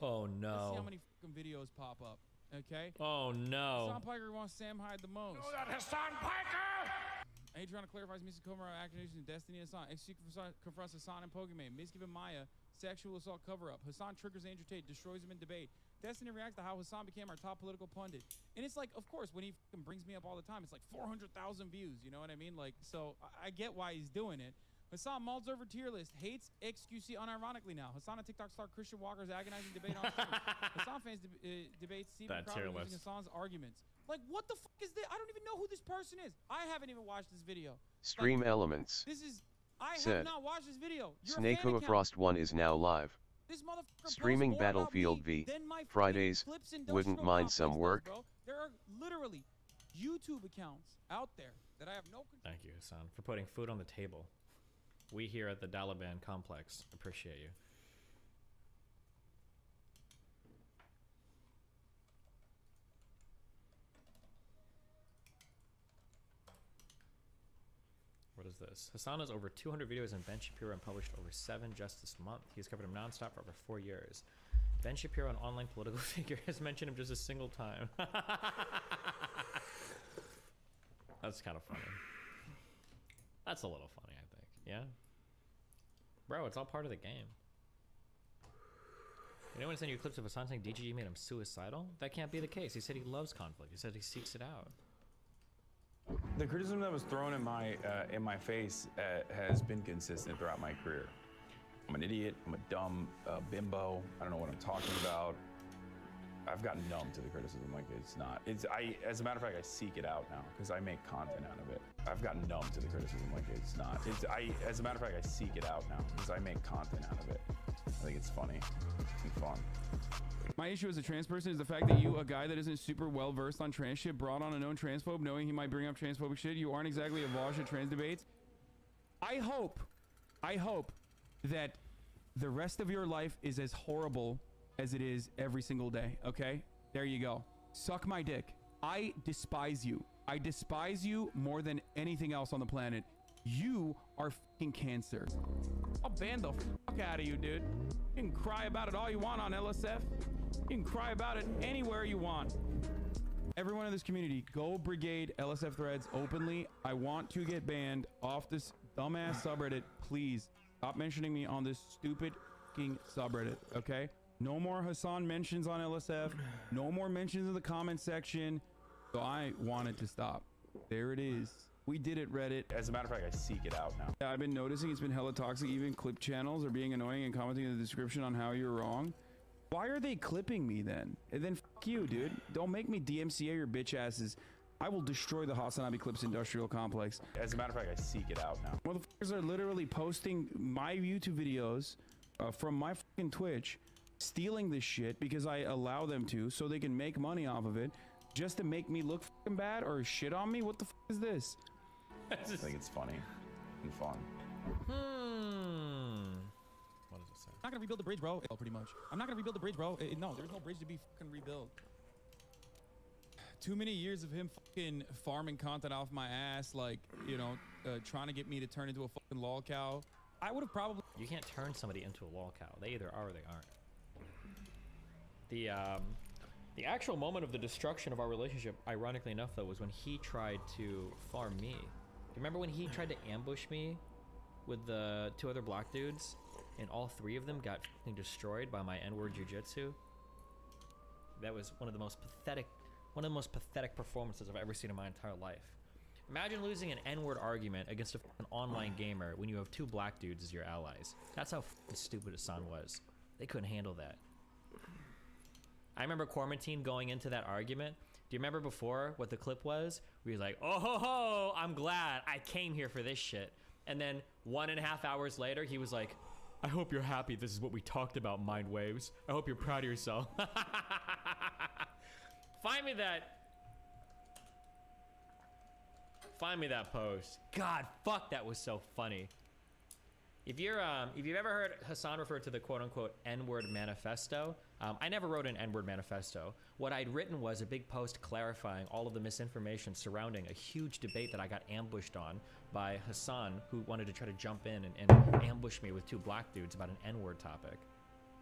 Oh no. Let's see how many fucking videos pop up. Okay. Oh no. Hassan Piker wants Sam Hyde the most. Know that Hassan Piker! Adriana clarifies Misa Komura accusations in Destiny and Hassan. XQ confronts Hassan and Pokemon. Misgiven Maya, sexual assault cover-up. Hassan triggers Andrew Tate, destroys him in debate. Destiny reacts to how Hassan became our top political pundit. And it's like, of course, when he fucking brings me up all the time, it's like 400,000 views. You know what I mean? Like, so I get why he's doing it. Hassan mulls over tier list, hates XQC unironically now. Hassan and TikTok star Christian Walker's agonizing debate on stream. Hassan fans debate Stephen Crowder using Hassan's arguments. Like, what the fuck is this? I don't even know who this person is. I haven't even watched this video. Stream like, Elements. This is... I said, have not watched this video. S.W.Frost 1 is now live. This motherfucker Streaming Battlefield V. Fridays. Wouldn't mind some work. Bro. There are literally YouTube accounts out there that I have no control. Thank you, Hassan, for putting food on the table. We here at the Dalaban complex appreciate you. What is this? Hassan has over 200 videos on Ben Shapiro and published over 7 just this month. He's covered him nonstop for over 4 years. Ben Shapiro, an online political figure, has mentioned him just a single time. That's kind of funny. That's a little funny, I think. Yeah? Bro, it's all part of the game. Anyone send you clips of Hassan saying DGG made him suicidal? That can't be the case. He said he loves conflict. He said he seeks it out. The criticism that was thrown in my face has been consistent throughout my career. I'm an idiot. I'm a dumb bimbo. I don't know what I'm talking about. I've gotten numb to the criticism. Like it's not. As a matter of fact, I seek it out now because I make content out of it. I've gotten numb to the criticism. Like it's not. As a matter of fact, I seek it out now because I make content out of it. I think it's funny and fun. My issue as a trans person is the fact that you, a guy that isn't super well versed on trans shit, brought on a known transphobe knowing he might bring up transphobic shit. You aren't exactly a vosh at trans debates. I hope that the rest of your life is as horrible as it is every single day, okay? There you go. Suck my dick. I despise you. I despise you more than anything else on the planet. You are fucking cancer. I'll ban the fuck out of you, dude. You can cry about it all you want on LSF. You can cry about it anywhere you want. Everyone in this community, go brigade LSF threads openly. I want to get banned off this dumbass subreddit. Please stop mentioning me on this stupid fucking subreddit, okay? No more Hassan mentions on LSF. No more mentions in the comment section. So I want it to stop. There it is. We did it, Reddit. As a matter of fact, I seek it out now. Yeah, I've been noticing it's been hella toxic. Even clip channels are being annoying and commenting in the description on how you're wrong. Why are they clipping me then? And then fuck you, dude. Don't make me DMCA your bitch asses. I will destroy the Hasanabi Clips industrial complex. As a matter of fact, I seek it out now. Motherfuckers are literally posting my YouTube videos from my fucking Twitch, stealing this shit because I allow them to, so they can make money off of it, just to make me look fucking bad or shit on me. What the fuck is this? I think it's funny and fun. What does it say? I'm not gonna rebuild the bridge, bro. Oh, pretty much. I'm not gonna rebuild the bridge, bro. No, there's no bridge to be fucking rebuilt. Too many years of him fucking farming content off my ass, like, you know, trying to get me to turn into a fucking lol cow. I would have probably... You can't turn somebody into a lol cow. They either are or they aren't. The actual moment of the destruction of our relationship, ironically enough, though, was when he tried to farm me. You remember when he tried to ambush me with the 2 other black dudes, and all 3 of them got fucking destroyed by my N-word jujitsu? That was one of the most pathetic performances I've ever seen in my entire life. Imagine losing an N-word argument against an online gamer when you have 2 black dudes as your allies. That's how fucking stupid Hassan was. They couldn't handle that. I remember Quarantine going into that argument. Do you remember before what the clip was? Where he was like, oh ho ho, I'm glad I came here for this shit. And then 1.5 hours later, he was like, I hope you're happy this is what we talked about, Mind Waves. I hope you're proud of yourself. Find me that post. God, fuck, that was so funny. If you've ever heard Hassan refer to the quote-unquote N-word manifesto, I never wrote an N-word manifesto. What I'd written was a big post clarifying all of the misinformation surrounding a huge debate that I got ambushed on by Hassan, who wanted to try to jump in and ambush me with 2 black dudes about an N-word topic.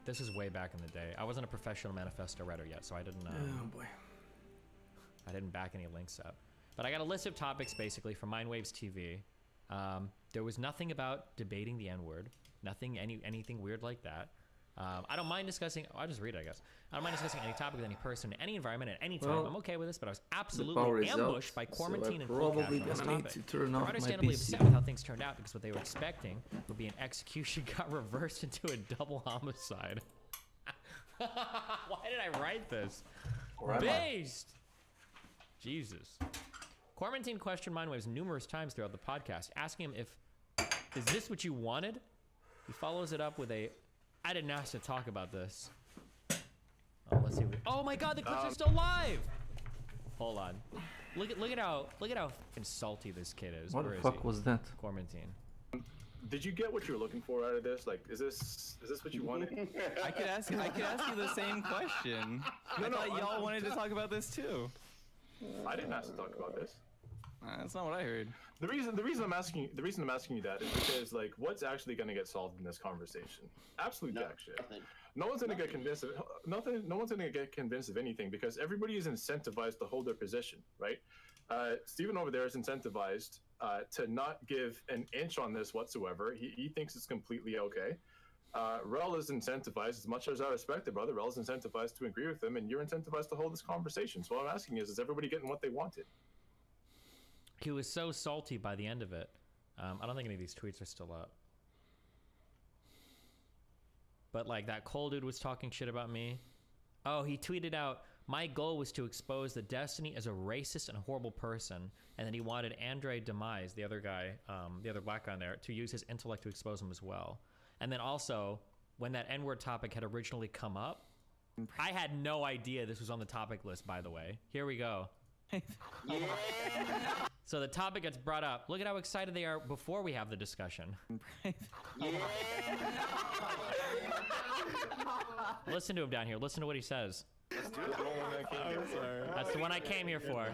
This is way back in the day. I wasn't a professional manifesto writer yet, so I didn't. Oh boy. I didn't back any links up. But I got a list of topics basically from Mindwaves TV. There was nothing about debating the N-word. Nothing, anything weird like that. I don't mind discussing. I'll just read it, I guess. I don't mind discussing any topic with any person, in any environment, at any time. Well, I'm okay with this, but I was absolutely ambushed by quarantine and full cash on this topic. They're understandably upset with how things turned out because what they were expecting would be an execution got reversed into a double homicide. Why did I write this? Based. Jesus. Quarantine questioned Mindwaves numerous times throughout the podcast, asking him is this what you wanted? He follows it up with a, I didn't ask to talk about this. Oh, let's see. Oh my God, the clips are still live. Hold on. Look at how fucking salty this kid is. What the fuck was that? Quarantine. Did you get what you were looking for out of this? Like, is this what you wanted? I could ask you the same question. I thought y'all wanted to talk about this too. I didn't ask to talk about this. That's not what I heard. The reason I'm asking you that is because, like, what's actually going to get solved in this conversation? Absolute jack shit. No one's going to get convinced of nothing. No one's going to get convinced of anything because everybody is incentivized to hold their position, right? Steven over there is incentivized to not give an inch on this whatsoever. He thinks it's completely okay. Rel is incentivized, as much as I respect it, brother. Rel is incentivized to agree with him, and you're incentivized to hold this conversation. So what I'm asking is everybody getting what they wanted? He was so salty by the end of it. I don't think any of these tweets are still up. But like that Cole dude was talking shit about me. Oh, he tweeted out, my goal was to expose the Destiny as a racist and a horrible person. And then he wanted Andre Demise, the other guy, the other black guy there, to use his intellect to expose him as well. And then also, when that N-word topic had originally come up, I had no idea this was on the topic list, by the way. Here we go. Yeah. So the topic gets brought up. Look at how excited they are before we have the discussion. Yeah. Listen to him down here. Listen to what he says. Let's do it. That's the one I came here for.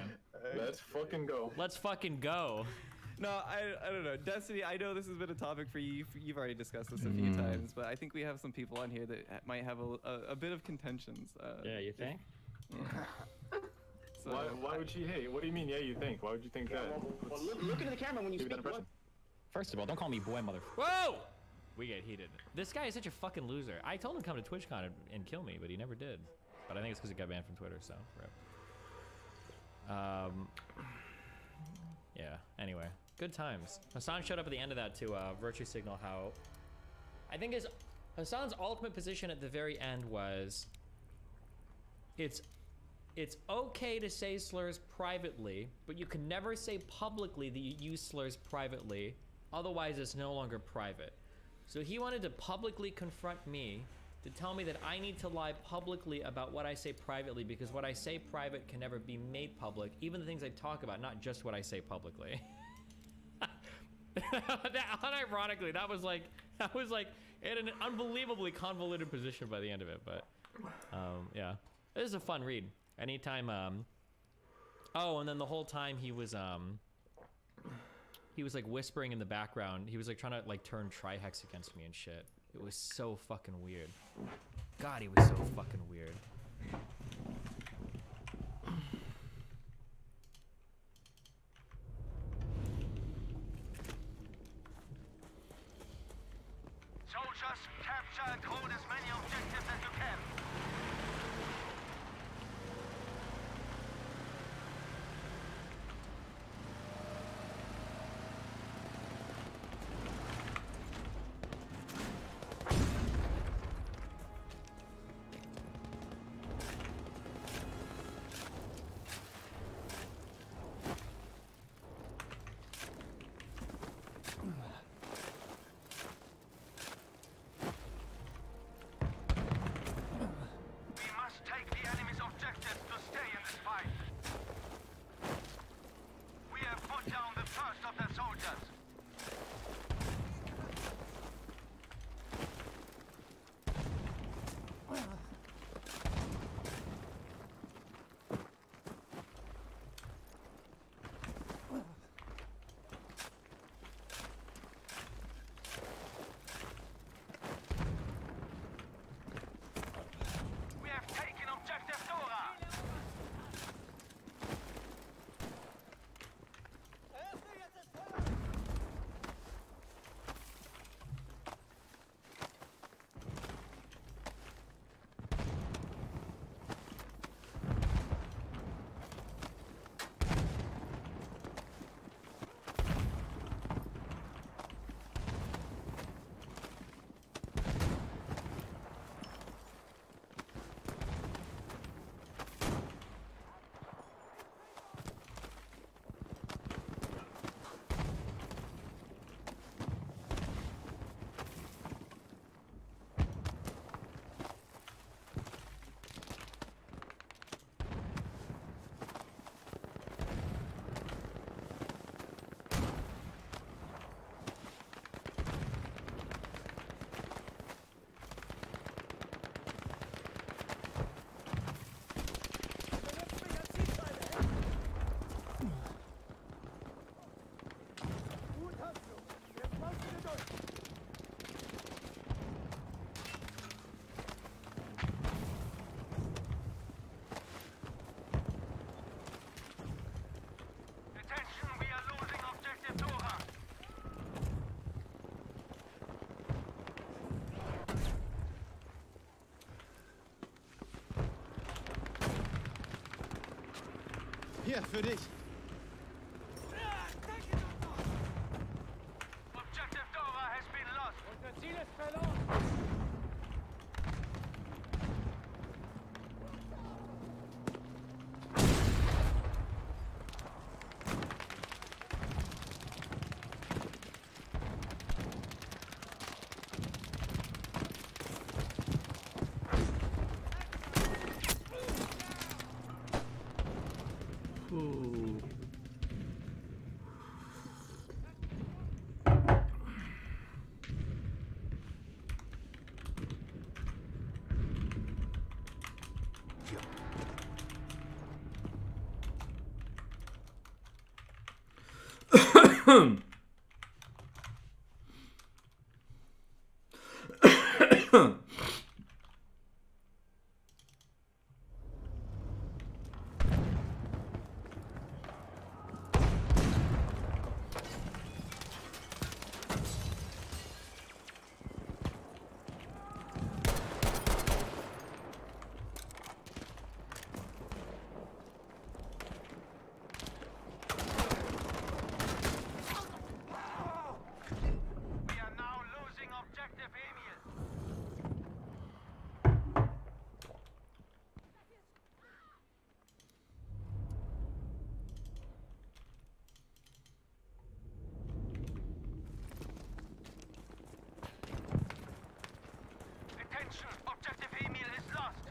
Let's fucking go. Let's fucking go. No, I don't know. Destiny, I know this has been a topic for you. You've already discussed this a few times, but I think we have some people on here that might have a bit of contentions. Yeah, you think? Yeah. So, why would she hate? What do you mean, yeah, you think? Why would you think that? Well, look into the camera when you speak. First of all, don't call me boy, mother. Whoa! We get heated. This guy is such a fucking loser. I told him to come to TwitchCon and kill me, but he never did. But I think it's because he got banned from Twitter, so rip. Yeah, anyway. Good times. Hassan showed up at the end of that to virtue signal how... I think Hassan's ultimate position at the very end was... It's okay to say slurs privately, but you can never say publicly that you use slurs privately, otherwise it's no longer private. So he wanted to publicly confront me to tell me that I need to lie publicly about what I say privately, because what I say private can never be made public, even the things I talk about, not just what I say publicly. Unironically, that was like in an unbelievably convoluted position by the end of it, but yeah. This is a fun read. Anytime, oh, and then the whole time he was like whispering in the background. He was like trying to like turn Trihex against me and shit. It was so fucking weird. God, he was so fucking weird. Soldiers, capture and hold as many objectives as you can. Hier, für dich. Objective Dora has been lost. Unser Ziel ist verloren. Objective Emil is lost.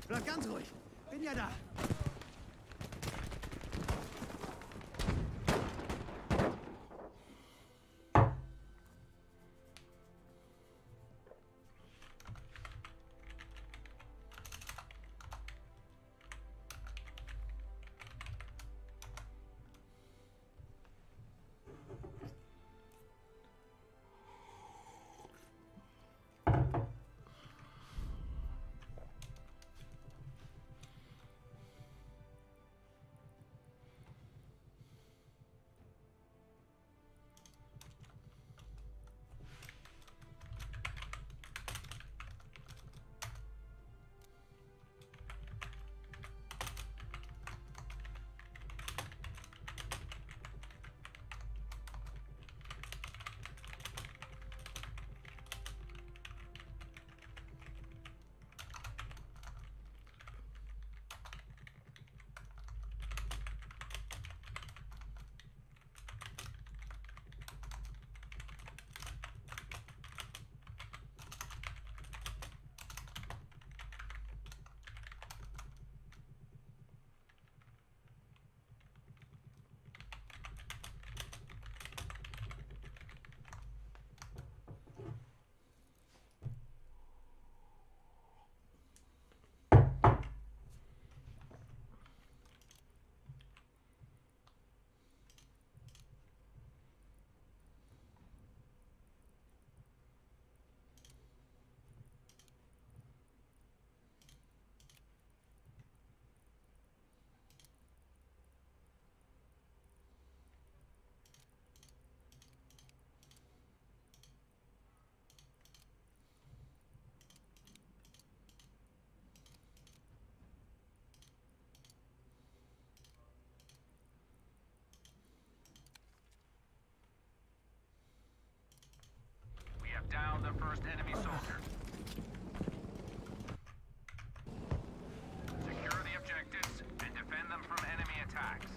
Bleib ganz ruhig. Bin ja da. We have downed the first enemy soldier. Secure the objectives and defend them from enemy attacks.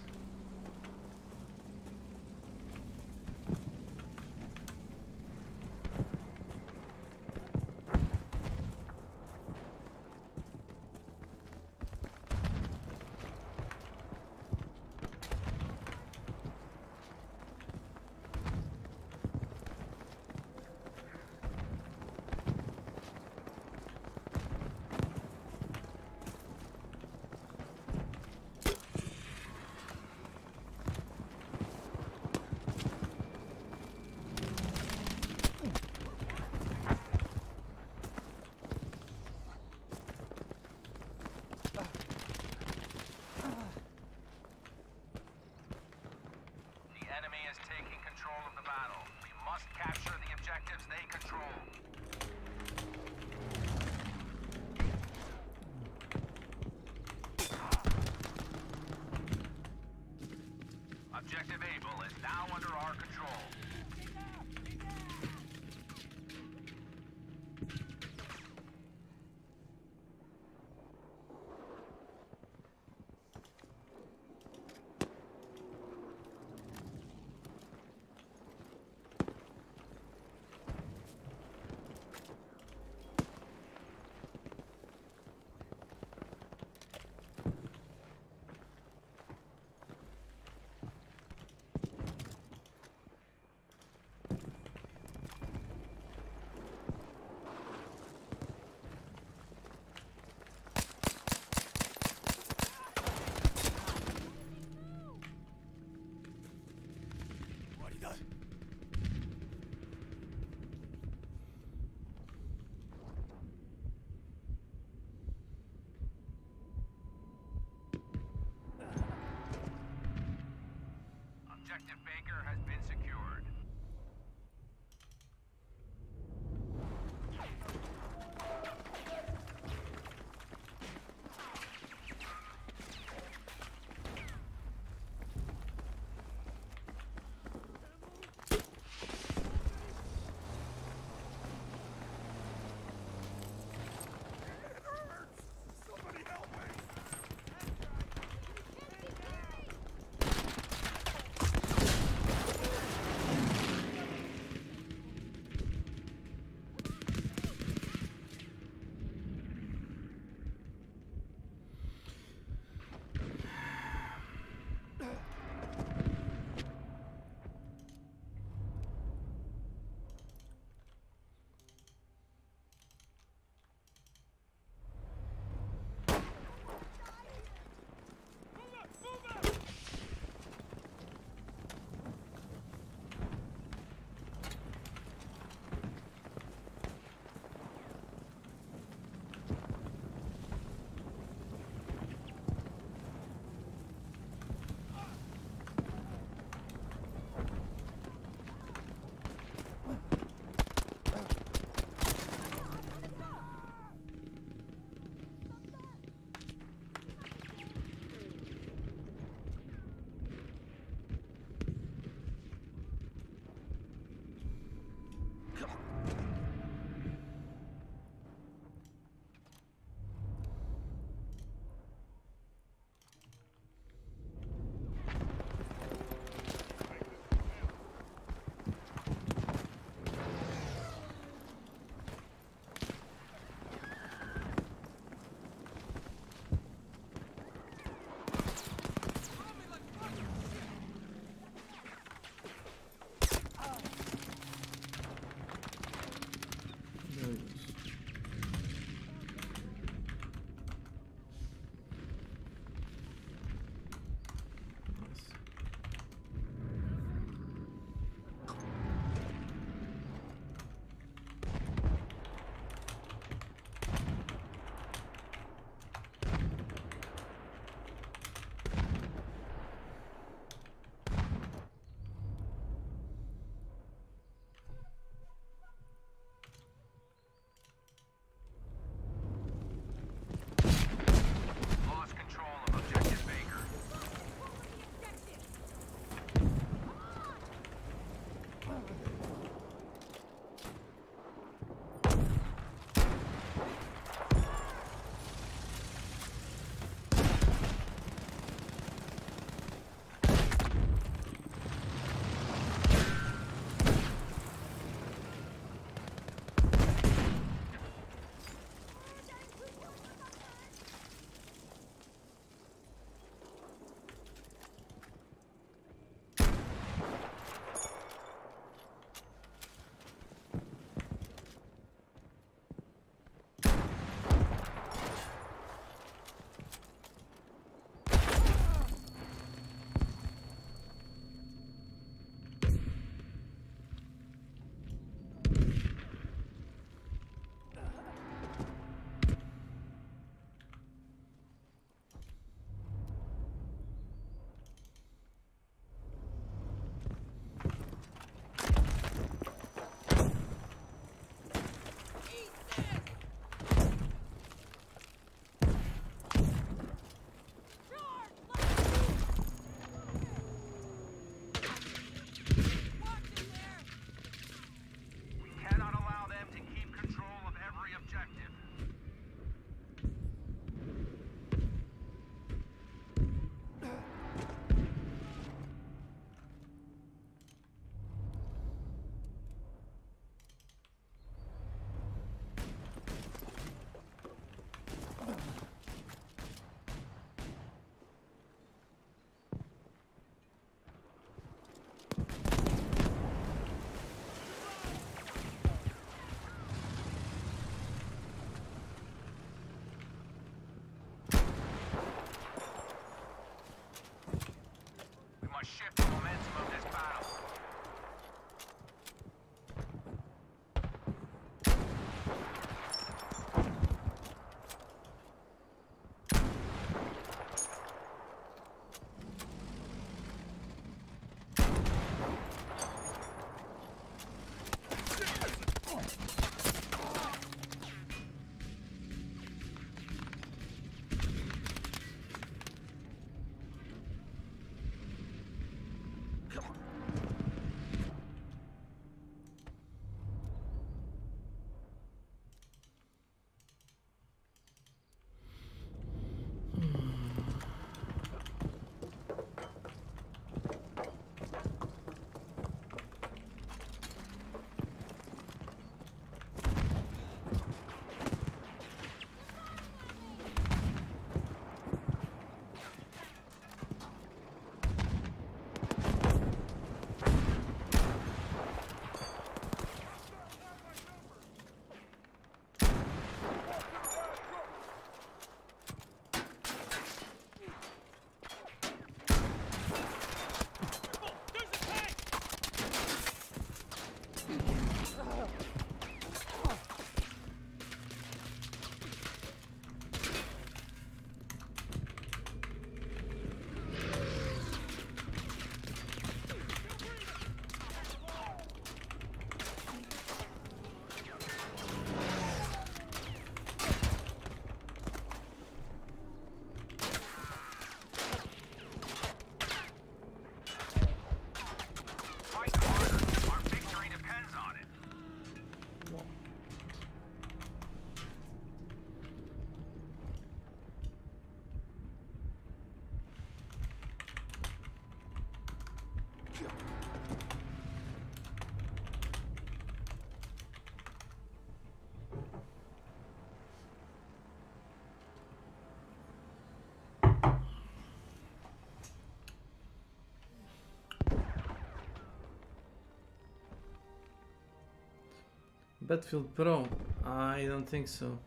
Battlefield Pro? I don't think so.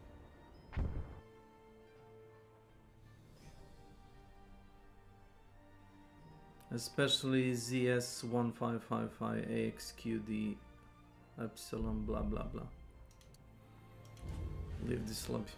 Especially ZS1555AXQD Epsilon blah blah blah. Leave this lobby.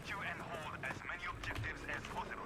Capture and hold as many objectives as possible.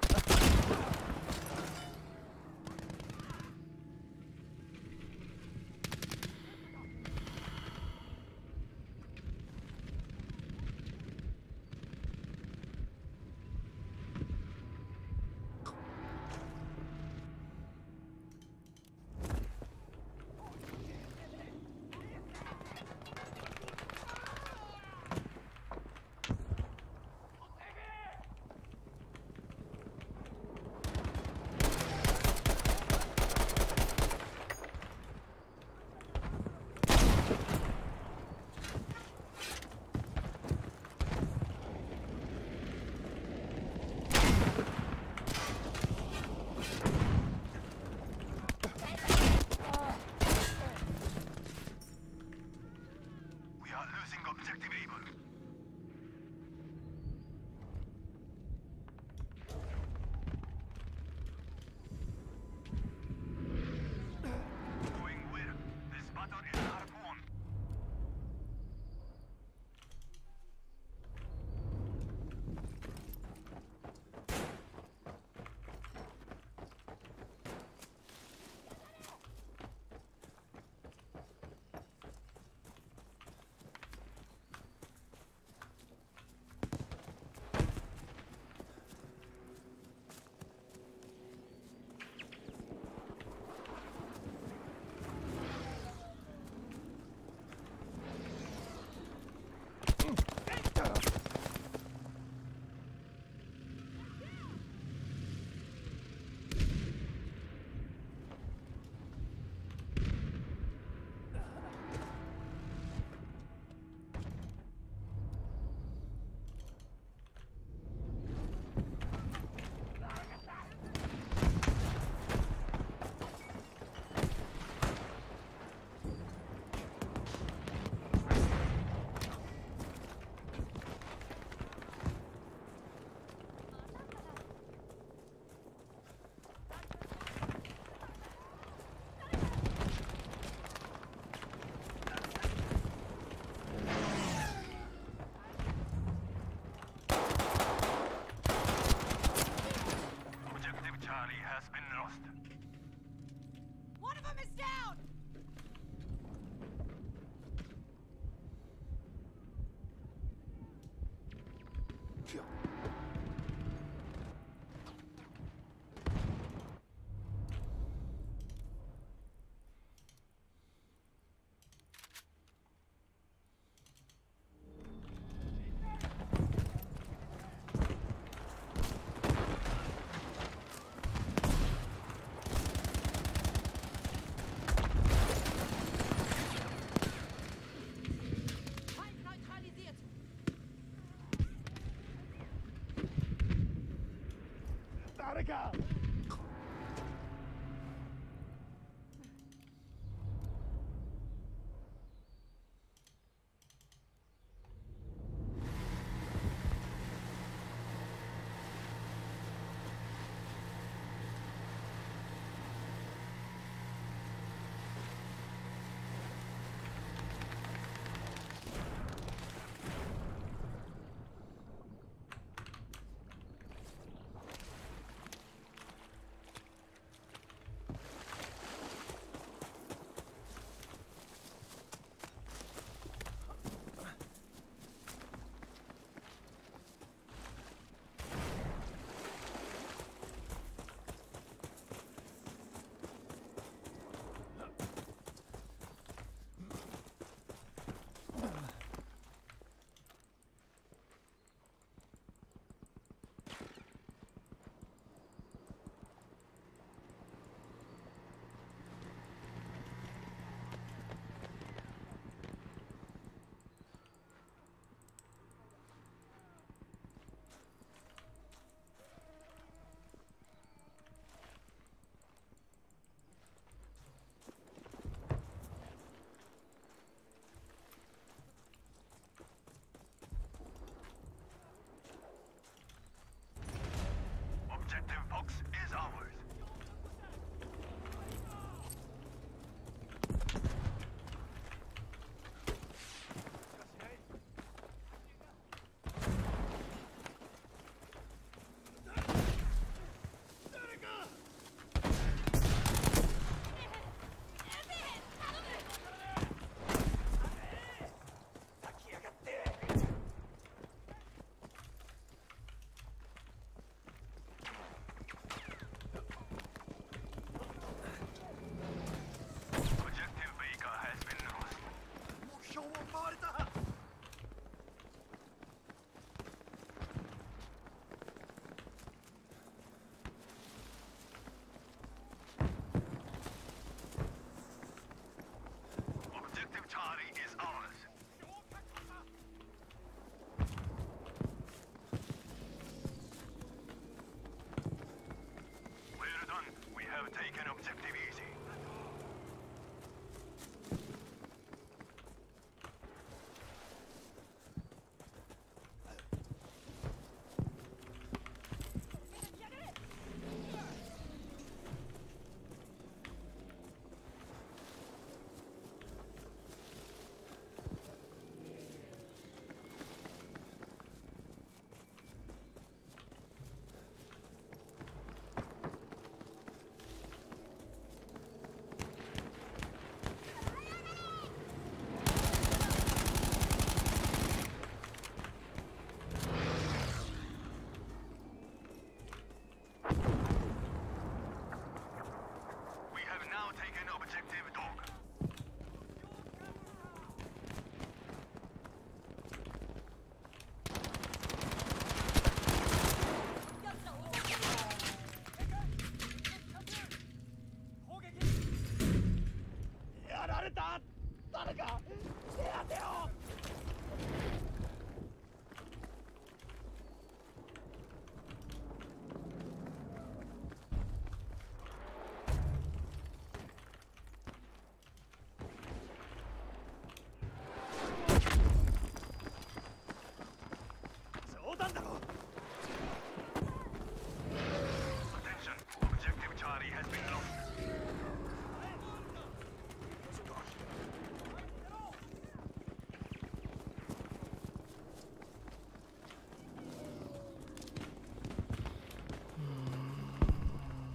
objective Charlie has been lost.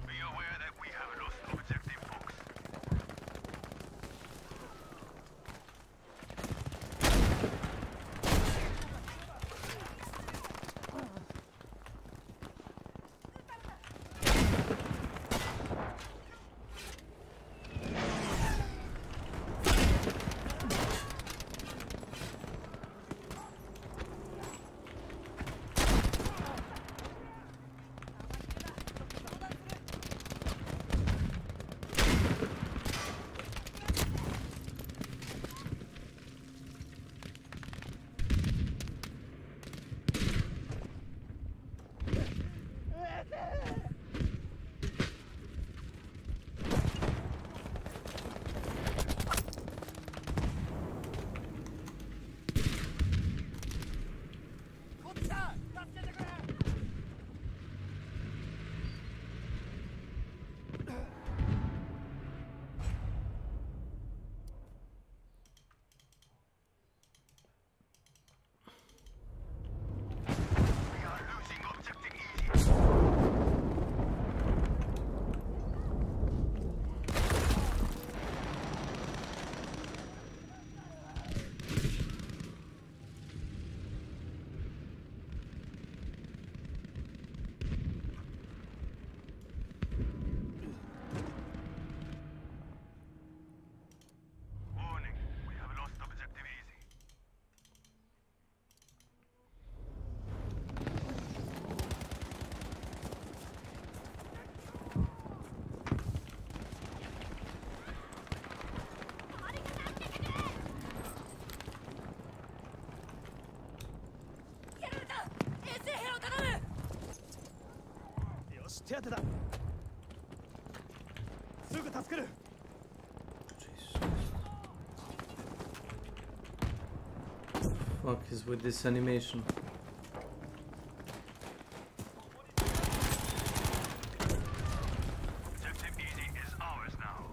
Be aware that we have lost objective, folks. Fuck is with this animation? Objective easy is ours now.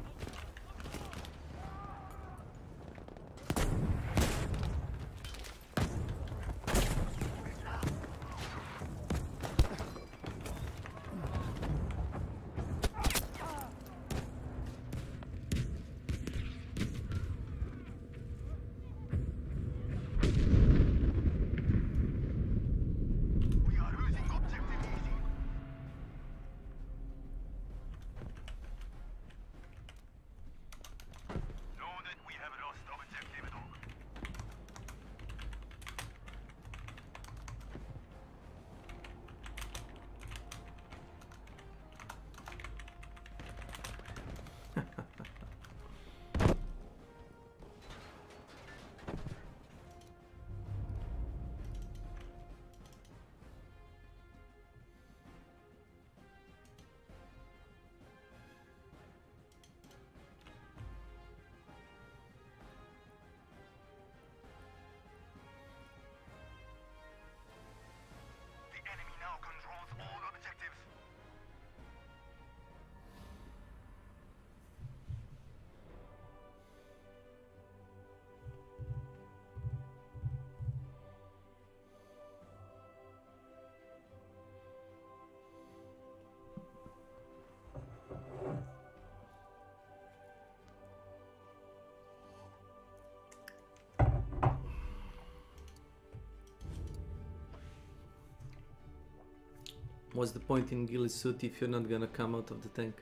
What's the point in ghillie suit if you're not gonna come out of the tank?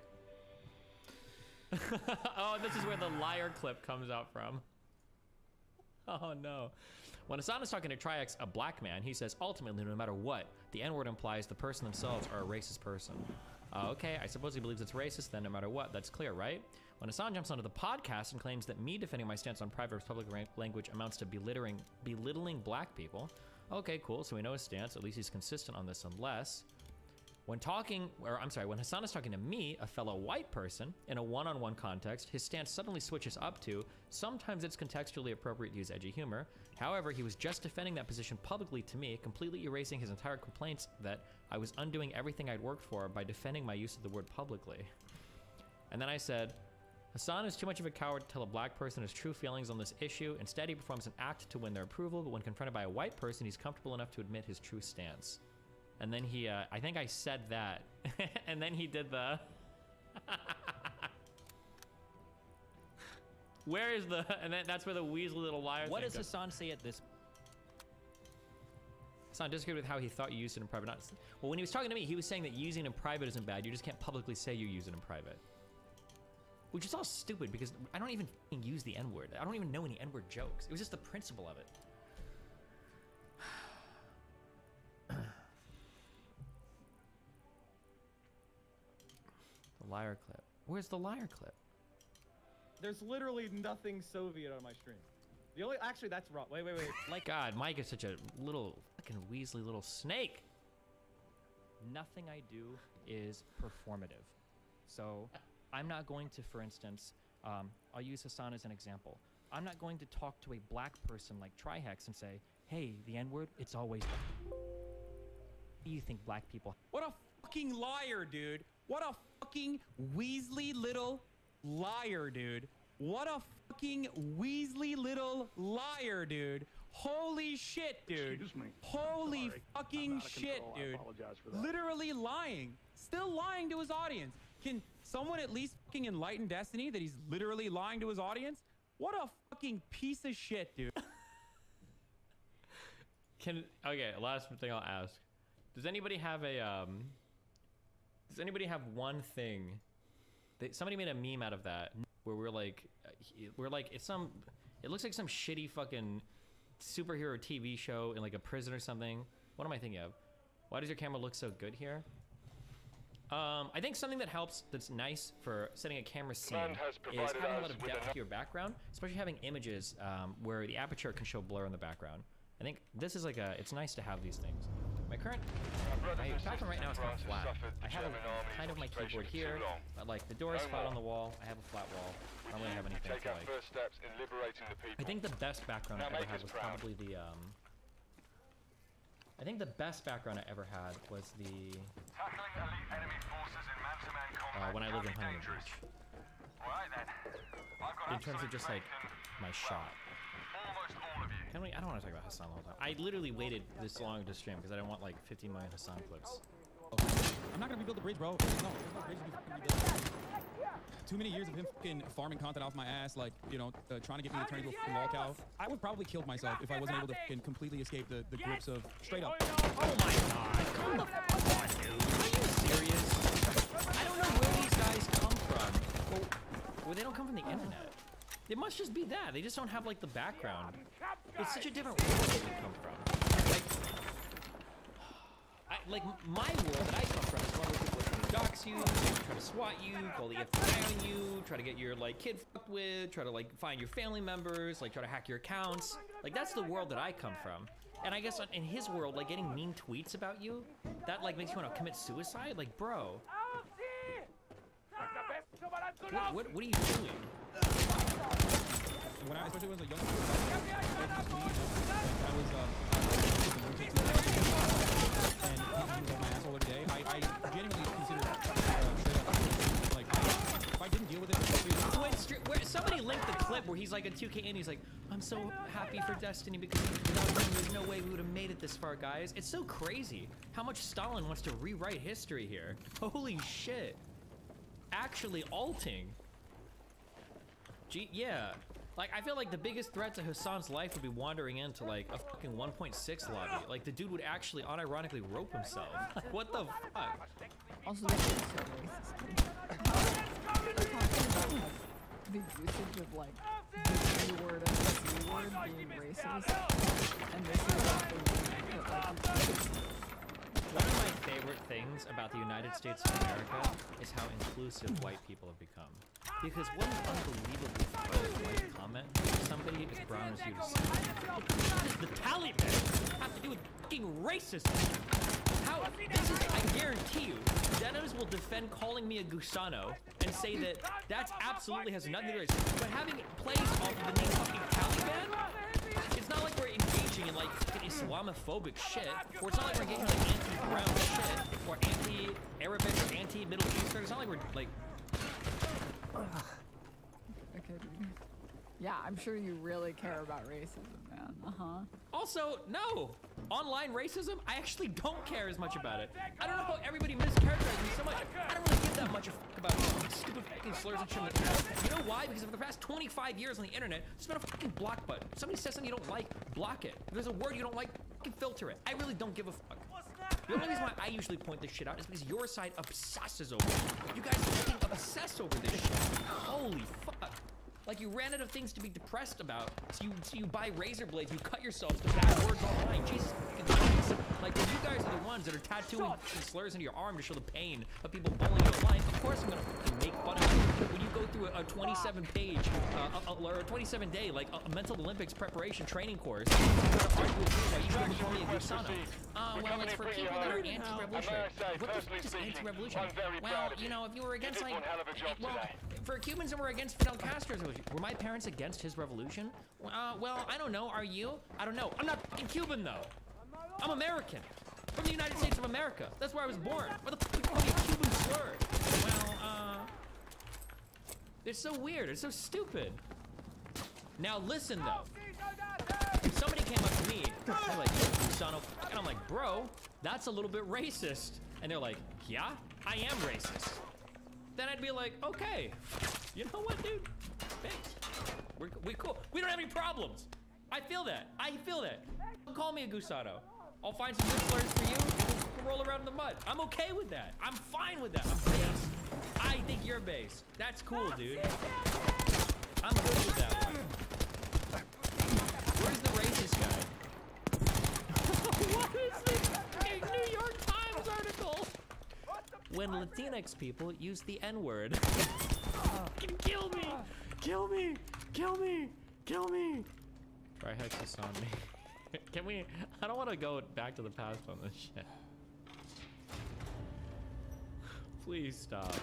Oh, this is where the liar clip comes out from. Oh no. When Hassan is talking to Triax, a black man, he says, ultimately, no matter what, the N-word implies the person themselves are a racist person. Okay, I suppose he believes it's racist then no matter what. That's clear, right? When Hassan jumps onto the podcast and claims that me defending my stance on private public language amounts to belittling black people. Okay, cool, so we know his stance. At least he's consistent on this unless... When Hassan is talking to me, a fellow white person, in a one-on-one context, his stance suddenly switches up to, sometimes it's contextually appropriate to use edgy humor. However, he was just defending that position publicly to me, completely erasing his entire complaints that I was undoing everything I'd worked for by defending my use of the word publicly. And then I said, Hassan is too much of a coward to tell a black person his true feelings on this issue. Instead, he performs an act to win their approval, but when confronted by a white person, he's comfortable enough to admit his true stance. And then he, I think I said that, and then he did the, where is the, and then that's where the weaselly little liar What thing does goes. Hassan say at this? Hassan disagreed with how he thought you used it in private. Well, when he was talking to me, he was saying that using it in private isn't bad. You just can't publicly say you use it in private. Which is all stupid because I don't even use the N-word. I don't even know any N-word jokes. It was just the principle of it. The liar clip. Where's the liar clip? There's literally nothing Soviet on my stream. The only, actually, that's wrong. Wait. Like, God, Mike is such a little fucking weaselly little snake. Nothing I do is performative. So I'm not going to, for instance, I'll use Hassan as an example. I'm not going to talk to a black person like Trihex and say, hey, the N-word, it's always bad. Do you think black people? What a fucking liar, dude. What a fucking Weasley little liar, dude. What a fucking Weasley little liar, dude. Holy shit, dude. Excuse me. Holy Sorry. fucking shit, I dude. apologize for that. Literally lying. Still lying to his audience. Can someone at least fucking enlighten Destiny that he's literally lying to his audience? What a fucking piece of shit, dude. Okay, last thing I'll ask. Does anybody have a, does anybody have one thing somebody made a meme out of that where we're like, it looks like some shitty fucking superhero TV show in like a prison or something. What am I thinking of? Why does your camera look so good here? I think something that helps, that's nice for setting a camera scene, is having a lot of depth to your background, especially having images where the aperture can show blur in the background. I think this is like it's nice to have these things. My background right now is kind of flat. I have kind of my keyboard here, but like the door is flat on the wall. I have a flat wall. I don't really have anything to like. I think the best background I ever had was probably the I think the best background I ever had was the when I lived in Huntington Beach. In terms of just like my shot. I don't want to talk about Hassan the whole time. I literally waited this long to stream because I didn't want like 50 million Hassan clips. I'm not gonna rebuild the bridge, bro. No, there's no bridge to be fucking rebuilt. Too many years of him fucking farming content off my ass, like, you know, trying to get me to turn into a fucking wall cow. I would probably killed myself if I wasn't able to fucking completely escape the grips of straight up. Oh my god. Come the fuck on, dude. Are you serious? I don't know where these guys come from. Well, they don't come from the internet. It must just be that. They just don't have like the background. It's such a different world that we come from. Like my world that I come from is one where people are trying to dox you, try to SWAT you, call the FBI on you, try to get your like kid fucked with, try to like find your family members, like try to hack your accounts. Like that's the world that I come from. And I guess in his world, like getting mean tweets about you, that like makes you want to commit suicide. Like, bro, what are you doing? When I especially was a young and he was on my asshole every day. I genuinely consider like if I didn't deal with it. Where somebody linked the clip where he's like a 2K and he's like, I'm so happy for Destiny because without him, there's no way we would have made it this far, guys. It's so crazy how much Stalin wants to rewrite history here. Holy shit. Actually alting. Gee, yeah. Like, I feel like the biggest threat to Hassan's life would be wandering into, like, a fucking 1.6 lobby. Like, the dude would actually unironically rope himself. Like, what the fuck? Also, this is so racist. The usage of, like, the C word and the C word being racist. And this is like the word that, like, one of my favorite things about the United States of America is how inclusive white people have become. Because what an unbelievably funny white comment somebody as brown as you to say. What does the Taliban have to do with fucking racism? How, this is, I guarantee guarantee you, Denims will defend calling me a gusano and say that that's absolutely has nothing to do with it. But having plays off of the name fucking Taliban, it's not like we're engaging in like Islamophobic shit, or it's not like we're engaging in like anti-brown shit, or anti-Arabic, or anti-Middle Eastern. It's not like we're like. Okay, dude. Yeah, I'm sure you really care about racism, man. Also, no. Online racism, I actually don't care as much about it. I don't know how everybody mischaracterizes me so much. I don't really give that much a fuck about stupid fucking slurs and shit. You know why? Because for the past 25 years on the internet, there's been a fucking block button. If somebody says something you don't like, block it. If there's a word you don't like, fucking filter it. I really don't give a fuck. The only reason why I usually point this shit out is because your side obsesses over it. You guys fucking obsess over this shit. Holy fuck. Like, you ran out of things to be depressed about, so you buy razor blades, you cut yourselves to bad words online. Jesus fucking Christ. Like, when you guys are the ones that are tattooing slurs into your arm to show the pain of people bullying you online, of course I'm gonna fucking make fun of you. When you go through a 27-page, or a 27-day, like, a mental Olympics preparation training course, you're gonna argue with me why you shouldn't call me a gusano. Well, it's for people that are anti-revolutionary. What the fuck is anti-revolution? Well, you know, if you were against, like, well, for Cubans that were against Fidel Castro's revolution, were my parents against his revolution? Well, I don't know. Are you? I don't know. I'm not fucking Cuban, though. I'm American. From the United States of America. That's where I was born. What the fuck you call me a Cuban slur? Well, it's so weird. It's so stupid. Now, listen, though. If somebody came up to me, they're like, son of... And I'm like, bro, that's a little bit racist. And they're like, yeah, I am racist. Then I'd be like, okay, you know what, dude? Thanks. We cool. We don't have any problems. I feel that. I feel that. Don't call me a gusano. I'll find some good slurs for you. We'll roll around in the mud. I'm okay with that. I'm fine with that. I'm base. I think you're base. That's cool, dude. I'm good with that one. Where's the racist guy? What is this New York Times article? When Latinx people use the N-word. Kill me! Kill me! Kill me! Kill me! Try hexes on me. Can we? I don't want to go back to the past on this shit. Please stop.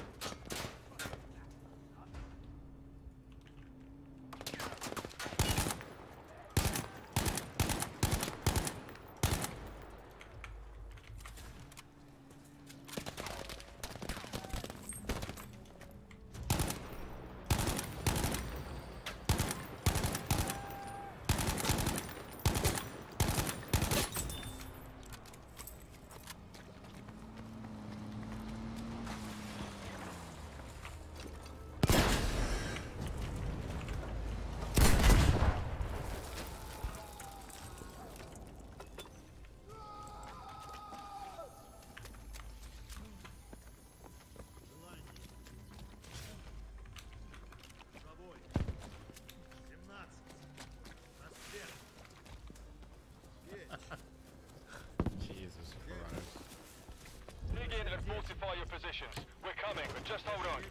Fortify your positions. We're coming, but just hold on.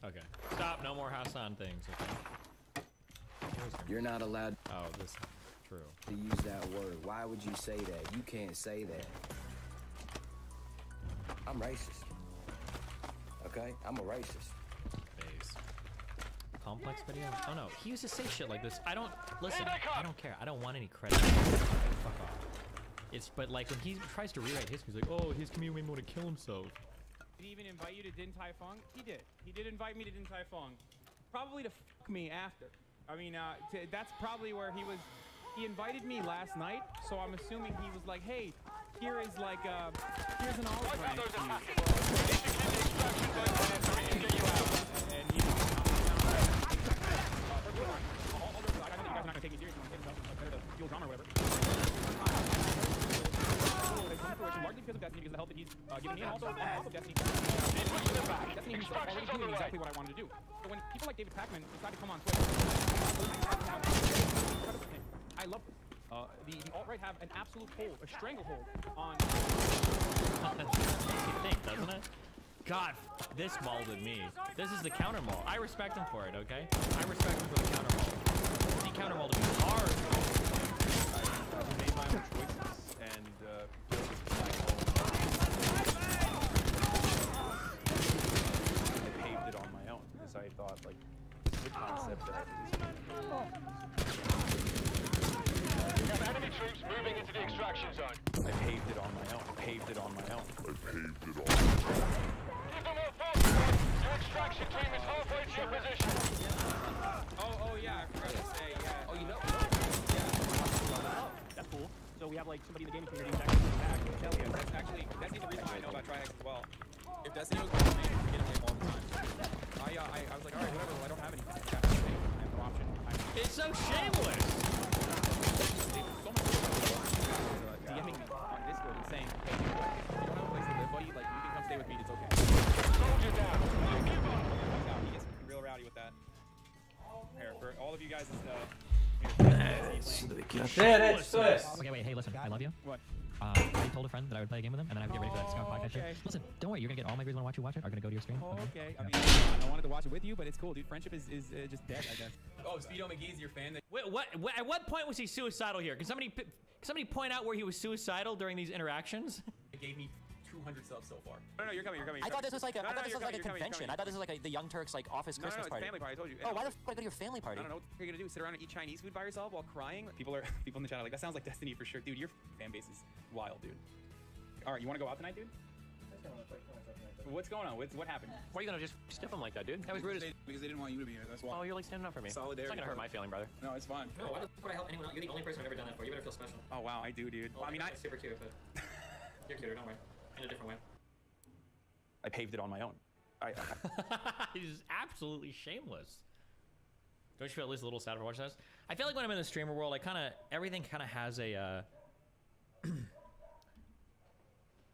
Okay. Stop. No more Hassan things. Okay. You're not allowed. Oh, this is true. To use that word. Why would you say that? You can't say that. I'm racist. Okay? I'm a racist. Base. Complex video? Oh no. He used to say shit like this. I don't listen. I don't care. I don't want any credit. Fuck off. It's but like when he tries to rewrite history, he's like, oh, his community made me want to kill himself. Did he even invite you to Din Tai Fung? He did. He did invite me to Din Tai Fung. Probably to fuck me after. I mean, that's probably where he was. He invited me last night, so I'm assuming he was like, hey, here is like, here's an olive branch for you. And you guys are not going to take me seriously. Fuel drama or whatever. to fruition largely because of Destiny, because of the help that he's given me, and also on top of Destiny. Destiny himself already doing exactly what I wanted to do. So when people like David Packman decide to come on Twitter, I love this. The alt-right have an absolute hold, a stranglehold on... Doesn't it? God, this molded me. This is the counter mold. I respect him for it, okay? I respect him for the counter mold. He counter molded me hard. I made my own choices and I paved it on my own because I thought like this is a concept that I We have enemy troops moving into the extraction zone. I paved it on my own. Paved it on my own. Give them all force. Your extraction team is halfway to your position. Oh yeah, I forgot to say, yeah. Oh, you know? That's cool. So we have like somebody in the gaming community who's actually back. Hell yeah. That's actually, Destiny's the reason why I know about Trihex as well. If Destiny was going to play, we get him all the time. I was like, alright, whatever, well, I don't have anything. I have no option. It's so shameless! So much DMing me on Discord and saying, hey, you don't have a place to live, buddy, like, you can come stay with me, it's okay. Soldier down. He gets real rowdy with that. Here, for all of you guys, Okay, wait, hey, listen, I love you. What? I told a friend that I would play a game with him, and then I would get ready for that Discover podcast shit. Listen, don't worry, you're gonna get all my viewers want to watch you watch it are gonna go to your stream. Okay. I mean, I wanted to watch it with you, but it's cool, dude. Friendship is just dead, I guess. Oh, Speedo McGee's your fan? Wait, at what point was he suicidal here? Can somebody point out where he was suicidal during these interactions? It gave me 200 subs so far. No, you're coming. I thought this was like a convention. I thought this was like the Young Turks like office Christmas party. Family party. I told you. Oh, why the fuck would I go to your family party? I don't know what you're gonna do. Sit around and eat Chinese food by yourself while crying? People in the chat are like, that sounds like Destiny for sure, dude. Your fan base is wild, dude. All right, you want to go out tonight, dude? What's going on? What happened? Why are you gonna just stiff him like that, dude? That was rude. Because they didn't want you to be here. That's why. Oh, you're like standing up for me. Solidarity. It's not gonna hurt my feeling, brother. No, it's fine. No, why the fuck would I help anyone else? You're the only person I've ever done that for. You better feel special. Oh wow, I do, dude. Well, I mean, I'm super cute, but you're cuter. Don't worry. In a different way. I paved it on my own. He's absolutely shameless. Don't you feel at least a little sad for watching this? I feel like when I'm in the streamer world, everything kind of has a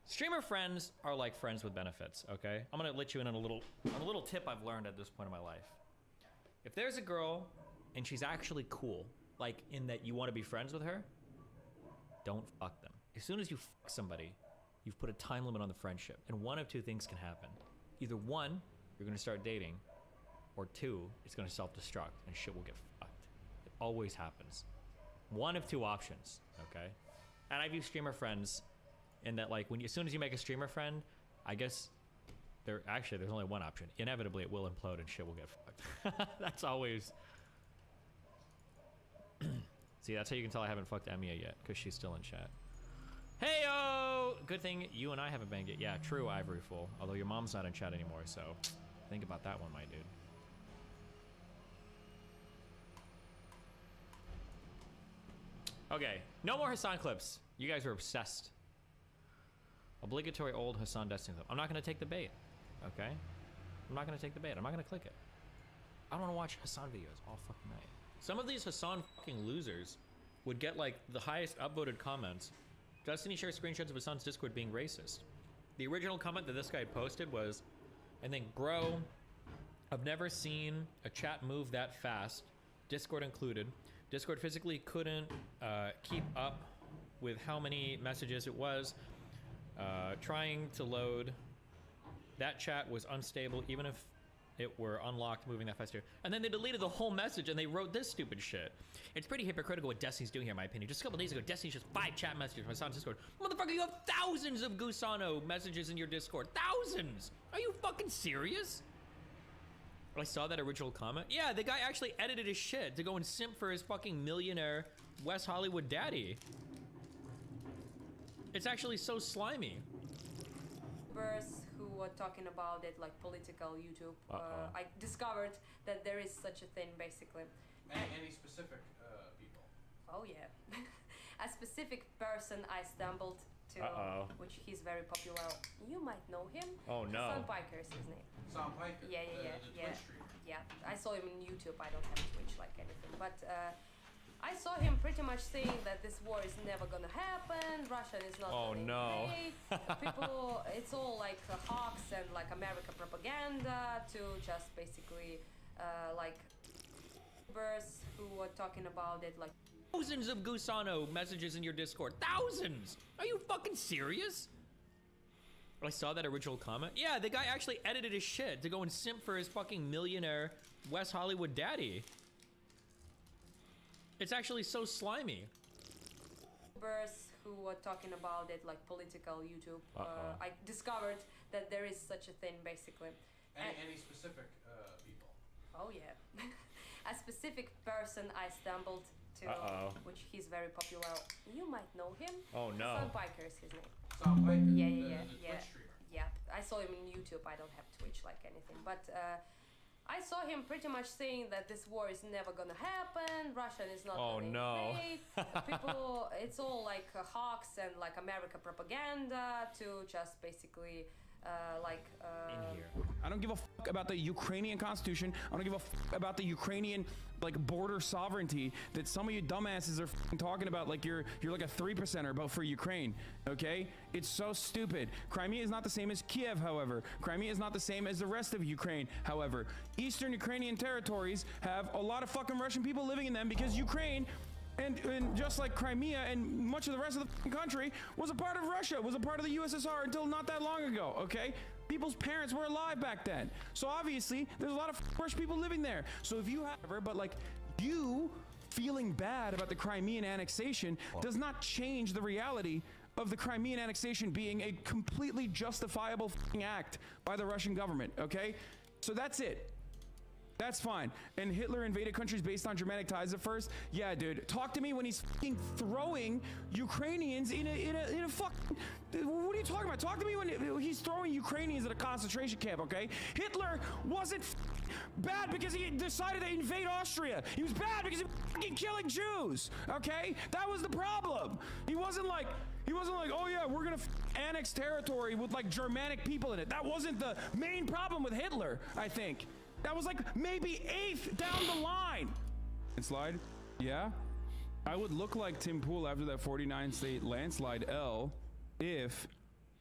streamer friends are like friends with benefits. Okay, I'm gonna let you in on a little tip I've learned at this point in my life. If there's a girl and she's actually cool, like in that you want to be friends with her, don't fuck them. As soon as you fuck somebody, you've put a time limit on the friendship, and one of two things can happen. Either one, you're gonna start dating, or two, it's gonna self-destruct and shit will get fucked. It always happens. One of two options, okay? And I view streamer friends in that, like, as soon as you make a streamer friend, I guess there's only one option. Inevitably, it will implode and shit will get fucked. That's always. See, that's how you can tell I haven't fucked Emiya yet, because she's still in chat. Hey-o! Good thing you and I haven't banged it. Yeah, true, Ivory Fool. Although your mom's not in chat anymore, so think about that one, my dude. Okay, no more Hassan clips. You guys are obsessed. Obligatory old Hassan Destiny clip. I'm not going to take the bait, okay? I'm not going to take the bait. I'm not going to click it. I don't want to watch Hassan videos all fucking night. Some of these Hassan fucking losers would get, like, the highest upvoted comments. Destiny shares screenshots of Hassan's Discord being racist. The original comment that this guy had posted was, I think, bro, I've never seen a chat move that fast, Discord included. Discord physically couldn't keep up with how many messages it was. Trying to load. That chat was unstable, even if it were unlocked moving that fast here. And then they deleted the whole message and they wrote this stupid shit. It's pretty hypocritical what Destiny's doing here, in my opinion. Just a couple days ago, Destiny's just 5 chat messages from Hassan's Discord. Motherfucker, you have thousands of Gusano messages in your Discord. Thousands! Are you fucking serious? I saw that original comment. Yeah, the guy actually edited his shit to go and simp for his fucking millionaire West Hollywood daddy. It's actually so slimy. Who were talking about it, like political YouTube. I discovered that there is such a thing, basically. Any specific people? Oh yeah, a specific person I stumbled to, which he's very popular. You might know him. Oh no. Sam Piker is his name. Sam Piker. Yeah. I saw him on YouTube. I don't have Twitch like anything, but I saw him pretty much saying that this war is never gonna happen. Russia is not gonna invade. People, it's all like a hoax and like American propaganda to just basically like who were talking about it like thousands of Gusano messages in your Discord. Thousands! Are you fucking serious? I saw that original comment. Yeah, the guy actually edited his shit to go and simp for his fucking millionaire West Hollywood daddy. It's actually so slimy. Who were talking about it like political YouTube. I discovered that there is such a thing basically. Any specific people? Oh yeah. A specific person I stumbled to, which he's very popular. You might know him. Oh no. Sam Piker is his name. Sam Piker? Yeah. Twitch streamer. Yeah, I saw him on YouTube. I don't have Twitch like anything, but I saw him pretty much saying that this war is never gonna happen. Russia is not gonna invade. People, it's all like a hoax and like American propaganda to just basically in here. I don't give a fuck about the Ukrainian constitution. I don't give a fuck about the Ukrainian like border sovereignty that some of you dumbasses are fucking talking about like you're like a 3%er about for Ukraine, okay? It's so stupid. Crimea is not the same as Kiev, however. Crimea is not the same as the rest of Ukraine, however. Eastern Ukrainian territories have a lot of fucking Russian people living in them because Ukraine and just like Crimea and much of the rest of the country was a part of Russia, was a part of the USSR until not that long ago, okay? People's parents were alive back then. So obviously, there's a lot of Russian people living there. So if you have, but like you feeling bad about the Crimean annexation does not change the reality of the Crimean annexation being a completely justifiable act by the Russian government, okay? So that's it. That's fine. And Hitler invaded countries based on Germanic ties at first. Yeah, dude. Talk to me when he's fucking throwing Ukrainians in a fucking... What are you talking about? Talk to me when he's throwing Ukrainians at a concentration camp, okay? Hitler wasn't bad because he decided to invade Austria. He was bad because he was fucking killing Jews, okay? That was the problem. He wasn't like, oh yeah, we're gonna annex territory with like Germanic people in it. That wasn't the main problem with Hitler, I think. That was like maybe 8th down the line. And slide, yeah. I would look like Tim Pool after that 49 state landslide L if,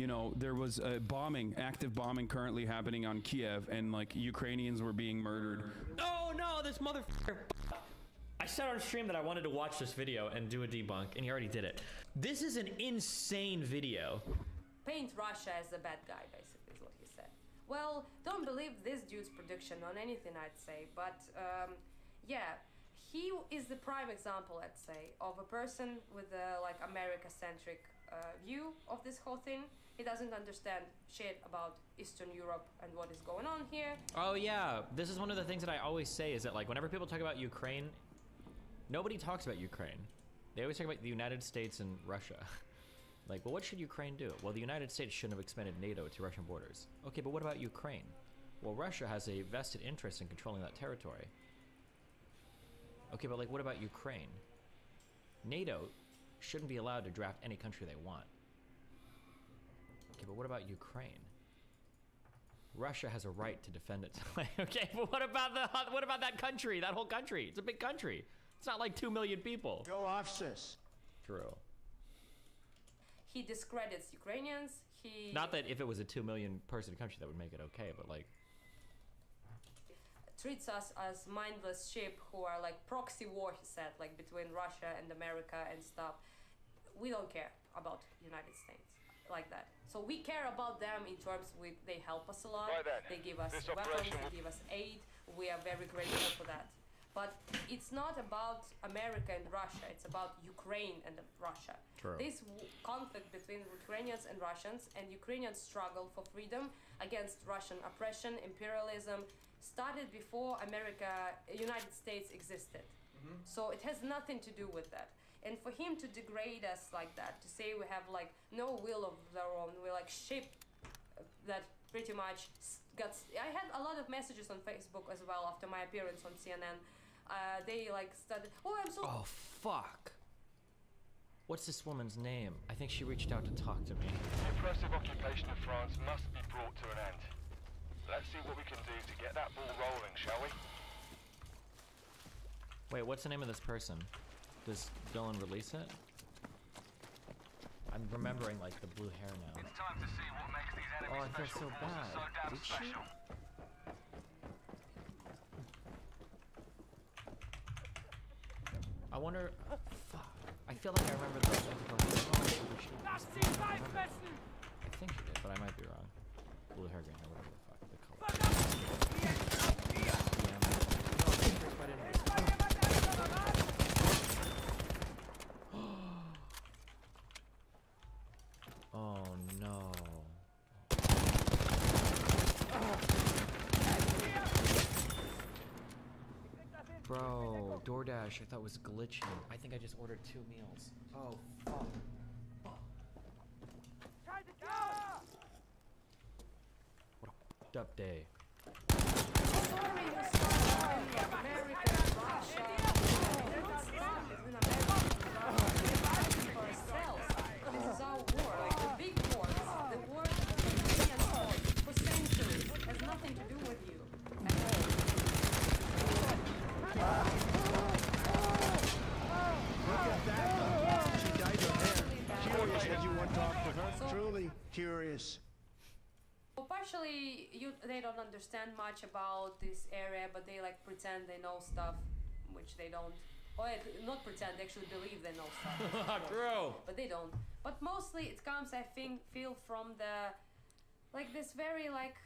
you know, there was a bombing, active bombing currently happening on Kiev and like Ukrainians were being murdered. Oh no, this motherfucker. I said on stream that I wanted to watch this video and do a debunk, and he already did it. This is an insane video. Paint Russia as a bad guy, basically, is what he said. Well, don't believe this dude's prediction on anything, I'd say, but yeah, he is the prime example, I'd say, of a person with a like America-centric view of this whole thing. He doesn't understand shit about Eastern Europe and what is going on here. Oh yeah, this is one of the things that I always say is that like whenever people talk about Ukraine, nobody talks about Ukraine. They always talk about the United States and Russia. Like, well, what should Ukraine do? Well, the United States shouldn't have expanded NATO to Russian borders. Okay, but what about Ukraine? Well, Russia has a vested interest in controlling that territory. Okay, but like, what about Ukraine? NATO shouldn't be allowed to draft any country they want. Okay, but what about Ukraine? Russia has a right to defend its land. Okay, but what about that country? That whole country? It's a big country. It's not like 2 million people. Go off, sis. True. He discredits Ukrainians. He not that if it was a 2 million person country that would make it okay, but like treats us as mindless sheep who are like proxy war, he said, like between Russia and America and stuff. We don't care about United States like that. So we care about them in terms they help us a lot. They give us weapons, they give us aid. We are very grateful for that. But it's not about America and Russia, it's about Ukraine and Russia. True. This conflict between Ukrainians and Russians and Ukrainians' struggle for freedom against Russian oppression, imperialism, started before United States existed. So it has nothing to do with that. And for him to degrade us like that, to say we have like no will of their own, we're like sheep that pretty much I had a lot of messages on Facebook as well after my appearance on CNN. They like started, oh, I'm so... Oh, fuck. What's this woman's name? I think she reached out to talk to me. The oppressive occupation of France must be brought to an end. Let's see what we can do to get that ball rolling, shall we? Wait, what's the name of this person? Does Dylan release it? I'm remembering like the blue hair now. It's time to see what makes these enemy Oh, I feel special so forces bad. so damn Did she? special. I wonder. Fuck. I feel like I remember the. I think she did, but I might be wrong. Blue hair green or whatever the fuck the color. Yeah, oh no. Bro, DoorDash, I thought was glitching. I think I just ordered 2 meals. Oh, fuck. What a fucked up day. This is our war, like the big wars, the war that the Ukrainians fought for centuries has nothing to do with you at all. Look at that. She dyed her hair. Curious that you want to talk with her. Truly curious. Well, partially, they don't understand much about this area, but they like pretend they know stuff, which they don't. Or not pretend, they actually believe they know stuff. True. But they don't. But mostly it comes, I think, feel from the, like this very like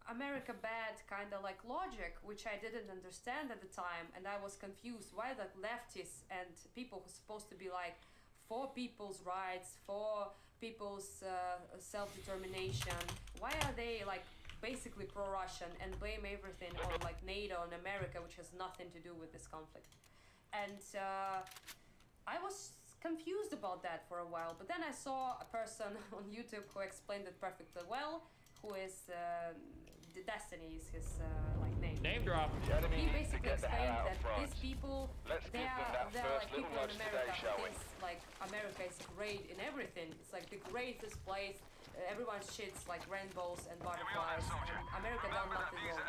America bad kind of like logic, which I didn't understand at the time, and I was confused why the leftists and people who are supposed to be like for people's rights, for people's self-determination, why are they like basically pro-Russian and blame everything on like NATO and America, which has nothing to do with this conflict. And I was confused about that for a while, but then I saw a person on YouTube who explained it perfectly well, who is Destiny is his like name. Name drop. He basically explained that these people, they are like people in America who thinks like America is great in everything. It's like the greatest place. Everyone shits like rainbows and butterflies, and America done nothing wrong.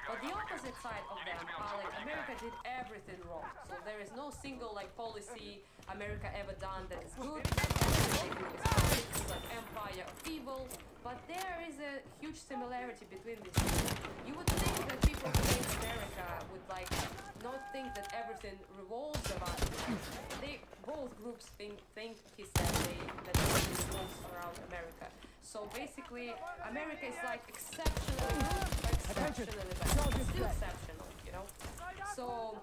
But the opposite side of them are like America did everything wrong. So there is no single like policy America ever done that is good. Everything is perfect. It's like empire of evil. But there is a huge similarity between these two. You would think that people who hate America would like not think that everything revolves around it. They both groups think he said that everything revolves around America. So basically, America is like exceptionally bad. Still exceptional, you know. So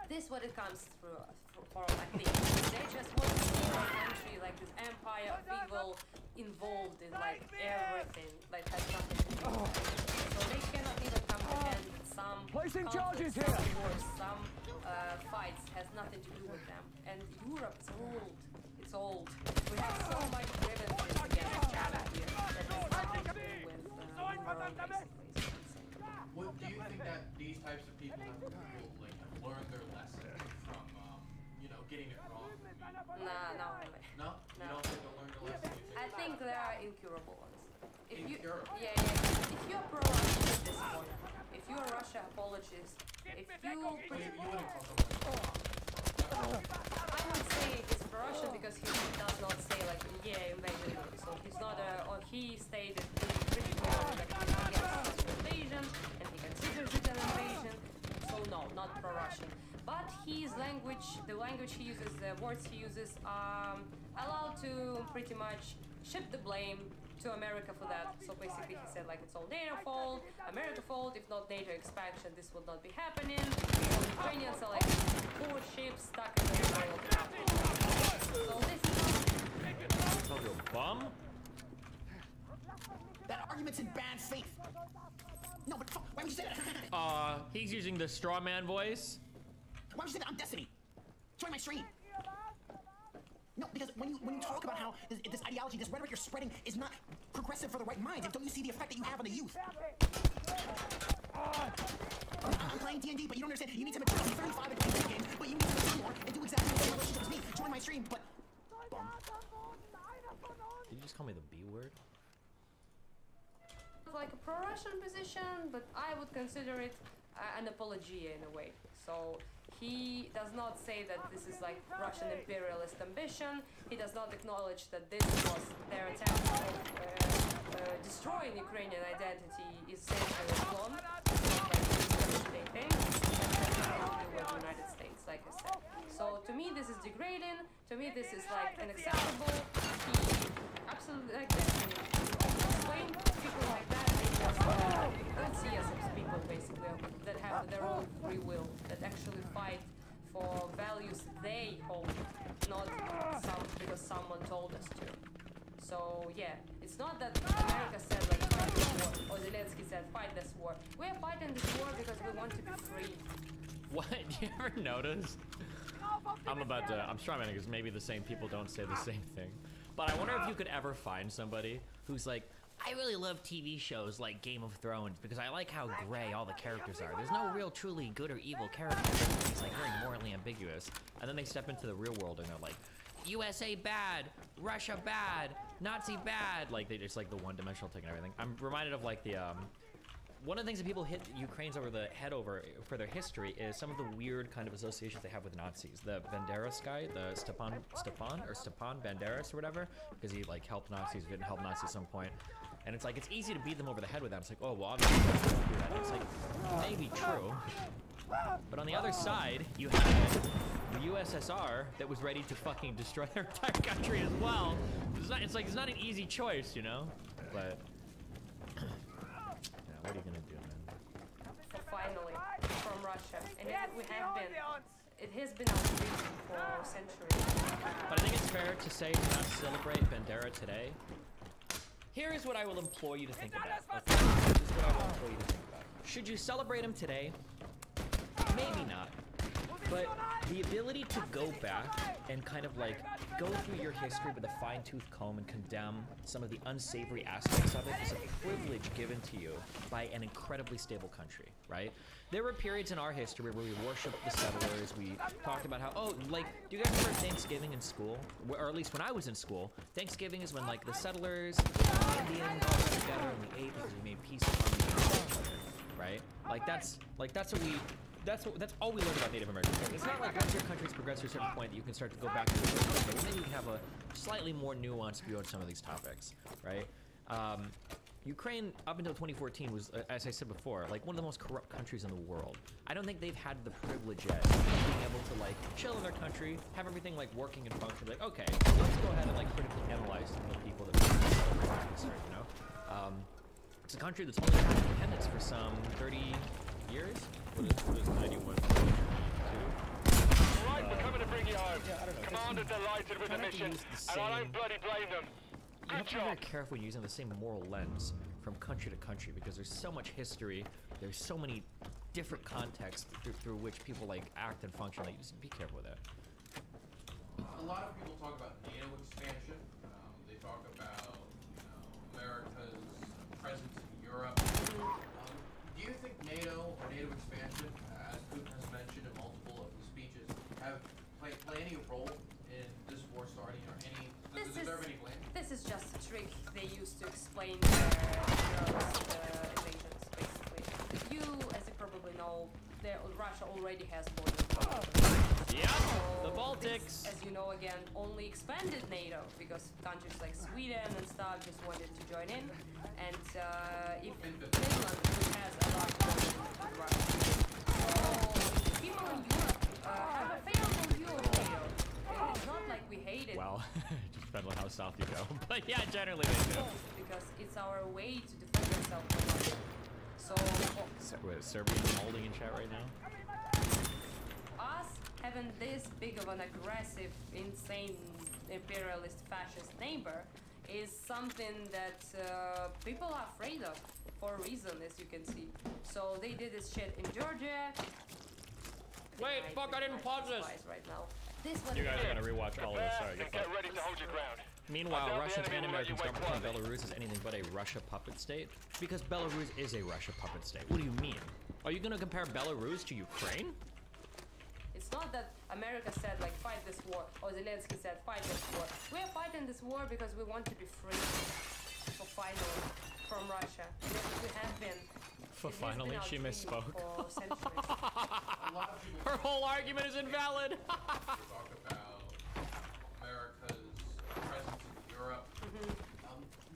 this is what it comes through for I think. They just want to see our country like this empire of evil involved in like everything, like has nothing to do with it. So they cannot even comprehend that some conflicts, some wars, some fights has nothing to do with them. And Europe is old. It's old. We have so much grievances against Canada here that has nothing to do with Europe, basically. What do you think that these types of people have like learned their lesson from you know, getting it wrong? Nah, no. No? You don't think they'll learn their lesson? I think they are incurable ones. If Incurable? Yeah. If you're pro-Russian at this point, if you're a Russia apologist, if you I would say he's pro-Russian because he does not say like, yeah, invasion. So he's not or he stated pretty clearly that he's against invasion and he considers it an invasion. So no, not pro-Russian. But his language, the language he uses, the words he uses are allowed to pretty much shift the blame to America for that. So basically he said like it's all NATO fault, America fault, if not NATO expansion this would not be happening. So Ukrainians are like poor ships stuck in the middle of the conflict. So this is Called you a bum? That argument's in bad faith. No, but why would you say that? He's using the straw man voice. Why would you say that? I'm Destiny. Join my stream. No, because when you talk about how this ideology, this rhetoric you're spreading is not progressive for the right minds, don't you see the effect that you have on the youth? I'm playing D&D, but you don't understand. You need to mature. I'm 35 and play video games, but you need to mature more and do exactly the same relationship as me. Join my stream, but... Did you just call me the B word? like a pro-Russian position, but I would consider it an apology in a way. So he does not say that this is like Russian imperialist ambition. He does not acknowledge that this was their attempt of destroying Ukrainian identity is essentially a clone. It's not like they think. And that's nothing to do with the United States, like I said. So to me, this is degrading. To me, this is like unacceptable. He absolutely like this. Explain people like that. They just don't see us as people basically that have their own free will, that actually fight for values they hold, not because someone told us to. So yeah, it's not that America said like fight this war, or Zelensky said fight this war. We are fighting this war because we want to be free. What? You ever notice? I'm strawmanning because maybe the same people don't say the same thing. But I wonder if you could ever find somebody who's like, I really love TV shows like Game of Thrones because I like how gray all the characters are. There's no real truly good or evil character. It's like very morally ambiguous. And then they step into the real world and they're like, USA bad, Russia bad, Nazi bad. Like they just like the one-dimensional take and everything. I'm reminded of like the one of the things that people hit Ukrainians over the head over for their history is some of the weird kind of associations they have with Nazis. The Banderas guy, the Stepan Banderas or whatever, because he like helped Nazis, didn't help Nazis at some point. And it's like, it's easy to beat them over the head with that. It's like, oh, well, obviously you don't do that. And it's like, maybe true. But on the other side, you had the USSR that was ready to fucking destroy their entire country as well. It's like, it's not an easy choice, you know? But, yeah, what are you gonna do, man? So finally, from Russia. And it has been our dream for centuries. But I think it's fair to say to not celebrate Bandera today. Here is what I will implore you to think about. Okay? This is what I will implore you to think about. Should you celebrate him today? Maybe not. But the ability to go back and kind of like go through your history with a fine-tooth comb and condemn some of the unsavory aspects of it is a privilege given to you by an incredibly stable country, right? There were periods in our history where we worshipped the settlers. We talked about how, oh, like, do you guys remember Thanksgiving in school? Or at least when I was in school, Thanksgiving is when like the settlers, the Indians all got together and we ate because we made peace and harmony with each other, right? Like that's that's all we learned about Native Americans. It's not like once your country's progressed to a certain point that you can start to go back to the original, but maybe you can have a slightly more nuanced view on some of these topics, right? Ukraine, up until 2014, was, as I said before, like one of the most corrupt countries in the world. I don't think they've had the privilege yet of being able to like chill in their country, have everything like working and functioning. Like, okay, let's go ahead and like critically analyze some of the people that are concerned, you know? It's a country that's only had independence for some 30 years. What is 91? Right, we're coming to bring you home. Yeah, I don't know. Commander delighted with the mission, and I don't bloody blame them. You have to be very careful when using the same moral lens from country to country because there's so much history, there's so many different contexts through which people like act and function. Like, just be careful with that. A lot of people talk about NATO expansion. They talk about America's presence in Europe. Do you think NATO or NATO expansion, as Putin has mentioned in multiple of his speeches, have play any role in this war starting or any? Does it deserve any blame? This is just a trick they use to explain their invasions, basically. You, as you probably know, Russia already has borders. Yeah, so the Baltics. This, as you know, again, only expanded NATO because countries like Sweden and stuff just wanted to join in. And if Finland, which has a large border with Russia, so people in Europe have a favorable view of NATO. It's not like we hate it. Well, just depends on how south you go. But yeah, generally they do. Because it's our way to defend ourselves from Russia. So, wait, Serbian molding in chat right now? Us having this big of an aggressive, insane, imperialist, fascist neighbor is something that people are afraid of for a reason, as you can see. So they did this shit in Georgia. Wait, fuck, I didn't pause this. Right now. You guys are gonna rewatch all of this. Sorry, get ready to hold your ground. Meanwhile, Russians and Americans don't pretend Belarus is anything but a Russia puppet state because Belarus is a Russia puppet state. What do you mean? Are you gonna compare Belarus to Ukraine? It's not that America said like fight this war or Zelensky said fight this war. We're fighting this war because we want to be free. So finally, from Russia. And we have been Finally, she misspoke. A lot of people Her whole argument is invalid. talk about America's presence in Europe.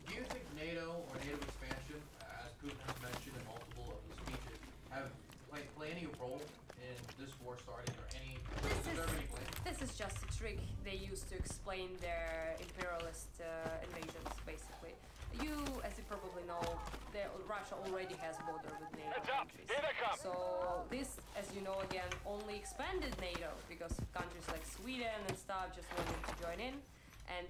Do you think NATO or NATO expansion, as Putin has mentioned in multiple of his speeches, have play any role in this war starting, or any? This is just a trick they use to explain their imperialist invasions, basically. As you probably know, Russia already has border with NATO countries. So this, as you know, again, only expanded NATO because countries like Sweden and stuff just wanted to join in. And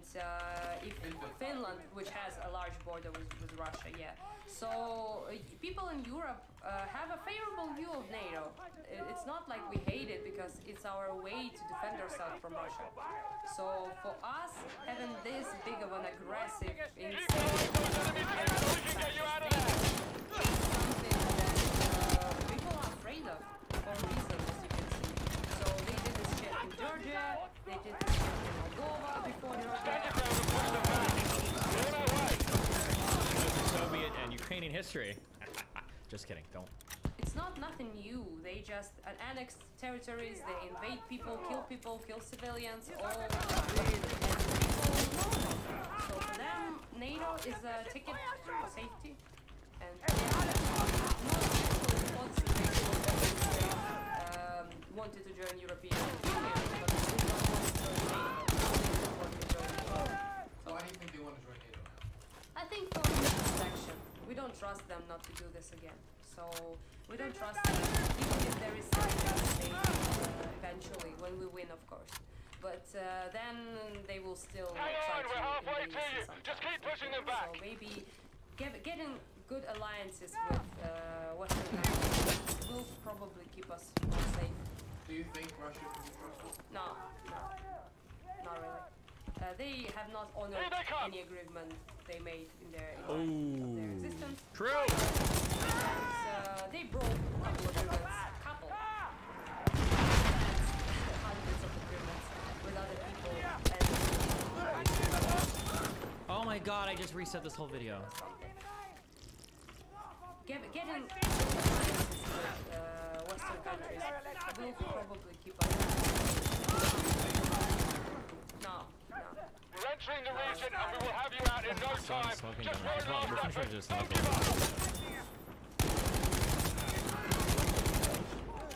if Finland, which has a large border with Russia, yeah. So people in Europe have a favorable view of NATO. It's not like we hate it because it's our way to defend ourselves from Russia. So for us, having this big of an aggressive something that people are afraid of for reasons, as you can see. So they did this shit in Georgia, they did this shit in Moldova before Soviet and Ukrainian history. Just kidding, don't. It's not nothing new. They just annex territories, they invade people, kill civilians, all So for them, NATO is a ticket for safety. And wanted to join European Union, but they don't want to join NATO. So why do you think they want to join NATO now? I think for protection. We don't trust them not to do this again. So we don't trust them, even if there is something eventually, when we win, of course. But then they will still try to invade us sometime. Just keep pushing them back. So maybe getting good alliances with Western countries will probably keep us more safe. Do you think Russia can be trusted? No, not really. They have not honored any agreement they made in their existence. True. They broke a couple of agreements, hundreds of agreements with other people. Oh my god, I just reset this whole video. Getting alliances with Western countries will probably keep us. No. We're entering the region and we will have you out in no time. Just one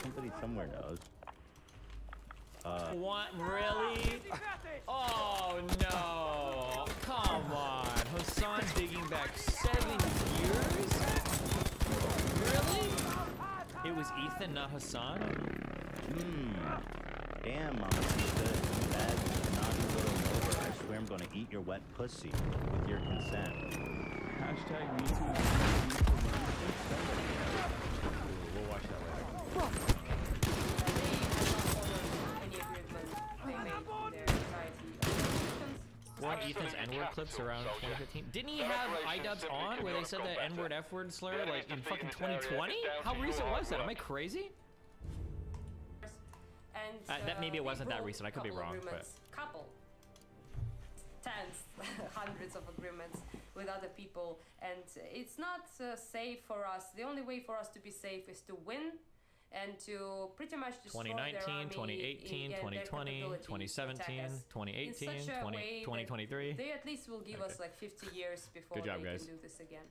Somebody somewhere knows. What? Really? Oh no! Come on, Hassan digging back 7 years? Really? It was Ethan, not Hassan? Damn, Mama Pizza, that naughty little Nova. I swear I'm gonna eat your wet pussy with your consent. Hashtag me too. We'll watch that later. Weren't Ethan's N-word clips around 2015? Didn't he have iDubbbz on where they said the N-word, F-word slur like in fucking 2020? How recent was that? Am I crazy? And that maybe it wasn't that recent. I could be wrong, but tens, hundreds of agreements with other people, and it's not safe for us. The only way for us to be safe is to win and to pretty much destroy 2019, 2018, 2020, 2017, 2018, 2023. They at least will give us like 50 years before they can do this again.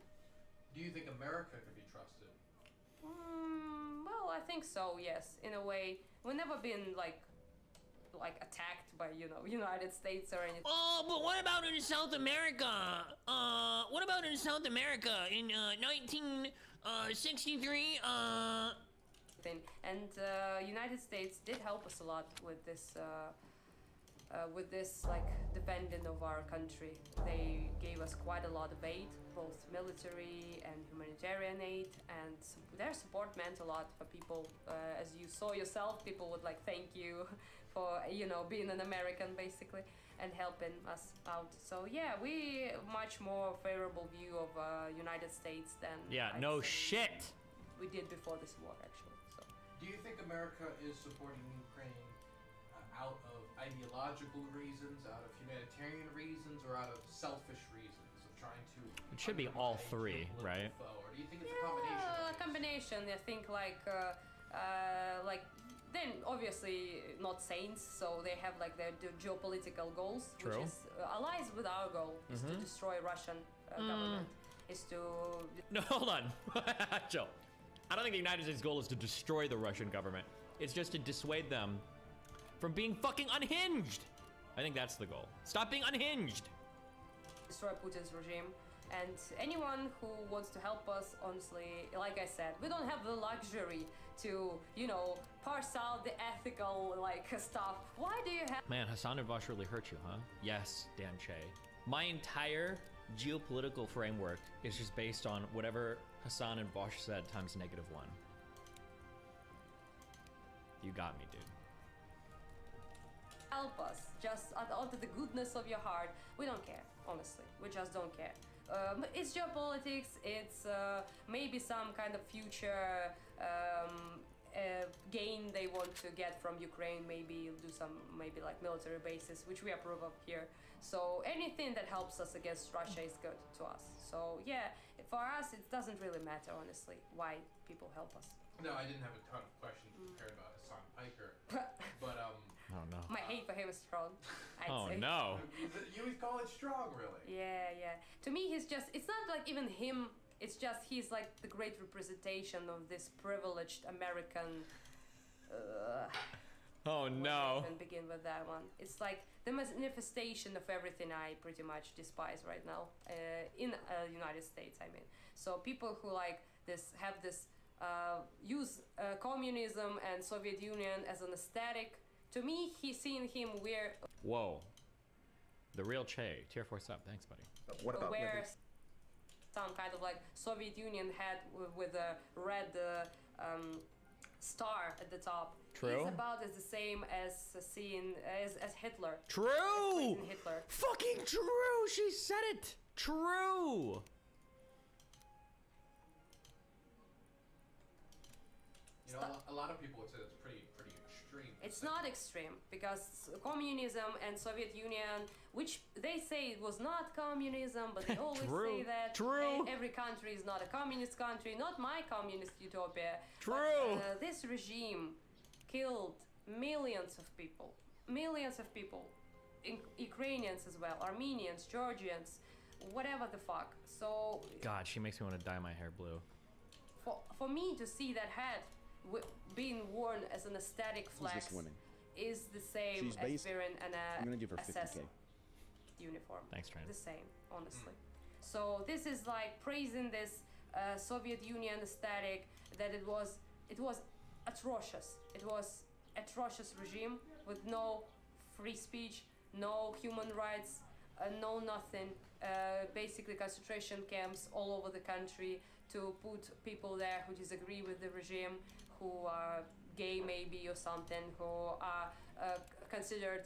Do you think America could be trusted? Well, I think so, yes. In a way, we've never been like attacked by, United States or anything. Oh, but what about in South America? What about in South America in 1963? And United States did help us a lot with this like defending of our country. They gave us quite a lot of aid, both military and humanitarian aid, and their support meant a lot for people. As you saw yourself, people would like thank you for being an American basically and helping us out. So yeah, we much more favorable view of United States than no shit we did before this war actually. So do you think America is supporting Ukraine out of ideological reasons, out of humanitarian reasons, or out of selfish reasons of trying to? It should be all three, right? Or do you think it's a combination? A combination. I think like then obviously not saints, so they have like their geopolitical goals, True. which is aligns with our goal, is to destroy Russian government. Is to No, hold on. Chill. I don't think the United States' goal is to destroy the Russian government. It's just to dissuade them from being fucking unhinged. I think that's the goal. Stop being unhinged. destroy Putin's regime. And anyone who wants to help us, honestly, like I said, we don't have the luxury to, you know, parse out the ethical, like, stuff. Why do you have— Man, Hassan and Vosh really hurt you, huh? Yes, Dan Che. My entire geopolitical framework is just based on whatever Hassan and Vosh said times -1. You got me, dude. help us, just out of the goodness of your heart. We don't care, honestly. We just don't care. It's geopolitics, it's maybe some kind of future gain they want to get from Ukraine, maybe do some, maybe like military bases, which we approve of here. So anything that helps us against Russia is good to us. So yeah, for us it doesn't really matter, honestly, why people help us. No, I didn't have a ton of questions prepared about Hassan Piker, but Oh no. My hate for him is strong, I'd Oh say. no. You would call it strong, really? Yeah, yeah. To me, he's just, it's not like even him, it's just he's like the great representation of this privileged American. Oh no. And begin with that one. It's like the manifestation of everything I pretty much despise right now in United States, I mean. So people who like this, have this, use communism and Soviet Union as an aesthetic. To me, he's seeing him where. Whoa. The real Che. Tier 4 sub. Thanks, buddy. What about where some kind of like Soviet Union had with a red star at the top. True. It's about as the same as seeing as Hitler. True. As Hitler. Fucking true. She said it. True. You know, a lot of people would say that's pretty extreme. It's not extreme, because communism and Soviet Union, which they say it was not communism, but they always say that. True. Every country is not a communist country, not my communist utopia. True. But, this regime killed millions of people, Ukrainians as well, Armenians, Georgians, whatever the fuck. So God, she makes me want to dye my hair blue. for me to see that hat being worn as an aesthetic flex is the same as wearing an SS uniform. Thanks, Tran. The same, honestly. So this is like praising this Soviet Union aesthetic, that it was atrocious. It was atrocious regime with no free speech, no human rights, no nothing. Basically concentration camps all over the country to put people there who disagree with the regime, who are gay maybe or something, who are considered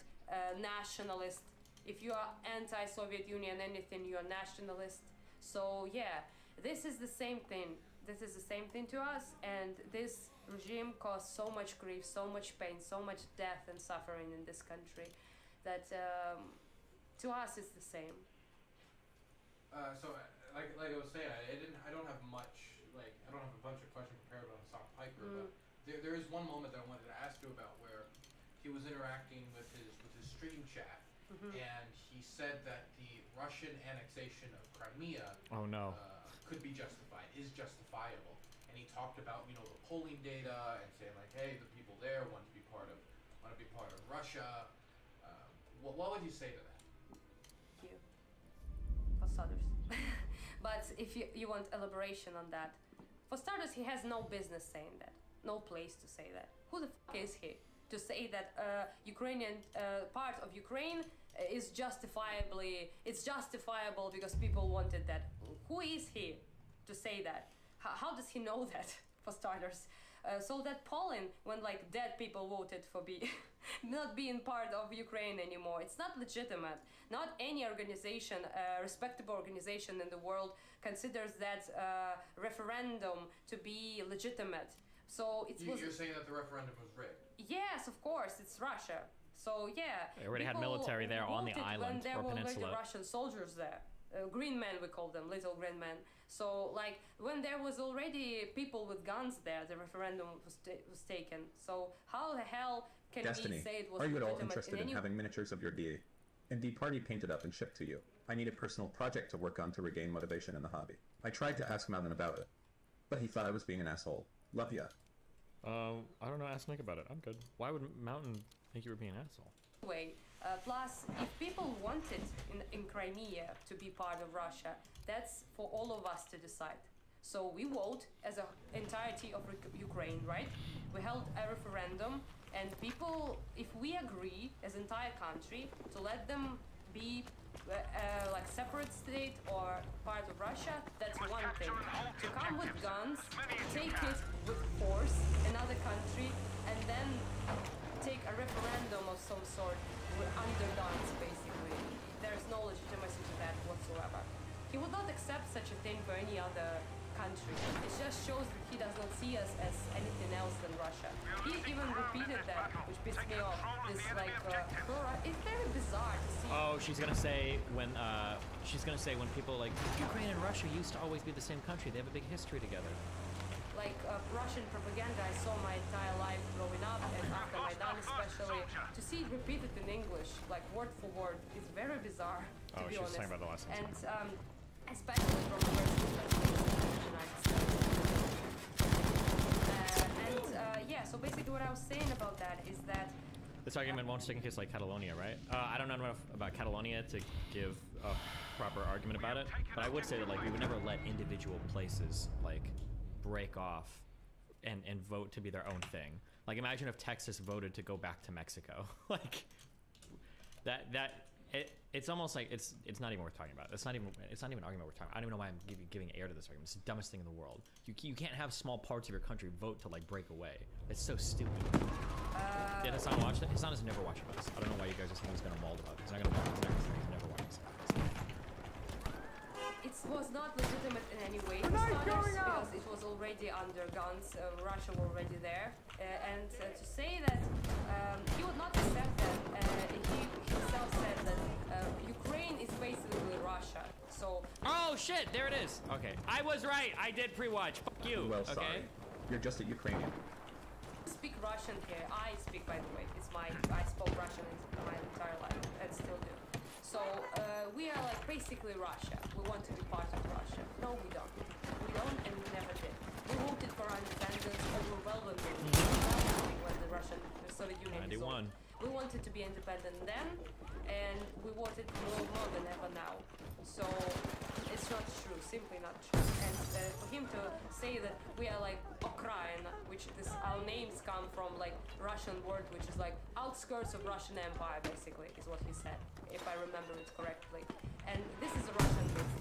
nationalist. If you are anti-Soviet Union anything, you are nationalist. So yeah, this is the same thing. This is the same thing to us, and this regime caused so much grief, so much pain, so much death and suffering in this country that to us it's the same. So like I was saying, I don't have much, like, I don't have a bunch of questions prepared on Hassan Piker, but there is one moment that I wanted to ask you about where he was interacting with his stream chat, and he said that the Russian annexation of Crimea could be justified, is justifiable, and he talked about, you know, the polling data and saying like, hey, the people there want to be part of Russia. What would you say to that? Thank you. For starters. But if you want elaboration on that, for starters, he has no business saying that, no place to say that. Who the fuck is he to say that Ukrainian part of Ukraine is it's justifiable because people wanted that? Who is he to say that? How does he know that, for starters? So that polling, when like dead people voted for not being part of Ukraine anymore, it's not legitimate. Not any organization, respectable organization in the world, considers that referendum to be legitimate. So You're saying that the referendum was rigged? Yes, of course, it's Russia. So yeah, they already had military there on the island when there or were peninsula. already Russian soldiers there. green men, we call them, little green men. So like when there was already people with guns there, the referendum was taken. So how the hell can Destiny, we say it was are you at all legitimate interested in in any having miniatures of your DA? Indeed, party painted up and shipped to you. I need a personal project to work on to regain motivation in the hobby. I tried to ask Mountain about it, but he thought I was being an asshole. Love ya. I don't know. Ask Nick about it. I'm good. Why would Mountain think you were being an asshole? way. Plus, if people wanted in Crimea to be part of Russia, that's for all of us to decide. So we vote as an entirety of Ukraine, right? We held a referendum, and people, if we agree as entire country to let them be like separate state or part of Russia, that's one thing. To come with guns, take it with force, another country, and then take a referendum of some sort under guns, basically. There's no legitimacy to that whatsoever. He would not accept such a thing for any other country. It just shows that he does not see us as anything else than Russia. He even repeated that, which pissed me off. This like, it's very bizarre to see. Oh, she's gonna say when people like Ukraine and Russia used to always be the same country. They have a big history together. Like Russian propaganda, I saw my entire life growing up, and after Maidan especially, to see it repeated in English, like word for word, is very bizarre. To be honest. Talking about the last one. And especially from the United States. Yeah, so basically what I was saying about that is that This argument won't stick in case like Catalonia, right? I don't know enough about Catalonia to give a proper argument about it, but I would say that like we would never let individual places like break off and vote to be their own thing. Like imagine if Texas voted to go back to Mexico. Like it's almost like it's not even worth talking about. It's not even an argument worth talking about. I don't even know why I'm giving air to this argument. It's the dumbest thing in the world. You can't have small parts of your country vote to like break away. It's so stupid. Did Hassan watch that? Hassan has never watched this. I don't know why you guys are saying he's gonna maul about it. He's not gonna maul. He's never watched this. it was not legitimate in any way for starters, because it was already under guns. Russia were already there, and to say that he would not accept that. He himself said that Ukraine is basically Russia. So. Oh shit! There it is. Okay, I was right. I did pre-watch. Fuck you. Well, okay. sorry. You're just a Ukrainian. Speak Russian here. I speak, by the way. I spoke Russian my entire life and still do. So we are like basically Russia. We want to be part of Russia. No, we don't. We don't, and we never did. We voted for our independence overwhelmingly when the Soviet Union dissolved. We wanted to be independent then, and we wanted more than ever now. So it's not true, simply not true. And for him to say that we are like Ukraine, which our names come from like Russian word, which is like outskirts of Russian Empire, basically, is what he said, if I remember it correctly. And this is a Russian myth.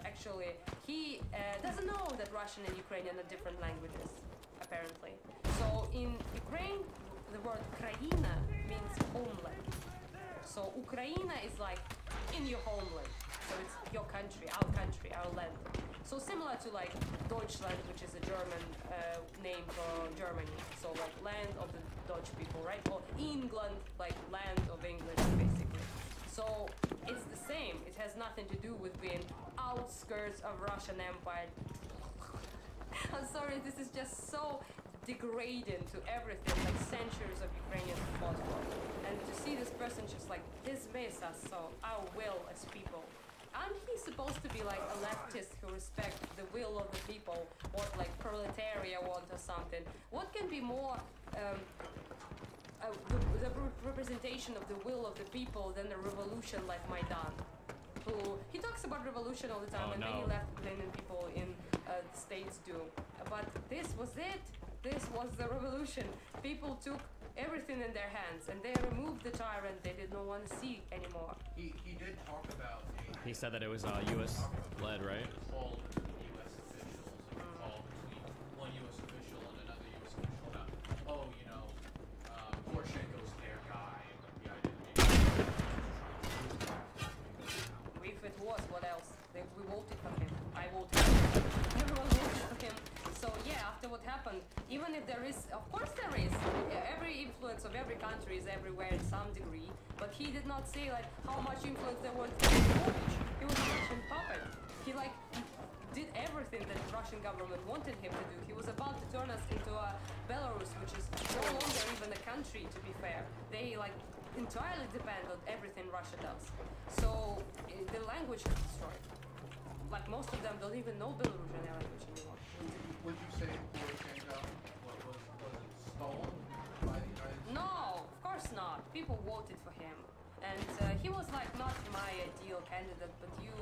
Actually, he doesn't know that Russian and Ukrainian are different languages, apparently. So in Ukraine, the word Kraina means homeland. So Ukraina is like in your homeland. So it's your country, our land. So similar to like Deutschland, which is a German name for Germany. So like land of the Dutch people, right? Or England, like land of English, basically. So it's the same. It has nothing to do with being outskirts of Russian Empire. I'm sorry, this is just so degrading to everything, like centuries of Ukrainians fought for. And to see this person just like dismiss us, so our will as people. Aren't he supposed to be like a leftist who respects the will of the people, what like proletariat want or something? What can be more the representation of the will of the people than a revolution like Maidan? He talks about revolution all the time, and many left-leaning people in the States do. But this was it. This was the revolution. People took everything in their hands, and they removed the tyrant they did not want to see anymore. He did talk about. He said that it was U.S. led, right? Called U.S. officials, called between one U.S. official and another U.S. official about, oh, you know, Poroshenko's their guy. If it was, what else? We voted for him. I voted for him. Everyone voted for him. So yeah, after what happened, even even if there is, of course there is. Every influence of every country is everywhere in some degree. But he did not say like how much influence there was. He was a Russian puppet. He like did everything that the Russian government wanted him to do. He was about to turn us into a Belarus, which is no longer even a country, to be fair. They like entirely depend on everything Russia does. So the language is destroyed. Like most of them don't even know Belarusian language anymore. Would you say Poroshenko was it stolen by the United States? No, of course not. People voted for him. And he was like not my ideal candidate, but you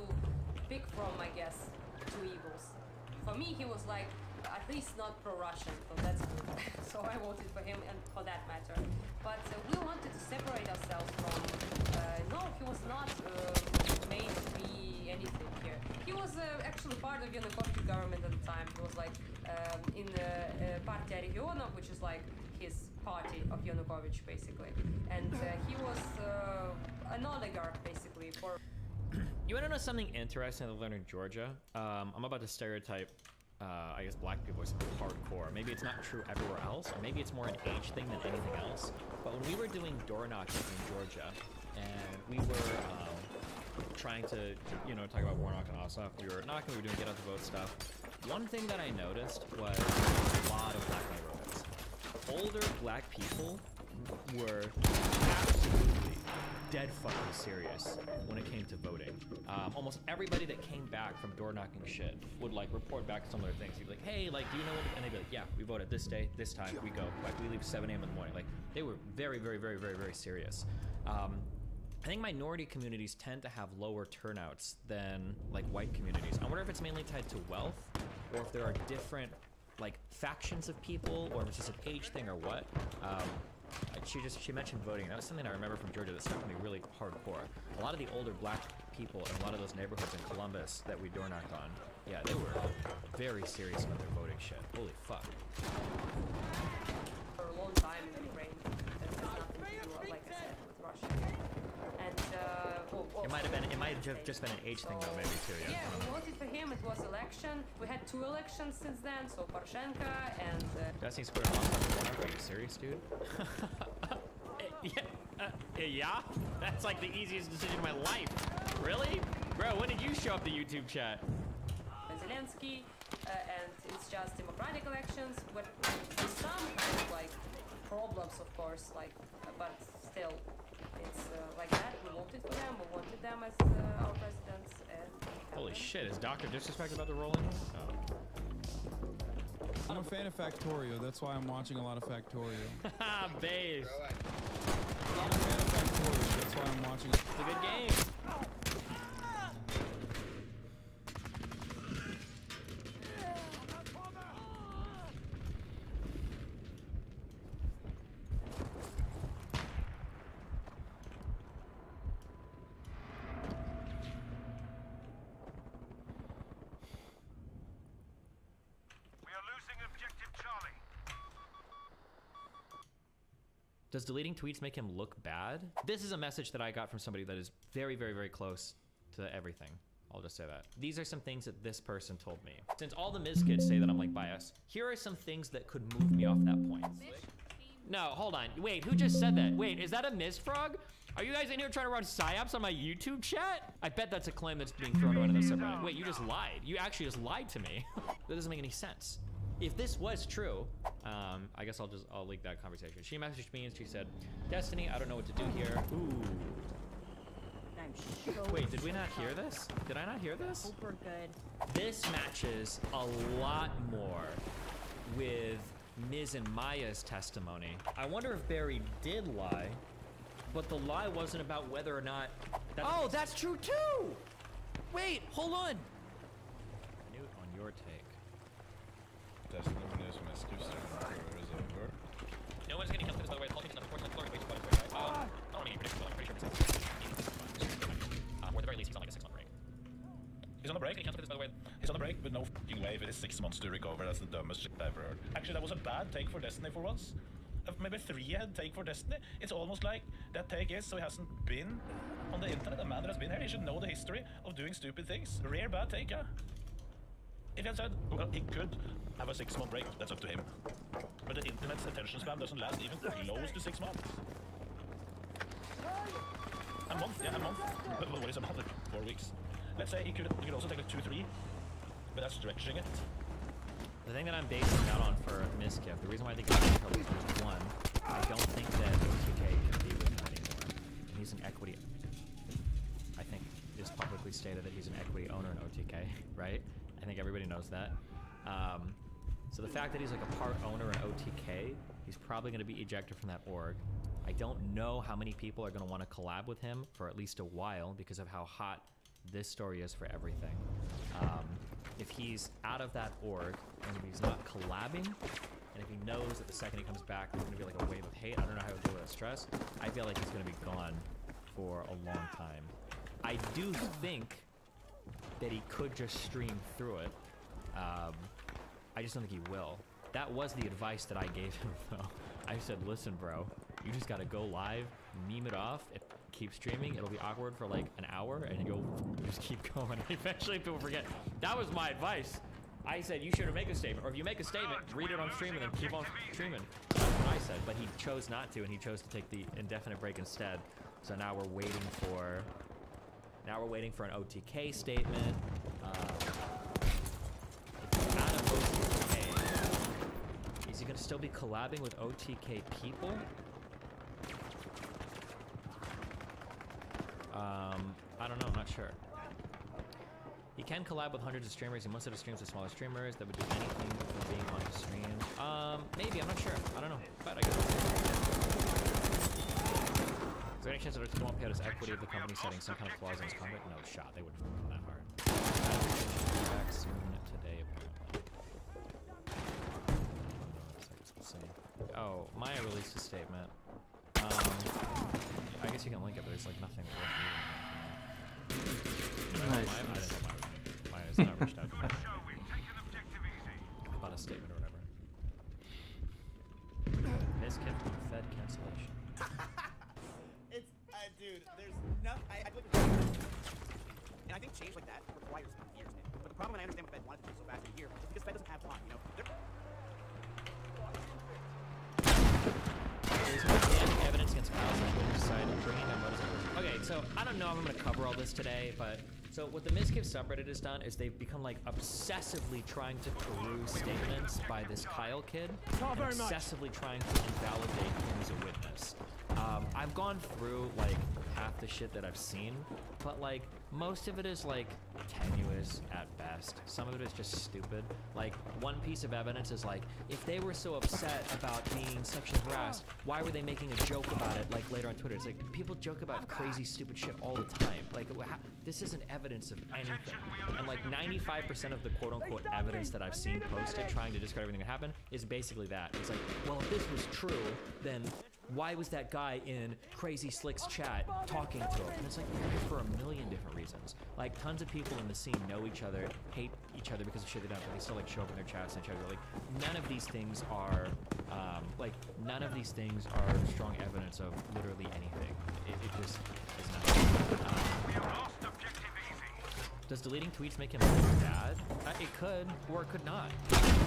pick from, I guess, two evils. For me, he was like at least not pro-Russian, so that's good. So I voted for him, and for that matter. But we wanted to separate ourselves from. No, he was not made to be anything here. He was actually part of Yanukovych government at the time. He was like in the Partia Regionov, which is like his party of Yanukovych, basically. And he was an oligarch, basically, for. You want to know something interesting that I learned in Georgia? I'm about to stereotype, I guess, black people as hardcore. Maybe it's not true everywhere else, or maybe it's more an age thing than anything else. But when we were doing door knocking in Georgia, and we were trying to, you know, talk about Warnock and all stuff, we were knocking, we were doing get out the vote stuff. One thing that I noticed was a lot of black neighborhoods. Older black people were absolutely dead fucking serious when it came to voting. Almost everybody that came back from door knocking shit would like report back some of their things. He'd be like, hey, like, do you know what? And they'd be like, yeah, we voted this day, this time, we go. Like, we leave 7 a.m. in the morning. Like, they were very, very, very, very, very serious. I think minority communities tend to have lower turnouts than like white communities. I wonder if it's mainly tied to wealth, or if there are different like factions of people, or if it's just an age thing or what. She mentioned voting. That was something I remember from Georgia that struck me really hardcore. A lot of the older black people in a lot of those neighborhoods in Columbus that we door knocked on, yeah, they were very serious about their voting shit. Holy fuck. For a long time in Ukraine, that has nothing to do, like I said, with Russia. And it might have just been an age thing though, maybe too. Yeah. Yeah, we voted for him. It was election. We had 2 elections since then. So Poroshenko and. Destiny's squared off. Are you serious, dude? Yeah. That's like the easiest decision of my life. Really, bro? When did you show up the YouTube chat? Zelensky, and it's just democratic elections, but with some kind of like problems, of course, like, but still. It's like that. We voted for them. We wanted them as our presidents. And holy shit! Is Dr. Disrespect about to roll in? Oh. I'm a fan of Factorio. That's why I'm watching a lot of Factorio. Haha, base. I'm a fan of Factorio. That's why I'm watching. It's a good game. Does deleting tweets make him look bad? This is a message that I got from somebody that is very, very, very close to everything. I'll just say that. These are some things that this person told me. Since all the Miz kids say that I'm like biased, here are some things that could move me off that point. No, hold on. Wait, who just said that? Wait, is that a Miz Frog? Are you guys in here trying to run psyops on my YouTube chat? I bet that's a claim that's being thrown around in the subreddit. Wait, you just lied. You actually just lied to me. That doesn't make any sense. If this was true, I guess I'll leak that conversation. She messaged me and she said, Destiny, I don't know what to do here. Ooh. Wait, did we not hear this? Did I not hear this? Hope we're good. This matches a lot more with Miz and Maya's testimony. I wonder if Barry did lie, but the lie wasn't about whether or not... Oh, that's true too! Wait, hold on! Newt, on your take. No one's getting killed, by the way. The whole thing's not unfortunate. Glory waits for it, right? I don't want to get predictable. I'm pretty sure it's or at the very least, he's on like a 6-month break. He's on a break? By the way, he's on a break with no f***ing way with his 6 months to recover. That's the dumbest shit I've ever heard. Actually, that was a bad take for Destiny for once. Maybe 3-head take for Destiny. It's almost like that take is so he hasn't been on the internet. A man that has been here, he should know the history of doing stupid things. Rare bad take, yeah? If Like I said, well, he could have a 6-month break. That's up to him. But the internet's attention span doesn't last even close to 6 months. A month, yeah, a month. But what is a month? 4 weeks. Let's say he could also take like 2-3, but that's stretching it. The thing that I'm basing that on for Miskiff, the reason why I think he's in trouble is one, I don't think that OTK can be with him anymore. He's an equity. I think it's publicly stated that he's an equity owner in OTK, right? I think everybody knows that. So the fact that he's like a part owner in OTK, he's probably going to be ejected from that org. I don't know how many people are going to want to collab with him for at least a while because of how hot this story is for everything. If he's out of that org and if he's not collabing, and if he knows that the second he comes back there's going to be like a wave of hate, I don't know how he'll deal with that stress. I feel like he's going to be gone for a long time. I do think that he could just stream through it. I just don't think he will. That was the advice that I gave him though. I said, listen bro, you just gotta go live, meme it off, keep streaming, it'll be awkward for like an hour and you'll just keep going. Eventually people forget. That was my advice. I said you should make a statement, or if you make a statement, read it on stream and then keep on streaming. That's what I said, but he chose not to and he chose to take the indefinite break instead. So now we're waiting for an OTK statement. Out of OTK, is he gonna still be collabing with OTK people? I don't know, I'm not sure. He can collab with hundreds of streamers, and most of the streams with smaller streamers that would do anything for being on his stream. Maybe, I'm not sure. I don't know, but I guess. Is there any chance that it won't pay out his equity if the company setting some kind of clause in his contract? No shot, they wouldn't have that hard. Back soon today, apparently. Oh, Maya released a statement. I guess you can link it, but there's like nothing worth reading. Nice. Maya's not reached out to me about a statement or whatever. Miskiff Fed cancellation. It's, dude, there's nothing. I believe it's. And I think change like that requires years. But the problem, and I understand what Fed wanted to do so fast in here, is because Fed doesn't have time, you know? There's organic evidence against Miles on Twitter's side of bringing their motorcycles. Okay, so I don't know if I'm going to cover all this today, but so what the Miskiff subreddit has done is they've become like obsessively trying to peruse statements by this Kyle kid, and obsessively trying to invalidate him as a witness. I've gone through like half the shit that I've seen, but like most of it is like tenuous at best. Some of it is just stupid. Like one piece of evidence is like, if they were so upset about being sexually harassed, why were they making a joke about it like later on Twitter? It's like people joke about crazy stupid shit all the time. Like this isn't evidence of anything. And like 95% of the quote unquote evidence that I've seen posted trying to discredit everything that happened is basically that. It's like, well, if this was true, then why was that guy in Crazy Slick's chat talking to him? And it's like, for a million different reasons. Like, tons of people in the scene know each other, hate each other because of shit they don't, but they still like show up in their chats and each other. Like, none of these things are, strong evidence of literally anything. It just is not. Does deleting tweets make him bad? It could, or it could not.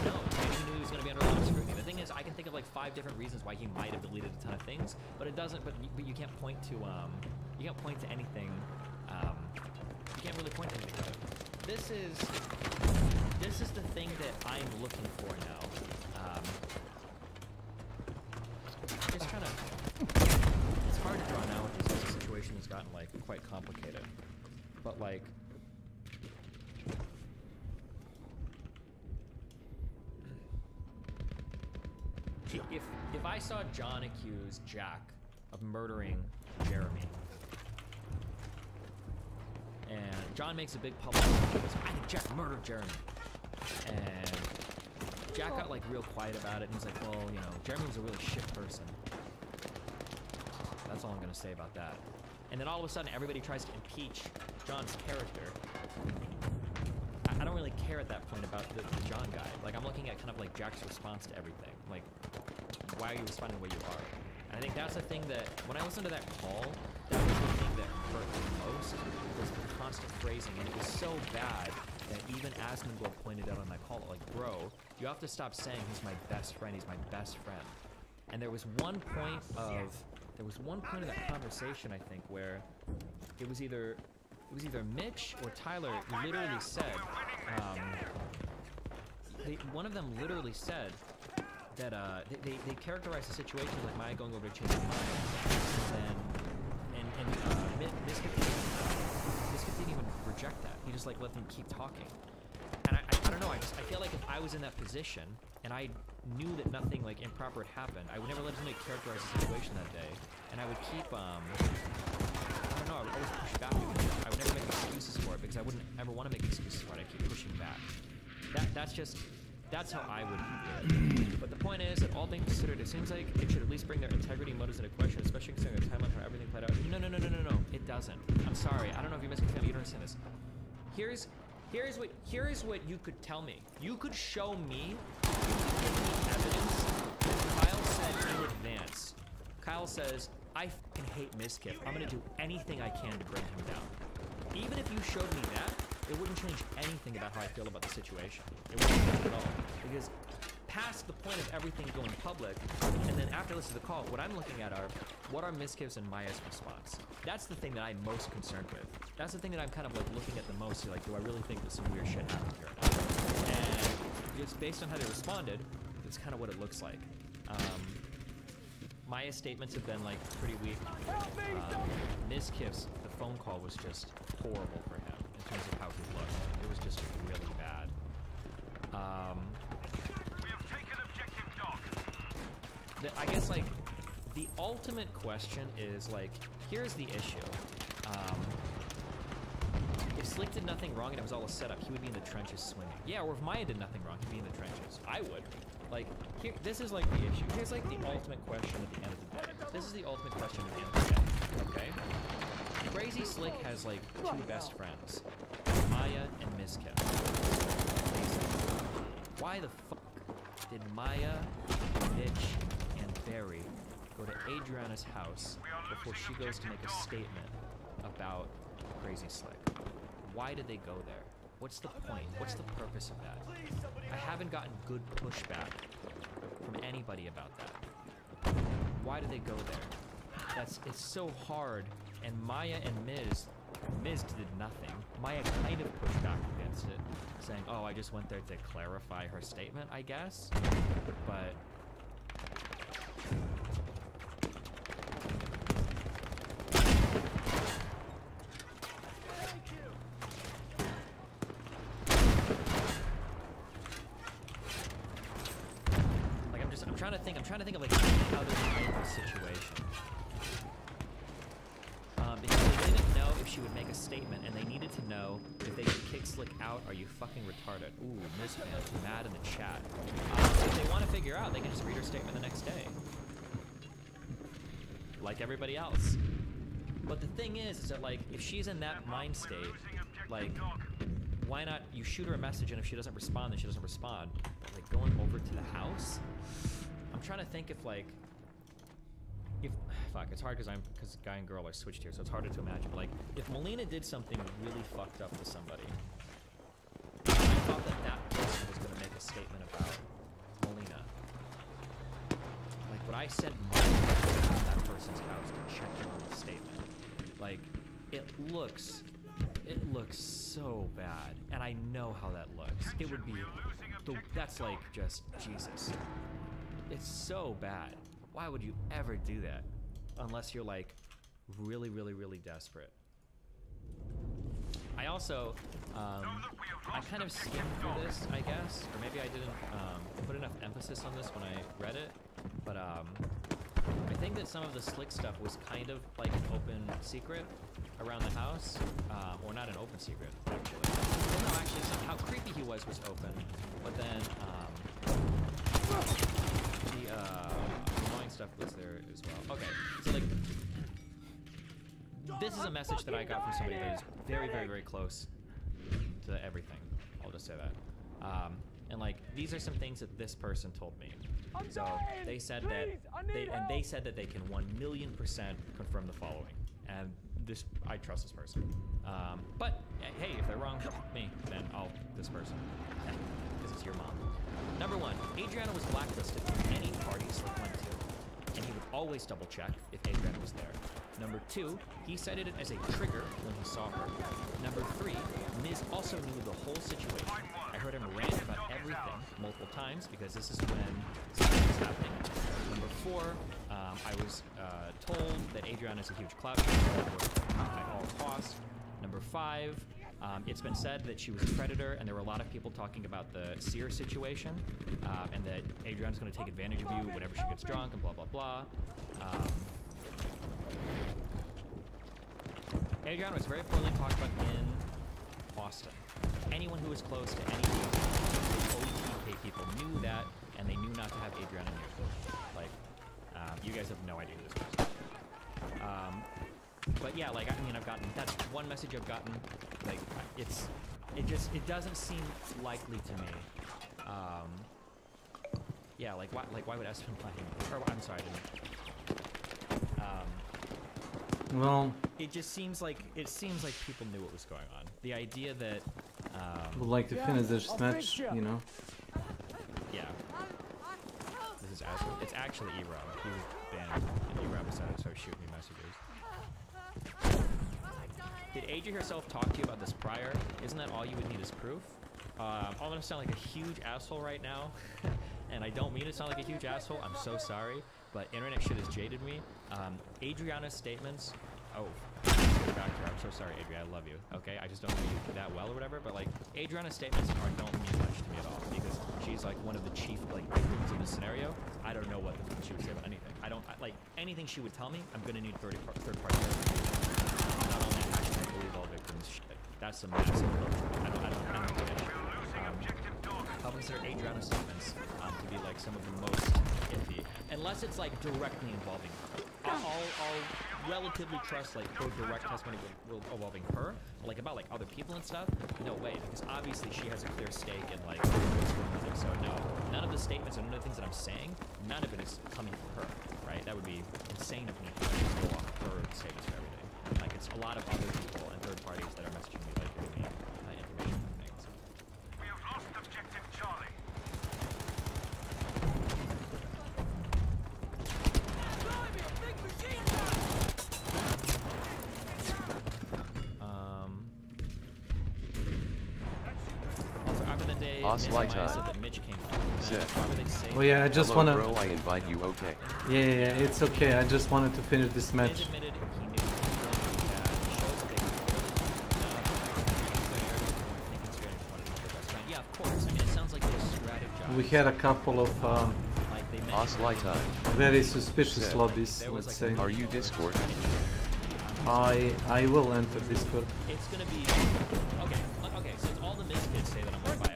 No, maybe he knew he was going to be under a lot of scrutiny. The thing is, I can think of like 5 different reasons why he might have deleted a ton of things, but it doesn't. But you can't point to anything. You can't really point to anything. This is the thing that I'm looking for now. Just trying to. It's hard to draw now because the situation has gotten like quite complicated, but like. If I saw John accuse Jack of murdering Jeremy, and John makes a big public statement, I think Jack murdered Jeremy, and Jack got like real quiet about it, and he's like, well, you know, Jeremy was a really shit person. That's all I'm gonna say about that. And then all of a sudden, everybody tries to impeach John's character. I don't really care at that point about the John guy. Like, I'm looking at kind of like Jack's response to everything. Like, why are you responding the way you are? And I think that's the thing that, when I listened to that call, that was the thing that hurt me most, was the constant phrasing. And it was so bad that even Asmongold pointed out on that call, like, bro, you have to stop saying he's my best friend, he's my best friend. And there was one point of that conversation, I think, where it was either Mitch or Tyler literally said, one of them literally said that they characterized the situation like Maya going over to change her mind, and Miskip didn't even reject that. He just like let them keep talking. And I don't know. I feel like if I was in that position and I knew that nothing like improper had happened, I would never let somebody characterize the situation that day, and I would keep I don't know. I would always push back against it. I would never make excuses for it because I wouldn't ever want to make excuses for it. I keep pushing back. That's how I would do it. But the point is that all things considered, it seems like it should at least bring their integrity motives into question, especially considering the timeline how everything played out. No, it doesn't. I'm sorry. I don't know if you misconceived. You don't understand this. Here's what you could tell me. You could show me, you could give me evidence that Kyle said in advance. Kyle says, I fucking hate Miskip. I'm gonna do anything I can to bring him down. Even if you showed me that, it wouldn't change anything about how I feel about the situation. It wouldn't change at all. Because past the point of everything going public, and then after listening to the call, what I'm looking at are, what are Miskip's and Maya's response? That's the thing that I'm most concerned with. That's the thing that I'm kind of like looking at the most. Like, do I really think that some weird shit happened here? And just based on how they responded, it's kind of what it looks like. Maya's statements have been like pretty weak. Miskip's, the phone call was just horrible for him in terms of how he looked. It was just really bad. I guess like the ultimate question is like, here's the issue. If Slick did nothing wrong and it was all a setup, he would be in the trenches swinging. Yeah, or if Maya did nothing wrong, he'd be in the trenches. I would. Like, here, this is like the issue. Here's like the ultimate question at the end of the day. This is the ultimate question at the end of the day, okay? Crazy Slick has like two best friends, Maya and Miskip. Why the fuck did Maya, Mitch, and Barry go to Adriana's house before she goes to make a statement about Crazy Slick? Why did they go there? What's the point? What's the purpose of that? I haven't gotten good pushback from anybody about that. Why did they go there? It's so hard. And Maya and Miz did nothing. Maya kind of pushed back against it, saying, oh, I just went there to clarify her statement, I guess. But like I'm trying to think of like how to make this situation. Because they didn't know if she would make a statement, and they needed to know if they could kick Slick out. Are you fucking retarded? Ooh, Miss Man's mad in the chat. If they want to figure out, they can just read her statement the next day, like everybody else. But the thing is that like, if she's in that mind state, like, why not you shoot her a message, and if she doesn't respond, then she doesn't respond. Like going over to the house. I'm trying to think if like. Fuck, it's hard because guy and girl are switched here, so it's harder to imagine. But like, if Melina did something really fucked up to somebody, I thought that person was going to make a statement about Melina. Like, would I send money to that person's house to check in on the statement? Like, it looks so bad, and I know how that looks. It would be, that's like just Jesus. It's so bad. Why would you ever do that? Unless you're like really, really, really desperate. I also, I kind of skimmed through this, I guess, or maybe I didn't put enough emphasis on this when I read it, but I think that some of the Slick stuff was kind of like an open secret around the house, or not an open secret, actually. Well, no, actually, how creepy he was open, but then the annoying stuff was there as well. Okay, so like, this is a message that I got from somebody that is very, very, very close to everything. I'll just say that. And like, these are some things that this person told me. So they said that they said that they can 1,000,000% confirm the following. And this, I trust this person. But Hey, if they're wrong, me, then I'll this person. Because it's your mom. Number 1, Adriana was blacklisted from any parties Slick went to, and he would always double check if Adriana was there. Number 2, he cited it as a trigger when he saw her. Number 3, Miz also knew the whole situation. I heard him rant about everything multiple times because this is when something was happening. Number 4, I was told that Adriana is a huge clout chaser at all costs. Number 5, it's been said that she was a predator, and there were a lot of people talking about the Sear situation, and that Adriana's going to take advantage of you whenever she gets drunk, and blah, blah, blah. Adriana was very poorly talked about in Boston. Anyone who was close to any OTK people knew that, and they knew not to have Adriana near them. Like, you guys have no idea who this was. But yeah, like, I mean, that's one message I've gotten. Like, it doesn't seem likely to me. Yeah, like, why would S lie? Or, I'm sorry, I didn't. Well, it seems like people knew what was going on. The idea that would like to finish this match, you know. Yeah. This is Ashley. It's actually E-Rob. He was banned, and E-Rob decided to start shooting me messages. Did Adri herself talk to you about this prior? Isn't that all you would need as proof? I'm gonna sound like a huge asshole right now, and I don't mean to sound like a huge asshole. I'm so sorry, but internet shit has jaded me. Adriana's statements. Oh, back to her. I'm so sorry, Adri. I love you. Okay, I just don't know you that well or whatever. But like, Adriana's statements don't mean much to me at all because she's like one of the chief victims in this scenario. I don't know what she would say about anything. Like anything she would tell me. I'm gonna need third party verification. Not only actually believe all victims. Shit. That's a massive filter. I don't get it. I'll consider Adriana's statements to be like some of the most iffy, unless it's like directly involving her. I'll relatively trust like her direct testimony involving her, but, like about like other people and stuff. No way, because obviously she has a clear stake in like what's going on. So no, none of the statements and none of the things that I'm saying, none of it is coming from her, right? That would be insane of me to go off her statements for everything. Like it's a lot of other people and third parties that are messaging me, like giving me information and things. We have lost objective Charlie. Oh yeah, I just wanna. Bro, I invite you. Okay. Yeah, it's okay. I just wanted to finish this match. Yeah, of course. I mean, it sounds like they strategized. We had a couple of very suspicious lobbies, let's say. Are you Discord? I will enter Discord. It's gonna be okay. So all the misfits say that I'm biased.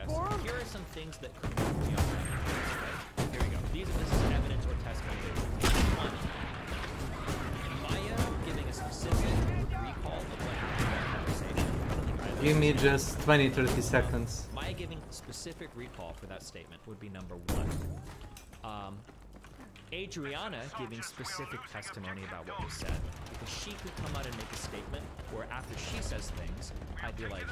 Here are some things that could be on right. Here we go. This is evidence or testimony. One, Maya giving a specific recall of what happened in that conversation. Give me just 20-30 seconds. Maya giving specific recall for that statement would be number 1. Adriana giving specific testimony about what was said, because she could come out and make a statement where after she says things, I'd be like,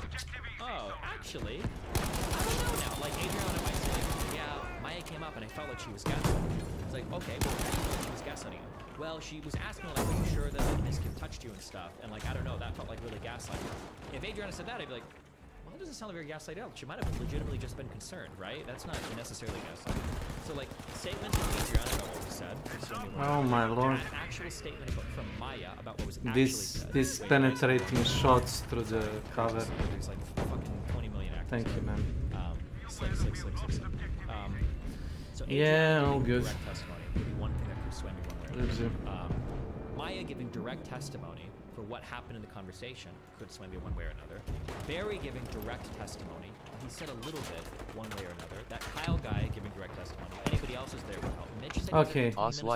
oh, actually, I don't know now. Like Adriana might say, yeah, Maya came up and I felt like she was gaslighting. It's like, okay, well, how do you know she was gaslighting you? Well, she was asking like, are you sure that like, Miss Kim touched you and stuff? And like, I don't know, that felt like really gaslighting. If Adriana said that, I'd be like, well, that doesn't sound very gaslighted out. She might have legitimately just been concerned, right? That's not necessarily gaslighting. So like, statements from Adriana about what was said. Oh my lord. An actual statement from Maya about what was actually said. This penetrating shots through the cover. There's like fucking 20 million actors. Thank you, man. Slick. So yeah, all good. Direct testimony would be one thing that could sway me one way or another. Maya giving direct testimony for what happened in the conversation could sway me one way or another. Barry giving direct testimony. He said a little bit one way or another. That Kyle guy giving direct testimony. Anybody else is there would help. Mitch said okay.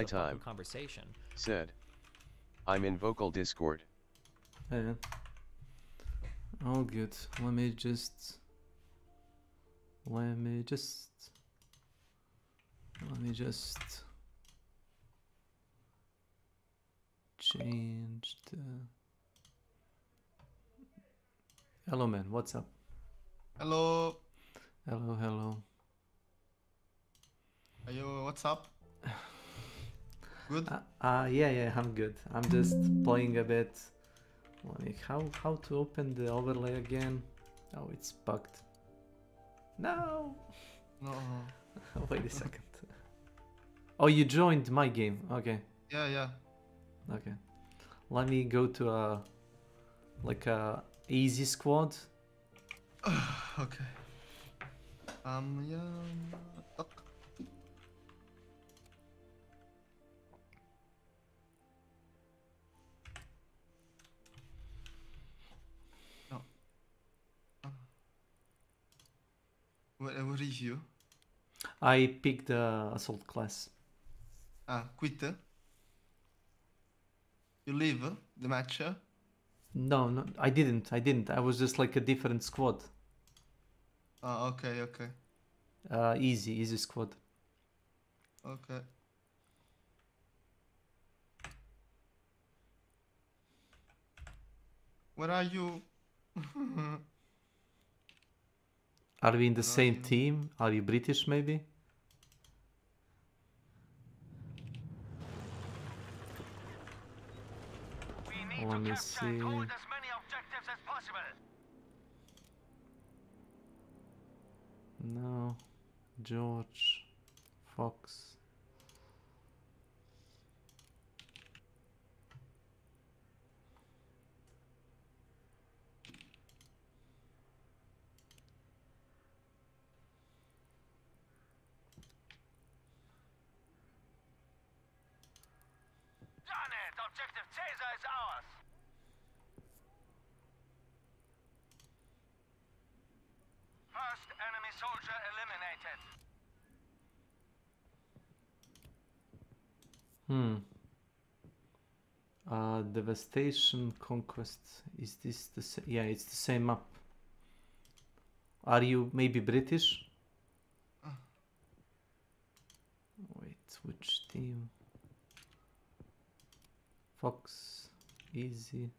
Time conversation. Said, I'm in vocal Discord. Yeah. All good. Let me just change Hello, man. What's up? Hello. Hello, hello. Are you? What's up? Good. Yeah, I'm good. I'm just playing a bit. Like how to open the overlay again? Oh, it's bugged. No. No. Wait a second. Oh, you joined my game. Okay. Yeah. Okay. Let me go to a easy squad. Okay. Yeah. Okay. No. What is you? I picked the assault class. Quit. You leave the match? No, I didn't. I was just like a different squad. Okay. Easy squad. Okay. Where are you? Are we in the same team? Are you British maybe? Let me see. No. George. Fox. Done it! Objective Caesar is ours! First enemy soldier eliminated. Devastation, Conquest. Is this the same? Yeah, it's the same map. Are you maybe British? Wait, which team? Fox, easy.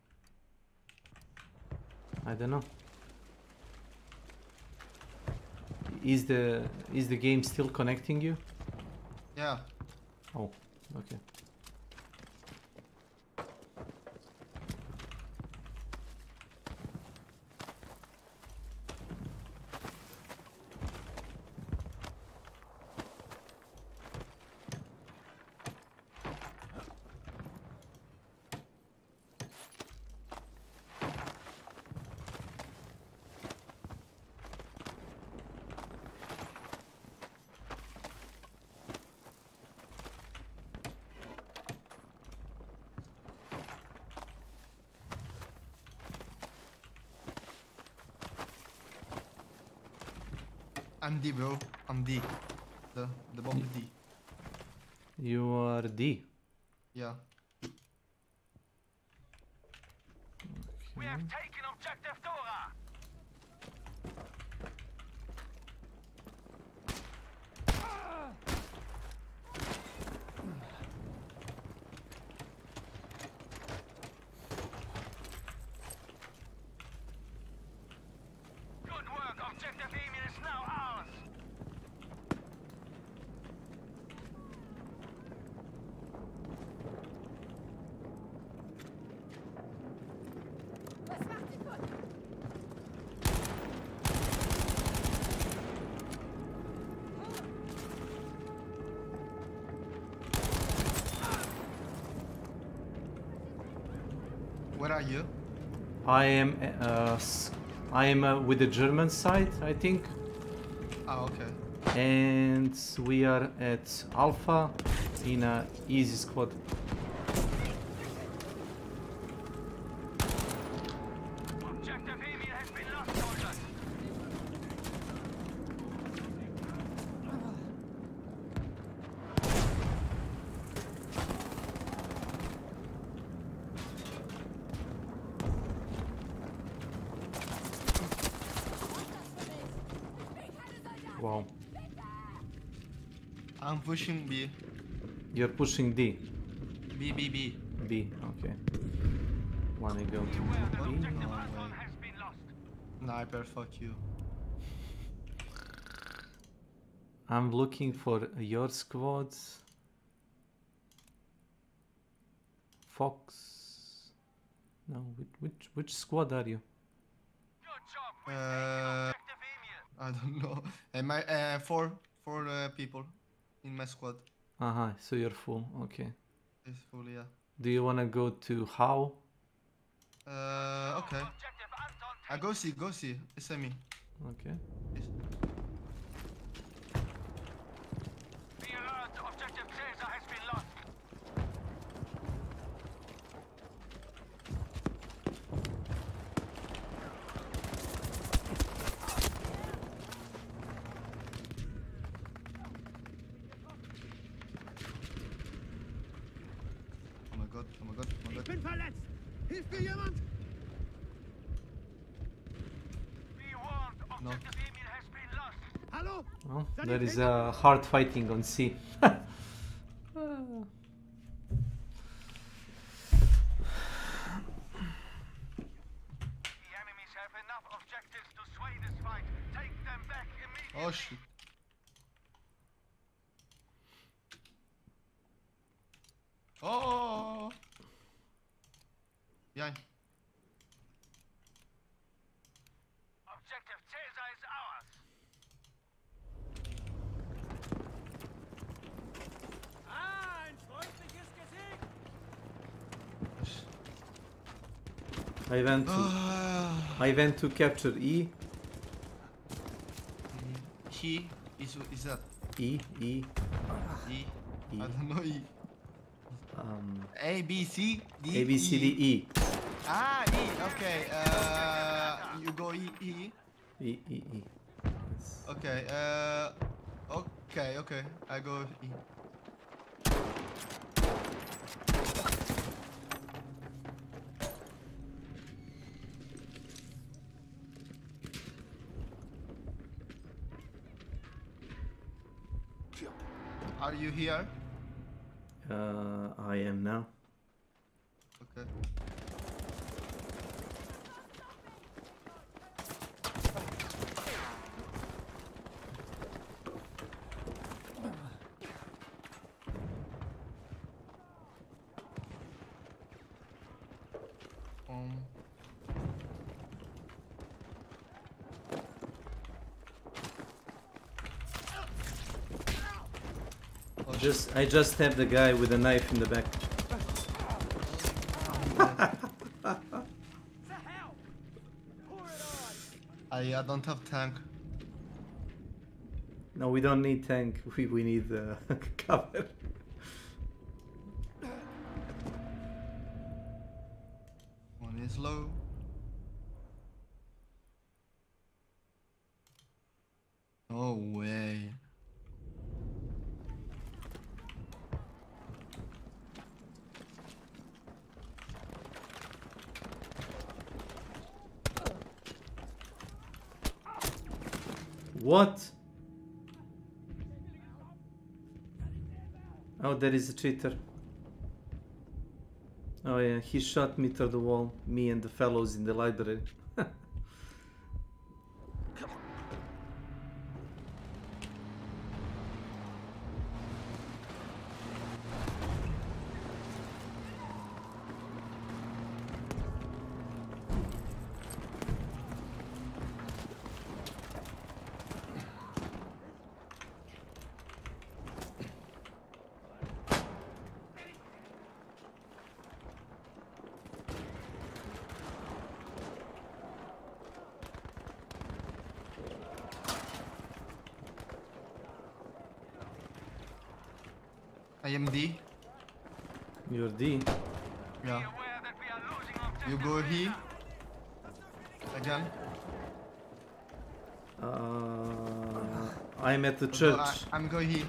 I don't know. Is the game still connecting you? Yeah. Oh, okay. I'm D, bro. I'm D. The bomb D. You are D. Yeah. We have taken objective Dora. Good work. Objective Emil is now ours. Where are you? I am with the German side, I think. Okay. And we are at Alpha in a easy squad. Objective Emil has been lost, soldiers. Wow. I'm pushing B. You're pushing D. B. B, okay. Let me go to B. Sniper, fuck you. I'm looking for your squads. Fox. No, which squad are you? I don't know. And my four people in my squad. So you're full. Okay. It's full, yeah. Do you wanna go to how? Okay. Go see. Send me. Okay. Be alert, objective Caesar has been lost. Oh my god. Ich bin verletzt. Hilft mir jemand? No. Hallo? Well, there is a hard fighting on C. Oh shit. Oh. Yeah. Objective Caesar is ours. Ein freundliches Gesicht. I went to capture E. He is that? E. I don't know E. A B C D. A B C D E. Ah, E. Okay. You go E. E. Okay. Okay. I go E. Are you here? I am now. Okay. I just stabbed the guy with a knife in the back. I don't have tank. No, we don't need tank. We need cover. One is low. No way. What? Oh, there is a cheater. Oh yeah, he shot me through the wall. Me and the fellows in the library. I am D. You're D. Yeah. You go here. Again. I'm at the church. I'm going here.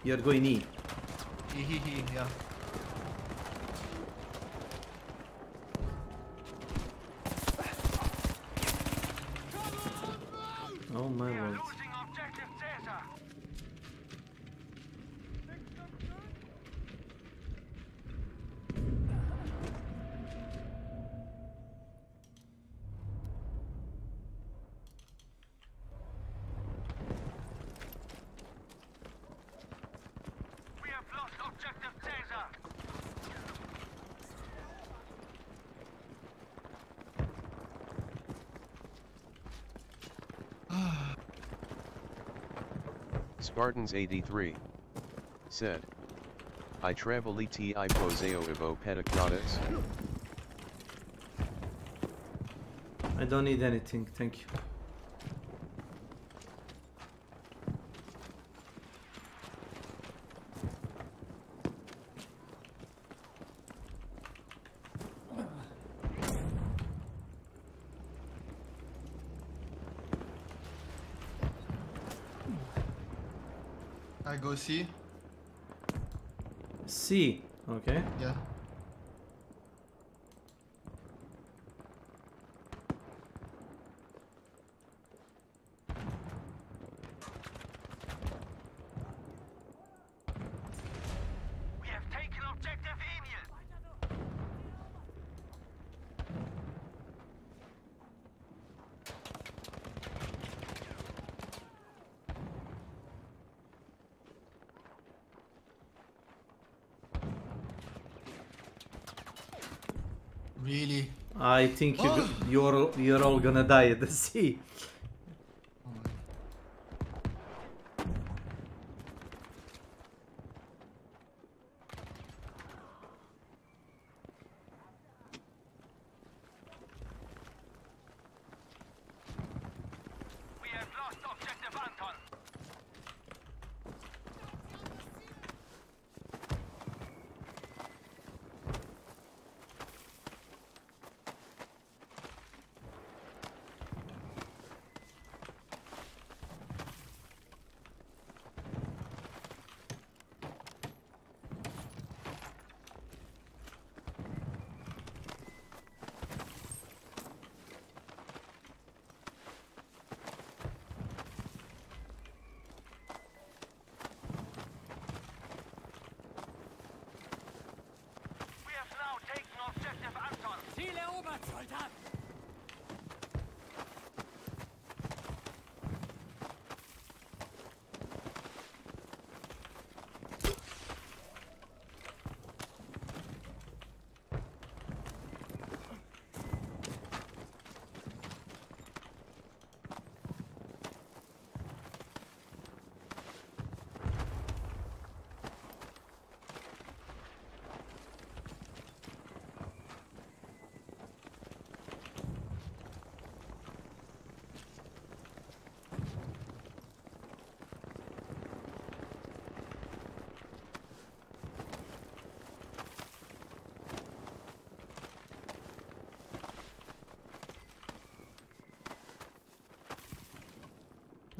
You're going E. He, yeah. Oh my lord. objective Caesar. Spartans 83 said, I traveli ti poseo evo pedicrates. I don't need anything, thank you. I go C. C, okay. Yeah. We have taken objective Emil. Really? I think you're all gonna die at the sea. We have lost objective Anton. We have now taken objective Anton. Ziel erobert, Soldat!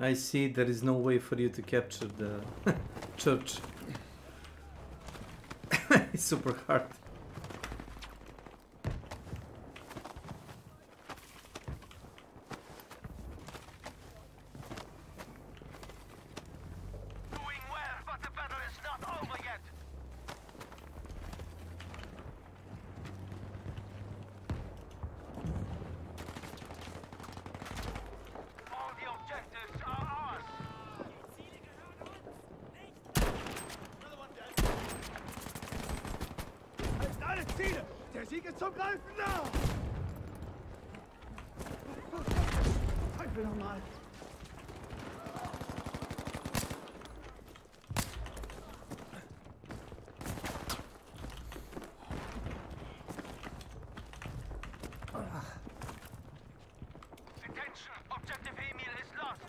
I see there is no way for you to capture the church. It's super hard. Doing well, but the battle is not over yet. All the objectives are ours. Halten alle Ziele! Der Sieg ist zum Greifen nah! Teufel nochmal! Attention, objective Emil is lost.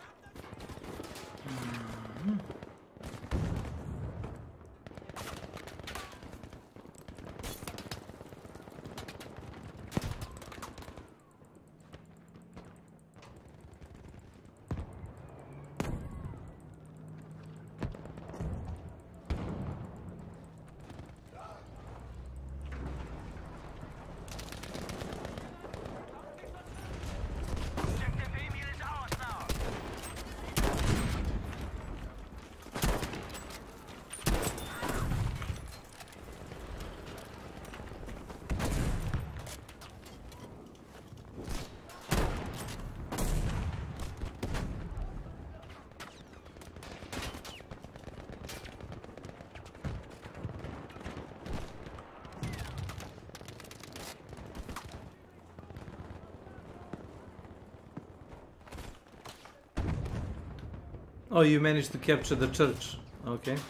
Oh, you managed to capture the church. Okay. Okay.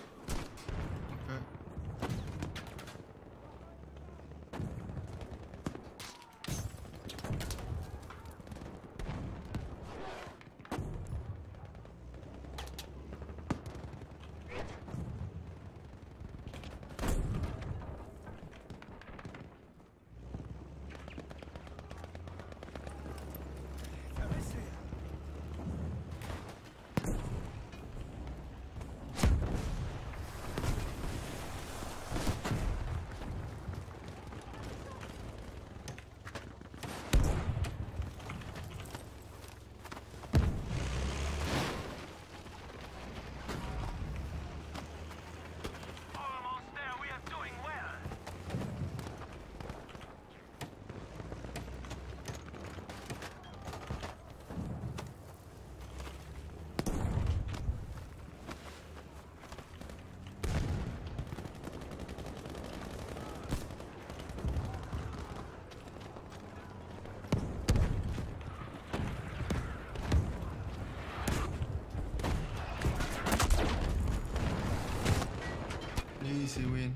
Easy win.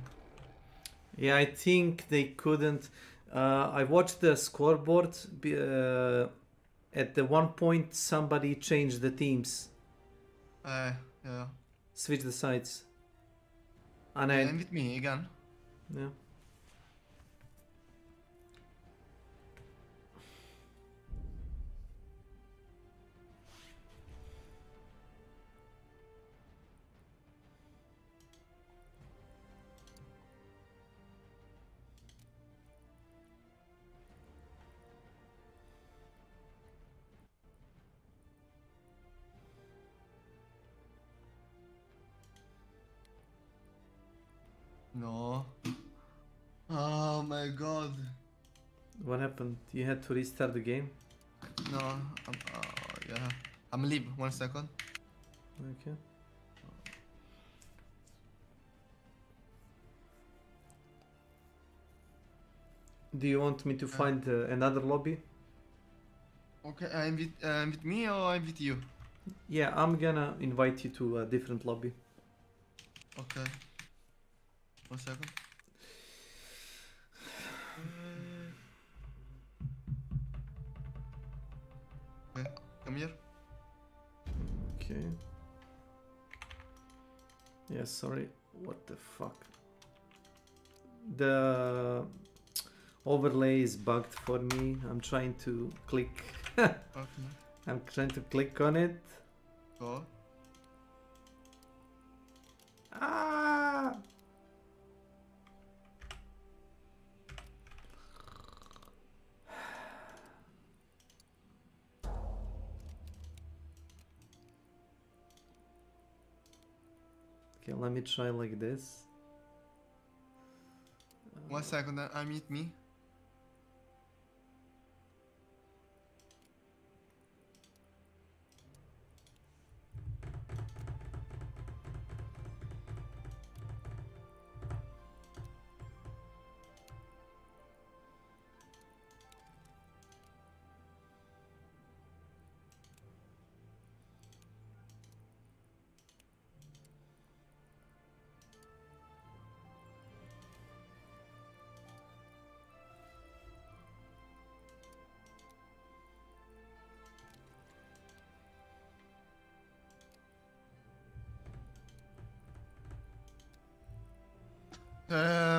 Yeah, I think they couldn't. I watched the scoreboard. At the one point, somebody changed the teams. Yeah. Switch the sides. And And with me again. Yeah. No. Oh my god. What happened? You had to restart the game? No, yeah. I'm leave 1 second. Okay. Do you want me to find another lobby? Okay, I'm with me or I'm with you? Yeah, I'm gonna invite you to a different lobby. Okay. 1 second. Okay, come here. Okay. Yeah, sorry. What the fuck? The overlay is bugged for me. I'm trying to click. Okay. I'm trying to click on it. Go. Ah! Okay, let me try like this. 1 second, I'm with me.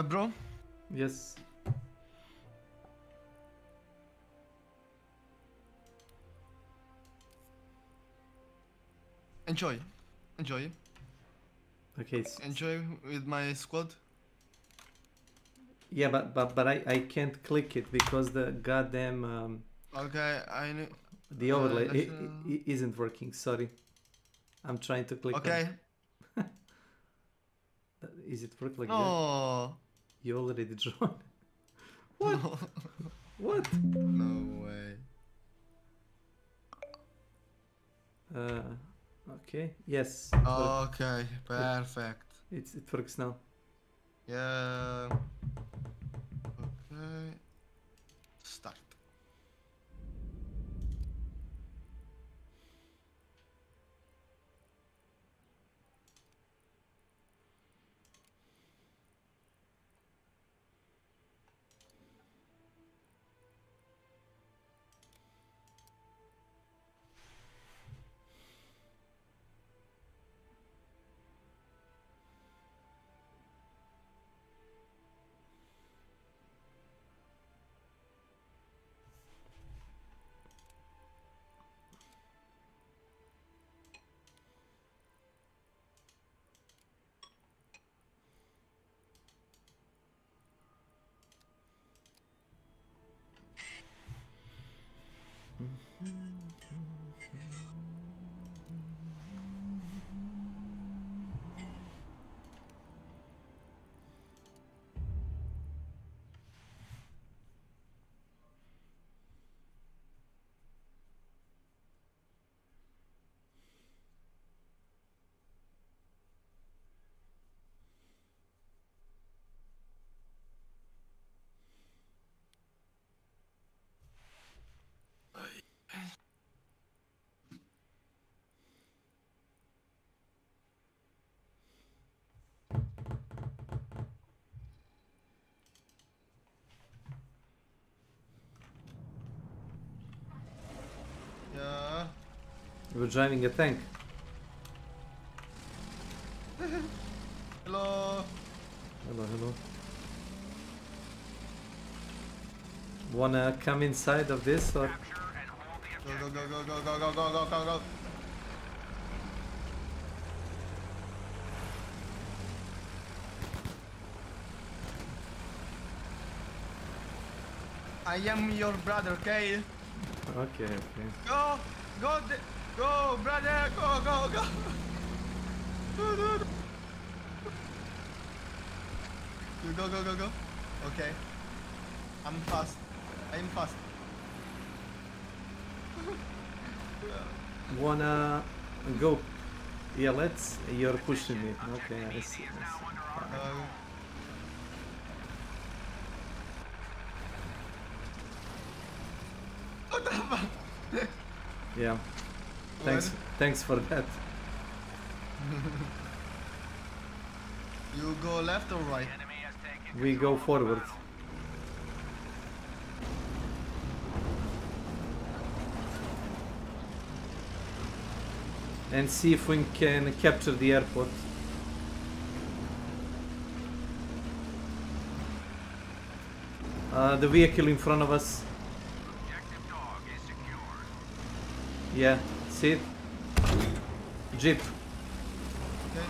Bro? Yes. Enjoy. Enjoy. Okay. Enjoy with my squad. Yeah, but I can't click it because the goddamn Okay, I know. the overlay isn't working. Sorry. I'm trying to click. Okay. Is it work like No. that? You already drawn. What? What? No way. Okay. Yes. Okay. Perfect. It works now. Yeah. Okay. Start. Yeah. We're driving a tank. Hello. Hello, hello. Wanna come inside of this or? Go, go, go, go, go, go, go, go, go, go, go. I am your brother, okay? Okay, okay. Go! Go! Go, brother! Go, go, go! You go, go, go, go. Okay. I'm fast. I'm fast. Wanna go? Yeah, let's. You're pushing me. Okay, I see. What the fuck? Yeah. Thanks. Thanks for that. You go left or right? We go forward. And see if we can capture the airport. The vehicle in front of us. Yeah, see it? Jeep. Okay.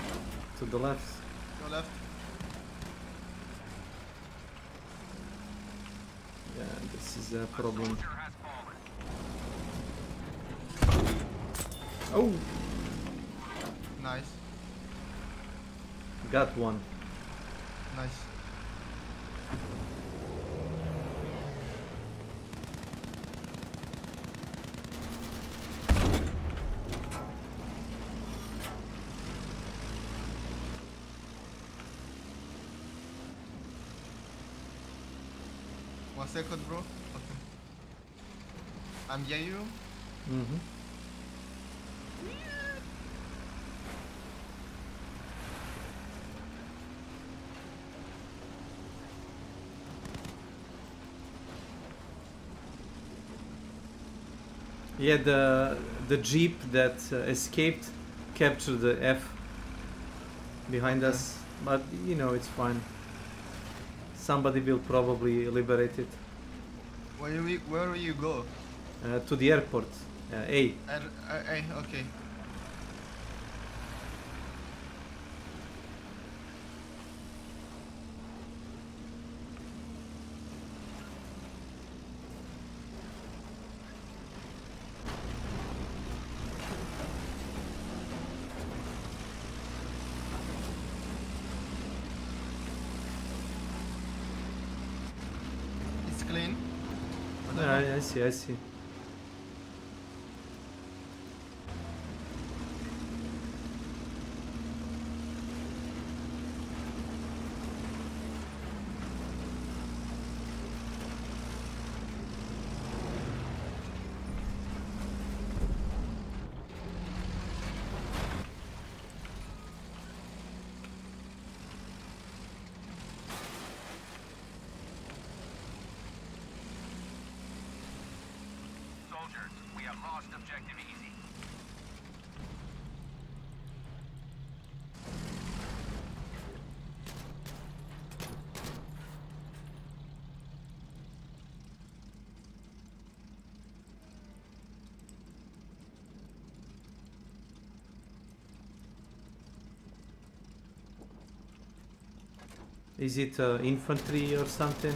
To the left. Go left. Yeah, this is a problem. Oh! Nice. Got one. Nice. One second, bro. Okay. I'm behind you. Mm-hmm. Yeah, the jeep that escaped captured the F behind us, but you know it's fine. Somebody will probably liberate it. Where will you go? To the airport. A. Okay. It's clean. I see, I see. Soldiers, we have lost objective easy. Is it infantry or something?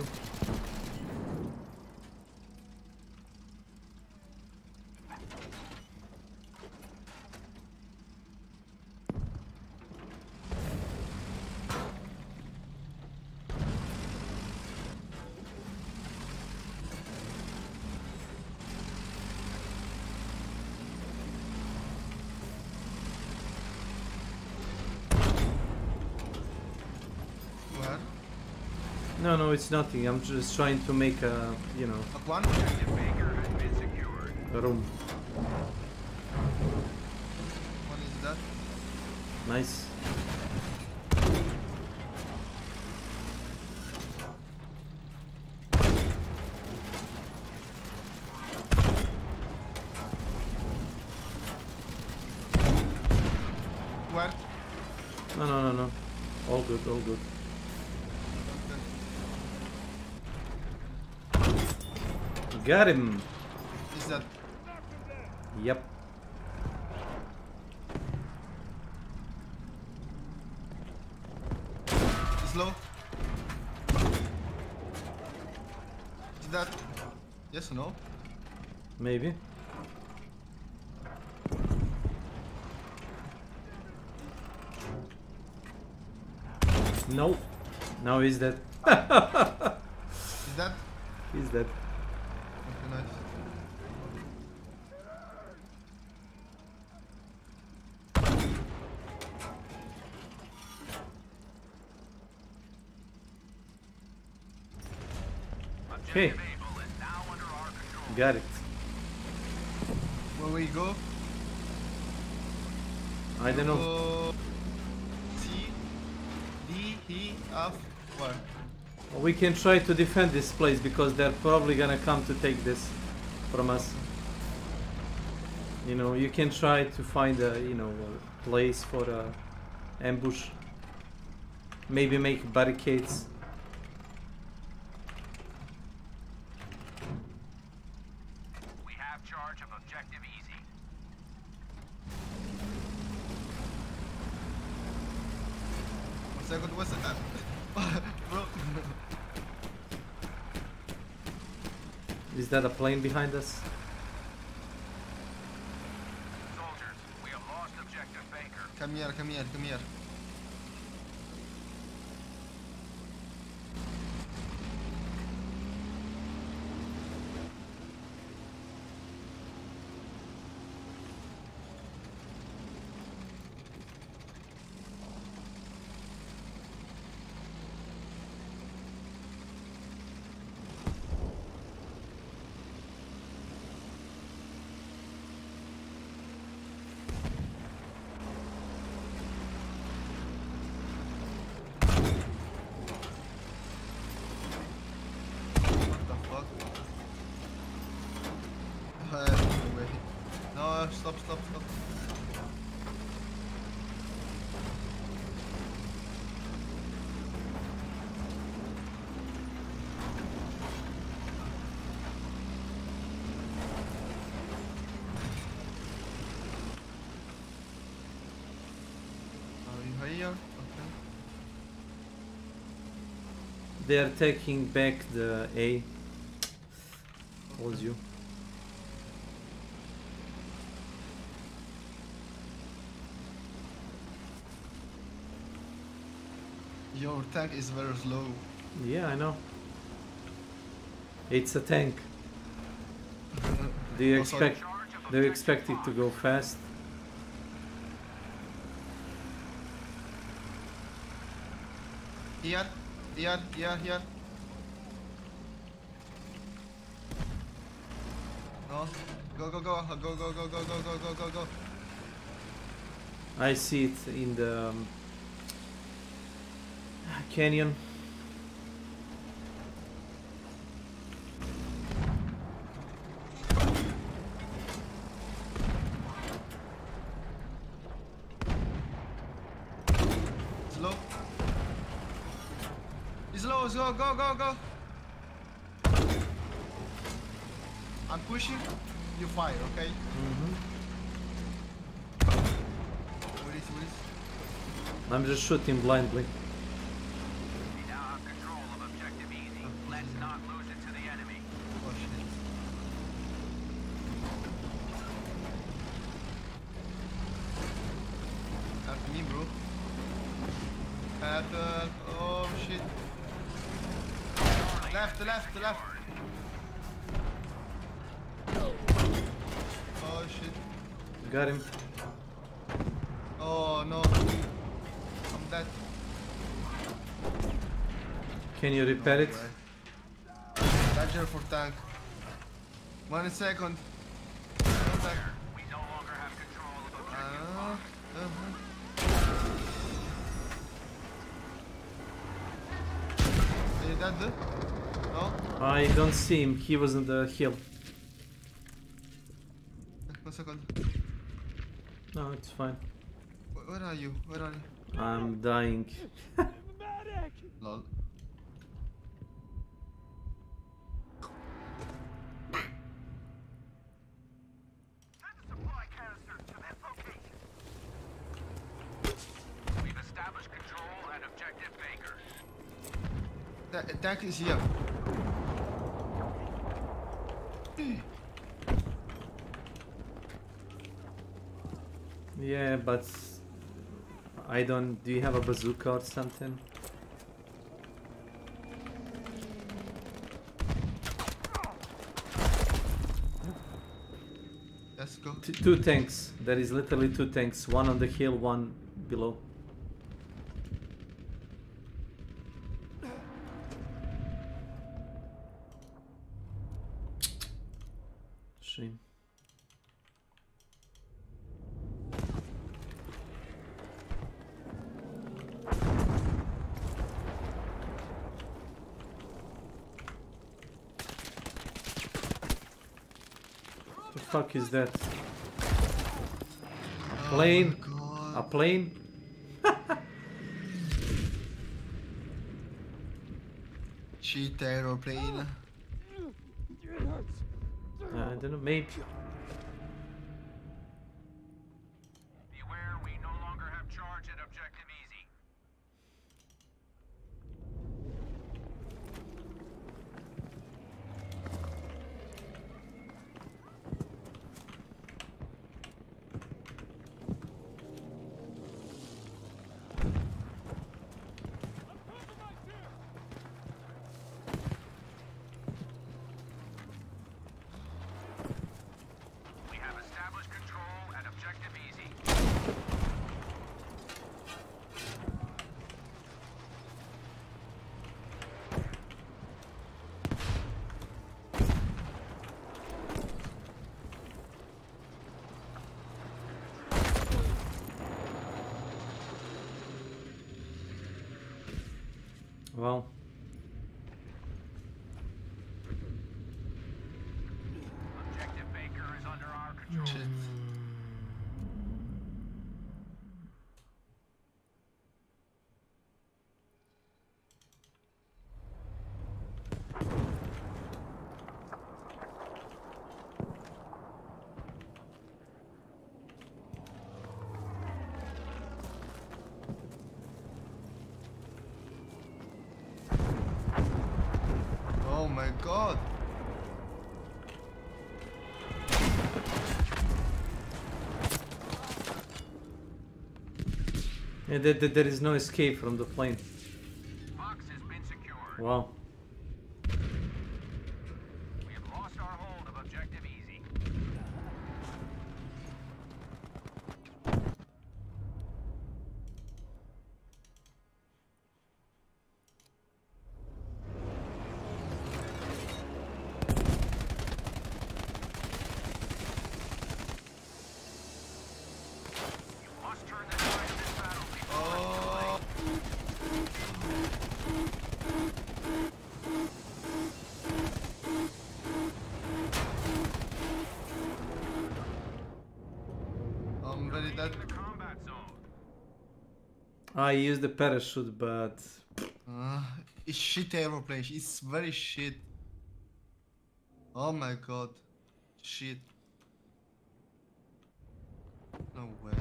No, no, it's nothing. I'm just trying to make a, you know, One. a room. One is that. Nice. Where? No, no, no, no. All good, all good. Got him. Is that? Yep. Is low? Is that? Yes or no? Maybe. No. Now he's dead. Is that? He's dead. Okay, nice. Okay. Got it. Where we go? I don't know. Go C, D, E, F, where? We can try to defend this place because they're probably gonna come to take this from us. You know, you can try to find a, you know, a place for a ambush. Maybe make barricades. We have charge of objective easy. One second, what's that? Bro. Is that a plane behind us? Soldiers, we have lost objective Baker. Come here, come here, come here. No, stop. Are you here? Okay. They are taking back the A. Told you. Your tank is very slow. Yeah, I know. It's a tank. Do you expect it to go fast? Here. No. Go. I see it in the canyon. Slow, go. I'm pushing, you fire, okay? What is? I'm just shooting blindly. We now have control of objective easy. Let's not lose it to the enemy. Oh shit. Help me, bro. Help, oh shit. Left. Oh shit. Got him. Oh no. I'm dead. Can you repair it? Badger for tank. 1 second. Come back. We no longer have control of Are you dead? No? I don't see him. He was on the hill. 1 second. No, it's fine. Where are you? Where are you? I'm dying. Lol. We've established control at Objective Baker. Tank is here. Yeah, but I don't. Do you have a bazooka or something? Let's go. Two tanks. There is literally 2 tanks. One on the hill, one below. Shame. The fuck is that? A plane? A plane? Cheat aeroplane. I don't know, maybe. Beware, we no longer have charge at Objective Easy. We have established control at Objective Easy. Well. Objective Baker is under our control. Oh my god. Yeah, there is no escape from the plane. Fox has been secured. Wow. We have lost our hold of Objective Easy. You must turn the tide of this battle before I'm very dead. I used the parachute, but It's shit aeroplane. It's very shit. Oh my god. Shit. No way.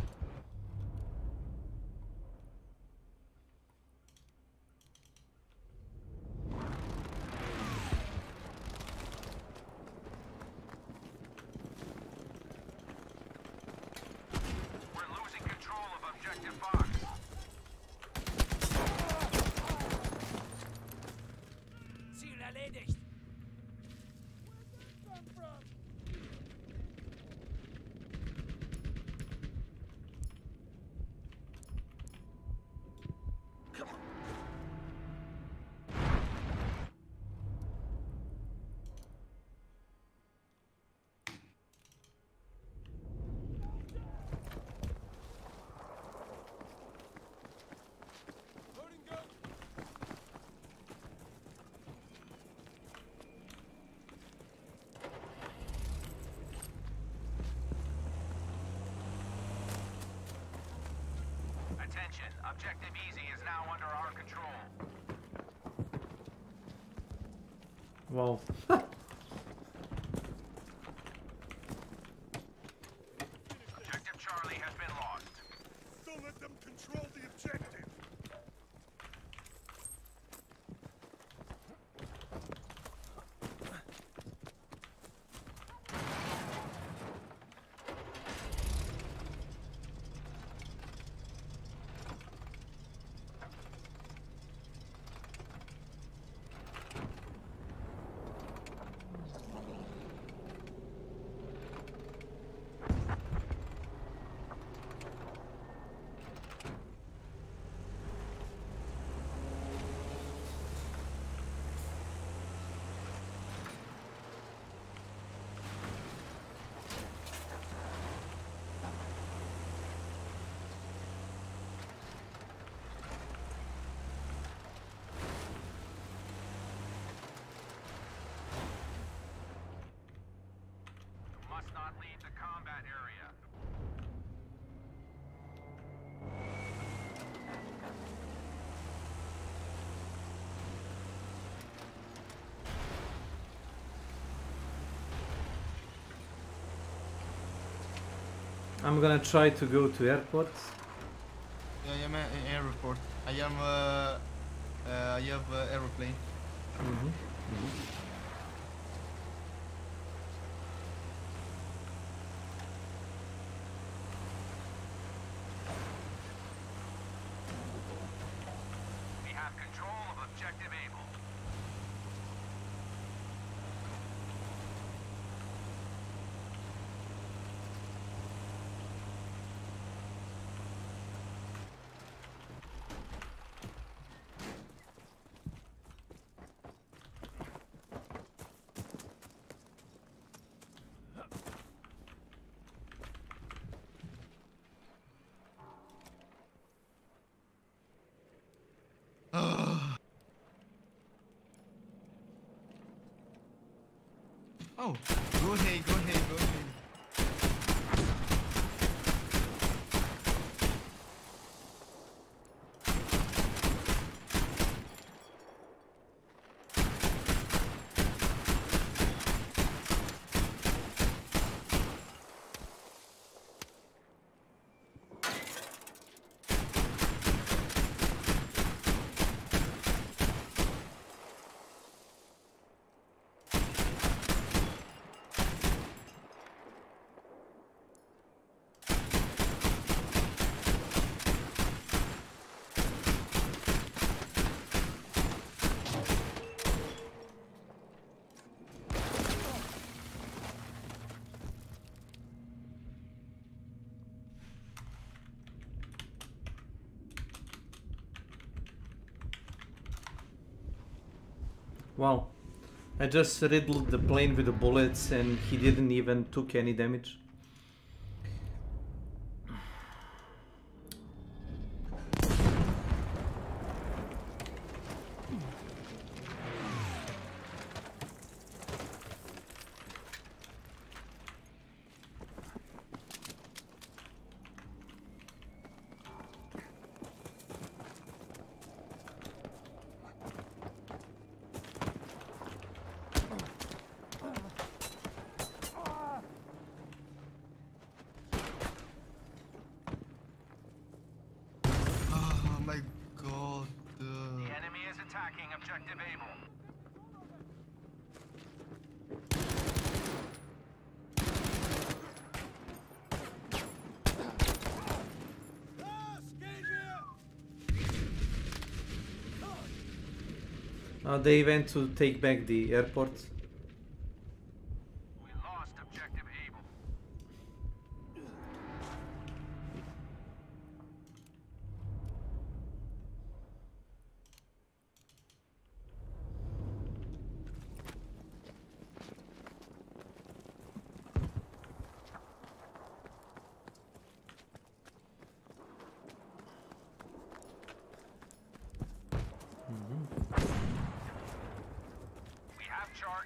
we're losing control of Objective Fox. Ziel erledigt. Attention, Objective Easy is now under our control. Wow. Objective Charlie has been lost. Don't let them control the objective. Must not leave the combat area. I'm gonna try to go to airport. Yeah, I am an airport. I have aeroplane. We have control of Objective Able. Oh, go ahead, go ahead, go ahead. Wow. I just riddled the plane with the bullets and he didn't even took any damage. Oh my god. The enemy is attacking Objective Able. They went to take back the airport. We lost Objective Able.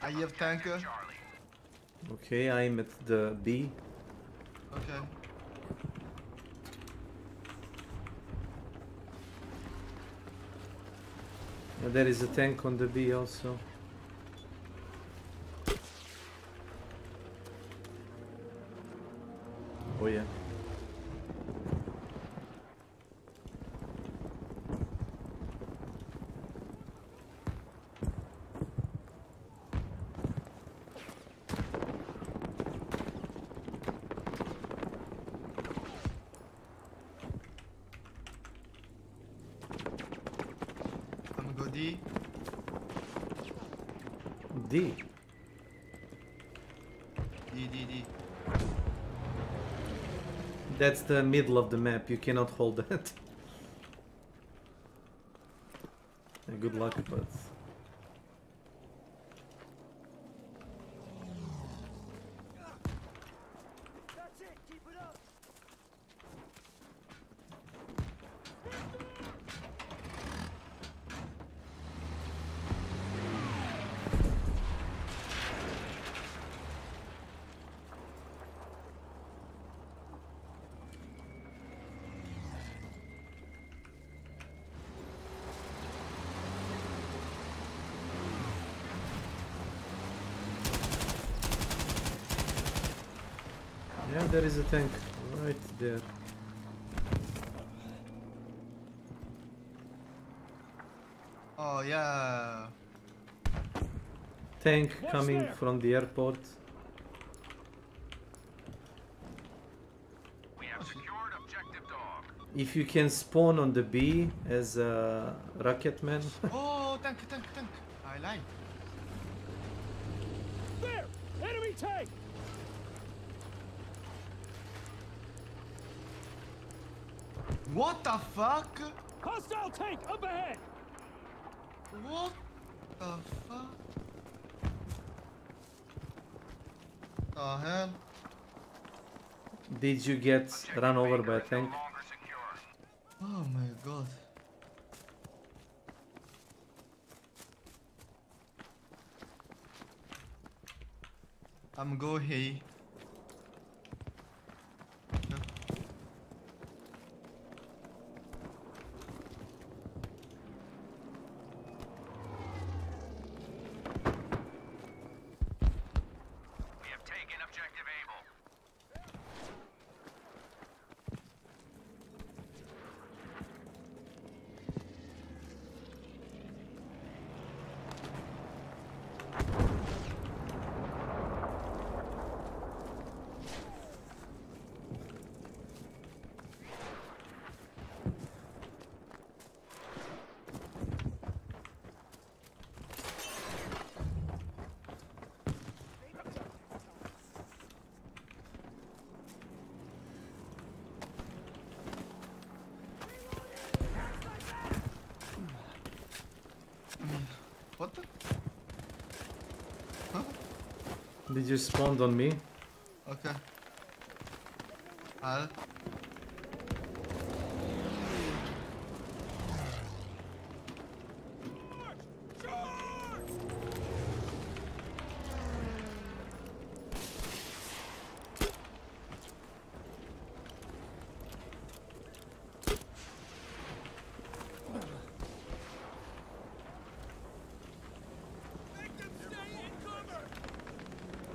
I have tanker. Okay, I'm at the B. Okay. And there is a tank on the B also. Oh yeah. I'm gonna go D. D. D. That's the middle of the map. You cannot hold that. Good luck, but yeah, there is a tank right there. Oh yeah. Tank coming from the airport. If you can spawn on the B as a rocket man. Oh, tank. I like. There! Enemy tank! What the fuck? Hostile tank up ahead! What the fuck? The hell? Did you get run over by a tank? Oh my god. I'm go here. What the? Huh? Did you spawn on me? Okay. I'll.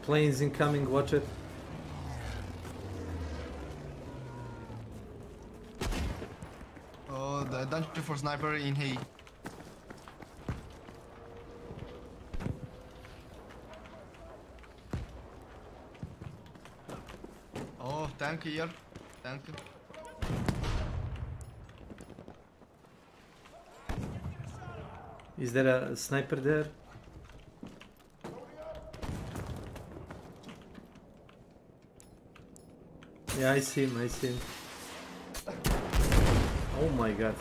Planes incoming, watch it. Oh, the dungeon for sniper in hay. Oh, tank here. Tank. Is there a sniper there? Yeah, I see him, Oh my god.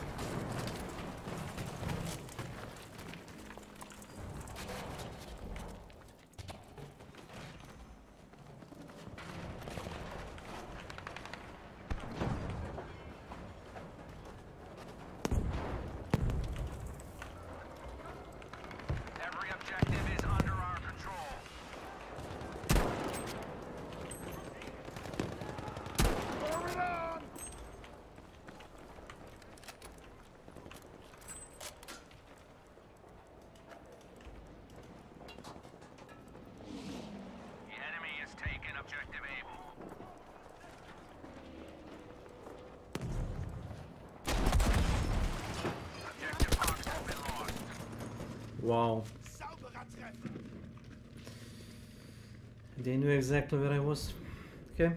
Every objective is under our control. Wow. They knew exactly where I was. Okay.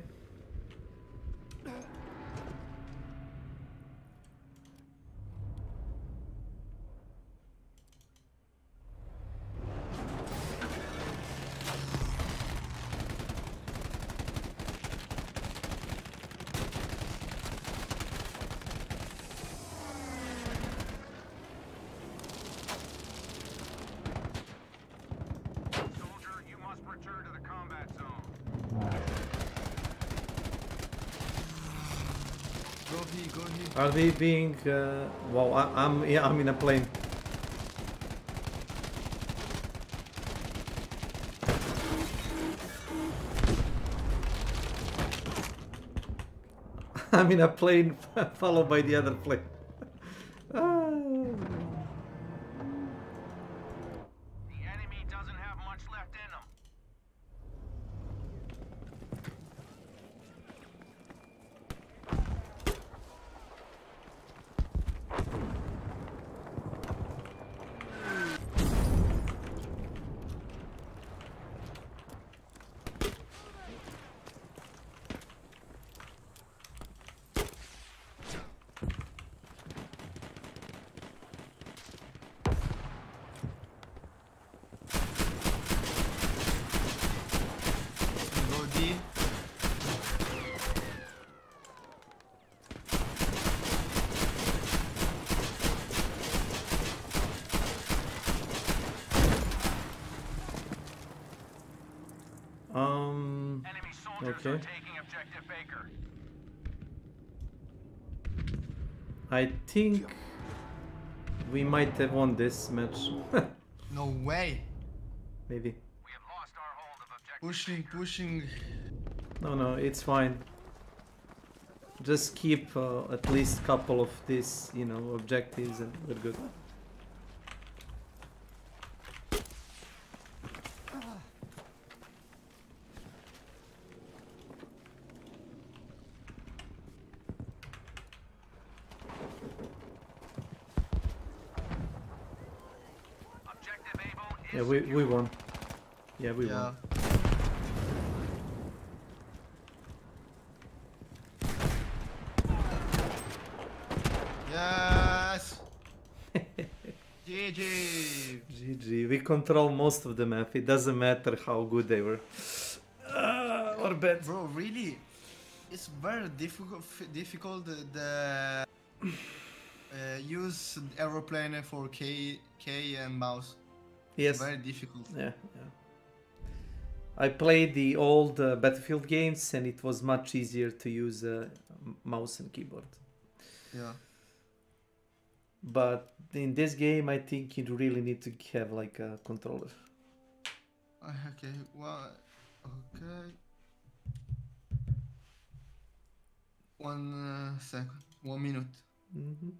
Are they being? Wow, I'm in a plane. I'm in a plane followed by the other plane. Okay. I think we might have won this match. No way. Maybe. Pushing. No, it's fine. Just keep at least couple of these, you know, objectives and we're good. Yeah, we won. Yeah, we won. Yes. GG. GG. We control most of the map. It doesn't matter how good they were. Or bad. Bro, really, it's very difficult the use aeroplane for K and mouse. Yes. Very difficult. Yeah. I played the old Battlefield games and it was much easier to use mouse and keyboard. Yeah. But in this game, I think you really need to have like a controller. Okay. Well. Okay. 1 second. 1 minute. Mm-hmm.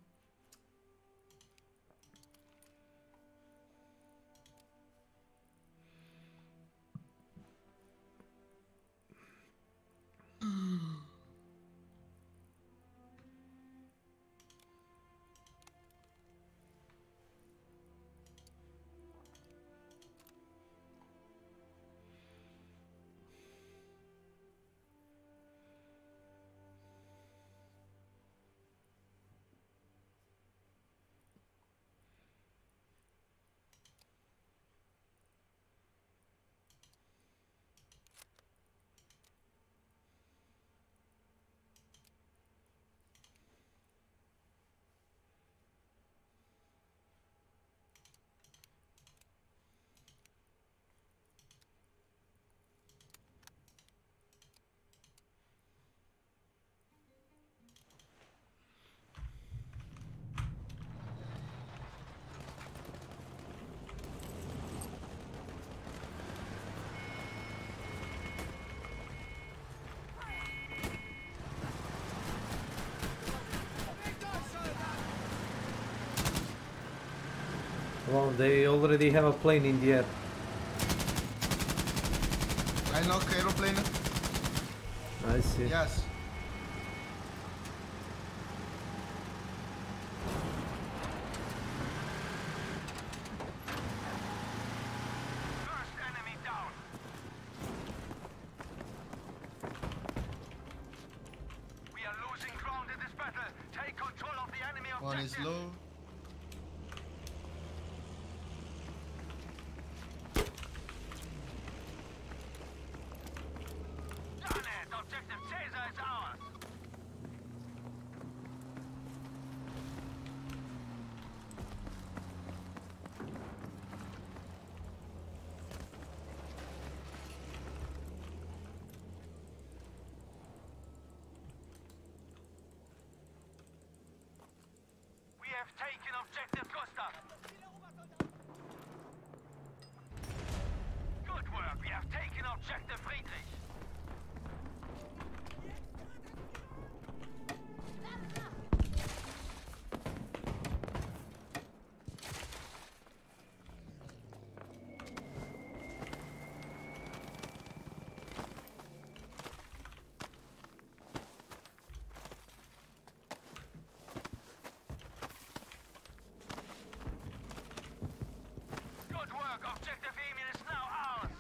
Well, they already have a plane in the air. I knock aeroplane. I see. Yes. One is low. Done it! Objective Caesar is ours! We have taken objective Gustav. Good work. We have taken objective Friedrich. Good work. Objective Emil is now ours.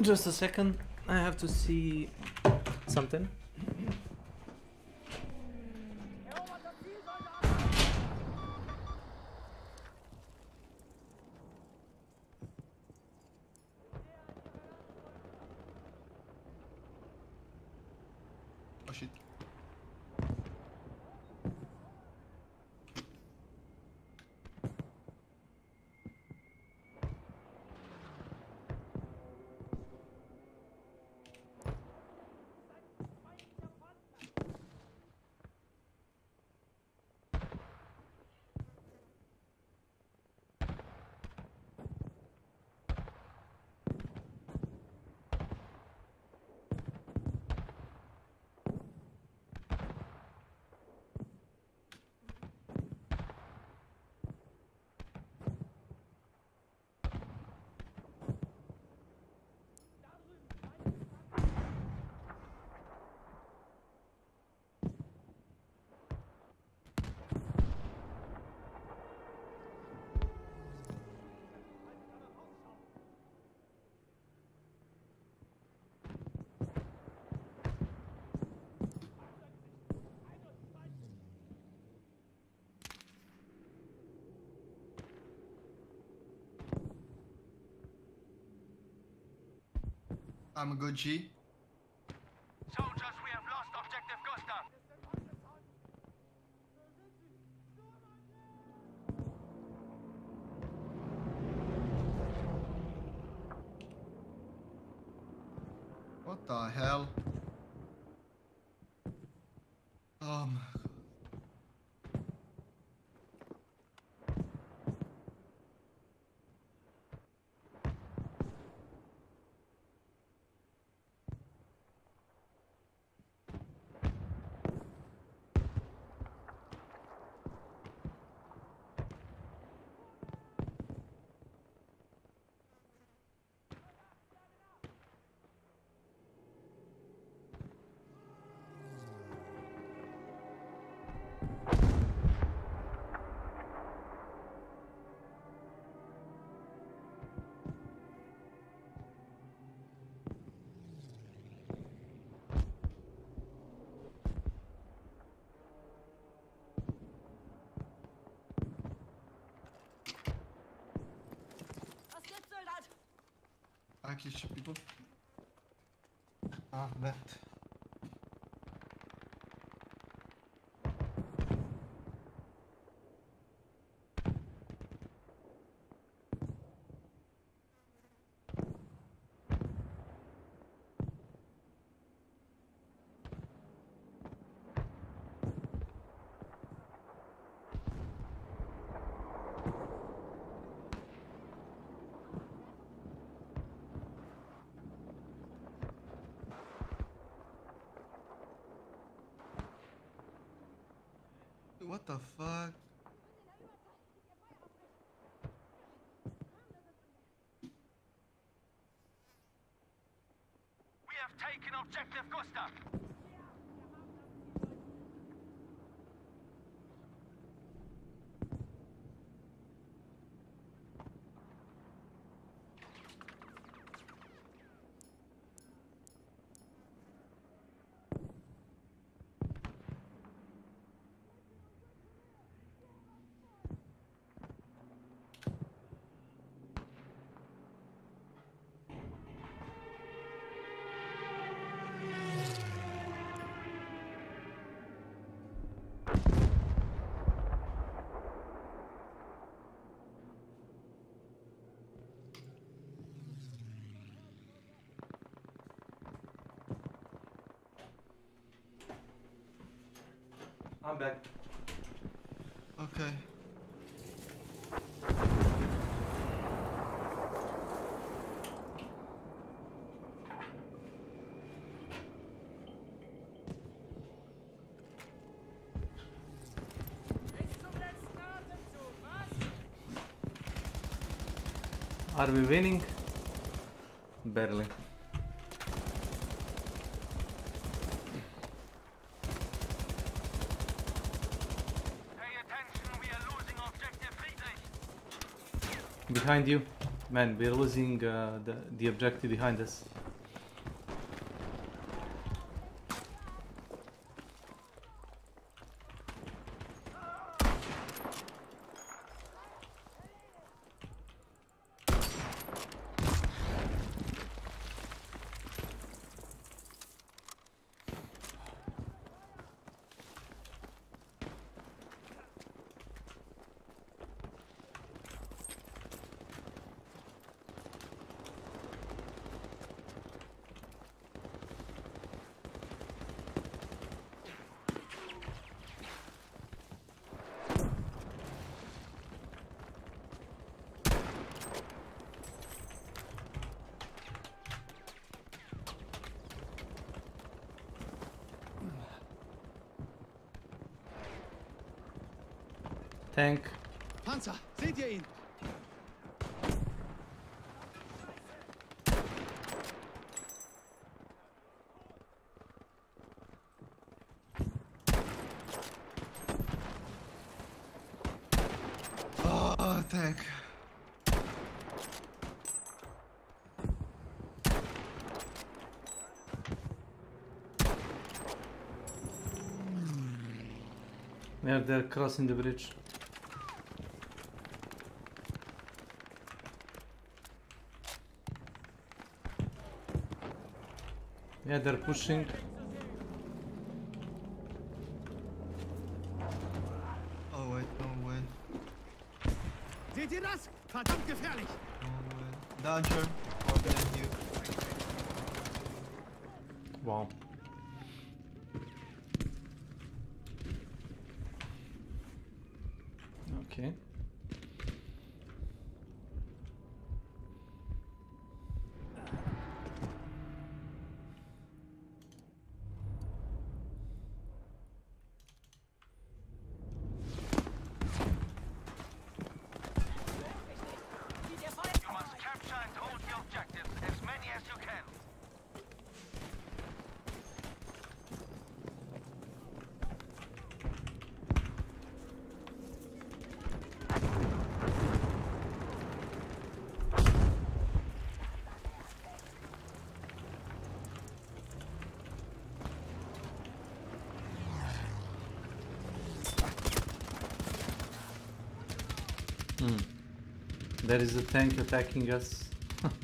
Just a second, I have to see something. Oh shit. I'm a good G. Soldiers, we have lost objective Gustav. What the hell? Oh my god. I actually shoot people. Ah, that. What the fuck? We have taken objective Gustav. I'm back. Okay. Are we winning? Barely. Behind you. Man, we're losing the objective behind us. Tank. Panzer, seht ihr ihn? Oh, tank. Yeah, they're crossing the bridge. Yeah, they're pushing. Oh wait, no way. Seht ihr das? Verdammt gefährlich! No way. Danger. Or behind you. Wow. Okay. You must capture and hold the objectives, as many as you can. There is a tank attacking us. Okay.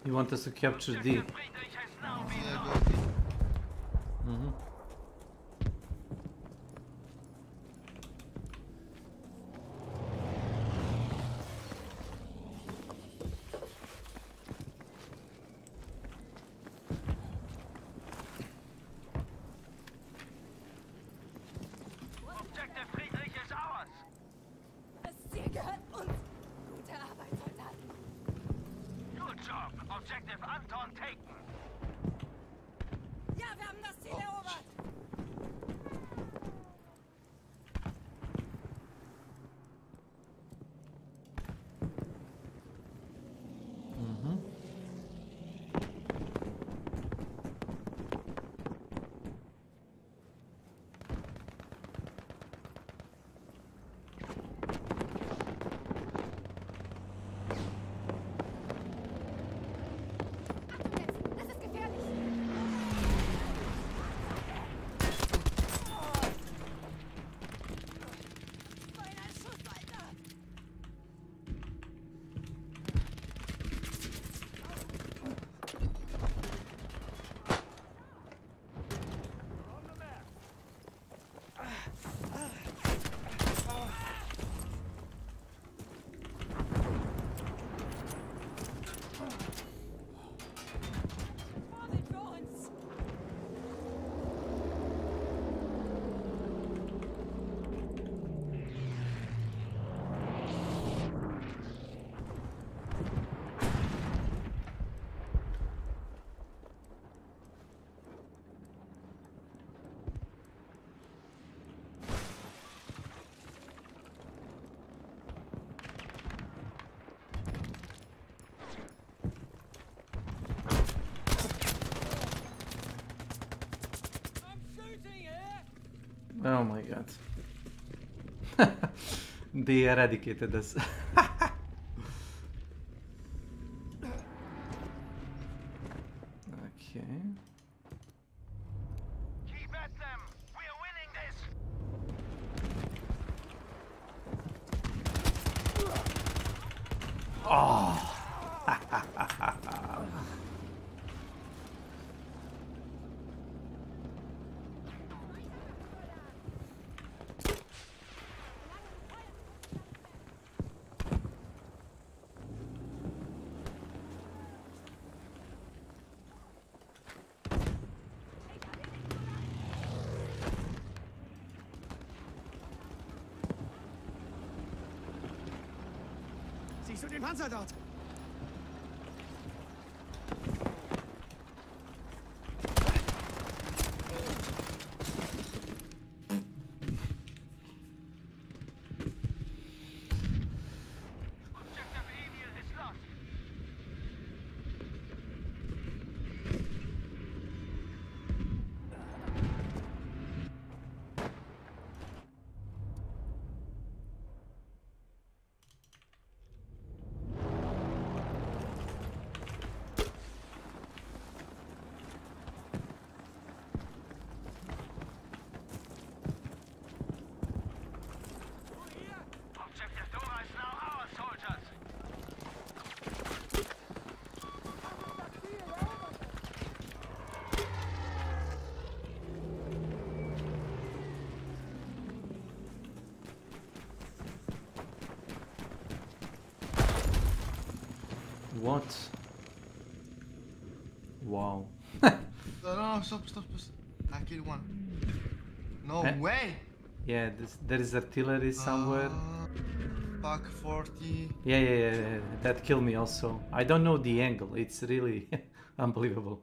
You want us to capture D? Yeah, go D. Mm-hmm. Objective Friedrich ist ours. Das Ziel gehört uns. Gute Arbeit, Soldaten. Good job. Objective Anton taken. Ja, wir haben das Ziel erobert. Mm-hmm. Das ist gefährlich. Ein Schuss, Alter. Vorsicht für uns. Oh my god. They eradicated us. Okay. Keep at them. We are winning this. Oh. Siehst du den Panzer dort? Objective Emil is lost. Objective Dora is now ours, soldiers. What? Wow. No, stop. I killed one. No Eh? way! Yeah, there is artillery somewhere. Fuck 40. Yeah. That killed me also. I don't know the angle. It's really unbelievable.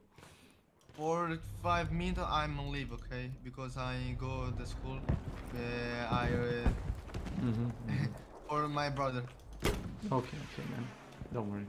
For 5 minutes I'm leave, okay? Because I go to school. For my brother. Okay, man. Don't worry.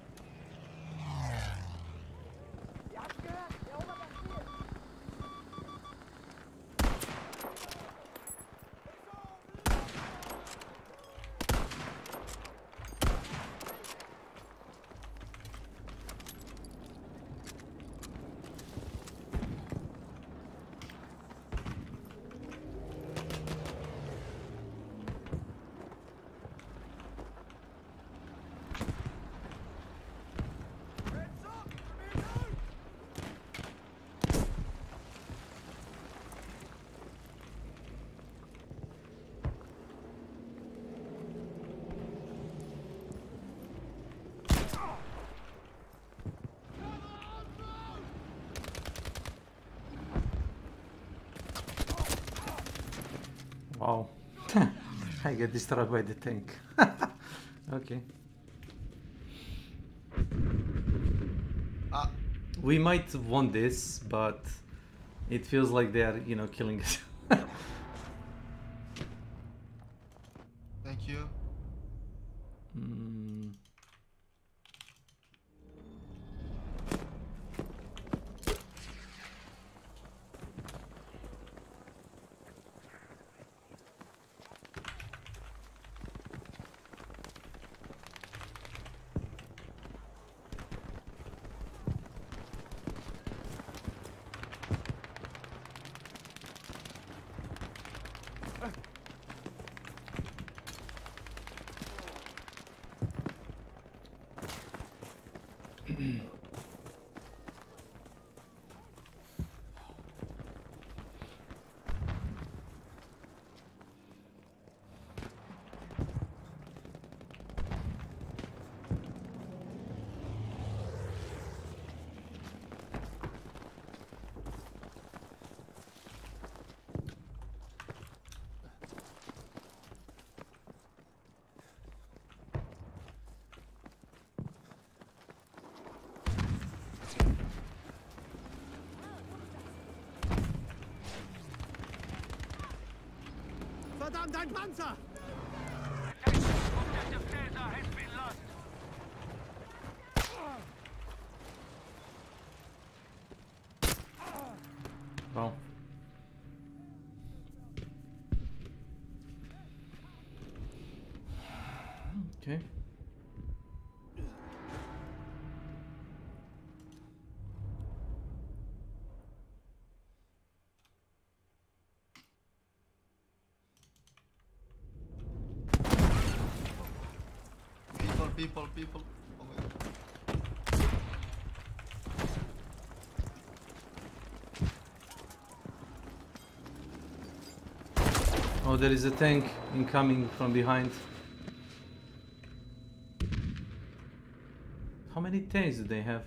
Wow. I get destroyed by the tank. Okay. We might have won this, but it feels like they are, you know, killing us. Thank you. Verdammt, ein Panzer! Objective Caesar has been lost. Wow. Okay. People. Oh my god. Oh, there is a tank incoming from behind. How many tanks do they have?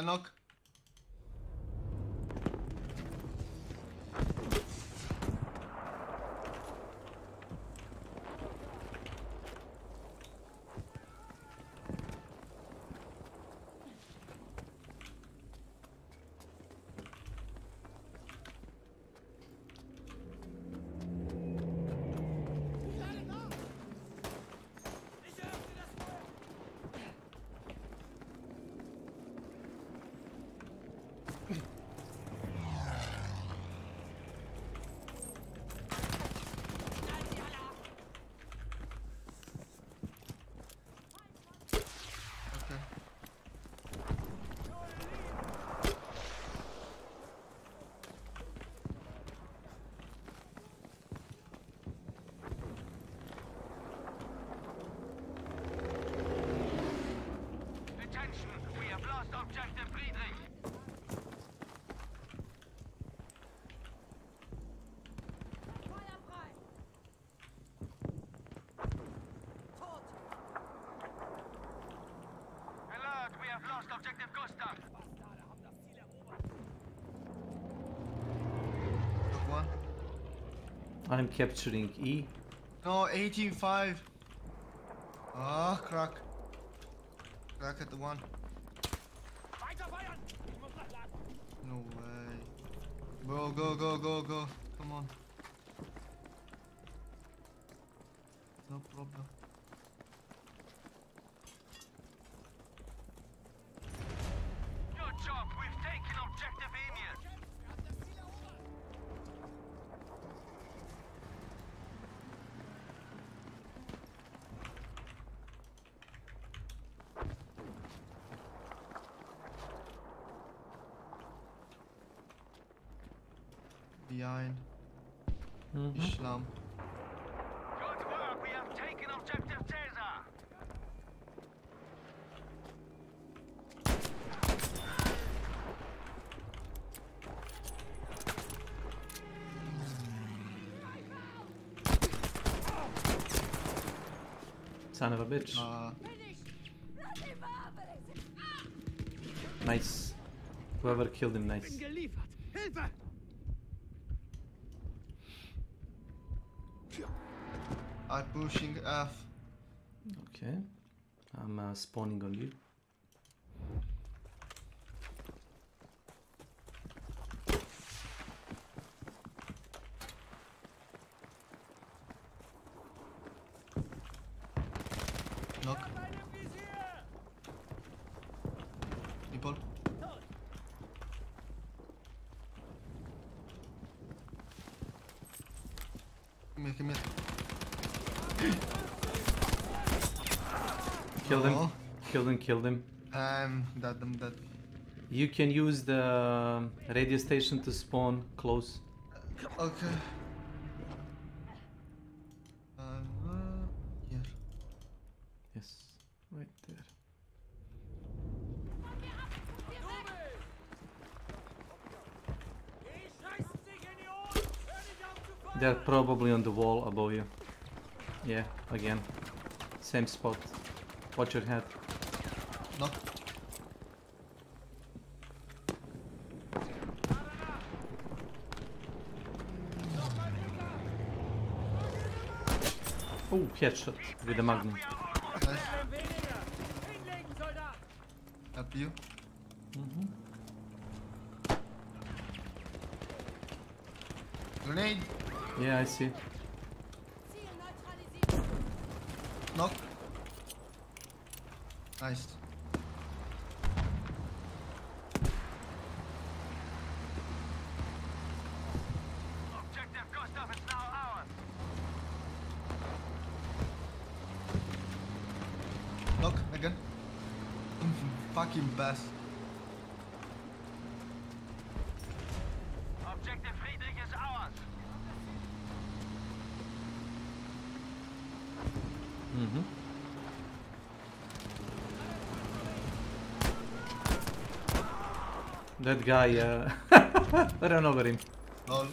Knock. Attention, we have lost objective Friedrich. Alert, we have lost objective Gustav. Took one. I'm capturing E. No, 18-5. Ah, crack. Crack at the one. No way. Bro, go. Come on. No problem. Good job, we've taken objective Emir. Behind. Islam. Good work, we have taken objective Caesar. Son of a bitch. Nice. Whoever killed him, nice. I'm pushing F. Okay. I'm spawning on you. Knock. People. Come here. Killed him. Oh. Killed him. I'm dead. You can use the radio station to spawn close. Okay. Here. Yes, right there. They're probably on the wall above you. Yeah, again. Same spot. Watch your head. No. Oh, headshot with the magnum. Nice. Help you. Grenade. Yeah, I see. Knock. Nice. Objective Gustav is now ours. Knock again. Fucking best. Objective Friedrich is ours. That guy ran over him. Lol.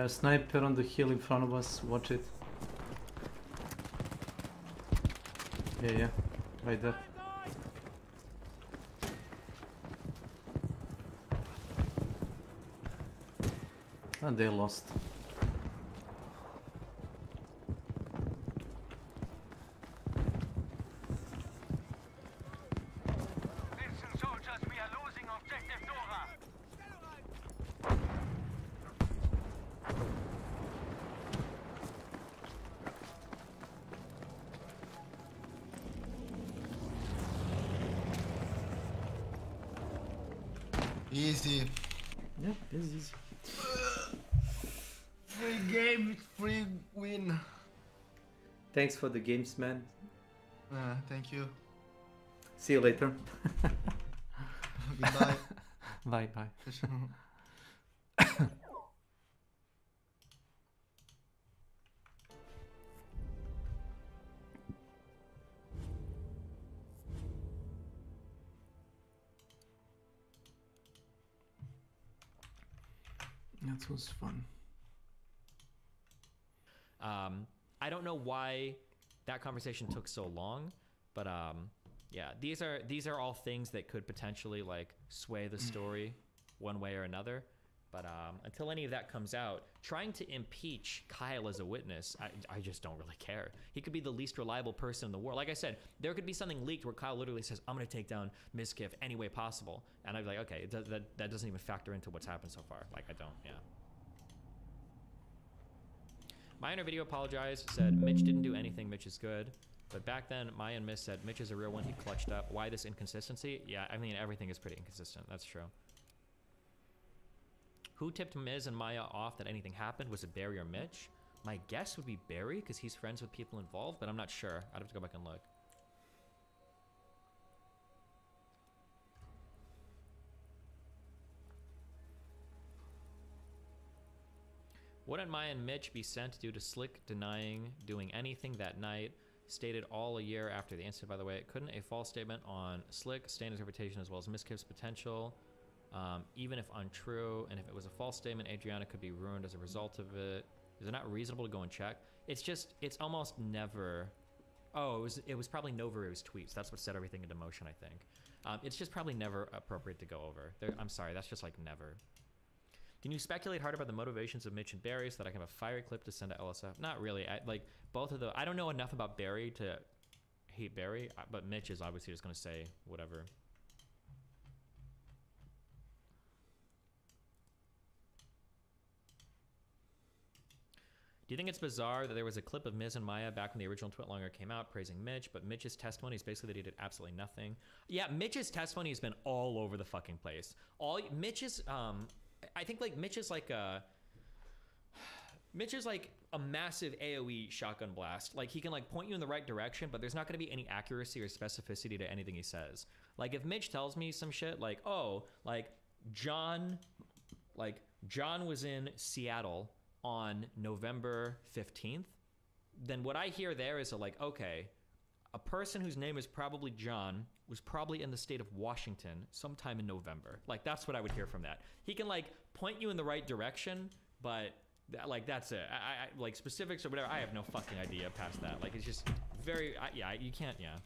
Sniper on the hill in front of us, watch it. Yeah, right there. And they lost. Listen, soldiers, we are losing objective Dora. Easy. Yep, it's easy. Free game, free win. Thanks for the games, man. Thank you. See you later. Goodbye. Bye. That was fun. I don't know why that conversation took so long, but yeah, these are all things that could potentially like sway the story one way or another. But until any of that comes out, trying to impeach Kyle as a witness, I just don't really care. He could be the least reliable person in the world. Like I said, there could be something leaked where Kyle literally says, I'm going to take down Mizkif any way possible. And I'd be like, okay, that doesn't even factor into what's happened so far. Like, I don't, yeah. Maya in her video apologized, said, Mitch didn't do anything, Mitch is good. But back then, Maya and Miss said, Mitch is a real one, he clutched up. Why this inconsistency? Yeah, I mean, everything is pretty inconsistent. That's true. Who tipped Miz and Maya off that anything happened? Was it Barry or Mitch? My guess would be Barry, because he's friends with people involved, but I'm not sure. I'd have to go back and look. Wouldn't Maya and Mitch be sent due to Slick denying doing anything that night? stated all a year after the incident, by the way. Couldn't a false statement on Slick stain his reputation as well as Miskip's potential, even if untrue? And if it was a false statement, Adriana could be ruined as a result of it. Is it not reasonable to go and check? It's just, it's almost never. Oh, it was probably Novaru's tweets. That's what set everything into motion, I think. It's just probably never appropriate to go over. I'm sorry, that's just like never. Can you speculate hard about the motivations of Mitch and Barry so that I can have a fiery clip to send to LSF? Not really. Like both of the. I don't know enough about Barry to hate Barry, but Mitch is obviously just going to say whatever. Do you think it's bizarre that there was a clip of Miz and Maya back when the original Twitlonger came out praising Mitch, but Mitch's testimony is basically that he did absolutely nothing? Yeah, Mitch's testimony has been all over the fucking place. Mitch's, I think like Mitch is like a massive AoE shotgun blast. Like he can like point you in the right direction, but there's not going to be any accuracy or specificity to anything he says. Like if Mitch tells me some shit like, oh, like John was in Seattle on November 15th, then what I hear there is okay, a person whose name is probably John was probably in the state of Washington sometime in November. Like that's what I would hear from that. He can like point you in the right direction, but like that's it. I like specifics or whatever, I have no fucking idea past that. Like it's just very, yeah, you can't, yeah.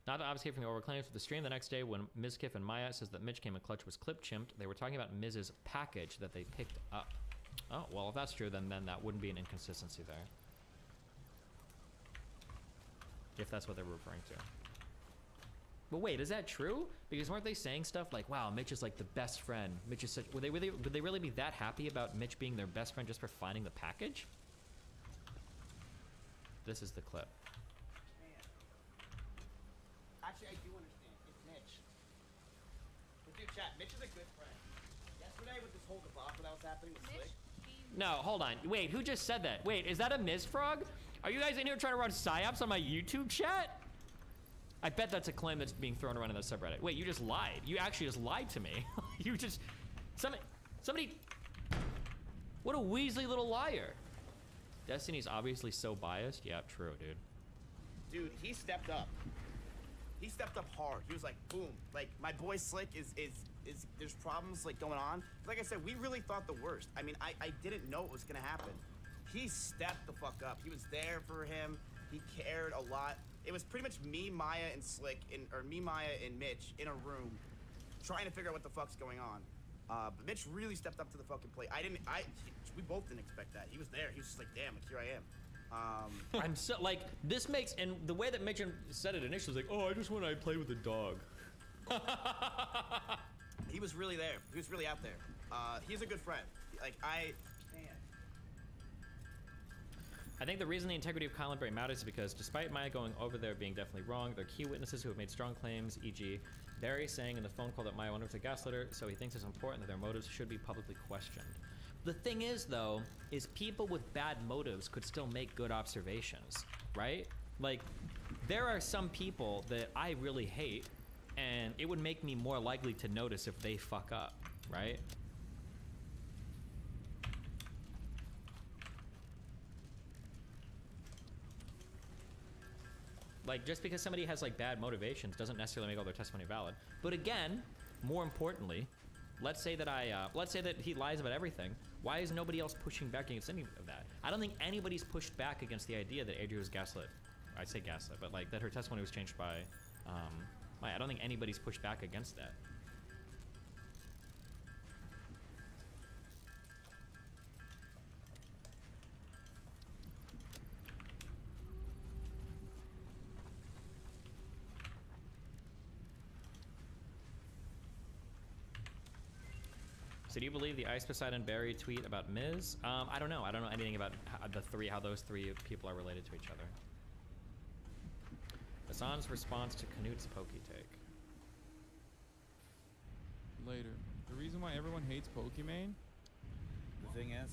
Not to obfuscate from the overclaims for the stream, the next day when Mizkif and Maya says that Mitch came in clutch was clip chimped, they were talking about Miz's package that they picked up. Oh, well, if that's true, then that wouldn't be an inconsistency there. If that's what they were referring to. But wait, is that true? Because weren't they saying stuff like, wow, Mitch is like the best friend. Mitch is such, would they really be that happy about Mitch being their best friend just for finding the package? This is the clip. Actually, I do understand. It's Mitch. But dude, chat, Mitch is a good friend. Yesterday with this whole debacle that was happening with Slick. No, hold on. Wait, who just said that? Wait, is that a Ms. Frog? Are you guys in here trying to run psyops on my YouTube chat? I bet that's a claim that's being thrown around in the subreddit. Wait, you just lied. You actually just lied to me. You just... Somebody... What a Weasley little liar. Destiny's obviously so biased. Yeah, true, dude. Dude, he stepped up. He stepped up hard. He was like, boom. Like, my boy Slick is there's problems, like, going on. Like I said, we really thought the worst. I mean, I didn't know it was gonna happen. He stepped the fuck up. He was there for him. He cared a lot. It was pretty much me, Maya, and Slick, or me, Maya, and Mitch in a room trying to figure out what the fuck's going on. But Mitch really stepped up to the fucking plate. We both didn't expect that. He was there. He was just like, damn, like, here I am. I'm so like this makes, and the way that Mitch said it initially was like, oh, I just want to play with a dog. He was really there. He was really out there. He's a good friend. Like I think the reason the integrity of Colin Berry matters is because despite Maya going over there being definitely wrong, there are key witnesses who have made strong claims, e.g. Barry saying in the phone call that Maya went over to Gaslighter, so he thinks it's important that their motives should be publicly questioned. The thing is, though, is people with bad motives could still make good observations, right? Like, there are some people that I really hate, and it would make me more likely to notice if they fuck up, right? Like, just because somebody has, like, bad motivations doesn't necessarily make all their testimony valid. But again, more importantly, let's say that he lies about everything. Why is nobody else pushing back against any of that? I don't think anybody's pushed back against the idea that Adria was gaslit. I say gaslit, but like that her testimony was changed by Maya. I don't think anybody's pushed back against that. So do you believe the Ice Poseidon Barry tweet about Miz? I don't know. I don't know anything about how those three people are related to each other. Hassan's response to Knut's pokey take. Later. The reason why everyone hates Pokimane? The thing is,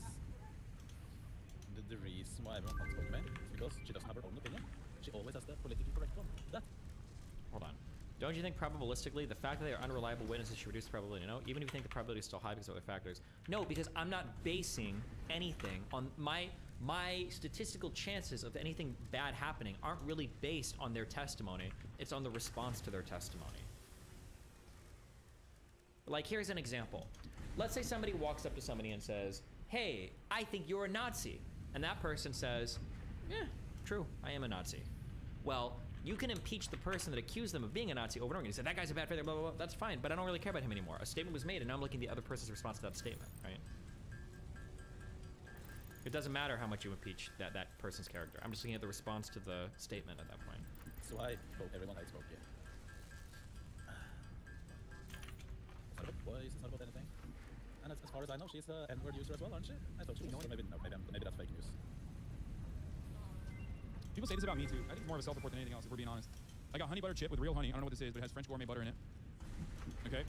the reason why everyone hates Pokimane is because she doesn't have her own opinion. She always has the politically correct one. That. Hold on. Don't you think probabilistically the fact that they are unreliable witnesses should reduce the probability? No, even if you think the probability is still high because of other factors. No, because I'm not basing anything on my statistical chances of anything bad happening aren't really based on their testimony. It's on the response to their testimony. Like, here's an example. Let's say somebody walks up to somebody and says, hey, I think you're a Nazi. And that person says, yeah, true, I am a Nazi. Well, you can impeach the person that accused them of being a Nazi over and over again. You say, that guy's a bad faith, blah, blah, blah. That's fine, but I don't really care about him anymore. A statement was made, and now I'm looking at the other person's response to that statement, right? It doesn't matter how much you impeach that person's character. I'm just looking at the response to the statement at that point. So I hope everyone hates Smokey. It's not about boys, it's not about anything. And as far as I know, she's an N-word user as well, aren't she? I thought she was. So maybe that's fake news. People say this about me too. I think it's more of a self-report than anything else, if we're being honest. I got honey butter chip with real honey. I don't know what this is, but it has French gourmet butter in it. Okay.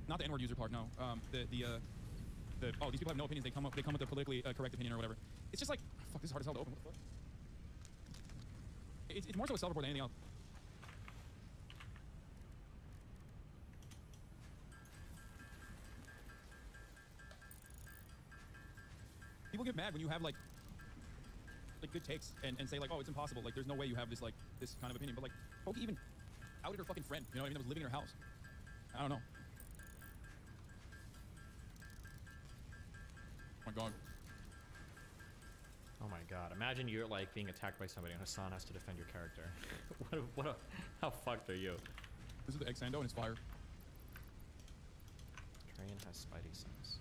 Not the N-word user part, no. Oh, these people have no opinions. They come with a politically correct opinion or whatever. It's just like, fuck, this is hard as hell to open. What the fuck? It's more so a self-report than anything else. People get mad when you have like good takes and say like, oh, it's impossible. Like, there's no way you have this this kind of opinion. But like, Pokey even outed her fucking friend. You know what I mean? That was living in her house. I don't know. Oh my god. Oh my god. Imagine you're like being attacked by somebody and Hassan has to defend your character. How fucked are you? This is the egg sando and it's fire. Train has Spidey sense.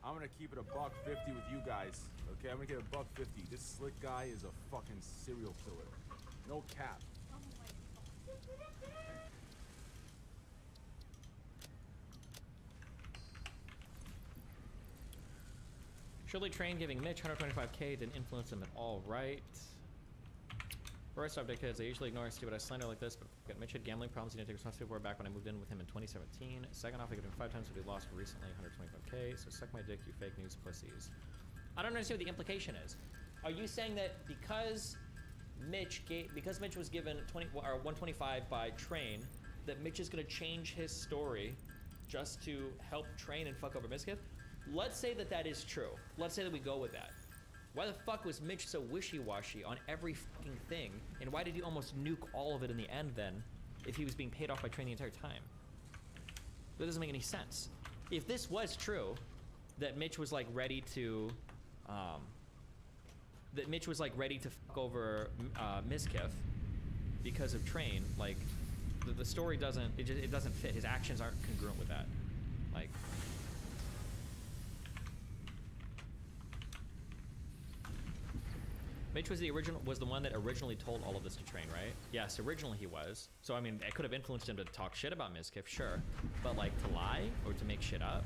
I'm gonna keep it a $1.50 with you guys. Okay, I'm gonna get a $1.50. This slick guy is a fucking serial killer. No cap. Surely Train giving Mitch 125k didn't influence him at all, right? First off, kids, I usually ignore stupid ass slander like this, but Mitch had gambling problems. He didn't take responsibility for it back when I moved in with him in 2017. Second off, I gave him 5 times what he lost recently, 125k. So suck my dick, you fake news pussies. I don't understand what the implication is. Are you saying that because Mitch was given 125 by Train, that Mitch is gonna change his story just to help Train and fuck over Miskiff? Let's say that is true. Let's say that we go with that. Why the fuck was Mitch so wishy-washy on every fucking thing? And why did he almost nuke all of it in the end then, if he was being paid off by Train the entire time? That doesn't make any sense. If this was true, that Mitch was like ready to, fuck over Miskiff because of Train, like, the story doesn't, it doesn't fit. His actions aren't congruent with that. Like, Mitch was the one that originally told all of this to Train, right? Yes, originally he was. So I mean, it could have influenced him to talk shit about Miskiff, sure, but like to lie or to make shit up,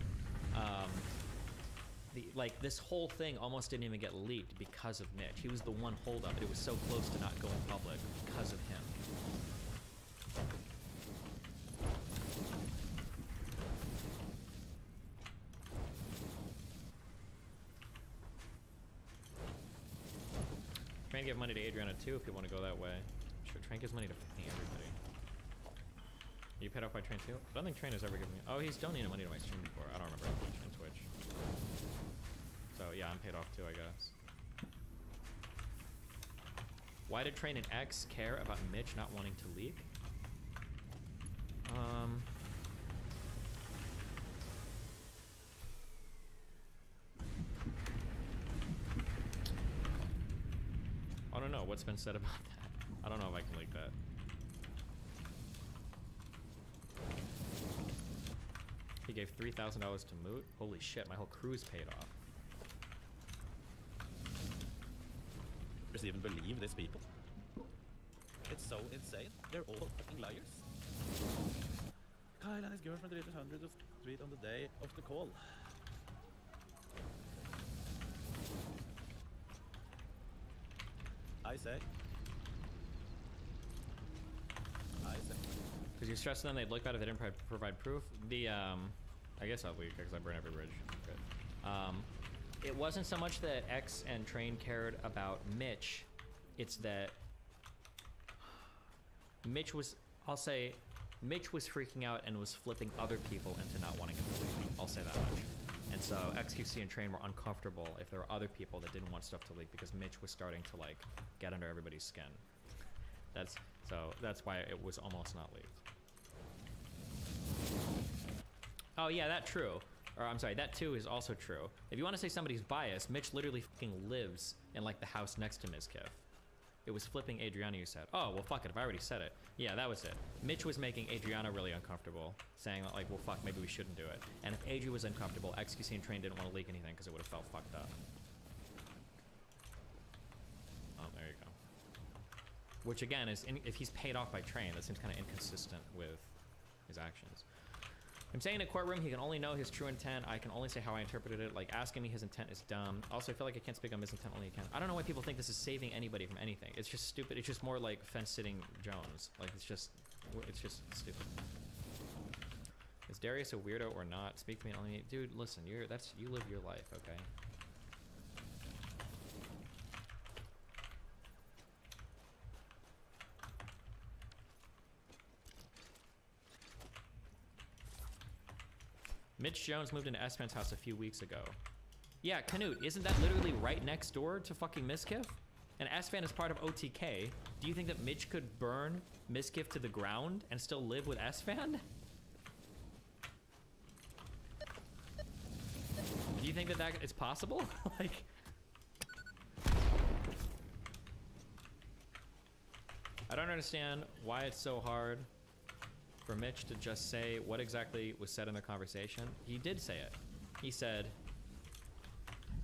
like this whole thing almost didn't even get leaked because of Mitch. He was the one holdup. It was so close to not going public because of him. Train give money to Adriana too if you want to go that way. Sure, Train gives money to fucking everybody. Are you paid off by Train too? I don't think Train has ever given me. Oh, he's donated money to my stream before. I don't remember how much in Twitch. So yeah, I'm paid off too, I guess. Why did Train and X care about Mitch not wanting to leak? I don't know what's been said about that. I don't know if I can leak that. He gave $3,000 to Moot. Holy shit, my whole crew's paid off. Does he even believe these people? It's so insane. They're all fucking liars. Kyle and his girlfriend deleted hundreds of tweets on the day of the call. I say. Because you stressed them, they'd look bad if they didn't provide proof. I guess I'll leak because I burn every bridge. Good. It wasn't so much that X and Train cared about Mitch, it's that Mitch was, I'll say, Mitch was freaking out and was flipping other people into not wanting him to leak. I'll say that much. And so XQC and Train were uncomfortable if there were other people that didn't want stuff to leak because Mitch was starting to like get under everybody's skin. That's why it was almost not leaked. Oh yeah, that true. Or I'm sorry, that too is also true. If you want to say somebody's biased, Mitch literally fucking lives in like the house next to Mizkif. It was flipping Adriana, you said. Oh, well fuck it, if I already said it. Yeah, that was it. Mitch was making Adriana really uncomfortable, saying like, well fuck, maybe we shouldn't do it. And if Adri was uncomfortable, XQC and Train didn't want to leak anything because it would have felt fucked up. Oh, there you go. Which again, is if he's paid off by Train, that seems kind of inconsistent with his actions. I'm saying in a courtroom, he can only know his true intent. I can only say how I interpreted it. Like, asking me his intent is dumb. Also, I feel like I can't speak on his intent, only I can. I don't know why people think this is saving anybody from anything. It's just stupid. It's just more like fence-sitting Jones. Like, it's just stupid. Is Darius a weirdo or not? Speak to me only. Dude, listen, you live your life, okay? Mitch Jones moved into S-Fan's house a few weeks ago. Yeah, Canute, isn't that literally right next door to fucking Mizkif? And S-Fan is part of OTK. Do you think that Mitch could burn Mizkif to the ground and still live with S-Fan? Do you think that is possible? Like... I don't understand why it's so hard for Mitch to just say what exactly was said in the conversation. He did say it. He said,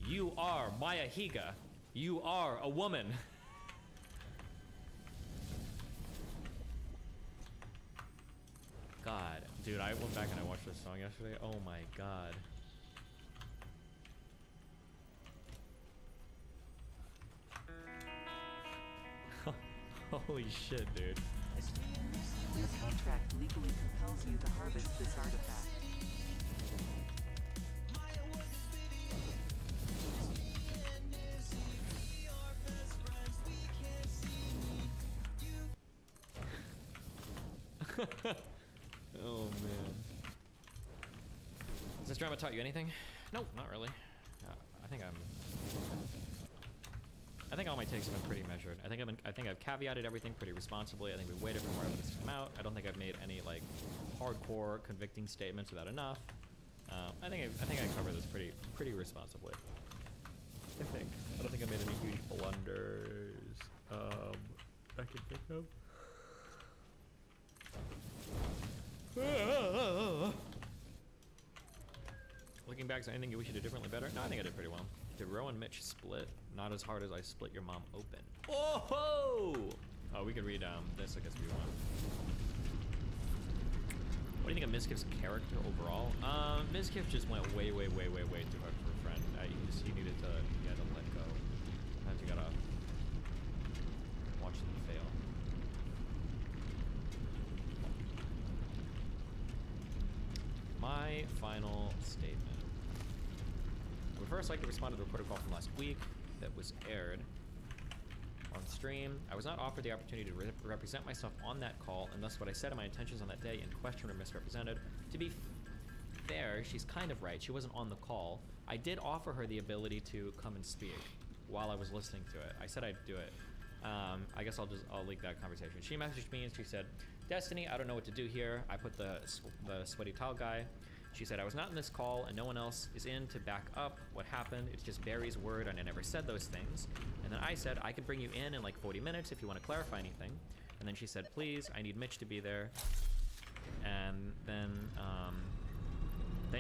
"You are Maya Higa. You are a woman." God, dude, I went back and I watched this song yesterday. Oh my God. Holy shit, dude. Your contract legally compels you to harvest this artifact. Oh man. Has this drama taught you anything? Nope, not really. I think all my takes have been pretty measured. I think I've caveated everything pretty responsibly. I think we waited for more evidence to come out. I don't think I've made any like hardcore convicting statements without enough. I think I covered this pretty responsibly. I don't think I made any huge blunders. I can think of. Looking back, is there anything you wish you did differently better? No, I think I did pretty well. Did Ro and Mitch split? Not as hard as I split your mom open. Oh ho! Oh, we could read this, I guess, if you want. What do you think of Mizkif's character overall? Mizkif just went way too hard for a friend. He needed to let go. Sometimes you gotta watch them fail. My final statement. I would first like to respond to the recorded call from last week that was aired on stream. I was not offered the opportunity to represent myself on that call, and thus what I said in my intentions on that day in question were misrepresented. To be fair, she's kind of right. She wasn't on the call. I did offer her the ability to come and speak while I was listening to it. I said I'd do it. I guess I'll leak that conversation. She messaged me and she said, "Destiny, I don't know what to do here." I put the sweaty towel guy. She said, "I was not in this call and no one else is in to back up what happened. It's just Barry's word and I never said those things." And then I said, "I could bring you in like 40 minutes if you want to clarify anything." And then she said, "Please, I need Mitch to be there." And then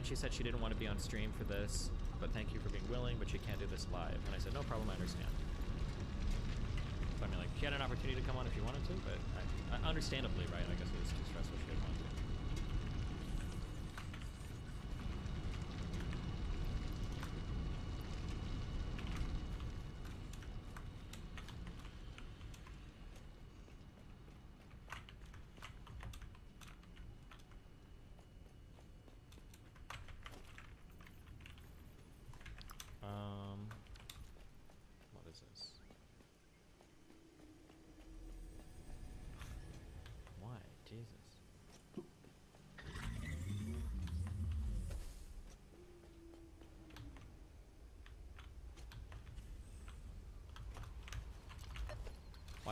she said she didn't want to be on stream for this, but thank you for being willing, but she can't do this live. And I said, "No problem, I understand." So I mean, like, she had an opportunity to come on if she wanted to, but understandably, right, I guess it was too stressful, she didn't want to. What is this?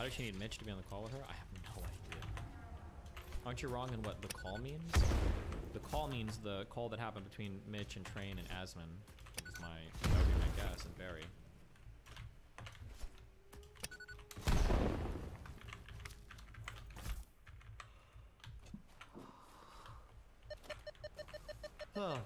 Why does she need Mitch to be on the call with her? I have no idea. Aren't you wrong in what the call means? The call means the call that happened between Mitch and Train and Asman. That would be my guess, and Barry. Oh.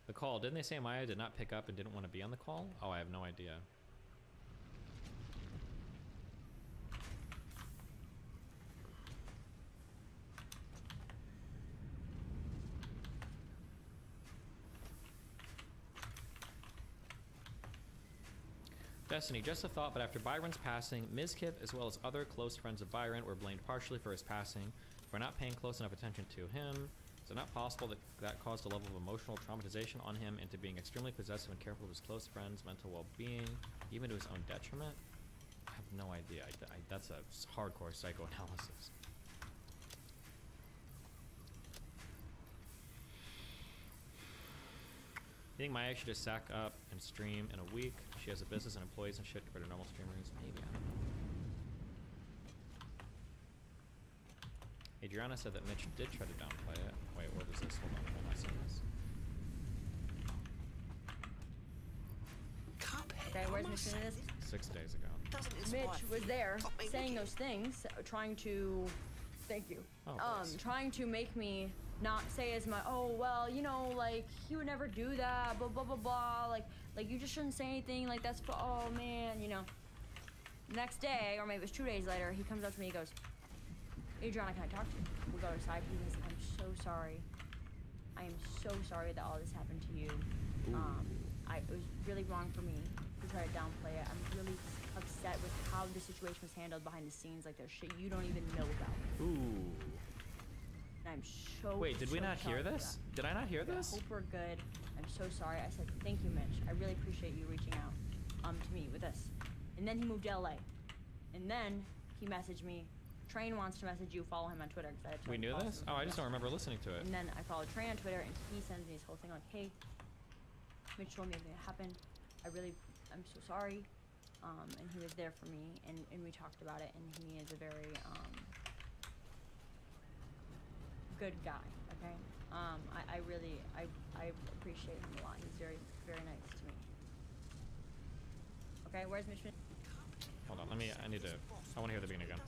The call, didn't they say Maya did not pick up and didn't want to be on the call? Oh, I have no idea. Destiny, just a thought, but after Byron's passing, Ms. Kip, as well as other close friends of Byron, were blamed partially for his passing for not paying close enough attention to him. Is it not possible that that caused a level of emotional traumatization on him into being extremely possessive and careful of his close friends' mental well-being, even to his own detriment? I have no idea. That's a hardcore psychoanalysis. You think Maya should just sack up and stream in a week? She has a business and employees and shit compared to normal streamers. Maybe, I don't know. Adriana said that Mitch did try to downplay it. Wait, what is this? Hold on, am I seeing this? Okay, where's Mitch in this? 6 days ago. Mitch was there saying those things, trying to, thank you, Oh, trying to make me not say as my, oh, well, you know, like, he would never do that, blah, blah, blah, blah, like you just shouldn't say anything, like, that's for, oh, man, you know. Next day, or maybe it was 2 days later, he comes up to me, he goes, Adriana, can I talk to you? We go to side, he goes, I'm so sorry. I am so sorry that all this happened to you. It was really wrong for me to try to downplay it. I'm really upset with how the situation was handled behind the scenes, like there's shit you don't even know about. Ooh. And I'm so Wait, did we so not hear sorry for this? that. Did I not hear I this? hope we're good. I'm so sorry. I said, thank you, Mitch. I really appreciate you reaching out to me with this. And then he moved to LA. And then he messaged me, Train wants to message you, follow him on Twitter. I We knew this? Oh, I just don't remember listening to it. And then I followed Train on Twitter, and he sends me this whole thing like, hey, Mitch told me everything that happened. I'm so sorry. And he was there for me, and we talked about it, and he is a very good guy, okay? I really appreciate him a lot. He's very, very nice to me. Okay, where's Mitch? Hold on, I want to hear the beginning again.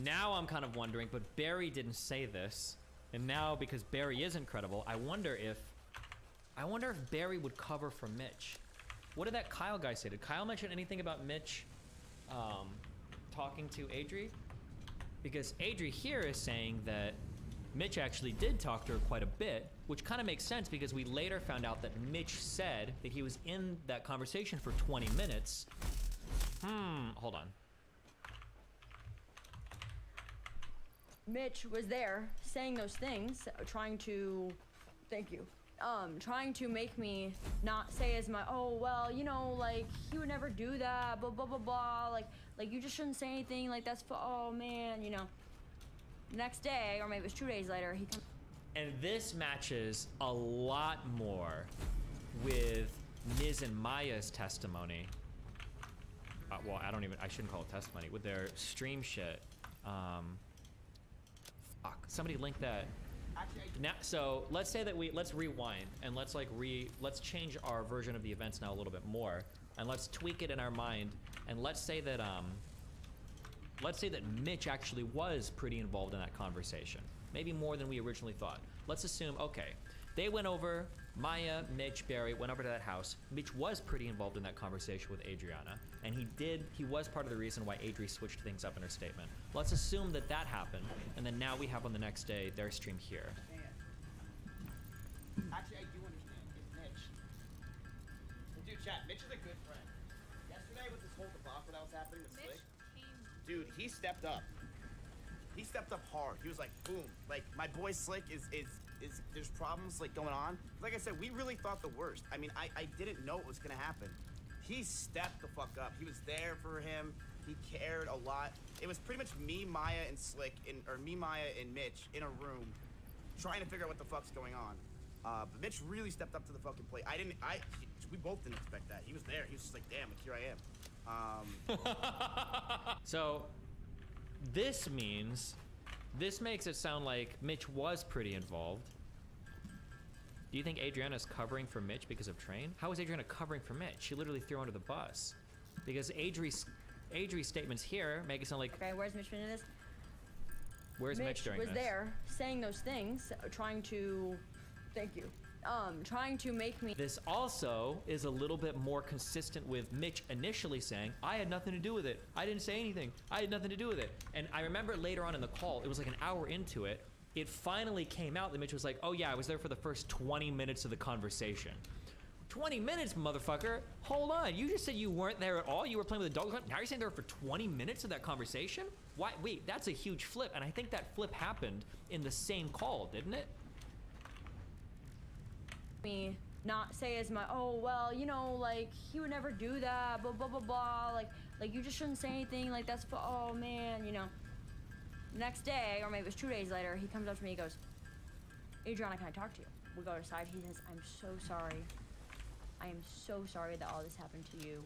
Now I'm kind of wondering, but Barry didn't say this, and now because Barry is incredible, I wonder if Barry would cover for Mitch. What did that Kyle guy say? Did Kyle mention anything about Mitch talking to Adri? Because Adri here is saying that Mitch actually did talk to her quite a bit, which kind of makes sense because we later found out that Mitch said that he was in that conversation for 20 minutes. Hold on. Mitch was there saying those things, trying to, thank you, trying to make me not say as my, oh, well, you know, like, he would never do that, blah, blah, blah, blah, like you just shouldn't say anything, like, that's for, oh, man, you know. Next day, or maybe it was 2 days later, he comes. And this matches a lot more with Niz and Maya's testimony. Well, I shouldn't call it testimony, with their stream shit. Fuck, somebody link that. Now, so let's say that let's rewind and let's change our version of the events now a little bit more, and let's tweak it in our mind, and let's say that Mitch actually was pretty involved in that conversation, maybe more than we originally thought. Let's assume, okay, they went over, Maya, Mitch, Barry went over to that house. Mitch was pretty involved in that conversation with Adriana, and he was part of the reason why Adri switched things up in her statement. Let's assume that happened, and then now we have on the next day their stream here. Actually, I do understand. It's Mitch. Dude, chat, Mitch is a good friend. Yesterday with this whole debacle that was happening with Slick, dude, he stepped up. he stepped up hard. He was like, boom. Like, my boy Slick is there's problems like going on. Like I said, we really thought the worst. I mean, I didn't know it was gonna happen. He stepped the fuck up. He was there for him. He cared a lot. It was pretty much me, Maya, and Slick, or me, Maya, and Mitch in a room trying to figure out what the fuck's going on. But Mitch really stepped up to the fucking plate. We both didn't expect that. He was there. He was just like, damn, like, here I am. So, this makes it sound like Mitch was pretty involved. Do you think Adriana's covering for Mitch because of Train? How is Adriana covering for Mitch? She literally threw under the bus. Because Adri's statements here make it sound like... Okay, where's Mitch in this? Where's Mitch during this? was there saying those things, trying to... Thank you. Trying to make me... This also is a little bit more consistent with Mitch initially saying, I had nothing to do with it. I didn't say anything. I had nothing to do with it. And I remember later on in the call, it was like an hour into it, it finally came out that Mitch was like, oh yeah, I was there for the first 20 minutes of the conversation. 20 minutes, motherfucker? Hold on, you just said you weren't there at all? You were playing with a dog? Now you're saying there for 20 minutes of that conversation? Why? Wait, that's a huge flip, and I think that flip happened in the same call, didn't it? Me not say as my, oh, well, you know, like, he would never do that, blah, blah, blah, blah, like, you just shouldn't say anything, like, that's for, oh, man, you know. The next day, or maybe it was 2 days later, he comes up to me, he goes, Adriana, can I talk to you? We go aside, he says, I'm so sorry. I am so sorry that all this happened to you.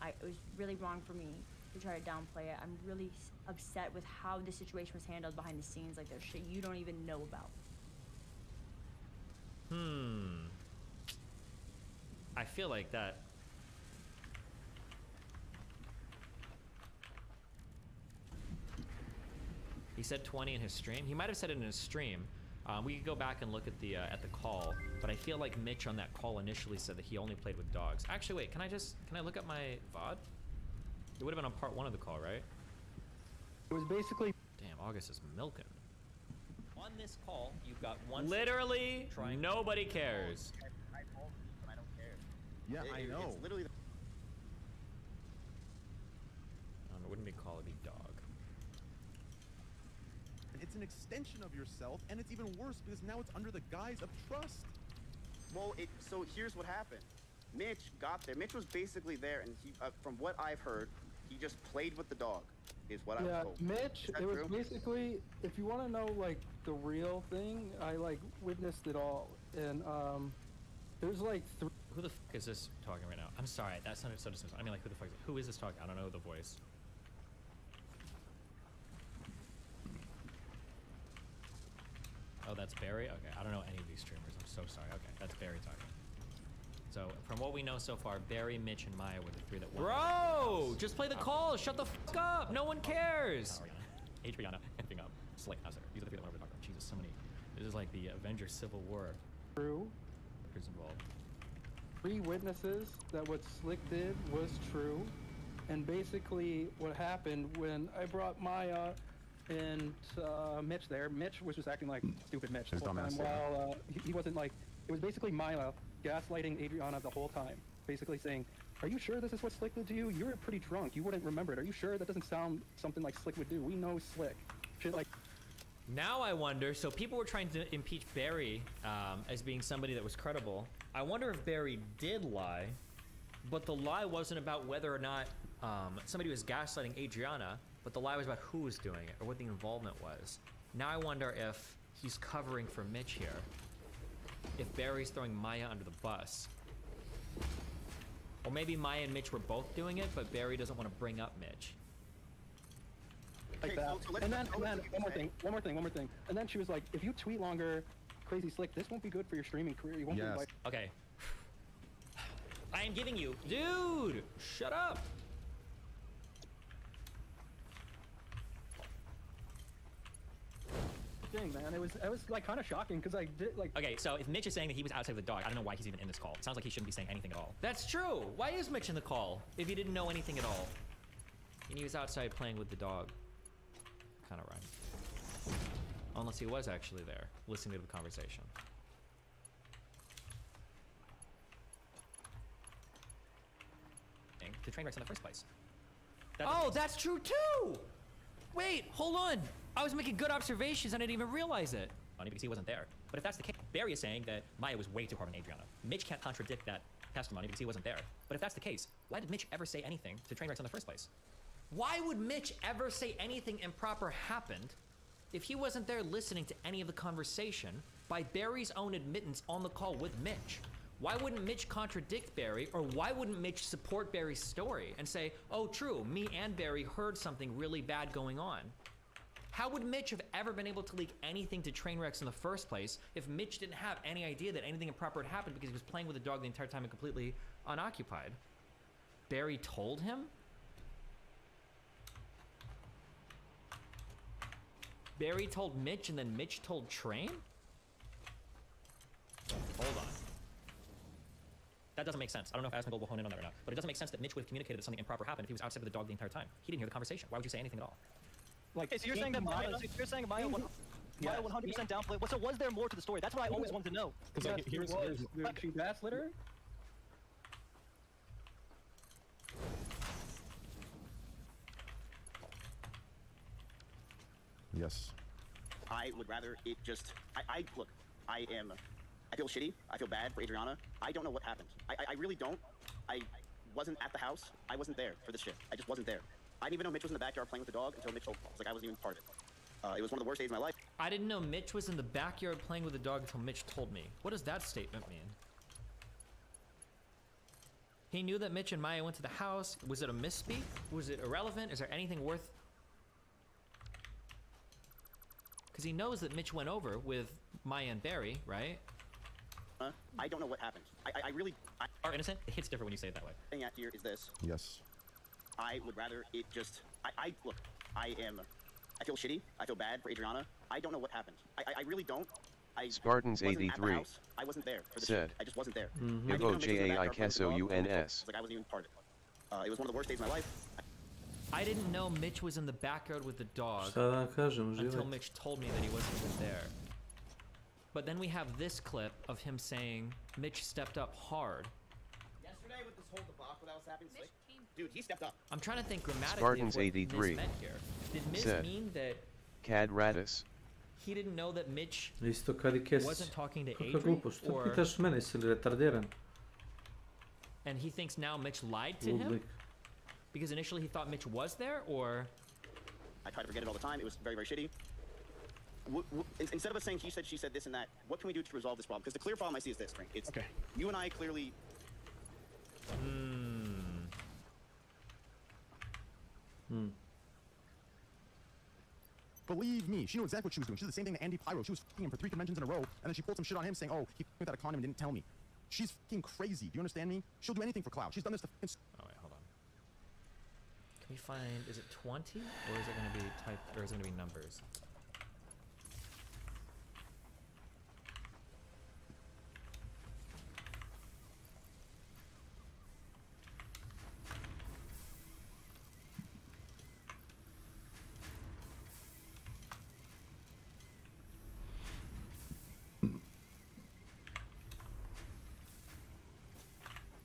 It was really wrong for me to try to downplay it. I'm really upset with how the situation was handled behind the scenes, like there's shit you don't even know about. I feel like that. He said 20 in his stream. He might have said it in his stream. We could go back and look at the call, but I feel like Mitch on that call initially said that he only played with dogs. Actually, wait, can I look at my VOD? It would have been on part 1 of the call, right? It was basically... Damn, August is milking. On this call, you've got one... Literally, nobody cares. I don't care. Yeah, I know. It's literally... It wouldn't be call, it'd be dog. It's an extension of yourself, and it's even worse because now it's under the guise of trust. Well, so here's what happened. Mitch got there. Mitch was basically there, and he, from what I've heard, he just played with the dog, is what I was told. Yeah, Mitch, it was basically, if you want to know, like, the real thing, I, like, witnessed it all, and, there's, like, Who the fuck is this talking right now? I'm sorry, that sounded so dismissive. I mean, like, who is this talking? I don't know the voice. Oh, that's Barry? Okay, I don't know any of these streamers. I'm so sorry. Okay, that's Barry talking. So, from what we know so far, Barry, Mitch, and Maya were the 3 that won. Bro! Just play the call! Shut the fuck up! No one cares! Adriana, anything up. Slick, these are the 3 that won. Jesus, so many. This is like the Avengers Civil War. True. Who's involved? 3 witnesses that what Slick did was true. And basically, what happened when I brought Maya and Mitch there, Mitch was just acting like stupid Mitch the whole time, while he wasn't like, it was basically Maya gaslighting Adriana the whole time, basically saying, are you sure this is what Slick did to you? You're pretty drunk, you wouldn't remember it. Are you sure? That doesn't sound something like Slick would do. We know Slick. Shit like... Now I wonder, so people were trying to impeach Barry as being somebody that was credible. I wonder if Barry did lie, but the lie wasn't about whether or not somebody was gaslighting Adriana, but the lie was about who was doing it or what the involvement was. Now I wonder if he's covering for Mitch here. If Barry's throwing Maya under the bus. Or maybe Maya and Mitch were both doing it, but Barry doesn't want to bring up Mitch. Like that. And then one more thing. And then she was like, if you tweet longer, Crazy Slick, this won't be good for your streaming career. You won't be like... Okay. I am giving you... Dude! Shut up! Thing, man. It was like kind of shocking because I did like. Okay, so if Mitch is saying that he was outside with the dog, I don't know why he's even in this call. It sounds like he shouldn't be saying anything at all. That's true. Why is Mitch in the call if he didn't know anything at all? And he was outside playing with the dog. Kind of right. Unless he was actually there, listening to the conversation. The train wreck's in the first place. That's true too. Wait, hold on. I was making good observations and I didn't even realize it. Because he wasn't there. But if that's the case, Barry is saying that Maya was way too hard on Adriana. Mitch can't contradict that testimony because he wasn't there. But if that's the case, why did Mitch ever say anything to Trainwrecks in the first place? Why would Mitch ever say anything improper happened if he wasn't there listening to any of the conversation by Barry's own admittance on the call with Mitch? Why wouldn't Mitch contradict Barry, or why wouldn't Mitch support Barry's story and say, oh, true, me and Barry heard something really bad going on? How would Mitch have ever been able to leak anything to Trainwrecks in the first place if Mitch didn't have any idea that anything improper had happened because he was playing with the dog the entire time and completely unoccupied? Barry told him? Barry told Mitch and then Mitch told Train? Hold on. That doesn't make sense. I don't know if Asmongold will hone in on that or not, but it doesn't make sense that Mitch would have communicated that something improper happened if he was outside with the dog the entire time. He didn't hear the conversation. Why would you say anything at all? Like, okay, so you're saying that Maya 100% downplayed. So was there more to the story? That's what I always wanted to know. Because here's she gaslit her? Yes. I would rather it just. Look. I feel shitty. I feel bad for Adriana. I don't know what happened. I really don't. I wasn't at the house. I wasn't there for this shit. I just wasn't there. I didn't even know Mitch was in the backyard playing with the dog until Mitch told me. It's like I wasn't even part of it. It was one of the worst days of my life. I didn't know Mitch was in the backyard playing with the dog until Mitch told me. What does that statement mean? He knew that Mitch and Maya went to the house. Was it a misspeak? Was it irrelevant? Is there anything worth... Because he knows that Mitch went over with Maya and Barry, right? I don't know what happened. I really... Are innocent? It hits different when you say it that way. The thing at here is this. Yes. I would rather it just... Look. I feel shitty. I feel bad for Adriana. I don't know what happened. I really don't. Spartans 83 I wasn't there for this said, shit. I just wasn't there. Ivojaiksouns. Like I wasn't even part of it. It was one of the worst days of my life. I didn't know Mitch was in the backyard with the dog until Mitch told me that he wasn't even there. But then we have this clip of him saying Mitch stepped up hard. Yesterday with this whole debacle that was happening, dude, he stepped up. I'm trying to think grammatically Spartans of what 83 Miz meant here. Did Miz said, mean that Cad Radis. he didn't know that Mitch Isto kad i kes. wasn't talking to Kakva Adrian? glupost. Što Or, pitaš mene, jesi li retardiran? and he thinks now Mitch lied to him? Ludvig. Because initially he thought Mitch was there, or... I try to forget it all the time. It was very, very shitty. Instead of us saying he said, she said, this and that, what can we do to resolve this problem? Because the clear problem I see is this, Frank. It's okay. You and I clearly... Believe me, she knew exactly what she was doing. She did the same thing to Andy Pyro. She was f***ing him for 3 conventions in a row, and then she pulled some shit on him saying, oh, he without a condom and didn't tell me. She's f***ing crazy. Do you understand me? She'll do anything for clout. She's done this to... Oh, wait, hold on. Can we find... Is it 20? Or is it going to be type... Or is it going to be numbers?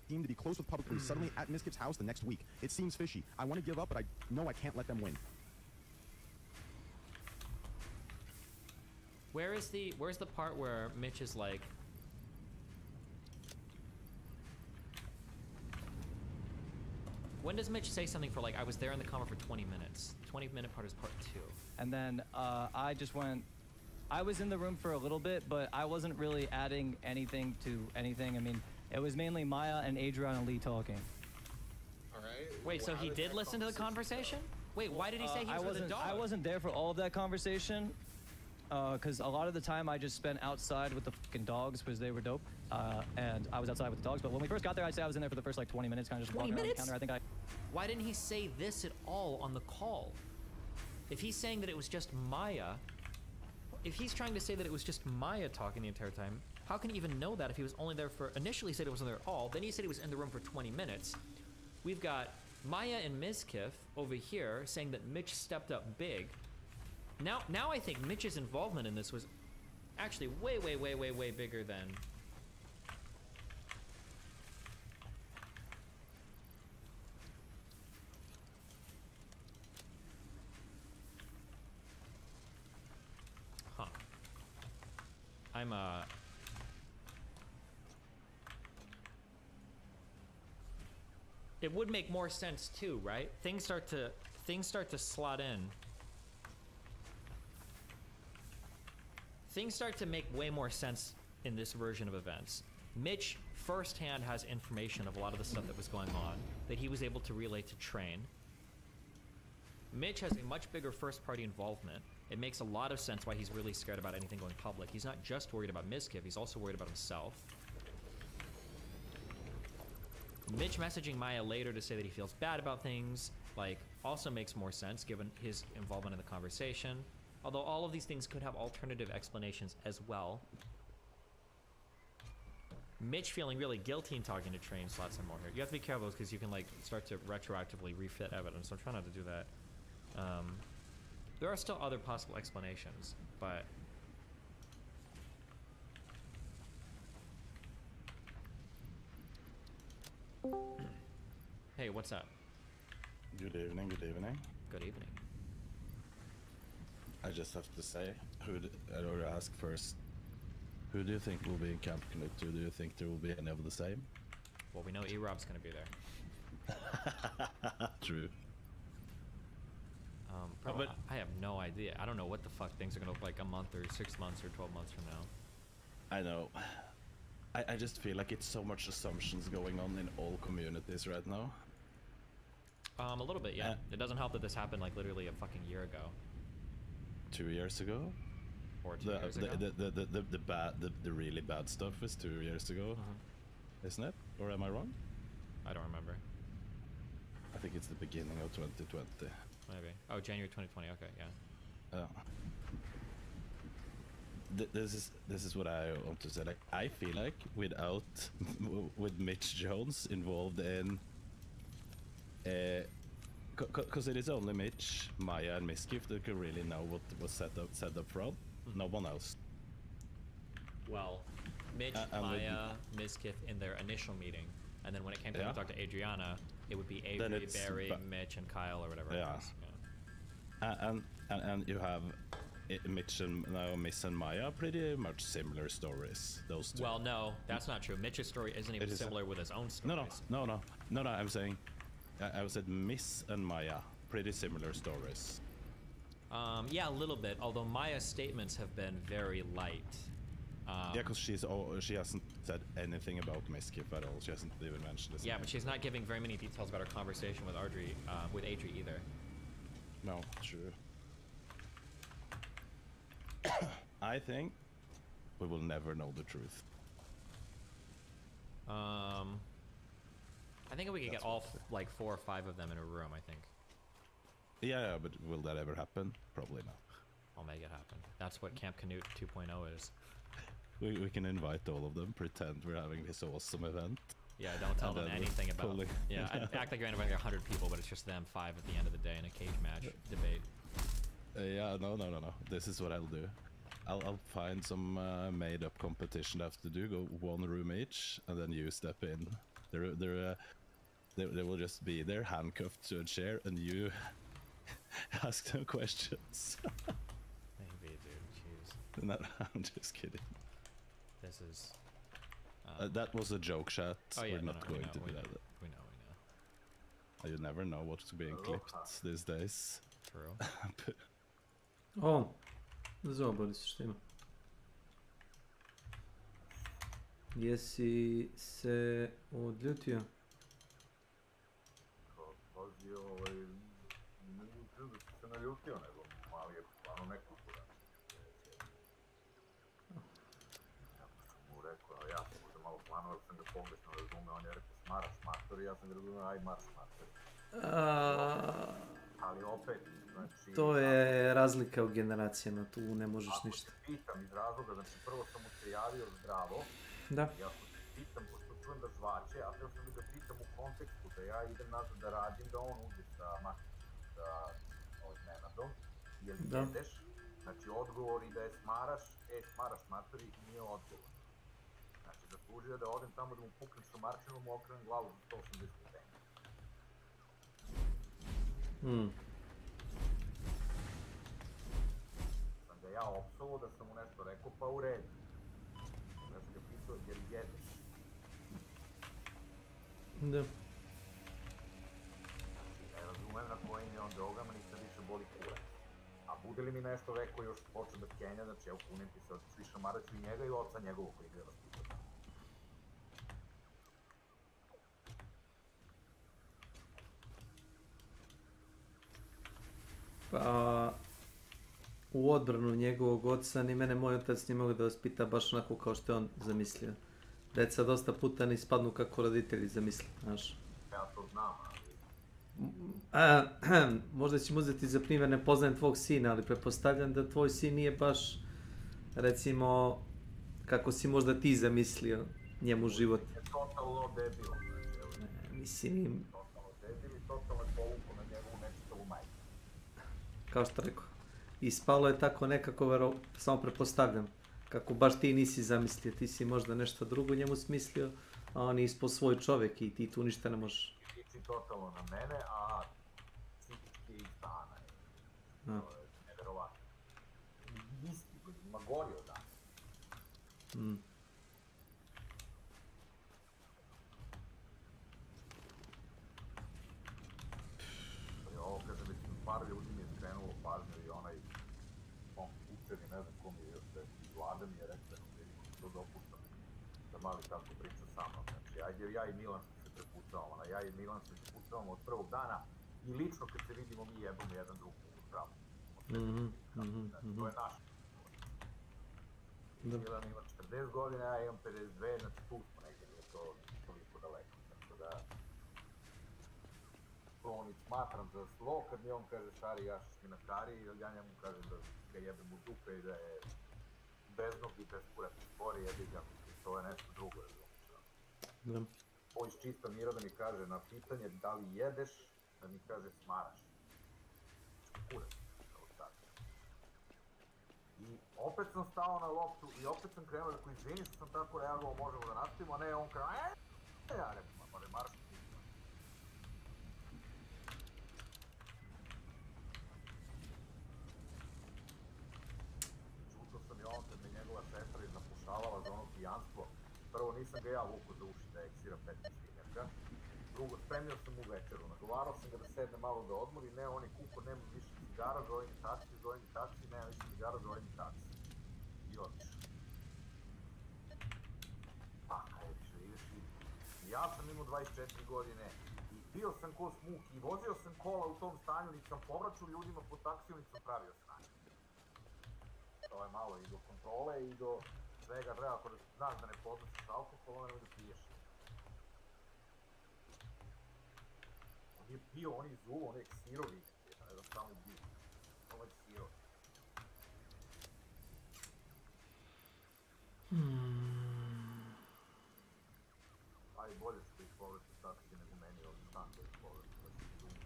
Team to be close with public police suddenly at Miskip's house the next week. It seems fishy. I want to give up, but I know I can't let them win. Where's the part where Mitch is like... When does Mitch say something for like, I was there in the comma for 20 minutes? 20-minute part is part 2. And then I just went... I was in the room for a little bit, but I wasn't really adding anything to anything. I mean, it was mainly Maya and Adriana Lee talking. Alright. Wait, so he did listen to the conversation? Wait, why did he say he was with the dog? I wasn't there for all of that conversation, because a lot of the time I just spent outside with the fucking dogs because they were dope, and I was outside with the dogs. But when we first got there, I'd say I was in there for the first like 20 minutes, kind of just walking around the counter. I think Why didn't he say this at all on the call? If he's saying that it was just Maya, if he's trying to say that it was just Maya talking the entire time, how can he even know that if he was only there for... Initially he said it wasn't there at all, then he said he was in the room for 20 minutes. We've got Maya and Mizkif over here saying that Mitch stepped up big. Now I think Mitch's involvement in this was actually way bigger than... I'm it would make more sense too, right? Things start to slot in. Things start to make way more sense in this version of events. Mitch firsthand has information of a lot of the stuff that was going on that he was able to relay to Train. Mitch has a much bigger first-party involvement. It makes a lot of sense why he's really scared about anything going public. He's not just worried about Mizkif, he's also worried about himself. Mitch messaging Maya later to say that he feels bad about things, like, also makes more sense given his involvement in the conversation. Although all of these things could have alternative explanations as well. Mitch feeling really guilty and talking to Train slots in more here. You have to be careful because you can like start to retroactively refit evidence. So I'm trying not to do that. There are still other possible explanations, but hey, what's up? Good evening, good evening. Good evening. I just have to say, I'd already ask first, who do you think will be in Camp Knut? Do you think there will be any of the same? Well, we know E-Rob's gonna be there. True. Bro, but I have no idea. I don't know what the fuck things are gonna look like a month or 6 months or 12 months from now. I know. I just feel like it's so much assumptions going on in all communities right now. A little bit, yeah. It doesn't help that this happened like literally a fucking year ago. 2 years ago? Or 2 years ago? The really bad stuff is 2 years ago, isn't it? Or am I wrong? I don't remember. I think it's the beginning of 2020. Maybe. Oh, January 2020. Okay, yeah. This is what I want to say. Like, I feel like without with Mitch Jones involved in, because it is only Mitch, Maya, and Mizkif that can really know what was set up front. No one else. Well, Mitch, Maya, Mizkif in their initial meeting, and then when it came time to talk to Adriana, it would be Avery, Barry, Mitch, and Kyle, or whatever. Yeah. And you have Mitch and Miss and Maya, pretty much similar stories. Those two. Well, no, that's not true. Mitch's story isn't even similar with his own stories. No. I'm saying, I said Miss and Maya, pretty similar stories. Yeah, a little bit. Although Maya's statements have been very light. Yeah, because she hasn't said anything about Mizkif at all. She hasn't even mentioned this. Yeah, but she's not giving very many details about her conversation with Adri either. No, true. I think we will never know the truth. I think we could get all like 4 or 5 of them in a room. I think. Yeah, but will that ever happen? Probably not. I'll make it happen. That's what Camp Canute 2.0 is. We can invite all of them, pretend we're having this awesome event. Yeah, don't tell them anything about it. Yeah, act like you're inviting 100 people, but it's just them 5 at the end of the day in a cage match debate. Yeah, no. This is what I'll do. I'll find some made-up competition to have to do. Go 1 room each, and then you step in. They will just be there, handcuffed to a chair, and you ask them questions. Maybe, dude. Jeez. No, I'm just kidding. This is. That was a joke chat. Oh, yeah, We're not going to do that. We know. You never know what's being clipped these days. True. O, zobori se šta ima. Jesi se odljutio? Pazi, ne mislim da si se naljutio, nego mali je stvarno nekulturan. Jako sam mu rekao, ja sam možda malo planovao, sam ga pogrešno razumeo, on je rekao smaraš matori, ja sam ga razumeo, aj marš matori. Ali opet, znači... To je razlika u generacijama, tu ne možeš ništa. Ako se pitam iz razloga, znači prvo sam mu se javio zdravo, da. Ja se pitam, pošto čujem da zvače, a teo sam da ga pitam u kontekstu da ja idem nazad da radim, da on uđe sa Nenadom, jel jedeš, znači odgovor i da je smaraš, smaraš matori, nije odgovor. Znači zaslužio da odem tamo da mu puknem šumarčinom, mu okrenem glavu za 180 stepeni. Sam ga ja opsovo da sam mu nešto rekao, pa u redu. zato jer jedeš. Da. Ne razumem na kojim je on drogama, nisam više boli kurac. A bude li mi nešto rekao još počeo da kenja, znači evo kunem ti se od svi šamaraću i njega i oca njegovog koji ga je vaspitao. Pa, u odbranu njegovog oca, ni mene moj otac nije mogao da vaspita baš onako kao što je on zamislio. Deca dosta puta ne ispadnu kako roditelji zamisli, znaš. Ja to znam, Možda ćemo uzeti za primjer, ne poznajem tvog sina, ali pretpostavljam da tvoj sin nije baš, recimo, kako si možda ti zamislio njemu život. je totalno debil, Mislim, totalno debil i totalno je povukao na njegovu nečitavu majku. kao što rekao, ispalo je tako nekako, samo pretpostavljam, kako baš ti nisi zamislio, ti si možda nešto drugo njemu smislio, a on je ispao svoj čovjek i ti tu ništa ne možeš. Liči totalno na mene, a psihički je iz dana. To je nevjerovatno. Isti, ima gori od dana. Ovo kaže već par ljudi mi je skrenulo pažnju i onaj učeni, ne znam ko mi je još da Vlada mi je rekao da je to dopuštam da mali tako priča sa mnom. Znači, ajde ja i Milan se prepucavamo, ja i Milan se prepucavamo od prvog dana i lično kad se vidimo mi jebamo jedan drugog u pravu. Znači, to je naš. Milan ima 40 godina, ja imam 52, znači tu smo negdje, nije to toliko daleko. Tako da, to ni smatram za zlo kad mi on kaže šari jašiš mi na kari, ili ja njemu kažem da ga jebem u dupe i da je bez nogi, bez kurati spori, jebi ga, to je nešto drugo, razumiješ. Ovo iz čista mira da mi kaže na pitanje da li jedeš, da mi kaže smaraš. Kurac, evo sad. I opet sam stao na loptu i opet sam krenuo da izvini što sam tako reagovao, možemo da nastavimo, a ne on kao ja rekao, ma ne maraš ti. Čutao sam i on kad me njegova sestra iznapušavala za ono pijanstvo. Prvo nisam ga ja vukao za uši da eksira 15 svinjaka. Drugo, spremio sam mu večeru, nagovarao sam ga da sedne malo da odmori, ne, on je kuko, nema više cigara, zove mi taksi, nema više cigara, zove mi taksi. I otišao. Pa, kaj više, ideš i... Ja sam imao 24 godine i bio sam ko smuk i vozio sam kola u tom stanju, niti sam povraćao ljudima po taksiju, niti sam pravio stanje. To je malo i do kontrole i do svega, treba ako da znaš da ne podnosiš alkohol, onda nemoj da piješ. On je pio, on je zuvo, on je ksirovi, ne znam samo je bio. On je ksirovi. Aj bolje što ih povraću taksi nego meni ovdje stan da ih povraću, da se zumo.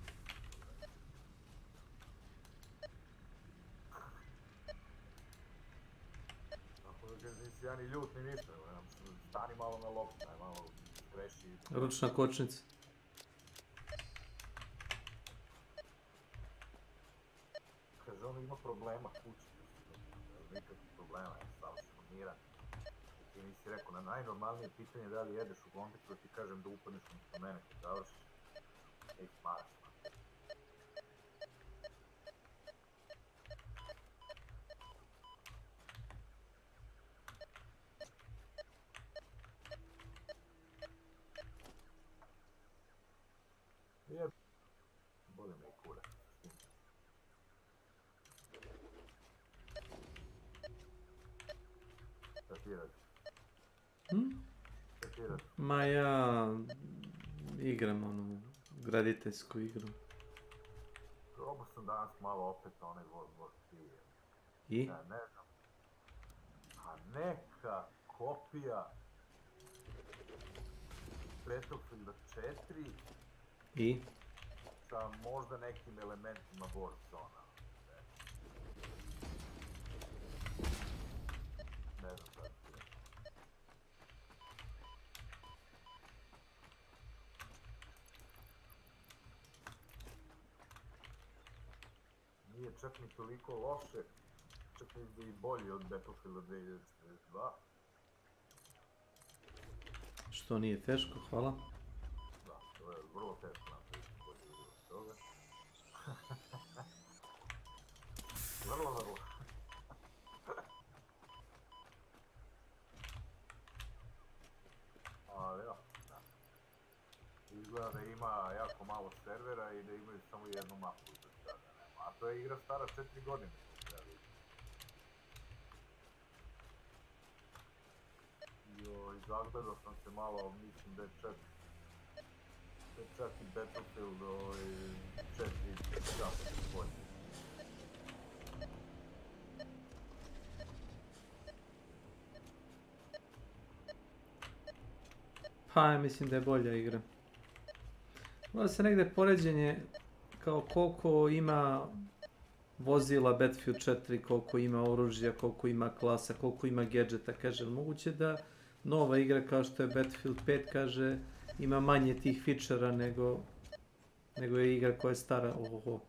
Tako da kažem, nisi ja ni ljut ni ništa, stani malo na loptu, malo skreši. Ručna kočnica. Kaže, on ima problema kući, nikakvih problema, je savršeno miran. Ti nisi rekao, na najnormalnije pitanje da li jedeš u kontekstu, da ti kažem da upadneš umjesto mene kad završiš. Ej, smaraš. Jeb... Boli me i kurac. Šta ti radiš? Šta ti radiš? Ma ja igram onu graditeljsku igru. Probao sam danas malo opet onaj World War 3. I? Ja ne znam. A neka kopija Battlefielda 4 I? sa možda nekim elementima Warzona. Ne znam šta ti je. Nije čak ni toliko loše, čak i bolje od Battlefielda 2042. Što nije teško, hvala. Da, to je vrlo teško napraviti bolje igru od toga. Vrlo. Ali ja, da. Izgleda da ima jako malo servera i da imaju samo jednu mapu za sada. A to je igra stara 4 godine. Jo, i zagledao sam se malo, mislim da je čak i Battlefield 4 jako bolje. Pa, mislim da je bolja igra. Gleda se negde poređenje kao koliko ima vozila Battlefield 4, koliko ima oružja, koliko ima klasa, koliko ima gadgeta, kaže. Moguće da nova igra kao što je Battlefield 5, kaže, ima manje tih fičera nego je igra koja je stara. Ohoho.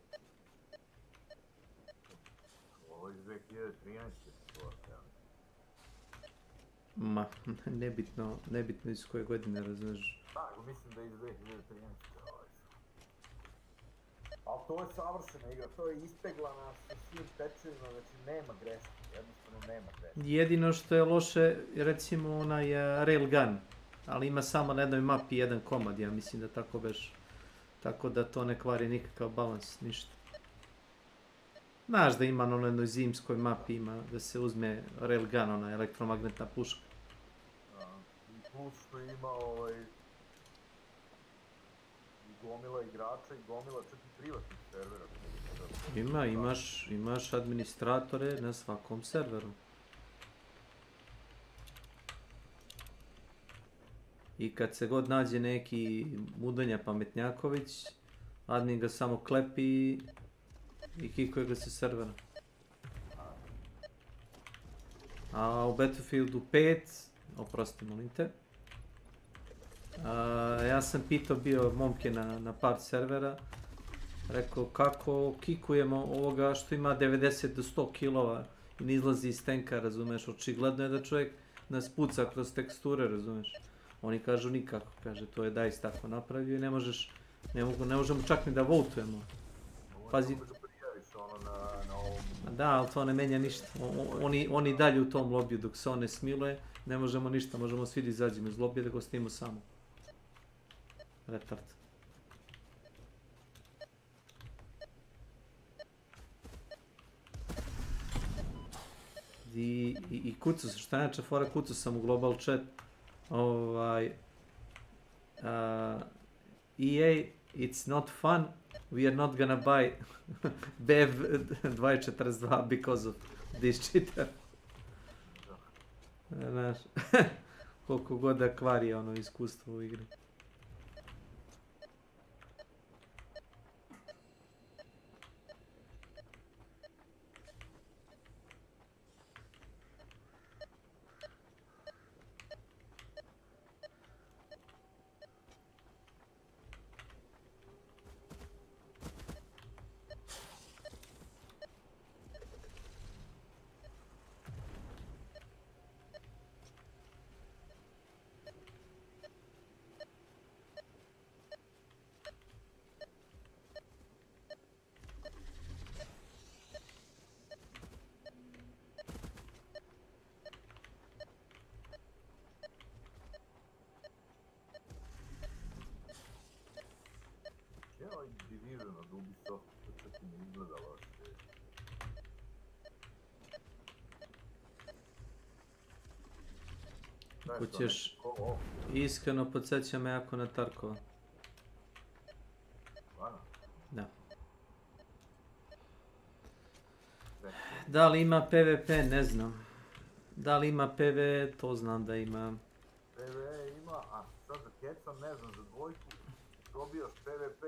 Ovo je iz 2013. Ma, nebitno iz koje godine, razumiješ. Tako, mislim da je iz 2013. Ali to je savršena igra, to je ispeglana sa svim pečevima, znači nema greške, jednostavno nema greške. Jedino što je loše, recimo onaj Railgun, ali ima samo na jednoj mapi jedan komad, ja mislim da tako beš. Tako da to ne kvari nikakav balans, ništa. Znaš da ima na jednoj zimskoj mapi, ima da se uzme Railgun, ona elektromagnetna puška. I plus što ima gomila igrača i gomila čak i privatnih servera. Imaš administratore na svakom serveru. I kad se god nađe neki Mudonja Pametnjaković, admin ga samo klepi i kikuje ga sa servera. A u Battlefieldu 5, oprosti molim te, ja sam pitao bio momke na par servera, rekao kako kikujemo ovoga što ima 90 do 100 kilova i ne izlazi iz tenka, razumeš, očigledno je da čovjek nas puca kroz teksture, razumeš. Oni kažu nikako, kaže to je DICE tako napravio i ne možemo čak ni da votujemo. Pazi. Da, ali to ne menja ništa. Oni dalje u tom lobiju dok se on ne smiluje, ne možemo ništa, možemo svi da izađemo iz lobija da ga ostavimo samo. Retard. I kucu sam, šta inače fora, kucu sam u global chat. EA, it's not fun, we are not gonna buy BEV 242 because of this cheater. Znaš, koliko god da kvari ono iskustvo u igri. Division od Ubisoft, to čak i ne izgleda loše. Ako ćeš, iskreno podsjeća me jako na Tarkova. Da. Da li ima PvP, ne znam. Da li ima PvE, to znam da ima. PvE ima, a sad za kecam, ne znam, za dvojku dobijaš PvP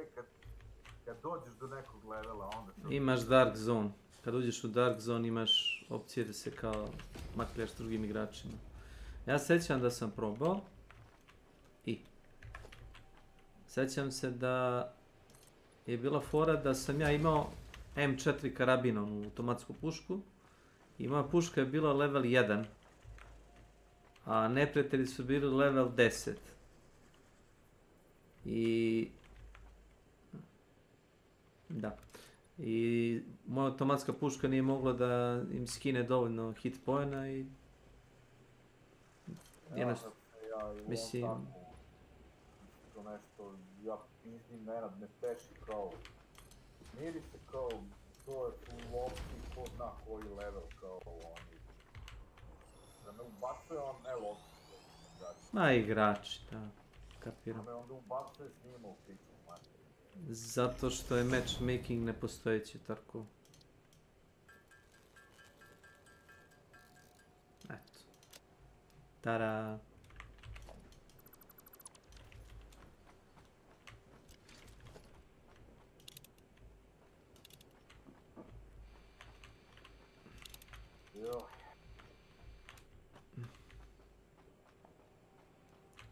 kad dođeš do nekog levela, onda... Imaš Dark Zone. Kad uđeš u Dark Zone imaš opcije da se kao makljaš s drugim igračima. Ja sećam da sam probao i sećam se da je bila fora da sam ja imao M4 karabin, onu automatsku pušku. I moja puška je bila level 1. a neprijatelji su bili level 10. I... Da. I moja automatska puška nije mogla da im skine dovoljno hit poena i... Jednostavno, mislim... To nešto, ja pizdim Nenad, ne peši kao... Miri se kao, to je full lopti, ko zna koji level kao oni. Da me ubacuje on, evo ovdje. Ma igrači, da, kapiram. Da me onda ubacuje s njima u piću, manje. Zato što je matchmaking nepostojeći, tako. Eto. Tada.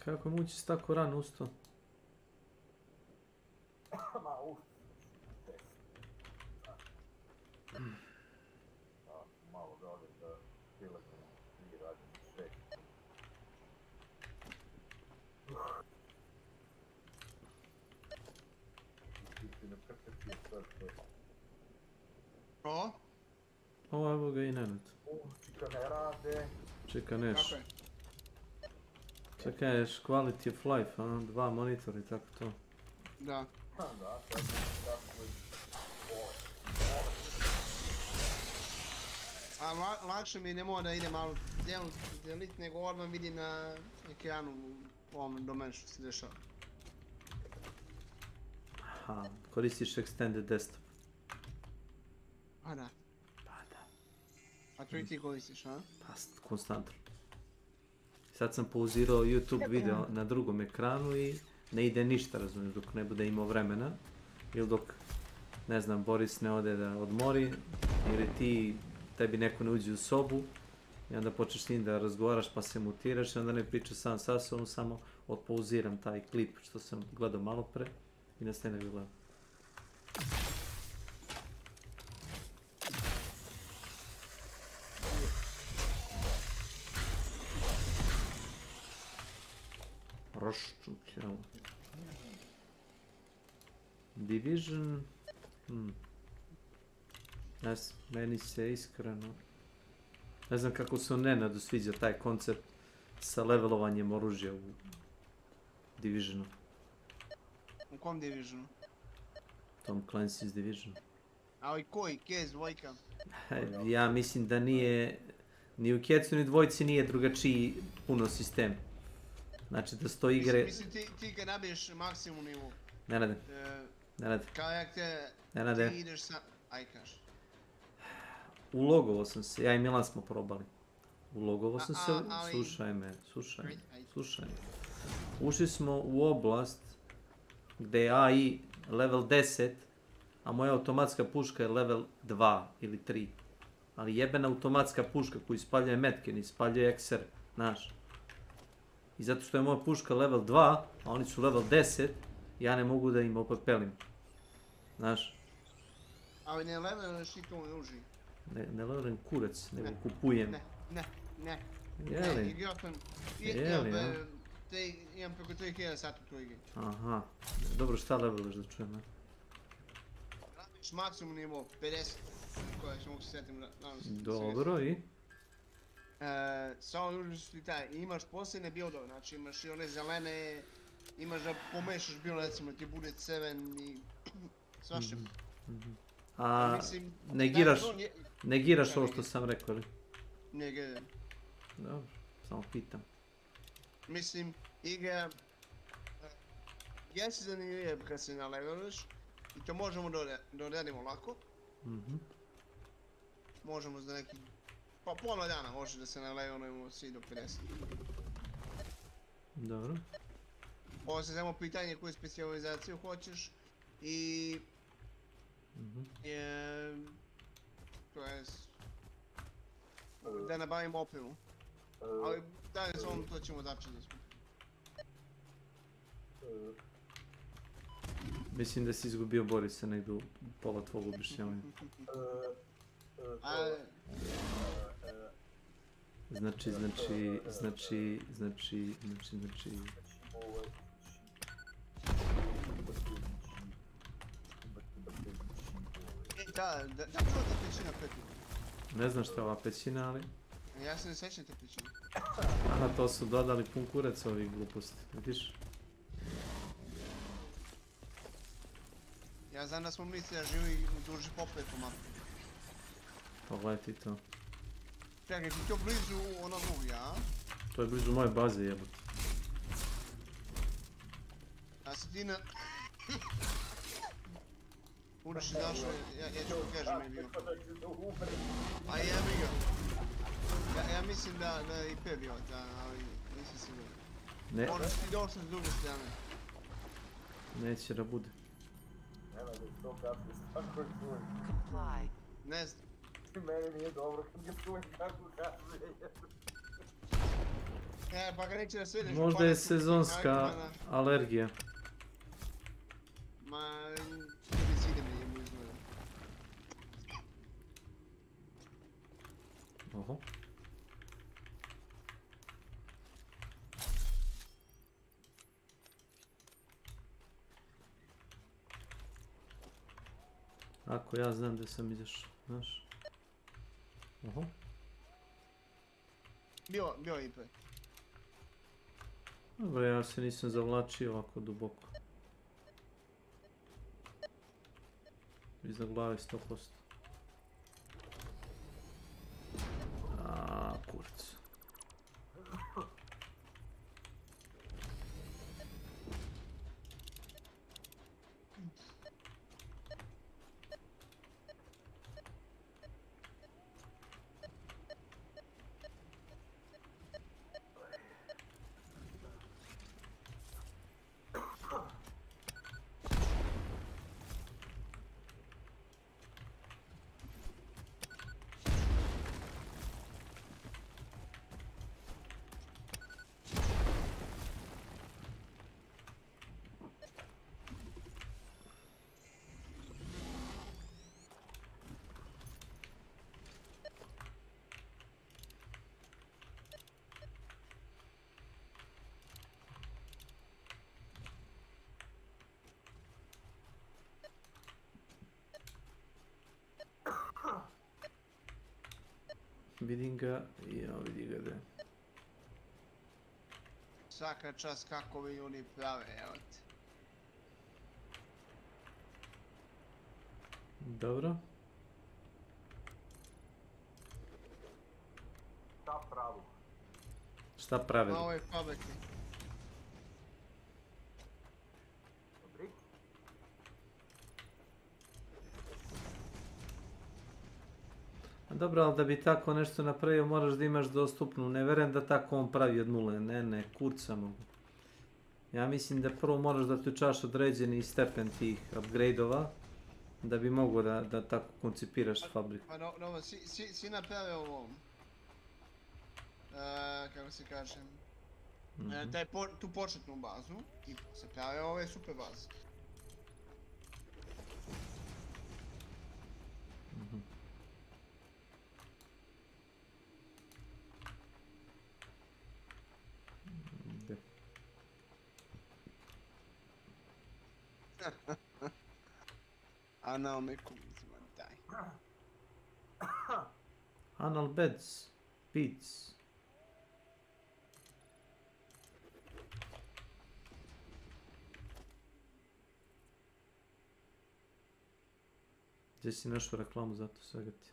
Kako je moguće s tako rano ustao? Ma malo da odem da priletim i radim šek. Ti ne prekrtio sve to. Ko? O, evo ga i Nenad. Čika ne rade. Čeka neš. Kako je? Čekaj, ješ quality of life, a? 2 monitora i tako to. Da. Da, tako je. A lakše mi ne mora da idem malo delit, nego odmah vidim na ekranu u ovom domenu što se dešava. Aha, koristiš extended desktop. Pa da. Pa da. A to i ti koristiš, a? Pa, konstantno. Sad sam pauzirao YouTube video na drugom ekranu i ne ide ništa, razumiješ, dok ne bude imao vremena. Ili dok, ne znam, Boris ne ode da odmori, ili tebi neko ne uđe u sobu i onda počneš s njim da razgovaraš pa se mutiraš i onda ne priča sam sa sobom, samo odpouziram taj klip što sam gledao malo pre i nastavim da ga gledam. Roščuk, evo. Division... Meni se iskreno... Ne znam kako se Nenadu sviđa taj koncept sa levelovanjem oružja u Divisionu. U kom Divisionu? Tom Clancy's Division. A i koji? Kez, dvojka? Ja mislim da nije... Ni u Kecu ni dvojci nije drugačiji puno sistem. Znači da sto igre... Mislim ti kad nabiješ maksimum nivu... Ne rade. Karakter... Ne rade. Ti ideš sa... Aj kaš. Ulogovao sam se, ja i Milan smo probali. Ulogovao sam se, slušaj me. Ušli smo u oblast gdje je AI level 10, a moja automatska puška je level 2 ili 3. Ali jebena automatska puška koju ispaljuje metke, ne ispaljuje XR, znaš. I zato što je moja puška level 2, a oni su level 10, ja ne mogu da im opepelim. Znaš. Ali ne leveluješ i to uži. Ne levelujem kurac, nego kupujem. Ne. Jeli? Igrao sam... Imam preko 3000 sati u toj igri. Aha. Dobro, šta leveluješ da čujem, ne? Radiš maksimum nivo 50, koja se mogu se sjetim. Dobro, i? Samo užiš ti taj, imaš posebne buildove, znači imaš i one zelene, imaš da pomešaš build, recimo ti bude 7 i svašta. A negiraš ovo što sam rekao, li? Negiram. Dobro, samo pitam. Mislim, igra... Jesi zanimljiv kad se naleveluješ i to možemo da odradimo lako. Možemo za neki... Pa pola dana može da se nalevelujemo svi do 50. Dobro. Ovo se samo pitanje koju specijalizaciju hoćeš i... To jest... Da nabavim opremu. Ali dalje s ovom to ćemo začeti. Mislim da si izgubio Borisa negdje u pola tvog objašnjavanja. Znači... Da bilo ta pećina Petu? Ne znam šta je ova pećina, ali... Ja se ne sjećam te pećine. Aha, to su dodali pun kurac ovih gluposti, vidiš? Ja znam da smo mislili da živi u duži popletu mapu. Pogledaj ti to. Čekaj, ti to blizu onog uglja, a? To je blizu moje baze, jebote. A si ti na... Uroš je došao, ja ću kažem je bio. A ja bi ga. Ja mislim da je IP bio, ali nisam siguran. Ne. Možda si ti došao s druge strane. Neće da bude. Comply. Ne znam. Meni nije dobro kad ga čujem kako kaže. Pa ga neće da svedeš. Možda je sezonska alergija. Ma... Herbicide mi njemu izgleda. Oho. Ako ja znam da sam izašao, znaš. Oho. Bio IP. Dobro, ja se nisam zavlačio ovako duboko. Iza glave 100%. Aaaa, kurac. Vidim ga, ja vidi ga da. Svaka čast kako vi oni prave, evo te. Dobro. Šta pravu? Šta pravi? Ovo je pametni. Dobro, ali da bi tako nešto napravio moraš da imaš dostupnu. Ne verujem da tako on pravi od nule. Ne, kurca mogu. Ja mislim da prvo moraš da tučaš određeni stepen tih upgrade-ova da bi mogo da tako koncipiraš fabriku. Pa dobro, si naprave ovo. Kako se kažem. Tu početnu bazu i se prave ove super baze. Anal me kumizma, daj. Anal beds. Beats. Gdje si našao reklamu za to svega ti?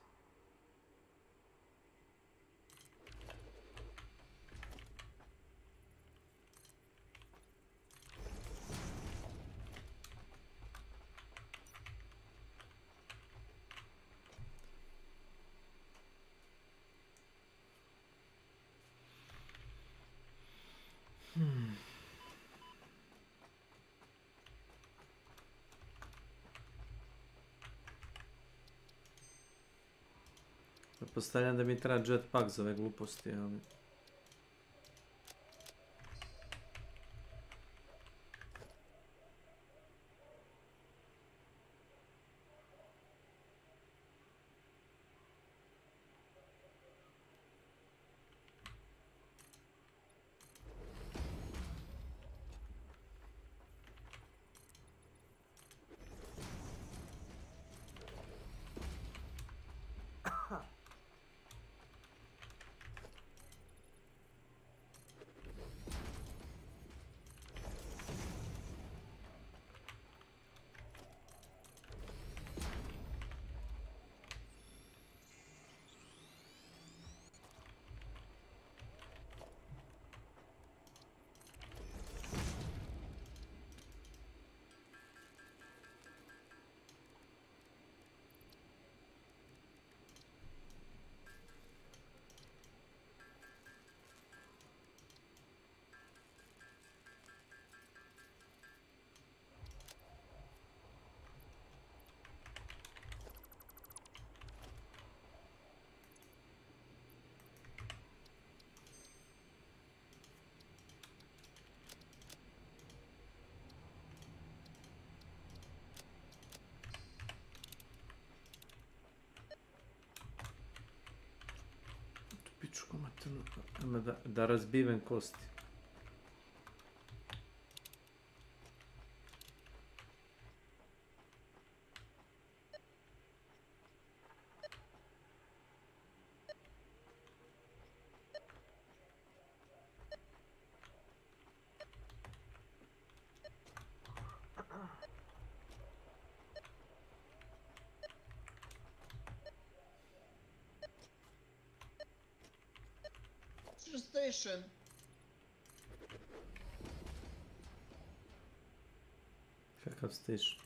Pretpostavljam da mi treba jetpack za ove gluposti, ali... Пичко матерно. Ама да разбивен кости. Station. Какъв стиш?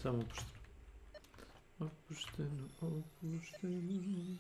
Само опущено, опущено.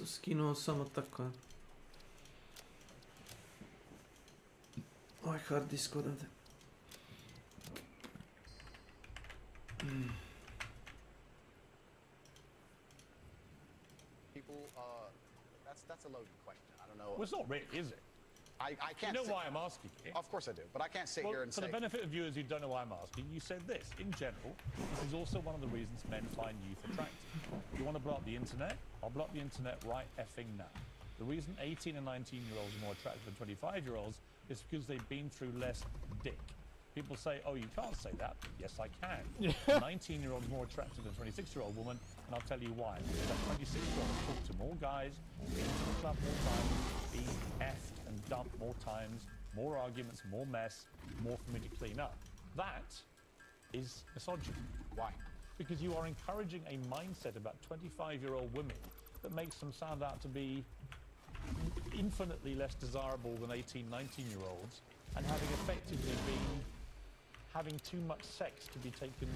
skinuo samo tako. Ovaj hard disk odavde. People, that's a loaded question. I don't know. Well, it's not really, is it? I can't. You know why I'm asking you? Of course I do, but I can't sit Well, here and for say. the benefit of viewers who don't know why I'm asking, you said this. In general, this is also one of the reasons men find youth attractive. You want to block the internet? I'll block the internet right effing now. The reason 18 and 19-year-olds are more attractive than 25-year-olds is because they've been through less dick. People say, oh, you can't say that. Yes, I can. A 19-year-old is more attractive than a 26-year-old woman, and I'll tell you why. That 26-year-old talk to more guys, been to the club more times, been effed and dumped more times, more arguments, more mess, more for me to clean up. That is misogyny. Why? Because you are encouraging a mindset about 25-year-old women that makes them sound out to be infinitely less desirable than 18, 19-year-olds, and having effectively been having too much sex to be taken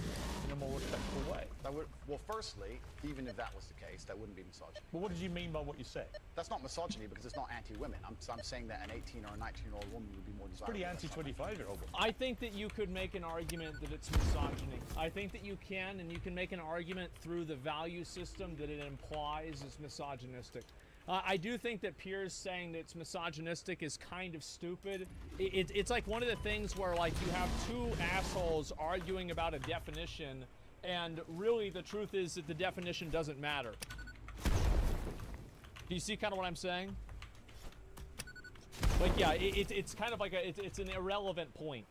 in a more respectful way. That would, well, firstly, even if that was the case, that wouldn't be misogyny. Well, what did you mean by what you said? That's not misogyny because it's not anti-women. I'm saying that an 18 or a 19-year-old woman would be more desirable. Pretty anti-25-year-old. I think that you could make an argument that it's misogyny. I think that you can, and you can make an argument through the value system that it implies is misogynistic. I do think that Piers saying that it's misogynistic is kind of stupid. It's like one of the things where like you have two assholes arguing about a definition, and really the truth is that the definition doesn't matter. Do you see kind of what I'm saying? Like, yeah, it's kind of like it's an irrelevant point.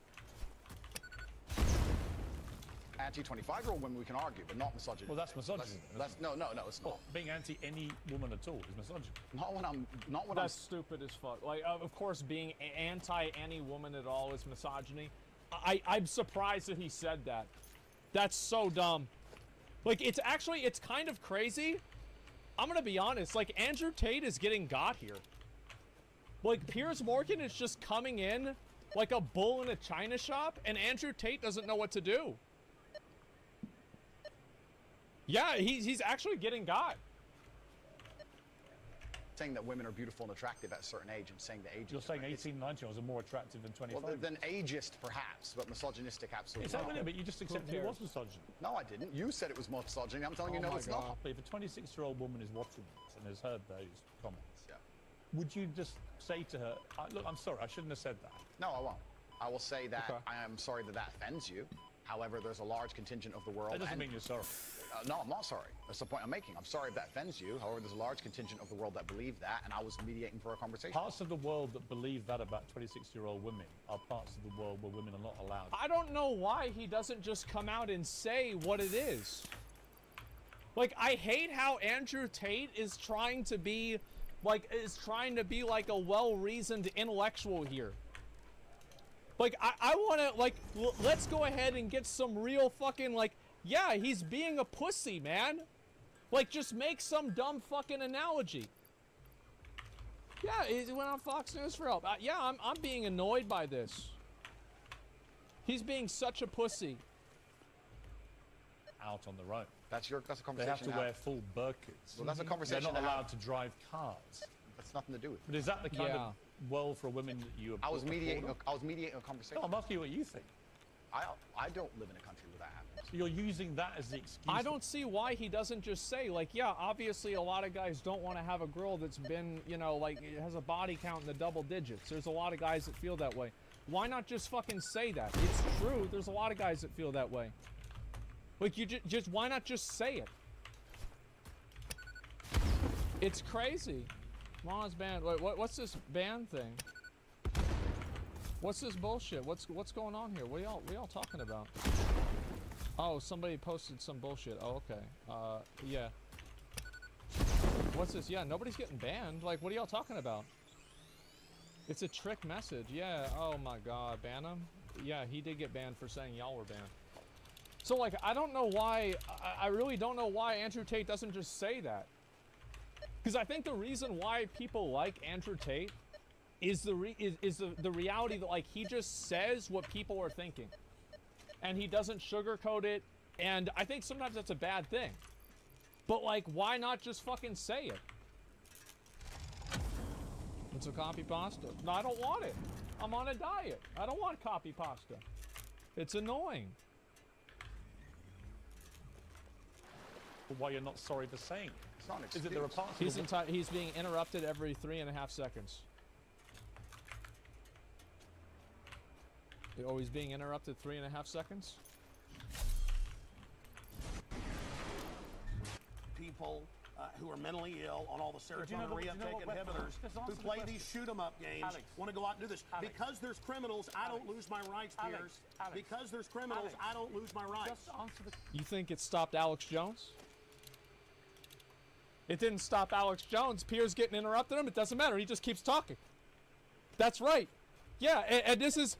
Anti-25-year-old women we can argue, but not misogyny. Well, that's misogyny. No, it's not. Being anti any woman at all is misogyny. Not when That's stupid as fuck. Like, of course, being anti any woman at all is misogyny. I'm surprised that he said that. That's so dumb. Like, it's kind of crazy. I'm gonna be honest. Like, Andrew Tate is getting got here. Like, Piers Morgan is just coming in like a bull in a china shop, and Andrew Tate doesn't know what to do. Yeah, he's actually getting got. Saying that women are beautiful and attractive at a certain age. I'm saying the age. You're saying 18, 19-year-olds are more attractive than 25. Well, then ageist perhaps, but misogynistic absolutely. Is that not. really? But you just accepted it was misogyny. No, I didn't. You said it was misogyny. I'm telling you, no, it's not. But if a 26-year-old woman is watching this and has heard those comments, would you just say to her, "Look, I'm sorry, I shouldn't have said that"? No, I won't. I will say that I am sorry that offends you. However, there's a large contingent of the world. That doesn't mean you're sorry. No, I'm not sorry. That's the point I'm making. I'm sorry if that offends you. However, there's a large contingent of the world that believe that, and I was mediating for a conversation. Parts of the world that believe that about 26-year-old women are parts of the world where women are not allowed. I don't know why he doesn't just come out and say what it is. Like, I hate how Andrew Tate is trying to be like a well-reasoned intellectual here. Like, I want to, like, let's go ahead and get some real fucking, like, yeah, he's being a pussy, man. Like, just make some dumb fucking analogy. Yeah, he went on Fox News for help. Yeah, I'm being annoyed by this. He's being such a pussy. Out on their own. That's a conversation. They have to wear full burqas. Well, that's a conversation. They're not allowed to drive cars. That's nothing to do with it. But is that the kind of world for women that you? I was mediating a conversation. No, I'm asking you what you think. I don't live in a country where that happens. So you're using that as the excuse. I don't see why he doesn't just say, like, yeah, obviously a lot of guys don't want to have a girl that's been, you know, like, it has a body count in the double digits. There's a lot of guys that feel that way. Why not just fucking say that? It's true. There's a lot of guys that feel that way. Like, you just why not just say it? It's crazy. Lana's banned. Wait, what's this ban thing? What's this bullshit? What's going on here? What are y'all talking about? Oh, somebody posted some bullshit. Oh, okay. Yeah. What's this? Yeah, nobody's getting banned. Like, what are y'all talking about? It's a trick message. Yeah. Oh my God. Ban him? Yeah, he did get banned for saying y'all were banned. So, like, I don't know why. I really don't know why Andrew Tate doesn't just say that. Because I think the reason why people like Andrew Tate is the reality that, like, he just says what people are thinking. And he doesn't sugarcoat it. And I think sometimes that's a bad thing. But, like, why not just fucking say it? Want some copy pasta? No, I don't want it. I'm on a diet. I don't want copy pasta. It's annoying. Why you're not sorry for saying it? It's not an Is it there are parts He's of the he's being interrupted every 3.5 seconds. Oh, he's being interrupted 3.5 seconds? People who are mentally ill on all the Do you know serotonin reuptake inhibitors who play these shoot-'em-up games want to go out and do this. Because there's criminals, I don't lose my rights, Piers. Because there's criminals, I don't lose my rights. Just answer the You think it stopped Alex Jones? It didn't stop Alex Jones. Pierre's getting interrupted him. It doesn't matter. He just keeps talking. That's right. Yeah, and this is...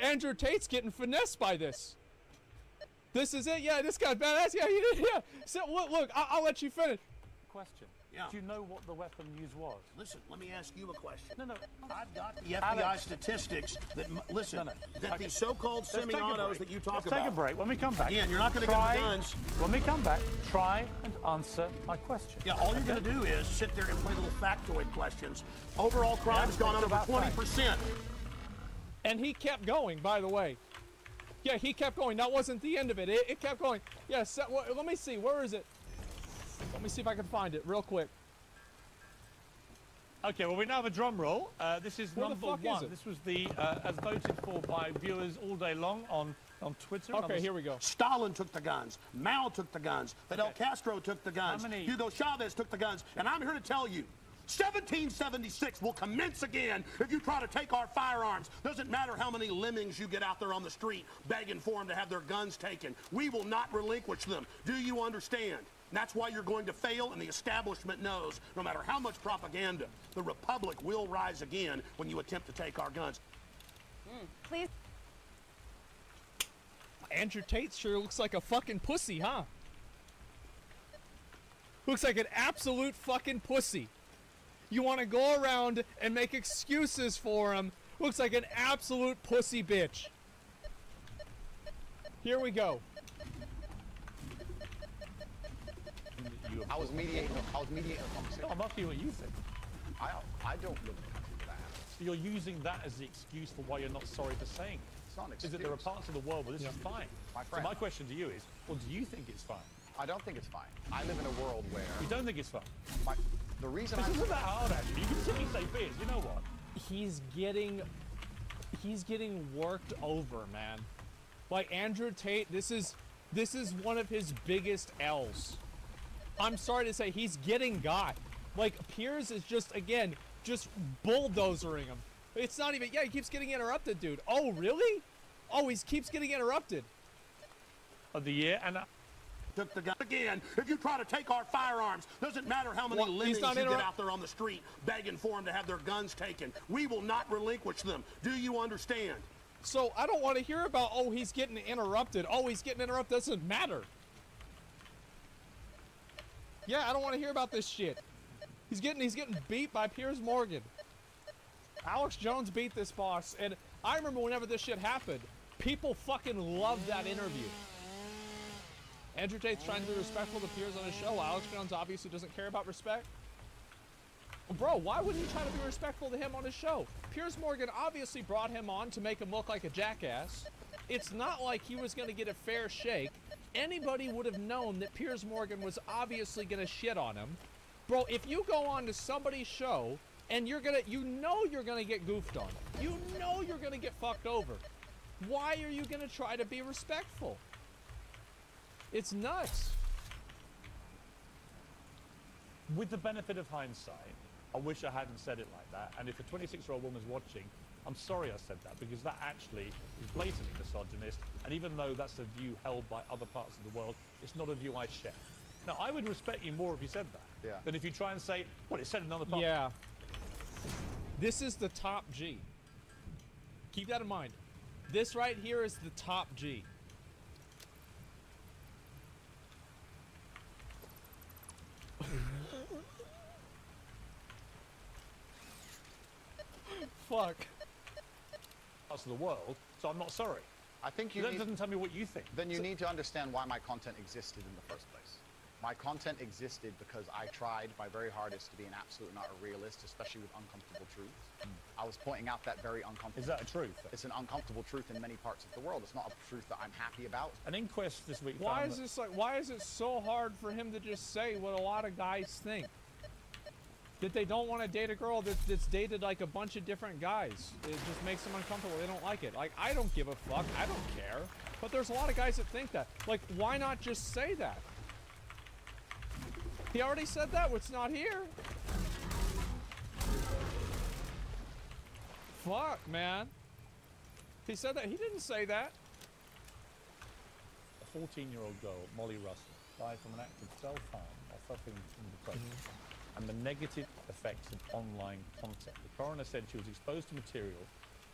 Andrew Tate's getting finessed by this. This is it. Yeah, this guy's badass. Yeah, he did. Yeah. So, look, I'll let you finish. question. Yeah. Do you know what the weapon used was? Listen, let me ask you a question. No. I've got the FBI Alex. statistics that, listen, that Okay. the so-called Let's take a semi-autos break. that you talk Let's about. take a break. When we come back, Ian, you're not going to get the guns. When we come back, try and answer my question. Yeah, all you're going to do is sit there and play little factoid questions. Overall crime's gone up over 20%. And he kept going, by the way. Yeah, he kept going. That wasn't the end of it. It kept going. Yeah, so, let me see. Where is it? Let me see if I can find it real quick. Okay, well, we now have a drum roll. This is Where the number fuck is one. it? This was the as voted for by viewers all day long on Twitter. Okay, here we go. Stalin took the guns. Mao took the guns. Fidel Castro took the guns. How many- Hugo Chavez took the guns. And I'm here to tell you, 1776 will commence again if you try to take our firearms. Doesn't matter how many lemmings you get out there on the street begging for them to have their guns taken. We will not relinquish them. Do you understand? And that's why you're going to fail, and the establishment knows no matter how much propaganda, the Republic will rise again when you attempt to take our guns. Please. Andrew Tate sure looks like a fucking pussy, huh? Looks like an absolute fucking pussy. You want to go around and make excuses for him. Looks like an absolute pussy bitch. Here we go. I was mediating a conversation. I'm asking you what you think. I don't look at that. You're using that as the excuse for why you're not sorry for saying it. It's not an Is that there are excuse. parts of the world where this is fine? My So friend. my question to you is, well, do you think it's fine? I don't think it's fine. I live in a world where You don't think it's fine? the reason This I'm isn't that hard, actually. You can simply say, Piers, you know what? He's getting worked over, man. Like Andrew Tate, this is one of his biggest L's. I'm sorry to say, he's getting got. Like Piers is just bulldozering him. It's not even. Yeah, he keeps getting interrupted, dude. Oh, really? Oh, he keeps getting interrupted. Of the year, and Took the gun again. If you try to take our firearms, doesn't matter how many Well, he's lemmings not you get interrupt- out there on the street begging for them to have their guns taken. We will not relinquish them. Do you understand? So I don't want to hear about. Oh, he's getting interrupted. Oh, he's getting interrupted. Doesn't matter. Yeah, I don't want to hear about this shit. He's getting beat by Piers Morgan. Alex Jones beat this boss, and I remember whenever this shit happened, people fucking loved that interview. Andrew Tate's trying to be respectful to Piers on his show. Alex Jones obviously doesn't care about respect. Bro, why would he try to be respectful to him on his show? Piers Morgan obviously brought him on to make him look like a jackass. It's not like he was going to get a fair shake. Anybody would have known that Piers Morgan was obviously going to shit on him. Bro, if you go on to somebody's show and you're going to get goofed on. You know you're going to get fucked over. Why are you going to try to be respectful? It's nuts. with the benefit of hindsight, I wish I hadn't said it like that. And if a 26-year-old woman's watching, I'm sorry I said that, because that actually is blatantly misogynist. And even though that's a view held by other parts of the world, it's not a view I share. Now, I would respect you more if you said that than if you try and say, well, it said another part. Yeah. This is the top G. Keep that in mind. This right here is the top G. Fuck. Parts of the world, so I'm not sorry. I think you that doesn't tell me what you think. Then you need to understand why my content existed in the first place. My content existed because I tried my very hardest to be an absolute and utter realist, especially with uncomfortable truths. I was pointing out that very uncomfortable. Is that a truth? It's an uncomfortable truth in many parts of the world. It's not a truth that I'm happy about. An inquest this week. Why is this like? Why is it so hard for him to just say what a lot of guys think? That they don't want to date a girl that's dated like a bunch of different guys. It just makes them uncomfortable. They don't like it. Like, I don't give a fuck. I don't care. But there's a lot of guys that think that. Like, why not just say that? He already said that. It's not here. Fuck, man. He said that. He didn't say that. A 14-year-old girl, Molly Russell, died from an act of self-harm or suffering from depression and the negative effects of online content. The coroner said she was exposed to material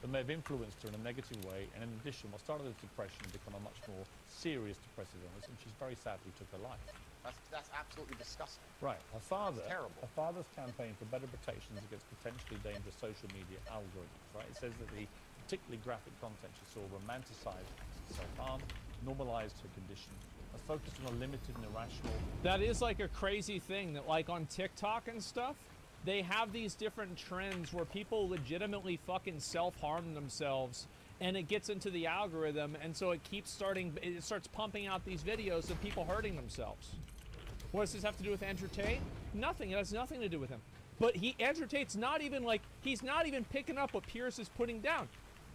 that may have influenced her in a negative way, and in addition, what started as depression had become a much more serious depressive illness, and she's very sadly took her life. That's absolutely disgusting. Right. Her father, It's terrible. her father's campaign for better protections against potentially dangerous social media algorithms, right? It says that the particularly graphic content she saw romanticized acts of self-harm, normalized her condition, and focused on a limited and irrational... That is like a crazy thing that, like, on TikTok and stuff, they have these different trends where people legitimately fucking self-harm themselves, and it gets into the algorithm, and so it starts pumping out these videos of people hurting themselves. What does this have to do with Andrew Tate? Nothing. It has nothing to do with him. But Andrew Tate's not even, like, he's not even picking up what Pierce is putting down.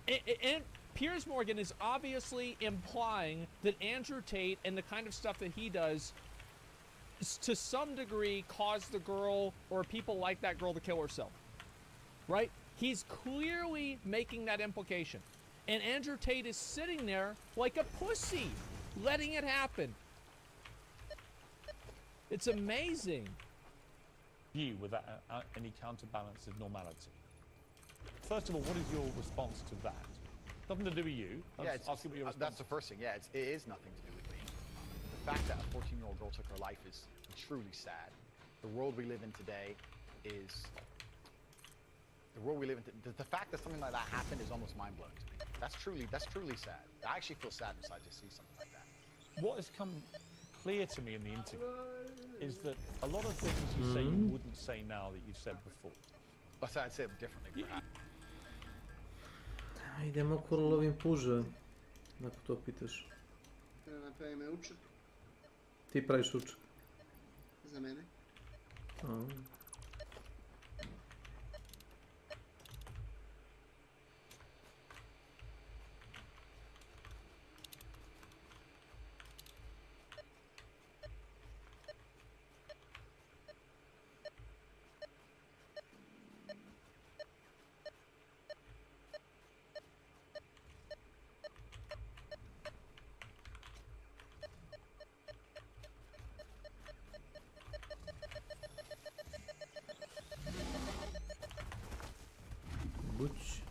And Piers Morgan is obviously implying that Andrew Tate and the kind of stuff that he does to some degree caused the girl or people like that girl to kill herself. Right? He's clearly making that implication. And Andrew Tate is sitting there like a pussy, letting it happen. It's amazing. You without any counterbalance of normality. First of all, what is your response to that? Nothing to do with you. That's the first thing. Yeah, it is nothing to do with me. The fact that a 14-year-old girl took her life is truly sad. The world we live in today is... The fact that something like that happened is almost mind-blowing to me. That's truly sad. I actually feel sad inside to see something like that. What has come clear to me in the interview is that a lot of things you say you wouldn't say now that you've said before. But I'd say it differently, perhaps. Idemo Kurolovim puže, ako to pitaš. Da napravim učak Ti praviš učak. za mene. Buć.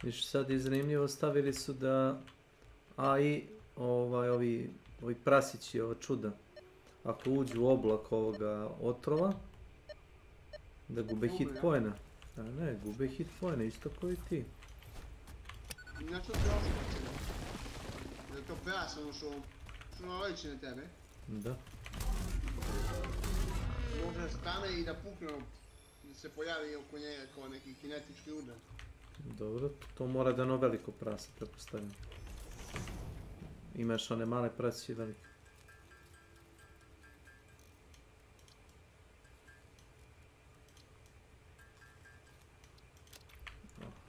Viš sad je zanimljivo, stavili su da AI, ovi prasići, ova čuda, ako uđu u oblak ovoga otrova, da gube hit poena. A ne, gube hit poena, isto kao i ti. Na što ti osjećam? Da to prasa, ono što naleće na tebe. Da. Može stane i da pukne, da se pojavi oko njega kao neki kinetički udar. Dobro, to mora da je ono veliko prase, pretpostavljam. Imaš one male prasiće i velike.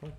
Aha.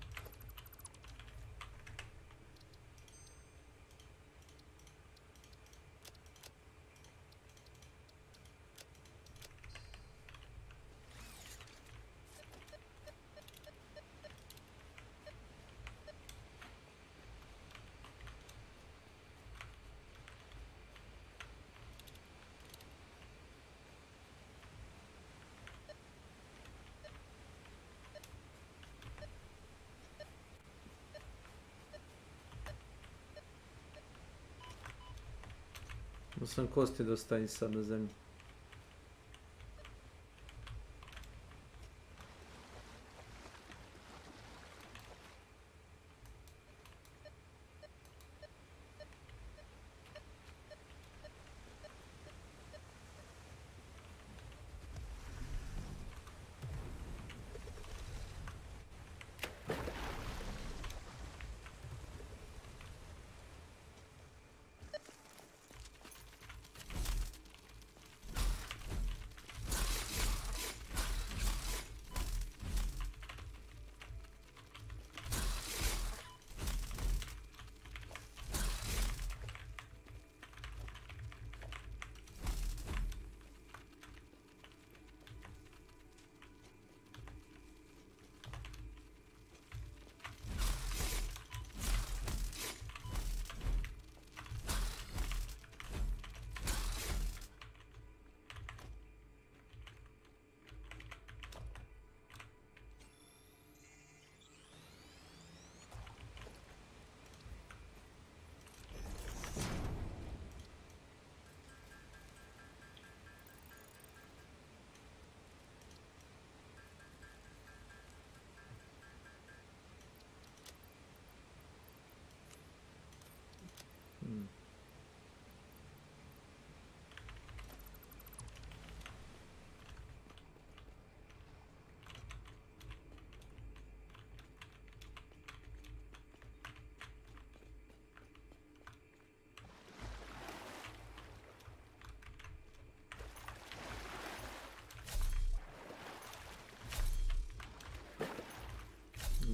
sam kosti dosta i sad na zemlji.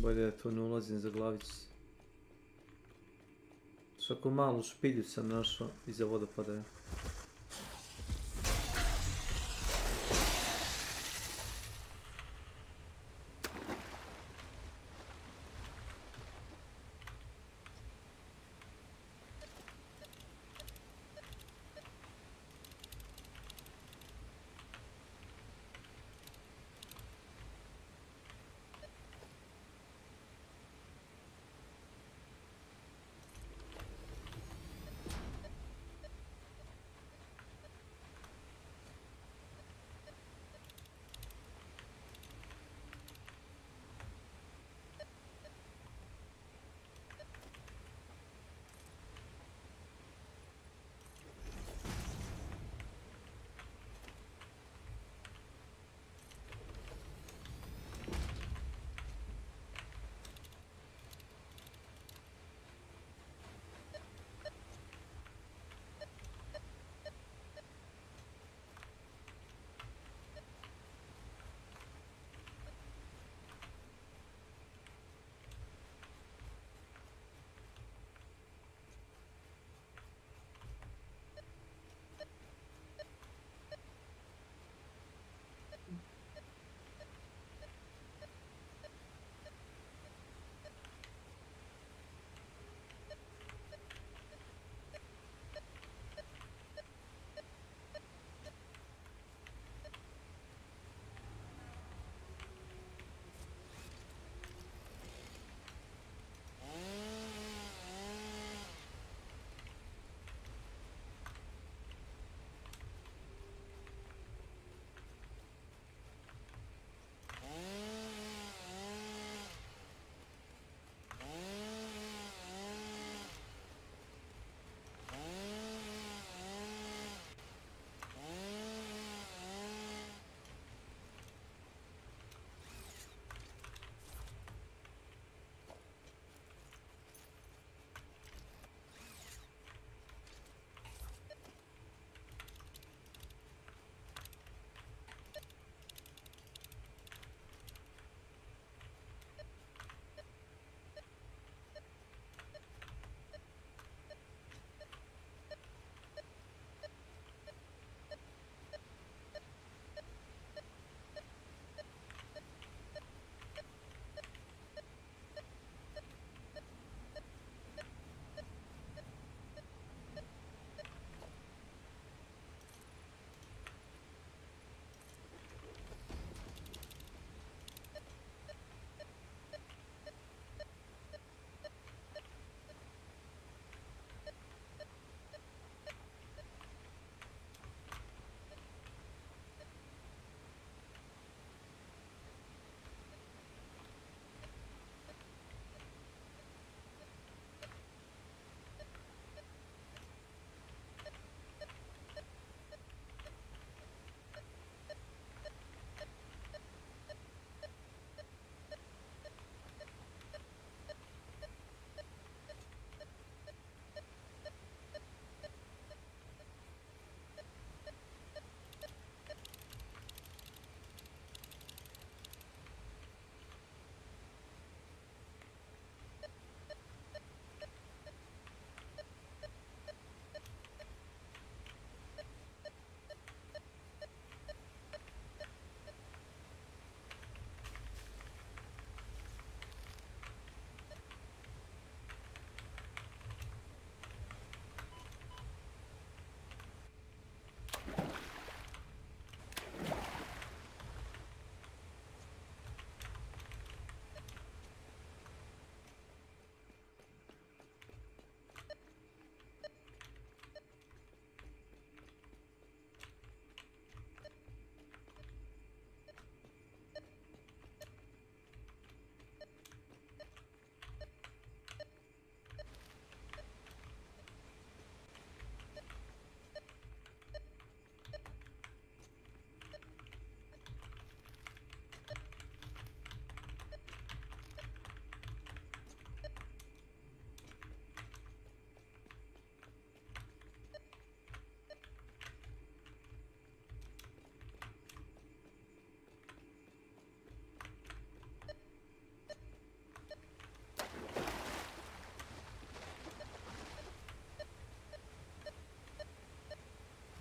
Bolje da tu ne ulazim za glavicu. Svaku malu špilju sam našao iza vodopada.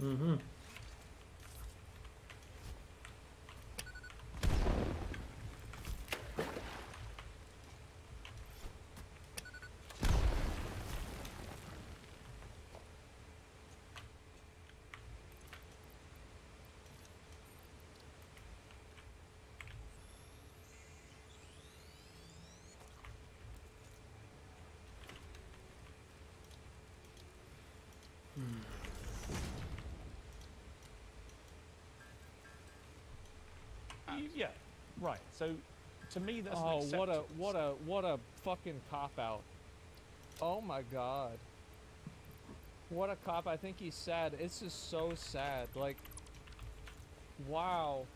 Mm-hmm. Yeah, right. So, to me, that's an Oh, acceptance. what a fucking cop out. Oh my god. What a cop. I think he's sad. It's just so sad. Like, wow.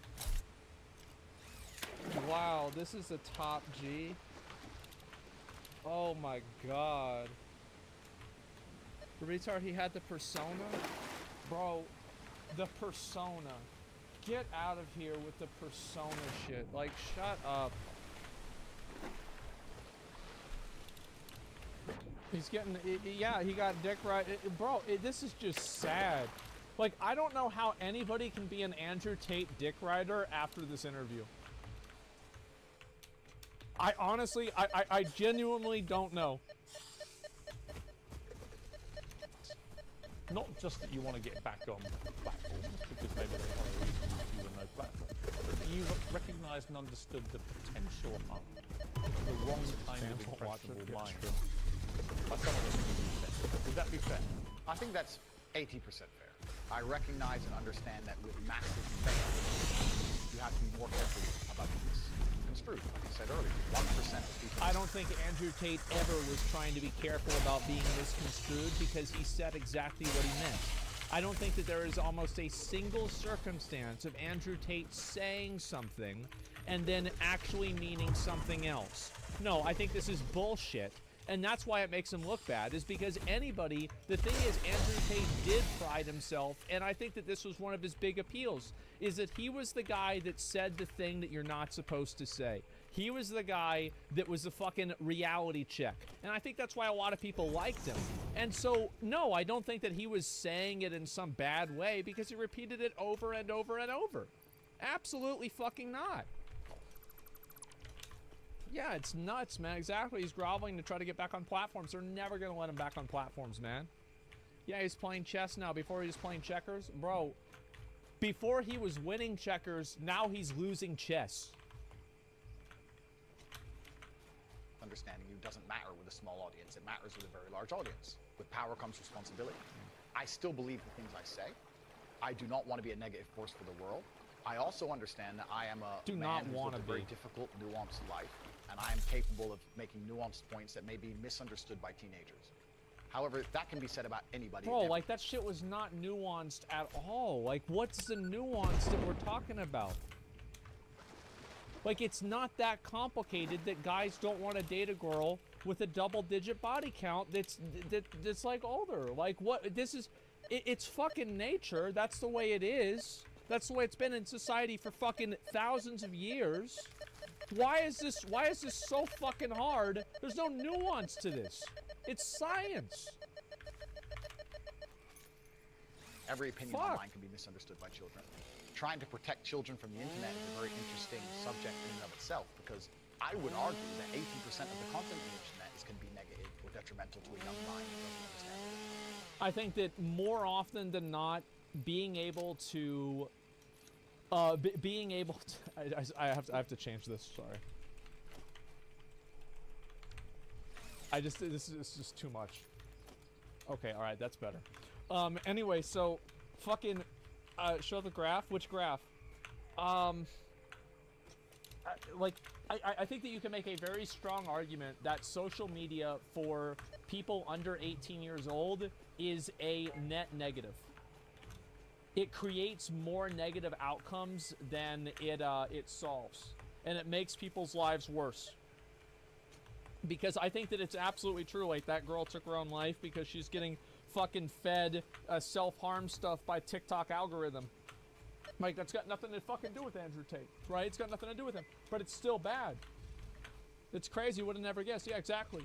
Wow, this is a top G. Oh my god. The retard, he had the persona? Bro, the persona. Get out of here with the persona shit. Like, shut up. He's getting, yeah, he got dick right. Bro, this is just sad. Like, I don't know how anybody can be an Andrew Tate dick rider after this interview. I honestly, I genuinely don't know. Not just that you want to get back on platforms, because maybe they want to reason you were no platform, but you recognised and understood the potential harm, the wrong kind of impressionable mind. By someone that's going to use that. Would that be fair? I think that's 80% fair. I recognize and understand that with massive failure, you have to be more careful about this. Construed, like I said earlier, 1% of people. I don't think Andrew Tate ever was trying to be careful about being misconstrued because he said exactly what he meant. I don't think that there is almost a single circumstance of Andrew Tate saying something and then actually meaning something else. No, I think this is bullshit. And that's why it makes him look bad, is because anybody, the thing is, Andrew Tate did pride himself, and I think that this was one of his big appeals, is that he was the guy that said the thing that you're not supposed to say. He was the guy that was the fucking reality check. And I think that's why a lot of people liked him. And so, no, I don't think that he was saying it in some bad way, because he repeated it over and over and over. Absolutely fucking not. Yeah, it's nuts, man. Exactly. He's groveling to try to get back on platforms. They're never going to let him back on platforms, man. Yeah, he's playing chess now. Before he was playing checkers. Bro, before he was winning checkers, now he's losing chess. Understanding you doesn't matter with a small audience. It matters with a very large audience. With power comes responsibility. I still believe the things I say. I do not want to be a negative force for the world. I also understand that I am a man who's lived a very difficult, nuanced life. And I am capable of making nuanced points that may be misunderstood by teenagers. However, that can be said about anybody. Bro, like, that shit was not nuanced at all. Like, what's the nuance that we're talking about? Like, it's not that complicated that guys don't want to date a girl with a double-digit body count that's like, older. Like, what? This is... It's fucking nature. That's the way it is. That's the way it's been in society for fucking thousands of years. Why is this so fucking hard? There's no nuance to this. It's science. Every opinion online can be misunderstood by children. Trying to protect children from the internet is a very interesting subject in and of itself, because I would argue that 80% of the content on the internet can be negative or detrimental to a young mind that doesn't understand it. I think that more often than not, being able to I have to change this. Sorry. This is just too much. Okay, all right, that's better. Anyway, so fucking show the graph. Which graph? I think that you can make a very strong argument that social media for people under 18 years old is a net negative. It creates more negative outcomes than it solves, and it makes people's lives worse. Because I think that it's absolutely true. Like, that girl took her own life because she's getting fucking fed self-harm stuff by TikTok algorithm. Like, that's got nothing to fucking do with Andrew Tate, right? It's got nothing to do with him, but it's still bad. It's crazy. Would have never guessed. Yeah, exactly.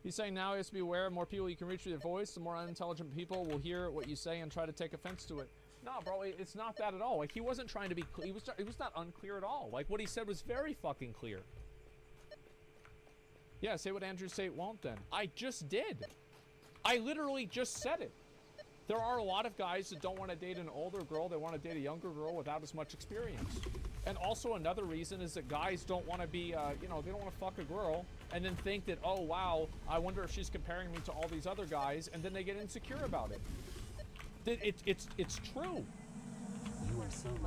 He's saying now he has to be aware of more people you can reach with your voice. The more unintelligent people will hear what you say and try to take offense to it. No, bro, it's not that at all. Like, he wasn't trying to be he was not unclear at all. Like, what he said was very fucking clear. Yeah, say what Andrew say it won't then. I just did. I literally just said it. There are a lot of guys that don't want to date an older girl. They want to date a younger girl without as much experience. And also another reason is that guys don't want to be, you know, they don't want to fuck a girl and then think that, oh, wow, I wonder if she's comparing me to all these other guys, and then they get insecure about it. It's true.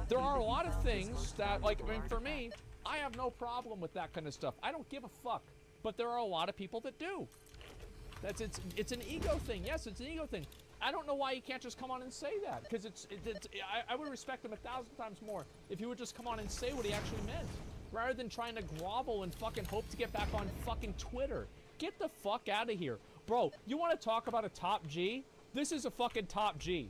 There are a lot of things that, like, I mean, for me, I have no problem with that kind of stuff. I don't give a fuck. But there are a lot of people that do. It's an ego thing. Yes, it's an ego thing. I don't know why he can't just come on and say that, because I would respect him 1,000 times more if he would just come on and say what he actually meant, rather than trying to grovel and fucking hope to get back on fucking Twitter. Get the fuck out of here. Bro, you want to talk about a top G? This is a fucking top G.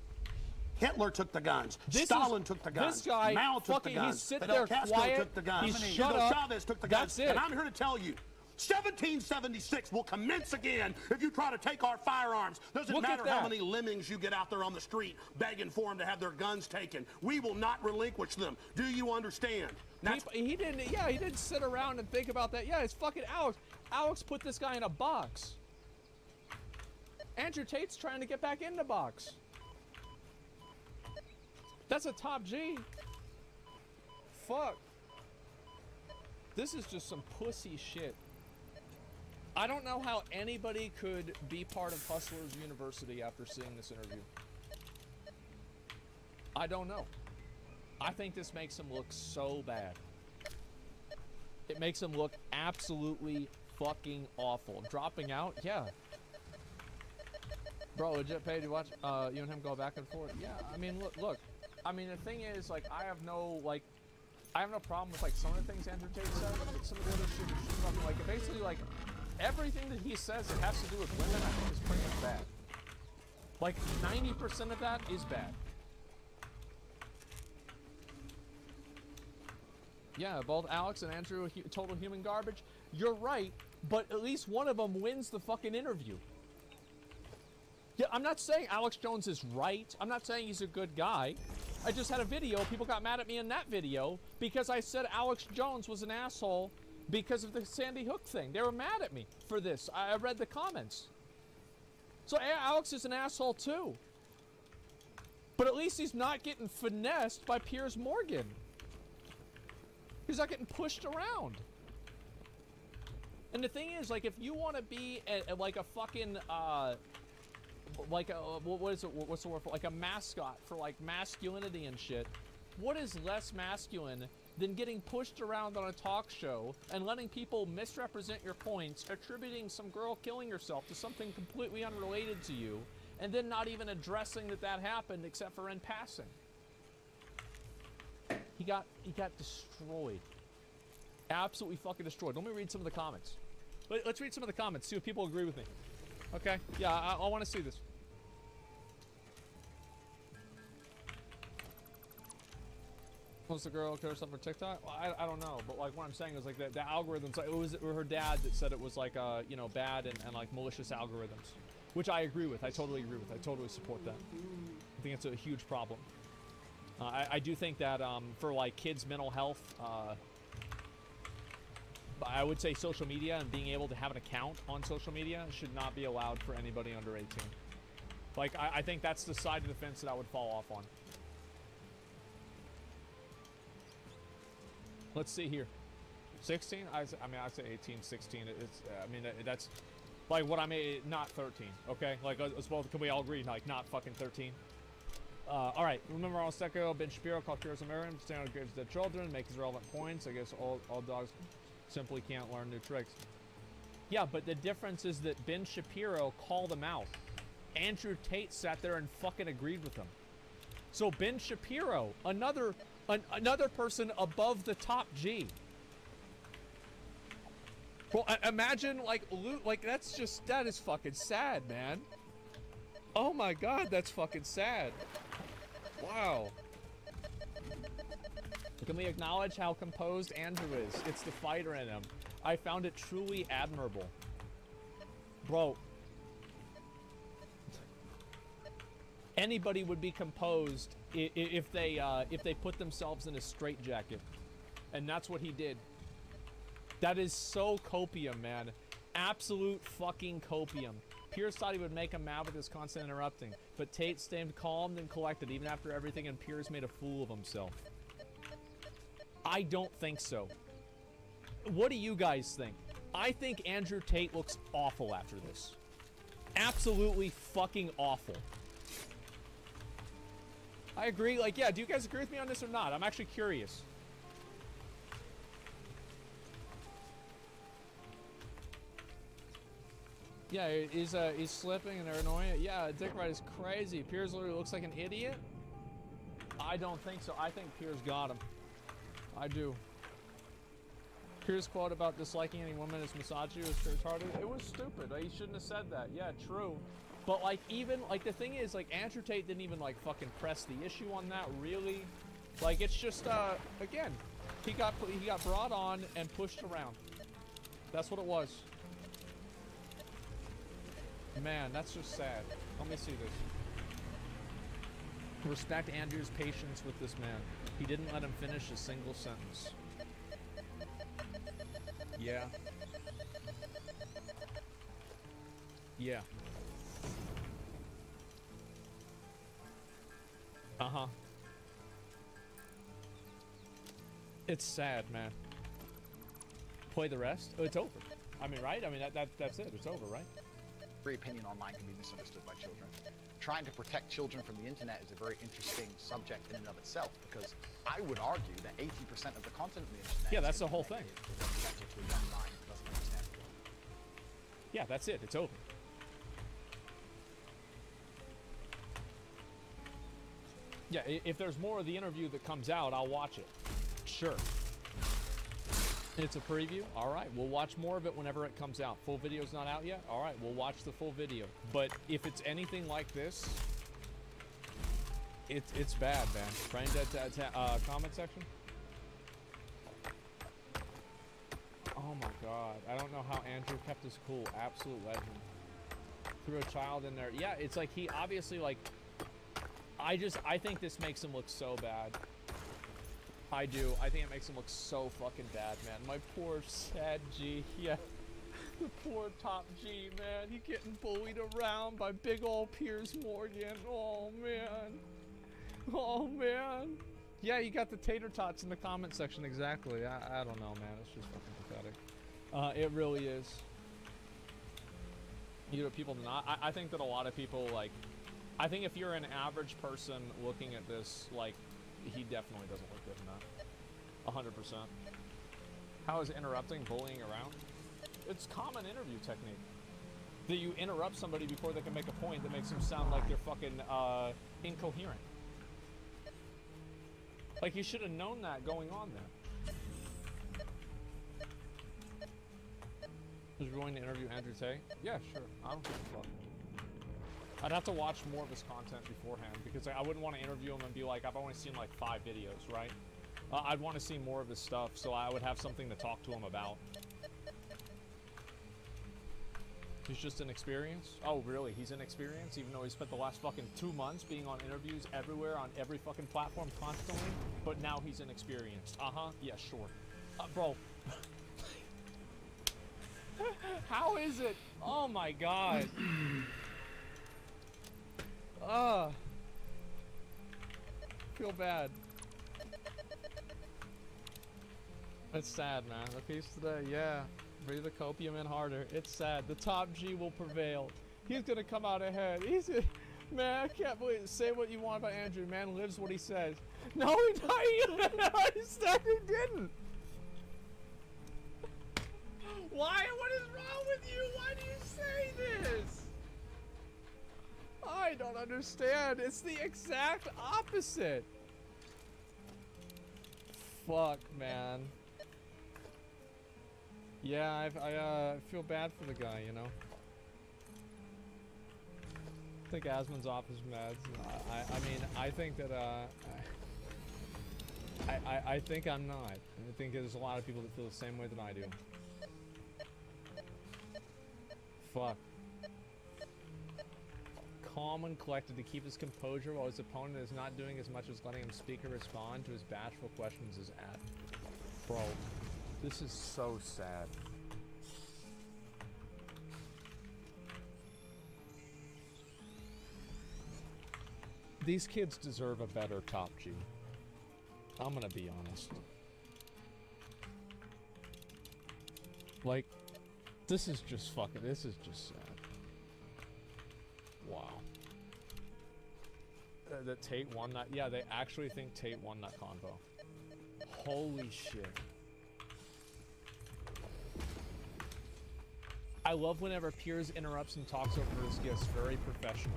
Hitler took the guns. Stalin took the guns. This guy, Mao took the fucking, guns. he's sitting Fidel there Castro quiet. took the guns. He's shut up. Chavez took the guns. That's it. And I'm here to tell you, 1776 will commence again if you try to take our firearms. Doesn't matter how many lemmings you get out there on the street begging for them to have their guns taken. We will not relinquish them. Do you understand? He didn't sit around and think about that. Yeah, it's fucking Alex. Alex put this guy in a box. Andrew Tate's trying to get back in the box. That's a top G. Fuck. This is just some pussy shit. I don't know how anybody could be part of Hustlers University after seeing this interview. I don't know. I think this makes him look so bad. It makes him look absolutely fucking awful. Dropping out? Yeah. Bro, legit paid to watch you and him go back and forth. Yeah, I mean, look. I mean, the thing is, like, I have no problem with, like, some of the things Andrew Tate says, but some of the other shit is fucking, like, basically, like, everything that he says that has to do with women, I think is pretty much bad. Like, 90% of that is bad. Yeah, both Alex and Andrew are total human garbage. You're right, but at least one of them wins the fucking interview. Yeah, I'm not saying Alex Jones is right. I'm not saying he's a good guy. I just had a video. People got mad at me in that video because I said Alex Jones was an asshole because of the Sandy Hook thing. They were mad at me for this. I read the comments. So Alex is an asshole too. But at least he's not getting finessed by Piers Morgan. He's not getting pushed around. And the thing is, like, if you want to be like a fucking, like a, what is it, what's the word for, like a mascot for, like, masculinity and shit, what is less masculine than getting pushed around on a talk show and letting people misrepresent your points, attributing some girl killing herself to something completely unrelated to you, and then not even addressing that happened except for in passing? He got destroyed. Absolutely fucking destroyed. Let me read some of the comments. Let's read some of the comments, see if people agree with me. Okay? Yeah, I want to see this. Was the girl kill herself for TikTok? Well, I don't know, but like what I'm saying is like the algorithms, like it was her dad that said it was like you know, bad and like malicious algorithms, which I agree with. I totally agree with. I totally support that. I think it's a huge problem. I do think that for like kids' mental health, I would say social media and being able to have an account on social media should not be allowed for anybody under 18. Like I think that's the side of the fence that I would fall off on. Let's see here. 16? I mean, I'd say 18, 16. It's, I mean, that's like what I made, not 13. Okay? Like, as well, can we all agree? Like, not fucking 13. All right. Remember on Secco, Ben Shapiro called Curious American, stand on gives dead children, make his relevant points. I guess all dogs simply can't learn new tricks. Yeah, but the difference is that Ben Shapiro called him out. Andrew Tate sat there and fucking agreed with him. So Ben Shapiro, another person above the top G. Well, imagine like that is fucking sad, man. Oh my God, that's fucking sad. Wow. Can we acknowledge how composed Andrew is? It's the fighter in him. I found it truly admirable. Bro. Anybody would be composed if they put themselves in a straitjacket. And that's what he did. That is so copium, man. Absolute fucking copium. Pierce thought he would make him mad with his constant interrupting, but Tate stayed calm and collected even after everything, and Pierce made a fool of himself. I don't think so. What do you guys think? I think Andrew Tate looks awful after this. Absolutely fucking awful. I agree. Like, yeah, do you guys agree with me on this or not? I'm actually curious. Yeah, he's slipping and they're annoying. Yeah, Dick Wright is crazy. Piers literally looks like an idiot. I don't think so. I think Piers got him. I do. Piers' quote about disliking any woman as misogyny was retarded. It was stupid. He shouldn't have said that. Yeah, true. But like, even like the thing is, like, Andrew Tate didn't even like fucking press the issue on that, really. Like, it's just again, he got brought on and pushed around. That's what it was. Man, that's just sad. Let me see this. Respect Andrew's patience with this man. He didn't let him finish a single sentence. Yeah. Yeah. Uh-huh. It's sad, man. Play the rest? Oh, it's over. I mean, right? I mean, that's it. It's over, right? Every opinion online can be misunderstood by children. Trying to protect children from the internet is a very interesting subject in and of itself, because I would argue that 80% of the content on the internet... Yeah, that's the whole thing. ...protected to a young mind who doesn't understand it. Yeah, that's it. It's over. Yeah, if there's more of the interview that comes out, I'll watch it. Sure. It's a preview? Alright, we'll watch more of it whenever it comes out. Full video's not out yet? Alright, we'll watch the full video. But if it's anything like this, it's bad, man. Brain dead comment section? Oh my god. I don't know how Andrew kept his cool. Absolute legend. Threw a child in there. Yeah, it's like he obviously, like... I think this makes him look so bad. I do. I think it makes him look so fucking bad, man. My poor sad G. Yeah. The poor top G, man. He getting bullied around by big old Piers Morgan. Oh, man. Oh, man. Yeah, you got the tater tots in the comment section. Exactly. I don't know, man. It's just fucking pathetic. It really is. You know, people do not. I think that a lot of people, like... I think if you're an average person looking at this, like... He definitely doesn't look good in that. 100%. How is interrupting bullying around? It's common interview technique. That you interrupt somebody before they can make a point that makes them sound like they're fucking incoherent. Like, you should have known that going on there. Is we going to interview Andrew Tate? Yeah, sure. I don't give a fuck. I'd have to watch more of his content beforehand, because I wouldn't want to interview him and be like, I've only seen like 5 videos, right? I'd want to see more of his stuff, so I would have something to talk to him about. He's just inexperienced? Oh, really? He's inexperienced, even though he spent the last fucking 2 months being on interviews everywhere, on every fucking platform constantly, but now he's inexperienced. Uh-huh. Yeah, sure. Bro. How is it? Oh my god. Feel bad. It's sad, man. The piece today, yeah. Breathe the copium in harder. It's sad. The top G will prevail. He's gonna come out ahead. Man, I can't believe it. Say what you want about Andrew. Man lives what he says. No, he said he didn't. Why? What is wrong with you? Why do you say this? I don't understand. It's the exact opposite. Fuck, man. Yeah, I feel bad for the guy, you know. I think Asmon's off his meds. I mean, I think that I think I'm not. I think there's a lot of people that feel the same way that I do. Fuck. calm and collected to keep his composure while his opponent is not doing as much as letting him speak or respond to his bashful questions as at. Bro, this is so sad. These kids deserve a better Top G. I'm gonna be honest. Like, this is just fucking, this is just sad. Wow. That Tate won that? Yeah, they actually think Tate won that convo. Holy shit. I love whenever Piers interrupts and talks over his gifts. Very professional.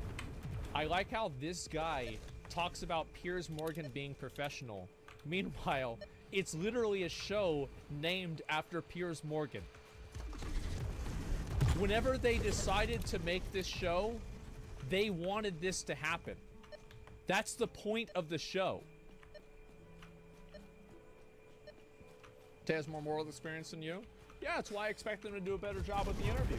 I like how this guy talks about Piers Morgan being professional. Meanwhile, it's literally a show named after Piers Morgan. Whenever they decided to make this show, they wanted this to happen. That's the point of the show. Tay has more moral experience than you? Yeah, that's why I expect them to do a better job with the interview.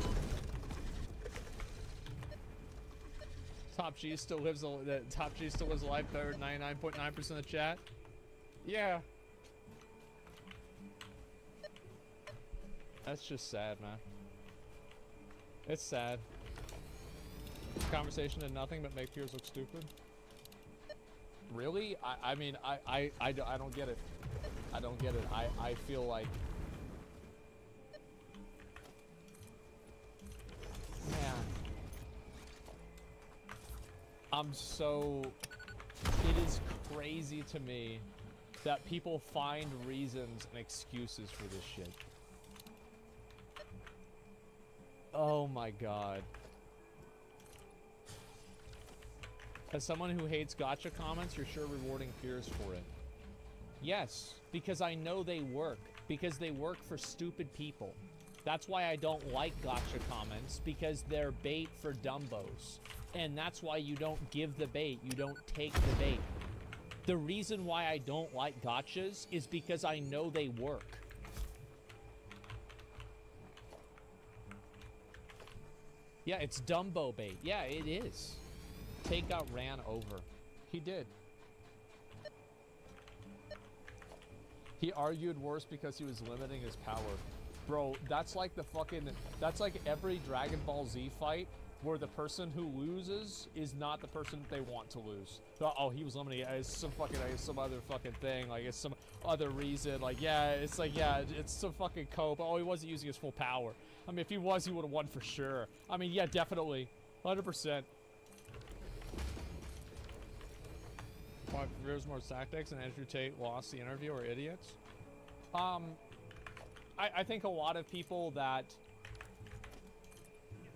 Top G still lives alive, better 99.9% of the chat. Yeah. That's just sad, man. It's sad. This conversation did nothing but make Piers look stupid. Really? I mean, I don't get it. I don't get it. I feel like... Man. I'm so... It is crazy to me that people find reasons and excuses for this shit. Oh my god. As someone who hates gotcha comments, you're sure rewarding Piers for it. Yes, because I know they work. Because they work for stupid people. That's why I don't like gotcha comments, because they're bait for dumbos. And that's why you don't give the bait, you don't take the bait. The reason why I don't like gotchas is because I know they work. Yeah, it's Dumbo bait. Yeah, it is. Tate got ran over. He did. He argued worse because he was limiting his power. Bro, that's like the fucking... That's like every Dragon Ball Z fight where the person who loses is not the person that they want to lose. Oh, he was limiting it. It's some fucking... It's some other fucking thing. Like, it's some other reason. Like, yeah, it's like, yeah, it's some fucking cope. Oh, he wasn't using his full power. I mean, if he was, he would have won for sure. I mean, yeah, definitely. 100%. Why Piers more tactics and Andrew Tate lost the interview are idiots? I think a lot of people that...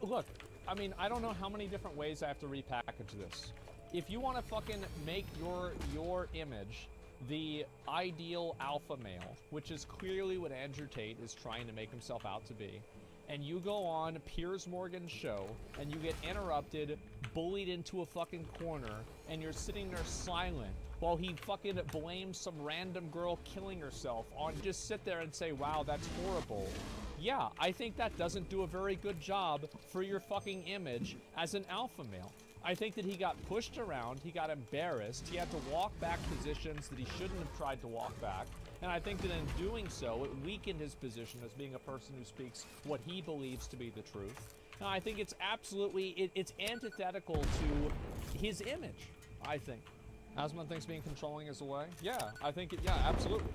Look, I mean, I don't know how many different ways I have to repackage this. If you want to fucking make your image the ideal alpha male, which is clearly what Andrew Tate is trying to make himself out to be, and you go on Piers Morgan's show, and you get interrupted, bullied into a fucking corner, and you're sitting there silent, while he fucking blames some random girl killing herself on, just sit there and say, wow, that's horrible. Yeah, I think that doesn't do a very good job for your fucking image as an alpha male. I think that he got pushed around, he got embarrassed, he had to walk back positions that he shouldn't have tried to walk back, and I think that in doing so, it weakened his position as being a person who speaks what he believes to be the truth. And I think it's absolutely, it's antithetical to his image, I think. Asman thinks being controlling is a way? Yeah, I think, yeah, absolutely.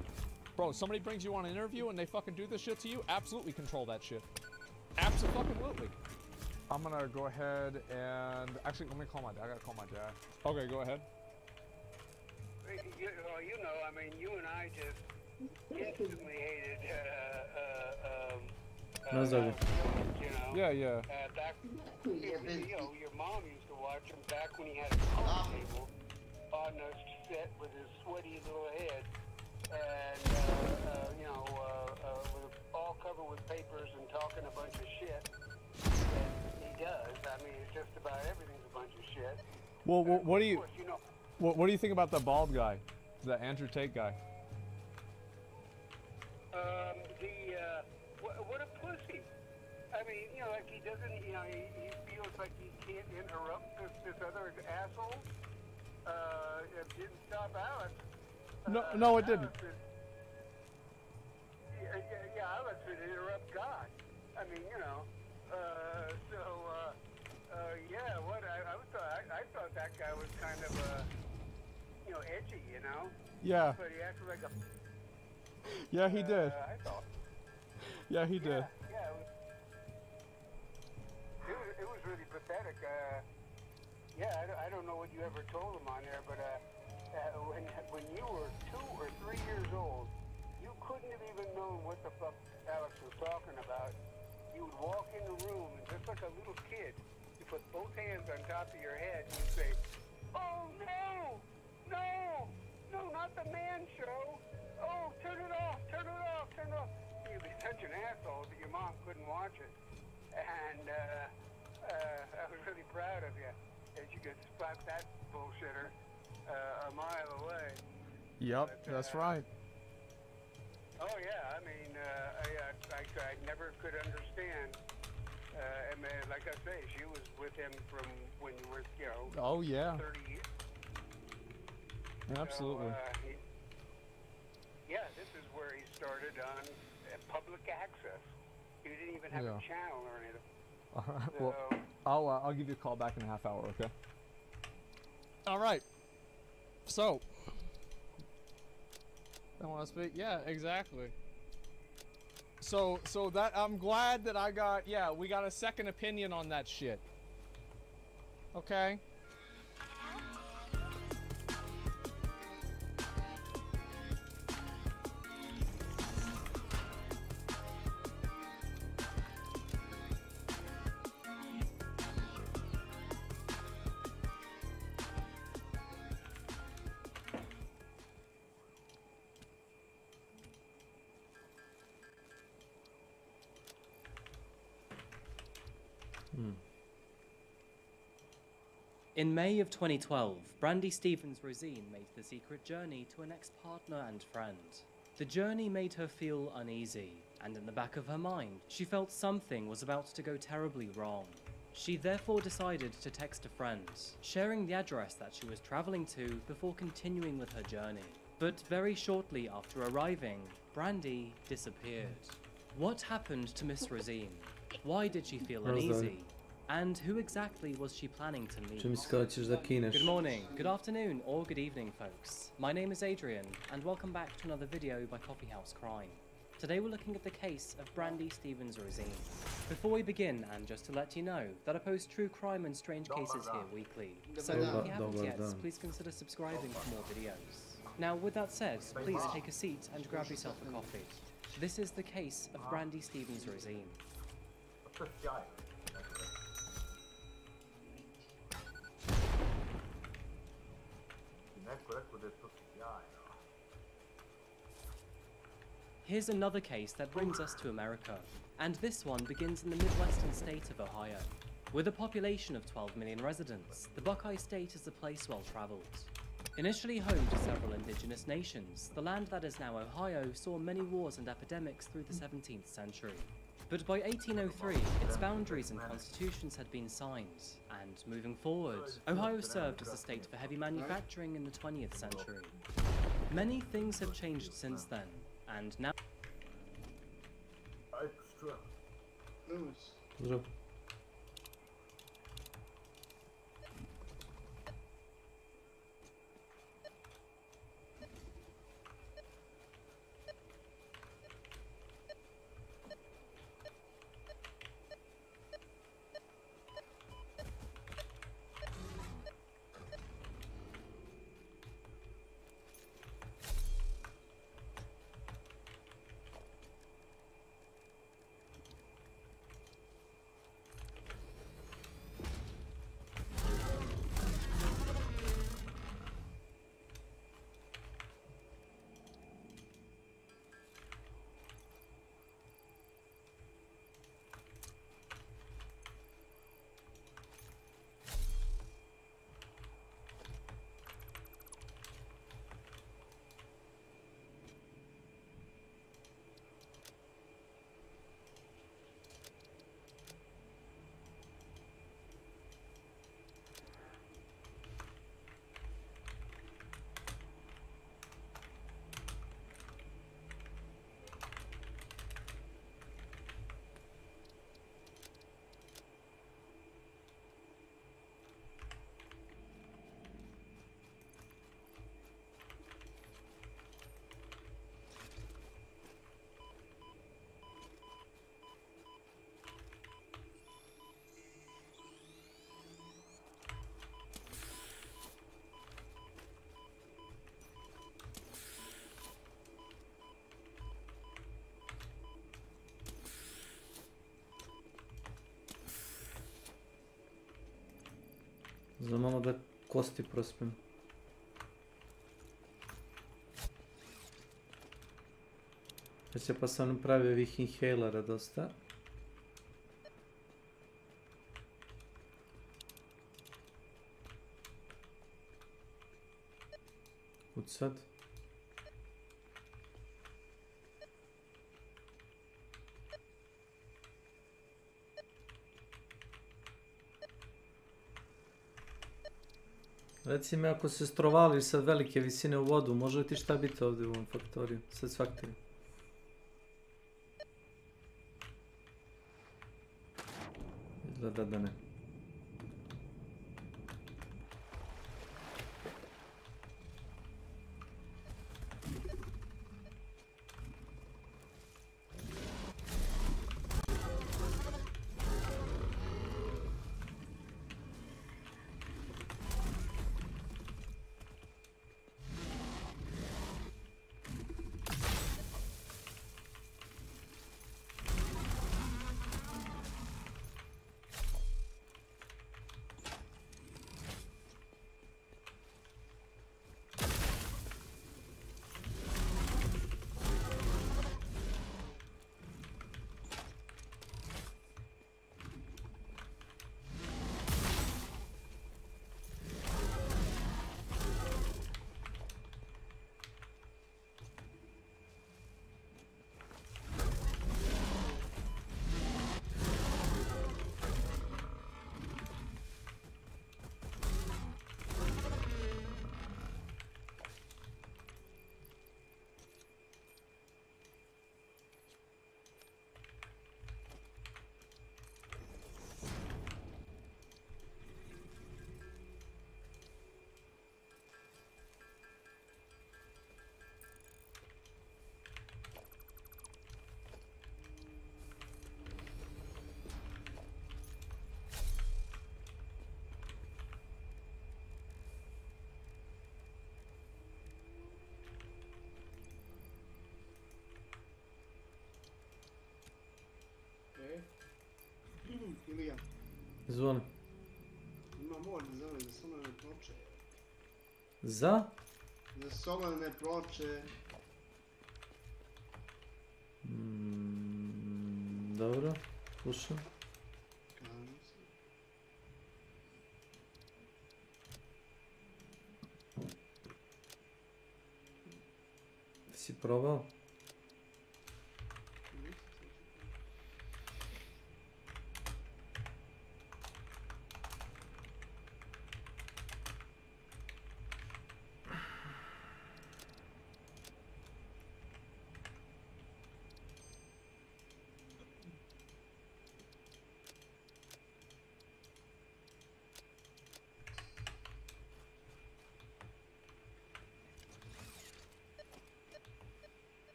Bro, somebody brings you on an interview and they fucking do this shit to you, absolutely control that shit. Absolutely. I'm gonna go ahead and... Actually, let me call my dad. I gotta call my dad. Okay, go ahead. You know, I mean, you and I just instantly hated, you know? Yeah. Back, you know, your mom used to watch him back when he had a coffee table on the set with his sweaty little head. And, you know, with all covered with papers and talking a bunch of shit. He does. I mean, it's just about everything's a bunch of shit. Well, what do you... Course, you know, what do you think about the bald guy? The Andrew Tate guy? what a pussy. I mean, you know, like he doesn't, you know, he feels like he can't interrupt this other asshole. It didn't stop Alex. No, it didn't. Yeah, Alex would interrupt God. I mean, you know, yeah, what, I thought that guy was kind of, you know, edgy, you know? Yeah. But he acted like a... Yeah, he did. I thought. Yeah, he did. Yeah, it was really pathetic. Yeah, I don't know what you ever told him on there, but when you were 2 or 3 years old, you couldn't have even known what the fuck Alex was talking about. You would walk in the room, and just like a little kid, you put both hands on top of your head, and you'd say, "Oh no, no, no, not the man show. Oh, turn it off, turn it off, turn it off." You'd be such an asshole that your mom couldn't watch it. And I was really proud of you, as you could spot that bullshitter a mile away. Yep, that's right. Oh yeah, I mean, I never could understand. I mean, like I say, she was with him from when you were, you know, Oh, yeah. 30 years. Absolutely. So, yeah, this is where he started on public access. He didn't even have a channel or anything. All right. So, Well, I'll give you a call back in a half hour. Okay. All right. So. I want to speak. Yeah, exactly. So that I'm glad that I got. Yeah, we got a second opinion on that shit. Okay. In May of 2012, Brandy Stevens-Rosine made the secret journey to an ex-partner and friend. The journey made her feel uneasy, and in the back of her mind, she felt something was about to go terribly wrong. She therefore decided to text a friend, sharing the address that she was traveling to before continuing with her journey. But very shortly after arriving, Brandy disappeared. What happened to Miss Rosine? Why did she feel uneasy? And who exactly was she planning to meet? Good morning, good afternoon, or good evening, folks. My name is Adrian, and welcome back to another video by Coffeehouse Crime. Today we're looking at the case of Brandy Stevens-Rosine. Before we begin, and just to let you know, that I post true crime and strange cases here weekly. So if you haven't yet, please consider subscribing for more videos. Now with that said, please take a seat and grab yourself a coffee. This is the case of Brandy Stevens-Rosine. Here's another case that brings us to America, and this one begins in the Midwestern state of Ohio. With a population of 12 million residents, the Buckeye State is a place well traveled. Initially home to several indigenous nations, the land that is now Ohio saw many wars and epidemics through the 17th century. But by 1803, its boundaries and constitutions had been signed, and moving forward, Ohio served as a state for heavy manufacturing in the 20th century. Many things have changed since then, and now... Za malo da kosti prospem. Ja se pa sam napravio ovih inhalera dosta. Kud sad? Reci mi, ako se strovali sa velike visine u vodu, može li ti šta biti ovdje u ovom faktoriju? Satisfactory. Izgleda da ne. Ilija, Zvoni. ima mod za ove, za solarne ploče. Za? Za solarne ploče. Dobro, slušam. Si probao?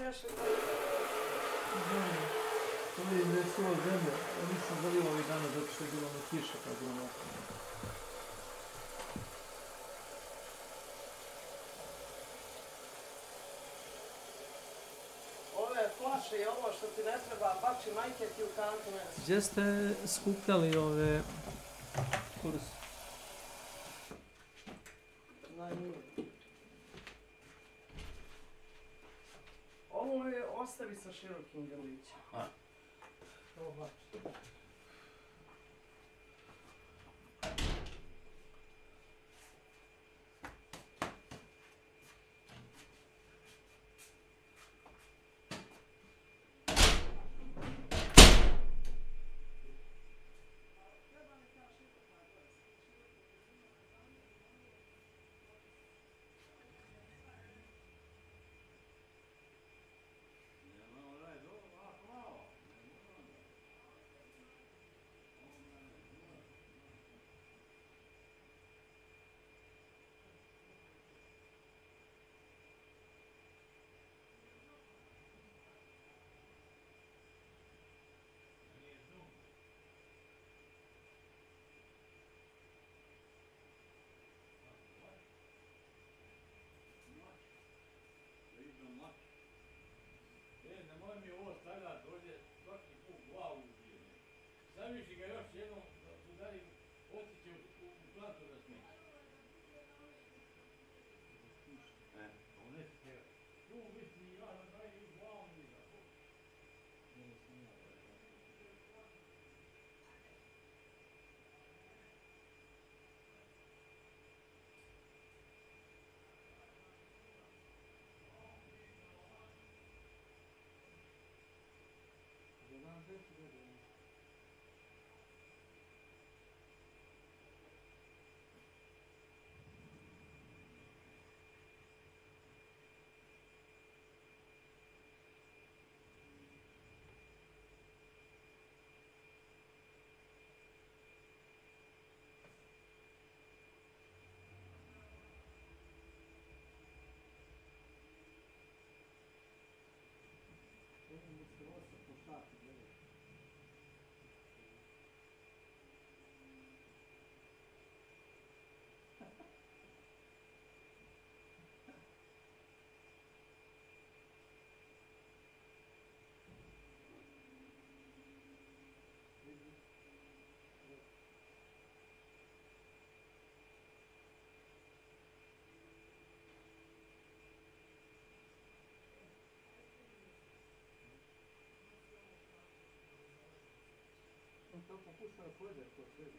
nešto to je iznesilo zemlje. Ja nisam zalio ovih dana zato što je bilo na kiša pa je bilo mokro. Ove flaše i ovo što ti ne treba Gdje ste skupljali ove kurs? Ovo je ostavi sa širokim grlićem. Ovo bači. Zamisli ga još jednom udarim, otiće u plantu da smije. On neće tega. Tu misli, ja na daj i u glavu mi da. Então, puxa a coisa, você.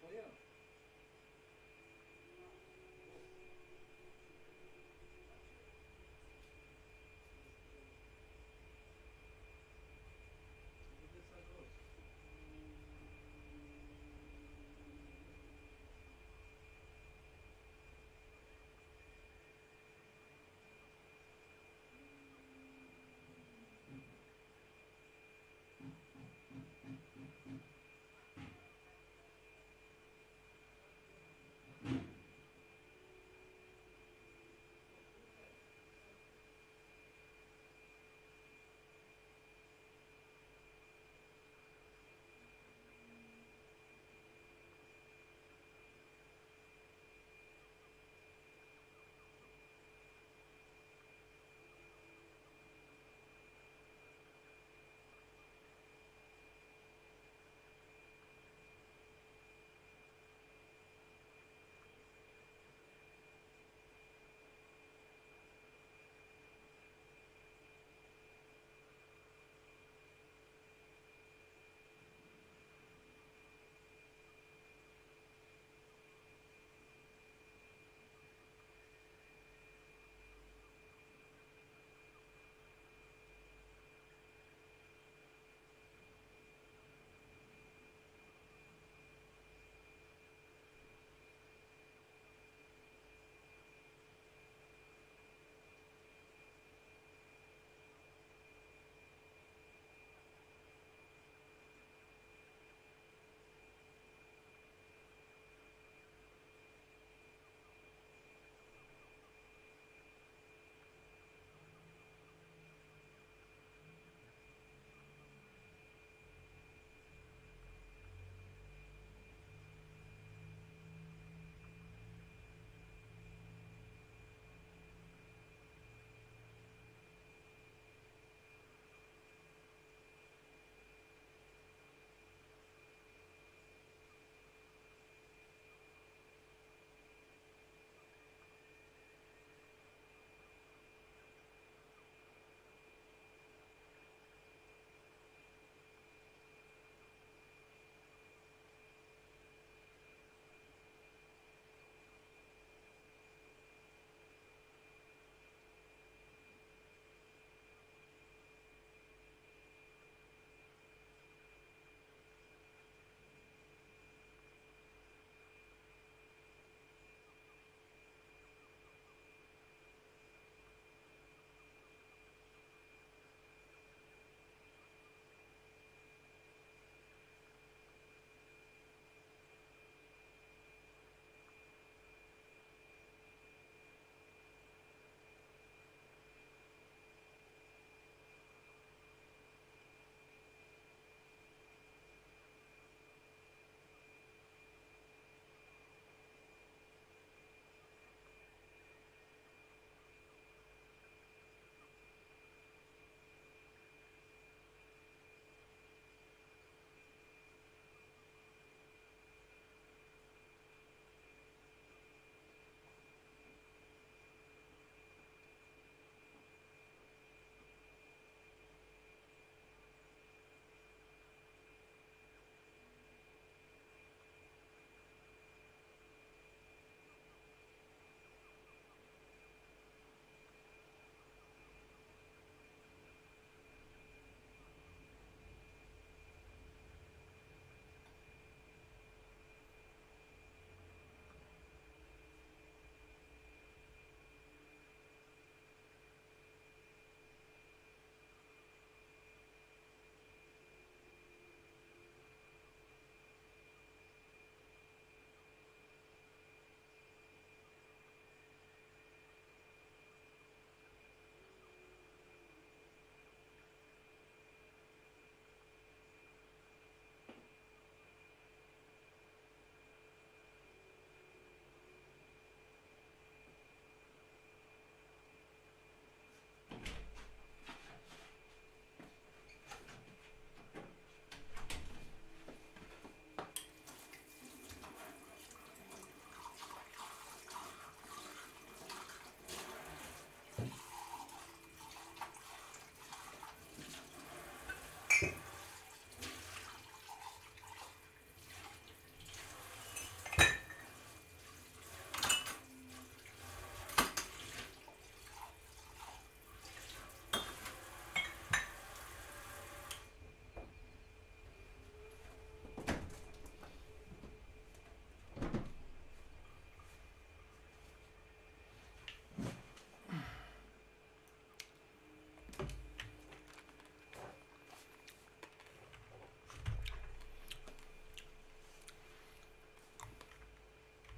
Olha.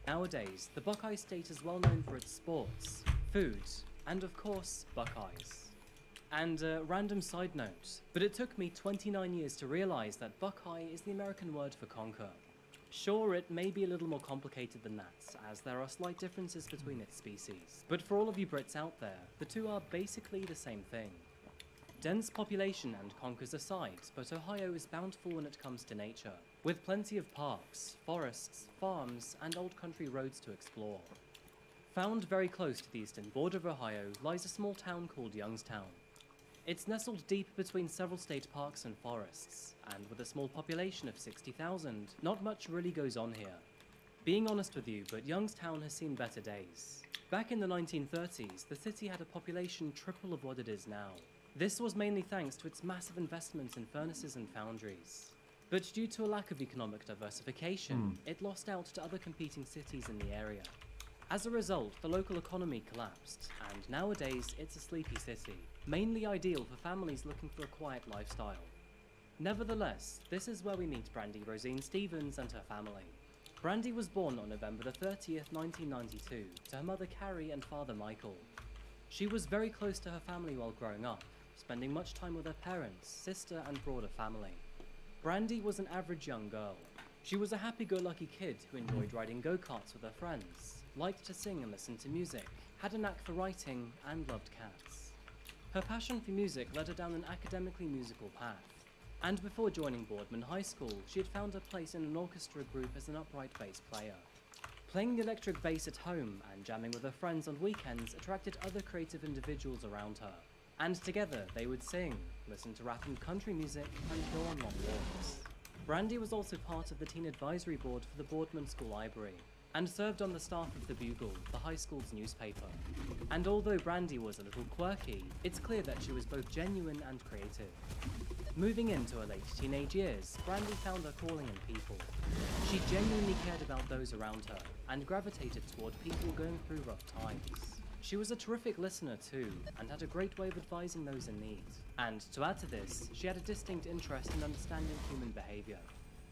Nowadays, the Buckeye State is well known for its sports, food, and of course, Buckeyes. And a random side note, but it took me 29 years to realize that Buckeye is the American word for conker. Sure, it may be a little more complicated than that, as there are slight differences between its species, but for all of you Brits out there, the two are basically the same thing. Dense population and conkers aside, but Ohio is bountiful when it comes to nature, with plenty of parks, forests, farms, and old country roads to explore. Found very close to the eastern border of Ohio lies a small town called Youngstown. It's nestled deep between several state parks and forests, and with a small population of 60,000, not much really goes on here. Being honest with you, but Youngstown has seen better days. Back in the 1930s, the city had a population triple of what it is now. This was mainly thanks to its massive investment in furnaces and foundries. But due to a lack of economic diversification, it lost out to other competing cities in the area. As a result, the local economy collapsed, and nowadays it's a sleepy city, mainly ideal for families looking for a quiet lifestyle. Nevertheless, this is where we meet Brandy Rosine Stevens and her family. Brandy was born on November the 30th, 1992, to her mother Carrie and father Michael. She was very close to her family while growing up, spending much time with her parents, sister, and broader family. Brandy was an average young girl. She was a happy-go-lucky kid who enjoyed riding go-karts with her friends, liked to sing and listen to music, had a knack for writing, and loved cats. Her passion for music led her down an academically musical path, and before joining Boardman High School, she had found her place in an orchestra group as an upright bass player. Playing the electric bass at home and jamming with her friends on weekends attracted other creative individuals around her, and together they would sing, listen to rap and country music, and go on long walks. Brandy was also part of the teen advisory board for the Boardman School Library, and served on the staff of the Bugle, the high school's newspaper. And although Brandy was a little quirky, it's clear that she was both genuine and creative. Moving into her late teenage years, Brandy found her calling in people. She genuinely cared about those around her, and gravitated toward people going through rough times. She was a terrific listener too, and had a great way of advising those in need. And to add to this, she had a distinct interest in understanding human behavior.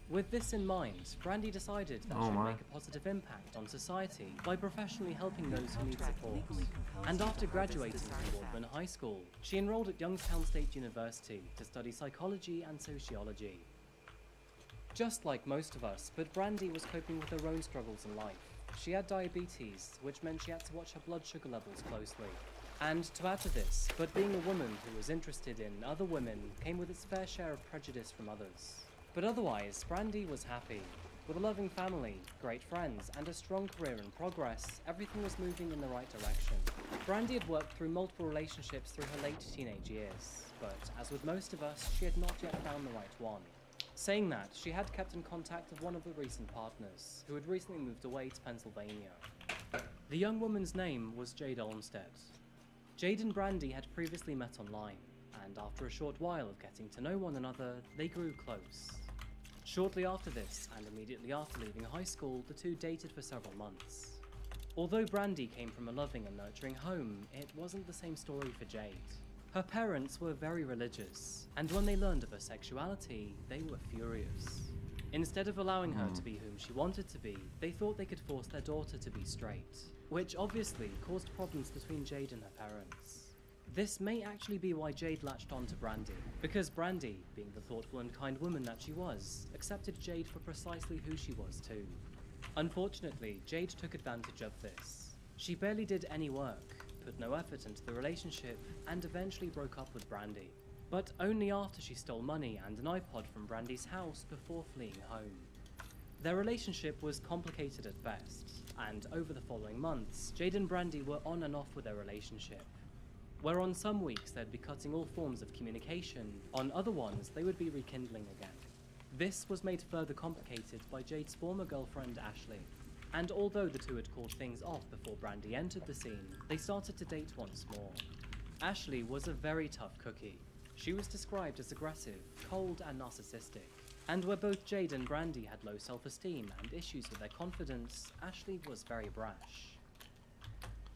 With this in mind, Brandy decided that she would make a positive impact on society by professionally helping those who need support. And after graduating from Boardman High School, she enrolled at Youngstown State University to study psychology and sociology. Just like most of us, but Brandy was coping with her own struggles in life. She had diabetes, which meant she had to watch her blood sugar levels closely. And to add to this, but being a woman who was interested in other women came with its fair share of prejudice from others. But otherwise, Brandy was happy. With a loving family, great friends, and a strong career in progress, everything was moving in the right direction. Brandy had worked through multiple relationships through her late teenage years, but as with most of us, she had not yet found the right one. Saying that, she had kept in contact with one of the recent partners, who had recently moved away to Pennsylvania. The young woman's name was Jade Olmsted. Jade and Brandy had previously met online, and after a short while of getting to know one another, they grew close. Shortly after this, and immediately after leaving high school, the two dated for several months. Although Brandy came from a loving and nurturing home, it wasn't the same story for Jade. Her parents were very religious, and when they learned of her sexuality, they were furious. Instead of allowing her to be whom she wanted to be, they thought they could force their daughter to be straight, which obviously caused problems between Jade and her parents. This may actually be why Jade latched on to Brandy, because Brandy, being the thoughtful and kind woman that she was, accepted Jade for precisely who she was too. Unfortunately, Jade took advantage of this. She barely did any work, put no effort into the relationship, and eventually broke up with Brandy. But only after she stole money and an iPod from Brandy's house before fleeing home. Their relationship was complicated at best, and over the following months, Jade and Brandy were on and off with their relationship. Where on some weeks they'd be cutting all forms of communication, on other ones they would be rekindling again. This was made further complicated by Jade's former girlfriend Ashley, and although the two had called things off before Brandy entered the scene, they started to date once more. Ashley was a very tough cookie. She was described as aggressive, cold, and narcissistic, and where both Jade and Brandy had low self-esteem and issues with their confidence, Ashley was very brash.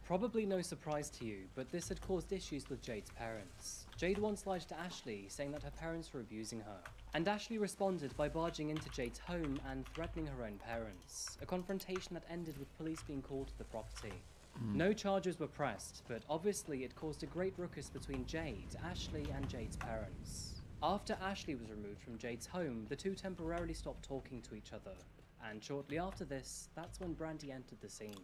Probably no surprise to you, but this had caused issues with Jade's parents. Jade once lied to Ashley, saying that her parents were abusing her, and Ashley responded by barging into Jade's home and threatening her own parents, a confrontation that ended with police being called to the property. No charges were pressed, but obviously it caused a great ruckus between Jade, Ashley, and Jade's parents. After Ashley was removed from Jade's home, the two temporarily stopped talking to each other, and shortly after this, that's when Brandy entered the scene.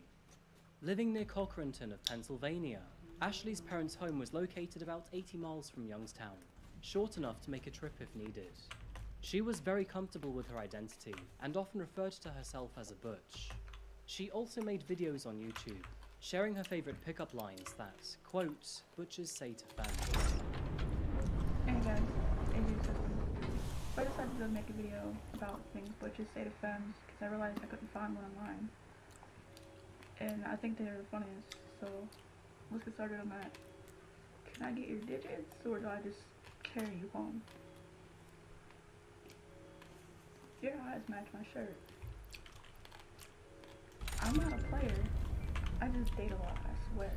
Living near Cochranton of Pennsylvania, Ashley's parents' home was located about 80 miles from Youngstown, short enough to make a trip if needed. She was very comfortable with her identity, and often referred to herself as a butch. She also made videos on YouTube, sharing her favourite pickup lines that, quote, butches say to femmes. Hey guys, I decided to make a video about things butches say to femmes because I realized I couldn't find one online. And I think they're the funniest, so let's get started on that. Can I get your digits, or do I just carry you home? Your eyes match my shirt. I'm not a player. I just date a lot, I swear.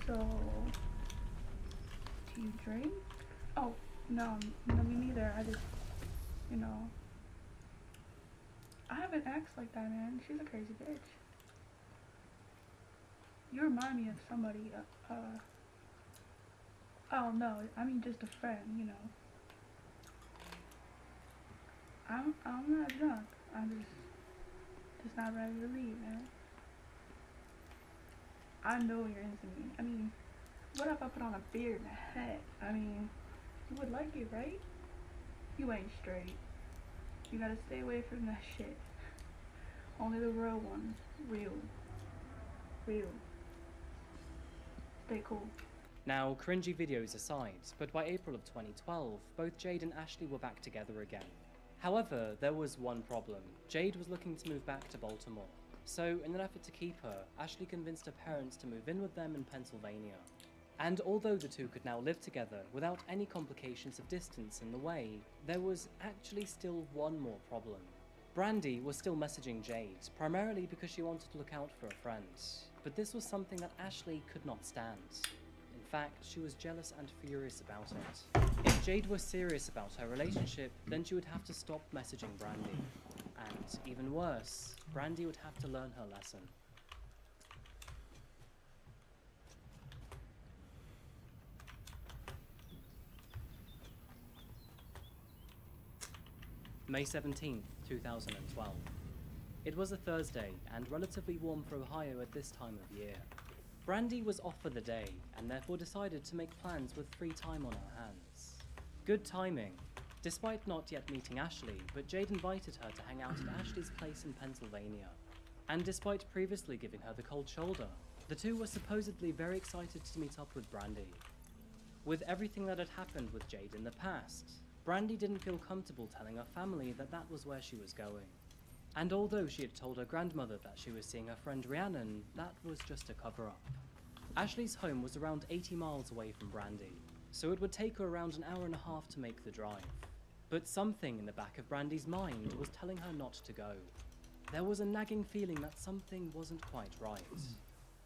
So, do you drink? Oh, no, me neither. I just, you know. I have an ex like that, man. She's a crazy bitch. You remind me of somebody, oh no, I mean just a friend, you know. I'm not drunk. I'm just not ready to leave, man. I know you're into me. I mean, what if I put on a beard and a hat? I mean, you would like it, right? You ain't straight. You gotta stay away from that shit. Only the real ones. Real. Stay cool. Now, cringy videos aside, but by April of 2012, both Jade and Ashley were back together again. However, there was one problem. Jade was looking to move back to Baltimore. So, in an effort to keep her, Ashley convinced her parents to move in with them in Pennsylvania. And although the two could now live together without any complications of distance in the way, there was actually still one more problem. Brandy was still messaging Jade, primarily because she wanted to look out for a friend, but this was something that Ashley could not stand. In fact, she was jealous and furious about it. If Jade was serious about her relationship, then she would have to stop messaging Brandy. And even worse, Brandy would have to learn her lesson. May 17th, 2012. It was a Thursday and relatively warm for Ohio at this time of year. Brandy was off for the day and therefore decided to make plans with free time on her hands. Good timing. Despite not yet meeting Ashley, but Jade invited her to hang out at Ashley's place in Pennsylvania. And despite previously giving her the cold shoulder, the two were supposedly very excited to meet up with Brandy. With everything that had happened with Jade in the past, Brandy didn't feel comfortable telling her family that that was where she was going. And although she had told her grandmother that she was seeing her friend Rhiannon, that was just a cover-up. Ashley's home was around 80 miles away from Brandy, so it would take her around an hour and a half to make the drive. But something in the back of Brandy's mind was telling her not to go. There was a nagging feeling that something wasn't quite right.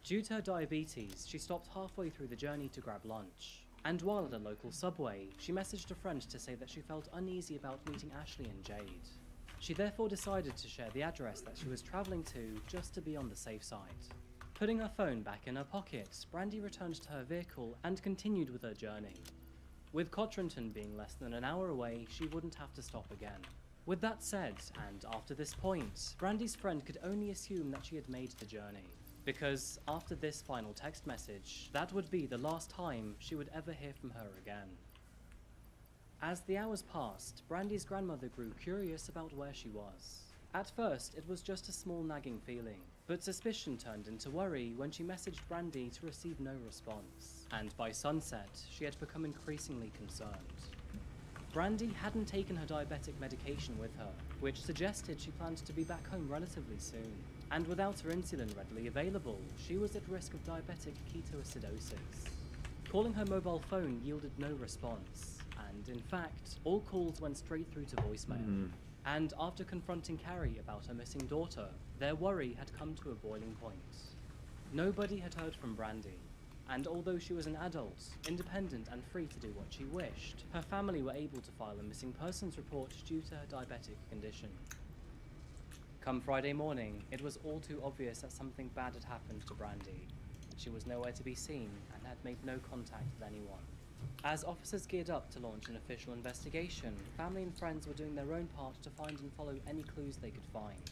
Due to her diabetes, she stopped halfway through the journey to grab lunch. And while at a local Subway, she messaged a friend to say that she felt uneasy about meeting Ashley and Jade. She therefore decided to share the address that she was traveling to just to be on the safe side. Putting her phone back in her pocket, Brandy returned to her vehicle and continued with her journey. With Cochranton being less than an hour away, she wouldn't have to stop again. With that said, and after this point, Brandy's friend could only assume that she had made the journey. Because after this final text message, that would be the last time she would ever hear from her again. As the hours passed, Brandy's grandmother grew curious about where she was. At first, it was just a small nagging feeling, but suspicion turned into worry when she messaged Brandy to receive no response. And by sunset, she had become increasingly concerned. Brandy hadn't taken her diabetic medication with her, which suggested she planned to be back home relatively soon. And without her insulin readily available, she was at risk of diabetic ketoacidosis. Calling her mobile phone yielded no response, and in fact, all calls went straight through to voicemail. And after confronting Carrie about her missing daughter, their worry had come to a boiling point. Nobody had heard from Brandy, and although she was an adult, independent and free to do what she wished, her family were able to file a missing persons report due to her diabetic condition. Come Friday morning, it was all too obvious that something bad had happened to Brandy. She was nowhere to be seen and had made no contact with anyone. As officers geared up to launch an official investigation, family and friends were doing their own part to find and follow any clues they could find.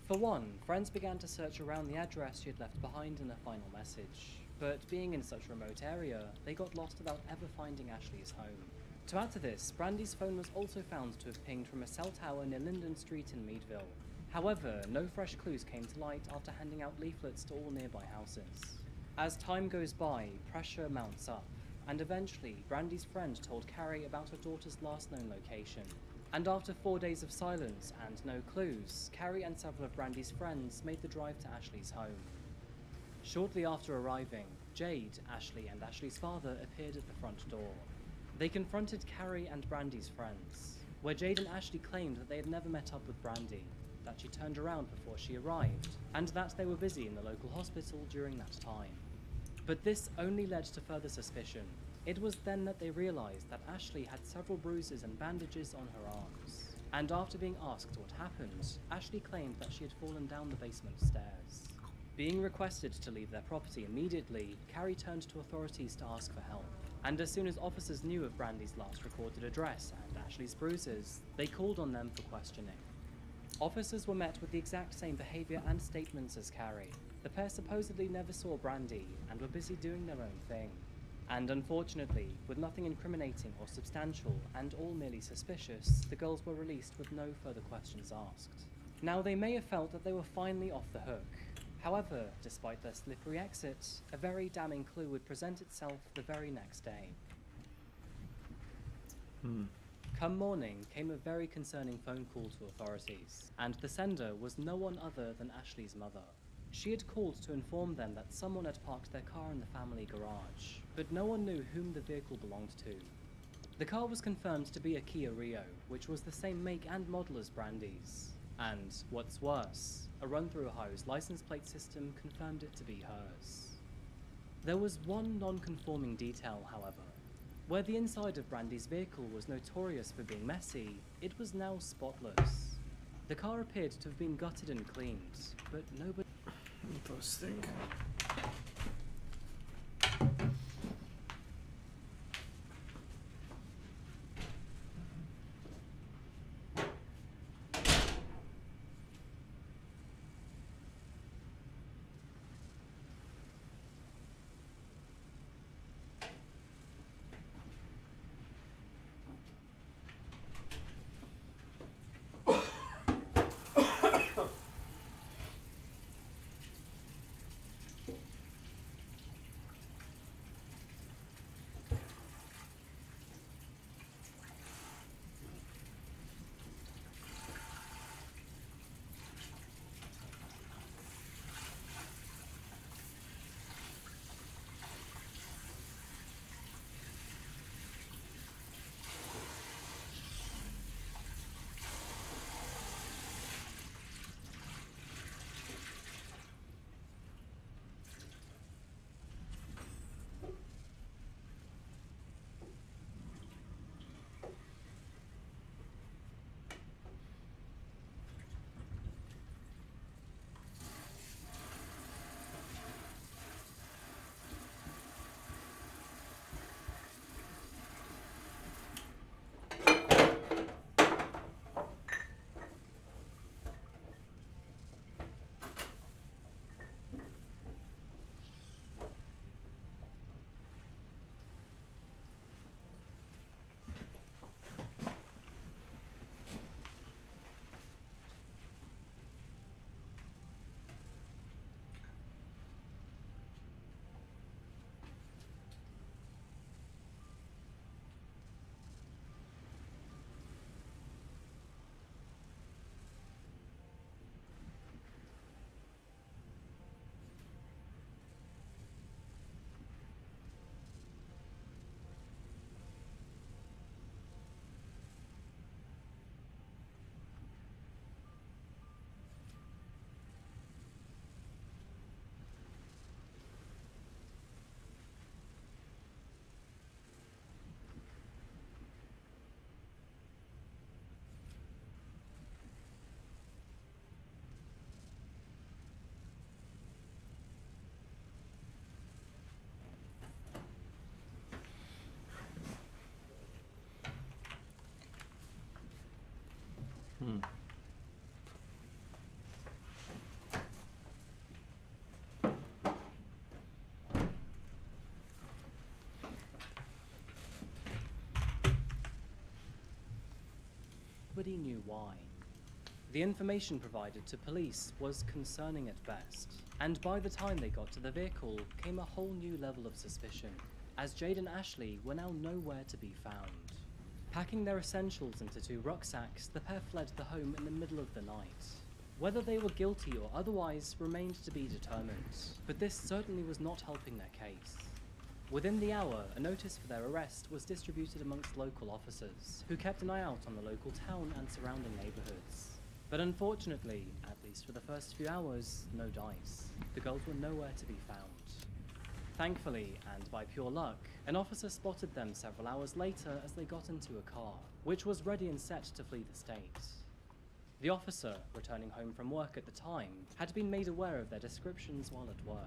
For one, friends began to search around the address she had left behind in her final message. But being in such a remote area, they got lost without ever finding Ashley's home. To add to this, Brandy's phone was also found to have pinged from a cell tower near Linden Street in Meadville. However, no fresh clues came to light after handing out leaflets to all nearby houses. As time goes by, pressure mounts up, and eventually, Brandy's friend told Carrie about her daughter's last known location. And after 4 days of silence and no clues, Carrie and several of Brandy's friends made the drive to Ashley's home. Shortly after arriving, Jade, Ashley, and Ashley's father appeared at the front door. They confronted Carrie and Brandy's friends, where Jade and Ashley claimed that they had never met up with Brandy, that she turned around before she arrived, and that they were busy in the local hospital during that time. But this only led to further suspicion. It was then that they realized that Ashley had several bruises and bandages on her arms. And after being asked what happened, Ashley claimed that she had fallen down the basement stairs. Being requested to leave their property immediately, Carrie turned to authorities to ask for help. And as soon as officers knew of Brandy's last recorded address and Ashley's bruises, they called on them for questioning. Officers were met with the exact same behavior and statements as Carrie. The pair supposedly never saw Brandy and were busy doing their own thing. And unfortunately, with nothing incriminating or substantial and all merely suspicious, the girls were released with no further questions asked. Now, they may have felt that they were finally off the hook. However, despite their slippery exit, a very damning clue would present itself the very next day. Come morning came a very concerning phone call to authorities, and the sender was no one other than Ashley's mother. She had called to inform them that someone had parked their car in the family garage, but no one knew whom the vehicle belonged to. The car was confirmed to be a Kia Rio, which was the same make and model as Brandy's. And, what's worse, a run-through Ohio's license plate system confirmed it to be hers. There was one non-conforming detail, however. Where the inside of Brandy's vehicle was notorious for being messy, it was now spotless. The car appeared to have been gutted and cleaned, but nobody... Interesting. Nobody knew why. The information provided to police was concerning at best, and by the time they got to the vehicle came a whole new level of suspicion, as Jade and Ashley were now nowhere to be found. Packing their essentials into 2 rucksacks, the pair fled the home in the middle of the night. Whether they were guilty or otherwise remained to be determined, but this certainly was not helping their case. Within the hour, a notice for their arrest was distributed amongst local officers, who kept an eye out on the local town and surrounding neighborhoods. But unfortunately, at least for the first few hours, no dice. The girls were nowhere to be found. Thankfully, and by pure luck, an officer spotted them several hours later as they got into a car, which was ready and set to flee the state. The officer, returning home from work at the time, had been made aware of their descriptions while at work.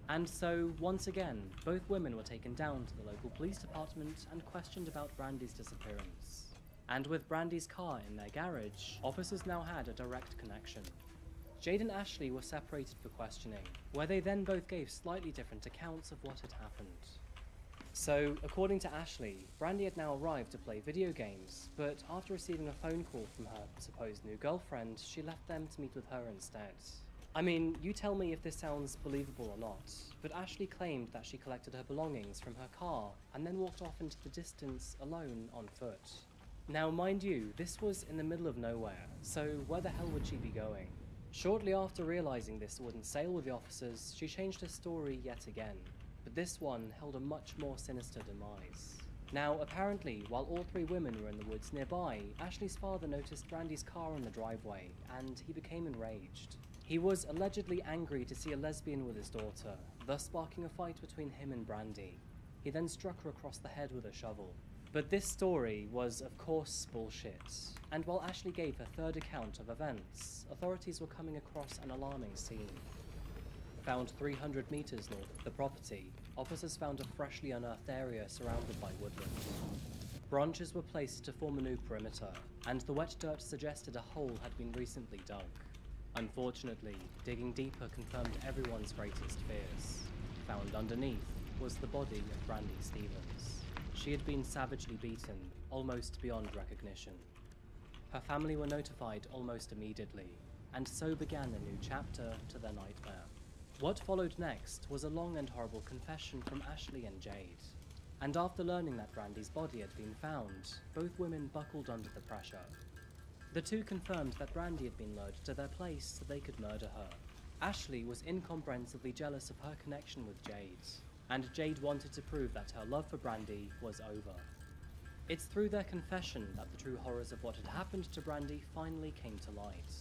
And so, once again, both women were taken down to the local police department and questioned about Brandy's disappearance. And with Brandy's car in their garage, officers now had a direct connection. Jade and Ashley were separated for questioning, where they then both gave slightly different accounts of what had happened. So, according to Ashley, Brandy had now arrived to play video games, but after receiving a phone call from her supposed new girlfriend, she left them to meet with her instead. I mean, you tell me if this sounds believable or not, but Ashley claimed that she collected her belongings from her car and then walked off into the distance alone on foot. Now, mind you, this was in the middle of nowhere, so where the hell would she be going? Shortly after realizing this wouldn't sail with the officers, she changed her story yet again, but this one held a much more sinister demise. Now, apparently, while all 3 women were in the woods nearby, Ashley's father noticed Brandy's car in the driveway, and he became enraged. He was allegedly angry to see a lesbian with his daughter, thus sparking a fight between him and Brandy. He then struck her across the head with a shovel. But this story was, of course, bullshit. And while Ashley gave her third account of events, authorities were coming across an alarming scene. Found 300 meters north of the property, officers found a freshly unearthed area surrounded by woodland. Branches were placed to form a new perimeter, and the wet dirt suggested a hole had been recently dug. Unfortunately, digging deeper confirmed everyone's greatest fears. Found underneath was the body of Brandy Stevens. She had been savagely beaten, almost beyond recognition. Her family were notified almost immediately, and so began a new chapter to their nightmare. What followed next was a long and horrible confession from Ashley and Jade. And after learning that Brandy's body had been found, both women buckled under the pressure. The 2 confirmed that Brandy had been lured to their place so they could murder her. Ashley was incomprehensibly jealous of her connection with Jade, and Jade wanted to prove that her love for Brandy was over. It's through their confession that the true horrors of what had happened to Brandy finally came to light.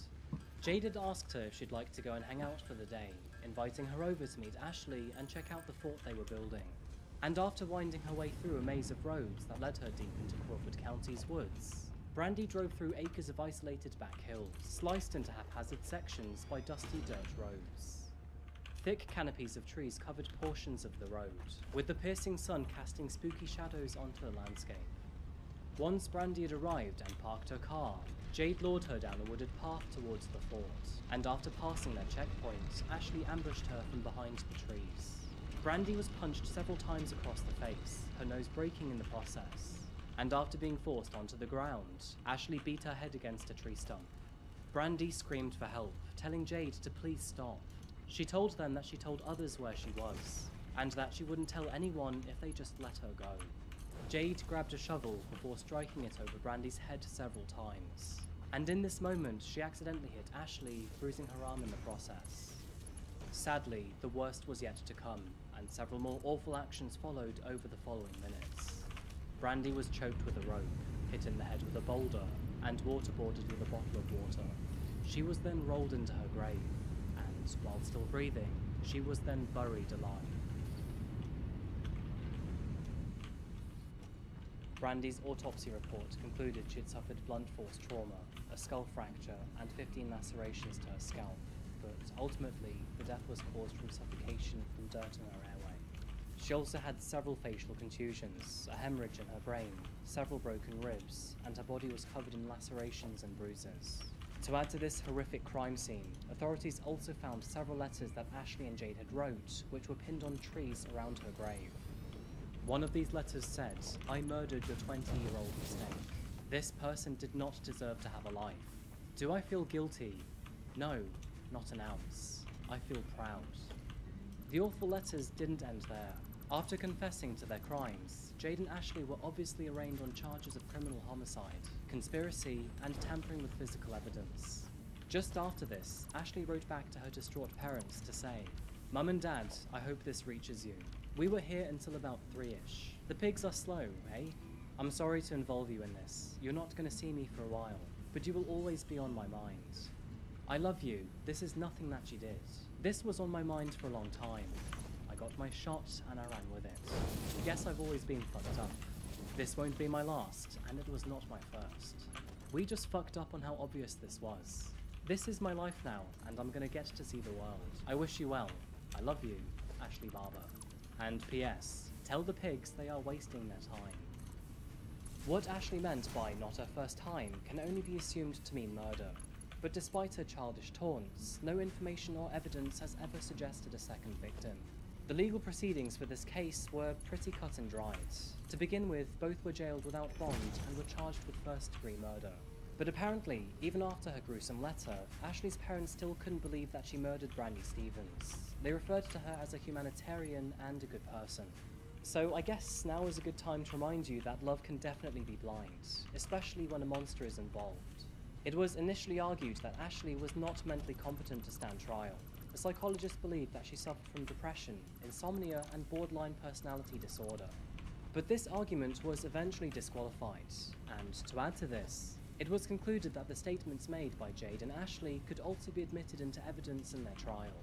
Jade had asked her if she'd like to go and hang out for the day, inviting her over to meet Ashley and check out the fort they were building. And after winding her way through a maze of roads that led her deep into Crawford County's woods, Brandy drove through acres of isolated back hills, sliced into haphazard sections by dusty dirt roads. Thick canopies of trees covered portions of the road, with the piercing sun casting spooky shadows onto the landscape. Once Brandy had arrived and parked her car, Jade lured her down a wooded path towards the fort, and after passing their checkpoint, Ashley ambushed her from behind the trees. Brandy was punched several times across the face, her nose breaking in the process. And after being forced onto the ground, Ashley beat her head against a tree stump. Brandy screamed for help, telling Jade to please stop. She told them that she told others where she was, and that she wouldn't tell anyone if they just let her go. Jade grabbed a shovel before striking it over Brandy's head several times. And in this moment, she accidentally hit Ashley, bruising her arm in the process. Sadly, the worst was yet to come, and several more awful actions followed over the following minutes. Brandy was choked with a rope, hit in the head with a boulder, and waterboarded with a bottle of water. She was then rolled into her grave, and, while still breathing, she was then buried alive. Brandy's autopsy report concluded she had suffered blunt force trauma, a skull fracture, and 15 lacerations to her scalp, but ultimately, the death was caused from suffocation from dirt in her airway. She also had several facial contusions, a hemorrhage in her brain, several broken ribs, and her body was covered in lacerations and bruises. To add to this horrific crime scene, authorities also found several letters that Ashley and Jade had wrote, which were pinned on trees around her grave. One of these letters said, "I murdered your 20-year-old mistake. This person did not deserve to have a life." Do I feel guilty? No, not an ounce. I feel proud. The awful letters didn't end there. After confessing to their crimes, Jade and Ashley were obviously arraigned on charges of criminal homicide, conspiracy, and tampering with physical evidence. Just after this, Ashley wrote back to her distraught parents to say, "Mum and Dad, I hope this reaches you. We were here until about 3-ish. The pigs are slow, eh? I'm sorry to involve you in this. You're not going to see me for a while, but you will always be on my mind. I love you. This is nothing that you did. This was on my mind for a long time. I got my shot and I ran with it. Yes, I've always been fucked up. This won't be my last, and it was not my first. We just fucked up on how obvious this was. This is my life now, and I'm gonna get to see the world. I wish you well. I love you, Ashley Barber. And P.S. Tell the pigs they are wasting their time." What Ashley meant by "not her first time" can only be assumed to mean murder. But despite her childish taunts, no information or evidence has ever suggested a second victim. The legal proceedings for this case were pretty cut and dried. To begin with, both were jailed without bond and were charged with first-degree murder. But apparently, even after her gruesome letter, Ashley's parents still couldn't believe that she murdered Brandy Stevens. They referred to her as a humanitarian and a good person. So I guess now is a good time to remind you that love can definitely be blind, especially when a monster is involved. It was initially argued that Ashley was not mentally competent to stand trial. The psychologist believed that she suffered from depression, insomnia, and borderline personality disorder. But this argument was eventually disqualified, and to add to this, it was concluded that the statements made by Jade and Ashley could also be admitted into evidence in their trial.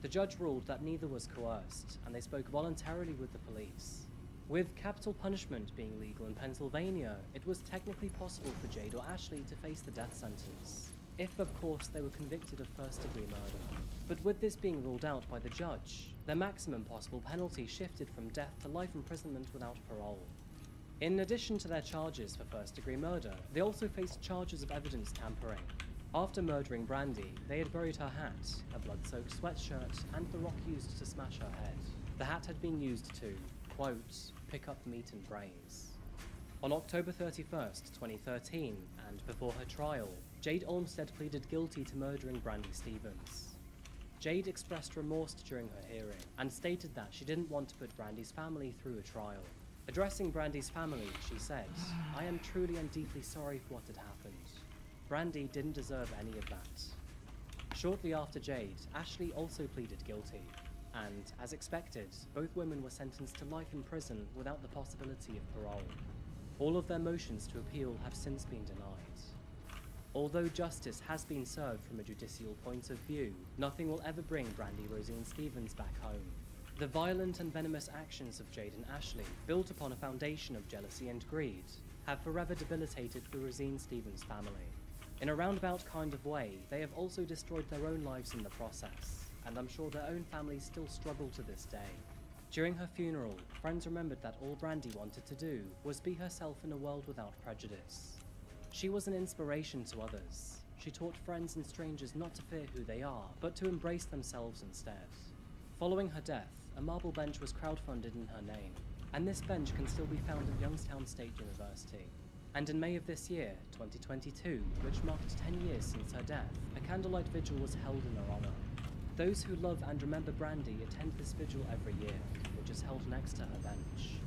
The judge ruled that neither was coerced, and they spoke voluntarily with the police. With capital punishment being legal in Pennsylvania, it was technically possible for Jade or Ashley to face the death sentence, if of course they were convicted of first-degree murder. But with this being ruled out by the judge, their maximum possible penalty shifted from death to life imprisonment without parole. In addition to their charges for first-degree murder, they also faced charges of evidence tampering. After murdering Brandy, they had buried her hat, a blood-soaked sweatshirt, and the rock used to smash her head. The hat had been used to, quote, pick up meat and brains. On October 31st, 2013, and before her trial, Jade Olmsted pleaded guilty to murdering Brandy Stevens. Jade expressed remorse during her hearing, and stated that she didn't want to put Brandy's family through a trial. Addressing Brandy's family, she said, "I am truly and deeply sorry for what had happened. Brandy didn't deserve any of that." Shortly after Jade, Ashley also pleaded guilty, and, as expected, both women were sentenced to life in prison without the possibility of parole. All of their motions to appeal have since been denied. Although justice has been served from a judicial point of view, nothing will ever bring Brandy Rosine Stevens back home. The violent and venomous actions of Jade and Ashley, built upon a foundation of jealousy and greed, have forever debilitated the Rosine Stevens family. In a roundabout kind of way, they have also destroyed their own lives in the process, and I'm sure their own families still struggle to this day. During her funeral, friends remembered that all Brandy wanted to do was be herself in a world without prejudice. She was an inspiration to others. She taught friends and strangers not to fear who they are, but to embrace themselves instead. Following her death, a marble bench was crowdfunded in her name, and this bench can still be found at Youngstown State University. And in May of this year, 2022, which marked 10 years since her death, a candlelight vigil was held in her honor. Those who love and remember Brandy attend this vigil every year, which is held next to her bench.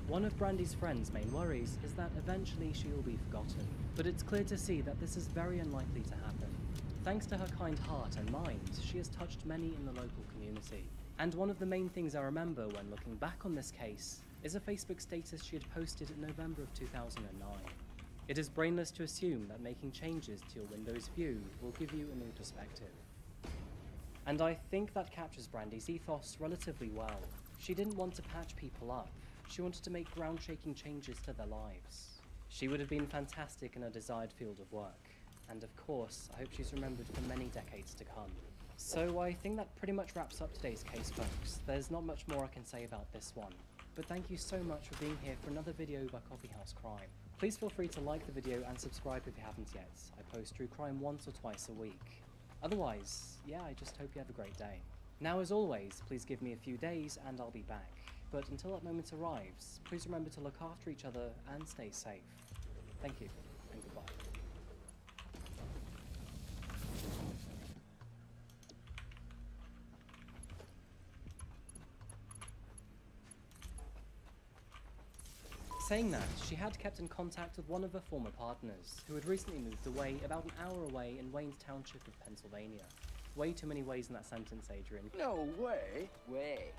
One of Brandy's friends' main worries is that eventually she will be forgotten, but it's clear to see that this is very unlikely to happen. Thanks to her kind heart and mind, she has touched many in the local community. And one of the main things I remember when looking back on this case is a Facebook status she had posted in November of 2009. It is brainless to assume that making changes to your Windows view will give you a new perspective. And I think that captures Brandy's ethos relatively well. She didn't want to patch people up. She wanted to make ground-shaking changes to their lives. She would have been fantastic in her desired field of work. And of course, I hope she's remembered for many decades to come. So I think that pretty much wraps up today's case, folks. There's not much more I can say about this one. But thank you so much for being here for another video by Coffeehouse Crime. Please feel free to like the video and subscribe if you haven't yet. I post true crime once or twice a week. Otherwise, yeah, I just hope you have a great day. Now, as always, please give me a few days and I'll be back. But until that moment arrives, please remember to look after each other and stay safe. Thank you, and goodbye. Saying that, she had kept in contact with one of her former partners, who had recently moved away about an hour away in Wayne's Township of Pennsylvania. Way too many ways in that sentence, Adrian. No way. Way.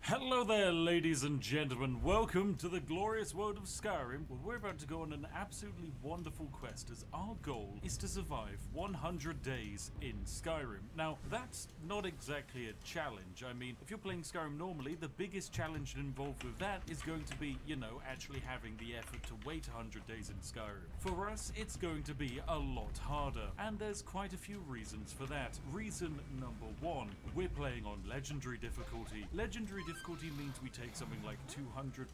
Hello there, ladies and gentlemen. Welcome to the glorious world of Skyrim, where we're about to go on an absolutely wonderful quest, as our goal is to survive 100 days in Skyrim. Now, that's not exactly a challenge. I mean, if you're playing Skyrim normally, the biggest challenge involved with that is going to be, you know, actually having the effort to wait 100 days in Skyrim. For us, it's going to be a lot harder, and there's quite a few reasons for that. Reason number one, we're playing on Legendary difficulty. Legendary difficulty means we take something like 200%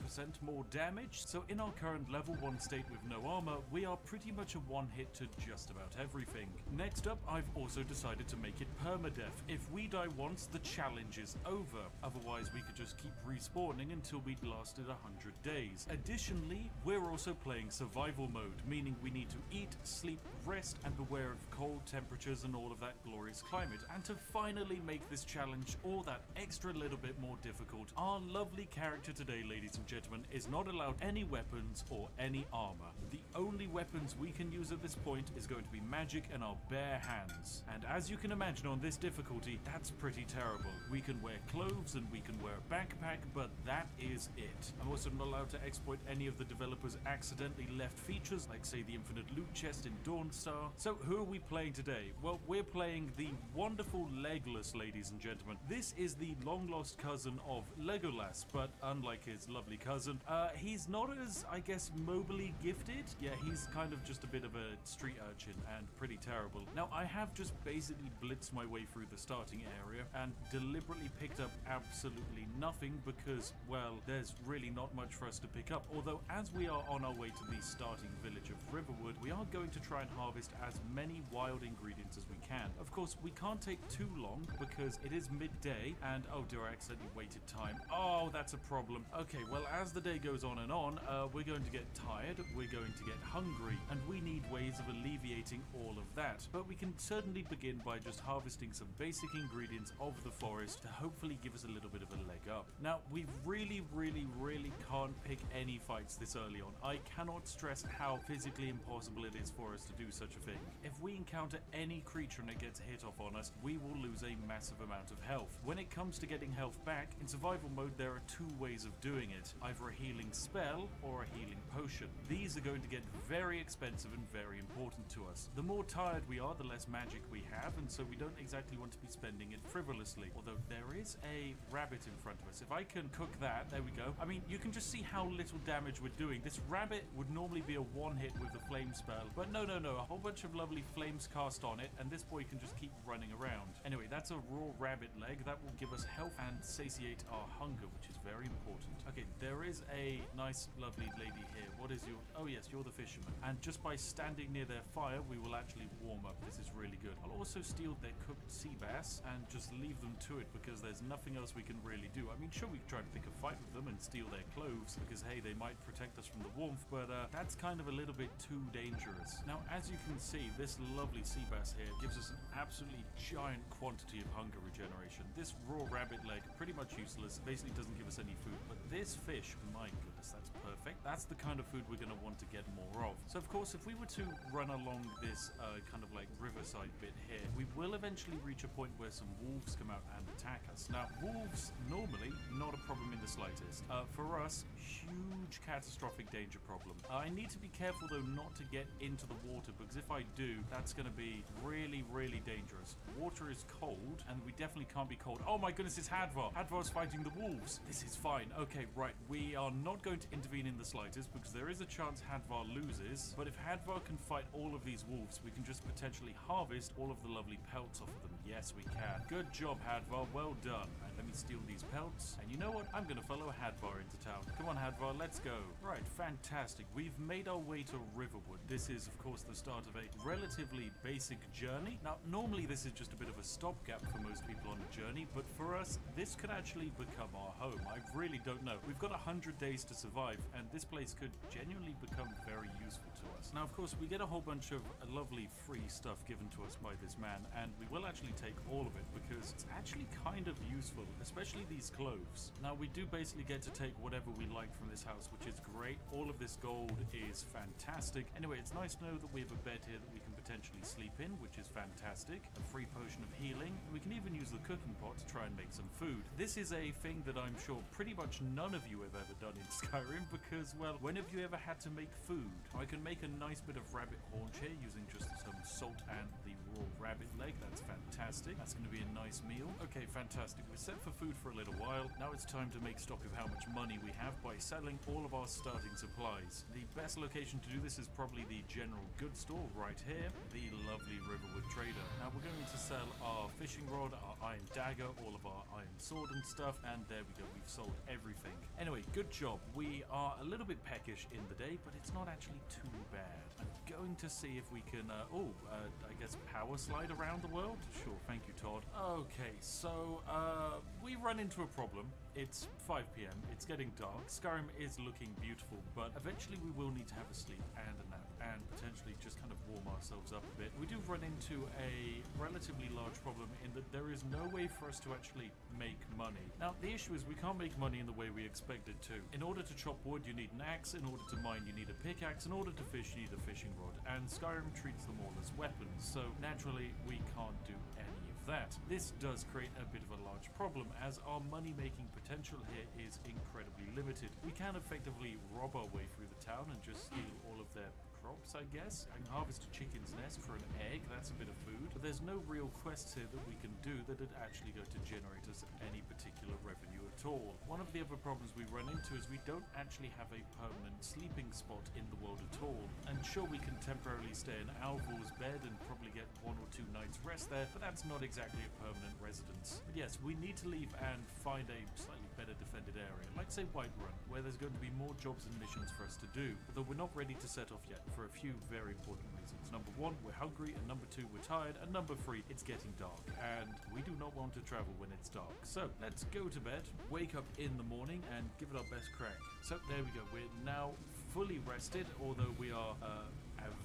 more damage, so in our current level 1 state with no armor, we are pretty much a one-hit to just about everything. Next up, I've also decided to make it permadeath. If we die once, the challenge is over. Otherwise, we could just keep respawning until we'd lasted 100 days. Additionally, we're also playing survival mode, meaning we need to eat, sleep, rest, and beware of cold temperatures and all of that glorious climate. And to finally make this challenge all that extra little bit more difficult, difficult. Our lovely character today, ladies and gentlemen, is not allowed any weapons or any armor. The only weapons we can use at this point is going to be magic and our bare hands. And as you can imagine on this difficulty, that's pretty terrible. We can wear clothes and we can wear a backpack, but that is it. I'm also not allowed to exploit any of the developers' accidentally left features, like say the infinite loot chest in Dawnstar. So who are we playing today? Well, we're playing the wonderful Legolas, ladies and gentlemen. This is the long-lost cousin of Legolas, but unlike his lovely cousin, he's not as, I guess, mobily gifted. Yeah, he's kind of just a bit of a street urchin and pretty terrible. Now, I have just basically blitzed my way through the starting area and deliberately picked up absolutely nothing because, well, there's really not much for us to pick up. Although, as we are on our way to the starting village of Riverwood, we are going to try and harvest as many wild ingredients as we can. Of course, we can't take too long because it is midday and, oh dear, I accidentally waited time. Oh, that's a problem. Okay, well, as the day goes on and on, we're going to get tired, we're going to get hungry, and we need ways of alleviating all of that. But we can certainly begin by just harvesting some basic ingredients of the forest to hopefully give us a little bit of a leg up. Now, we really can't pick any fights this early on. I cannot stress how physically impossible it is for us to do such a thing. If we encounter any creature and it gets hit off on us, we will lose a massive amount of health. When it comes to getting health back, in survival mode there are two ways of doing it, either a healing spell or a healing potion. These are going to get very expensive and very important to us. The more tired we are, the less magic we have, and so we don't exactly want to be spending it frivolously. Although there is a rabbit in front of us. If I can cook that, there we go. I mean, you can just see how little damage we're doing. This rabbit would normally be a one hit with the flame spell, but no, a whole bunch of lovely flames cast on it, and this boy can just keep running around. Anyway, that's a raw rabbit leg. That will give us health and satiate our hunger, which is very important. Okay, there is a nice, lovely lady here. What is your... Oh yes, you're the fisherman. And just by standing near their fire, we will actually warm up. This is really good. I'll also steal their cooked sea bass and just leave them to it because there's nothing else we can really do. I mean, sure, we try to pick a fight with them and steal their clothes because, hey, they might protect us from the warmth, but that's kind of a little bit too dangerous. Now, as you can see, this lovely sea bass here gives us an absolutely giant quantity of hunger regeneration. This raw rabbit leg, pretty much useless, basically doesn't give us any food, but this fish, my goodness, that's perfect. That's the kind of food we're going to want to get more of. So, of course, if we were to run along this kind of like riverside bit here, we will eventually reach a point where some wolves come out and attack us. Now, wolves, normally, not a problem in the slightest. For us, huge catastrophic danger problem. I need to be careful, though, not to get into the water, because if I do, that's going to be really dangerous. Water is cold, and we definitely can't be cold. Oh my goodness, it's Hadvar. Hadvar's fighting the wolves. This is fine. Okay, right. We are not going to intervene in the slightest, because there is a chance Hadvar loses, but if Hadvar can fight all of these wolves, we can just potentially harvest all of the lovely pelts off of them. Yes, we can. Good job, Hadvar. Well done. And let me steal these pelts. And you know what? I'm going to follow Hadvar into town. Come on, Hadvar, let's go. Right, fantastic. We've made our way to Riverwood. This is, of course, the start of a relatively basic journey. Now, normally this is just a bit of a stopgap for most people on a journey, but for us, this could actually become our home. I really don't know. We've got 100 days to survive, and this place could genuinely become very useful to us. Now, of course, we get a whole bunch of lovely free stuff given to us by this man, and we will actually take all of it because it's actually kind of useful, especially these clothes. Now, we do basically get to take whatever we like from this house, which is great. All of this gold is fantastic. Anyway, it's nice to know that we have a bed here that we can potentially sleep in, which is fantastic. A free potion of healing. And we can even use the cooking pot to try and make some food. This is a thing that I'm sure pretty much none of you have ever done in Skyrim because, well, when have you ever had to make food? I can make a nice bit of rabbit haunch here using just some salt and the raw rabbit leg. That's fantastic. That's going to be a nice meal. Okay, fantastic. We're set for food for a little while. Now it's time to make stock of how much money we have by selling all of our starting supplies. The best location to do this is probably the general goods store right here, the lovely Riverwood Trader. Now we're going to sell our fishing rod, our iron dagger, all of our iron sword and stuff, and there we go, we've sold everything. Anyway, good job. We are a little bit peckish in the day, but it's not actually too bad. I'm going to see if we can, I guess power slide around the world? Sure, thank you, Todd. Okay, so, we run into a problem. It's 5 p.m. It's getting dark. Skyrim is looking beautiful, but eventually we will need to have a sleep and a nap. and potentially just kind of warm ourselves up a bit. We do run into a relatively large problem in that there is no way for us to actually make money. Now, the issue is we can't make money in the way we expected to. In order to chop wood, you need an axe. In order to mine, you need a pickaxe. In order to fish, you need a fishing rod. And Skyrim treats them all as weapons, so naturally, we can't do any of that. This does create a bit of a large problem, as our money-making potential here is incredibly limited. We can effectively rob our way through the town and just steal all of their crops, I guess. I can harvest a chicken's nest for an egg, that's a bit of food, but there's no real quests here that we can do that are actually going to generate us any particular revenue at all. One of the other problems we run into is we don't actually have a permanent sleeping spot in the world at all. And sure, we can temporarily stay in Alvor's bed and probably get 1 or 2 nights rest there, but that's not exactly a permanent residence. But yes, we need to leave and find a slightly better defended area, like say Whiterun, where there's going to be more jobs and missions for us to do, although we're not ready to set off yet for a few very important reasons. Number 1, we're hungry, and number 2, we're tired, and number 3, it's getting dark, and we do not want to travel when it's dark. So let's go to bed, wake up in the morning, and give it our best crack. So there we go, we're now fully rested, although we are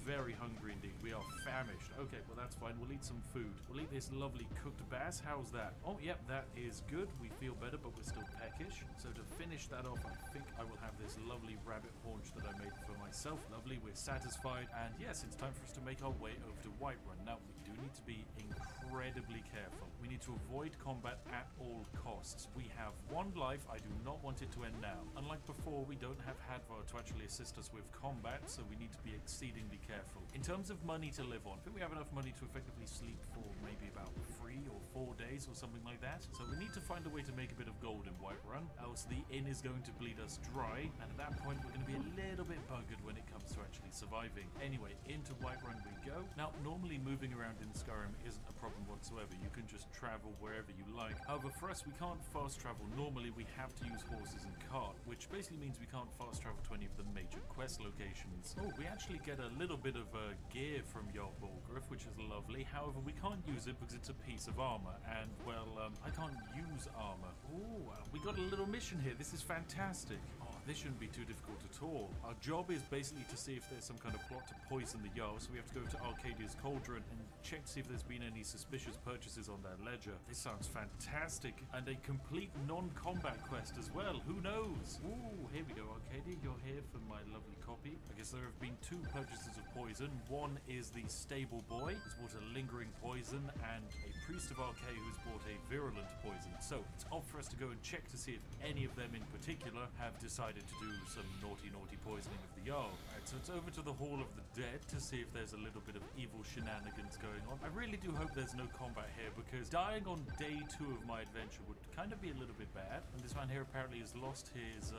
very hungry indeed. We are famished. Okay, well that's fine. We'll eat some food. We'll eat this lovely cooked bass. How's that? Oh, yep, that is good. We feel better, but we're still peckish. So to finish that off, I think I will have this lovely rabbit haunch that I made for myself. Lovely, we're satisfied. And yes, it's time for us to make our way over to Whiterun. Now, we do need to be incredibly careful. We need to avoid combat at all costs. We have 1 life. I do not want it to end now. Unlike before, we don't have Hadvar to actually assist us with combat, so we need to be exceedingly careful. In terms of money to live on, I think we have enough money to effectively sleep for maybe about 3 or 4 days or something like that. So we need to find a way to make a bit of gold in Whiterun, else the inn is going to bleed us dry, and at that point we're going to be a little bit buggered when it comes to actually surviving. Anyway, into Whiterun we go. Now, normally moving around in Skyrim isn't a problem whatsoever. You can just travel wherever you like. However, for us, we can't fast travel. Normally, we have to use horses and cart, which basically means we can't fast travel to any of the major quest locations. Oh, we actually get a little bit of gear from Jarl Bolgraf, which is lovely. However, we can't use it because it's a piece of armor, and, well, I can't use armor. Oh, we got a little mission here. This is fantastic. Oh, this shouldn't be too difficult at all. Our job is basically to see if there's some kind of plot to poison the Jarl, so we have to go to Arcadia's Cauldron and check to see if there's been any suspicious purchases on their ledger. This sounds fantastic, and a complete non-combat quest as well. Who knows? Ooh, here we go, Arcadia. You're here for my lovely copy. I guess there have been 2 purchases of poison. One is the stable boy, who's bought a lingering poison, and a priest of Arcade who's bought a virulent poison. So it's off for us to go and check to see if any of them in particular have decided to do some naughty poisoning of the Jarl. Alright, so it's over to the Hall of the Dead to see if there's a little bit of evil shenanigans going on. I really do hope there's no combat here, because dying on day 2 of my adventure would kind of be a little bit bad. And this man here apparently has lost his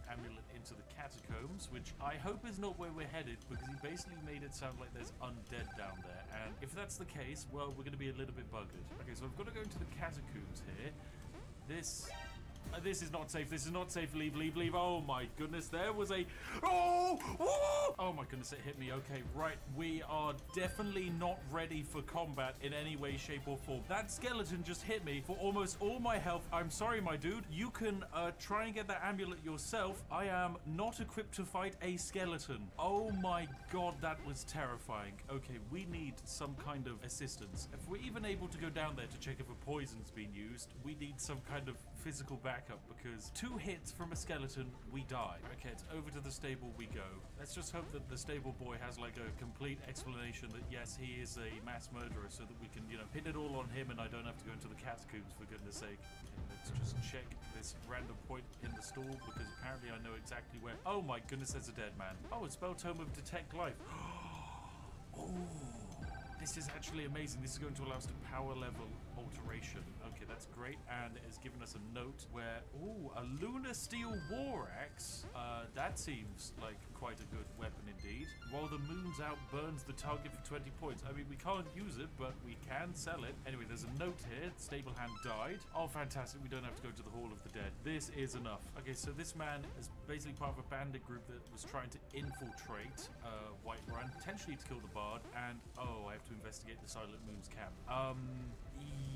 amulet into the catacombs, which I hope is not where we're headed, because he basically made it sound like there's undead down there. And if that's the case, well, we're going to be a little bit buggered. Okay, so I've got to go into the catacombs here. This is not safe. This is not safe. Leave. Oh my goodness, there was a... Oh my goodness, it hit me. Okay, right. We are definitely not ready for combat in any way, shape, or form. That skeleton just hit me for almost all my health. I'm sorry, my dude. You can try and get that amulet yourself. I am not equipped to fight a skeleton. Oh my god, that was terrifying. Okay, we need some kind of assistance. If we're even able to go down there to check if a poison's been used, we need some kind of physical backup, because 2 hits from a skeleton, we die. Okay, it's over to the stable we go. Let's just hope that the stable boy has like a complete explanation that yes, he is a mass murderer, so that we can, you know, pin it all on him and I don't have to go into the catacombs, for goodness sake. Okay, let's just check this random point in the stall, because apparently I know exactly where... Oh my goodness, there's a dead man. Oh, it's spell tome of detect life. Oh, this is actually amazing. This is going to allow us to power level alteration. Okay, that's great. And it has given us a note where, ooh, a lunar steel war axe. That seems like quite a good weapon indeed. While the moon's out burns the target for 20 points. I mean, we can't use it, but we can sell it. Anyway, there's a note here. Stable hand died. Oh, fantastic. We don't have to go to the Hall of the Dead. This is enough. Okay, so this man is basically part of a bandit group that was trying to infiltrate Whiterun, potentially to kill the Bard, and, oh, I have to investigate the Silent Moon's camp.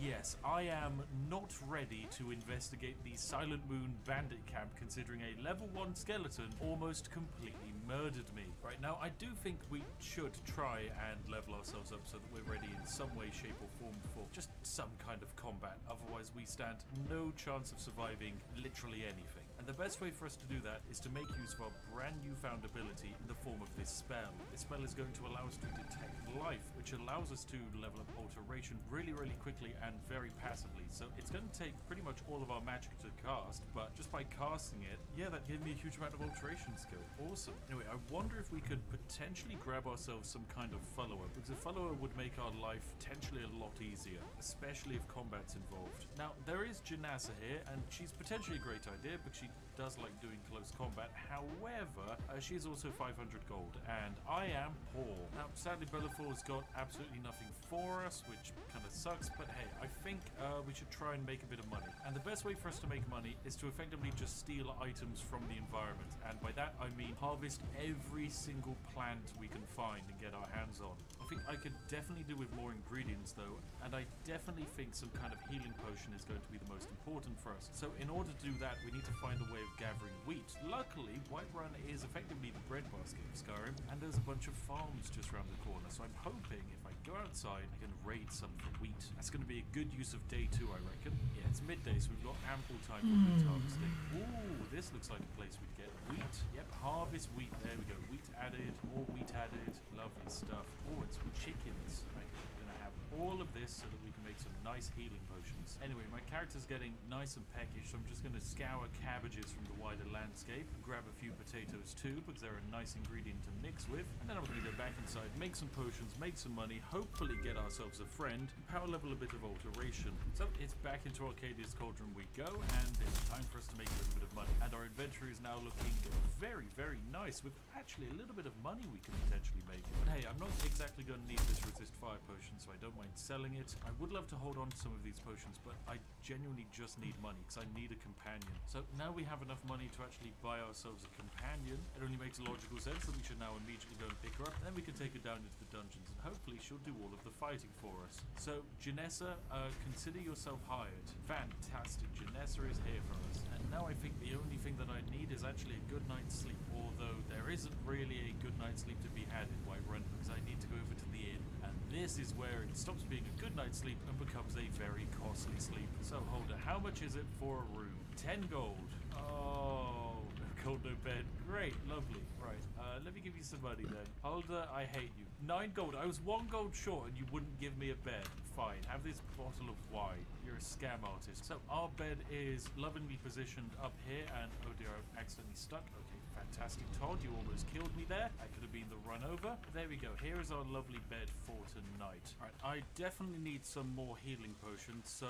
Yes, I am not ready to investigate the Silent Moon bandit camp, considering a level 1 skeleton almost completely murdered me. Right now, I do think we should try and level ourselves up so that we're ready in some way, shape or form for just some kind of combat. Otherwise, we stand no chance of surviving literally anything. And the best way for us to do that is to make use of our brand new found ability in the form of this spell. This spell is going to allow us to detect life, which allows us to level up alteration really, really quickly and very passively. So it's going to take pretty much all of our magic to cast, but just by casting it, yeah, that gave me a huge amount of alteration skill. Awesome. Anyway, I wonder if we could potentially grab ourselves some kind of follower, because a follower would make our life potentially a lot easier, especially if combat's involved. Now, there is Janassa here, and she's potentially a great idea, because she does like doing close combat. However, she is also 500 gold, and I am poor. Now, sadly, Bellafor's got absolutely nothing for us, which kind of sucks, but hey, I think we should try and make a bit of money. And the best way for us to make money is to effectively just steal items from the environment, and by that I mean harvest every single plant we can find and get our hands on. I think I could definitely do with more ingredients though, and I definitely think some kind of healing potion is going to be the most important for us. So in order to do that, we need to find a way of gathering wheat. Luckily, Whiterun is effectively the breadbasket of Skyrim, and there's a bunch of farms just around the corner, so I'm hoping if I go outside, I can raid some for wheat. That's going to be a good use of day 2, I reckon. Yeah, it's midday, so we've got ample time for wheat harvesting. Ooh, this looks like a place we'd get wheat. Yep, harvest wheat. There we go. Wheat added, more wheat added. Lovely stuff. Oh, it's chickens. Right, we're going to have all of this so that we can make some nice healing potions. Anyway, my character's getting nice and peckish, so I'm just going to scour cabbages from the wider landscape, grab a few potatoes too, because they're a nice ingredient to mix with, and then I'm going to go back inside, make some potions, make some money, hopefully get ourselves a friend, and power level a bit of alteration. So it's back into Arcadia's Cauldron we go, and it's time for us to make a little bit of money. And our inventory is now looking very, very nice, with actually a little bit of money we can potentially make. But hey, I'm not exactly going to need this resist fire potion, so I don't mind selling it. I would love to hold on to some of these potions, but I genuinely just need money, because I need a companion. So now we have enough money to actually buy ourselves a companion. It only makes logical sense that we should now immediately go and pick her up, and then we can take her down into the dungeons, and hopefully she'll do all of the fighting for us. So, Janessa, consider yourself hired. Fantastic, Janessa is here for us. And now I think the only thing that I need is actually a good night's sleep, although there isn't really a good night's sleep to be had in Whiterun, because I need to go over to the inn, and this is where it stops being a good night's sleep and becomes a very costly sleep. So, Holder, how much is it for a room? 10 gold. Oh, no gold, no bed. Great, lovely. Right, let me give you some money then. Holder, I hate you. 9 gold. I was 1 gold short and you wouldn't give me a bed. Fine, have this bottle of wine. You're a scam artist. So our bed is lovingly positioned up here, and oh dear, I'm accidentally stuck. Okay, fantastic, Todd. You almost killed me there. That could have been the run over. There we go. Here is our lovely bed for tonight. All right, I definitely need some more healing potions. So,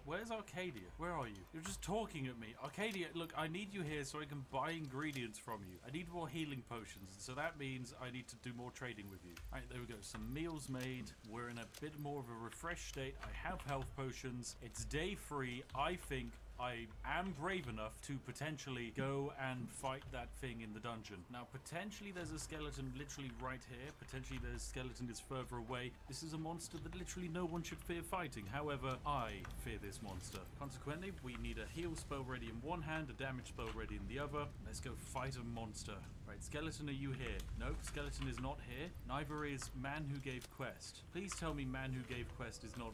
where's Arcadia? Where are you? You're just talking at me. Arcadia, look, I need you here so I can buy ingredients from you. I need more healing potions, so that means I need to do more trading with you. All right, there we go. Some meals made. We're in a bit more of a refreshed state. I have health potions. It's day 3. I think I am brave enough to potentially go and fight that thing in the dungeon. Now, potentially there's a skeleton literally right here. Potentially there's a skeleton that's further away. This is a monster that literally no one should fear fighting. However, I fear this monster. Consequently, we need a heal spell ready in one hand, a damage spell ready in the other. Let's go fight a monster. Right, skeleton, are you here? Nope, skeleton is not here. Neither is man who gave quest. Please tell me man who gave quest is not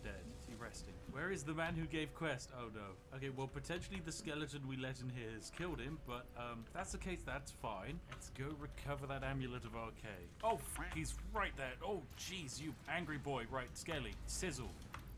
dead. Is he resting? Where is the man who gave quest? Oh no. Okay, well, potentially the skeleton we let in here has killed him, but if that's the case, that's fine. Let's go recover that amulet of Arcade. Oh, he's right there. Oh, jeez, you angry boy. Right, Skelly, sizzle.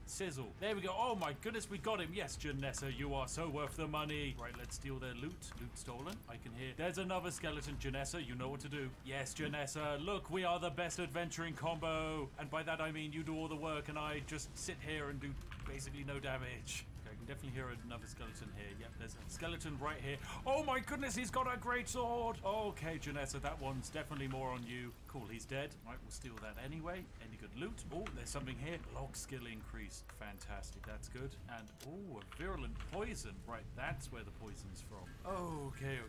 Sizzle. There we go. Oh my goodness, we got him. Yes, Janessa, you are so worth the money. Right, let's steal their loot. Loot stolen. I can hear. There's another skeleton, Janessa. You know what to do. Yes, Janessa. Look, we are the best adventuring combo. And by that I mean you do all the work and I just sit here and do basically no damage. I can definitely hear another skeleton here. Yep, there's a skeleton right here. Oh my goodness, he's got a great sword. Okay, Janessa, that one's definitely more on you. Cool, he's dead. Right, we'll steal that anyway. Any good loot? Oh, there's something here. Log skill increased. Fantastic, that's good. And, oh, a virulent poison. Right, that's where the poison's from. Okay.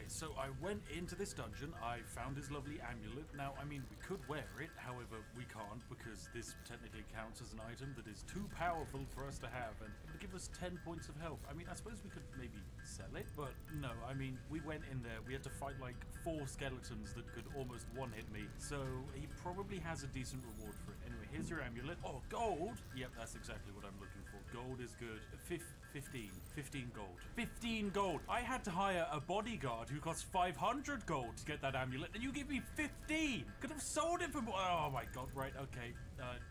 So I went into this dungeon. I found his lovely amulet. Now, I mean, we could wear it. However, we can't because this technically counts as an item that is too powerful for us to have. And it would give us 10 10 points of health. I mean, I suppose we could maybe sell it, but no, I mean, we went in there, we had to fight like 4 skeletons that could almost one-hit me, so he probably has a decent reward for it. Anyway, here's your amulet. Oh, gold! Yep, that's exactly what I'm looking for. Gold is good. 15 gold. 15 gold! I had to hire a bodyguard who cost 500 gold to get that amulet, and you give me 15! Could have sold it for more. Oh my god, right, okay.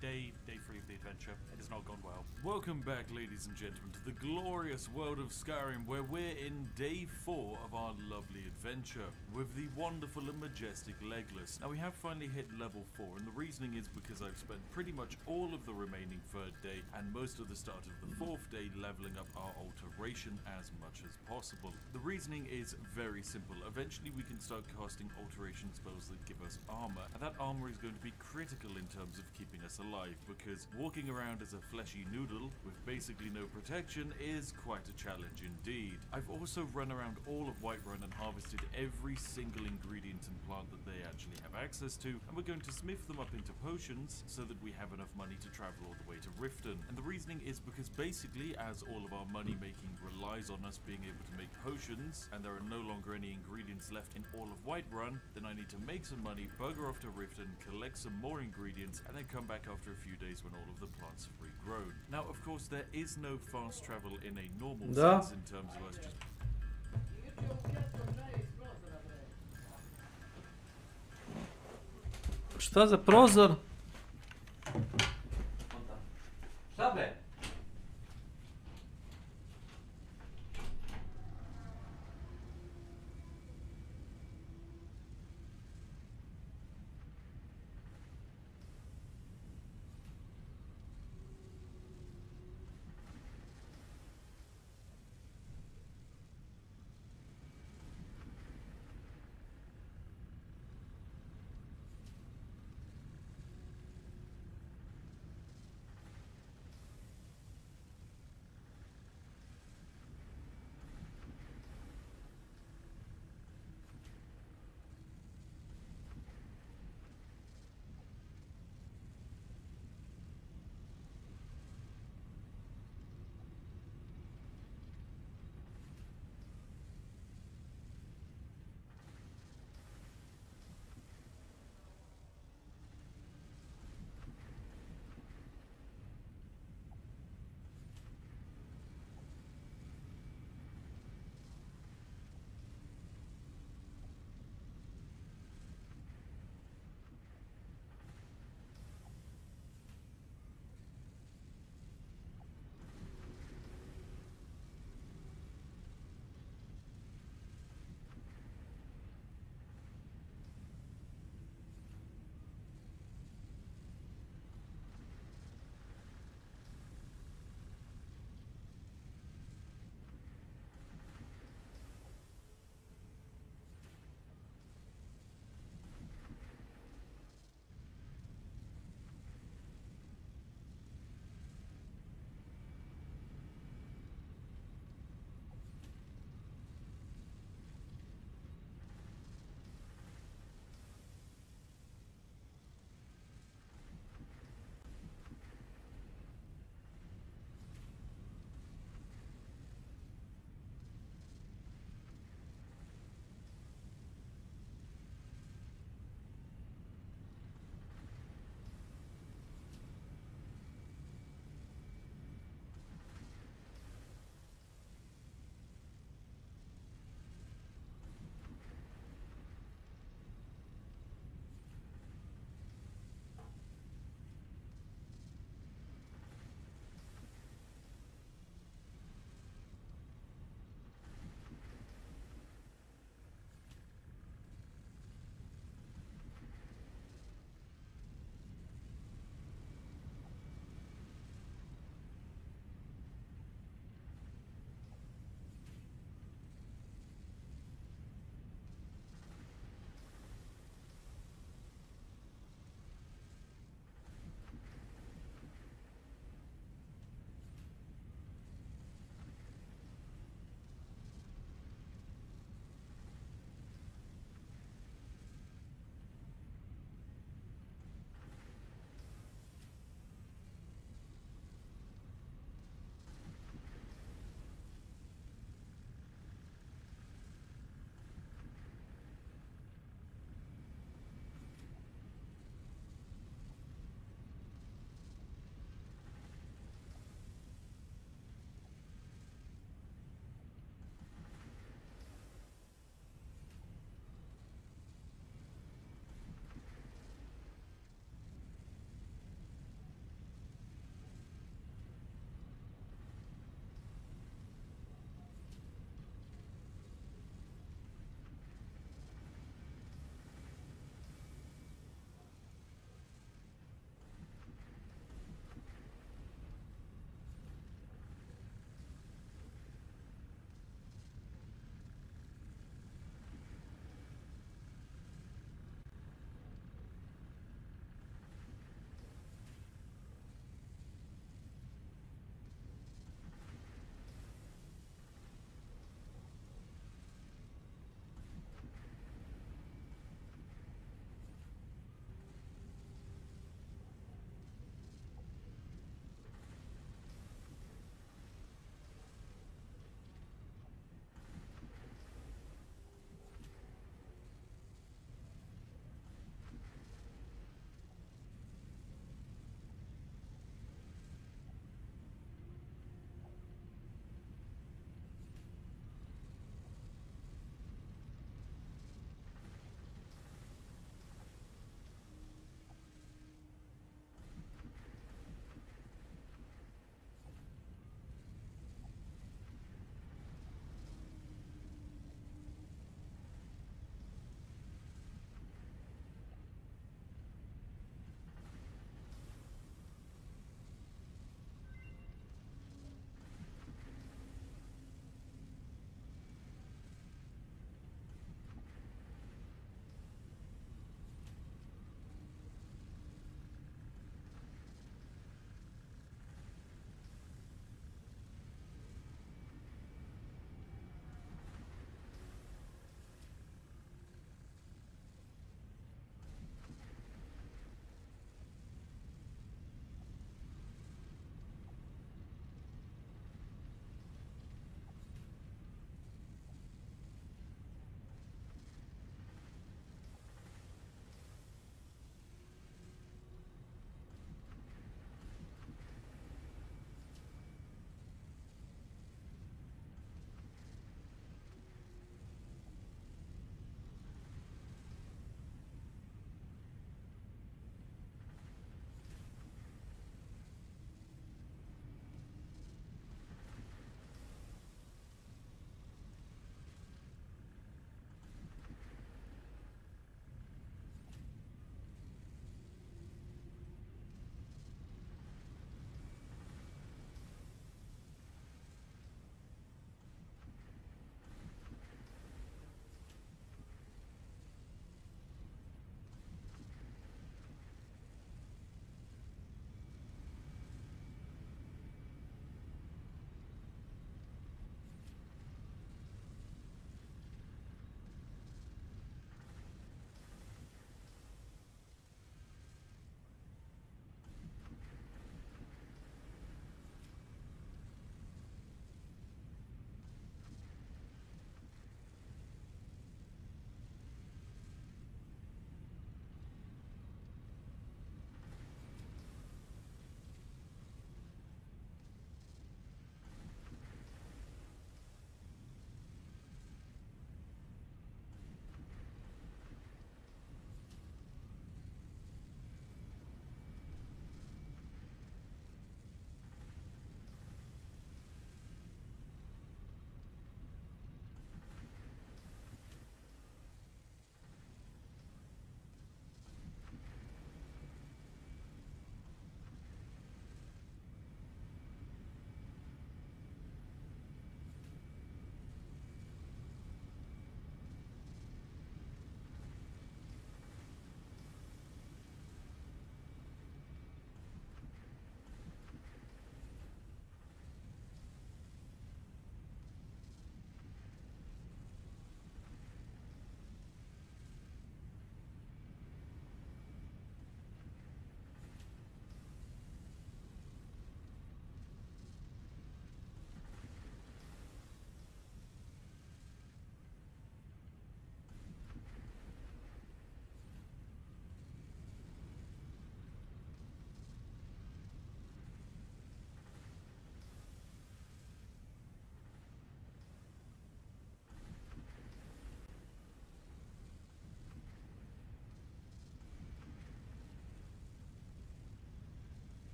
Day 3 of the adventure. It has not gone well. Welcome back, ladies and gentlemen, to the glorious world of Skyrim, where we're in day 4 of our lovely adventure with the wonderful and majestic Legless. Now, we have finally hit level 4, and the reasoning is because I've spent pretty much all of the remaining 3rd day and most of the start of the 4th day leveling up our alteration as much as possible. The reasoning is very simple. Eventually, we can start casting alteration spells that give us armor, and that armor is going to be critical in terms of keeping us alive, because walking around as a fleshy noodle with basically no protection is quite a challenge indeed. I've also run around all of Whiterun and harvested every single ingredient and plant that they actually have access to, and we're going to smith them up into potions so that we have enough money to travel all the way to Riften. And the reasoning is because basically, as all of our money making relies on us being able to make potions, and there are no longer any ingredients left in all of Whiterun, then I need to make some money, bugger off to Riften, collect some more ingredients, and then come back after a few days when all of the plants have regrown. Now, of course, there is no fast travel in a normal sense in terms of us just... Šta za prozor? Šta be?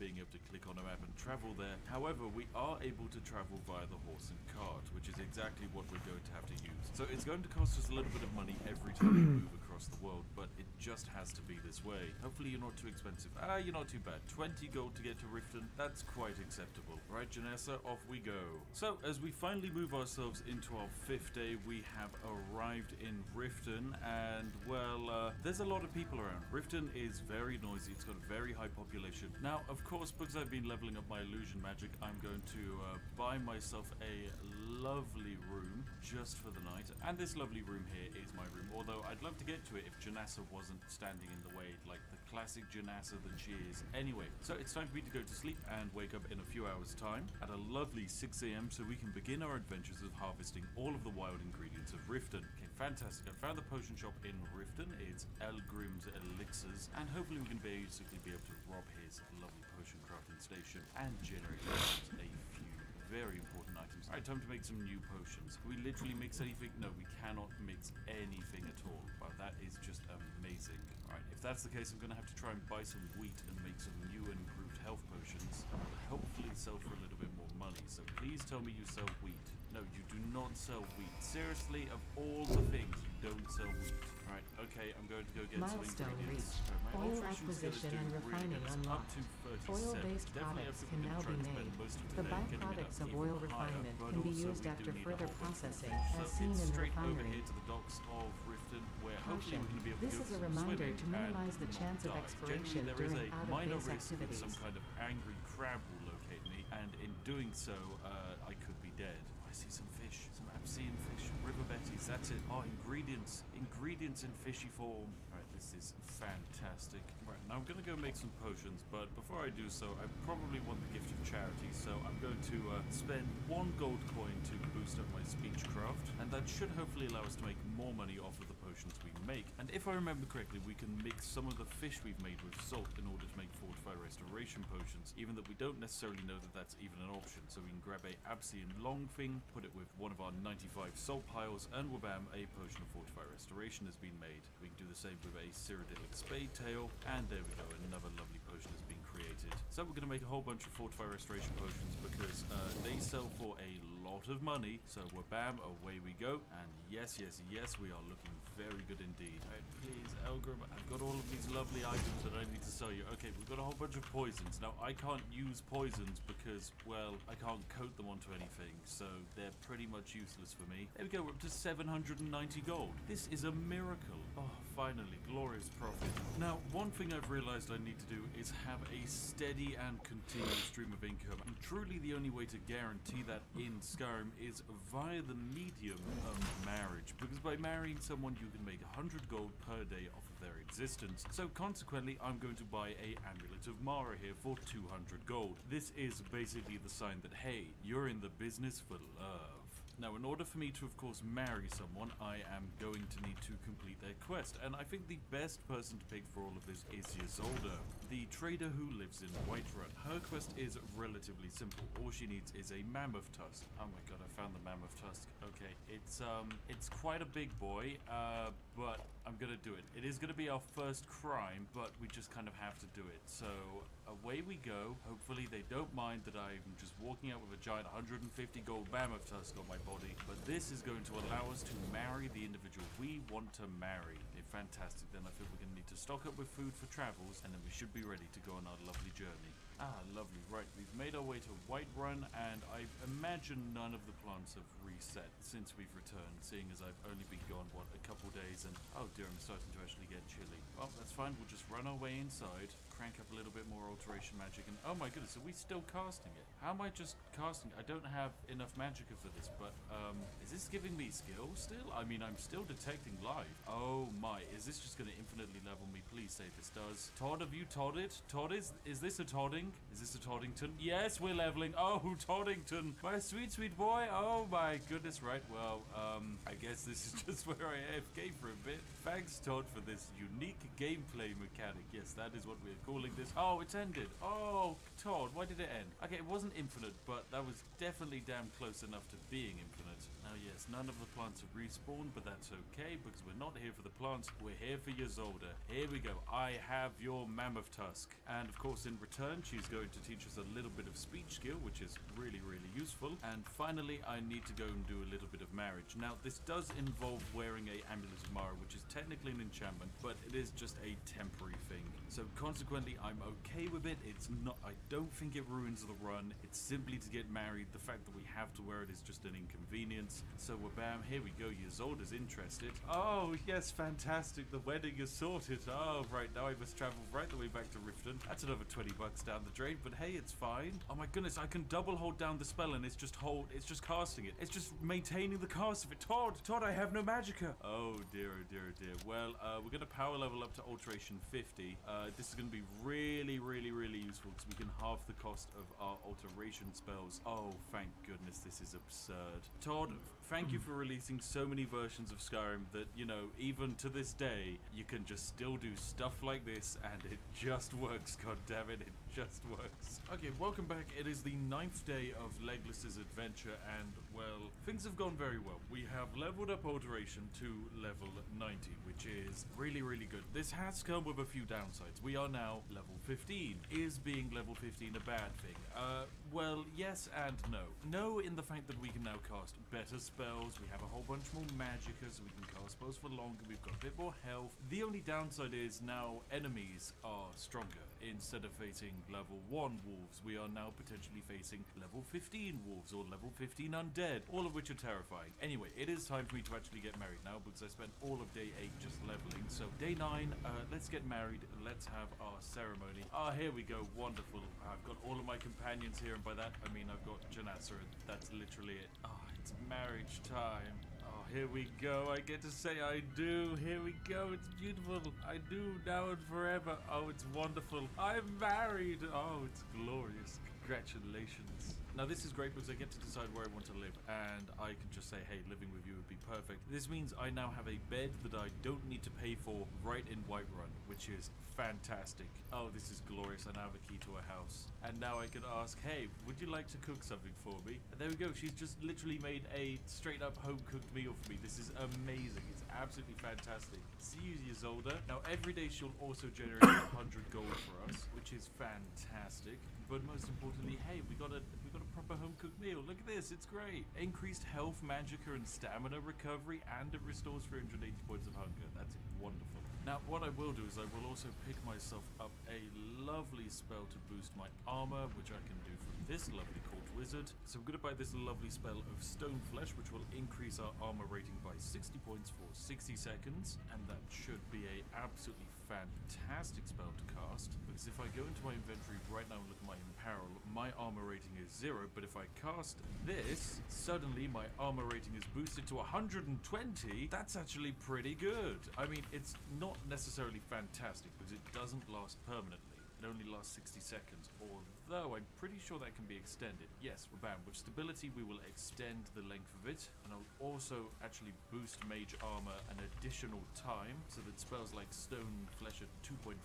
being able to click on a map and travel there. However, we are able to travel via the horse and cart, which is exactly what we're going to have to use. So it's going to cost us a little bit of money every time we move across the world, but it just has to be this way. Hopefully you're not too expensive. You're not too bad. 20 gold to get to Riften, that's quite acceptable. Right, Janessa, off we go. So, as we finally move ourselves into our 5th day, we have arrived in Riften, and, well, there's a lot of people around. Riften is very noisy, it's got a very high population. Now, of course, because I've been leveling up my illusion magic, I'm going to buy myself a lovely room just for the night. And this lovely room here is my room, although I'd love to get to it if Janassa wasn't standing in the way, like the classic Janassa that she is. Anyway, so it's time for me to go to sleep and wake up in a few hours' time at a lovely 6 a.m. so we can begin our adventures of harvesting all of the wild ingredients of Riften. Okay, fantastic. I found the potion shop in Riften. It's Elgrim's Elixirs, and hopefully we can basically be able to rob his lovely potion crafting station and generate a few very important items. Alright, time to make some new potions. Can we literally mix anything? No, we cannot mix anything at all. Wow, that is just amazing. Alright, if that's the case, I'm going to have to try and buy some wheat and make some new and improved health potions. Hopefully sell for a little bit more money. So please tell me you sell wheat. No, you do not sell wheat. Seriously, of all the things, you don't sell wheat. Alright, okay, I'm going to go get Milestone some ingredients. reached. My Oil alteration skill is acquisition doing and really refining good. It's unlocked. up to 37. Oil-based Definitely products have can to now be try and spend made. most of The today getting it byproducts up of even oil higher, refinement but can be also used we after do need a further whole bunch of processing, things. as So seen it's in the straight over refinery. here to the docks of Riften, where hopefully Caution. we're going to be able to This go is for a some reminder swimming to minimize and the chance of not die. expiration Generally, there is during a minor out-of-base risk that activities. some kind of angry crab will locate me, and in doing so, I could be dead. I see some fish, some Absian fish, river betties, that's it. Oh, ingredients in fishy form. Alright, this is fantastic. Right, now I'm gonna go make some potions, but before I do so, I probably want the gift of charity, so I'm going to spend 1 gold coin to boost up my speechcraft, and that should hopefully allow us to make more money off of the potions we make. And if I remember correctly, we can mix some of the fish we've made with salt in order to make fortified restoration potions, even though we don't necessarily know that that's even an option. So we can grab a Absian longfin, put it with one of our 95 salt piles, and wabam, a potion of fortified restoration has been made. We can do the same with a Cyrodiilic spade tail, and there we go, another lovely potion has been created. So we're going to make a whole bunch of fortified restoration potions because they sell for a lot of money. So wabam, away we go, and yes, we are looking very good indeed. Alright, please, Elgrim, I've got all of these lovely items that I need to sell you. Okay, we've got a whole bunch of poisons. Now, I can't use poisons because, well, I can't coat them onto anything, so they're pretty much useless for me. There we go, we're up to 790 gold. This is a miracle. Oh, finally, glorious profit. Now, one thing I've realized I need to do is have a steady and continuous stream of income. And truly the only way to guarantee that in Skyrim is via the medium of marriage, because by marrying someone you can make 100 gold per day off of their existence. So consequently, I'm going to buy a Amulet of Mara here for 200 gold. This is basically the sign that, hey, you're in the business for love. Now, in order for me to, of course, marry someone, I am going to need to complete their quest, and I think the best person to pick for all of this is Ysolda, the trader who lives in Whiterun. Her quest is relatively simple. All she needs is a mammoth tusk. Oh my god, I found the mammoth tusk. Okay, it's quite a big boy, but I'm gonna do it. It is gonna be our first crime, but we just kind of have to do it. So away we go. Hopefully they don't mind that I'm just walking out with a giant 150 gold mammoth tusk on my body, but this is going to allow us to marry the individual we want to marry. Okay, fantastic. Then I think we're going to need to stock up with food for travels, and then we should be ready to go on our lovely journey. Ah, lovely. Right, we've made our way to Whiterun, and I imagine none of the plants have reset since we've returned, seeing as I've only been gone, what, a couple days, and oh dear, I'm starting to actually get chilly. Well, that's fine. We'll just run our way inside, crank up a little bit more alteration magic, and oh my goodness, are we still casting it? How am I just casting? I don't have enough magicka for this, but is this giving me skills still? I mean, I'm still detecting life. Oh my, is this just going to infinitely level me? Please say this does. Todd, have you todded? Todd, is this a todding? Is this a Toddington? Yes, we're leveling. Oh, Toddington, my sweet, sweet boy. Oh my goodness, right. Well, I guess this is just where I AFK for a bit. Thanks, Todd, for this unique gameplay mechanic. Yes, that is what we're calling this. Oh, it's ended. Oh, Todd, why did it end? Okay, it wasn't wasn't infinite, but that was definitely damn close enough to being infinite. Now yes, none of the plants have respawned, but that's okay, because we're not here for the plants, we're here for Ysolda. Here we go, I have your mammoth tusk. And of course in return, she's going to teach us a little bit of speech skill, which is really, really useful. And finally, I need to go and do a little bit of marriage. Now this does involve wearing a Amulet of Mara, which is technically an enchantment, but it is just a temporary thing. So consequently, I'm okay with it. It's not, I don't think it ruins the run. It's simply to get married. The fact that we have to wear it is just an inconvenience. So bam, here we go. Ysolda's interested. Oh yes, fantastic. The wedding is sorted. Oh right, now I must travel right the way back to Riften. That's another 20 bucks down the drain, but hey, it's fine. Oh my goodness, I can double hold down the spell and it's just casting it. It's just maintaining the cast of it. Todd, I have no magicka. Oh dear, oh dear, oh dear. Well, we're gonna power level up to alteration 50. This is gonna be really, really, really useful because we can halve the cost of our alteration spells. Oh, thank goodness, this is absurd. Todd, thank you for releasing so many versions of Skyrim that, you know, even to this day, you can just still do stuff like this and it just works, god damn it, it just works. Okay, welcome back. It is the 9th day of Legless's adventure and, well, things have gone very well. We have leveled up alteration to level 90, which is really, really good. This has come with a few downsides. We are now level 15. Is being level 15 a bad thing? Well, yes and no. No in the fact that we can now cast better spells, we have a whole bunch more magicka, so we can cast spells for longer, we've got a bit more health. The only downside is now enemies are stronger. Instead of facing level 1 wolves, we are now potentially facing level 15 wolves or level 15 undead, all of which are terrifying. Anyway, it is time for me to actually get married now because I spent all of day 8 just leveling. So day 9, let's get married, let's have our ceremony. Ah, here we go, wonderful. I've got all of my companions here, and by that I mean I've got Janassa, that's literally it. Ah, it's marriage time. Oh, here we go. I get to say I do. Here we go. It's beautiful. I do now and forever. Oh, it's wonderful. I'm married. Oh, it's glorious. Congratulations. Now this is great because I get to decide where I want to live and I can just say, hey, living with you would be perfect. This means I now have a bed that I don't need to pay for right in Whiterun, which is fantastic. Oh, this is glorious. I now have a key to a house. And now I can ask, hey, would you like to cook something for me? And there we go. She's just literally made a straight up home cooked meal for me. This is amazing. It's absolutely fantastic. See you, Ysolda. Now every day she'll also generate 100 gold for us, which is fantastic. But most importantly, hey, we got a proper home cooked meal. Look at this, it's great. Increased health, magicka, and stamina recovery, and it restores 380 points of hunger. That's wonderful. Now, what I will do is I will also pick myself up a lovely spell to boost my armor, which I can do from this lovely court wizard. So I'm going to buy this lovely spell of Stone Flesh, which will increase our armor rating by 60 points for 60 seconds. And that should be a absolutely fantastic spell to cast. Because if I go into my inventory right now and look at my apparel, my armor rating is 0. But if I cast this, suddenly my armor rating is boosted to 120. That's actually pretty good. I mean, it's not necessarily fantastic because it doesn't last permanently. It only lasts 60 seconds, although I'm pretty sure that can be extended. Yes, bam, with stability we will extend the length of it, and I'll also actually boost mage armor an additional time, so that spells like Stone Flesh are 2.5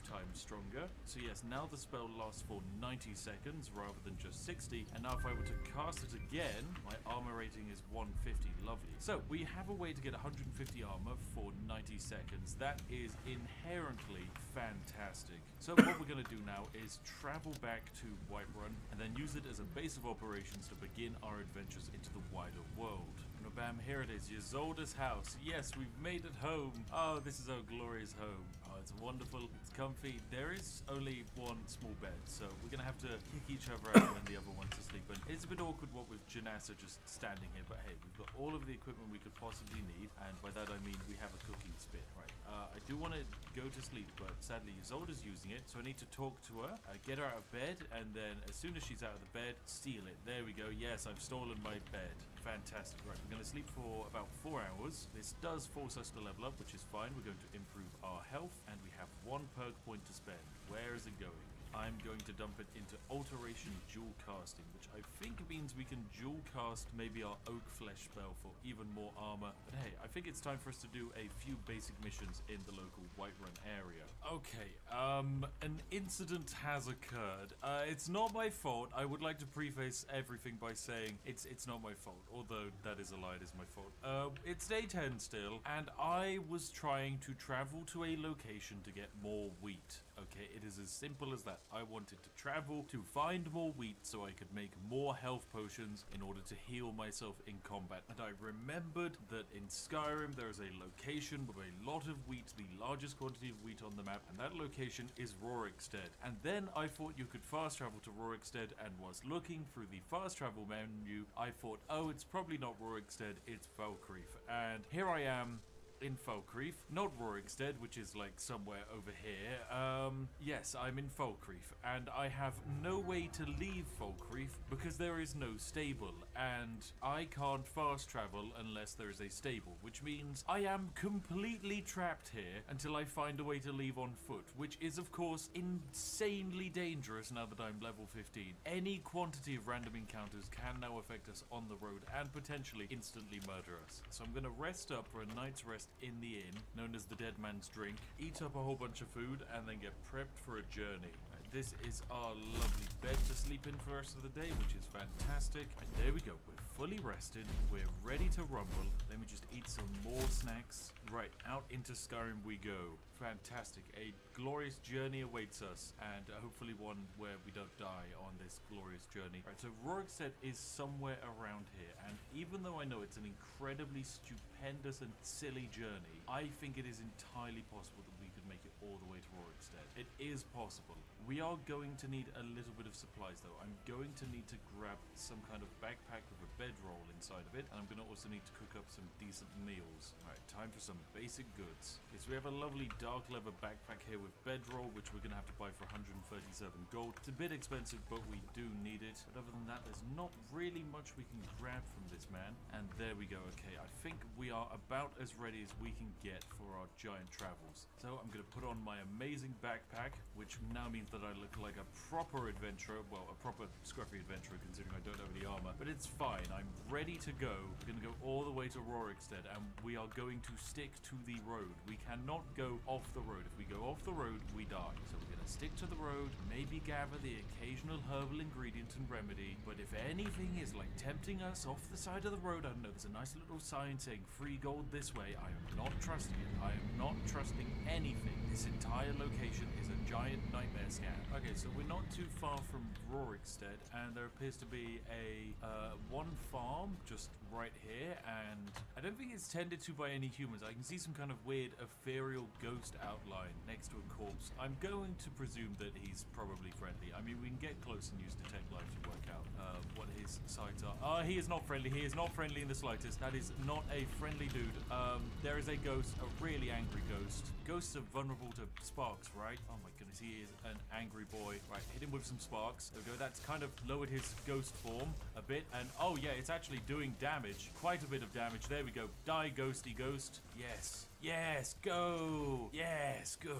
times stronger. So yes, now the spell lasts for 90 seconds rather than just 60, and now if I were to cast it again, my armor rating is 150, lovely. So we have a way to get 150 armor for 90 seconds. That is inherently fantastic. So what we're going to do now is travel back to Whiterun and then use it as a base of operations to begin our adventures into the wider world. And bam, here it is, Ysolda's house. Yes, we've made it home. Oh, this is our glorious home. Oh, it's wonderful, it's comfy. There is only one small bed, so we're going to have to kick each other out and the other one to sleep in. It's a bit awkward what with Janassa just standing here, but hey, we've got all of the equipment we could possibly need, and by that I mean we have a cooking spit, right? I do want to go to sleep, but sadly Ysolda's using it, so I need to talk to her, get her out of bed, and then as soon as she's out of the bed, steal it. There we go. Yes, I've stolen my bed. Fantastic. Right, we're going to sleep for about 4 hours. This does force us to level up, which is fine. We're going to improve our health, and we have 1 perk point to spend. Where is it going? I'm going to dump it into alteration dual casting, which I think means we can dual cast maybe our oak flesh spell for even more armor. But hey, I think it's time for us to do a few basic missions in the local Whiterun area. Okay, an incident has occurred. It's not my fault. I would like to preface everything by saying it's not my fault, although that is a lie, it is my fault. It's day 10 still, and I was trying to travel to a location to get more wheat. Okay, it is as simple as that. I wanted to travel to find more wheat so I could make more health potions in order to heal myself in combat. And I remembered that in Skyrim there is a location with a lot of wheat, the largest quantity of wheat on the map, and that location is Rorikstead. And then I thought you could fast travel to Rorikstead, and was looking through the fast travel menu. I thought, oh, it's probably not Rorikstead, it's Falkreath. And here I am in Falkreath, not Rorikstead, which is like somewhere over here. Yes, I'm in Falkreath, and I have no way to leave Falkreath because there is no stable, and I can't fast travel unless there is a stable, which means I am completely trapped here until I find a way to leave on foot, which is of course insanely dangerous now that I'm level 15. Any quantity of random encounters can now affect us on the road and potentially instantly murder us. So I'm gonna rest up for a night's rest in the inn, known as the Dead Man's Drink, eat up a whole bunch of food, and then get prepped for a journey. This is our lovely bed to sleep in for the rest of the day, which is fantastic. And there we go, we're fully rested, we're ready to rumble. Let me just eat some more snacks. Right, out into Skyrim we go. Fantastic, a glorious journey awaits us, and hopefully one where we don't die on this glorious journey. Right, so Rorikstead is somewhere around here, and even though I know it's an incredibly stupendous and silly journey, I think it is entirely possible that we could make it all the way to Rorikstead. It is possible. We are going to need a little bit of supplies though. I'm going to need to grab some kind of backpack with a bedroll inside of it, and I'm going to also need to cook up some decent meals. Alright, time for some basic goods. Okay, so we have a lovely dark leather backpack here with bedroll, which we're going to have to buy for 137 gold. It's a bit expensive, but we do need it. But other than that, there's not really much we can grab from this man. And there we go. Okay, I think we are about as ready as we can get for our giant travels. So I'm going to put on my amazing backpack, which now means that I look like a proper adventurer. Well, a proper scruffy adventurer, considering I don't have any armor. But it's fine. I'm ready to go. We're going to go all the way to Rorikstead, and we are going to stick to the road. We cannot go off the road. If we go off the road, we die. So we're going to stick to the road, maybe gather the occasional herbal ingredient and remedy. But if anything is like tempting us off the side of the road, I don't know, there's a nice little sign saying free gold this way. I am not trusting it. I am not trusting anything. This entire location is a giant nightmare scam. Okay, so we're not too far from Rorikstead, and there appears to be a one farm just right here, and I don't think it's tended to by any humans. I can see some kind of weird ethereal ghost outline next to a corpse. I'm going to presume that he's probably friendly. I mean, we can get close and use detect life to work out what his sights are. He is not friendly. He is not friendly in the slightest. That is not a friendly dude. There is a ghost, a really angry ghost. Ghosts are vulnerable to sparks, right? Oh my goodness, he is an angry boy. Right, hit him with some sparks. There we go. That's kind of lowered his ghost form a bit. And oh yeah, it's actually doing damage. Quite a bit of damage. There we go. Die, ghosty ghost. Yes. Yes, go. Yes, good.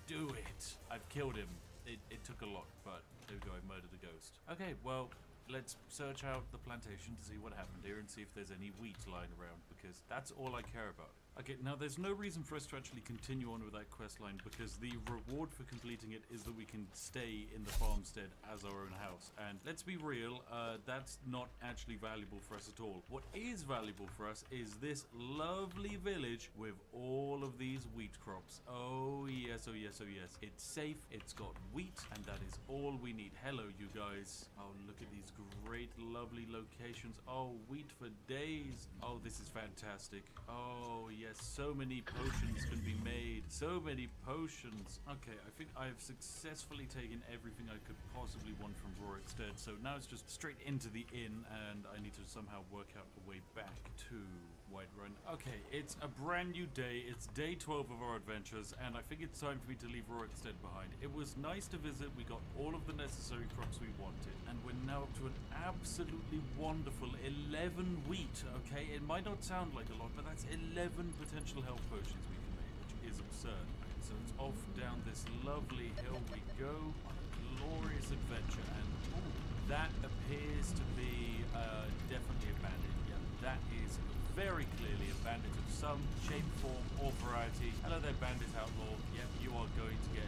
Do it. I've killed him. It took a lot, but there we go. I murdered the ghost. Okay, well, let's search out the plantation to see what happened here and see if there's any wheat lying around, because that's all I care about. Okay, now there's no reason for us to actually continue on with that quest line, because the reward for completing it is that we can stay in the farmstead as our own house. And let's be real, that's not actually valuable for us at all. What is valuable for us is this lovely village with all of these wheat crops. Oh yes, oh yes, oh yes. It's safe, it's got wheat, and that is all we need. Hello, you guys. Oh, look at these great, lovely locations. Oh, wheat for days. Oh, this is fantastic. Oh, yes, so many potions can be made. So many potions. Okay, I think I have successfully taken everything I could possibly want from Rorikstead. So now it's just straight into the inn, and I need to somehow work out a way back to Whiterun. Okay, it's a brand new day. It's day 12 of our adventures, and I think it's time for me to leave Rorikstead behind. It was nice to visit. We got all of the necessary crops we wanted, and we're now up to an absolutely wonderful 11 wheat. Okay, it might not sound like a lot, but that's 11 potential health potions we can make, which is absurd. So it's off down this lovely hill we go. glorious adventure, and ooh, that appears to be definitely a bandit. Yeah, that is very clearly a bandit of some shape, form, or variety. Hello there, bandit outlaw. Yep, you are going to get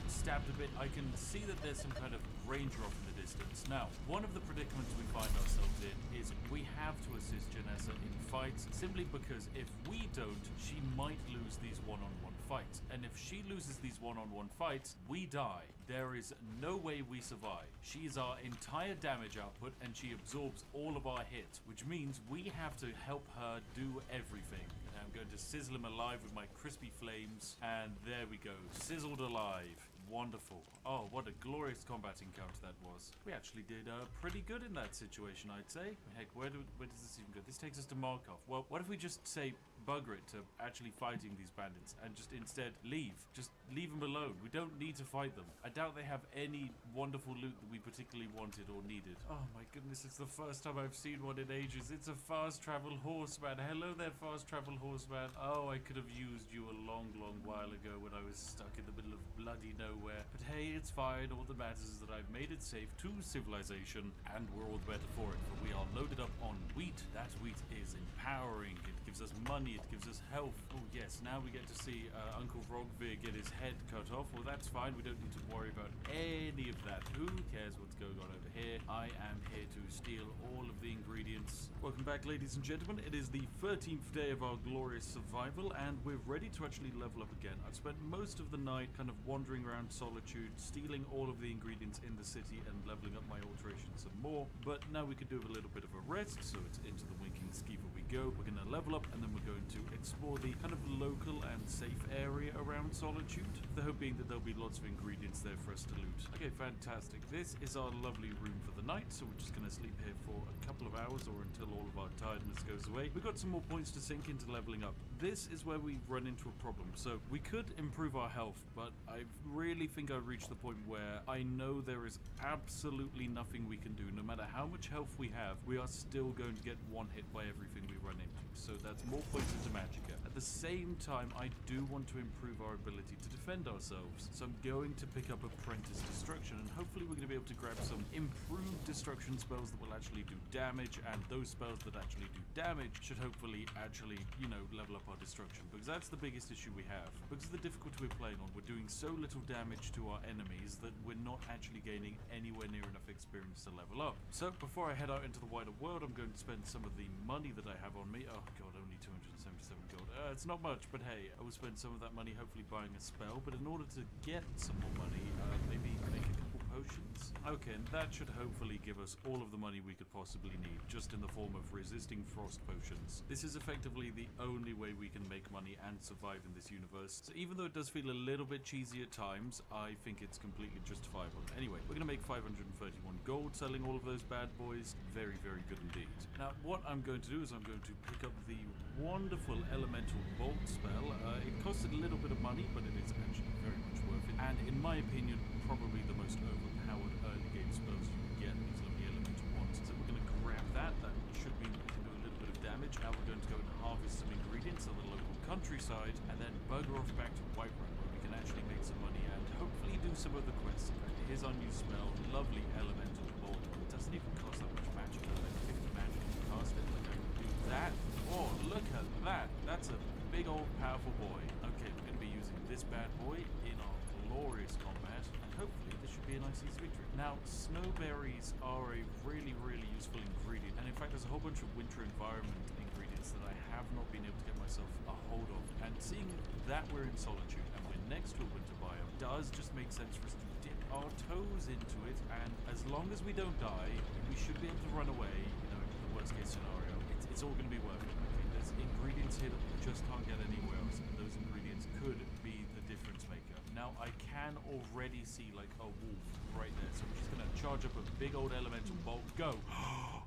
stabbed a bit. I can see that there's some kind of ranger off in the distance. Now, one of the predicaments we find ourselves in is we have to assist Janessa in fights, simply because if we don't, she might lose these one-on-one fights. And if she loses these one-on-one fights, we die. There is no way we survive. She is our entire damage output, and she absorbs all of our hits, which means we have to help her do everything. And I'm going to sizzle him alive with my crispy flames, and there we go, sizzled alive. Wonderful. Oh, what a glorious combat encounter that was. We actually did pretty good in that situation, I'd say. Heck, where does this even go? This takes us to Markov. Well, what if we just say bugger it to actually fighting these bandits and just instead leave? Just leave them alone. We don't need to fight them. I doubt they have any wonderful loot that we particularly wanted or needed. Oh my goodness, it's the first time I've seen one in ages. It's a fast travel horseman. Hello there, fast travel horseman. Oh, I could have used you a long, long while ago when I was stuck in the middle of bloody nowhere. But hey, it's fine. All that matters is that I've made it safe to civilization, and we're all the better for it, for we are loaded up on wheat. That wheat is empowering. It gives us money. It gives us health. Oh yes, now we get to see Uncle Rogvir get his head cut off. Well, that's fine. We don't need to worry about any of that. Who cares what's going on over here? I am here to steal all of the ingredients. Welcome back, ladies and gentlemen. It is the 13th day of our glorious survival, and we're ready to actually level up again. I've spent most of the night kind of wandering around Solitude, stealing all of the ingredients in the city and leveling up my alterations some more, but now we could do a little bit of a rest, so it's into the Winking Skeever we go. We're going to level up, and then we're going to explore the kind of local and safe area around Solitude, the hope being that there'll be lots of ingredients there for us to loot. Okay, fantastic. This is our lovely room for the night, so we're just going to sleep here for a couple of hours or until all of our tiredness goes away. We've got some more points to sink into leveling up. This is where we run into a problem. So we could improve our health, but I really think I've reached the point where I know there is absolutely nothing we can do. No matter how much health we have, we are still going to get one hit by everything we run into. So that's more points into Magicka. At the same time, I do want to improve our ability to defend ourselves. So I'm going to pick up Apprentice Destruction, and hopefully we're going to be able to grab some improved destruction spells that will actually do damage, and those spells that actually do damage should hopefully actually, you know, level up our destruction, because that's the biggest issue we have. Because of the difficulty we're playing on, we're doing so little damage to our enemies that we're not actually gaining anywhere near enough experience to level up. So before I head out into the wider world, I'm going to spend some of the money that I have on me. Oh god, only 277 gold. It's not much, but hey, I will spend some of that money hopefully buying a spell, but in order to get some more money, maybe make a couple potions. Okay, and that should hopefully give us all of the money we could possibly need, just in the form of resisting frost potions. This is effectively the only way we can make money and survive in this universe. So even though it does feel a little bit cheesy at times, I think it's completely justifiable. Anyway, we're going to make 531 gold selling all of those bad boys. Very, very good indeed. Now, what I'm going to do is I'm going to pick up the wonderful elemental bolt spell. It costs a little bit of money, but it is actually very much worth it. And in my opinion, probably the most overpowered early game spells you can get, these lovely elemental ones. So we're going to grab that. That should mean we can do a little bit of damage. Now we're going to go and harvest some ingredients on the local countryside, and then bugger off back to Whiterun, where we can actually make some money and hopefully do some other quests. Here's our new spell, lovely elemental bolt. It doesn't even cost that much magic, like 50 magic to cast it. Like I can do that. Oh, look at that. That's a big old powerful boy. Okay, we're going to be using this bad boy in our glorious combat, and hopefully this should be a nice easy victory. Now, snowberries are a really, really useful ingredient, and in fact there's a whole bunch of winter environment ingredients that I have not been able to get myself a hold of, and seeing that we're in Solitude and we're next to a winter biome does just make sense for us to dip our toes into it, and as long as we don't die, we should be able to run away, you know, in the worst case scenario. It's all going to be worth it. Okay, there's ingredients here that we just can't get anywhere else, and those ingredients could be the difference maker. Now, I can already see, like, a wolf right there, so I'm just going to charge up a big old elemental bolt. Go!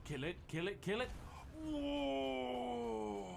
Kill it, kill it, kill it! Whoa!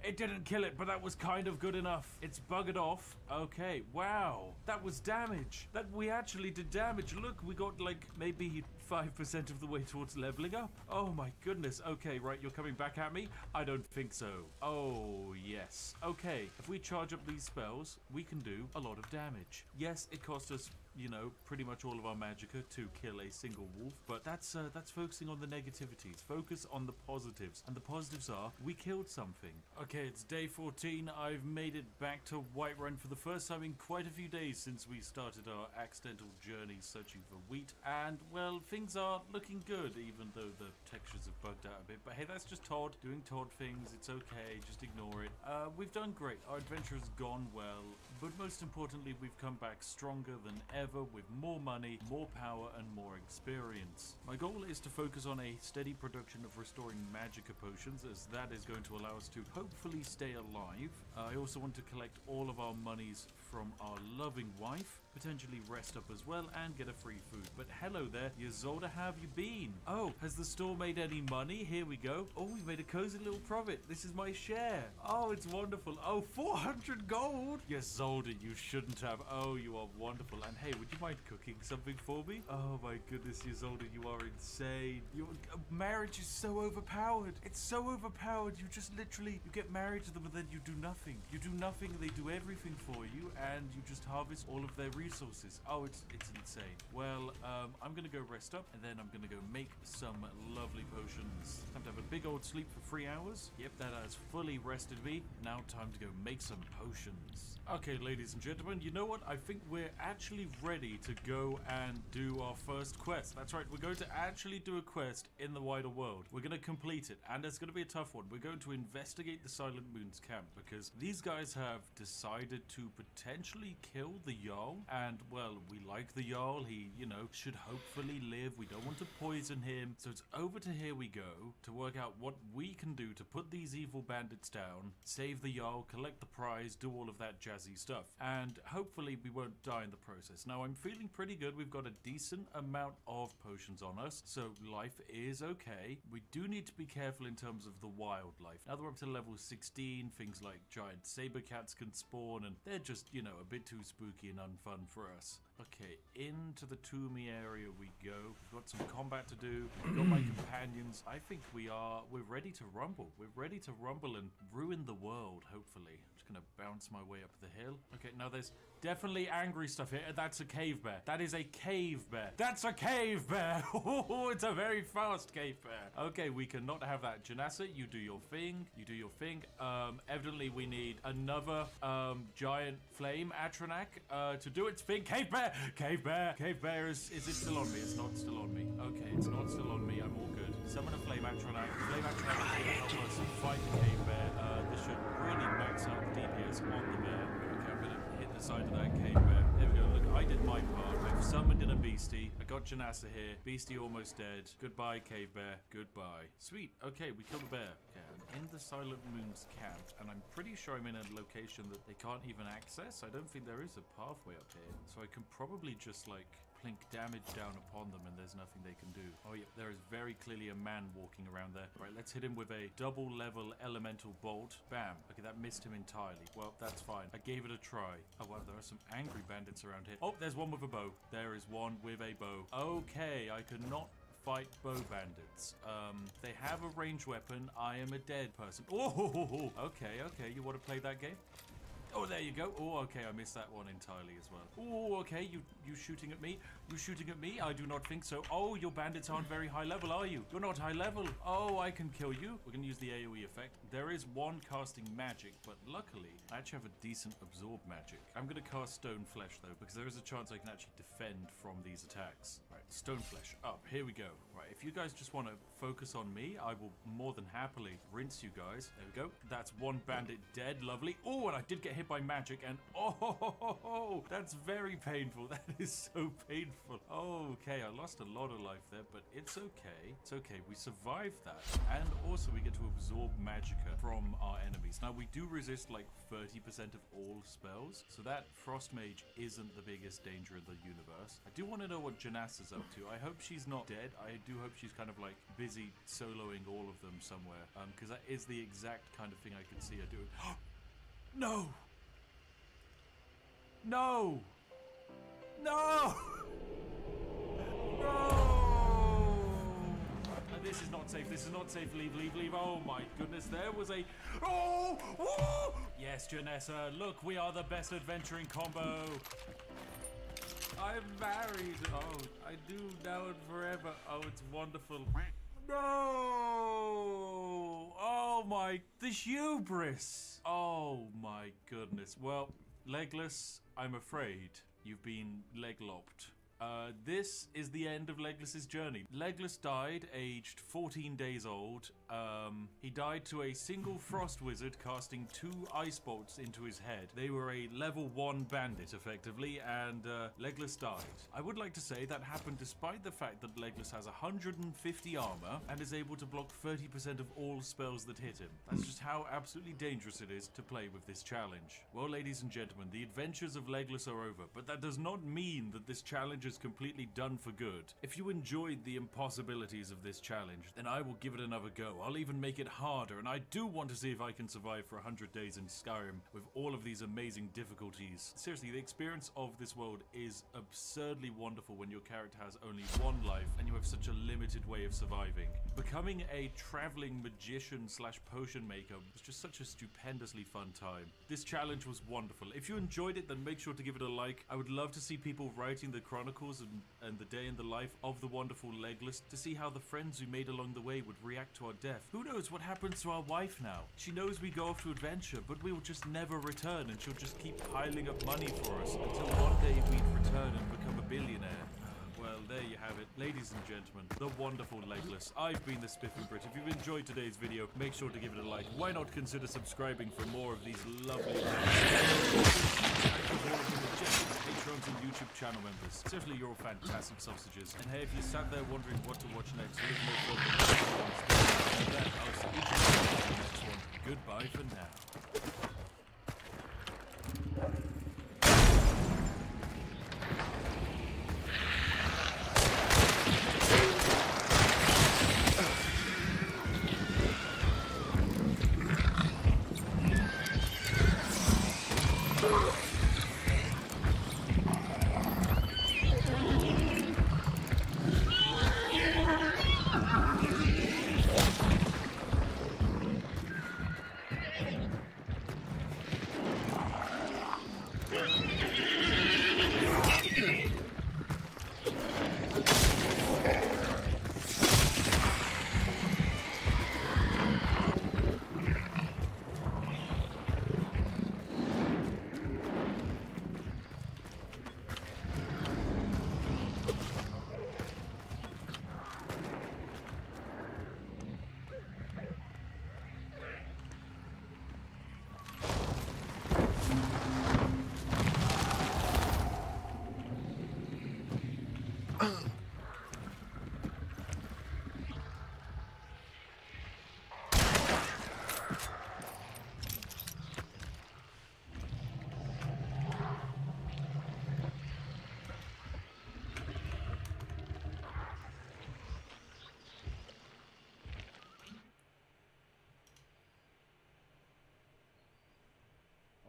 It didn't kill it, but that was kind of good enough. It's buggered off. Okay, wow. That was damage. That we actually did damage. Look, we got like maybe 5% of the way towards leveling up. Oh my goodness. Okay, right, you're coming back at me? I don't think so. Oh, yes. Okay, if we charge up these spells, we can do a lot of damage. Yes, it cost us you know, pretty much all of our magicka to kill a single wolf, but that's focusing on the negativities. Focus on the positives, and the positives are we killed something. Okay, it's day 14. I've made it back to Whiterun for the first time in quite a few days since we started our accidental journey searching for wheat, and well, things are looking good, even though the textures have bugged out a bit. But hey, that's just Todd doing Todd things. It's okay, just ignore it. We've done great. Our adventure has gone well, but most importantly, we've come back stronger than ever with more money, more power, and more experience. My goal is to focus on a steady production of restoring magicka potions, as that is going to allow us to hopefully stay alive. I also want to collect all of our monies from our loving wife, potentially rest up as well, and get a free food. But hello there, Ysolda, how have you been? Oh, has the store made any money? Here we go. Oh, we made a cozy little profit. This is my share. Oh, it's wonderful. Oh, 400 gold. Ysolda, you shouldn't have. Oh, you are wonderful. And hey, would you mind cooking something for me? Oh my goodness, Ysolda, you are insane. Marriage is so overpowered. It's so overpowered. You just literally, you get married to them and then you do nothing. You do nothing, they do everything for you, and you just harvest all of their resources. Oh, it's insane. Well, I'm gonna go rest up, and then I'm gonna go make some lovely potions. Time to have a big old sleep for 3 hours. Yep, that has fully rested me. Now time to go make some potions. Okay, ladies and gentlemen, you know what? I think we're actually ready to go and do our first quest. That's right, we're going to actually do a quest in the wider world. We're going to complete it, and it's going to be a tough one. We're going to investigate the Silent Moon's camp, because these guys have decided to potentially kill the Jarl, and, well, we like the Jarl. He, you know, should hopefully live. We don't want to poison him. So it's over to here we go to work out what we can do to put these evil bandits down, save the Jarl, collect the prize, do all of that jazzy stuff, and hopefully we won't die in the process. Now, I'm feeling pretty good. We've got a decent amount of potions on us, so life is okay. We do need to be careful in terms of the wildlife. Now that we're up to level 16, things like giant saber cats can spawn, and they're just, you know, a bit too spooky and unfun for us. Okay, into the Toomey area we go. We've got some combat to do. We've got my companions. I think we're ready to rumble. We're ready to rumble and ruin the world, hopefully. I'm just gonna bounce my way up the hill. Okay, now there's definitely angry stuff here. That's a cave bear. That is a cave bear. That's a cave bear. Oh, it's a very fast cave bear. Okay, we cannot have that. Janassa, you do your thing. You do your thing. Evidently we need another giant flame Atronak to do its thing. Cave bear! Cave bear! Cave bear, is it still on me? It's not still on me. Okay, it's not still on me. I'm all good. Summon a flame Atronak. Flame Atronak is going to help us fight the cave bear. This should really max out the DPS on the bear. Okay, I'm going to hit the side of that cave bear. There we go. Look, I did my part. I've summoned in a beastie. I got Janassa here. Beastie almost dead. Goodbye, cave bear. Goodbye. Sweet. Okay, we killed the bear. Okay, I'm in the Silent Moon's camp, and I'm pretty sure I'm in a location that they can't even access. I don't think there is a pathway up here, so I can probably just, like, plink damage down upon them and there's nothing they can do. Oh yeah, there is very clearly a man walking around there. Right, let's hit him with a double level elemental bolt. Bam. Okay, that missed him entirely. Well, that's fine. I gave it a try. Oh wow, there are some angry bandits around here. Oh, there's one with a bow. There is one with a bow. Okay, I cannot fight bow bandits. They have a ranged weapon. I am a dead person. Oh, okay, you want to play that game? Oh, there you go. Oh, okay, I missed that one entirely as well. Oh, okay, you shooting at me? You shooting at me? I do not think so. Oh, your bandits aren't very high level, are you? You're not high level. Oh, I can kill you. We're going to use the AoE effect. There is one casting magic, but luckily, I actually have a decent absorb magic. I'm going to cast Stone Flesh, though, because there is a chance I can actually defend from these attacks. Right, Stone Flesh up. Here we go. Right, if you guys just want to focus on me, I will more than happily rinse you guys. There we go. That's one bandit dead. Lovely. Oh, and I did get hit by magic, and oh, that's very painful. That is so painful. Oh, okay, I lost a lot of life there, but it's okay. It's okay. We survived that, and also we get to absorb magicka from our enemies. Now, we do resist like 30% of all spells, so that Frost Mage isn't the biggest danger in the universe. I do want to know what Janassa's up to. I hope she's not dead. I do hope she's kind of like busy soloing all of them somewhere, because that is the exact kind of thing I can see her doing. No! No! No! No! This is not safe. This is not safe. Leave, leave, leave. Oh my goodness, there was a... Oh! Oh! Yes, Janessa, look, we are the best adventuring combo. I'm married. Oh, I do now and forever. Oh, it's wonderful. No! Oh my, the hubris! Oh my goodness. Well, Legless, I'm afraid you've been leg-lopped. This is the end of Legless's journey. Legless died aged 14 days old. He died to a single frost wizard casting 2 ice bolts into his head. They were a level 1 bandit, effectively, and Legless died. I would like to say that happened despite the fact that Legless has 150 armor and is able to block 30% of all spells that hit him. That's just how absolutely dangerous it is to play with this challenge. Well, ladies and gentlemen, the adventures of Legless are over, but that does not mean that this challenge is completely done for good. If you enjoyed the impossibilities of this challenge, then I will give it another go. I'll even make it harder, and I do want to see if I can survive for 100 days in Skyrim with all of these amazing difficulties. Seriously, the experience of this world is absurdly wonderful when your character has only 1 life and you have such a limited way of surviving. Becoming a traveling magician slash potion maker was just such a stupendously fun time. This challenge was wonderful. If you enjoyed it, then make sure to give it a like. I would love to see people writing the chronicles and the day in the life of the wonderful Legless to see how the friends we made along the way would react to our death. Who knows what happens to our wife now? She knows we go off to adventure, but we will just never return, and she'll just keep piling up money for us until one day we'd return and become a billionaire. Well, there you have it. Ladies and gentlemen, the wonderful Legless. I've been the Spiffing Brit. If you've enjoyed today's video, make sure to give it a like. Why not consider subscribing for more of these lovely patrons and YouTube channel members. Seriously, you're all fantastic sausages. And hey, if you sat there wondering what to watch next, there's no problem. I'll see you in the next one. Goodbye for now.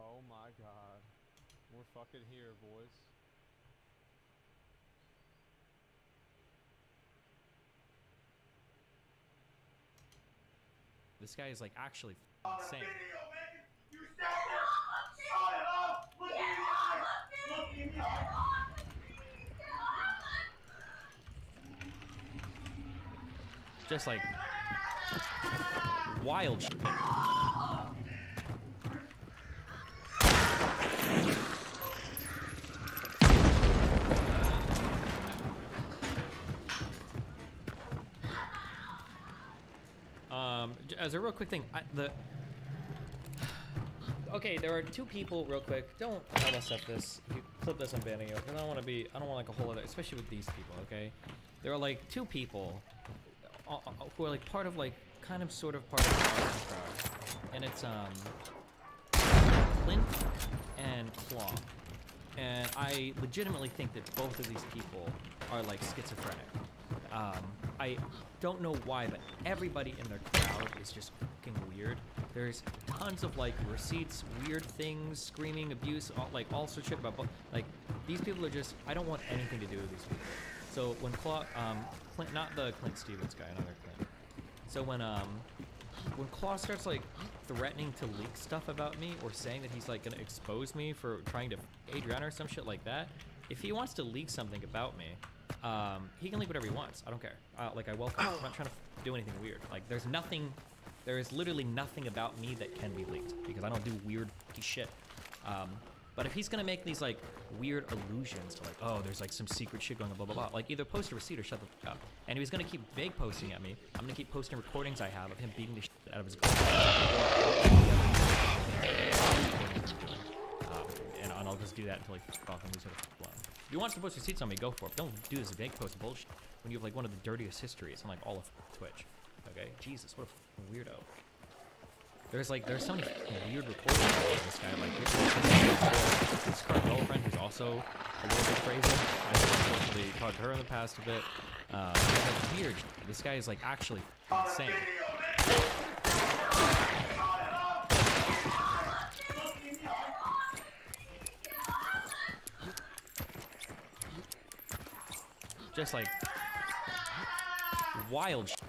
Oh my god. We're fucking here, boys. This guy is like actually insane. Just like wild shit. As a real quick thing, okay, there are 2 people, real quick. Don't mess up this. If you clip this, I'm banning you. Because I don't want like a whole other, especially with these people, okay? There are like 2 people who are like part of like, kind of sort of part of the crowd. And it's, Clint and Claw. And I legitimately think that both of these people are like schizophrenic. I don't know why, but everybody in their crowd is just fucking weird. There's tons of like receipts, weird things, screaming, abuse, all sorts of shit about like these people are just, I don't want anything to do with these people. So when Clint, not the Clint Stevens guy, another Clint. So when Claw starts like threatening to leak stuff about me or saying that he's like gonna expose me for trying to Adriana or some shit like that, if he wants to leak something about me, he can leak whatever he wants. I don't care. Like, I welcome it. I'm not trying to do anything weird. Like, there is literally nothing about me that can be leaked because I don't do weird shit. But if he's gonna make these like weird allusions to like, oh, there's like some secret shit going on, blah blah blah, like either post a receipt or shut the fuck up. And he was gonna keep vague posting at me. I'm gonna keep posting recordings I have of him beating the shit out of his and I'll just do that until he fuck off and lose it. If he wants to post receipts on me, go for it. Don't do this vague post bullshit when you have like one of the dirtiest histories on like all of Twitch. Okay, Jesus, what a fucking weirdo. There's so many weird recordings of this guy. Like his current girlfriend, who's also a little bit crazy. I unfortunately talked to her in the past a bit. Like weird. This guy is like actually insane. Just like wild shit.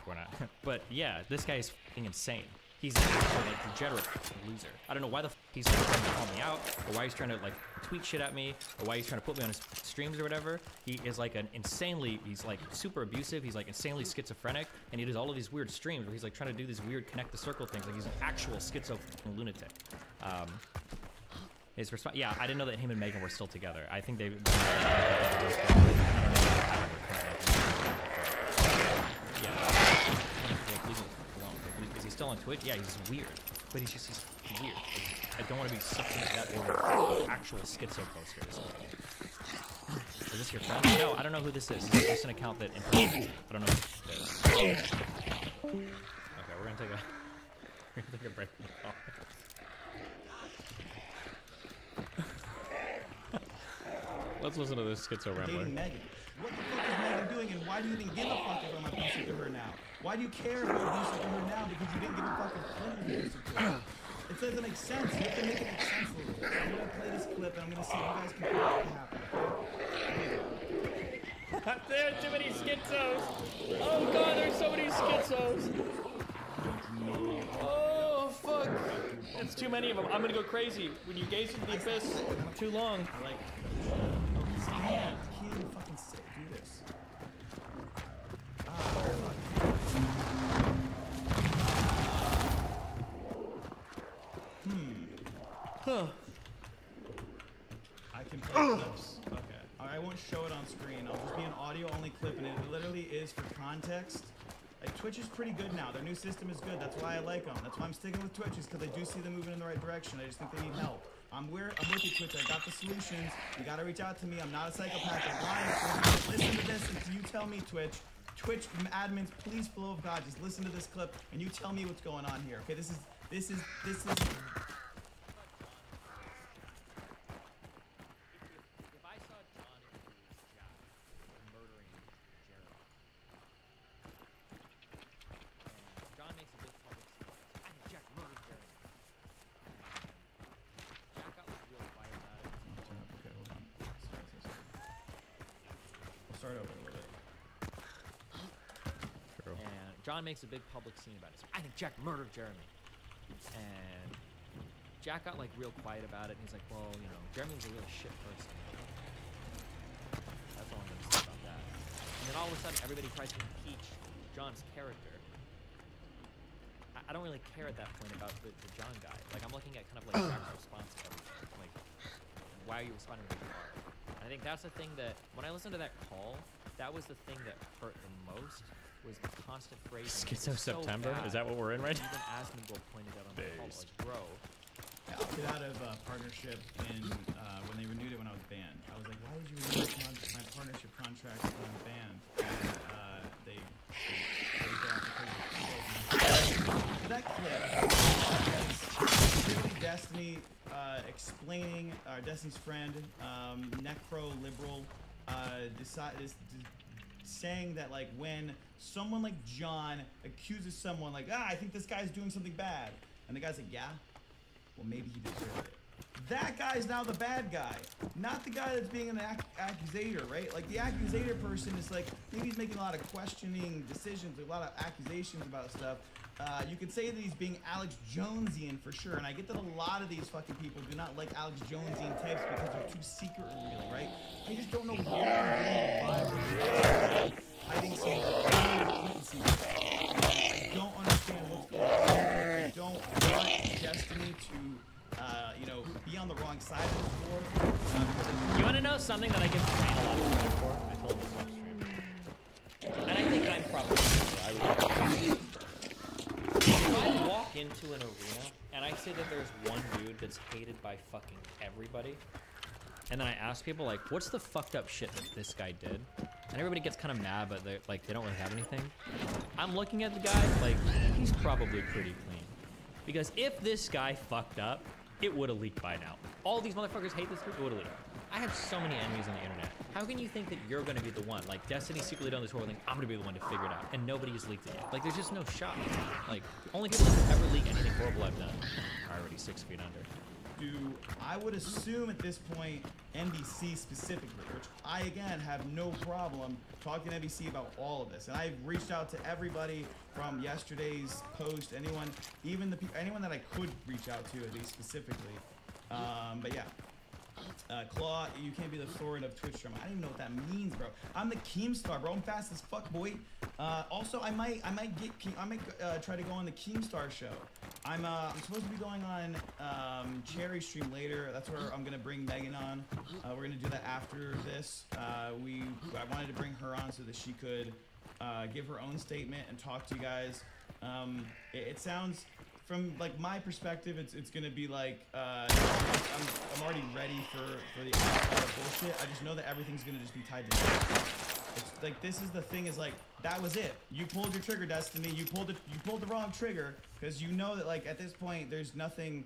We're not. But yeah, this guy is fucking insane. He's a like degenerate loser. I don't know why the he's trying to call me out, or why he's trying to like tweet shit at me, or why he's trying to put me on his streams or whatever. He is like he's like super abusive. He's like insanely schizophrenic, and he does all of these weird streams where he's like trying to do these weird connect the circle things. Like he's an actual schizo lunatic. His response, yeah, I didn't know that him and Megan were still together. I think they. Is he still on Twitch? Yeah, he's weird, but he's weird. I don't want to be sucked into that order of actual schizo posters. Is this your friend? No, I don't know who this is. This is just an account that I don't know who this is. Okay, we're gonna take a break. Let's listen to this schizo rambler. Megan. What the fuck is Megan doing, and why do you even give a fuck if I'm abusive to her now? Why do you care if I'm abusive to her now? Because you didn't give a fuck if I'm abusive to her. It doesn't make sense. You have to make it make sense a little bit. I'm gonna play this clip, and I'm gonna see if you guys can figure out what happened. There are too many schizos. Oh god, there's so many schizos. Oh fuck. It's too many of them. I'm gonna go crazy. When you gaze into the abyss too long. Like, oh, he can't even fucking do this. Huh. I can play clips. Okay. I won't show it on screen. I'll just be an audio-only clip, and it literally is for context. Like, Twitch is pretty good now. Their new system is good. That's why I like them. That's why I'm sticking with Twitch, is because I do see them moving in the right direction. I just think they need help. I'm with you, Twitch. I got the solutions. You gotta reach out to me. I'm not a psychopath. I'm lying. Listen to this, and you tell me, Twitch. Twitch admins, please, flow of God, just listen to this clip, and you tell me what's going on here. Okay, this is. Start over a little bit. True. And John makes a big public scene about it. I think Jack murdered Jeremy. And Jack got like real quiet about it. And he's like, well, you know, Jeremy was a real shit person. That's all I'm going to say about that. And then all of a sudden, everybody tries to impeach John's character. I don't really care at that point about the John guy. Like, I'm looking at kind of like Jack's response to everything. Like, why are you responding to the car? I think that's the thing that, when I listened to that call, that was the thing that hurt the most, was the constant phrase. Schizo September? Is that what we're in right now? Even Asmongold pointed out on the call, like, bro. I opted out of partnership when they renewed it when I was banned. I was like, why would you renew my partnership contract when I'm banned? And they that clip is really Destiny explaining, Destiny's friend, necro-liberal, saying that, like, when someone like John accuses someone like, I think this guy's doing something bad, and the guy's like, yeah, well, maybe he deserved it. that guy's now the bad guy, not the guy that's being an accusator, right? Like the accusator person is like, maybe he's making a lot of questioning decisions, a lot of accusations about stuff. You could say that he's being Alex Jonesian for sure, and I get that a lot of these fucking people do not like Alex Jonesian types because they're too secret revealing, right? I just don't know where I'm getting the vibe of hiding some I don't understand what's going on. I don't want Destiny to, you know, be on the wrong side of this war. You want to know something that I give Train a lot of credit for? I told this on stream. And I think I'm probably if I walk into an arena and I say that there's one dude that's hated by fucking everybody, and then I ask people like, what's the fucked up shit that this guy did? And everybody gets kind of mad, but they like they don't really have anything. I'm looking at the guy like he's probably pretty clean, because if this guy fucked up, it would have leaked by now. All these motherfuckers hate this dude, it would have leaked. I have so many enemies on the internet. How can you think that you're gonna be the one? Like, Destiny's secretly done this horrible thing, I'm gonna be the one to figure it out, and nobody has leaked it yet. Like, there's just no shot. Like, only people that have ever leaked anything horrible I've done are already 6 feet under. I would assume at this point, NBC specifically, which I, again, have no problem talking to NBC about all of this. And I've reached out to everybody from yesterday's post, anyone, even anyone that I could reach out to, at least specifically. But yeah. Claw, you can't be the sword of Twitch stream. I don't even know what that means, bro. I'm the Keemstar, bro. I'm fast as fuck, boy. Also, I might try to go on the Keemstar show. I'm supposed to be going on Cherry stream later. That's where I'm gonna bring Megan on. We're gonna do that after this. I wanted to bring her on so that she could give her own statement and talk to you guys. It sounds, from like my perspective, it's gonna be like I'm already ready for the bullshit. I just know that everything's gonna just be tied to me. It's like, this is the thing, is like, that was it. You pulled your trigger, Destiny. You pulled the wrong trigger, because you know that, like, at this point there's nothing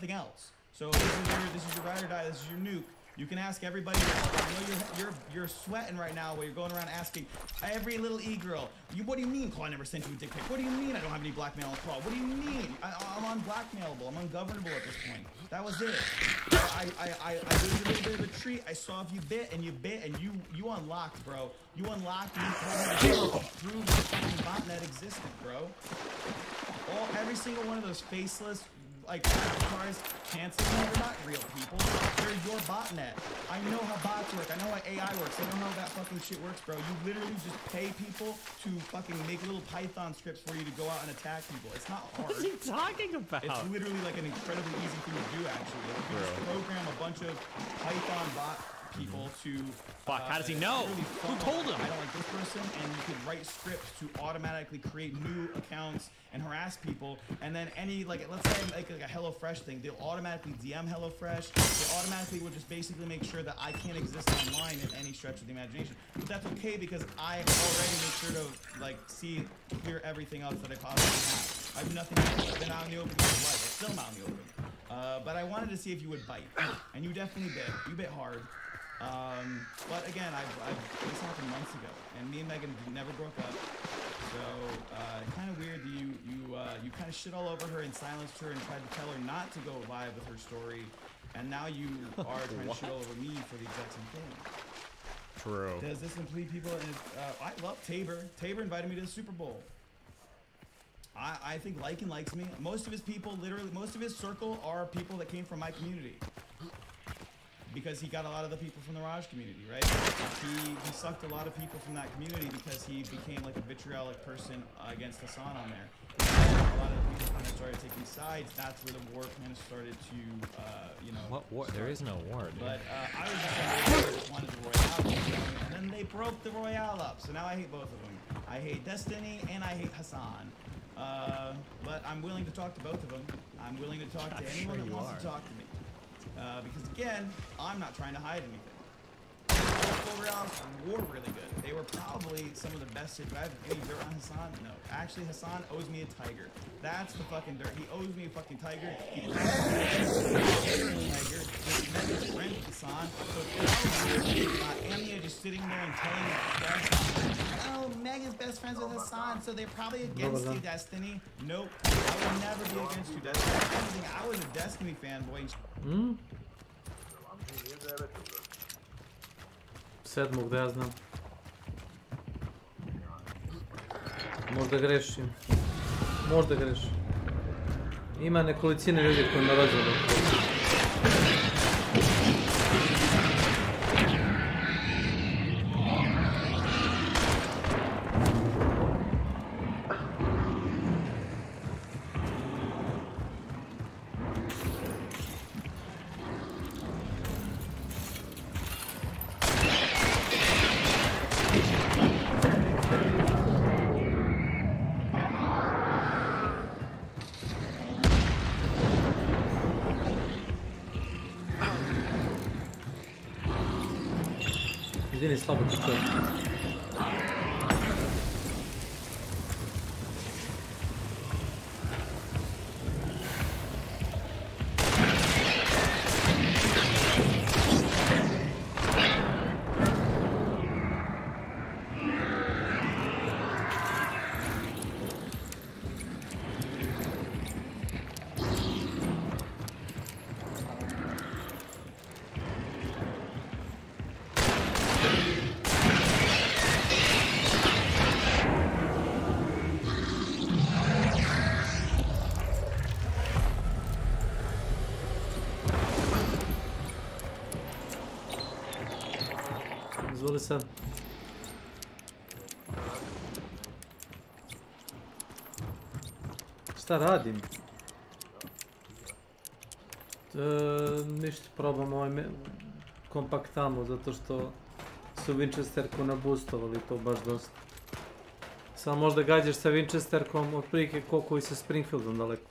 else. So this is your ride or die. This is your nuke. You can ask everybody. I know you're sweating right now while you're going around asking every little e-girl. What do you mean, Claw never sent you a dick pic? What do you mean I don't have any blackmail on Claw? What do you mean? I'm unblackmailable. I'm ungovernable at this point. That was it. I gave you a little bit of a treat. I saw if you bit, and you unlocked, bro. You unlocked, and you told me to prove the fucking botnet existed, bro. Every single one of those faceless, like, avatars, chances, they're not real people. They're your botnet. I know how bots work. I know how AI works. I know how that fucking shit works, bro. You literally just pay people to fucking make little Python scripts for you to go out and attack people. It's not hard. What are you talking about? It's literally like an incredibly easy thing to do, actually. Like, you just program a bunch of Python bot people to... Fuck, how does he know? Who told him? I don't like this person, and you could write scripts to automatically create new accounts and harass people, and then any, like, let's say like a HelloFresh thing, they'll automatically DM HelloFresh. They automatically will just basically make sure that I can't exist online in any stretch of the imagination. But that's okay, because I already make sure to, like, clear everything else that I possibly have. I have nothing else. I've been out in the open my life. I'm still out in the open. But I wanted to see if you would bite, and you definitely bit. You bit hard. But again, this happened months ago, and me and Megan never broke up. So kind of weird that you kind of shit all over her and silenced her and tried to tell her not to go live with her story, and now you are trying to shit all over me for the exact same thing. True. Does this complete people? I love Tabor. Tabor invited me to the Super Bowl. I think Lycan likes me. Most of his people, literally, most of his circle are people that came from my community. Because he got a lot of the people from the Raj community, right? He sucked a lot of people from that community because he became like a vitriolic person against Hassan on there. A lot of the people kind of started taking sides. That's where the war kind of started to, you know... What war? There is no war, dude. But I was just wanted the Royale, and then they broke the Royale up. So now I hate both of them. I hate Destiny, and I hate Hassan. But I'm willing to talk to both of them. I'm willing to talk to anyone that wants to talk to me. Because again, I'm not trying to hide anything. The Royales were really good. They were probably some of the best. Do I have any dirt on Hassan? No. Actually, Hassan owes me a tiger. That's the fucking dirt. He owes me a fucking tiger. He owes me a tiger. Just met his friend Hassan. So Amnia just sitting there and telling me, oh, Megan's best friends with Hassan, so they're probably against you, Destiny. Nope. I will never be against you, Destiny. I was a Destiny fanboy. Hmm? 7. da ja znam. Možda grešim. Možda grešim. Ima nekolicine ljudi koji me razumiju. Izvini, slabo ti čujem. Izvoli sad. Šta radim? Ništa, probam ovaj kompakt tamo, zato što su Winchesterku nabustovali to baš dosta. Samo možda gađaš sa Winchesterkom otprilike koliko i sa Springfieldom daleko.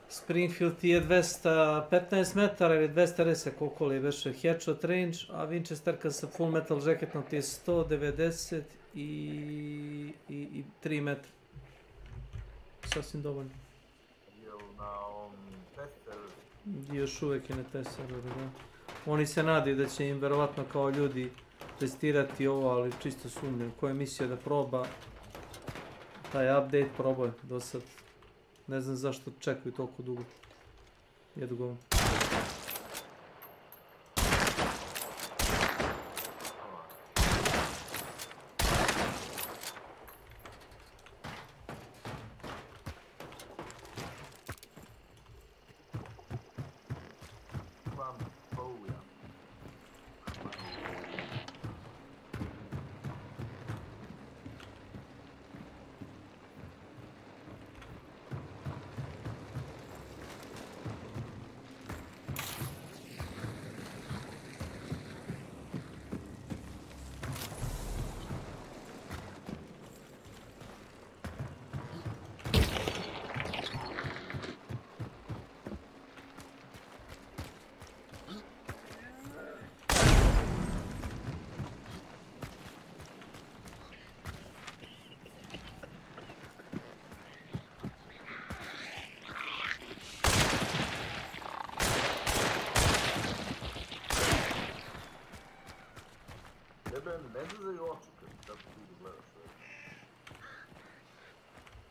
Springfield ti je 215 metara ili 230, koliko li je veše headshot range, a Winchesterka sa full metal jacketom ti je 190 i 3 metra. Sasvim dovoljno. Još uvijek je na testeru, da. Oni se nadaju da će im verovatno kao ljudi testirati ovo, ali čisto sumnjam. Ko je mislio da proba taj update, probao je do sad. Ne znam zašto čekaju toliko dugo. Jedu go.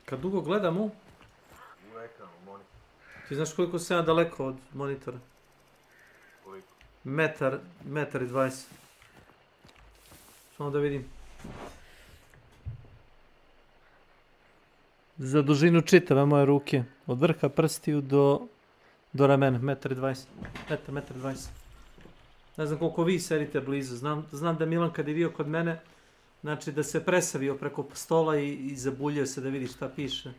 Kad dugo gledam u ekran, u monitor. Ti znaš koliko sam ja daleko od monitora? Koliko? Metar i 20. Samo da vidim. Za dužinu čitave moje ruke. Od vrha prstiju do ramena. Metar i 20. Metar 20. Ne znam koliko vi sedite blizu. Znam da Milan kad je bio kod mene, znači da se presavio preko stola i zabuljio se da vidi šta piše.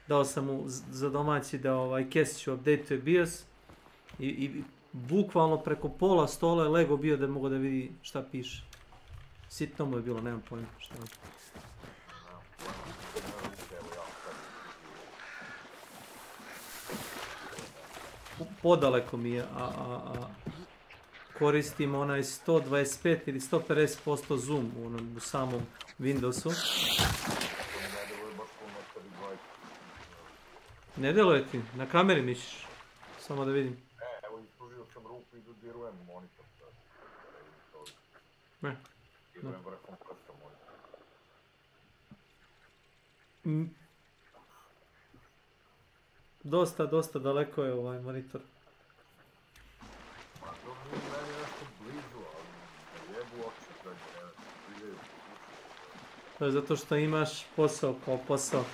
Dao sam mu za domaći da Kesiću update-uje BIOS i bukvalno preko pola stola je Lego bio da mogu da vidi šta piše. Sitno mu je bilo, nemam pojma šta je. Podaleko mi je, a koristim onaj 125 ili 150% zoom u samom Windowsu. Ne deluje ti, na kameri misliš? Samo da vidim. Evo ispružio sam ruku i dodirujem monitor. Ne. Dirujem vrhom prsta monitor. Dosta daleko je ovaj monitor. Pa to mi meni nešto blizu, ali ne jebu uopće pređe, ne prigaju. To je zato što imaš posao kao posao.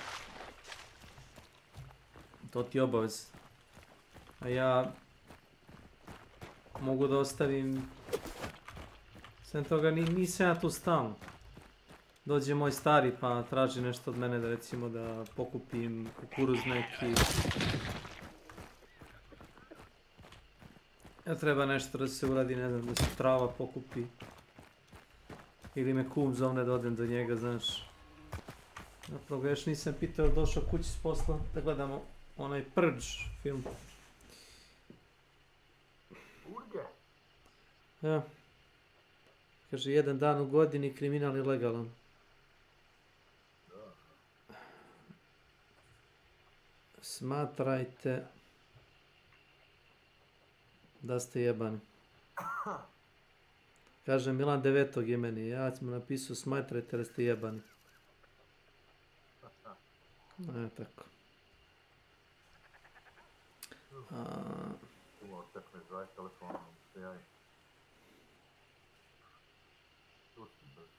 To ti je obavez. A ja mogu da ostavim... Sem toga nisam ja tu stalno. Dođe moj stari pa traži nešto od mene da recimo da pokupim kukuruz neki. Ja treba nešto da se uradi, ne znam, da se trava pokupi. Ili me kum zovne da odem do njega, znaš. Zapravo ga još nisam pitao, došao kući s posla da gledamo onaj Purge film. Urge? Ja. Kaže, jedan dan u godini kriminal je legalan. Smatrajte da ste jebani. Kaže Milan 9. je meni, ja sam napisao smatrajte da ste jebani. Tako. Puno tek me zvaj telefonom, se javi. Tu si brzo.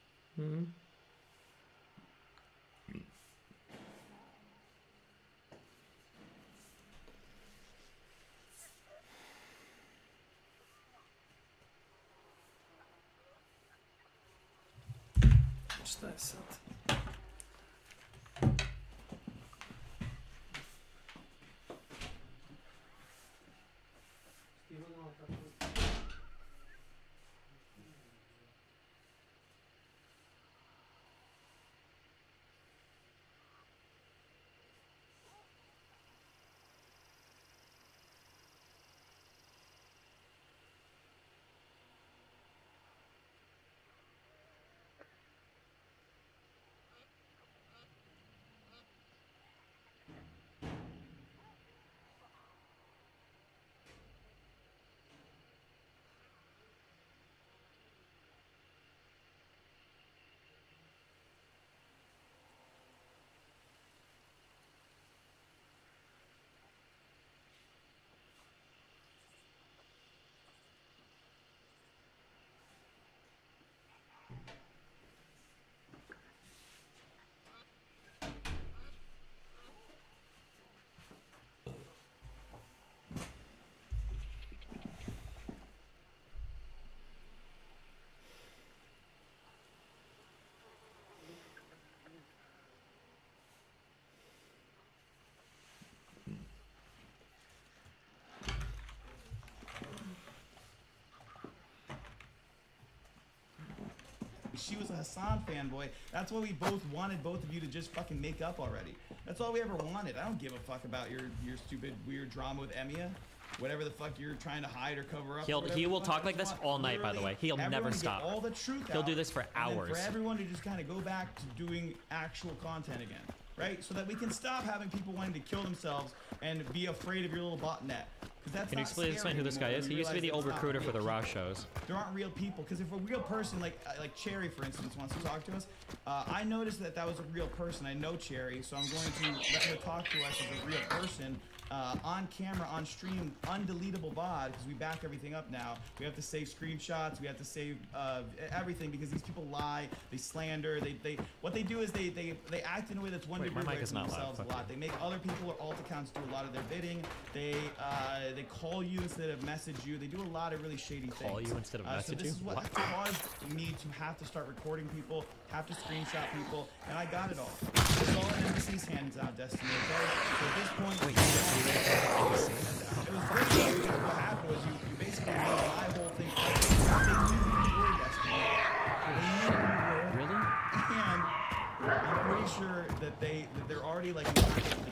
Šta je sad? She was a Hassan fanboy. That's why we both wanted both of you to just fucking make up already. That's all we ever wanted. I don't give a fuck about your stupid weird drama with Emiya. Whatever the fuck you're trying to hide or cover up. He will talk like this all night, by the way. He'll never stop. All the truth He'll do this for hours. For everyone to just kind of go back to doing actual content again, right? So that we can stop having people wanting to kill themselves and be afraid of your little botnet. Can you explain who this guy is? He used to be the old recruiter for the Raw shows. There aren't real people, because if a real person like Cherry, for instance, wants to talk to us, I noticed that was a real person. I know Cherry, so I'm going to let her talk to us as a real person. On camera, on stream, undeletable VOD, because we back everything up now. We have to save screenshots, we have to save everything, because these people lie, they slander, what they do is they act in a way that's one degree away from themselves a lot. They make other people or alt accounts do a lot of their bidding. They call you instead of message you. They do a lot of really shady things. Call you instead of message so you? This is what caused me to have to start recording people, have to screenshot people, and I got it all. It's all in NBC's hands now, Destiny, okay? So at this point, it was great. What happened was you basically made my whole thing. They knew who you were, Destiny. They knew who you were. Really? And I'm pretty sure that they're already like the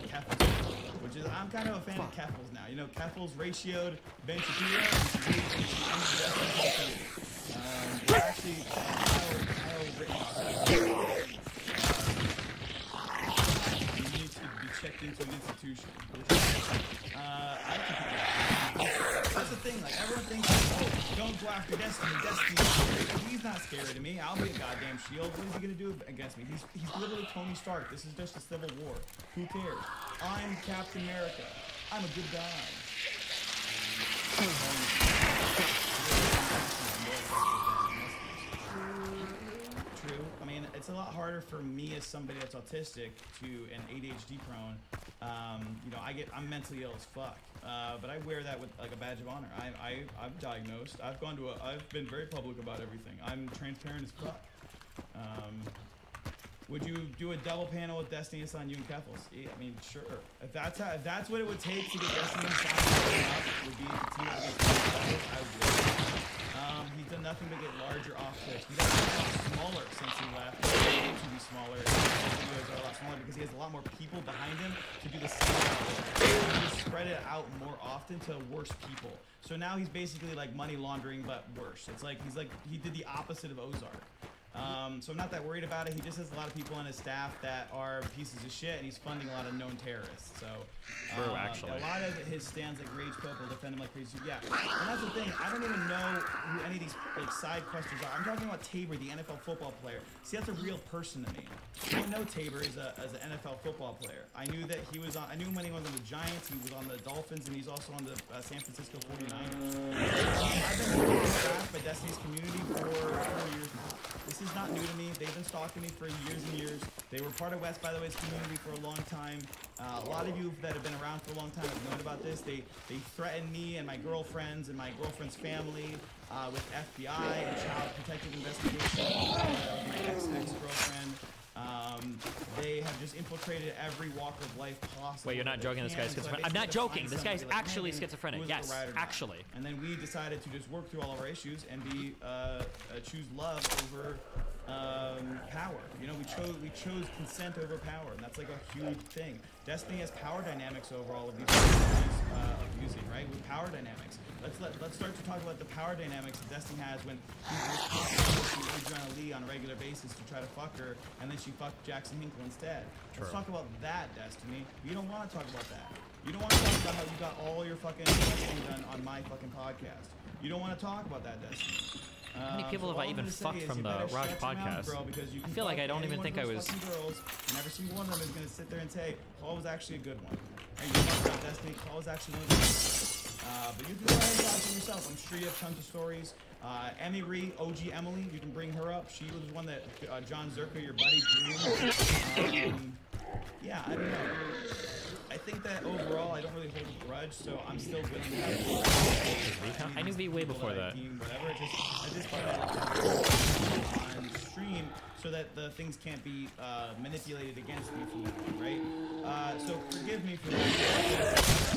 Keffels, which is I'm kind of a fan of Keffels now. You know, Keffels ratioed Ben Shapiro. Actually, Kyle written. You need to be checking whipped into an institution. That's the thing, like everyone thinks, oh, don't go after Destiny. He's not scared of me. I'll be a goddamn shield. What is he gonna do against me? He's literally Tony Stark. This is just a civil war. Who cares? I'm Captain America. I'm a good guy. True. I mean, it's a lot harder for me as somebody that's autistic to an ADHD prone. You know, I'm mentally ill as fuck. But I wear that with like a badge of honor. I'm diagnosed. I've been very public about everything. I'm transparent as fuck. Would you do a double panel with Destiny on you and Keffels? Yeah, I mean, sure. If that's what it would take to get Destiny up, would be the team against Keffels, I would do it. He's done nothing but get larger off Twitch. He's actually a lot smaller since he left. He needed to be smaller. His videos are a lot smaller because he has a lot more people behind him to do the same thing. He just spread it out more often to worse people. So now he's basically like money laundering, but worse. It's like he did the opposite of Ozark. So I'm not that worried about it. He just has a lot of people on his staff that are pieces of shit, and he's funding a lot of known terrorists. So True, actually. a lot of his stands like Rage Pope will defend him like crazy. Yeah, and that's the thing. I don't even know who any of these like side questers are. I'm talking about Tabor, the NFL football player. See, that's a real person to me. I didn't know Tabor as an NFL football player. I knew that he was on. I knew him when he was on the Giants. He was on the Dolphins, and he's also on the San Francisco 49ers. I've been harassed by Destiny's community for 4 years now. This is not new to me. They've been stalking me for years and years. They were part of West by the Way's community for a long time. A lot of you that have been around for a long time have known about this. They threatened me and my girlfriends and my girlfriend's family with FBI and child protective investigation. My ex-girlfriend. They have just infiltrated every walk of life possible. Wait, you're not joking? This guy's schizophrenic. I'm not joking. This guy's actually schizophrenic. Yes, actually. And then we decided to just work through all of our issues and choose love over power. You know, we chose consent over power, and that's like a huge thing. Destiny has power dynamics over all of these things abusing, right? With power dynamics. Let's start to talk about the power dynamics that Destiny has when he's Adriana Lee on a regular basis to try to fuck her, and then she fucked Jackson Hinkle instead. Let's talk about that, Destiny. You don't want to talk about that. You don't want to talk about how you got all your fucking testing done on my fucking podcast. You don't want to talk about that, Destiny. How many people have I even fucked from the Raj podcast? I feel like I don't even think I was. Girls, and every single one of them is going to sit there and say, Paul was actually a good one. And you talk about Destiny, Paul was actually one of the but you can go ahead and talk to yourself. I'm sure you have tons of stories. Emmy Ree, OG Emily, you can bring her up. She was one that John Zerka, your buddy, drew. Yeah, I don't know. I think that overall, I don't really hold a grudge, so I'm still willing to have I knew V way before that. Whatever. I just thought on stream so that the things can't be manipulated against me from that one, right? So forgive me for that.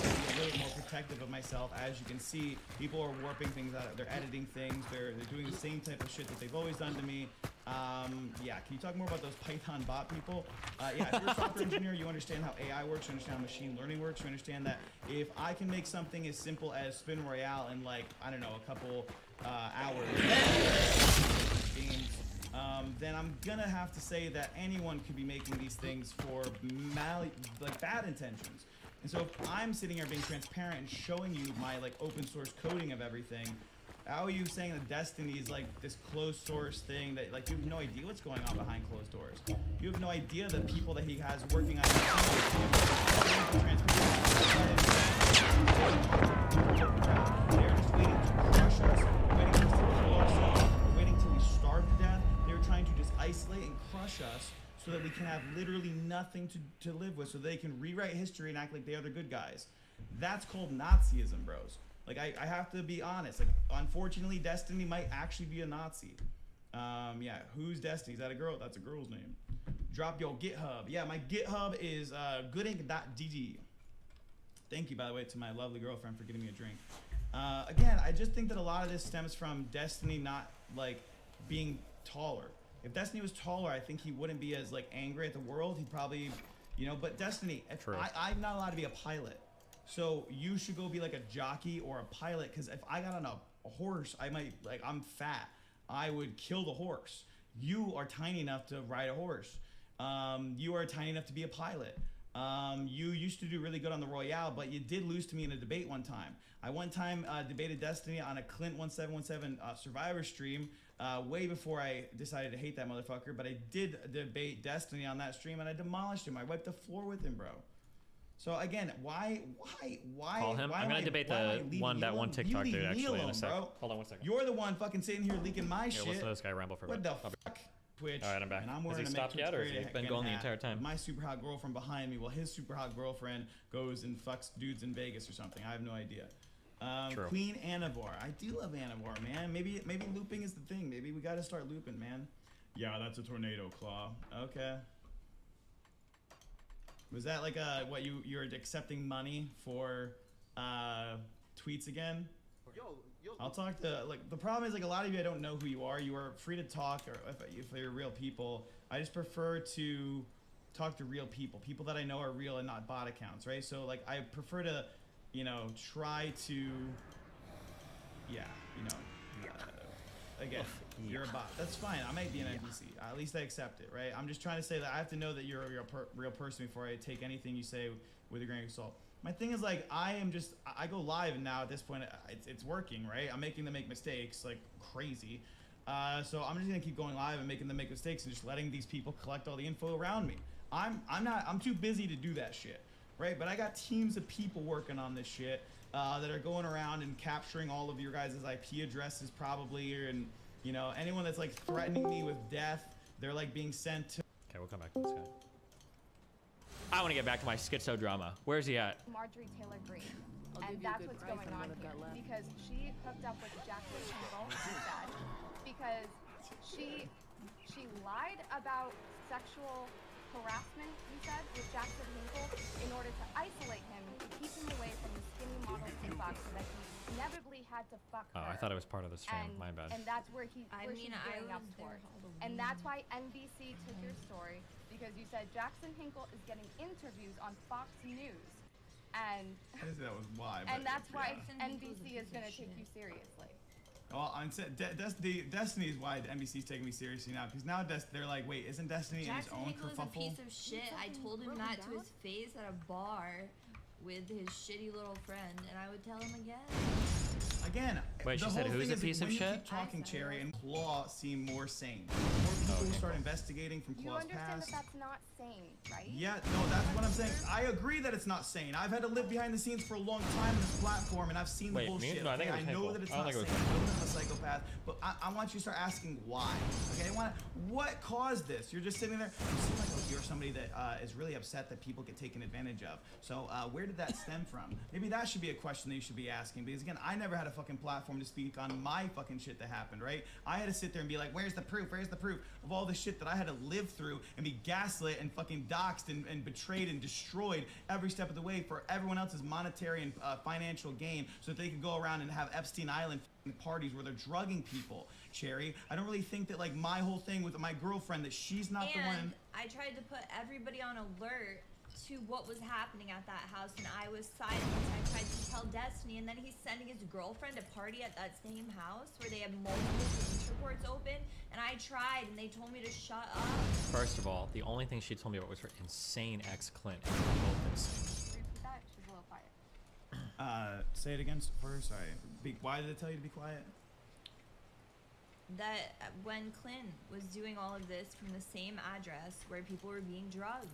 Be a little more protective of myself. As you can see, people are warping things out. They're editing things. They're doing the same type of shit that they've always done to me. Yeah, can you talk more about those Python bot people? Yeah, if you're a software engineer, you understand how AI works, you understand how machine learning works, you understand that if I can make something as simple as Spin Royale in like, I don't know, a couple hours games, then I'm gonna have to say that anyone could be making these things for bad intentions. And so if I'm sitting here being transparent and showing you my like open source coding of everything, how are you saying that Destiny is like this closed source thing that like you have no idea what's going on behind closed doors? You have no idea the people that he has working on they're just waiting to crush us, waiting for us to kill ourselves, waiting till we starve to death. They're trying to just isolate and crush us so that we can have literally nothing to live with, so they can rewrite history and act like they are the good guys. That's called Nazism, bros. Like, I have to be honest. Like, unfortunately, Destiny might actually be a Nazi. Yeah, who's Destiny? Is that a girl? That's a girl's name. Drop your GitHub. Yeah, my GitHub is goodink.dd. Thank you, by the way, to my lovely girlfriend for getting me a drink. Again, I just think that a lot of this stems from Destiny not, like, being taller. If Destiny was taller, I think he wouldn't be as, like, angry at the world. He'd probably, you know, but Destiny, if I'm not allowed to be a pilot. So you should go be like a jockey or a pilot, because if I got on a horse, I might, like, I'm fat. I would kill the horse. You are tiny enough to ride a horse. You are tiny enough to be a pilot. You used to do really good on the Royale, but you did lose to me in a debate one time. I one time debated Destiny on a Clint 1717 Survivor stream way before I decided to hate that motherfucker, but I did debate Destiny on that stream and I demolished him. I wiped the floor with him, bro. So again, why? Call him. I'm gonna debate that one TikTok dude actually in a sec. Hold on 1 second. You're the one fucking sitting here leaking my shit. Listen to this guy ramble for a bit. bit. What the fuck? Twitch. All right, I'm back. And I'm Has wearing he a stopped yet, or has he been going the entire time? My super hot girlfriend behind me, while his super hot girlfriend goes and fucks dudes in Vegas or something. I have no idea. True. Queen Anavar. I do love Anavar, man. Maybe looping is the thing. Maybe we gotta start looping, man. Yeah, that's a tornado claw. Okay. Was that like what you're accepting money for tweets again? I'll talk to, like, the problem is, like, a lot of you, I don't know who you are. You are free to talk, or if you're real people. I just prefer to talk to real people that I know are real and not bot accounts, right? So, like, I prefer to, you know, try to, yeah, you know, again, you're a bot. That's fine. I might be an NPC. At least I accept it, right? I'm just trying to say that I have to know that you're a real person before I take anything you say with a grain of salt. My thing is, like, I go live now at this point. It's working, right? I'm making them make mistakes like crazy. So I'm just gonna keep going live and making them make mistakes and just letting these people collect all the info around me. I'm too busy to do that shit, right? But I got teams of people working on this shit that are going around and capturing all of your guys' IP addresses probably, and, you know, anyone that's like threatening me with death, they're like being sent to. Okay, we'll come back to this guy. I want to get back to my schizo drama. Where's he at? Marjorie Taylor Greene, and that's what's going on here, because she hooked up with Jackson Hinkle, she said, because she lied about sexual harassment, he said, with Jackson Hinkle in order to isolate him, to keep him away from the skinny model inbox so that he inevitably had to fuck her. Oh, I thought it was part of the stream. My bad. And that's where she's gearing up towards. And that's why NBC took your story, because you said Jackson Hinkle is getting interviews on Fox News, and I didn't say that was why. And that's why NBC is going to take you seriously. Well, Destiny is why NBC's taking me seriously now, because now they're like, wait, isn't Destiny in his own kerfuffle? Jackson Hinkle is a piece of shit. I told him that to his face at a bar with his shitty little friend, and I would tell him again. Again, wait, she said who's a piece of shit? When you keep talking, Cherry, and Claw seem more sane. More people start investigating from Claw's past. You understand that that's not sane, right? Yeah, no, that's what I'm saying. I agree that it's not sane. I've had to live behind the scenes for a long time on this platform, and I've seen the bullshit. No, I think it was I know Hinkle. that it's not sane. I know that I'm a psychopath, but I want you to start asking why. Okay, what caused this? You're just sitting there. You seem like you're somebody that is really upset that people get taken advantage of. So where did that stem from? Maybe that should be a question that you should be asking, because again, I never had a fucking platform to speak on my fucking shit that happened, right? I had to sit there and be like, where's the proof? Where's the proof of all the shit that I had to live through and be gaslit and fucking doxxed and betrayed and destroyed every step of the way for everyone else's monetary and financial gain, so that they could go around and have Epstein Island parties where they're drugging people. Cherry, I don't really think that, like, my whole thing with my girlfriend, that she's not the one. I tried to put everybody on alert to what was happening at that house, and I was silent. I tried to tell Destiny, and then he's sending his girlfriend to party at that same house where they have multiple police reports open, and I tried, and they told me to shut up. First of all, the only thing she told me about was her insane ex Clint. Repeat that, she's a little quiet. Say it again first. Sorry. Why did they tell you to be quiet? That when Clint was doing all of this from the same address where people were being drugged,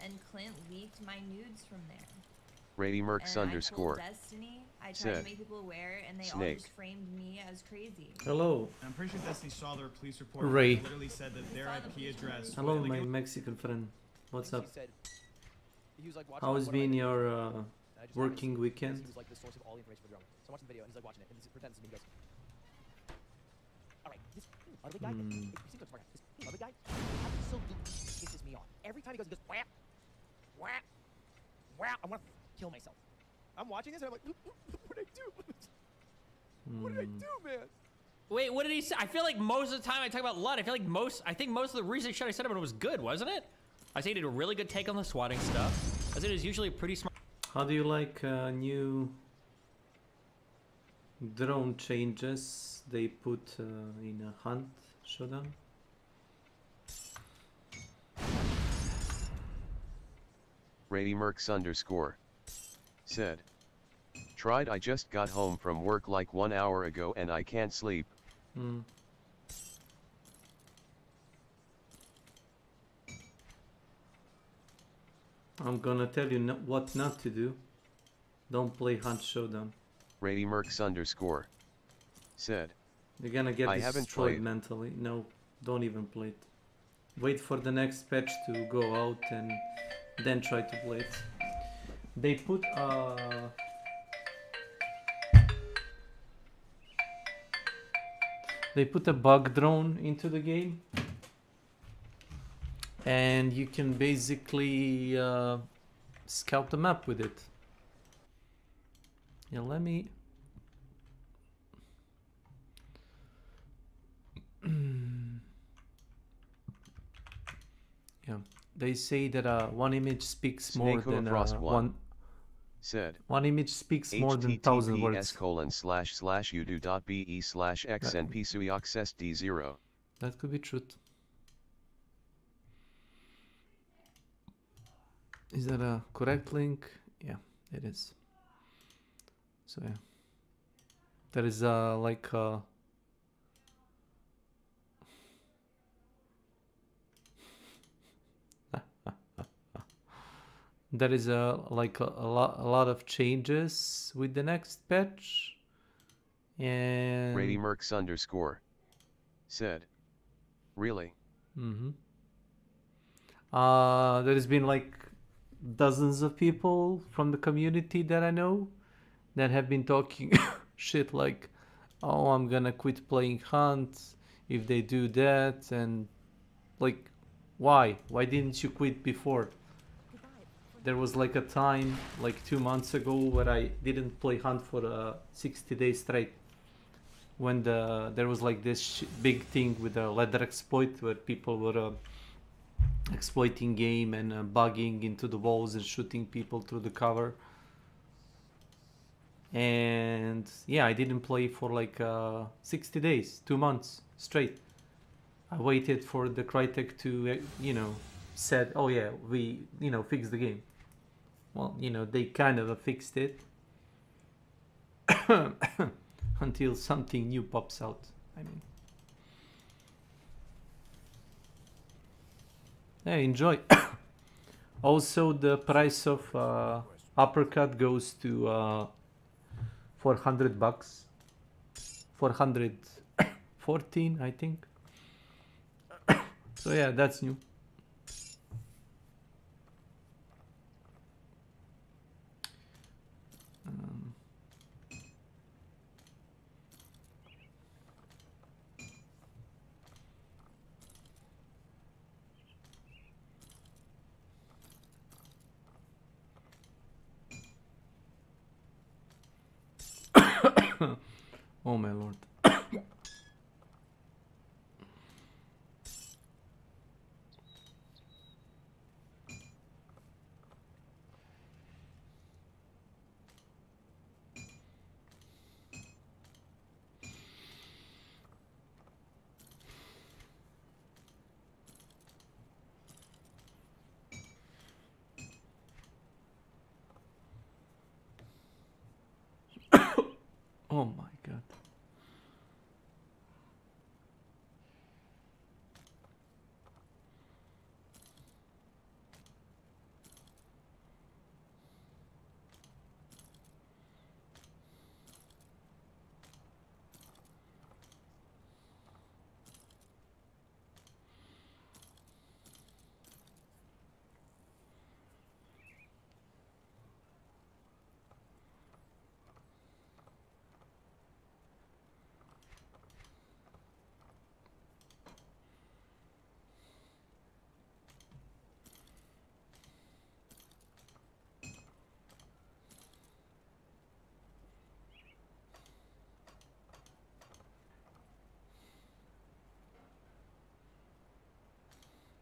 and Clint leaked my nudes from there. RadyMercs underscore. I told Destiny, I tried to make people aware, and they all just framed me as crazy. Hello. I'm pretty sure Destiny saw their police report. Ray. They literally said that their IP address. Hello, my Mexican friend. What's up? How's been your working weekend? He was like the source of all the information for the drama. So I'm watching the video, and he's like watching it, and he pretends to be, he goes, alright, this other guy, he seems like a smart guy. This other guy absolutely pisses me off. Every time he goes, whap, whap, whap, I want to kill myself. I'm watching this, and I'm like, what did I do? What did I do, man? Wait, what did he say? I feel like most of the time I talk about Lud, I think most of the research shit I said about it was good, wasn't it? I say he did a really good take on the swatting stuff. I said it is usually pretty smart. How do you like new drone changes they put in a hunt showdown? RadyMercs_ said. Tried, I just got home from work like 1 hour ago and I can't sleep. I'm gonna tell you what not to do. Don't play Hunt Showdown. RadyMercs_ said. You're gonna get I haven't destroyed played. mentally. No, don't even play it. Wait for the next patch to go out and then try to play it. They put a bug drone into the game, and you can basically scout the map with it. Yeah, let me. Yeah, they say that one image speaks more than one. Said. One image speaks more than 1,000 words. https://udo.be/xnpsuyoxsd0. That could be truth. Is that a correct link? Yeah, it is. So yeah, there is like there is like a lot of changes with the next patch, and RadyMercs_ said. Really? There has been like dozens of people from the community that I know that have been talking shit like, oh, I'm gonna quit playing Hunt if they do that, and like, why didn't you quit before? There was like a time like 2 months ago where I didn't play Hunt for 60 days straight, when there was like this big thing with the ladder exploit where people were exploiting game and bugging into the walls and shooting people through the cover. And yeah, I didn't play for like 60 days, 2 months straight. I waited for the Crytek to said, oh yeah, we fix the game. Well, they kind of fixed it until something new pops out. I mean, yeah, enjoy. Also, the price of Uppercut goes to $400, 414, I think. So yeah, that's new. Oh my lord. Oh my god.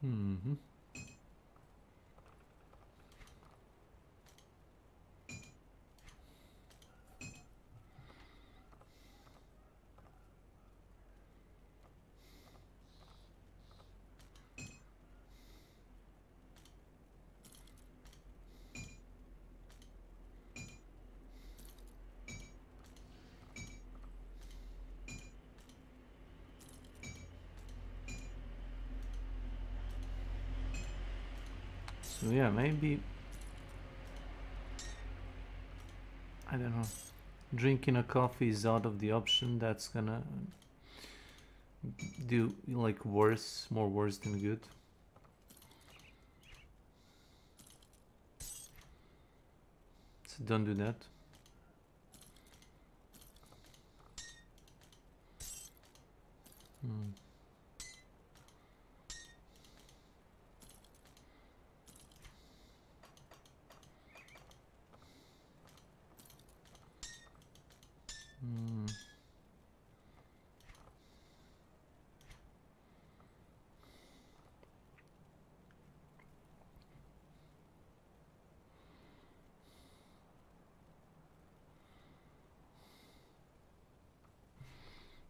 Mm-hmm. So yeah, maybe I don't know. Drinking a coffee is out of the option. That's gonna do like worse, more worse than good. So don't do that. Hmm. Hmm.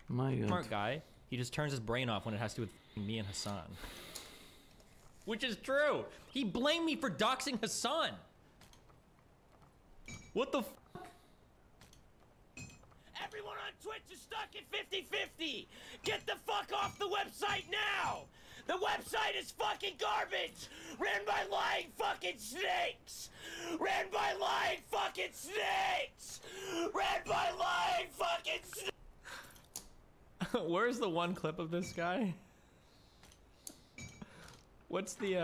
My God. Smart guy. He just turns his brain off when it has to do with me and Hassan. Which is true. He blamed me for doxing Hassan. What the f? Everyone on Twitch is stuck at 50-50. Get the fuck off the website now. The website is fucking garbage. Ran by lying fucking snakes. Ran by lying fucking snakes. Ran by lying fucking snakes. Where's the one clip of this guy? What's the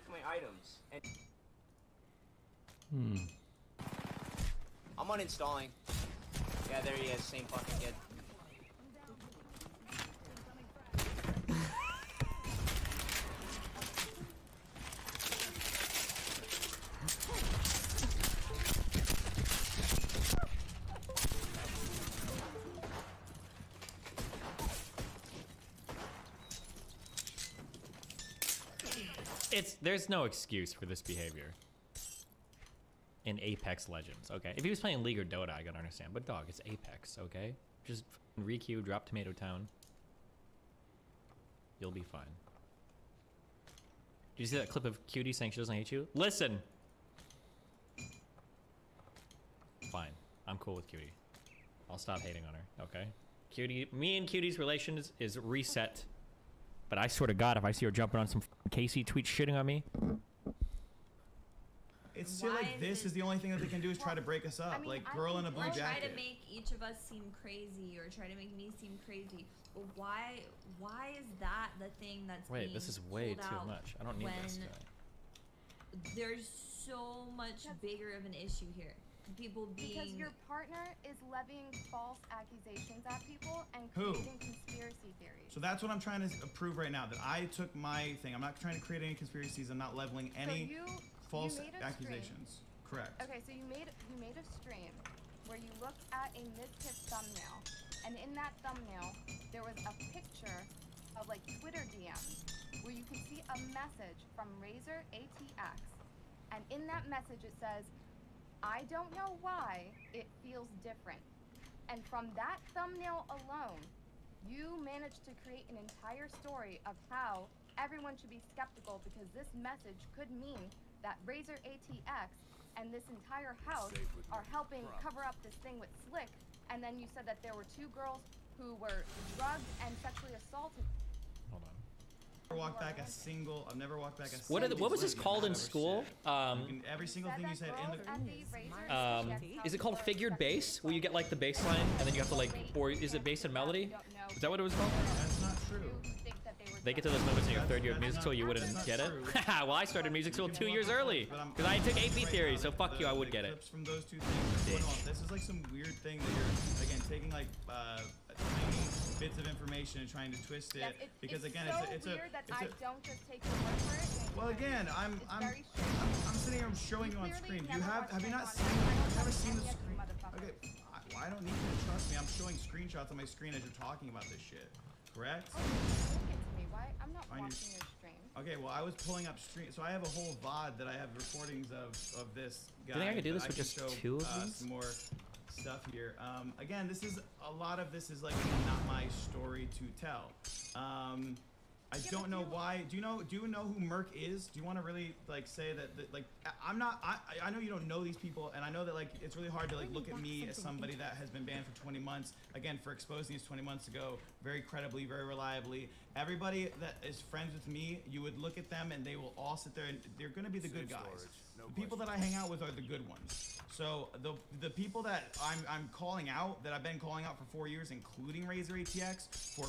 My items. And Hmm. I'm uninstalling. Yeah, there he is. Same fucking kid. There's no excuse for this behavior in Apex Legends, okay? If he was playing League or Dota, I could understand, but dog, it's Apex, okay? Just re-queue, drop Tomato Town. You'll be fine. Did you see that clip of Cutie saying she doesn't hate you? Listen! Fine. I'm cool with Cutie. I'll stop hating on her, okay? Cutie, me and Cutie's relation is reset. But I swear to God, if I see her jumping on some Casey tweet shitting on me. It's still like this is the only thing that they can do is try to break us up. Like girl in a blue Or try jacket. to make each of us seem crazy, or try to make me seem crazy. But why is that the thing that's Wait, being this is way pulled too out much. I don't need this when guy. There's so much bigger of an issue here. People being... Because your partner is levying false accusations at people and Who? creating conspiracy theories. So that's what I'm trying to prove right now. That I took my thing. I'm not trying to create any conspiracies. I'm not leveling any false made a accusations. Correct. Okay, so you made a stream where you looked at a mid-tip thumbnail, and in that thumbnail there was a picture of like Twitter DMs where you could see a message from Razer ATX, and in that message it says, "I don't know why it feels different." And from that thumbnail alone, you managed to create an entire story of how everyone should be skeptical because this message could mean that Razer ATX and this entire house are helping cover up this thing with Slick. And then you said that there were 2 girls who were drugged and sexually assaulted. Hold on. I've never walked back a single What was this thing called I've in ever school? said. Every single thing you said in the Is it called figured bass, where you get like the bass line and then you have to like, or is it based on melody? Is that what it was called? That's not true. They get to those moments in your 3rd year of music school, you wouldn't get it? Well, I started music school 2 years early because I took AP theory, so fuck you, I would get it. From those 2 things. This is like some weird thing that you're again taking like tiny bits of information and trying to twist it because again it's weird that I don't just take your word for it. Well, again, I'm sitting here showing you on screen. Do you have you not seen? Never seen the screen? Okay, well, I don't need you to trust me. I'm showing screenshots on my screen as you're talking about this shit. Correct? I'm not watching your stream. Okay, well, I was pulling up stream, so I have a whole VOD that I have recordings of this guy. Do you think I could do this but with just show, 2 of these? Some more stuff here. Again, this is a lot of this is like not my story to tell. I don't know why. Do you know who Merc is? Do you want to really like say that like I'm not I know you don't know these people, and I know that like it's really hard to like look at me as somebody that has been banned for 20 months again for exposing these 20 months ago very credibly, very reliably. Everybody that is friends with me, you would look at them and they will all sit there and they're going to be the good guys. The people that I hang out with are the good ones. So the people that I'm calling out, that I've been calling out for 4 years, including Razor ATX, for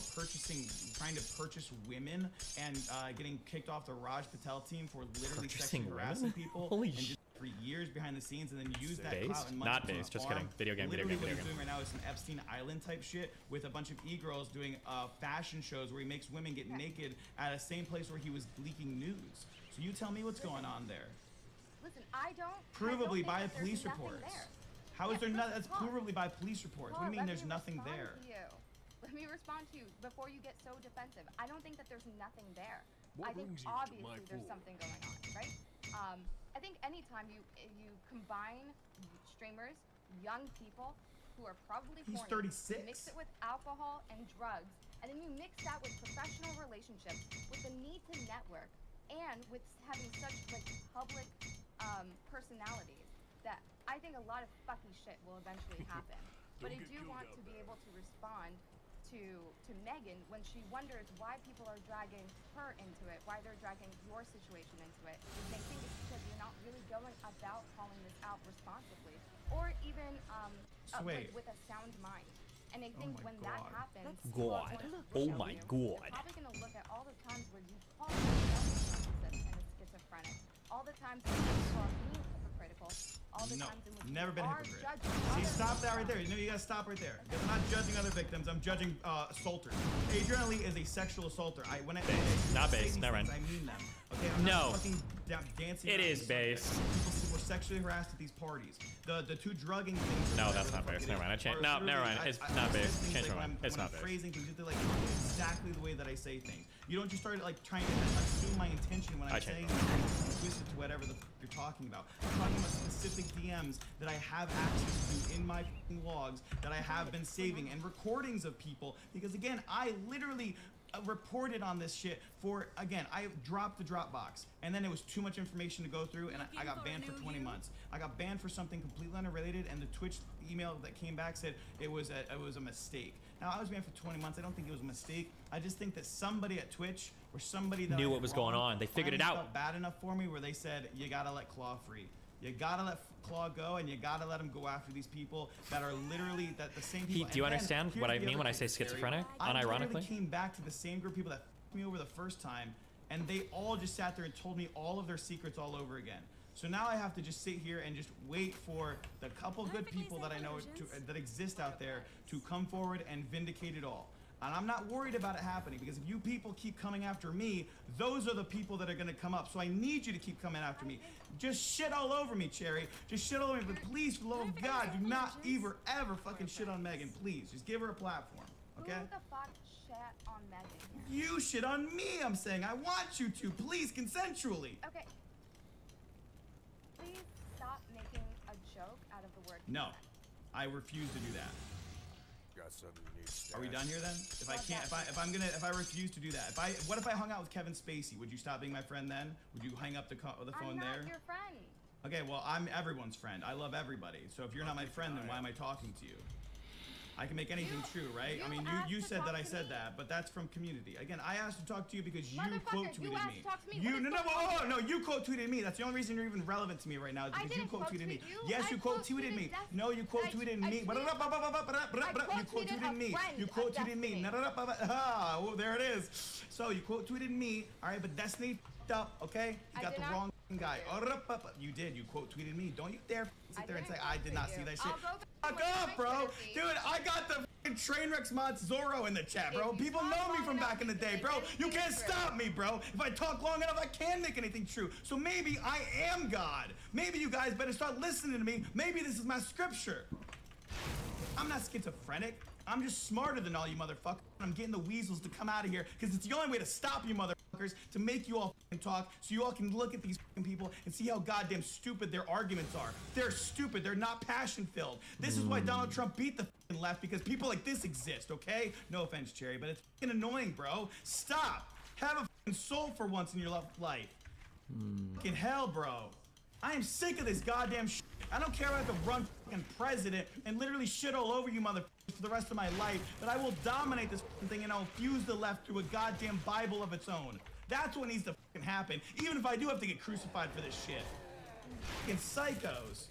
trying to purchase women and getting kicked off the Raj Patel team for literally sexually harassing people and just for years behind the scenes, and then use that clout and money Not to based, just farm. kidding. Video game. Literally what he's doing right now is some Epstein Island type shit with a bunch of e-girls doing fashion shows where he makes women get naked at a same place where he was leaking nudes. So you tell me what's going on there. Listen, I don't. Provably by think that police there's nothing reports. there. How is there not? That's provably by police reports. What do you mean there's nothing there? Let me respond to you before you get so defensive. I don't think that there's nothing there. What I think brings you to obviously my there's floor? something going on, right? I think anytime you combine streamers, young people who are probably He's horny, 36. mix it with alcohol and drugs, and then you mix that with professional relationships, with the need to network, and with having such like public personalities, that I think a lot of fucky shit will eventually happen. But I do want to be able to respond to Megan when she wonders why people are dragging her into it, why they're dragging your situation into it. They think it's because you're not really going about calling this out responsibly, or even with a sound mind. And I think when that happens, God. Oh my God. you're probably gonna look at all the times where you call yourself a narcissist and a schizophrenic, all the times when you call me hypocritical, all the times in which Never you been a are hypocrite. judging See, others. stop that right there. You know, you gotta stop right there. Because I'm not judging other victims. I'm judging assaulters. Adrian Ali is a sexual assaulter. Not based. Never mind. I mean them. Okay, I'm not fucking dancing. It around is the subject. based. People were sexually harassed at these parties. The two drugging things. No, that's not based. Never mind. I changed. No, never mind. It's not based. Change my mind. It's not based. Phrasing things, you have to like exactly the way that I say things. You don't just start like trying to assume my intention when I'm saying things, twist it to whatever the you're talking about. I'm talking about specific DMs that I have access to in my logs that I have been saving, and recordings of people, because again, I literally reported on this shit for, again, I dropped the Dropbox, and then it was too much information to go through, and I got banned for 20 months. I got banned for something completely unrelated, and the Twitch email that came back said it was a mistake. Now, I was banned for 20 months. I don't think it was a mistake. I just think that somebody at Twitch or somebody that Knew what was going on. They figured it out. Felt bad enough for me where they said, you gotta let Claw free. You gotta let Claw go, and you gotta let him go after these people that are literally the same people. Do you understand what I mean when I say schizophrenic? I Unironically? literally came back to the same group of people that f***ed me over the first time, and they all just sat there and told me all of their secrets all over again. So now I have to just sit here and just wait for the couple good people that I know that exist out there to come forward and vindicate it all. And I'm not worried about it happening, because if you people keep coming after me, those are the people that are going to come up. So I need you to keep coming after me. Just shit all over me, Cherry. Just shit all over me. But please, for the love of God, do not ever fucking shit on Megan. Please, just give her a platform, okay? Who the fuck shit on Megan? You shit on me, I'm saying. I want you to. Please, consensually. Okay. Please stop making a joke out of the word. No, I refuse to do that. Got something you need. Are we done here then? If I refuse to do that, what if I hung out with Kevin Spacey? Would you stop being my friend then? Would you hang up the phone there? I'm not your friend. Okay, well, I'm everyone's friend. I love everybody. So if you're not my friend, then why am I talking to you? I can make anything true, right? I mean, you said that I said that, but that's from community. Again, I asked to talk to you because you quote tweeted me. No, you quote tweeted me. That's the only reason you're even relevant to me right now is because you quote tweeted me. Yes, you quote tweeted me. No, you quote tweeted me. You quote tweeted me. You quote tweeted me. Oh, there it is. So you quote tweeted me. All right, but Destiny up, okay? You got the wrong guy. You did. You quote tweeted me. Don't you dare sit there and say I did not see that shit. Fuck off, bro. Dude, I got the Trainwreck's mod Zorro in the chat, bro. People know me from back in the day, bro. You can't stop me, bro. If I talk long enough, I can make anything true. So maybe I am God. Maybe you guys better start listening to me. Maybe this is my scripture. I'm not schizophrenic. I'm just smarter than all you motherfuckers. I'm getting the weasels to come out of here because it's the only way to stop you motherfuckers, to make you all talk so you all can look at these people and see how goddamn stupid their arguments are. They're stupid. They're not passion-filled. This is why Donald Trump beat the left, because people like this exist, okay? No offense, Cherry, but it's annoying, bro. Stop. Have a fucking soul for once in your life. Fucking hell, bro. I am sick of this goddamn shit. I don't care if I have to run fucking president and literally shit all over you motherfuckers for the rest of my life, but I will dominate this fucking thing and I'll fuse the left to a goddamn Bible of its own. That's what needs to fucking happen, even if I do have to get crucified for this shit. Fucking psychos.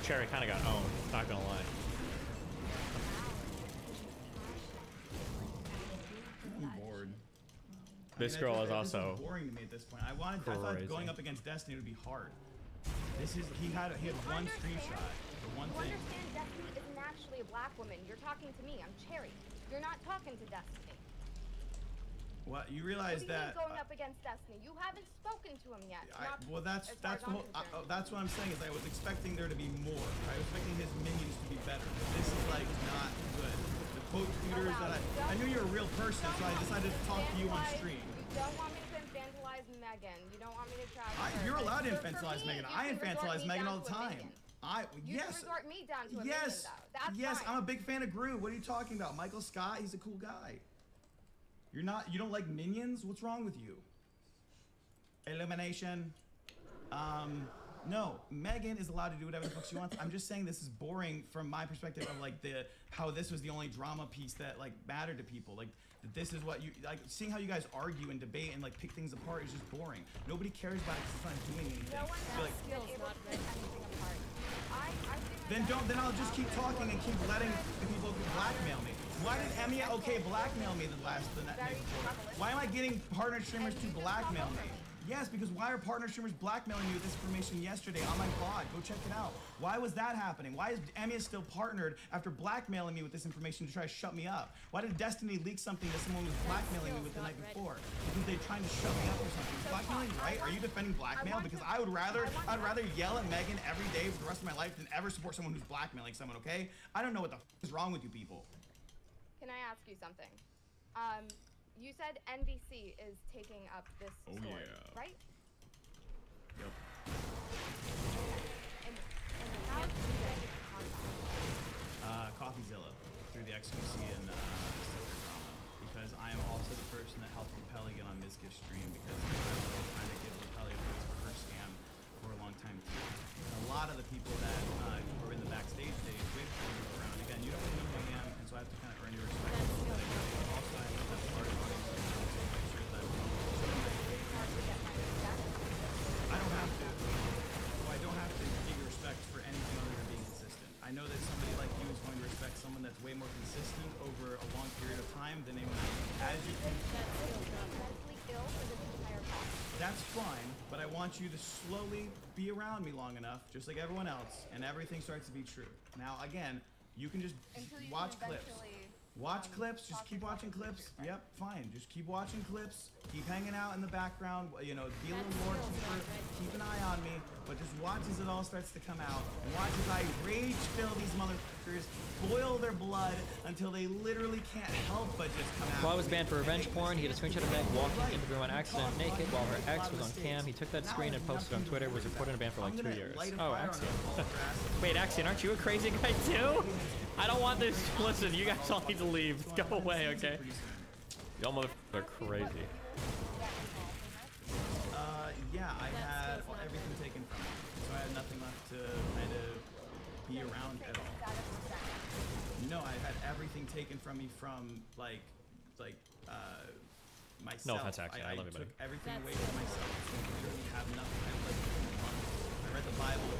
Cherry kind of got owned, not gonna lie. I'm bored. This girl is this also boring to me at this point. I thought going up against Destiny would be hard. This is he had one screenshot for one You thing. understand Destiny isn't actually a black woman. You're talking to me. I'm Cherry. You're not talking to Destiny. What you realize What do you that? mean going up against Destiny? You haven't spoken to him yet. Well, that's as far the as whole. I'm concerned. That's what I'm saying is I was expecting there to be more. I was expecting his minions to be better. But this is like not good. The quote tweeters that I knew you were a real person, so I decided to talk to you on stream. You don't want me to infantilize Megan. You don't want me to trash her. You're allowed to For infantilize me, Megan. you I can resort infantilize me Megan down all the to a time. minion. You can resort me down to a minion, though. That's yes, fine. I'm a big fan of Gru. What are you talking about? Michael Scott, he's a cool guy. You don't like minions? What's wrong with you? Illumination. No, Megan is allowed to do whatever the fuck she wants. I'm just saying this is boring from my perspective of like how this was the only drama piece that like mattered to people. Like that this is what you like seeing how you guys argue and debate and like pick things apart is just boring. Nobody cares about it because it's not doing anything. No one You're else like, been able to pick anything apart. then I'll just keep talking and keep letting people blackmail me. Why did Emiya blackmail me the night before? Why am I getting partner streamers to blackmail me? Yes, because why are partner streamers blackmailing me with this information yesterday on my VOD? Go check it out. Why was that happening? Why is Emiya still partnered after blackmailing me with this information to try to shut me up? Why did Destiny leak something that someone was blackmailing me with the night before? Because they're trying to shut me up or something. Is blackmailing right? Are you defending blackmail? Because I'd rather yell at Megan every day for the rest of my life than ever support someone who's blackmailing someone, okay? I don't know what the f is wrong with you people. Can I ask you something? You said NBC is taking up this story, right? Yep. And how did you get into contact? Coffeezilla through the XQC and because I am also the person that helped Rapelli get on Mizkif's stream because I've been trying to give Rapelli a voice for her scam for a long time too. And a lot of the people that were in the backstage days with me around, again, you don't really know who I am, and so I have to kind of earn your respect. Also, I have to start running so make sure that I don't have to. Well, I don't have to give you respect for anything other than being consistent. I know that somebody like you is going to respect someone that's way more consistent over a long period of time than anyone else. As you can. Mentally ill for this entire process. That's fine, but I want you to slowly be around me long enough, just like everyone else, and everything starts to be true. Now, again, you can just watch clips. Watch clips, just keep watching clips. Yep, fine. Just keep watching clips. Keep hanging out in the background. You know, be a little more cheaper. Keep an eye on me. But just watch as it all starts to come out. And watch as I rage fill these motherfuckers, boil their blood until they literally can't help but just come out. While I was banned for revenge porn, he had a screenshot of Meg walking into the room on accident naked while her ex was on cam. He took that screen and posted on Twitter, was reported and banned for like 2 years. Oh, Axion. Wait, Axion, aren't you a crazy guy too? I don't want this. Listen, you guys all need to leave. Go away, okay? Y'all motherfuckers are crazy. Yeah, I had everything taken from me. So I had nothing left to kind of be around at all. No, I had everything taken from me from, like, myself. No offense, Axion. I love you, buddy. I took everything away from myself. So I literally have nothing. I read the Bible.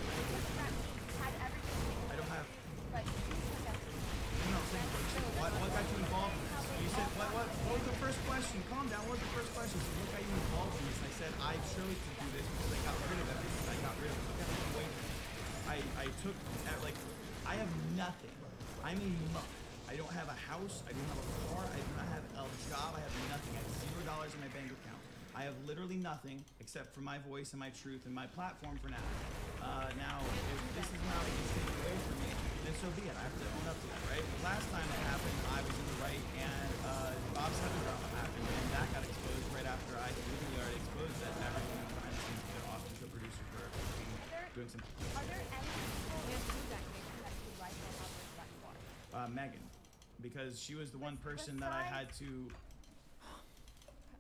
I don't have... What got you involved in this? You said, what was the first question? Calm down, what was the first question? So what got you involved in this? I said, I chose to do this because I got rid of everything. I got rid of everything away from me. I took, like, I have nothing. I'm a muck. I don't have a house. I don't have a car. I do not have a job. I have nothing. I have $0 in my bank account. I have literally nothing except for my voice and my truth and my platform for now. Now, if this is now taken away from me, then so be it. I have to own up to that, right? The last time it happened, I was in the right, and Bob Seven drama happened, and that got exposed right after I literally already exposed that everything was behind the scenes with their office show producer for doing some. Are there any people in that nation that you like or have respect for? Megan. because she was the one person that I had to.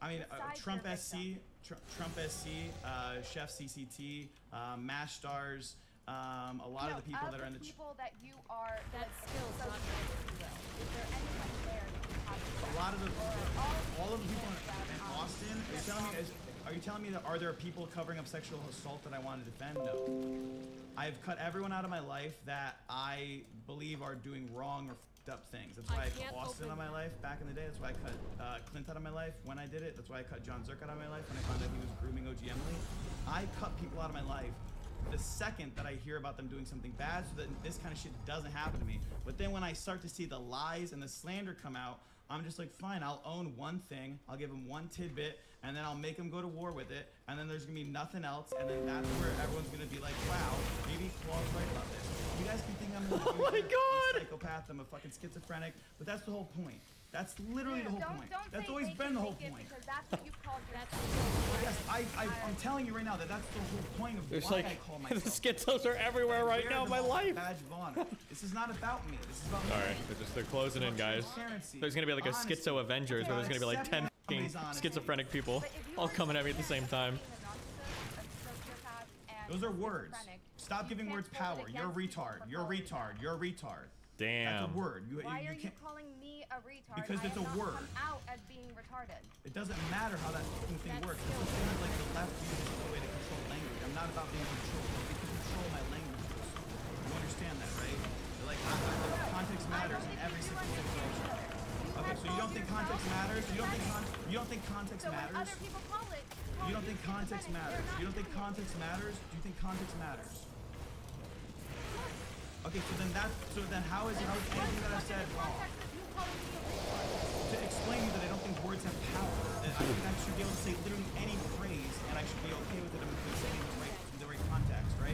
I mean, Trump SC, Trump SC, Chef CCT, Mash Stars, a lot of the people that are in the. People that you are. That's still not Is there anyone there that you have? A lot of the, all of the people in Austin. Are you telling me that are there people covering up sexual assault that I want to defend? No. I've cut everyone out of my life that I believe are doing wrong or f***ed up things. That's why I cut Austin out of my life back in the day. That's why I cut Clint out of my life when I did it. That's why I cut John Zirk out of my life when I found out he was grooming OG Emily. I cut people out of my life the second that I hear about them doing something bad so that this kind of shit doesn't happen to me. But then when I start to see the lies and the slander come out, I'm just like, fine, I'll own one thing, I'll give him one tidbit, and then I'll make him go to war with it, and then there's gonna be nothing else, and then that's where everyone's gonna be like, wow, maybe Claw's right about this. You guys can think I'm a psychopath, I'm a fucking schizophrenic, but that's the whole point. That's literally the whole point. That's always been the whole point. Because that's what you called Yes, I'm telling you right now that that's the whole point of There's why like, I call myself. the schizos are everywhere right now in my life. Badge of honor. This is not about me. This is about Alright, they're closing in, guys. There's gonna be like a schizo Avengers where there's gonna be like 10 fucking schizophrenic people all coming at me at the same time. Those are words. Stop giving words power. You're a retard. You're a retard. You're a retard. Damn. That's a word. Why are you calling me a retard? Because it's a word. Come out as being retarded. It doesn't matter how that fucking thing works. It's the same as like the left uses the way to control language. I'm not about being controlled. They can control my language. You understand that, right? They're like, context matters in every single situation. Okay, so you don't think context matters? You don't think context matters? Other people call it. You don't think context matters? You don't think context matters? Do you think context matters? Okay, so then how is anything that I said wrong? To explain to you that I don't think words have power, that I think I should be able to say literally any phrase and I should be okay with it if I'm saying it in the right context, right?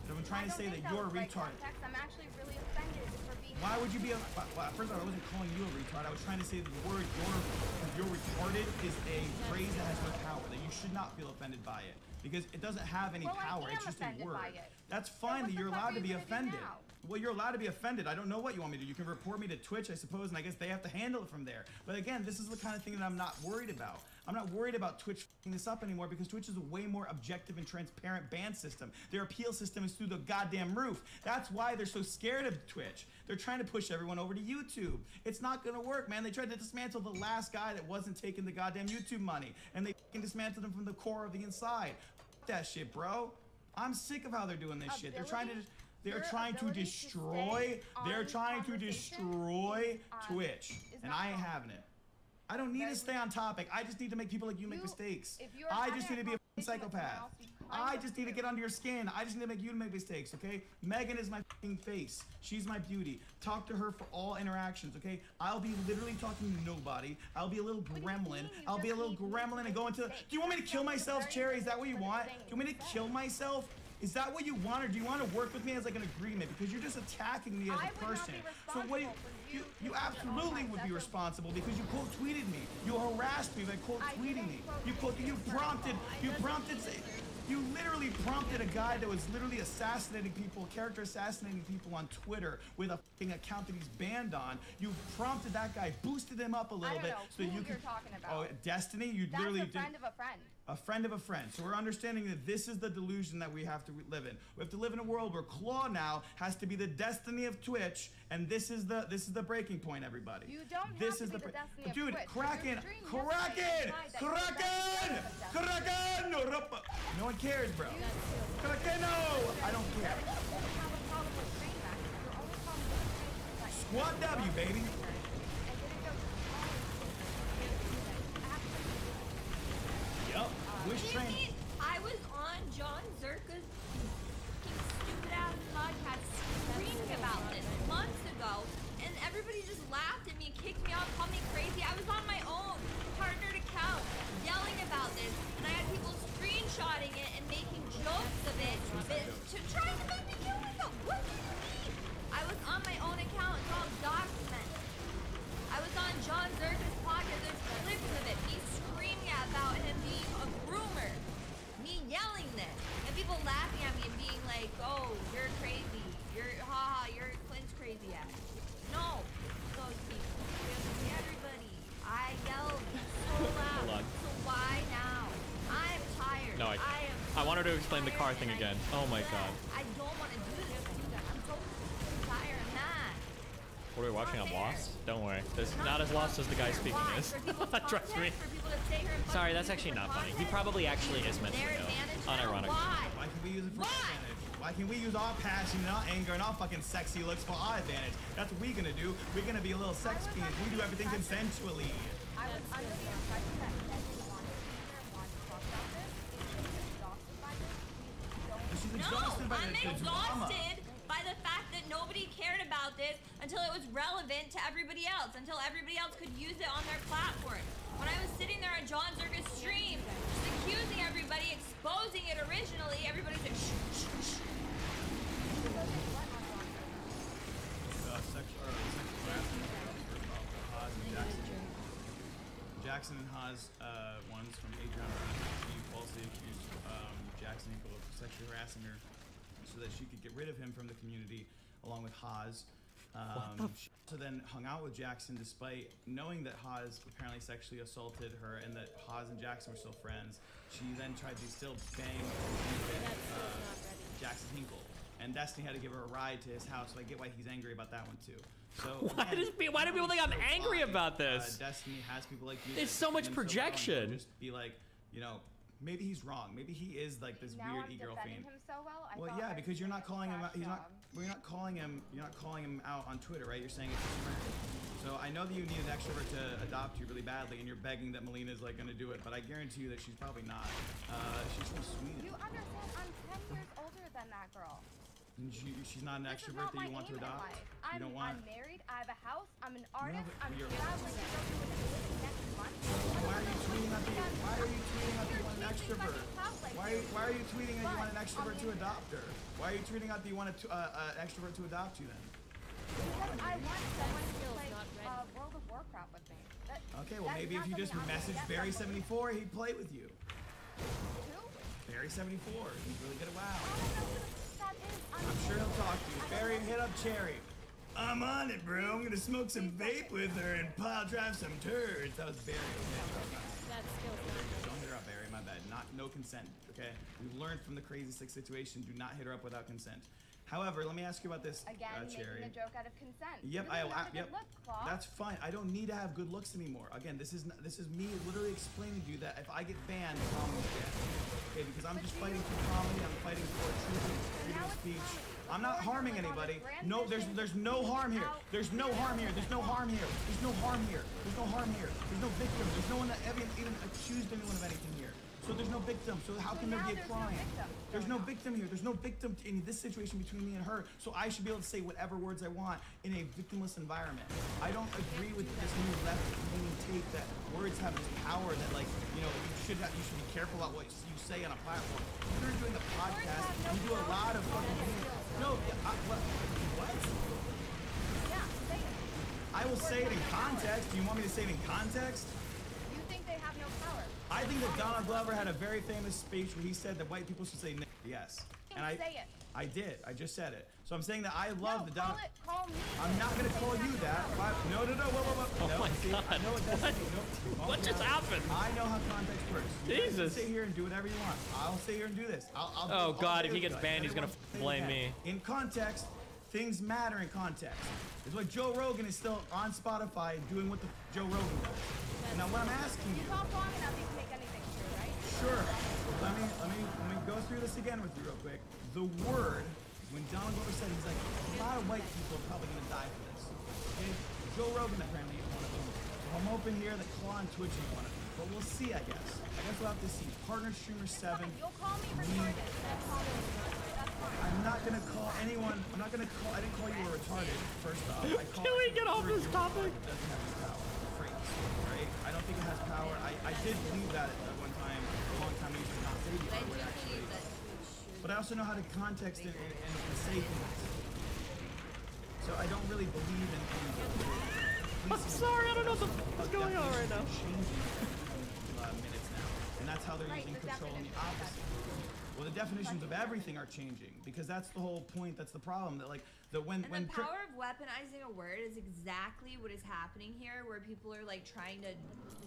But if I'm trying to say that you're a retard. I'm actually really offended for being. Why would you be first of all, I wasn't calling you a retard. I was trying to say that the word you're retarded is a phrase that has no power, that you should not feel offended by it. Because it doesn't have any power, it's just a word. That's fine that you're allowed to be offended. Well, you're allowed to be offended. I don't know what you want me to do. You can report me to Twitch, I suppose, and I guess they have to handle it from there. But again, this is the kind of thing that I'm not worried about. I'm not worried about Twitch f***ing this up anymore because Twitch is a way more objective and transparent ban system. Their appeal system is through the goddamn roof. That's why they're so scared of Twitch. They're trying to push everyone over to YouTube. It's not gonna work, man. They tried to dismantle the last guy that wasn't taking the goddamn YouTube money, and they f***ing dismantled him from the core of the inside. F*** that shit, bro. I'm sick of how they're doing this shit. They're trying to destroy Twitch, and I ain't having it. I don't need to stay on topic. I just need to make people like you make mistakes. I just need to be a psychopath. I just need to get under your skin. I just need to make you make mistakes, okay? Megan is my fucking face. She's my beauty. Talk to her for all interactions, okay? I'll be literally talking to nobody. I'll be a little gremlin. I'll be a little gremlin and go into. Do you want me to kill myself, Cherry? Is that what you want? Do you want me to kill myself? Is that what you want, or do you want to work with me as like an agreement? Because you're just attacking me as a person. So what? You absolutely would be responsible because you quote tweeted me. You harassed me by quote tweeting me. You literally prompted a guy that was literally assassinating people, character assassinating people on Twitter with a fucking account that he's banned on. You prompted that guy, boosted him up a little bit so you could. Talking about. Oh, Destiny, you literally did. That's a friend of a friend. A friend of a friend. So we're understanding that this is the delusion that we have to live in. We have to live in a world where Claw now has to be the destiny of Twitch, and this is the breaking point, everybody. You don't have to be the destiny of Twitch. Dude, Kraken! No one cares, bro. Krakeno! I don't care. Squad W, baby. Yup. Wish train. I was on John Zerka's stupid ass podcast screaming about this months ago, and everybody just laughed at me, kicked me out, called me crazy. I was on my own partnered account yelling about this, and I had people screenshotting it and making jokes of it to try to make me kill myself. What do you mean? I was on my own account. It's all documented. I was on John Zerka's podcast. There's clips of it. Me screaming about him being a groomer. Me yelling this. And people laughing at me and being like, oh, you're crazy. You're, haha, you're Clint's crazy ass. her to explain the car thing again. Oh my god. I don't want to do this to you guys. I'm so tired and mad. What are we watching? I'm lost? Don't worry. There's not as lost as the guy speaking is. Trust me. Sorry, that's actually not funny. He probably actually is mentally ill. Unironically. Why can't we use it for our advantage? Why can't we use our passion and our anger and our fucking sexy looks for our advantage? That's what we're gonna do. We're gonna be a little sex fiends. We do everything consensually. I was under the impression that Leslie wanted to be there and wanted to talk about this. If she's exhausted by this, we don't. She's exhausted by I'm the drama. exhausted by the fact that nobody cared about this until it was relevant to everybody else, until everybody else could use it on their platform. When I was sitting there on John Zerga's stream, just accusing everybody, exposing it originally, everybody's like, shh, shh, shh. Sexual harassment Haas and Jackson. Jackson and Haas, one's from Adrian. He falsely accused Jackson of sexually harassing her so that she could get rid of him from the community, along with Haas. She also then hung out with Jackson despite knowing that Haas apparently sexually assaulted her and that Haas and Jackson were still friends. She then tried to still bang Jackson Hinkle. And Destiny had to give her a ride to his house, so I get why he's angry about that one too. So why do people think I'm angry about this? Destiny has people like you. It's so much projection. Just be like, you know, maybe he's wrong. Maybe he is like this now weird I'm e-girl defending fiend. him so well. Well, yeah, because you're not calling him out. He's not. We're not calling him. You're not calling him out on Twitter, right? You're saying it's his friend. So I know that you need an extrovert to adopt you really badly, and you're begging that Melina's like gonna do it. But I guarantee you that she's probably not. She's from Sweden. You understand? I'm 10 years older than that girl. And she's not an extrovert that you want to adopt. You don't want. I'm married. I have a house. I'm an artist. I'm you're- traveling to go to next month. Why are you tweeting that you want an extrovert? Why are you tweeting that you want an extrovert to adopt her? Why are you tweeting out that you want an extrovert to adopt you then? Because I want someone to play World of Warcraft with me. Okay, well maybe if you just message Barry74, he'd play with you. Who? Barry74, he's really good at WoW. That is. I'm sure he'll talk to you. Barry, hit up Cherry. I'm on it, bro. I'm gonna smoke some vape with her and pile drive some turds. That was Barry. That's still Don't hit her up, Barry. My bad. No consent. Okay. We've learned from the Crazy Six situation. Do not hit her up without consent. However, let me ask you about this, Again, Cherry. making a joke out of consent. Yep, This is not a good look, Claw. That's fine. I don't need to have good looks anymore. Again, this is me literally explaining to you that if I get banned, the problem is dead. Okay, because I'm just fighting for comedy. I'm fighting for truth and freedom of speech. I'm not harming anybody. No, there's no harm here. There's no harm here. There's no harm here. There's no harm here. There's no harm here. There's no victim. There's no one that even accused anyone of anything here. So there's no victim. So how can there be a crime? There's no victim here. There's no victim in this situation between me and her. So I should be able to say whatever words I want in a victimless environment. I don't agree with this new left-leaning take that words have this power that, like, you know, you should be careful about what you say on a platform. If you're doing a podcast, you do a lot of fucking things. No, what? Yeah, say it. I will say it in context. Do you want me to say it in context? You think they have no power? I think that Donald Glover had a very famous speech where he said that white people should say yes. And Say it. I did. I just said it. So I'm saying that I love the Donald. Call me. I'm not gonna call you that. No. Whoa. Oh my God. I know what What just happened? I know how context works. You guys can Jesus. sit here and do whatever you want. I'll sit here and do this. Oh God, if he gets banned, he's gonna blame me. In context, things matter in context. It's why Joe Rogan is still on Spotify doing what the Joe Rogan does. Now what I'm asking you. You talk long enough, you can make anything true, right? Sure. Let me go through this again with you real quick. The word, when Donald Glover said, he's like, a lot of white people are probably gonna die for this. Okay? Joe Rogan apparently is one of them. So I'm hoping here that Claw and Twitch is one of them. But we'll see, I guess. I guess we'll have to see. Partner Streamer 7. You'll call me retarded. That's fine. I'm not gonna call anyone. I didn't call you a retarded, first off. Can we get off this topic? It doesn't have any power. Freaks, right? I don't think it has power. I did believe that at one time, a long time ago, not say the R word actually. But I also know how to context it and say things. So I don't really believe in I'm sorry, I don't know what's going on right now. Changing minutes now, and that's how they're using control in the opposite. Well, the definitions of everything are changing because that's the whole point. That's the problem. That like when the power of weaponizing a word is exactly what is happening here, where people are like trying to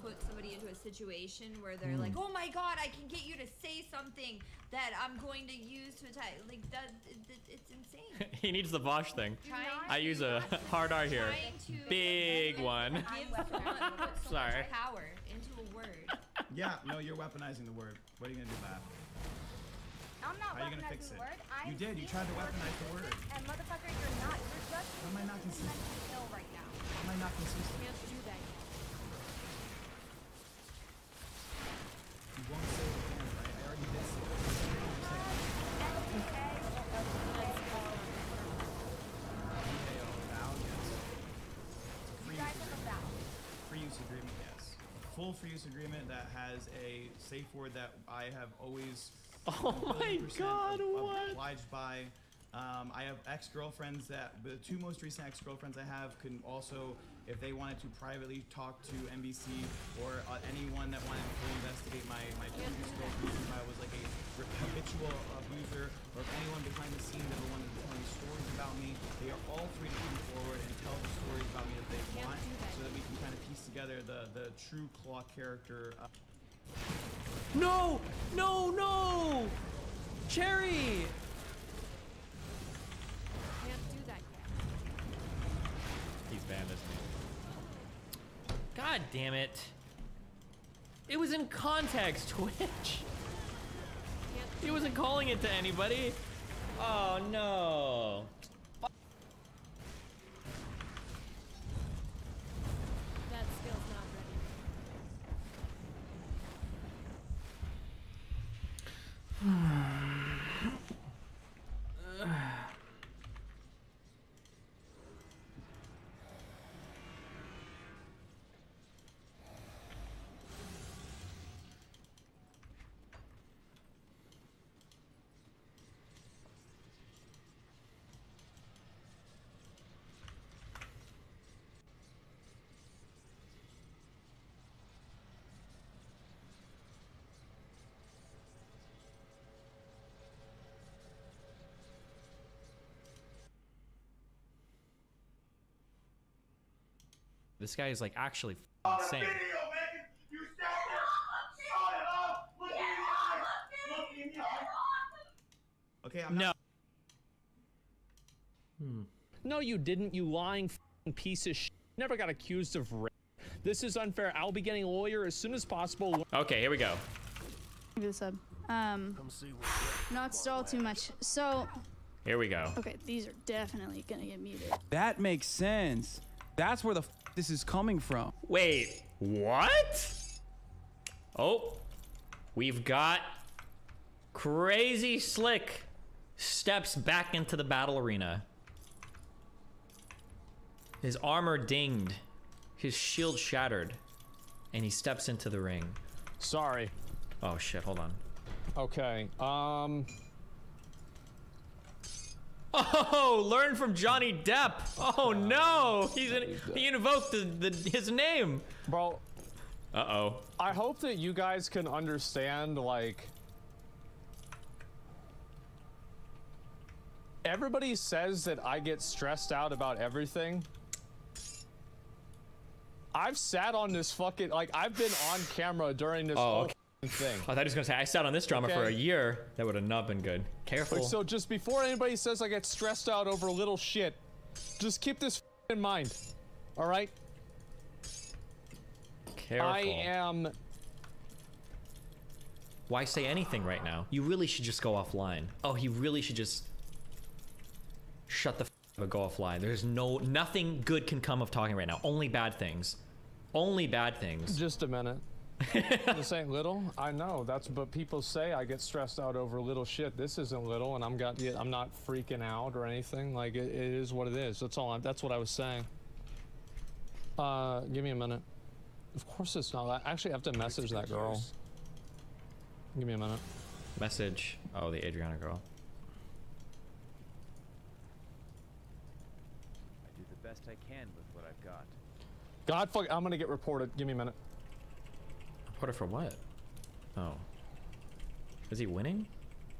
put somebody into a situation where they're like, oh my god, I can get you to say something that I'm going to use to attack. Like that, it's insane. He needs the Vosh thing. I use a hard R here. Big one. Sorry. Power into a word. Yeah, no, you're weaponizing the word. What are you gonna do about it? I'm not How are you gonna fix weaponizing it? the word. You did. You tried to weaponize the word. And motherfucker, you're not. You're just. How am I not consistent? Ill right now. How am I not consistent? Can't do that. You won't say it again, right? I already did say free use agreement, yes. Full free use agreement that has a safe word that I have always Oh my god, what? obliged by. I have ex-girlfriends that, the two most recent ex-girlfriends I have can also, if they wanted to privately talk to NBC or anyone that wanted to investigate my previous girlfriends, if I was like a habitual abuser, or if anyone behind the scenes ever wanted to tell me stories about me, they are all free to come forward and tell the stories about me that they want, so that we can kind of piece together the true Claw character. No! No, no! Cherry! Can't do that yet. He's banned, isn't he? God damn it. It was in context, Twitch. He wasn't calling it to anybody. Oh no. That skill's not ready. This guy is like actually insane. Okay, I'm not. No, you didn't, you lying piece of shit. Never got accused of rape. This is unfair. I'll be getting a lawyer as soon as possible. Okay, here we go. Give it a sub. Not stall too much. So. Here we go. Okay, these are definitely gonna get muted. That makes sense. That's where the this is coming from. Wait, what? Oh, we've got Crazy Slick steps back into the battle arena. His armor dinged, his shield shattered, and he steps into the ring. Sorry. Oh shit, hold on. Okay, Oh, learn from Johnny Depp. Oh no, he invoked his name. Bro. Uh-oh. I hope that you guys can understand, like, everybody says that I get stressed out about everything. I've sat on this fucking, like, I've been on camera during this whole thing. I thought he was gonna say I sat on this drama for a year. That would have not been good. Careful. Like, so just before anybody says I get stressed out over little shit, just keep this in mind. All right? Careful. I am. Why say anything right now? You really should just go offline. Oh, he really should just shut the f up and go offline. There's nothing good can come of talking right now. Only bad things. Only bad things. Just a minute. This ain't little. I know. That's what people say. I get stressed out over little shit. This isn't little, and I'm not freaking out or anything. Like it is what it is. That's all. That's what I was saying. Give me a minute. Of course it's not. I actually have to message that girl. Give me a minute. Message. Oh, the Adriana girl. I do the best I can with what I've got. God fuck. I'm gonna get reported. Give me a minute. Reported for what? Oh. Is he winning?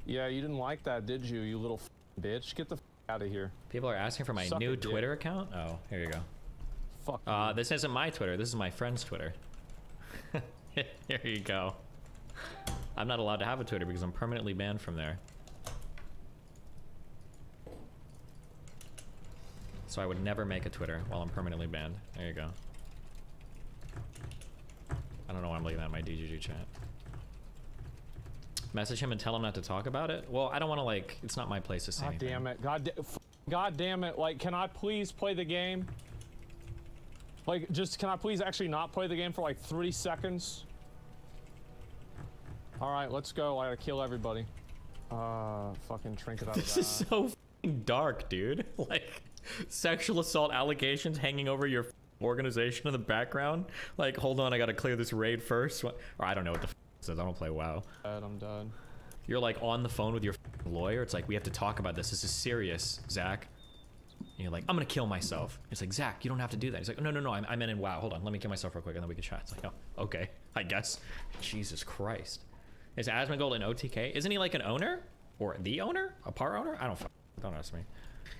Yeah, you didn't like that, did you? You little bitch. Get the out of here. People are asking for my Suck new a dick. Twitter account. Oh, here you go. Fuck. This isn't my Twitter. This is my friend's Twitter. Here you go. I'm not allowed to have a Twitter because I'm permanently banned from there. So I would never make a Twitter while I'm permanently banned. There you go. I don't know why I'm looking at my DGG chat. Message him and tell him not to talk about it? Well, I don't want to, like, it's not my place to say anything. Damn it. God damn it. Like, can I please play the game? Like, just, can I please actually not play the game for like 3 seconds? Alright, let's go. I gotta kill everybody. Fucking trinket out of that. This is so f***ing dark, dude. Like, sexual assault allegations hanging over your organization in the background. Like, hold on, I gotta clear this raid first. Or I don't know what the f says. I don't play WoW. I'm done. You're like on the phone with your lawyer. It's like, we have to talk about this. This is serious, Zach. And you're like, I'm gonna kill myself. It's like, Zach, you don't have to do that. He's like, no, I'm in WoW. Hold on, let me kill myself real quick and then we can chat. It's like, oh, okay, I guess. Jesus Christ. Is Asmongold an OTK? Isn't he like an owner? Or the owner? A part owner? Don't ask me.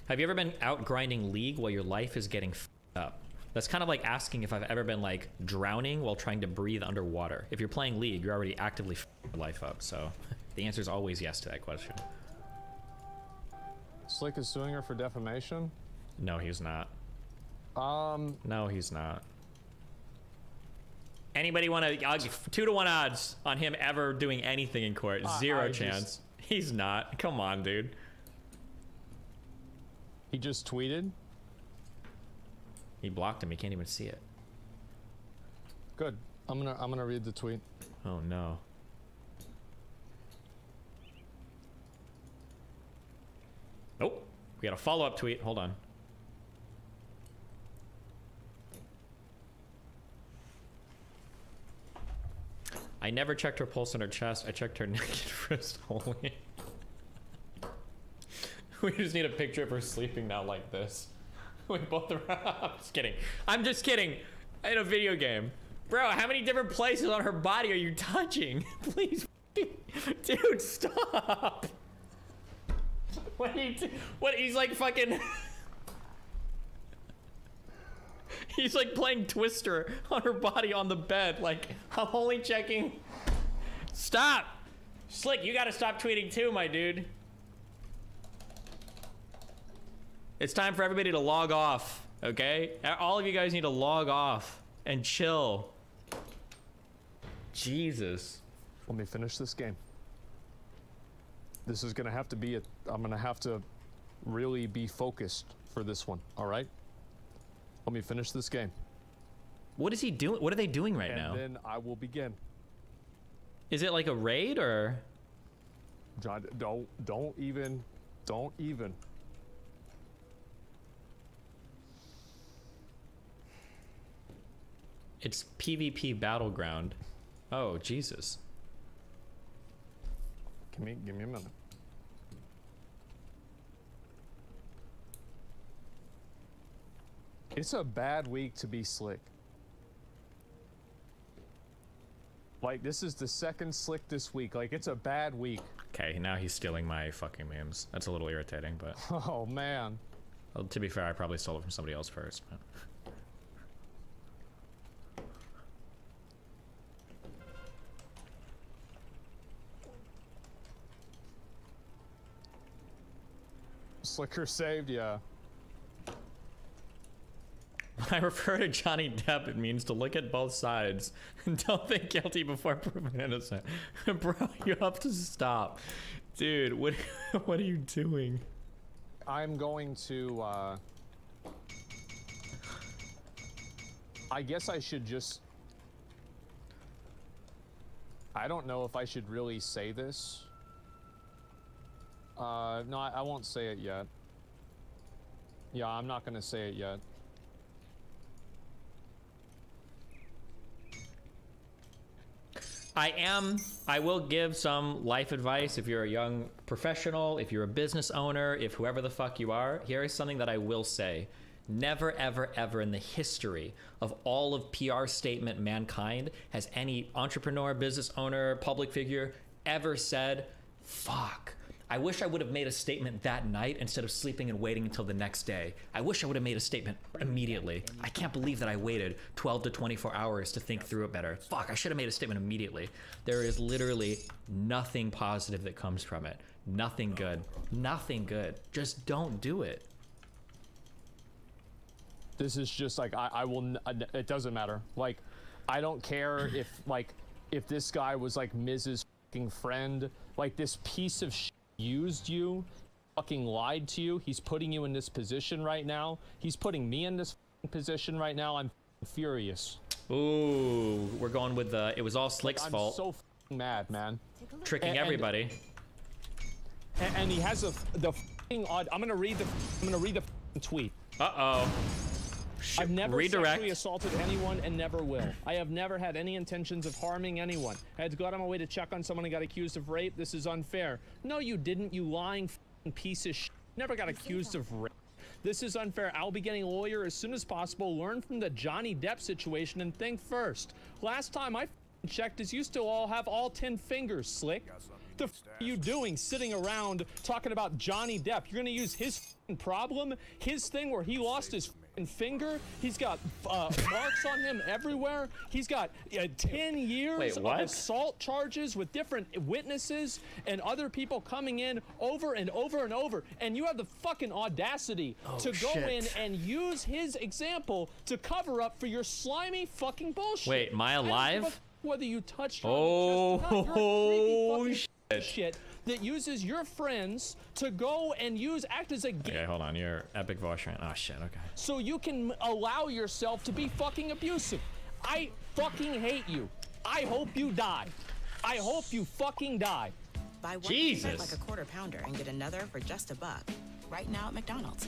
Have you ever been out grinding League while your life is getting f***ed up? That's kind of like asking if I've ever been like drowning while trying to breathe underwater. If you're playing League, you're already actively f***ing your life up. So the answer is always yes to that question. Slick is suing her for defamation? No, he's not. No, he's not. Anybody want to? I'll give 2-to-1 odds on him ever doing anything in court. Zero chance. He's not. Come on, dude. He just tweeted. He blocked him. He can't even see it. Good. I'm gonna read the tweet. Oh no. Oh, we got a follow-up tweet. Hold on. I never checked her pulse on her chest. I checked her naked wrist only. We just need a picture of her sleeping now like this. We both are. I'm just kidding. I'm just kidding. In a video game. Bro, how many different places on her body are you touching? Please. Dude, stop. What are you what? He's like fucking. He's like playing Twister on her body on the bed. Like, I'm only checking. Stop! Slick, you gotta stop tweeting too, my dude. It's time for everybody to log off, okay? All of you guys need to log off and chill. Jesus. Let me finish this game. This is gonna have to be I'm gonna have to really be focused for this one, all right? Let me finish this game. What is he doing? What are they doing right now? And then I will begin. Is it like a raid or? John, don't even. It's PvP Battleground. Oh, Jesus. Give me a minute. It's a bad week to be Slick. Like, this is the second Slick this week. Like, it's a bad week. Okay, now he's stealing my fucking memes. That's a little irritating, but... Oh, man. Well, to be fair, I probably stole it from somebody else first, but... Slicker saved, yeah. When I refer to Johnny Depp, it means to look at both sides and don't think guilty before proven innocent. Bro, you have to stop. Dude, what are you doing? I'm going to, I guess I should just... I don't know if I should really say this. No, I won't say it yet. Yeah, I'm not gonna say it yet. I will give some life advice if you're a young professional, if you're a business owner, if whoever the fuck you are. Here is something that I will say. Never, ever, ever in the history of all of PR statement mankind has any entrepreneur, business owner, public figure ever said fuck. I wish I would have made a statement that night instead of sleeping and waiting until the next day. I wish I would have made a statement immediately. I can't believe that I waited 12 to 24 hours to think through it better. Fuck, I should have made a statement immediately. There is literally nothing positive that comes from it. Nothing good. Nothing good. Just don't do it. This is just like, I will, it doesn't matter. Like, I don't care if, like, if this guy was like Mrs. fucking friend, like this piece of shit used you, fucking lied to you. He's putting you in this position right now. He's putting me in this position right now. I'm furious. Ooh, we're going with the, it was all Slick's fault. I'm so fucking mad, man. Tricking everybody. And he has the fucking odd, I'm gonna read the tweet. Uh-oh. I've never sexually assaulted anyone and never will. I have never had any intentions of harming anyone. I had to go out of my way to check on someone and got accused of rape. This is unfair. No, you didn't, you lying piece of shit. Never got accused of rape. This is unfair. I'll be getting a lawyer as soon as possible. Learn from the Johnny Depp situation and think first. Last time I checked is you still all have all 10 fingers, Slick. The f are you doing sitting around talking about Johnny Depp? You're gonna use his problem, his thing where he lost his finger. He's got marks on him everywhere. He's got 10 years of assault charges with different witnesses and other people coming in over and over and over. And you have the fucking audacity to go in and use his example to cover up for your slimy fucking bullshit. Wait, am I alive? Whether you touched oh, shit that uses your friends to go and act as a okay, hold on, your epic voice rant. Oh shit, okay. So you can allow yourself to be fucking abusive. I fucking hate you. I hope you die. I hope you fucking die. Buy one Jesus. Like a quarter pounder and get another for just $1 right now at McDonald's.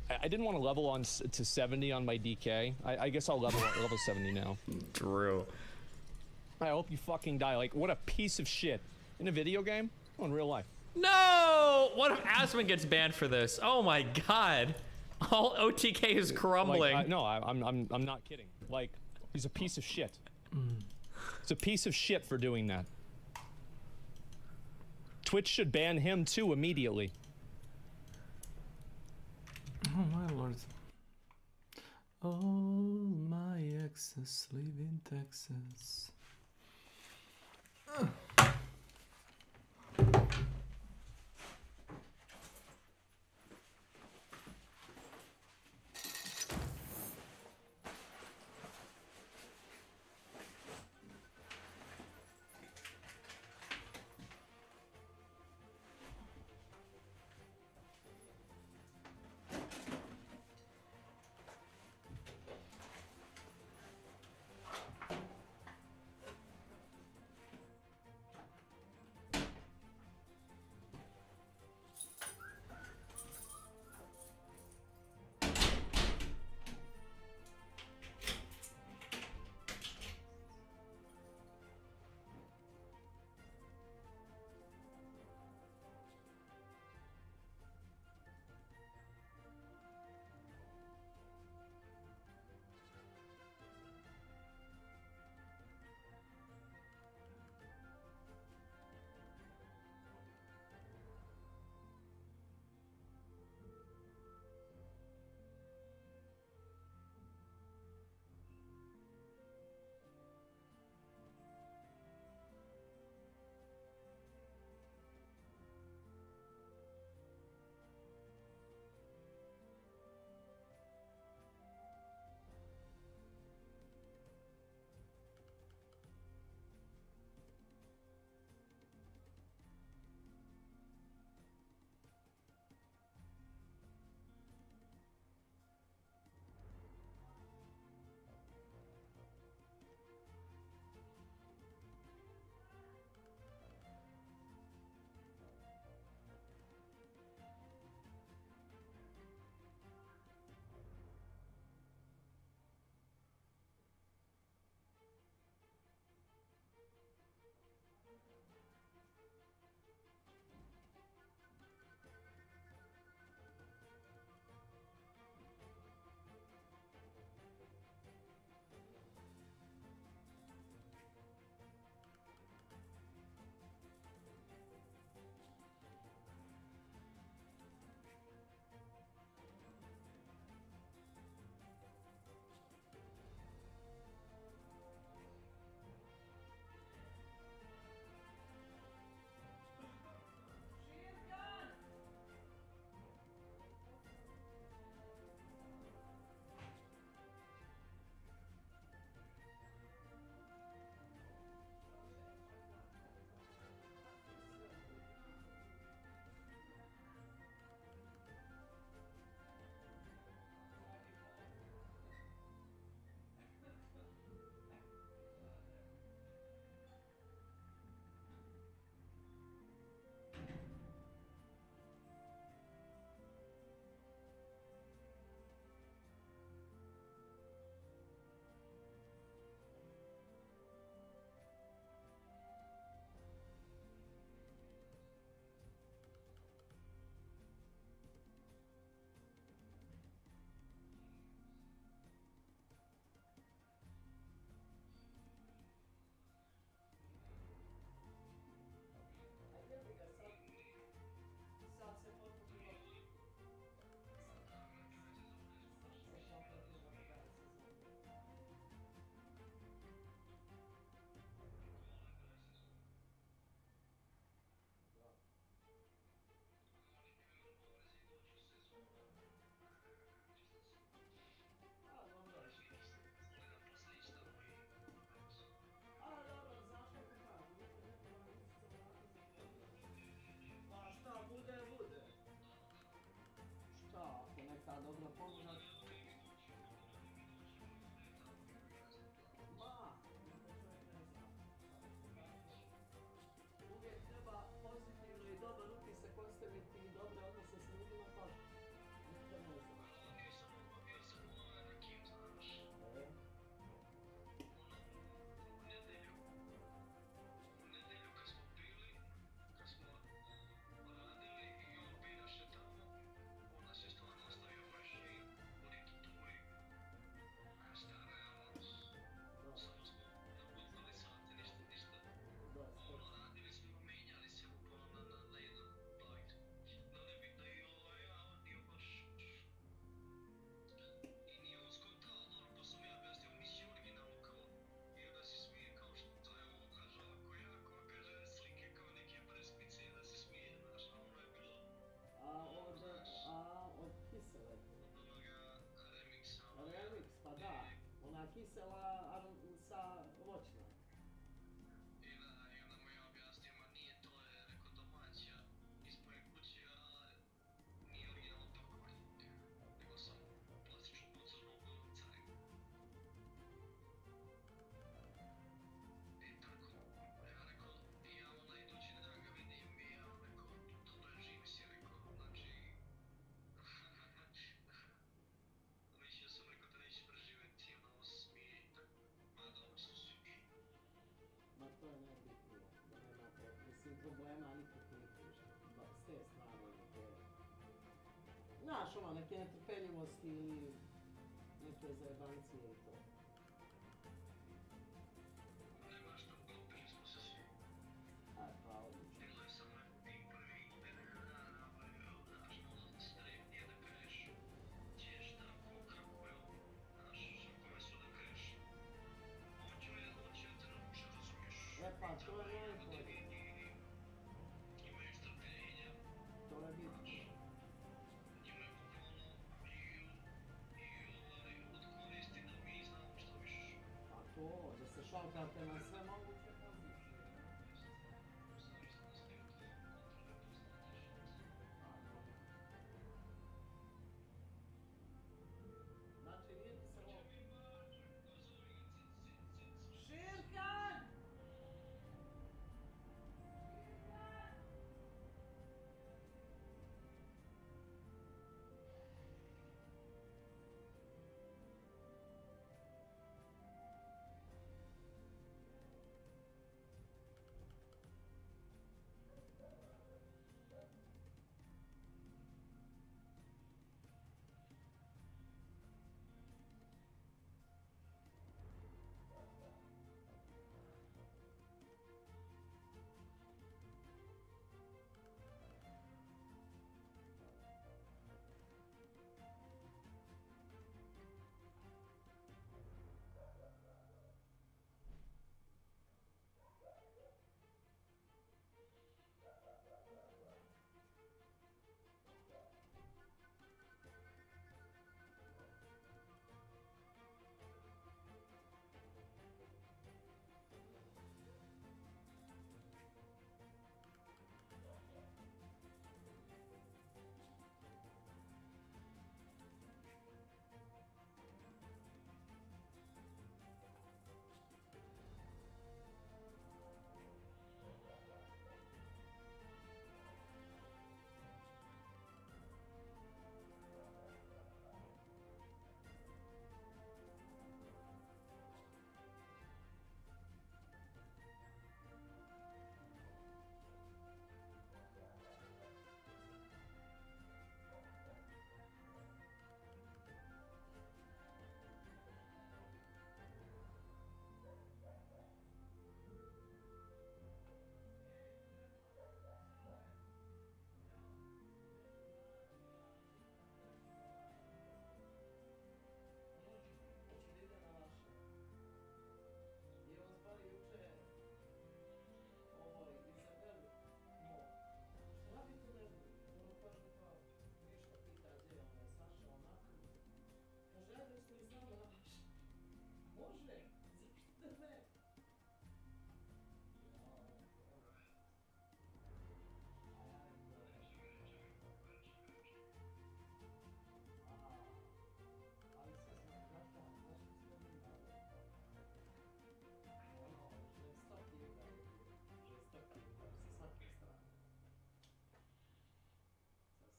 I didn't want to level on to 70 on my DK. I guess I'll level 70 now. True. I hope you fucking die. Like, what a piece of shit. In a video game? Oh, in real life. No! What if Aspen gets banned for this? Oh my god. All OTK is crumbling. Like, no, I'm not kidding. Like, he's a piece of shit. He's a piece of shit for doing that. Twitch should ban him too immediately. Oh my lord. All my exes live in Texas. kisela sa voćna. Ma to je najbitnije, da nemate, mislim, problema nikakvih više, s te strane neke, znaš, ono, neke netrpeljivosti ili neke zajebancije i to. Aj, pa, odlično. E pa, to je najbolje. To je bitno. A to, da se šalkate na sve moguće pozicije. Znači, nije ti se ovo... Širkan!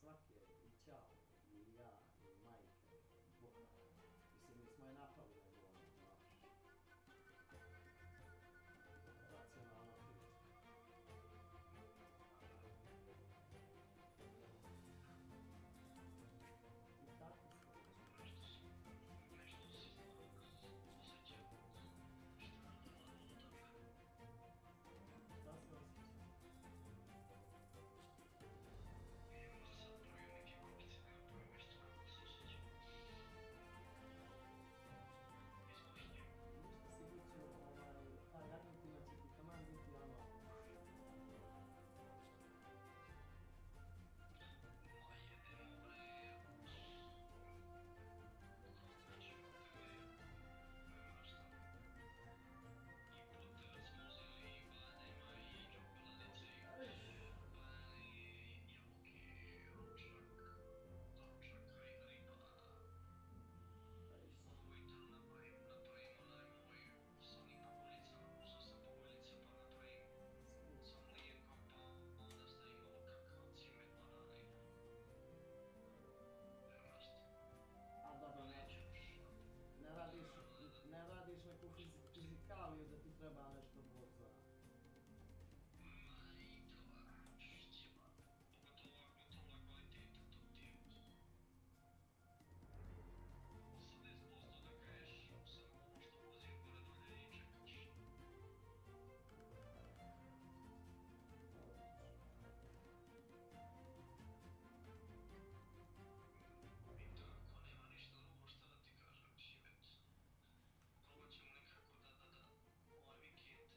Svake, i Ćao, i ja, i majke, i Boka. Mislim, mi smo je napali nego ono, znaš. treba nešto bot za... Probat ćemo nekako da ovaj vikend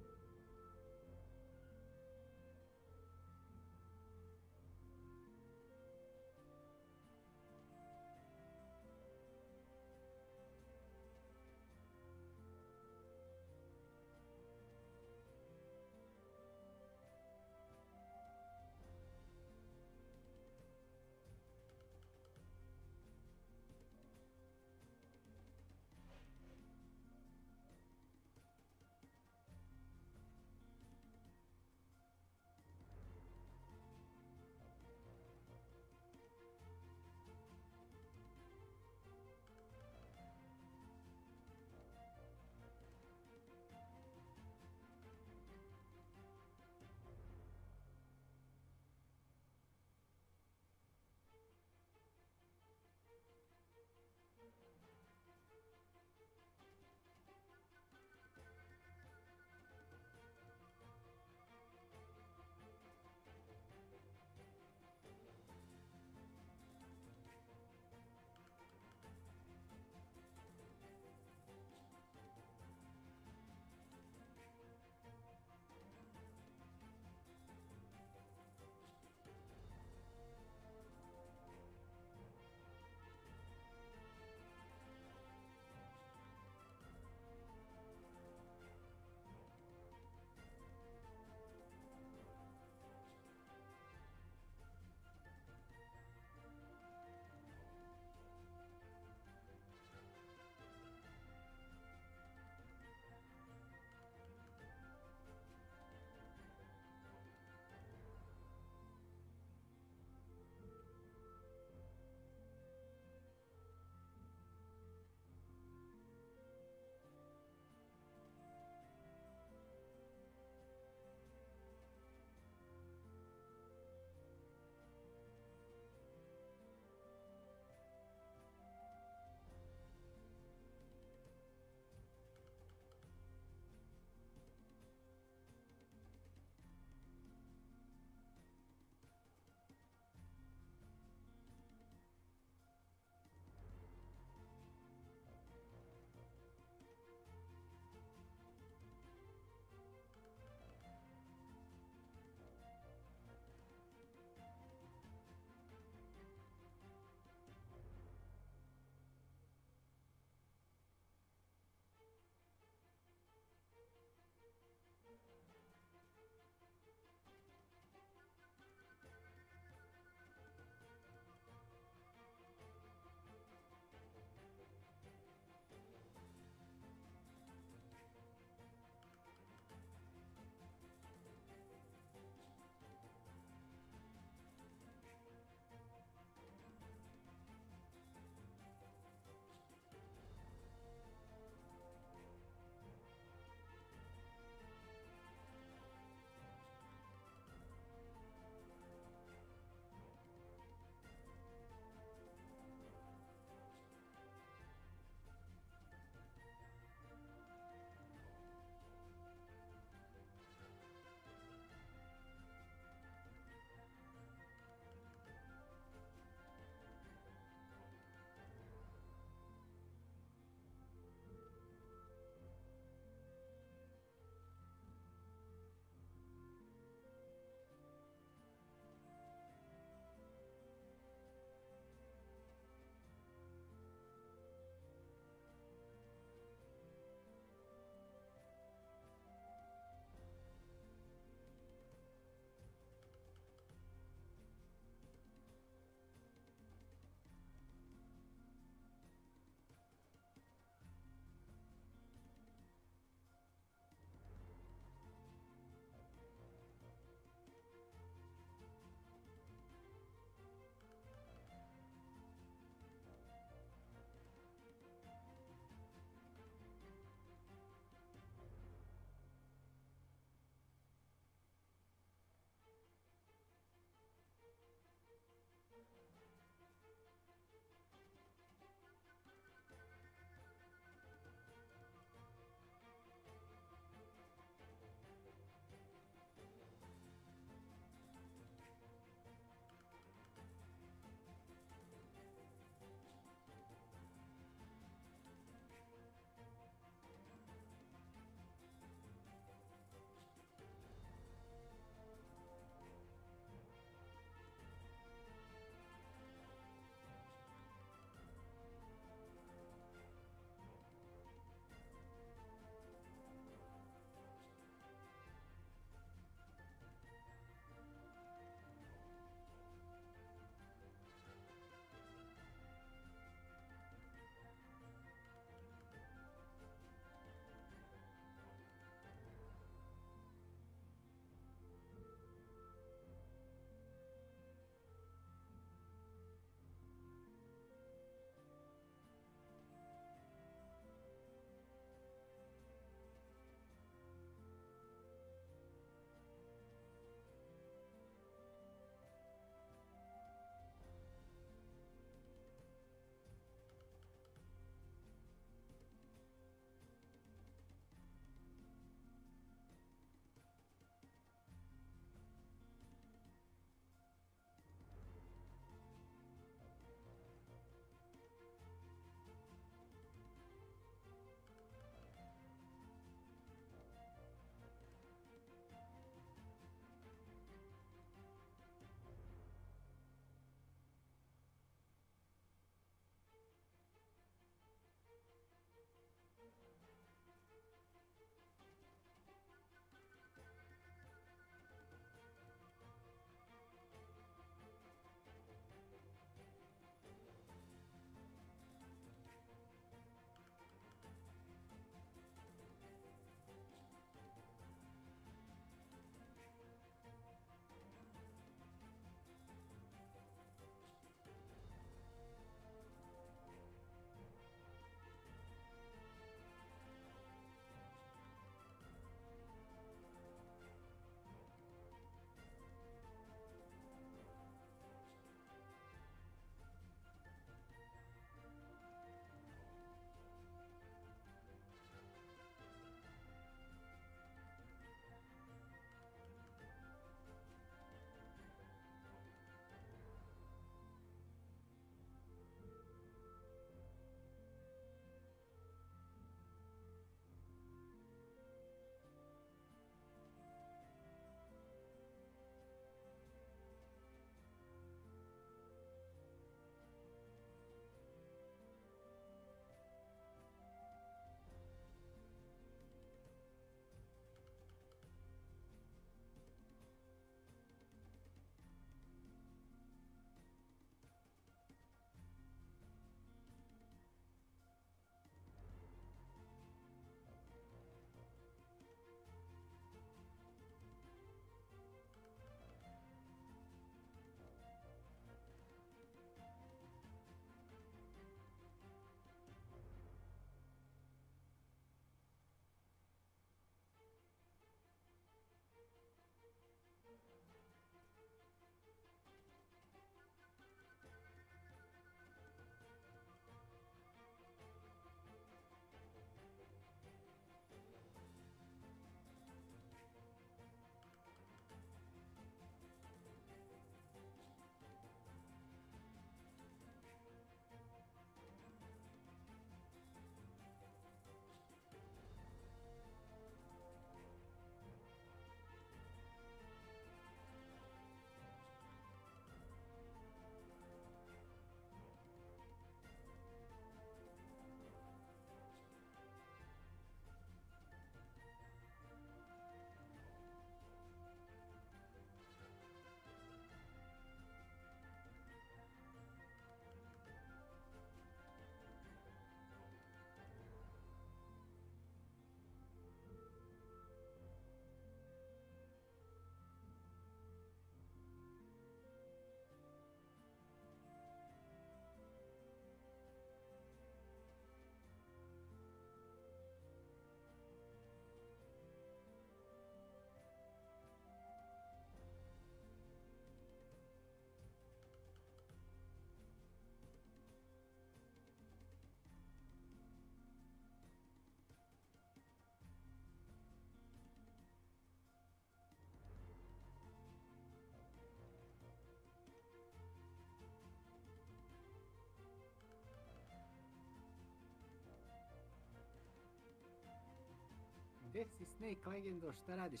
gde si Snake Legendo, šta radiš?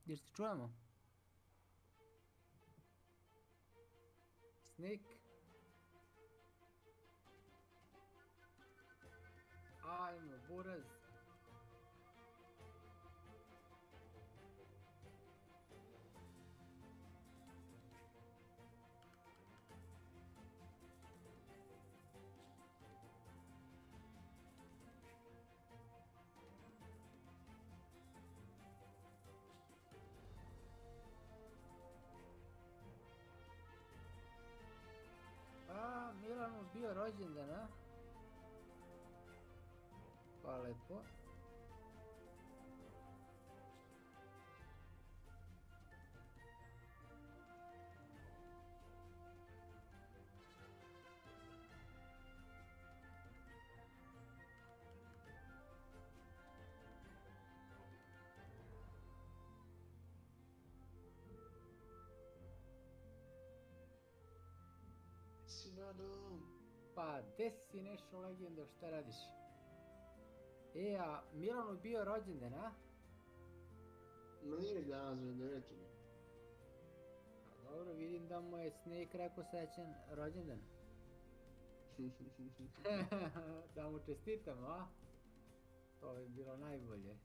Gdje se čujemo? Snake? Ajmo, buraz. A, Milanu bio rođendan, a? Pa lepo. Milano. Pa, gde si Nešo Legendo, šta radiš? E, a Milanu bio rođendan, a? Ma nije danas, već 9. Pa dobro, vidim da mu je Snake rekao srećan rođendan. Da mu čestitam, a? To bi bilo najbolje.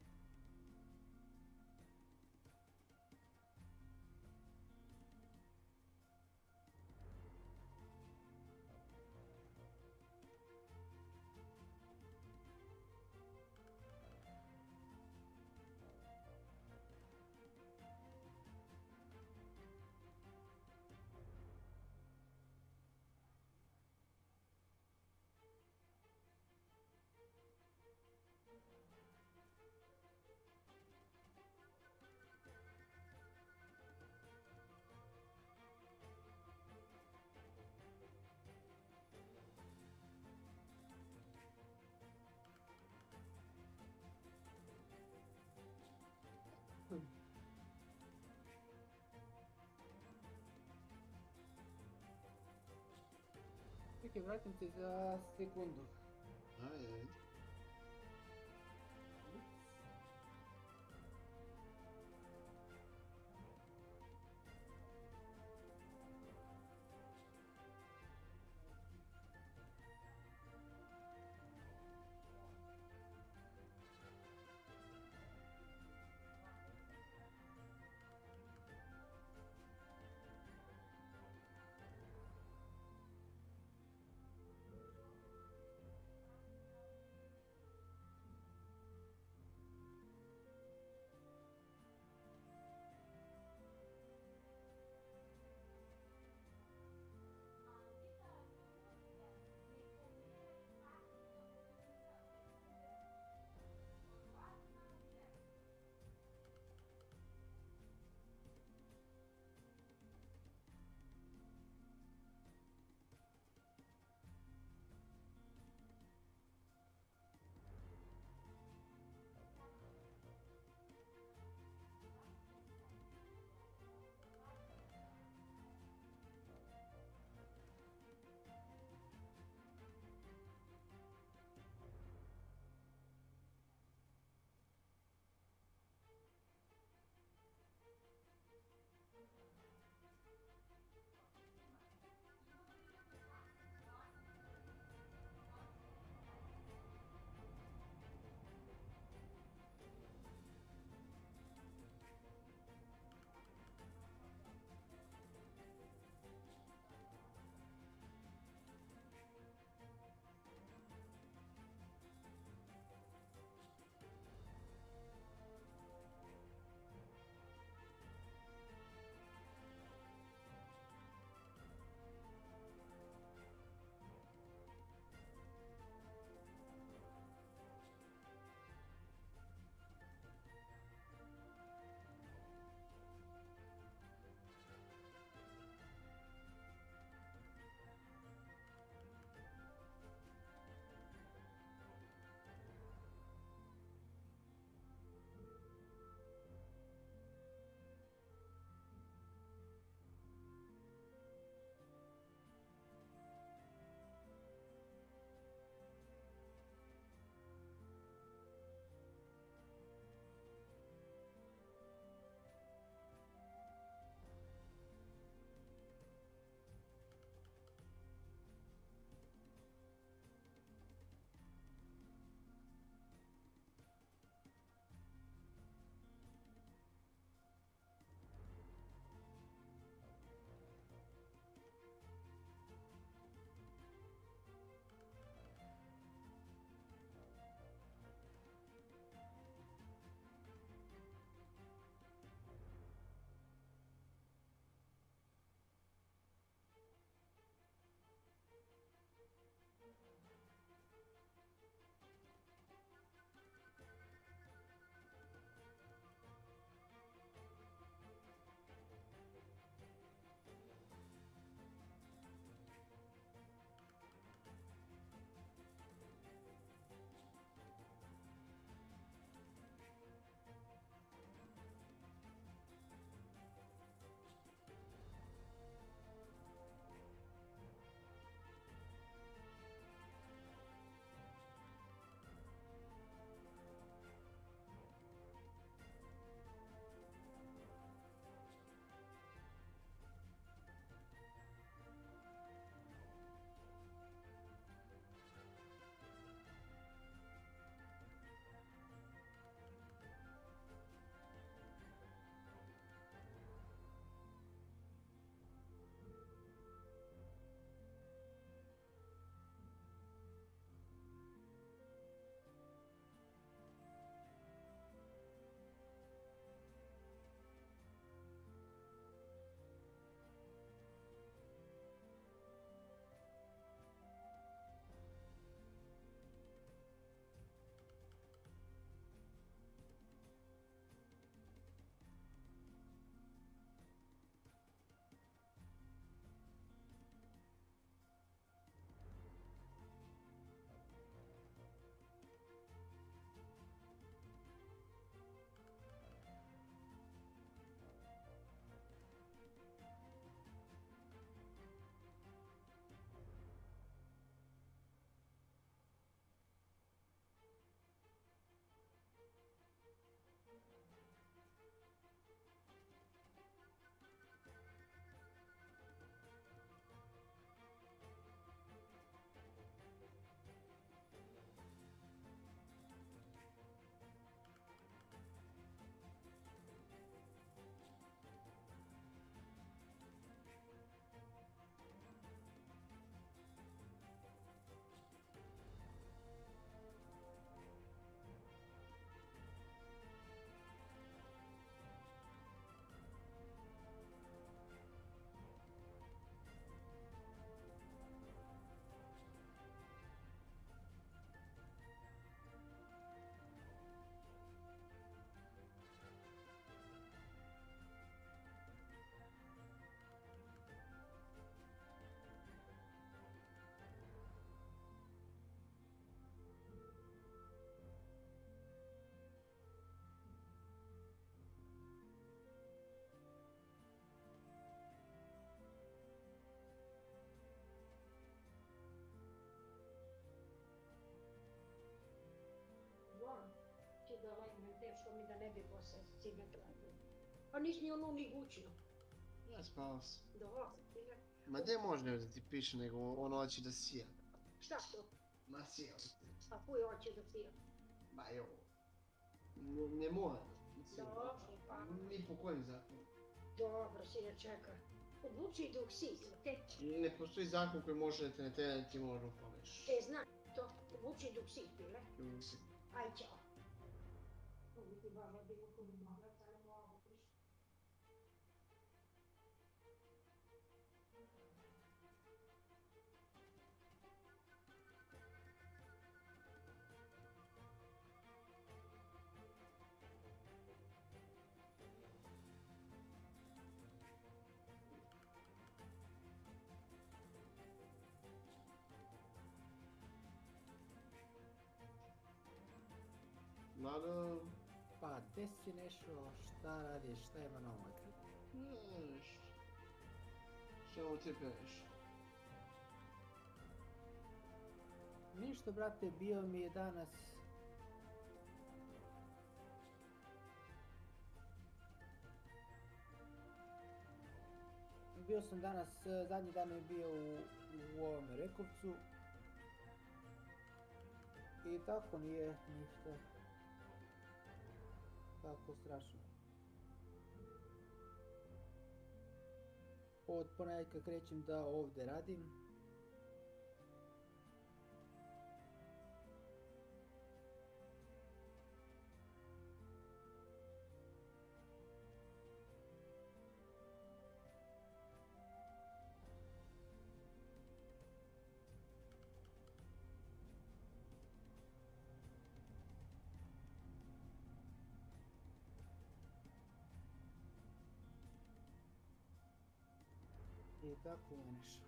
Čekaj, vratim se za sekundu. Ajde. da legnem, teško mi da ne bi posle cimet radio. Pa nis ni ono ni gućno. Ja spavao sam. Dobro, fine. Ma gdje može da ti piše, nego on hoće da sija. Šta to? Ma sija. A kuj hoće da sija? Ma jo. Ne mora. Dobro, pa. Ni po kojem zakonu. Dobro, sine, čekaj. Obuči dok si, te. Ne postoji zakon koji može da te ne tera da ti možemo pomeš. Znaš to, obuči dok si, bile? Aj, čao. Ovo ti baba bilo kod mama, sada mogu prišli. Mlado... Pa, gde si nešao, šta radiš, šta ima novo? Znaš... Samo ti peš. Ništa, brate, bio mi je danas... Bio sam danas, zadnji dan je bio u ovom Rekovcu. I tako nije ništa tako strašno. Od ponedjeljka krećem da ovdje radim. I tako meneš.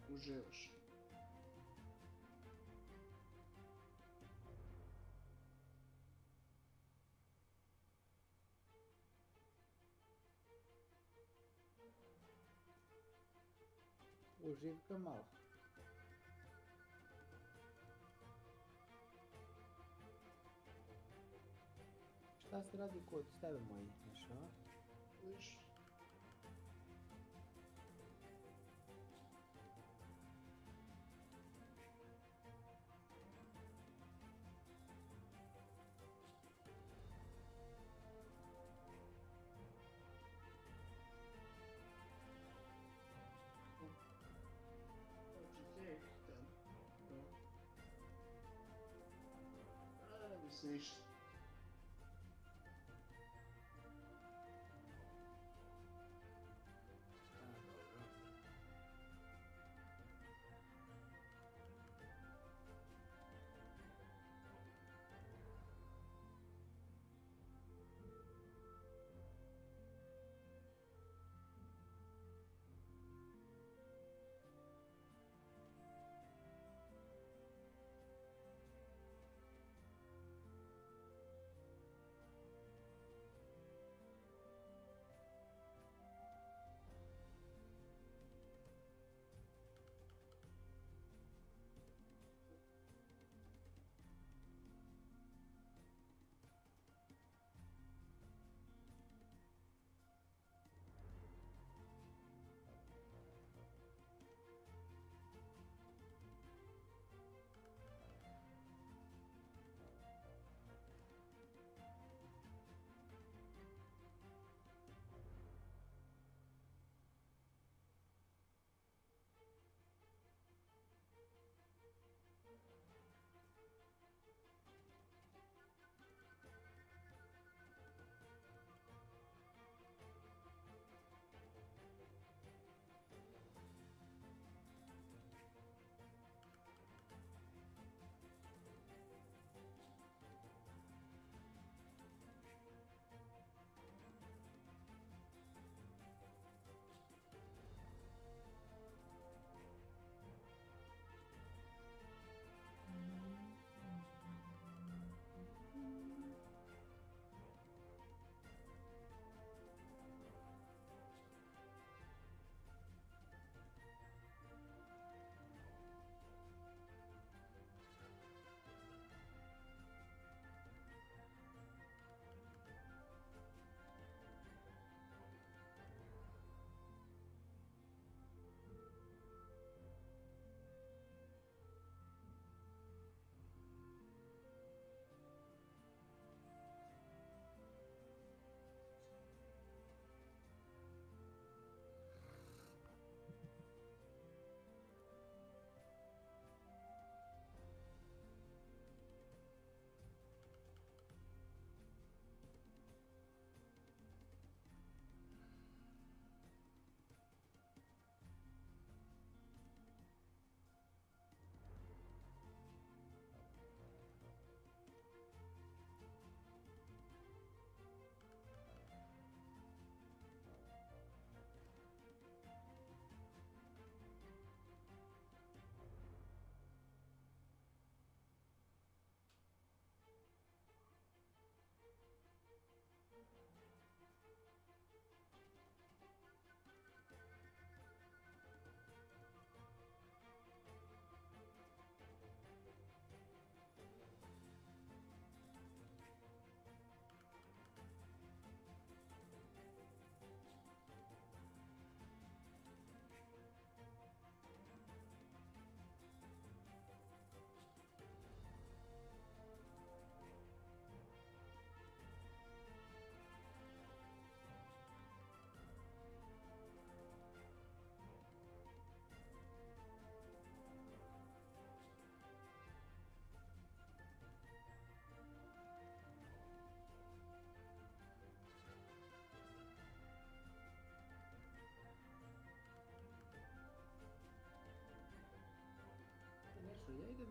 Uživaš. Uživka malo. Šta se radi kod tebe, moji Miša? Viš? Ništa.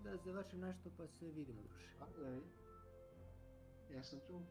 da završim nešto pa se vidimo druže. Pogledaj. Ja sam tu.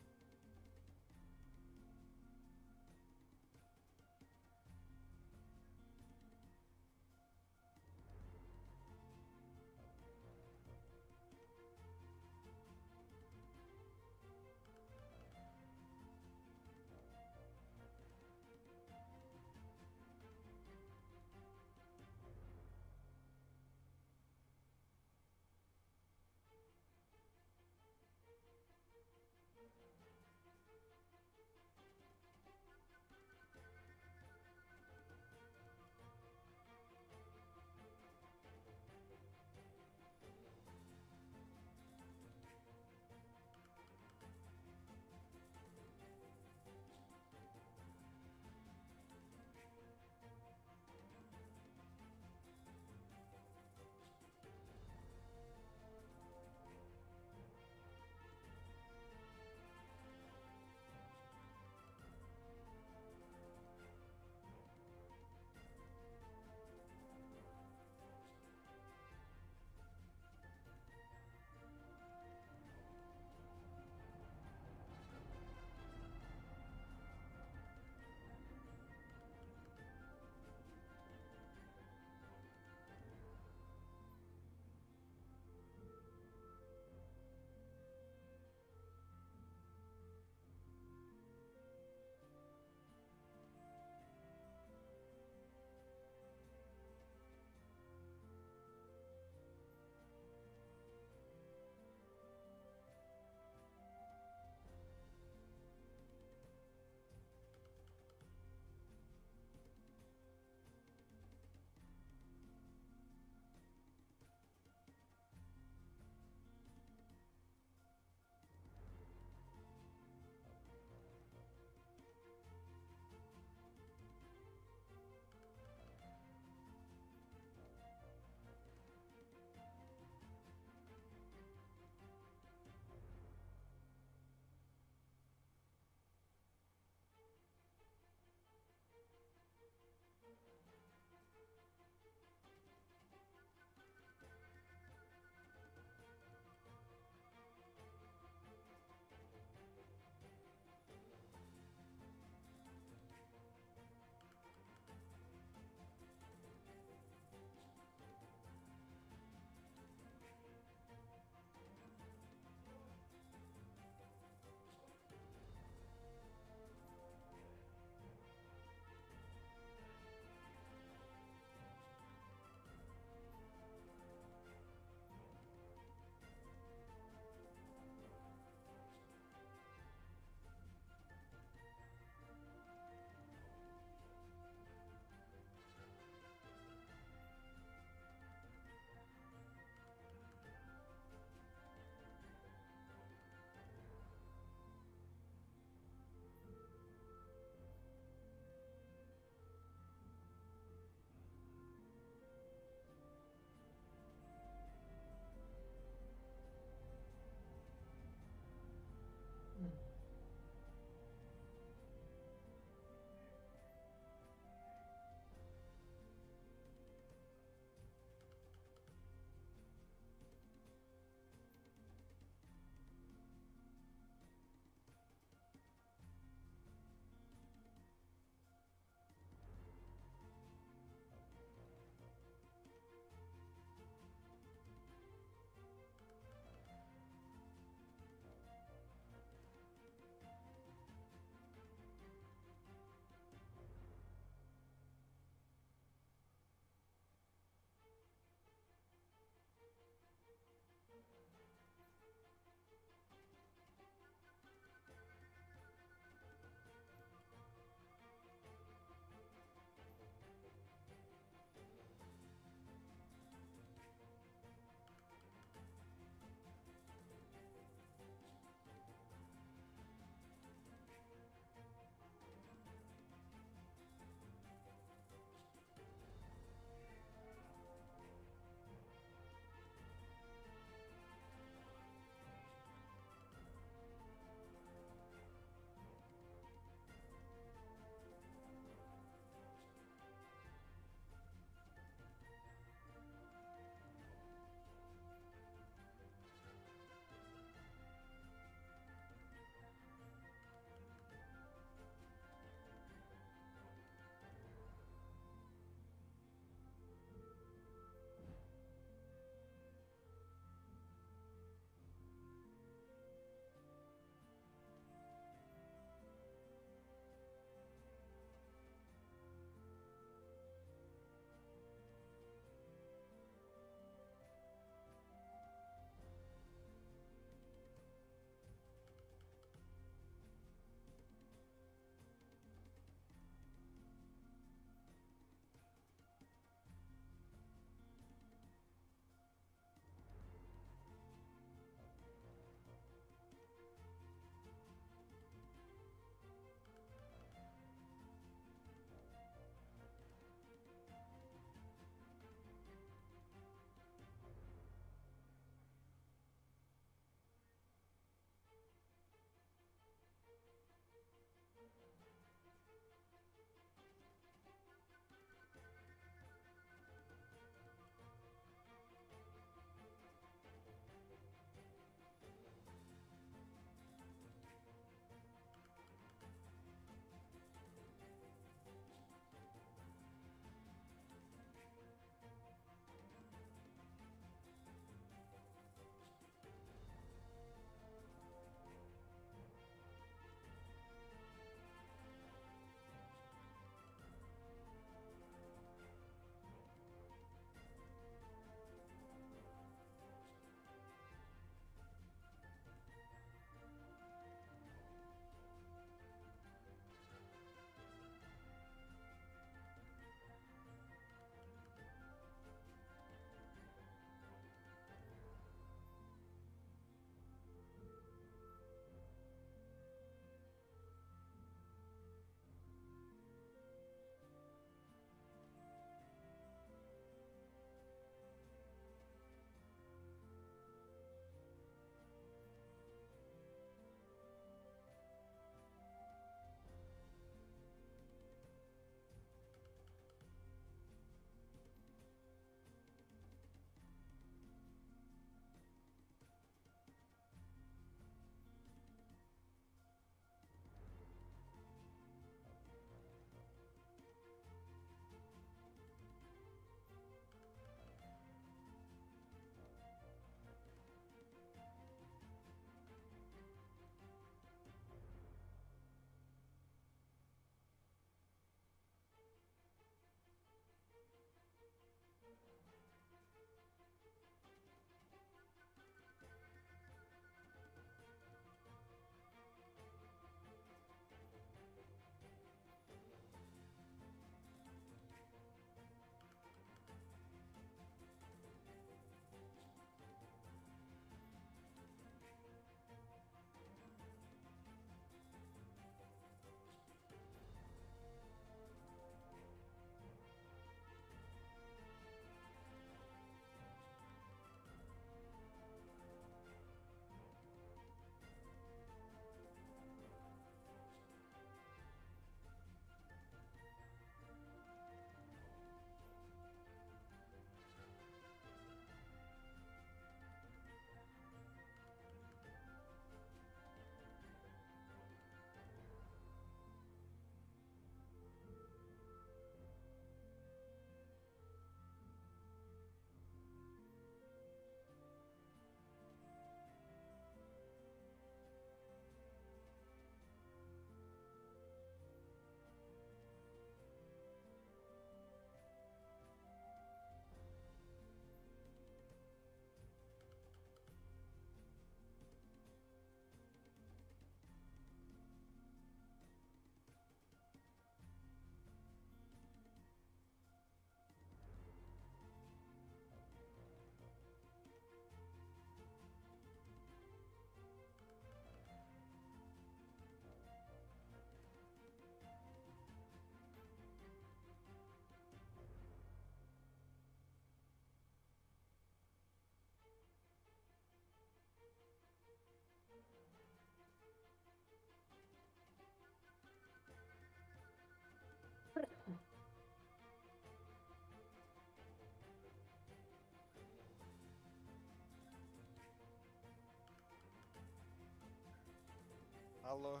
Alo.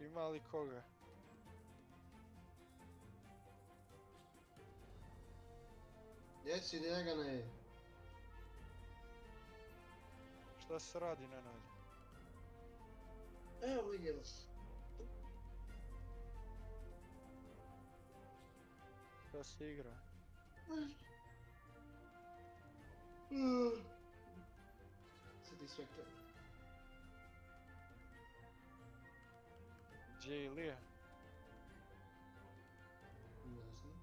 Ima li koga? Gdje si, Dragane? Šta se radi, Nenad? Evo vidjelo. Šta se igra? Satisfactory. Gdje je Ilija? Ne znam.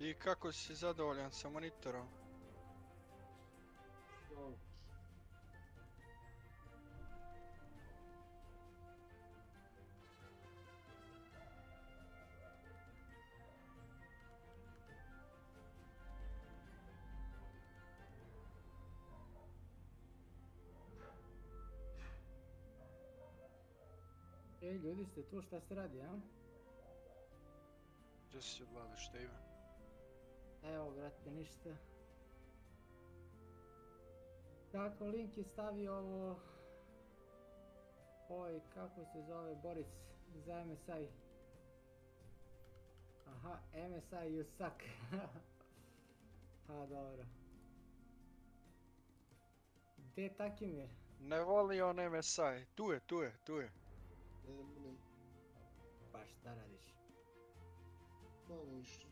I kako si zadovoljan sa monitorom? Ljudi ste tu, šta se radi, a? Gdje si Vlade, šta ima? Evo, brate, ništa. Tako, Link je stavio ovo... Oj, kako se zove, Boris, za MSI. Aha, MSI you suck. A, dobro. Gdje je Takimir? Ne voli on MSI. Tu je. Pa šta radiš? Pa ništa.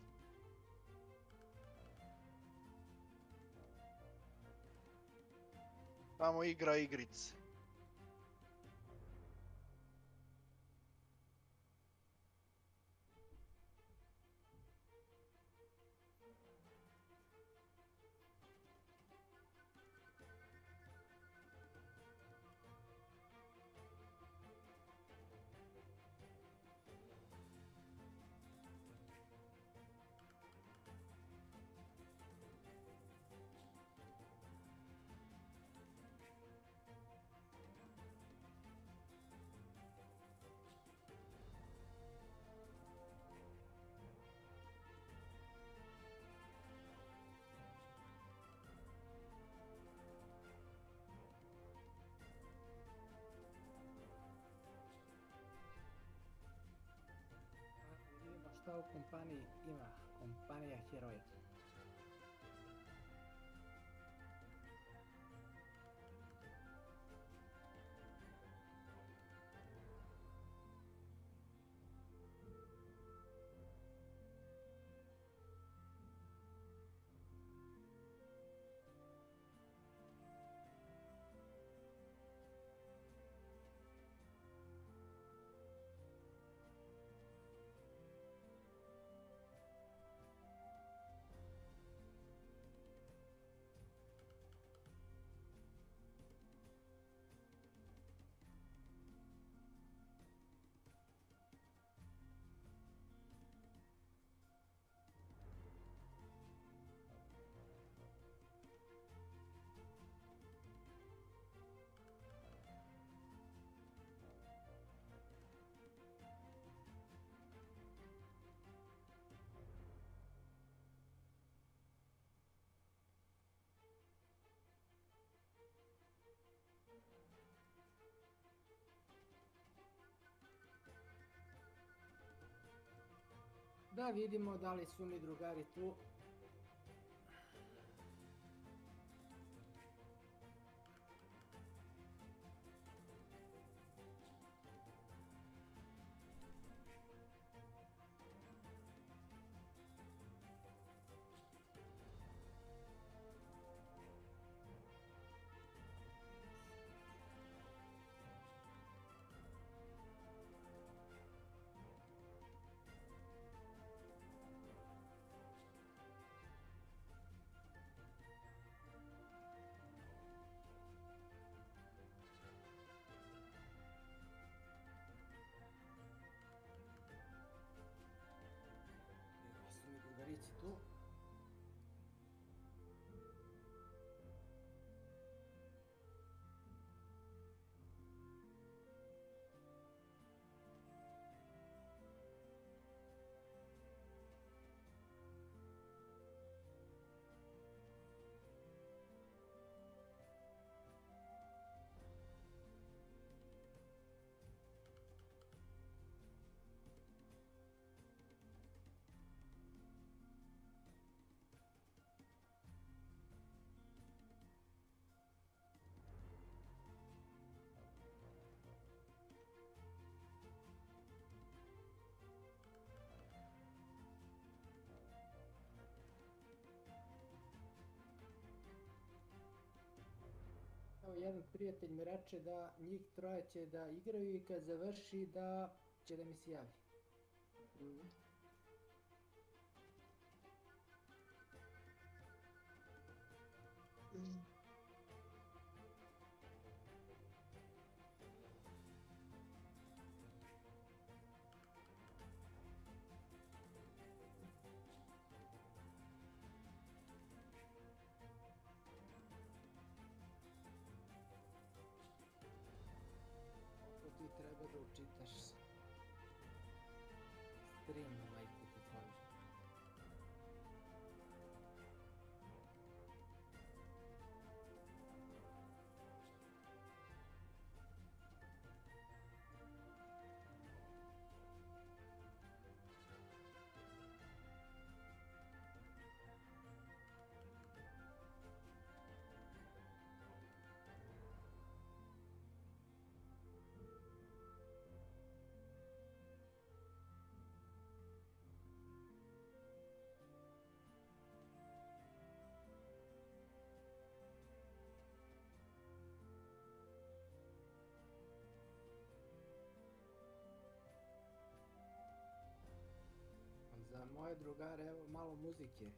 Tamo igra igrice. Vidimo šta u kompaniji ima. Kompanija heroja. Da vidimo da li su mi drugari tu. Su mi drugarici tu. Evo, jedan prijatelj mi reče da njih troje će da igraju i kad završi da će da mi se javi. Kako ti treba da učitaš stream, majku ti tvoju. Za moje drugare, evo malo muzike.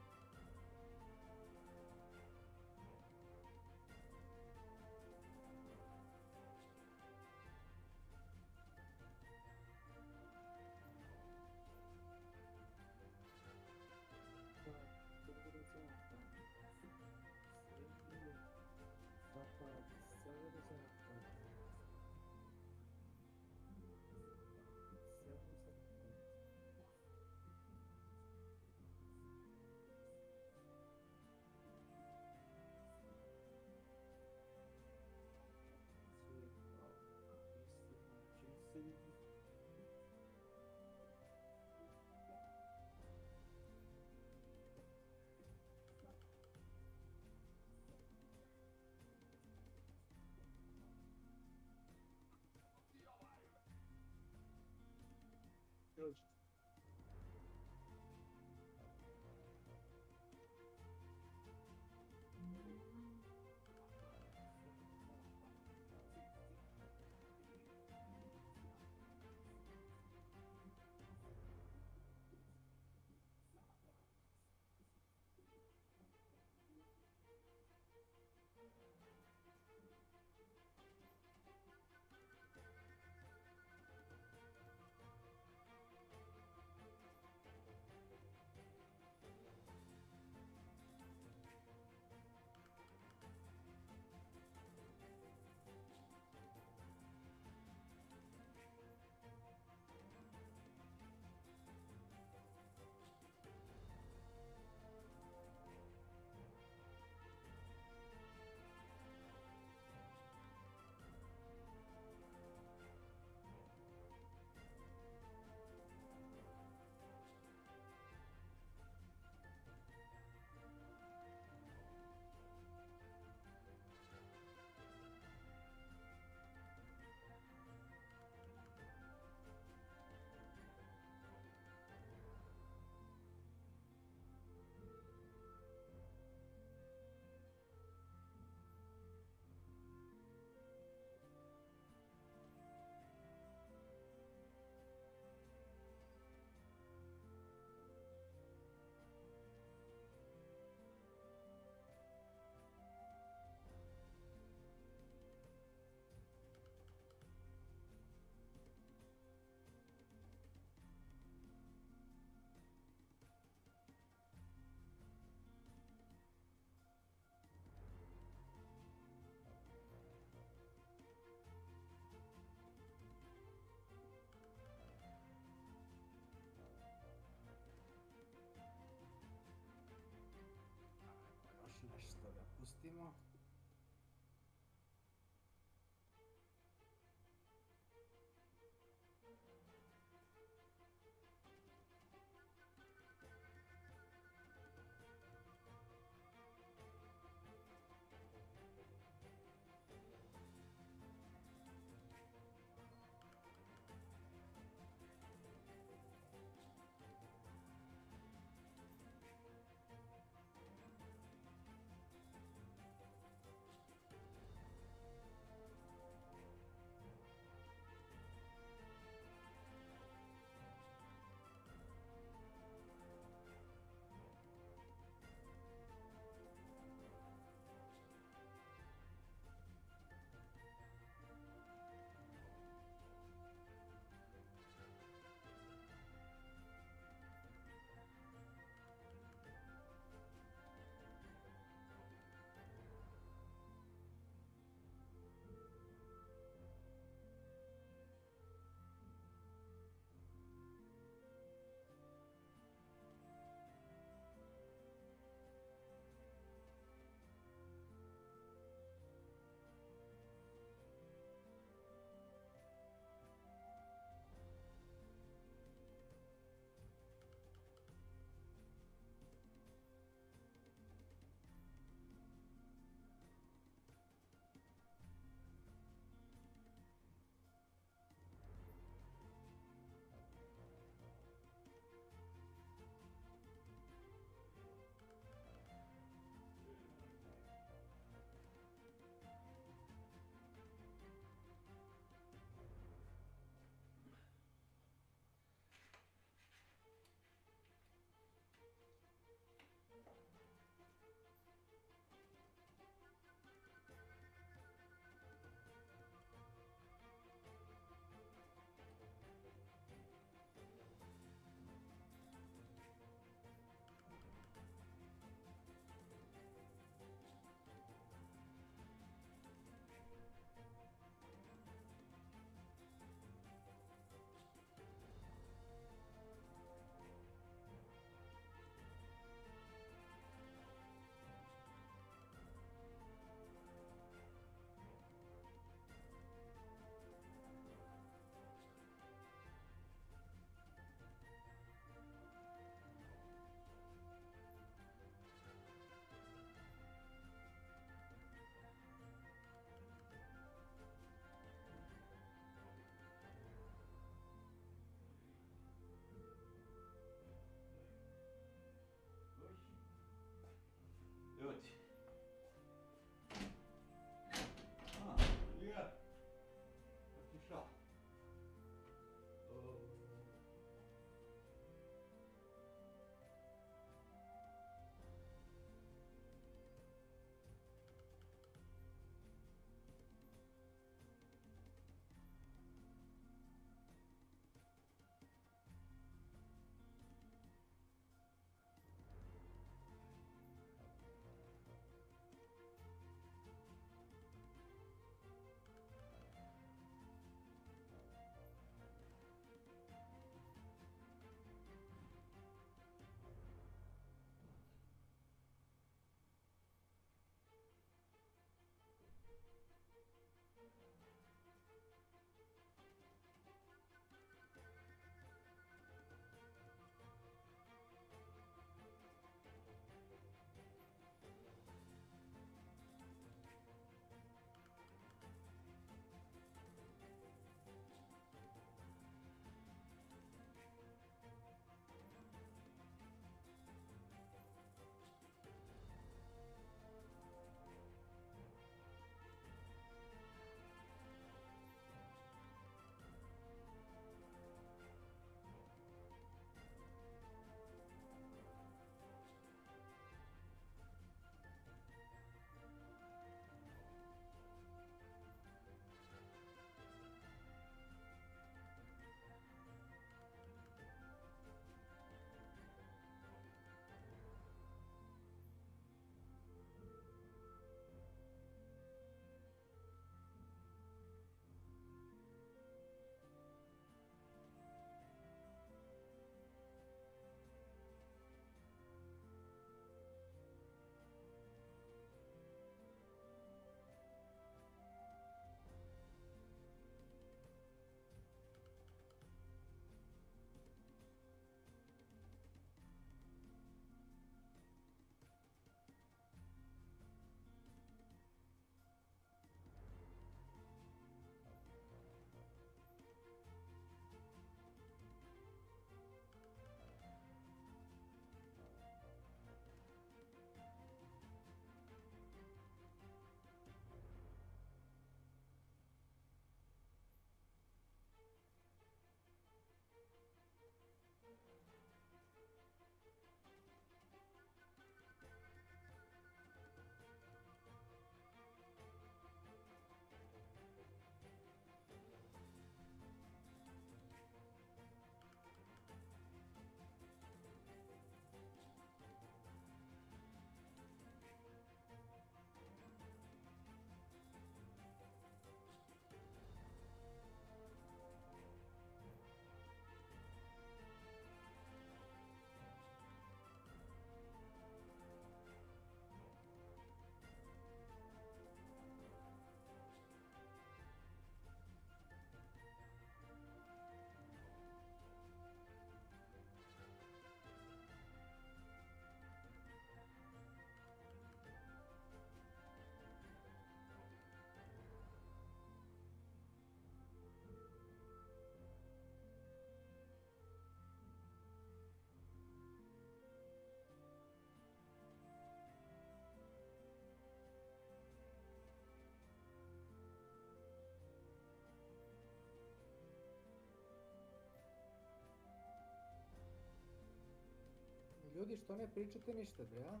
Ljudi, što ne pričate ništa, bre, a?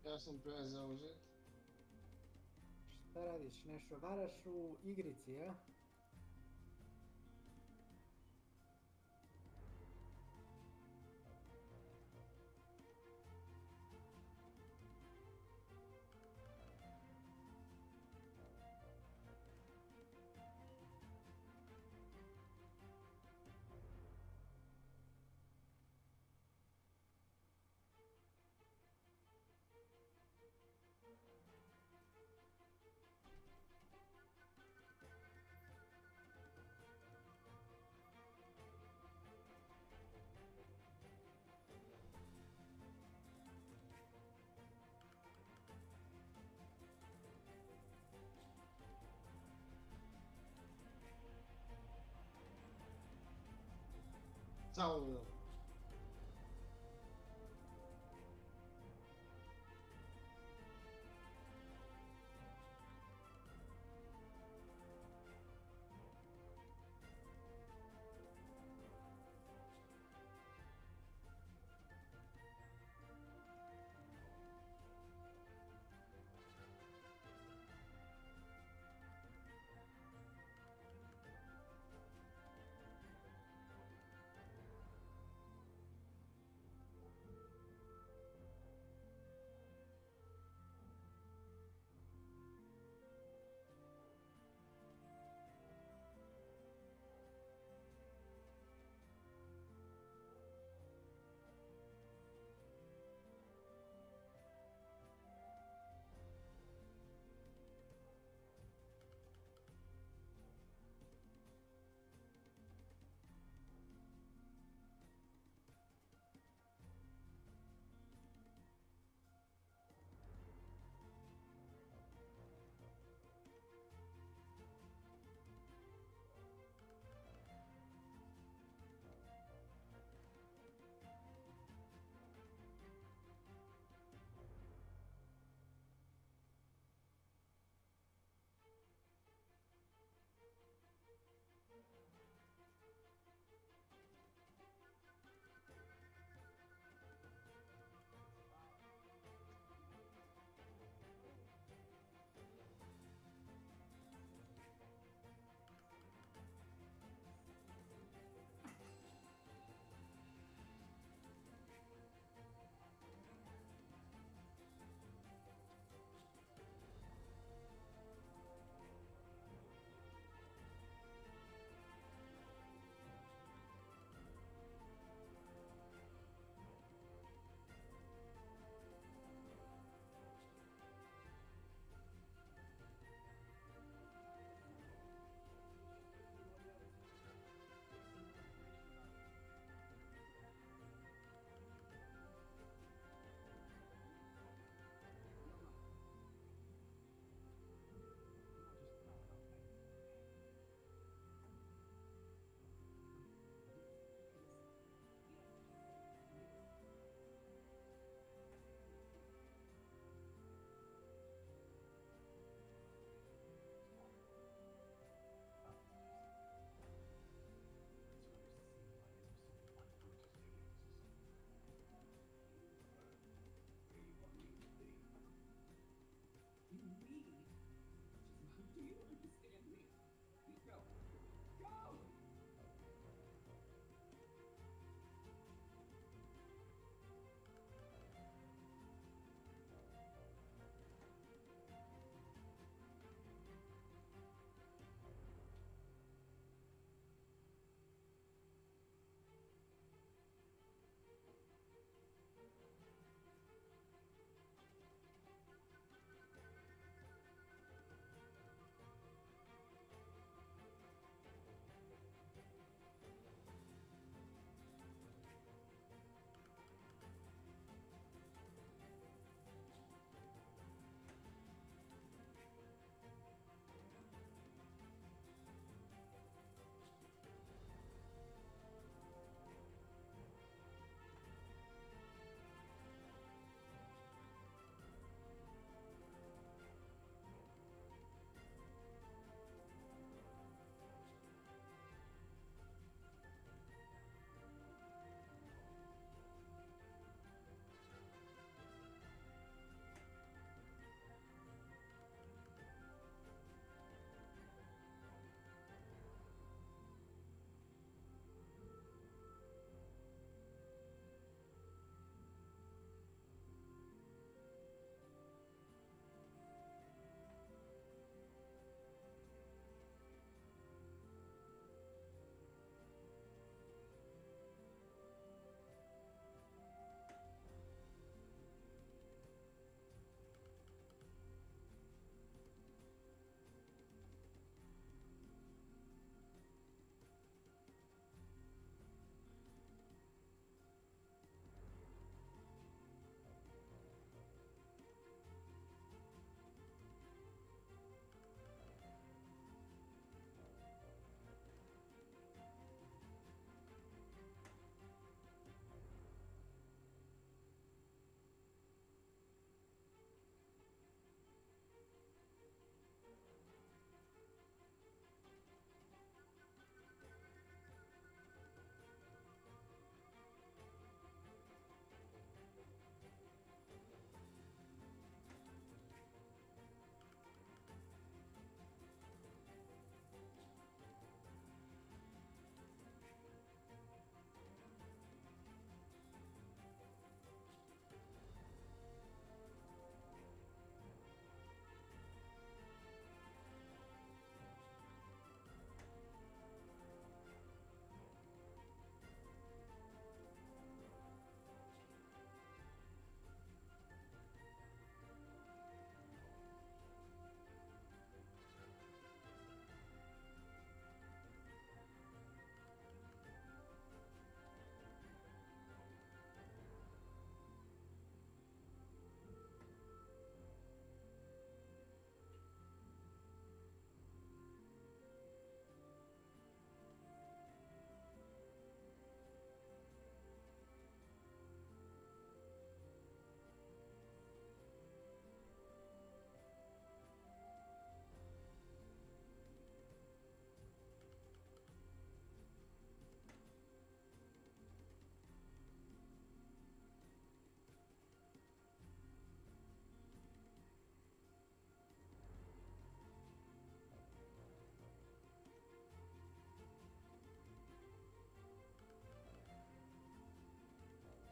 Ja sam prezauzet. Šta radiš, nešto varaš u igrici, a? Samo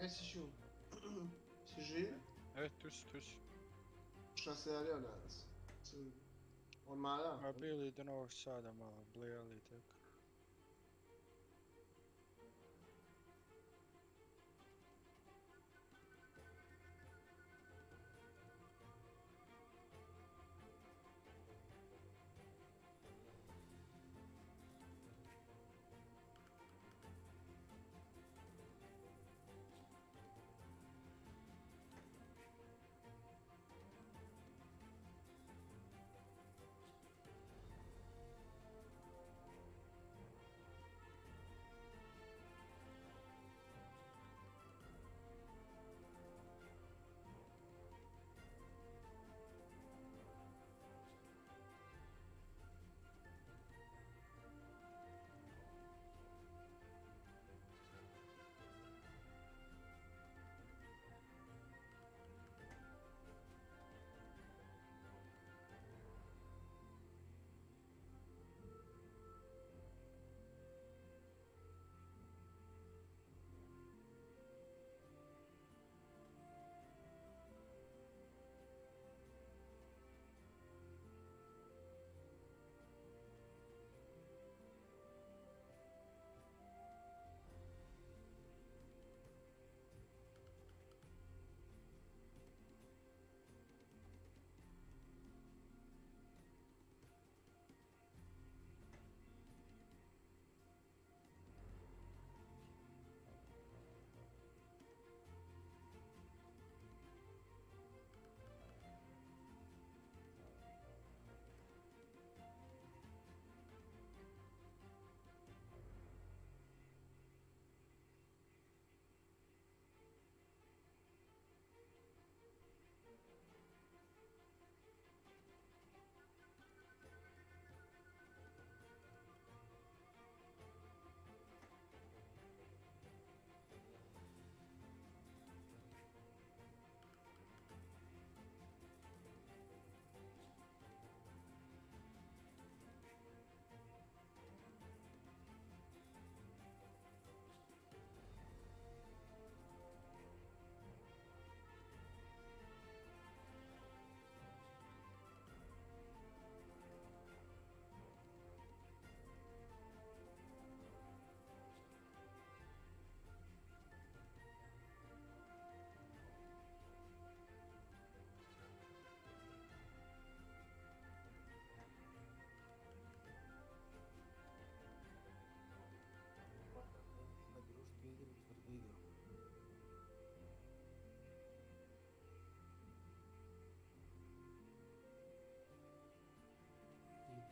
Gdje si Šun? Si živ? Tu si. Šta se javio danas? Odmara? Ma bili do Novog Sada malo blijali tek.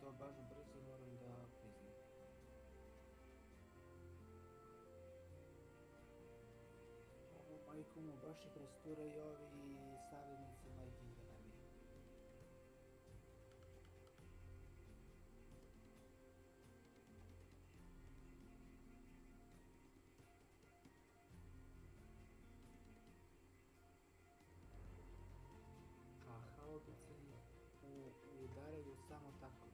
To baš brzo moram da priznam. Ovo majko mu baš i prosturaju ovi savjednici majkinga na mi. A haubice udaraju samo tako.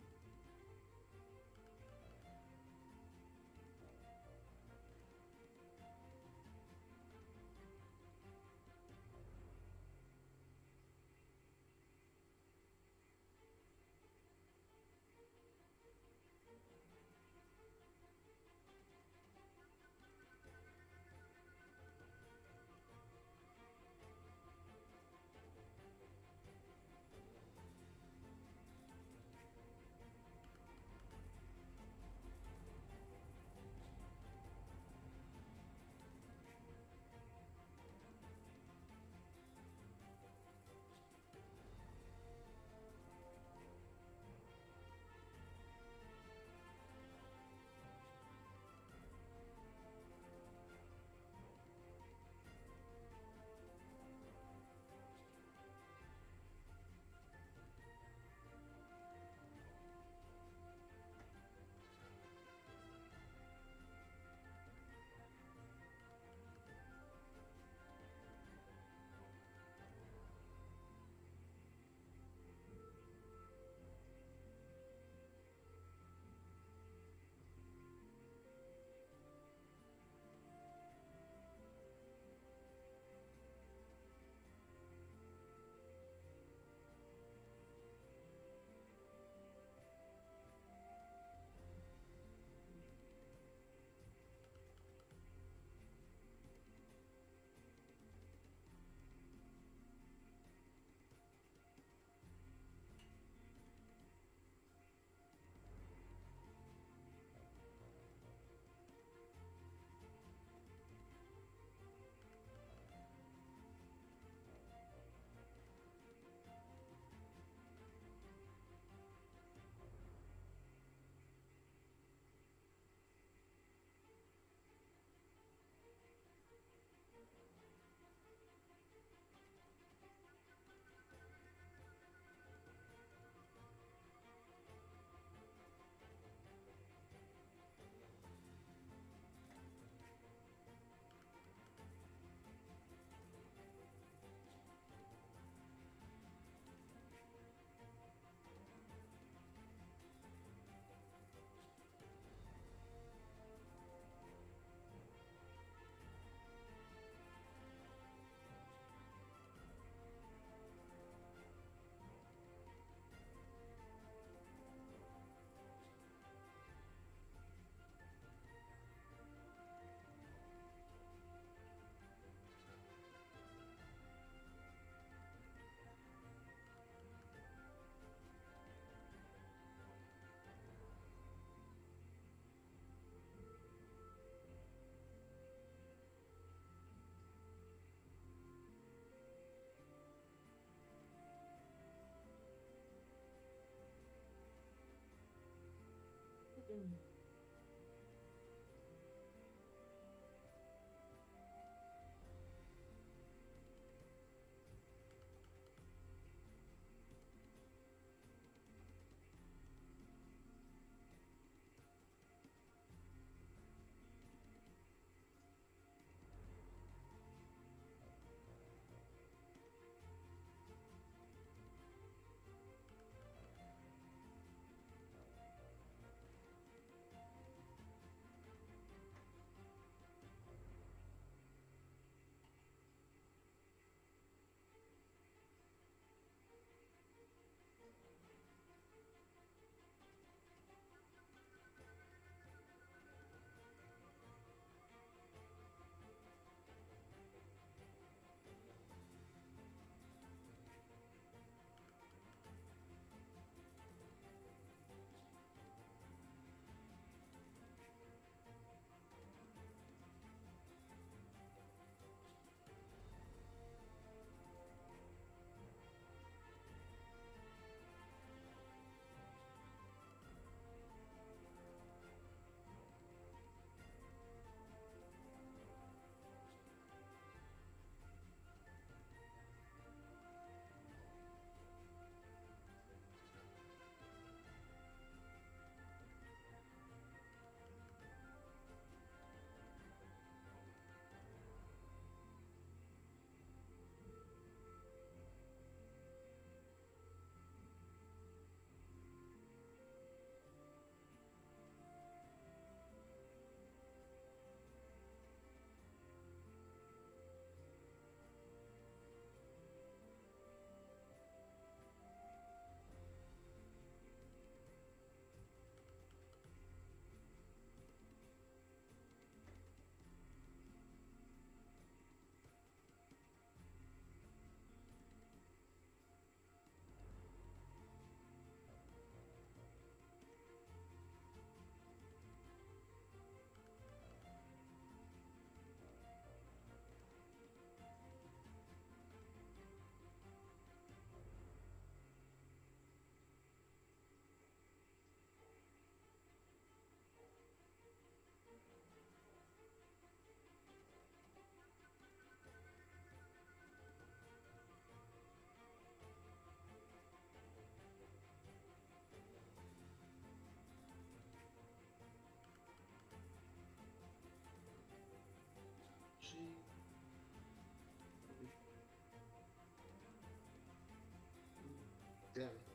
Damn it.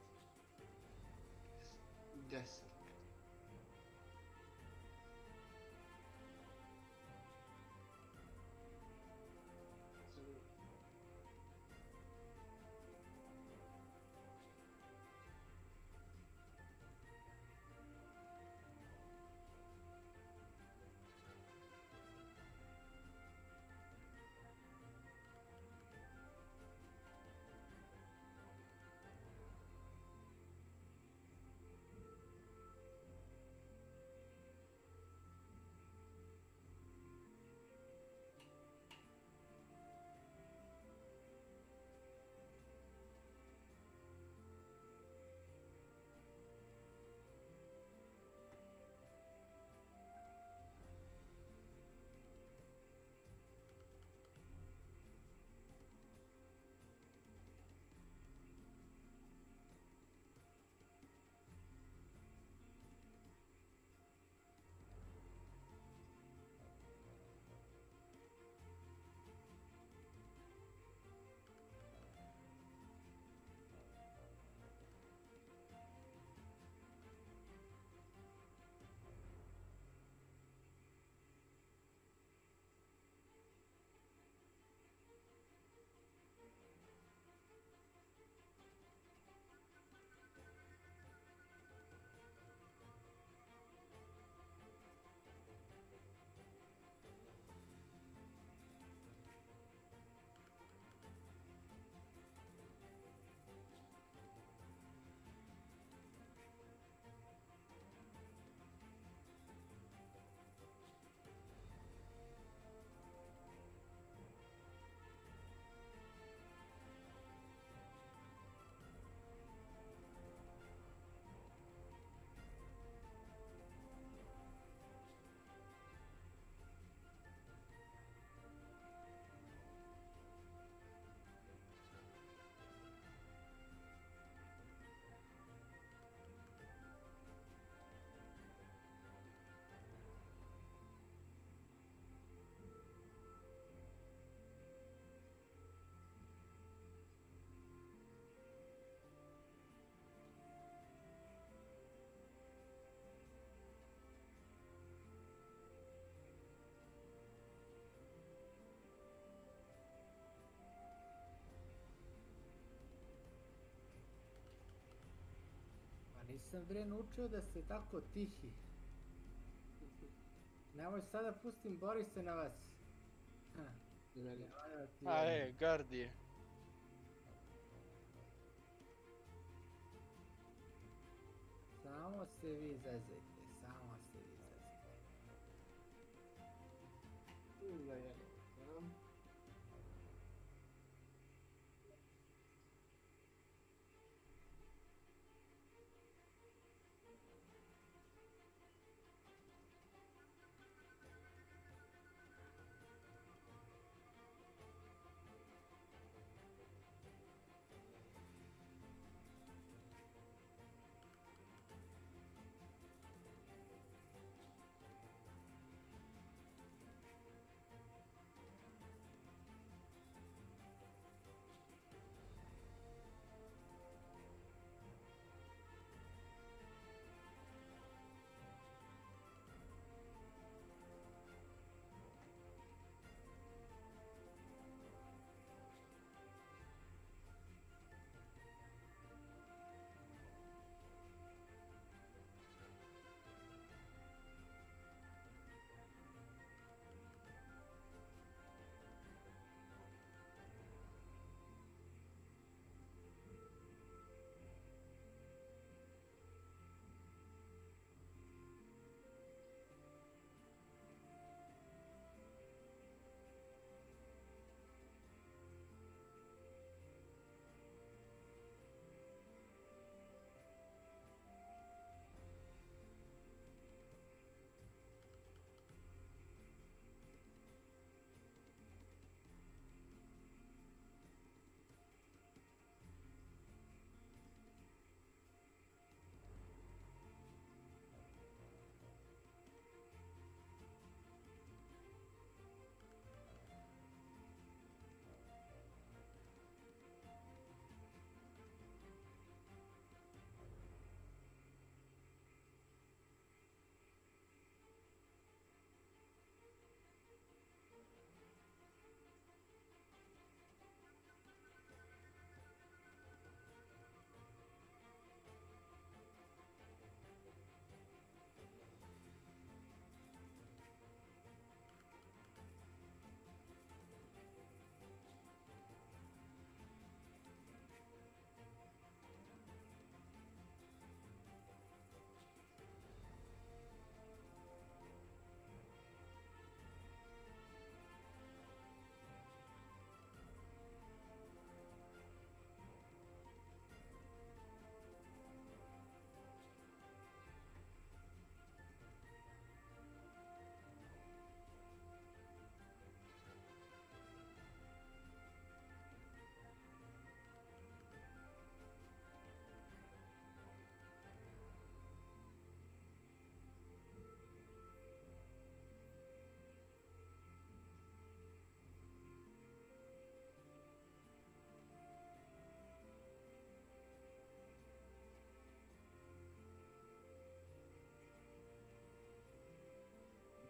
Yes. Nisam bre naučio da ste tako tihi. Nemoj sada pustim Borise na vas. Gardije. Samo se vi zezajte, samo se vi zezajte.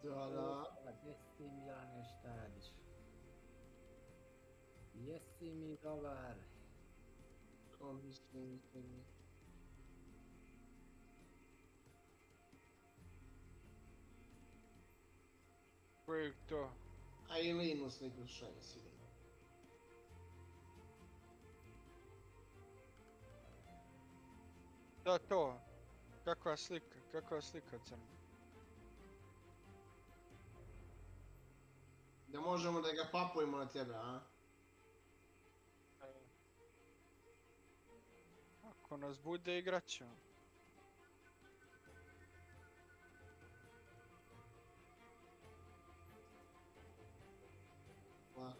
Da. Gdje si ti, Milane, šta radiš? Jesi mi dobar? Mislim. Kojeg to? A i Linu sliku šalje sigurno. Da, to. Kakva slika crna. Da možemo da ga papujemo na tebe, a? Ako nas bude, igrat ćemo. Lako.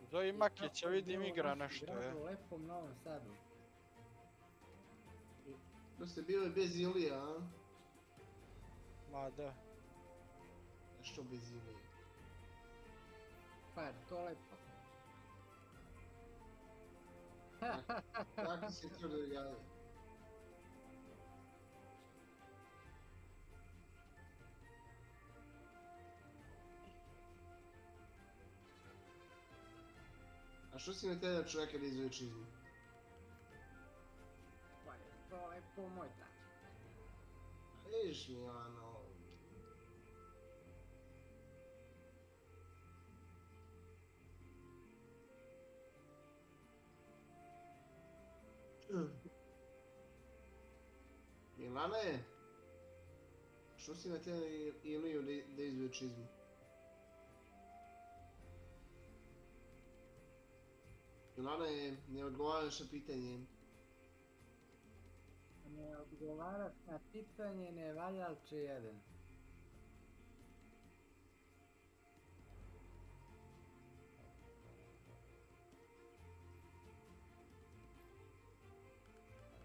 Zovi Makića, vidim igra nešto je. U lepom Novom Sadu. Tu ste bili bez Ilija, a? Ma da. Što bez Ilija? Pa je to lepo. Kako se to događa? A što si natjerao čovjeka da izuje čizmu? Pa je to lepo moj tač. Vidiš Milano... Milane? Što si natjerao Iliju da izuje čizmu? Milane, ne odgovaraš na pitanje. Ne odgovaraš na pitanje nevaljalče jedan.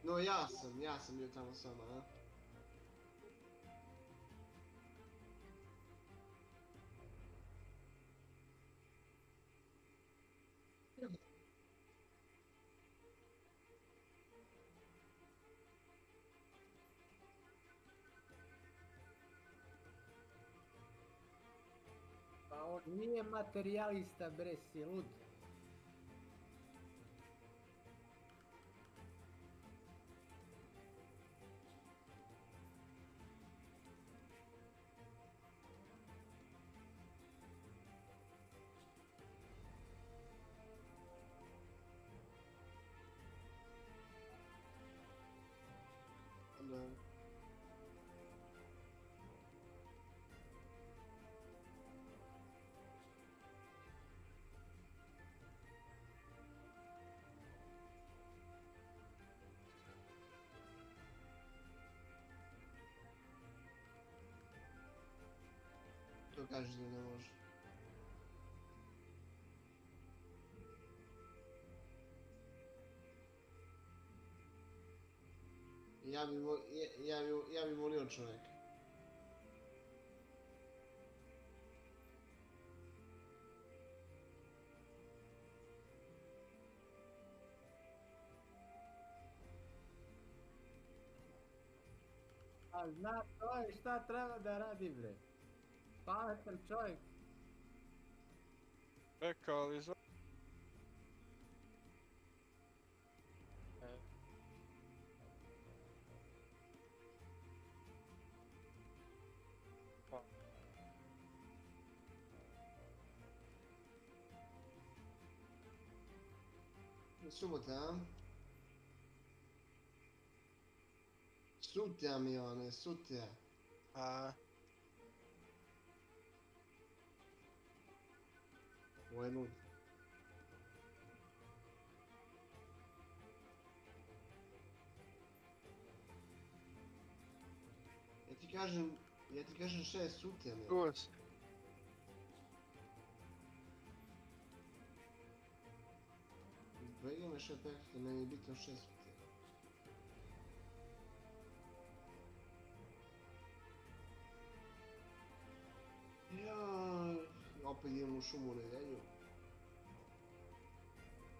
No ja sam bio tamo s vama, a? Pa on nije materijalista, bre, si lud. Da. To kažeš da ne može. Ja bi molio čovjeka. A zna čovjek šta treba da radi, bre. Pametan čovjek. Rekao, ali izvoli. Subota. Sutra, Milane, sutra. A, Ovo je lud. Ja ti kažem šta je sutra, Milane. čuo se. Brega me šta pekate, meni je bitno šta je sutra. Ja, opet idem u šumu u nedelju.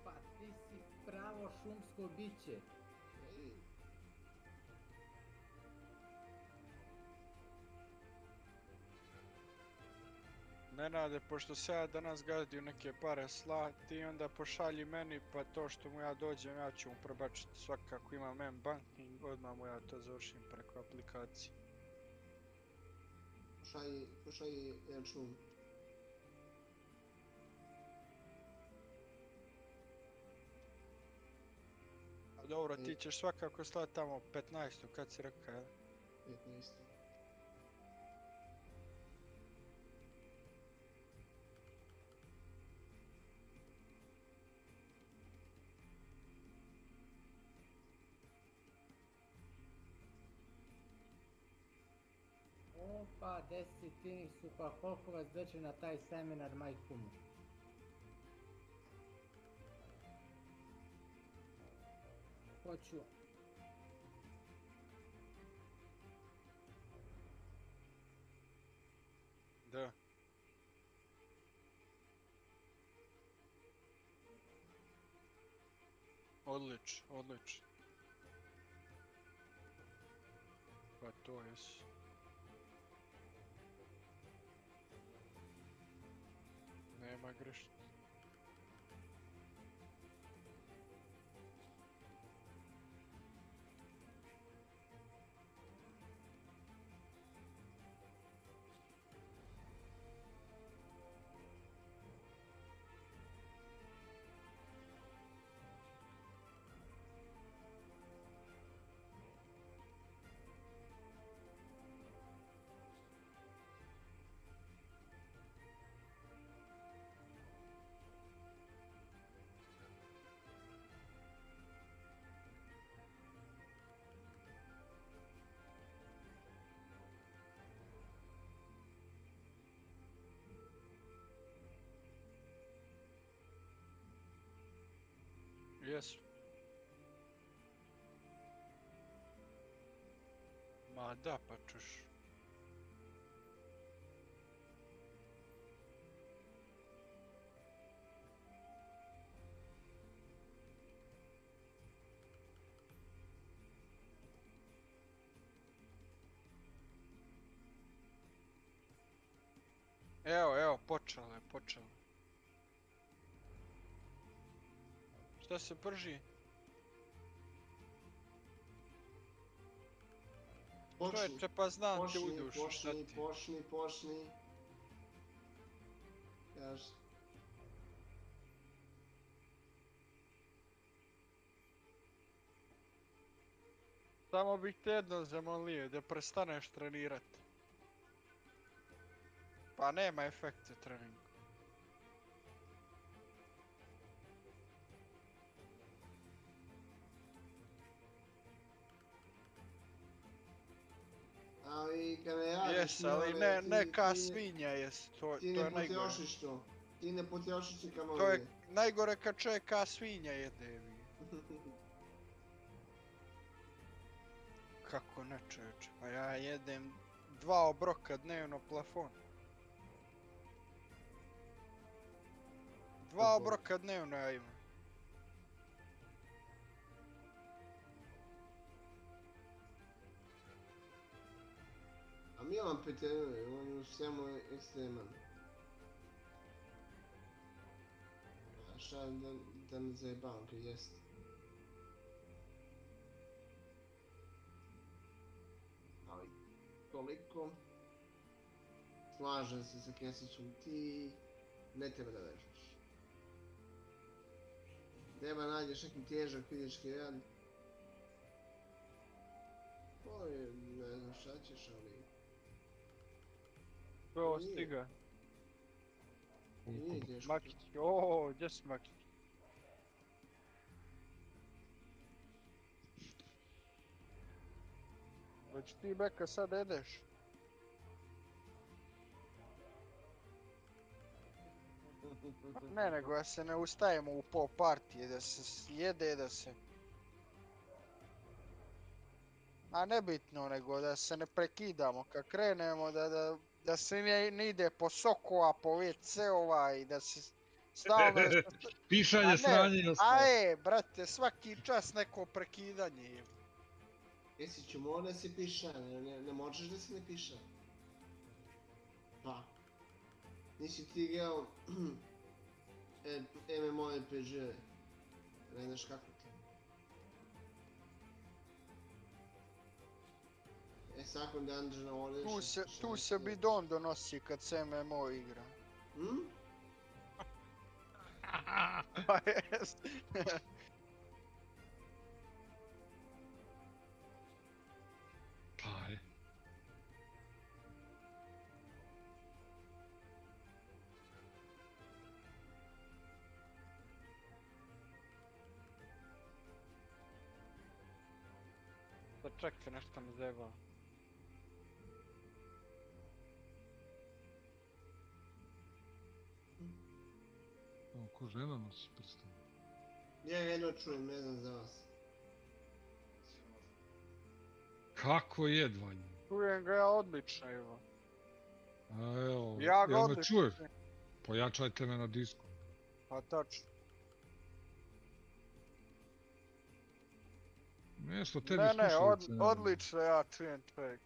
Pa ti si pravo šumsko biće. Nenade, pošto se ja danas gazdio neke pare slati, onda pošalji meni, pa to što mu ja dođem, ja ću mu prebačiti svakako imam M-banking, odmah mu ja to završim preko aplikacije. Pošalji račun. A dobro, ti ćeš svakako slati tamo 15. kad si rekao, jel? 15. Opa, desetini su, pa koliko vas dođe na taj seminar, majkumu? Hoću. Da. Odlično. Pa to jesu. Nema greške. Jesu. Ma da, pa čuš. Evo, počelo je. Šta se prži? Čovječe, pa znam te u dušu, šta ti? Počni. Kaži. Samo bih te jedno zamolio, da prestaneš trenirat. Pa nema efekta treningu. Ali kada ja... Jes, ali ne ka svinja jes, to je najgore. Ti ne potrošiš i kamo to je najgore kad čovjek ka svinja jede. Kako ne čovječe, pa ja jedem 2 obroka dnevno plafon. 2 obroka dnevno ja imam. A Milan Petrinović, on je u svemu ekstreman. A šta da ne zajebavam kad jest. Ali toliko. Slažem se sa Kesićom, ti ne treba da vežbaš. Treba nađeš nekim težak fizički rad. Ne znam šta ćeš, ali... Ko je ovo stiga? Nije teško. Makić, ooo, gdje si Makić? Već ti Beka sad jedeš? Ne, nego da se ne ustajemo u pol partije, da se jede, da se... A nebitno, nego da se ne prekidamo, kad krenemo da se ne ide po sokova, po WC-ova i da se stalno... Pišanje, sranje i ostalo. Brate, svaki čas neko prekidanje. Jesiću, mora da se piša, ne možeš da se ne piša. Pa. Nisi ti igrao MMORPG, ne znaš kako ti. Svakon dungeona odeš... Tu se bidon donosi kad se MMO igra. Pa jest. Pa je. Da čekaj, nešto me zeba. Ko žena nosi prsten? Ja jedno čujem, ne znam za vas. Kako jedvanje? Čujem ga ja odlično, evo. A evo, Ja ga me odlično. čuješ? Pojačajte me na disku. Pa tačno. Nešto tebi Ne, slušalice. odlično ja čujem čovjek.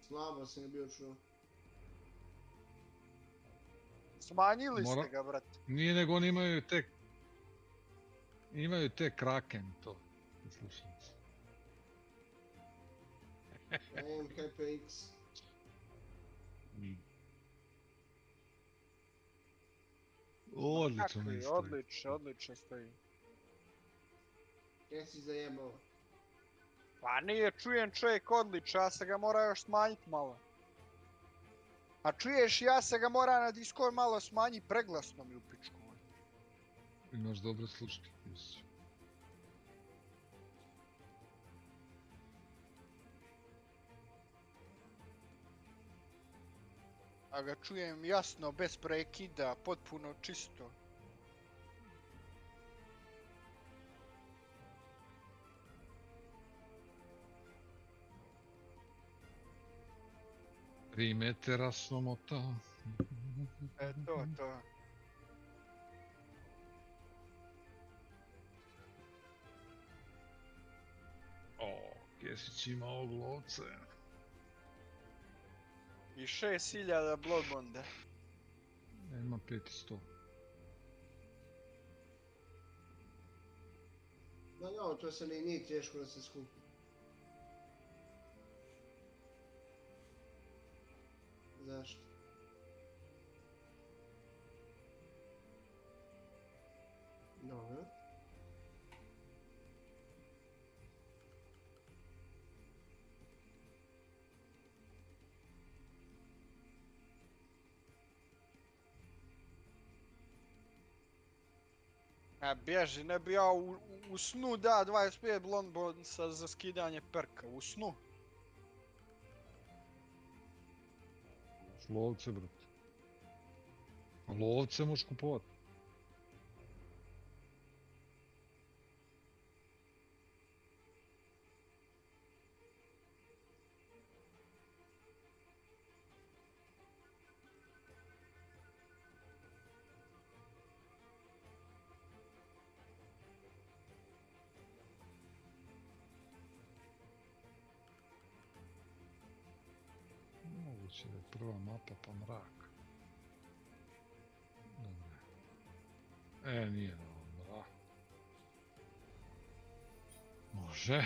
Slabo sam ga bio čuo. Smanjili ste ga, brate. Nije, nego oni imaju te kraken, to. Slušalice. Ja imam HPX. Odlično mi stoji. Odlično stoji. Kaj si zajebao? Pa nije, čujem čovjek odlično, ja se ga mora još smanjiti malo. A čuješ, ja se ga mora na Discord malo smanji, preglasno mi u pičku. Imaš dobre sluške, Kesić. A ga čujem jasno, bez prekida, potpuno čisto. 3 metera sramota. To. O, Kesić ima ovog lovce. I 6000 Bloodbonda. Ima 500. Da, to se nije teško da se skupi. Zašto? Dobro. A bježi, ne bi ja u snu da 25 Bloodbonda za skidanje perka, u snu. Lovce, brate. Lovce možeš kupovat. Moguće da je prva mapa pa mrak. Dobro. Nije dobro. Može.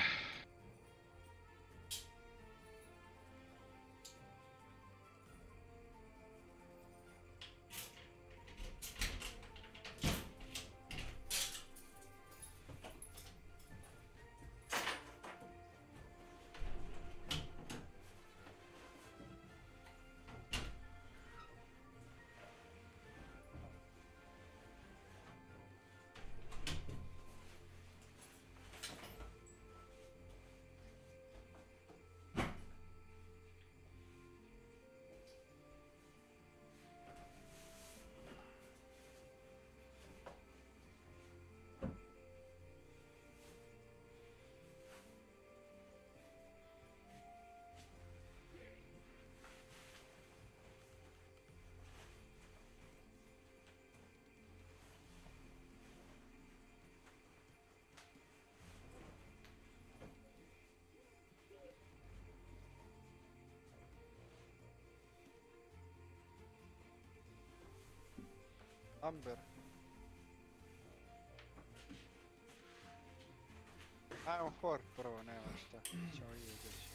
Amber. Ajmo for prvo, nema šta. Ćemo i izaći.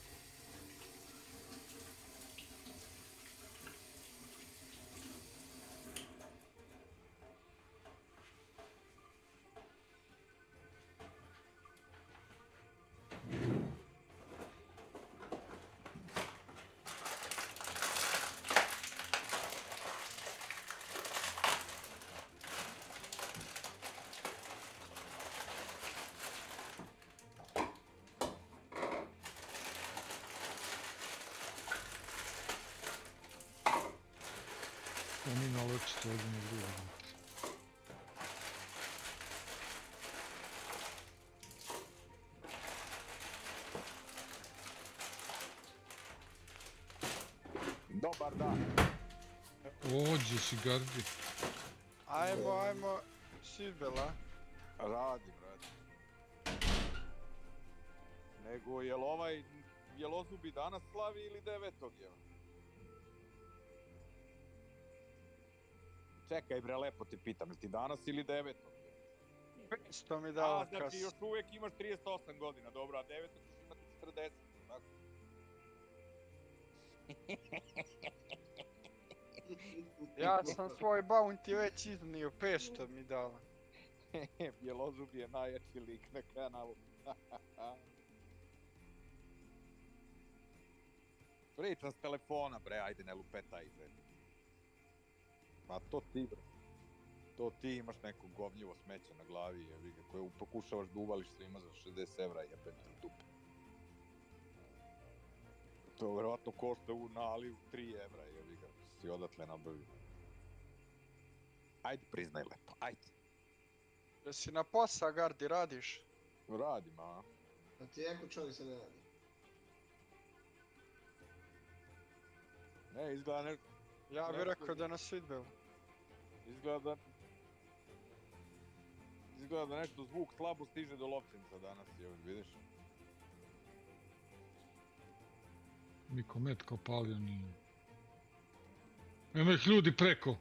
Oni naleći ovdje na drugo. Dobar dan. Ođe si gardi. Ajmo, Sibela. Radi, brate. Nego, jel ovaj Jelozubi danas slavi ili 9. je? Čekaj bre, lepo te pitam, jel ti danas ili 9. 500 mi dao kas. Znači još uvijek imaš 38 godina, dobro, a 9. ćeš imati 40, tako? Ja sam svoj bounty već iznio, 500 mi dala. Jelozub je najjači lik na kanalu. Pričam s telefona, bre, ajde ne lupetaj, bre. Ma to ti, bre. To ti imaš neko govnjivo smeće na glavi, jebiga, koje pokušavaš da uvališ svima za 60 evra, jebem ti u dupu. To verovatno košta u naliv 3 evra, jebiga, si odatle nabavio. Ajde, priznaj lepo, ajde. Jesi na posao, Gardi, radiš? Radim, a? A ti jako čovjek se ne radi. Ne, izgleda nešto... Ja bih rekao da na seatbelt. Izgleda da nešto zvuk slabo stiže do Lovćenca danas, vidiš? Niko metka opalio nije. Ima ih ljudi preko.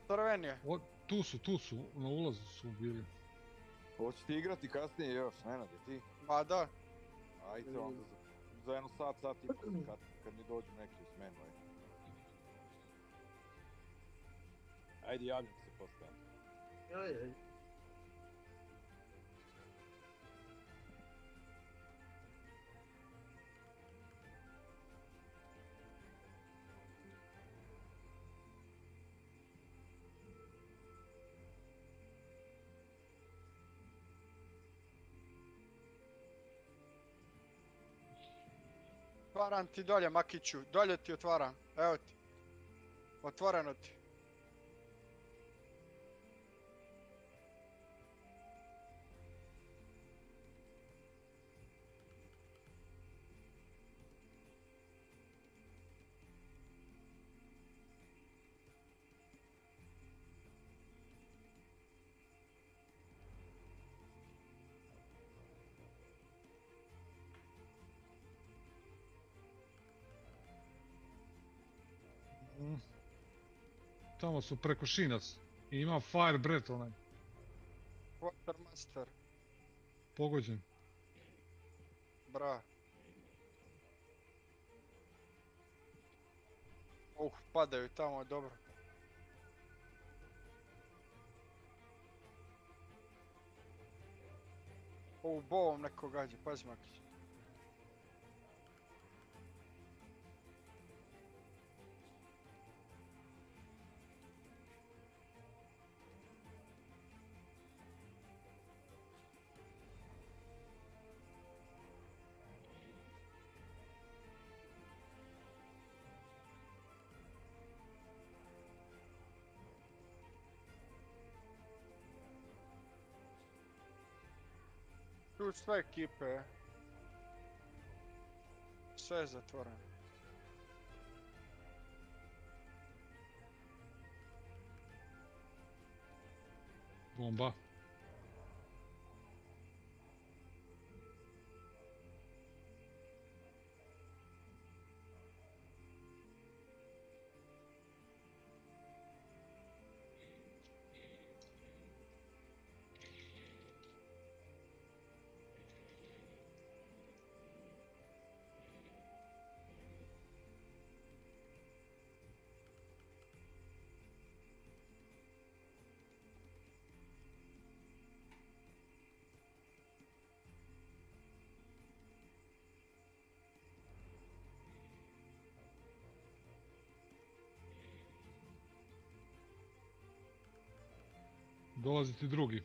Crven je. Tu su, na ulazu su bili. Hoćeš ti igrati kasnije još, Nenade, ti? Ma da. Ajde onda za jedno sat i po, kad mi dođu neki u smenu, ajde. Ajde, javljam se poslije. Ajde. Otvaram ti dolje, Makiću. Dolje ti otvaram. Evo ti. Otvoreno ti. Tamo su preko šinac. I ima fire breath onaj. Quartermaster. Pogođen. Bra. Padaju tamo, dobro. Bovom neko gađa, pazi Makić. Tu sve ekipe. Sve je zatvoreno. Bomba. Dolazi ti drugi.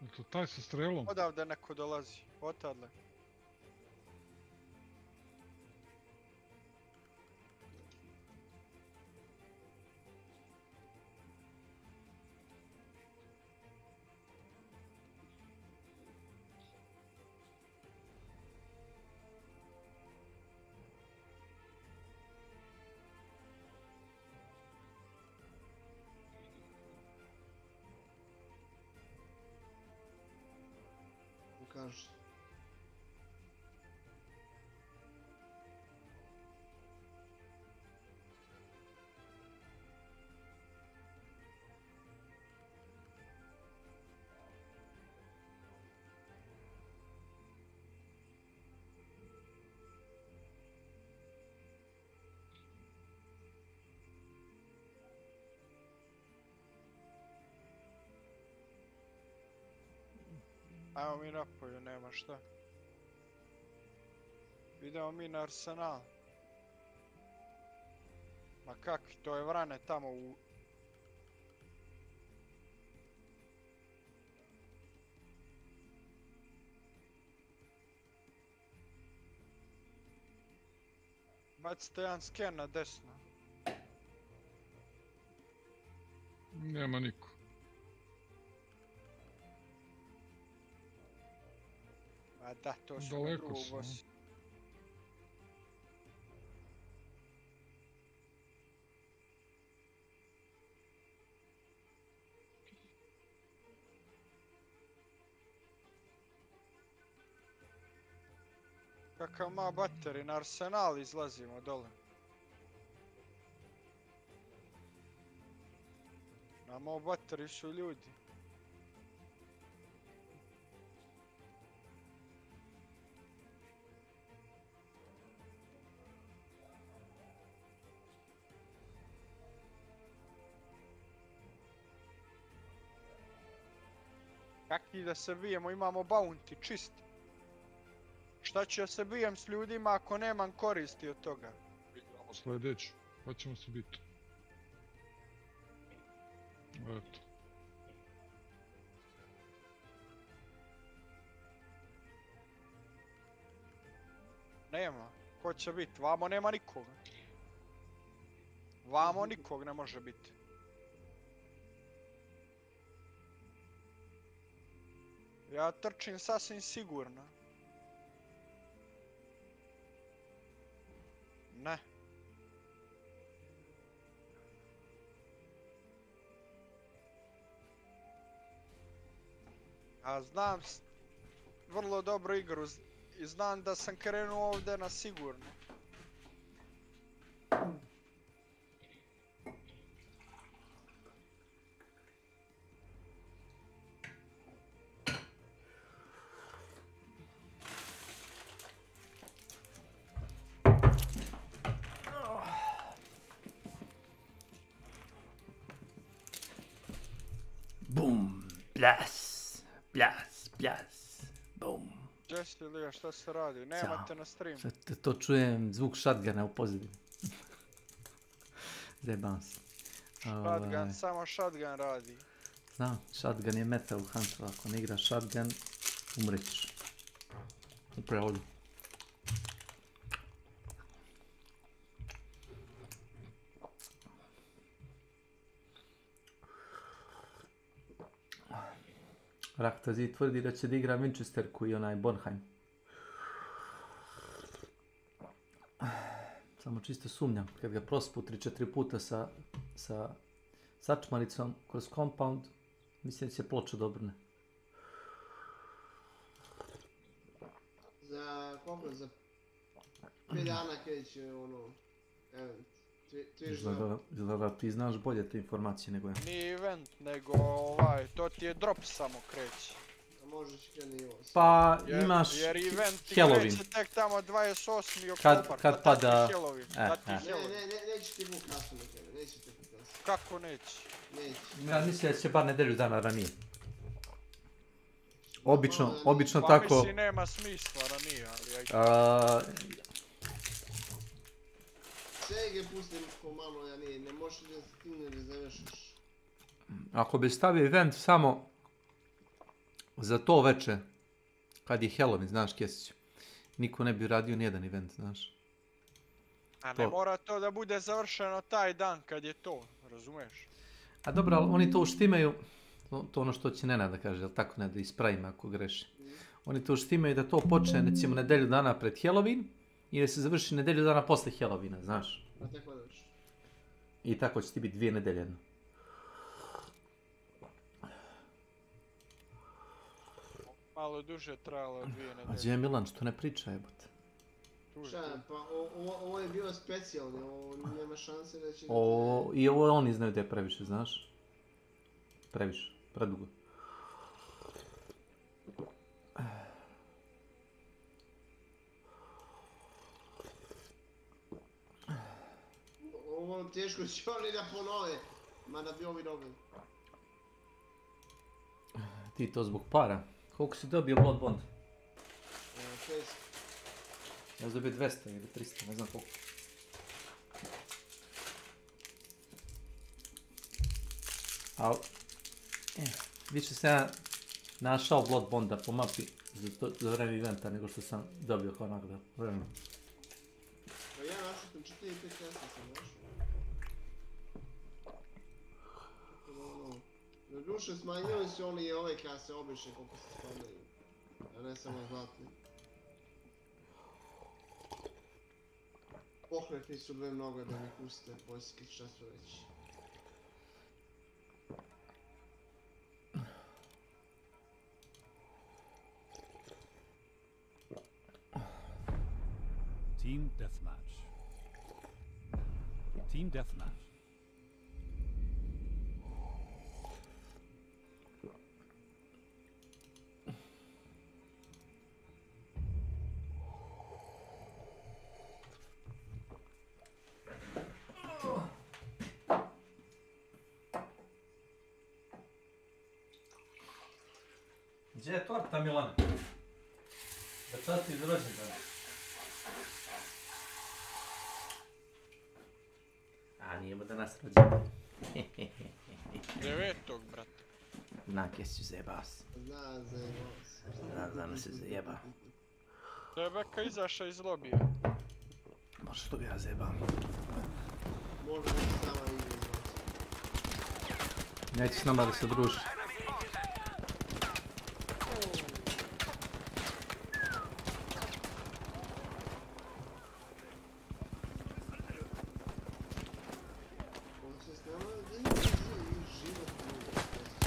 Eto, taj sa strelom. Odavde neko dolazi, otadle. Kažeš. Ajmo mi napolju, nema šta. Idemo mi na Arsenal. Ma kakvi, to je vrane tamo u... Bacite jedan sken na desno. Nema niko. A da, to su na Daleko drugog su, bossa. Kakav ma bateri, na Arsenal izlazimo dole. Na moj bateri su ljudi. Kakvi da se bijemo, imamo bounty, čist. Šta ću ja se bijem s ljudima ako nemam koristi od toga? Igramo sljedeću, pa ćemo se biti. Eto. Nema. Ko će biti? Vamo nema nikoga. Vamo nikog ne može biti. Ja trčim sasvim sigurno. Ne. Ja znam vrlo dobro igru i znam da sam krenuo ovdje na sigurno. Bum, plas, plas, plas, bum. Jesse Lija, šta se radi? Nemate na streamu. To čujem zvuk shotguna u pozadini. Zajebam se. Shotgun, samo shotgun radi. Znam, shotgun je meta u Hunteru. Ako ne igraš shotgun, umrećeš. Upravo ovdje. Raktazi tvrdi da će da igra Winchesterku i onaj Bornheim. Samo čisto sumnjam. Kad ga prospu 3-4 puta sa sačmaricom kroz compound, mislim da će ploča dobrne. Za koliko? Za 5 dana kreće ono event. Izgleda ti znaš bolje te informacije nego ja. Nije event, nego to ti je drop samo kreće. A možeš kreni i ovo. Pa imaš jer event ti Halloween. kreće tek tamo 28. oktobar. Kad pada... Neće ti buk kasno na tebe, neće ti buk kasno. Kako neće? Neće. Ja mislim da će bar nedelju dana ranije. Obično pa tako... Pa mislim nema smisla ranije, ali... Sve ga pustim pomalo, ja ne možeš da ti ne rezervišeš. Ako bi stavio event samo za to veče, kad je Halloween, znaš Kesić, niko ne bi radio nijedan event, znaš. A ne mora to da bude završeno taj dan kad je to, razumiješ? A dobro, ali oni to uštimaju, to ono što će Nenad da kaže, jel tako ne, da ispravim ako greši. Oni to uštimaju da to počne, recimo, nedelju dana pred Halloween, i da se završi nedelju dana posle Halloweena, znaš. A tako daš. I tako će ti biti 2 nedelje jedno. Malo duže trajalo 2 nedelje. A gdje je Milan, što ne priča, jebote? Šta, pa ovo je bilo specijalno, ovo nema šanse da će... I ovo oni znaju da je previše, znaš? Previše, predugo. Ovo teško će oni da ponove, mada bi ovi dobili. Ti to zbog para. Koliko si dobio Blood Bond? 6. Ja sam dobio 200 ili 300, ne znam koliko. Al, više sam ja našao Blood Bonda po mapi za vreme eventa nego što sam dobio kao nagradu. Ja našao sam 35 sam našao. Na duše smanjili su oni i ove kase obične koliko se spavljaju. A ne samo zlatni. Pohlepni su dve mnogo da mi puste poljski času reći. Team deathmatch. Team deathmatch. Gdje je torta, Milane? Da časti iz rođendana. A nije mu danas rođendan. 9. brate. Nakje si zajebao se. Zna se zajebao. Rebeka izašla iz lobija. Možda što ga ja zajebam. Može biti sama igra. Neće s nama da se druži.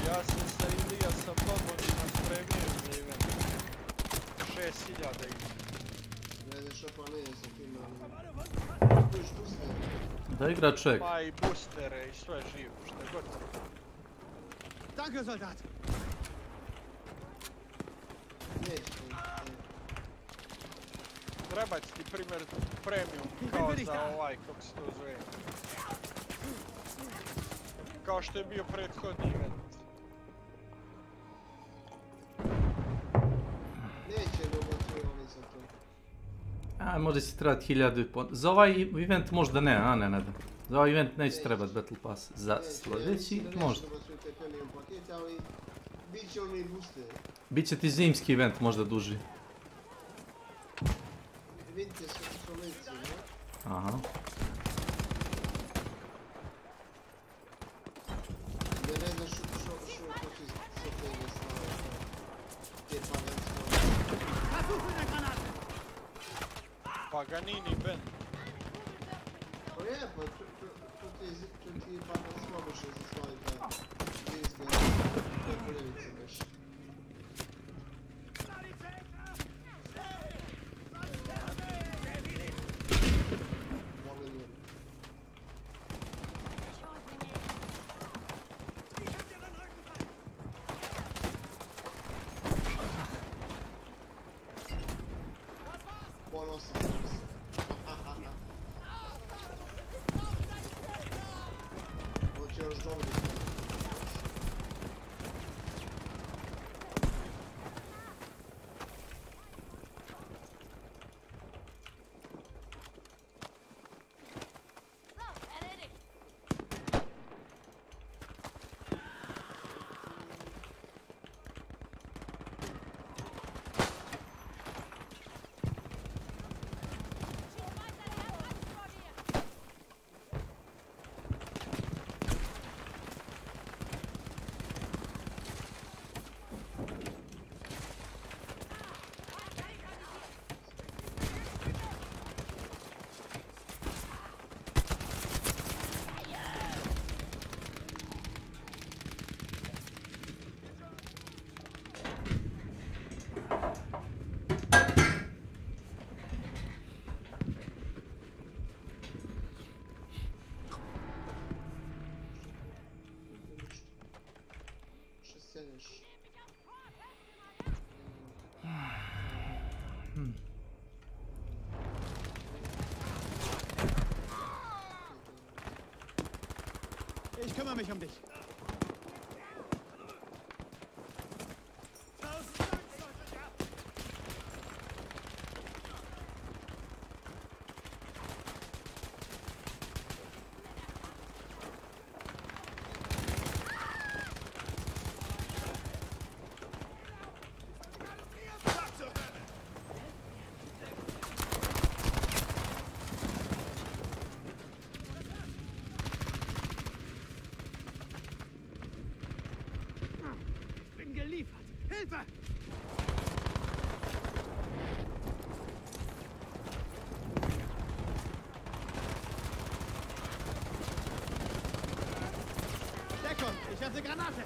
Ja sam sa Ilija sa Bobonima spremio za event. 6000 ih. Ne ideš opalije sa tim, kujiš booster. Da igra čovjek. Pa i boostere i sve živo, što je god. Danke, Soldat! Treba ti primjer premium kao za ovaj, kako se to zove. Kao što je bio prethodni event. Neće dobati oni za to. A, možda si trebati 1000 za ovaj event možda ne, a ne da. Za ovaj event neće trebati Battle Pass. Za sljedeći možda. Biće oni boosteri. Biće ti zimski event možda duži. Vidite su lici, ne? Aha. Ja ne znaš što ti se tebe stave. Te Paganini band. Pa je, pa tu ti je pagan sloboše za svoje da izgleda. To je poljevica baš. Ich kümmere mich um dich. Hilfe! Deckung! Ich habe eine Granate!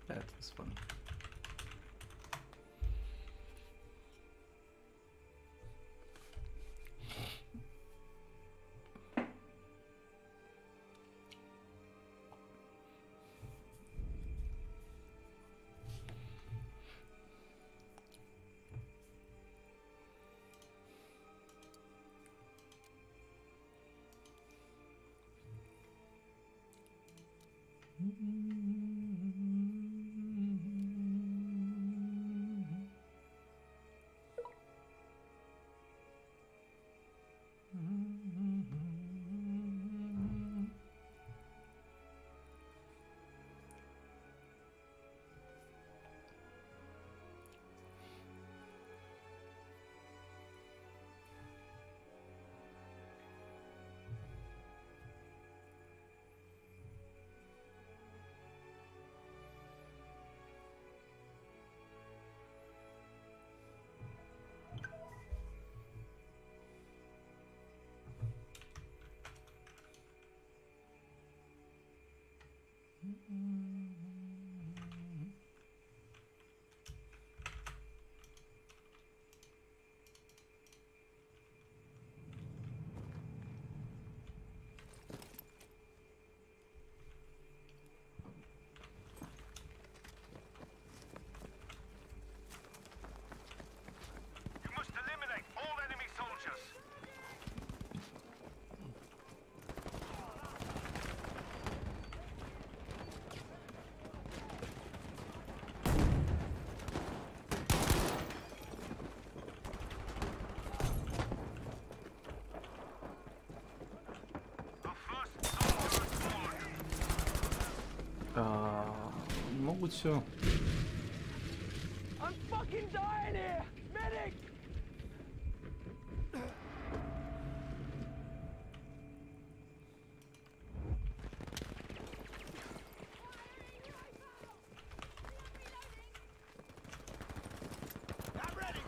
That was fun. Moguće. I'm fucking dying here! Medic! I'm ready!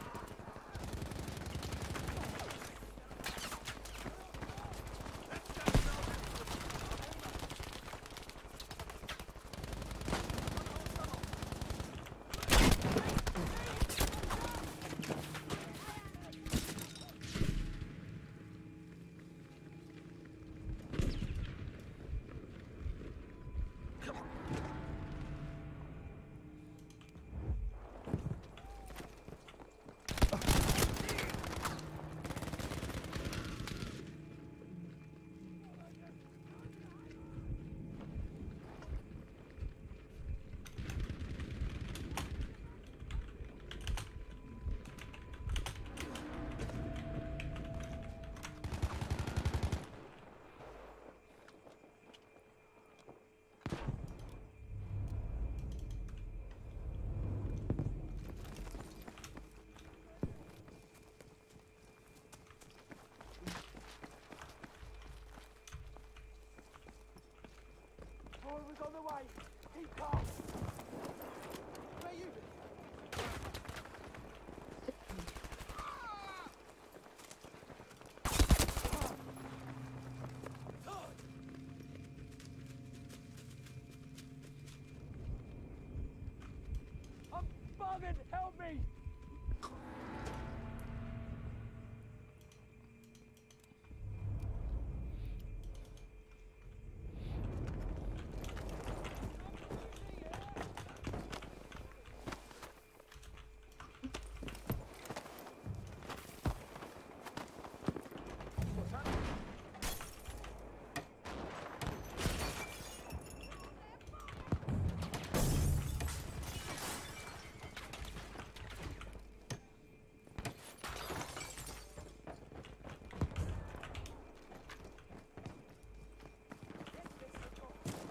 Was on the way. Keep calm. Where you been? Beloved, help me!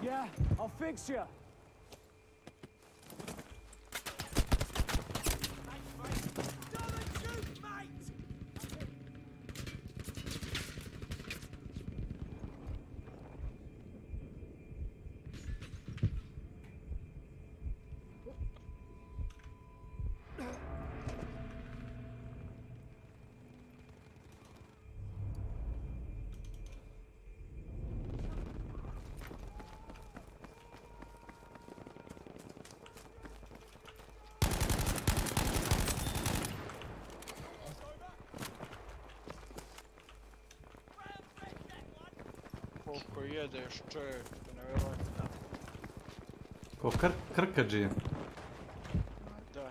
Yeah, I'll fix you. Koliko jedeš, čovjek, to nevjerojatno. Ko krkađije. Da.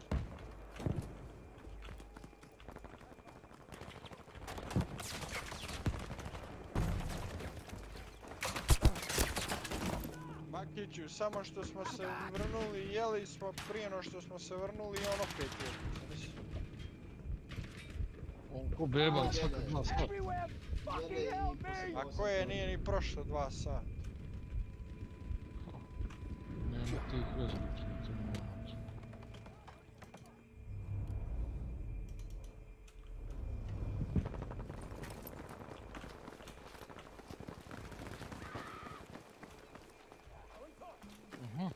Makiću, samo što smo se vrnuli, jeli smo prije no što smo se vrnuli i on opet je. On ko beba, svaka 2 sata. A koje nije ni prošlo 2 sata? Nema tih vezbića, to nema. Aha,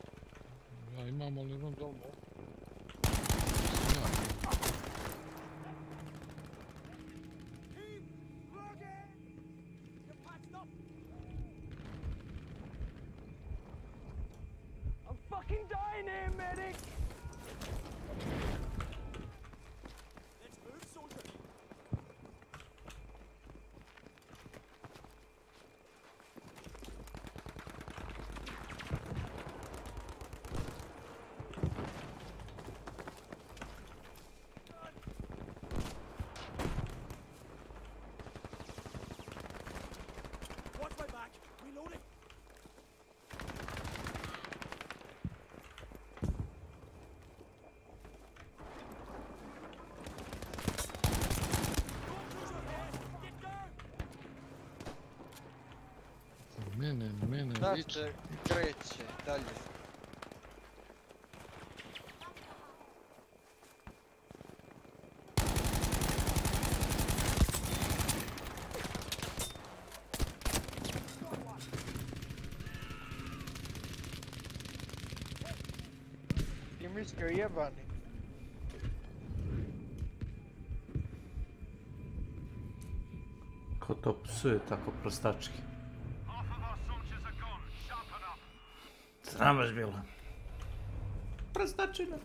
ja imam, ali imam domo. Fucking dying here, medic! Let's move, soldier. Watch my back. Reloading. Mene Da viče. se kreće dalje. Ti mislio jebani. Ko to psuje tako prostački? Sram baš bilo. Prostačina.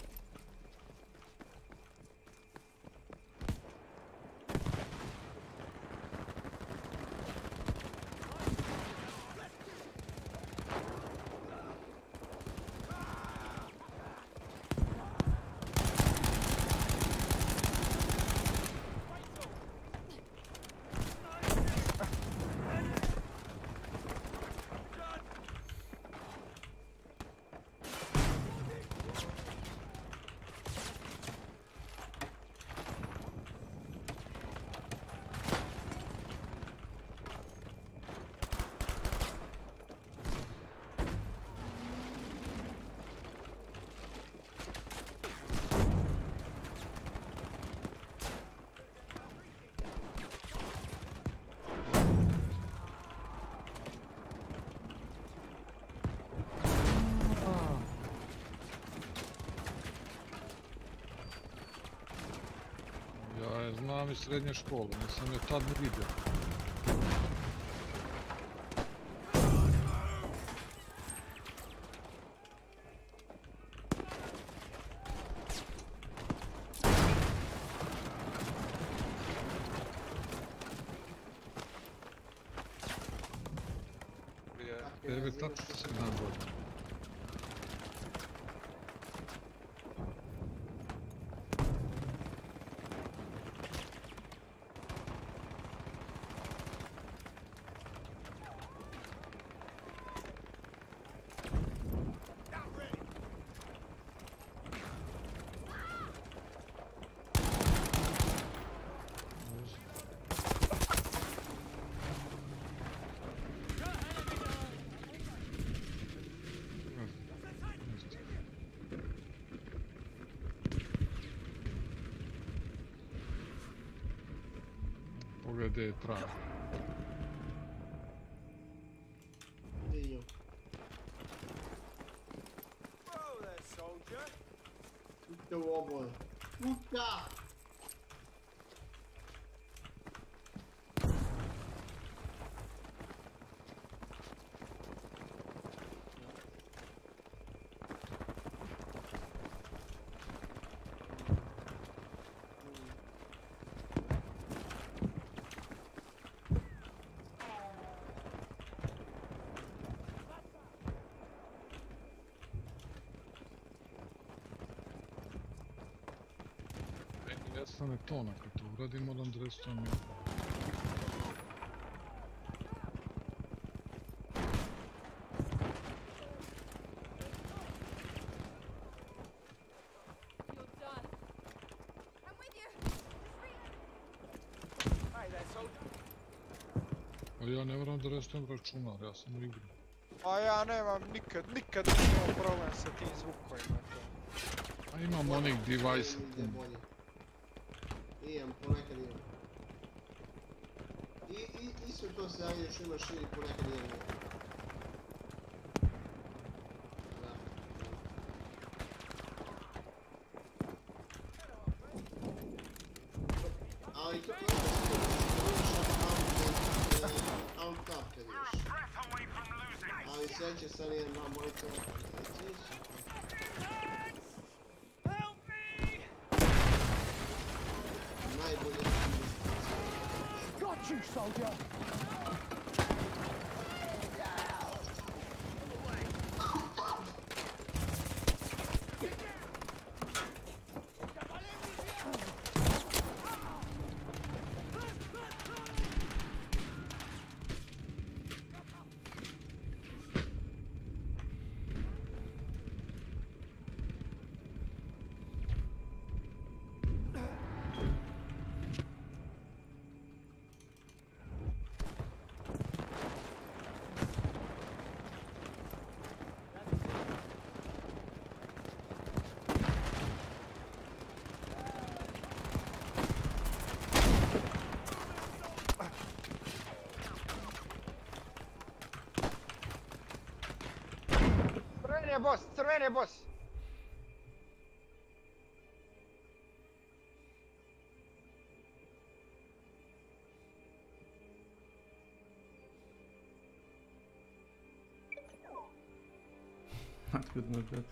Ja je znam iz srednje škole, nisam je tad ne vidio. 9,7 godina. Pogledaj je trag. Dio. Tutte u oboje. Puta! Nestane tona, kad to uradim, moram da restujem. A ja ne moram da restujem računar, ja sam u igri. A ja nemam nikad nemam problem sa tim zvukovima. A imam onih device. Imam, ponekad imam. Isto to se javlja što imaš ili ponekad imam. Ali to je out-up kad ideš. Ali sad će sad jedan na monitor. Najbolje. Got you, soldier! Crveni boss! Not good, not good.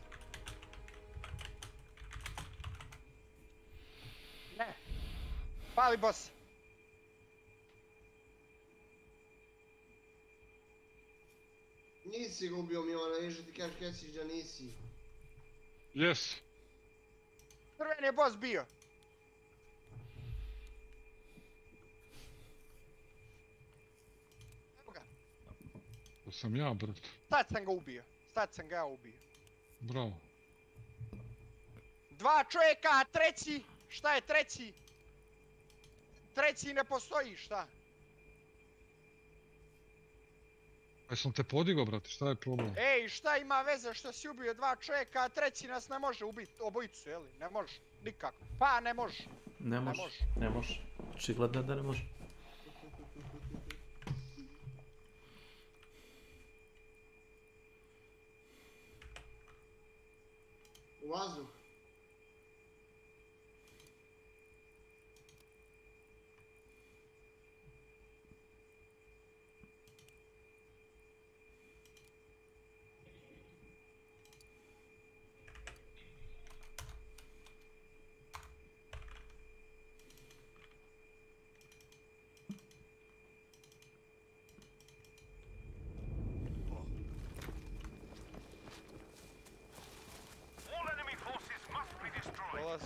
Ne! Pali boss! Nisi ga ubio Milana, viš da ti kažeš kad si da nisi. Yes. Crveni je boss bio! Evo ga. To sam ja, brat. Sad sam ga ubio. Sad sam ga ja ubio. Bravo. Dva čovjeka, treći! Šta je treći? Treći ne postoji, šta? Aj sam te podigao, brate, šta je problem? Ej, šta ima veze što si ubio dva čovjeka, a treći nas ne može ubiti, obojicu, jeli? Ne može, nikako. Pa ne može. Ne može. Očigledno da ne može. U vazduh.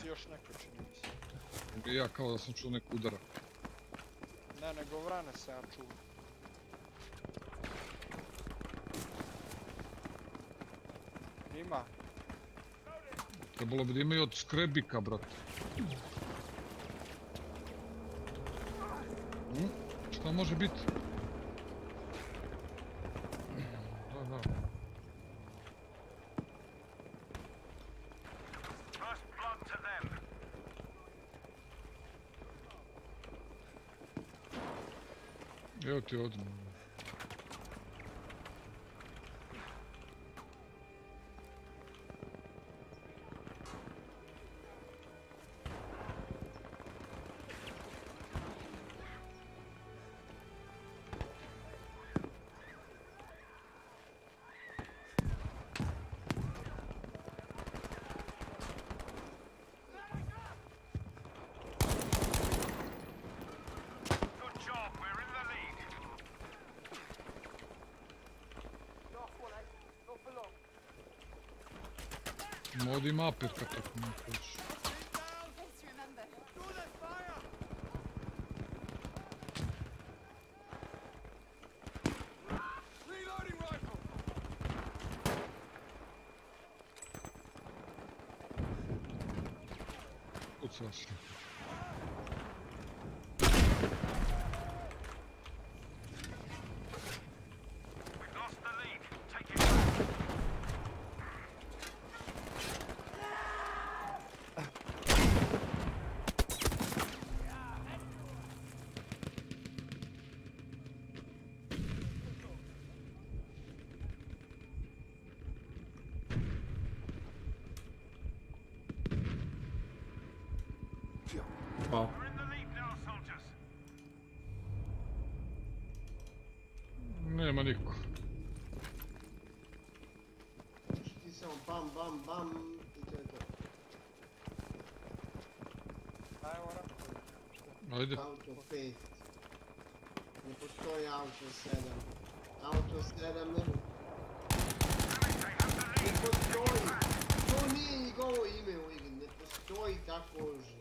još neko čini mi se. Ja kao da sam čuo neku udara. Ne, nego vrane se ja čuo. Ima. Trebalo bi da imaju od skrebika, brate. Šta može biti? Da. Evo ti ovdje. Ovdje ima apirka tako ne hoćeš. Kucao se. Wow. Nema niko. Ti samo bam, bam, bam i to je to. Ajde. Auto 5. Ne postoji auto 7. Auto 7 ne postoji. To nije njegovo ime u igri. Ne postoji tako že.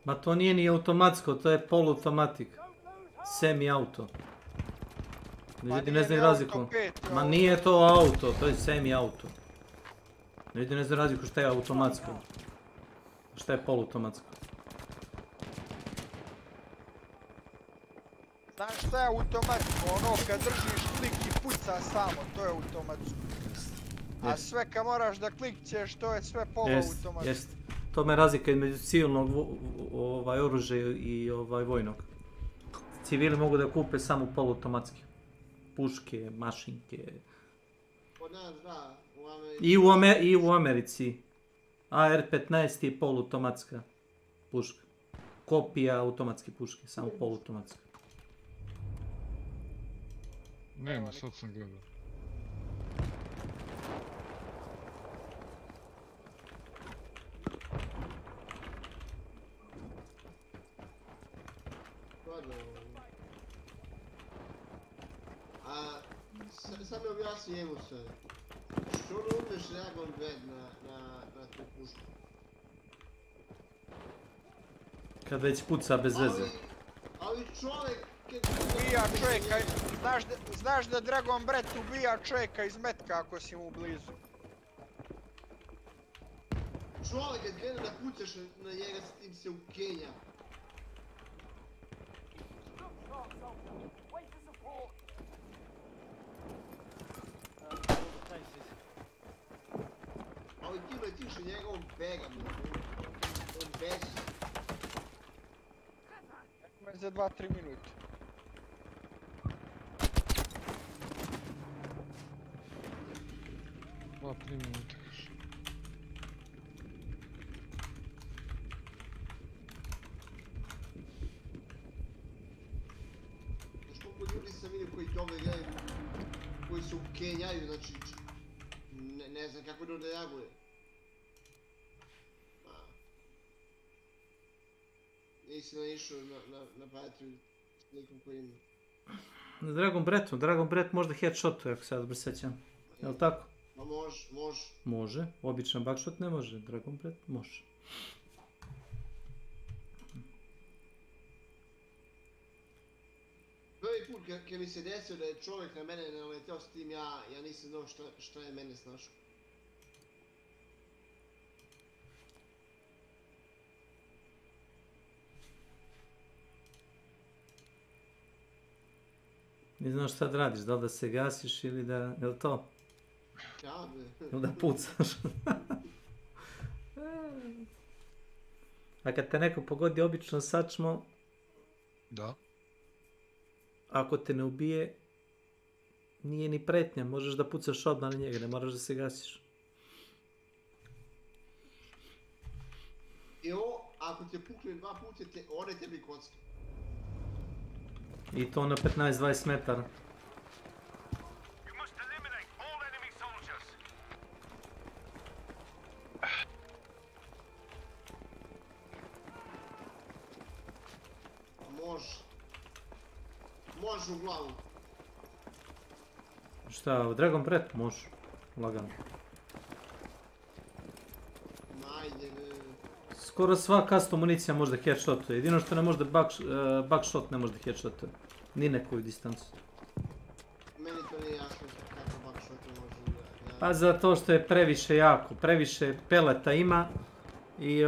Ma to nije ni automatsko, to je poluautomatik. Semi-auto. Ljudi ne znaju razliku. Ma nije to auto, to je semi-auto. Ljudi ne znaju razliku šta je automatsko. Šta je poluautomatsko. Znaš šta je automatsko? Ono kad držiš klik i puca samo, to je automatsko. A sve kad moraš da klikćeš, to je sve poluautomatsko. Jest. To me razlika između civilnog oružja i vojnog. Civili mogu da kupe samo poluautomatski. Puške, mašinke. Kod nas da, u Americi. I u Americi. AR-15 je poluautomatska puška. Kopija automatske puške, samo poluautomatska. Nema, sad sam gledao. Sad mi objasni njemu sve. Što ne umeš Dragon Bed na tu pušku? Kad već puca bez veze. Ali čovjek... Ubija čovjeka, znaš da Dragon Breath ubija čovjeka iz metka ako si mu blizu. Čovjek kad krene da pucaš na njega s tim se ukenja. Ali ti letiš u njega, on bega, on beži. Ima za 2-3 minuta. Znaš koliko ljudi sam vidio koji dobro igraju, koji se ukenjaju, znači... Ne znam kako da reaguje. Nisi naišao na prijatelju s nekom koji ima. Na Dragon Breath možda headshotuje ako se ja dobro sećam. Jel' tako? Ma može. Može, običan backshot ne može, Dragon Breath može. put kad mi se desio da je čovjek na mene naleteo s tim, ja nisam znao šta je mene snašao. Ne znaš šta da radiš, da li da se gasiš ili da... Je li to? Ja, Ili da pucaš? A kad te neko pogodi obično sačmo... Da. Ako te ne ubije, nije ni pretnja, možeš da pucaš odmah na njega, ne moraš da se gasiš. I ovo, ako te pukne 2 puta, ode tebi kocka. I to na 15-20 metara. Može u glavu. Šta, Dragon Breath? Može. Lagano. Ajde. Skoro sva custom municija može da headshotuje. Jedino što ne može da buckshot ne može da headshotuje. Ni nekoju distancu. Meni to nije jasno kako buckshot može. Pa zato što je previše jako. Previše peleta ima. I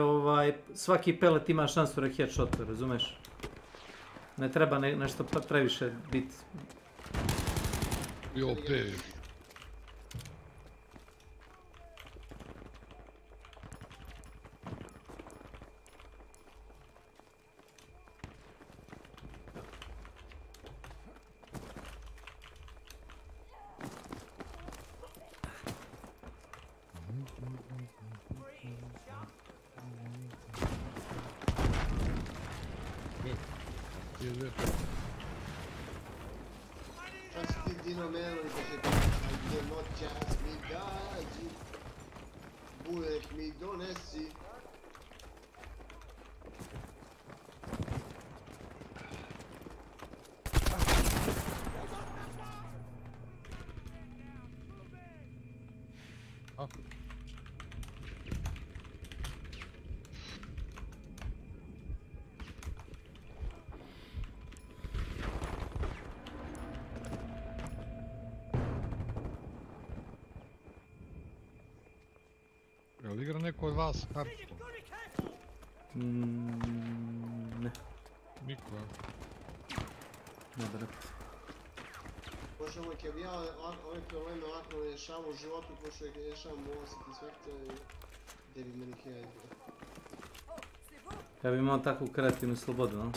svaki pelet ima šansu da headshotuje, razumeš? Ne treba nešto previše biti. I OP. Jel igra neko od vas kartu? Ne. Niko, ja? Ne, brat. Pošto uvijek je ja ove probleme ovako rješavam u životu, pošto uvijek rješavam u osjeti svektora i gdje bi meni hija igra. Ja bi imao takvu kreativnu slobodu, no?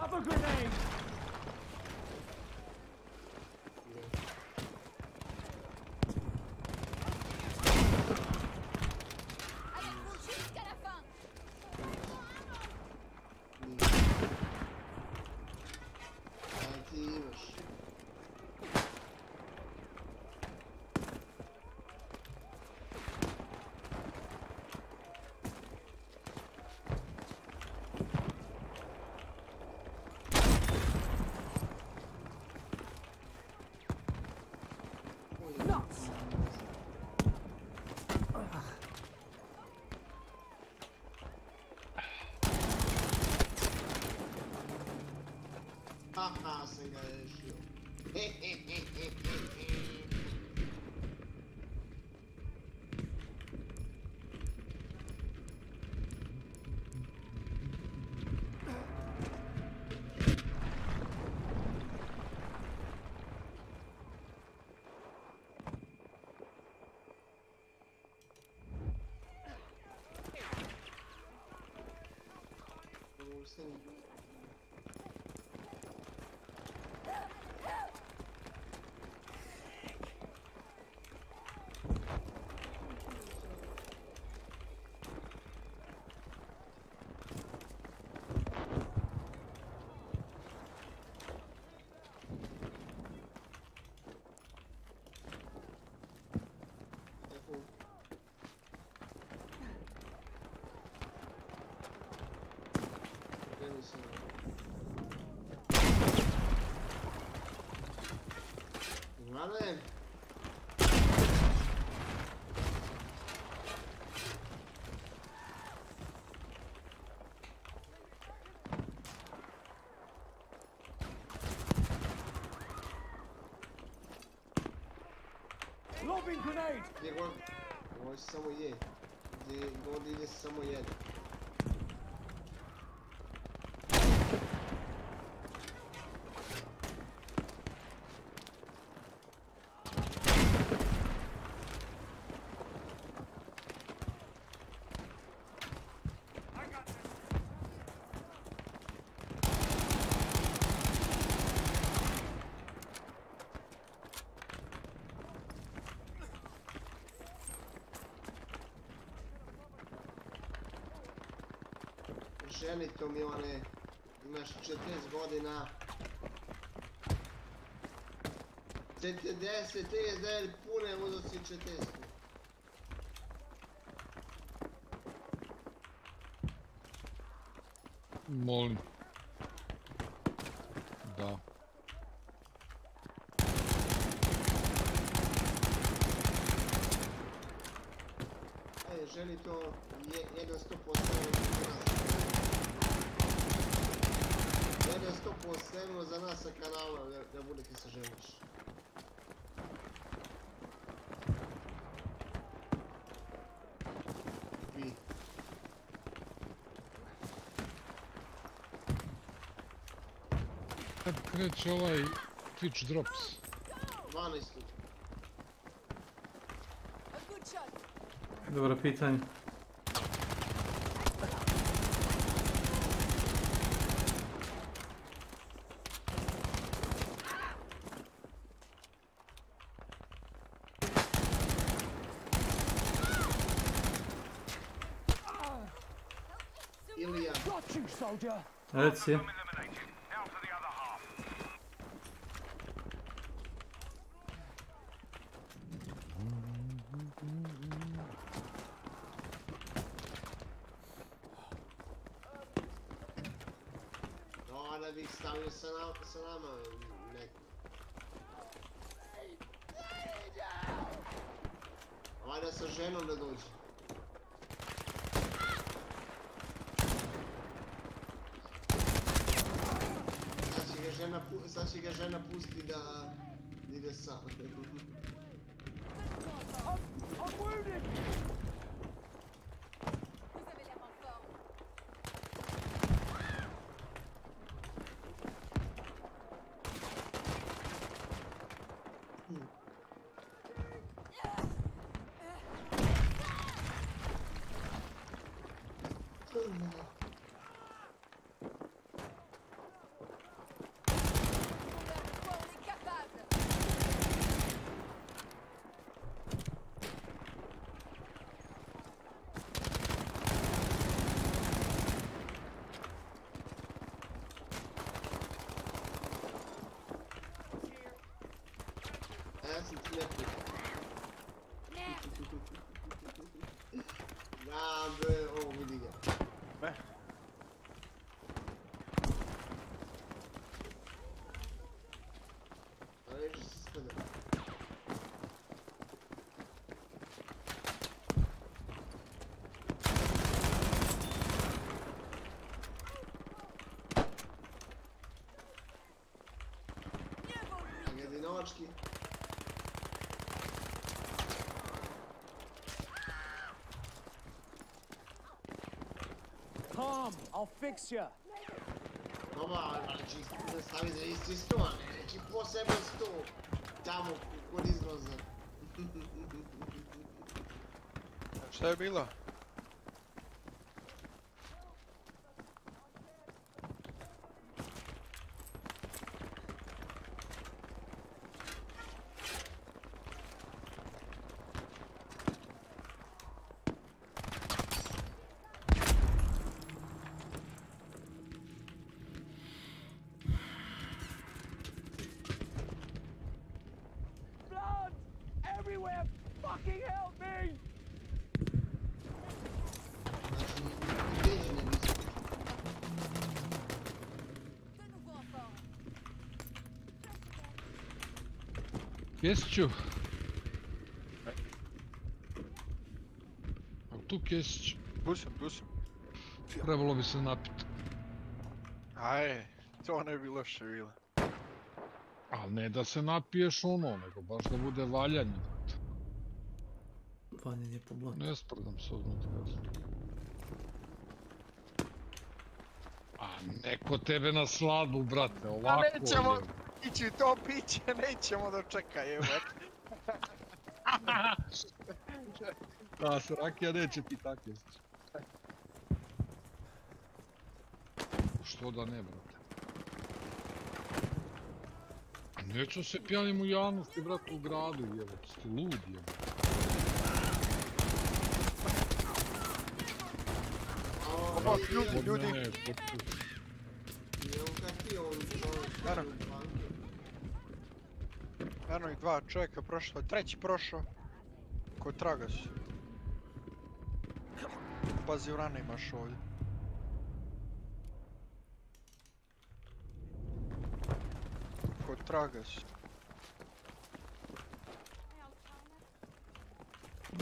Up a grenade! Haha, sam ga rešio. sam. Ivane? Lobbing grenade! Gdje god... Ovo se samo je. Gdje god ide se samo jede. Ženi to Milane, imaš 40 godina. 40 TSL pune uzeo si 40. Molim. Da. Želi to 100% za nas sa kanala da budete se želiš. Vi. Kad kreće ovaj Twitch Drops? 12. Dobro pitanje. Ilija. Reci. No, da bih stavio sa nama neko. Valjda sa ženom da dođe. Sad će ga žena pusti da ide sam. Ja sam ti lijepo. Ja, ovo vidi ga. A već se spada. Jedinovački. Calm, I'll fix ya. Dobar, znači stavi za isti sto, a ne neki poseban sto. Tamo kod izlaza. Šta je bilo? Everywhere! Fucking help me! Kesiću. A tu Kesić. Tu sam. Trebalo bi se napiti. Aj, to ne bi loše bilo. Ali ne da se napiješ ono, nego baš da bude valjanje. Valjanje po blatu. Ne sprdam se odmah ti kažem. A neko tebe na svadbu, brate, ovako. A nećemo ići to piće, nećemo dočekaj, evo. Da, se rakija neće pit tak jest. Što da ne, brate? Neću se pijanim u javnosti, brate, u gradu, jevo, ti lud, jevo. Ovo, ljudi. Eno i dva čovjeka prošlo, treći prošao. Ko traga su. Pazi, urana imaš ovdje. Ko traga su.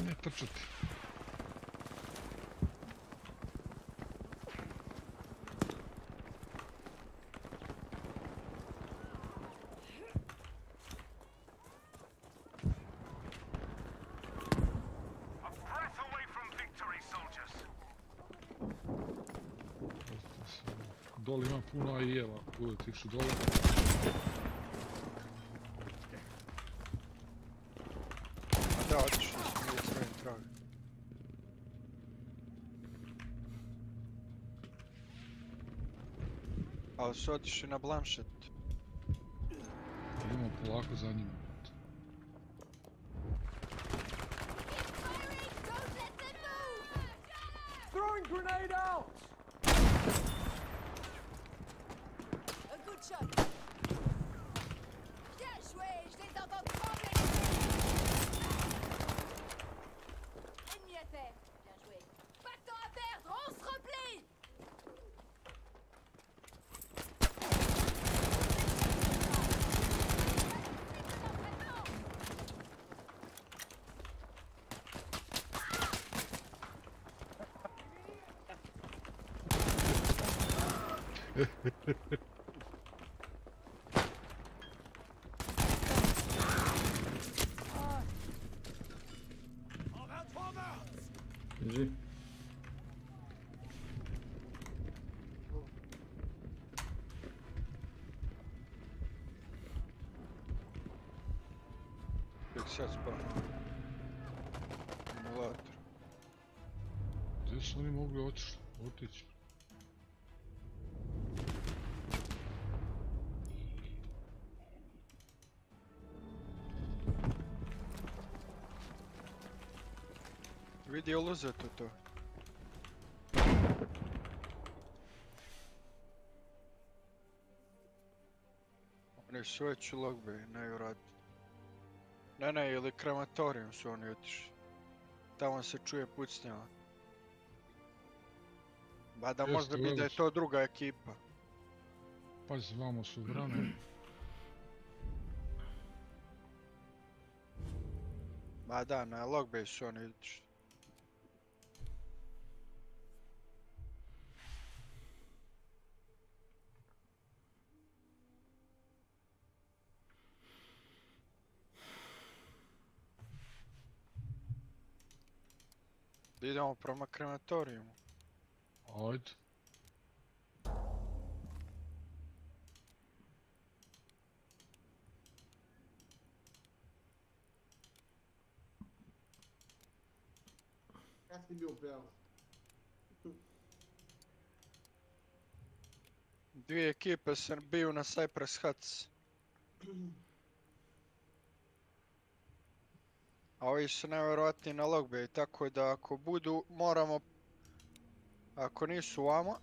Ne trčati. Dole ima puno ajeva, budete išli dole. Da, otišli smo, nije sredin trag. Ali su otišli na Blanšet. Idemo polako za njima. Throwing grenade out! Un coup de shot. Bien joué, je les entends trembler. Ennemi à terre. Bien joué. Pas de temps à perdre, on se replie. GG. Tek sad spavno. Emulator. Gdje su oni mogli otići? Vidi je uzeto to. Oni su već u Logbay, najvjerojatnije. Ne, ili krematorijum su oni otišli. Tamo se čuje pucnjava. Mada možda bi da je to druga ekipa. Pazi, vamo su vrane. Ma da, na Logbay su oni otišli. Idemo prema krematorijumu. Ajde. Kad si bio pravo? Dvije ekipe se biju na Cypress Huts. A ovi su najvjerojatniji na Logbay, tako da ako budu, moramo... Ako nisu vama...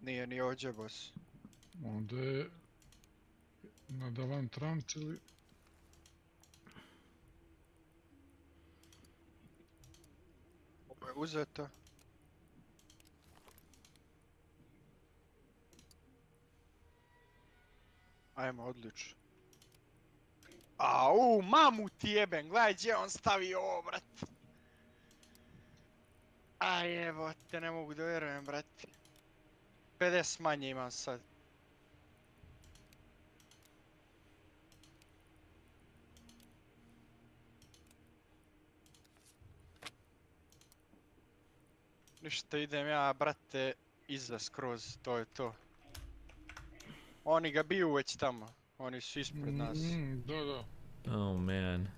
Nije ni ovdje, boss. Onda je... Na Davan Trant ili... Uzeto. Ajmo, odlično. Au, mamu ti jebem, gledaj gdje on stavio ovo, brate. Aj, evo te, ne mogu da vjerujem, brate. 50 manje imam sad. Ništa, idem ja, brate, iza skroz, to je to. Oni ga biju već tamo, oni su ispred nas. Da, da. Oh man.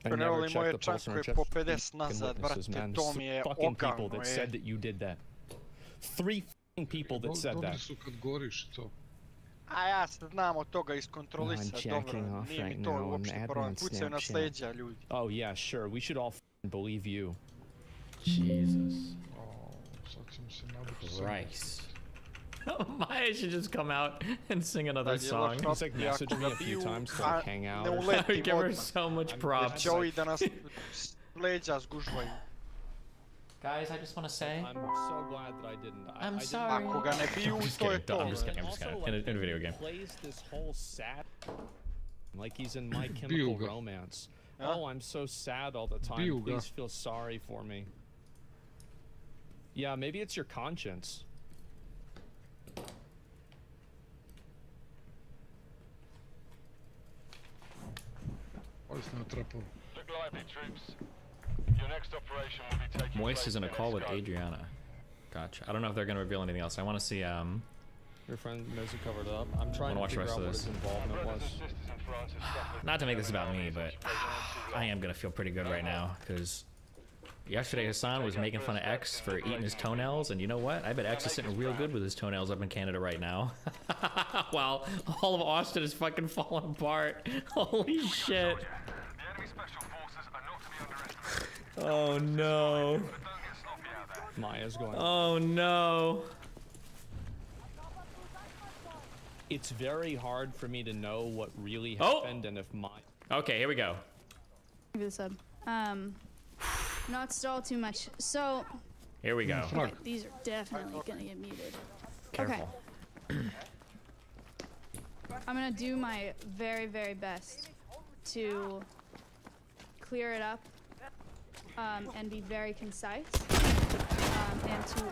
I Ne never volim checked moje the pulse čankove check po fucking 50 nazad, witnesses, brate, man. to mi je Fucking people ogavno, that said that you did that. 3 fucking people that said Dobri that. su kad goriš to. A ja se znam od toga iskontrolisat, I'm dobro, jacking off nije mi right to now on uopšte admin problem, pucaju na Snapchat. leđa ljudi. Oh yeah, sure. We should all fucking believe you. Jesus. Sad ćemo se nabiti. Christ. Maya should just come out and sing another song. He's like messaged me a few times to like hang out. Ne or I would give her odmah. so much I'm props. Će ovi da nas leđa zgužvaju. Guys, I just want to say, I'm so glad that I didn't. I I'm didn't- sorry. Ako ga ne biju, I'm just to je kidding. to. I'm just kidding. I'm just Also, kidding. like, In a video game. Plays this whole sad, like he's in My Chemical Biju ga. Romance. Huh? Oh, I'm so sad all the time. Biju ga. Please feel sorry for me. Yeah, maybe it's your conscience. Pali se na trapovi. Look lively, troops. Your next operation will be taking Moist place is in a in call with Esco. Adriana. Gotcha. I don't know if they're gonna reveal anything else. I want to see Your friend Mizzy covered it up. I'm trying wanna to watch the figure rest out of what his this. involvement was. Brothers and sisters in France have suffered not to make this from about me, enemies but such as I am gonna feel pretty good right now because yesterday Hassan was making fun of X for eating his toenails, and you know what? I bet X is sitting real good with his toenails up in Canada right now. While all of Austin is fucking falling apart. Holy shit. The enemy special forces are not to be underestimated. Oh no. But don't get sloppy out there. Maya's going. Oh no. It's very hard for me to know what really Oh! happened and if my. Okay, here we go. Give this up. Not stall too much. So, Here we go. okay, these are definitely gonna get muted. Careful. Okay. I'm gonna do my very, very best to clear it up and be very concise and to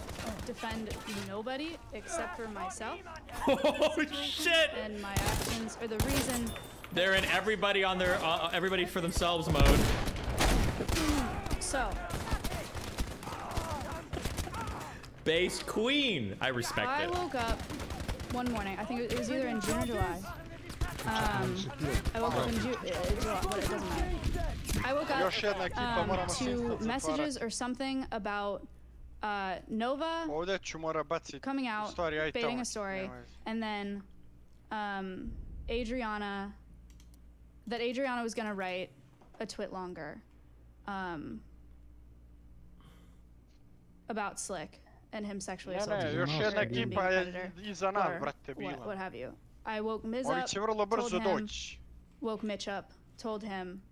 defend nobody except for myself. Oh shit! And my actions are the reason. They're in everybody on their everybody for themselves mode. So, Base queen. I respect I it. woke up one morning. I think it was either in June or July. I woke up in July, but it doesn't matter. I woke Još jedna ekipa, moramo up se to isto messages or something about Nova Ovdje ću mora baciti coming out, stvari, aj baiting tamo. a story, Nema veze. and then Adriana, that Adriana was gonna write a twit longer about Slick and him sexually Ne, assaulting ne, her još and jedna him being ekipa a je predator, iza nas, or brate, bila. what have you. I woke Miz Oni up, će vrlo brzo told him, doći. woke Mitch up, told him,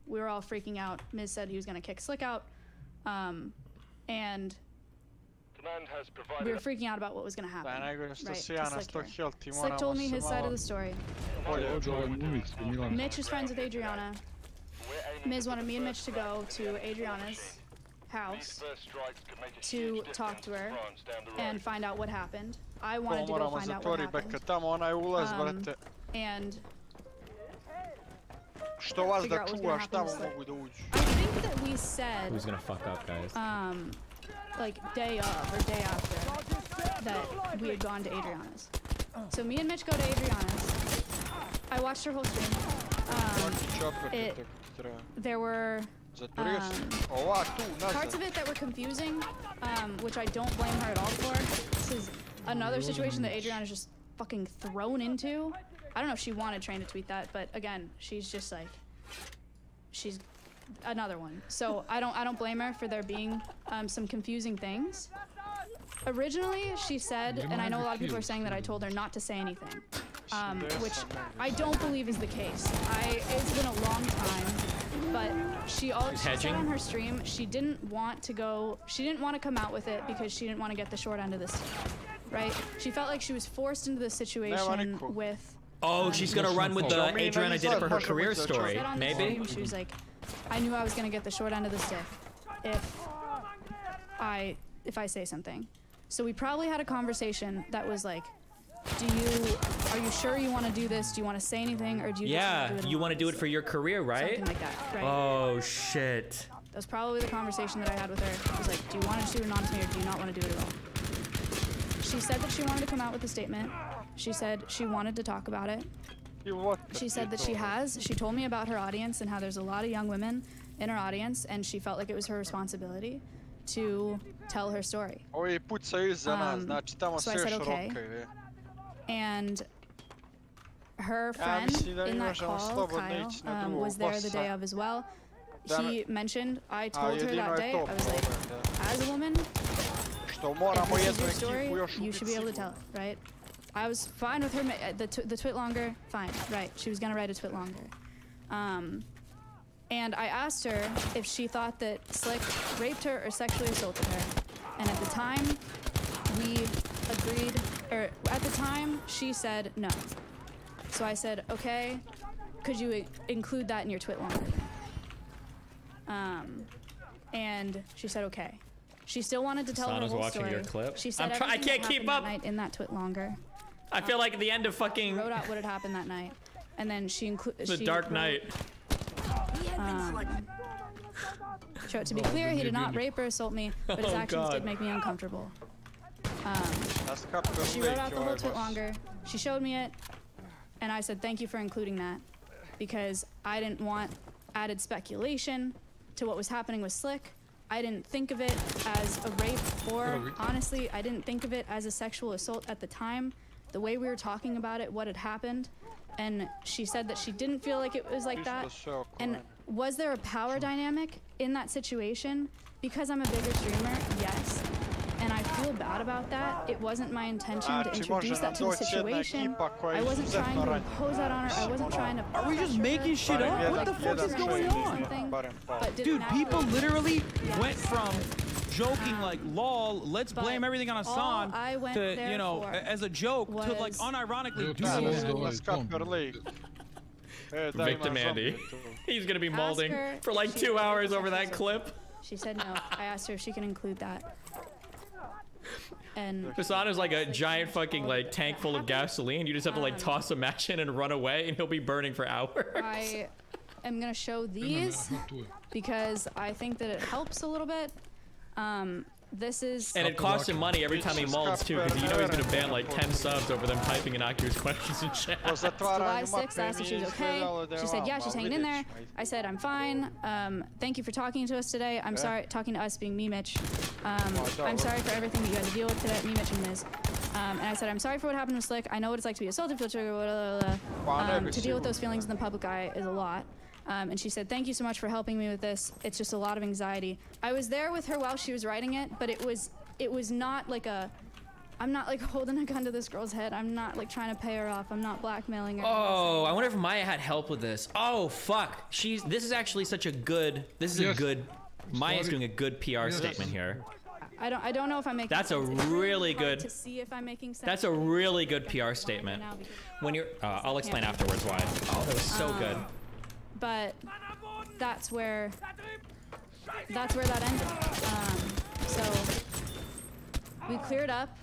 we were all freaking out. Miz said he was gonna kick Slick out, and Command has we provided were freaking out about what was gonna happen. Da, najgore što right, si to ja na Slick 100 here. health i Slick moramo told me se his side of malo the story. bolje Dođe ovaj umic, Milan. Mitch is friends with Adriana. Miz wanted me and Mitch to go to Adriana's house to talk to her and find out what happened. I wanted to go moramo find out what zatvori beka happened. tamo, onaj ulaz, brate. And Što vas figure da out what's gonna čuvaš, happen tamo to Slick. mogu da uđu. I think that we said Who's gonna fuck up, guys? like day of or day after that we had gone to Adriana's. So me and Mitch go to Adriana's. I watched her whole stream. There were Zatvorio si. Ova tu, parts of nazad. it that were confusing, which I don't blame her at all for. This is another situation that Adriana is just fucking thrown into. I don't know if she wanted Train to tweet that, but again, she's just like, she's another one. So I don't blame her for there being some confusing things. Originally, she said, and I know a lot of people are saying that I told her not to say anything. which I don't believe is the case. It's been a long time, but she said on her stream she didn't want to come out with it because she didn't want to get the short end of this, right? She felt like she was forced into this situation with. Oh, she's gonna run with the Adrian I did it for her career story, maybe? She was like, I knew I was gonna get the short end of the stick if I say something. So we probably had a conversation that was like, are you sure you want to do this? Do you want to say anything, or do you? Yeah, you want to do it for your career, right? Something like that, right? Oh shit. That was probably the conversation that I had with her. It was like, do you want to shoot it on to me, or do you not want to do it at all? She said that she wanted to come out with a statement. She said she wanted to talk about it. She said that she told me about her audience and how there's a lot of young women in her audience, and she felt like it was her responsibility to tell her story. So I said okay. And her friend in that call, Kyle, was there the day of as well. He mentioned, I told her that day, I was like, as a woman, if this is your story, you should be able to tell it, right? I was fine with her, the twit longer, fine, right. She was gonna write a twit longer. And I asked her if she thought that Slick raped her or sexually assaulted her. And at the time, we agreed, or at the time, she said no. So I said, okay, could you include that in your twit longer? And she said, okay. She still wanted to tell her whole story. Your clip. She said I can't keep up. That night in that twit longer. I feel like at the end of fucking. Wrote out what had happened that night, and then she included. The Dark Knight. To be clear, he did not rape or assault me, but his actions did make me uncomfortable. She wrote out the whole twit longer. She showed me it, and I said thank you for including that, because I didn't want added speculation to what was happening with Slick. I didn't think of it as a rape, or honestly, I didn't think of it as a sexual assault at the time. The way we were talking about it, what had happened, and she said that she didn't feel like it was like that. And was there a power dynamic in that situation? Because I'm a bigger streamer, yes. And I feel bad about that. It wasn't my intention to introduce that to the situation. I wasn't trying to impose that on her. I wasn't trying to. Are we just making shit up? What the fuck is going on? Dude, people literally went from joking like lol, let's blame everything on Hassan to, you know, as a joke to like unironically do something. Victim Andy. He's gonna be molding for like 2 hours over that clip. She said no. I asked her if she can include that. And Hassan is like a giant fucking like tank full of gasoline. You just have to like toss a match in and run away, and he'll be burning for hours. I am gonna show these because I think that it helps a little bit. This is. And it costs him money every time he molds too, because you know he's gonna ban like 10 subs over them typing innocuous questions in chat. July 6th, asked if she was okay. She said, yeah, she's hanging in there. I said, I'm fine. Thank you for talking to us today. I'm sorry, talking to us being me, Mitch. I'm sorry for everything that you had to deal with today, me, Mitch, and Miz. And I said, I'm sorry for what happened with Slick. I know what it's like to be assaulted, to deal with those feelings in the public eye is a lot. And she said, thank you so much for helping me with this. It's just a lot of anxiety. I was there with her while she was writing it, but it was not like I'm not like holding a gun to this girl's head. I'm not like trying to pay her off. I'm not blackmailing her. Oh, I wonder if Maya had help with this. Oh, fuck. This is actually such a good, Maya's doing a good PR statement here. I don't know if I'm making sense. That's a really good. To see if I'm making sense. That's a really good PR statement. When you're, I'll explain afterwards why. Oh, that was so good. But that's where that ended. So we cleared up,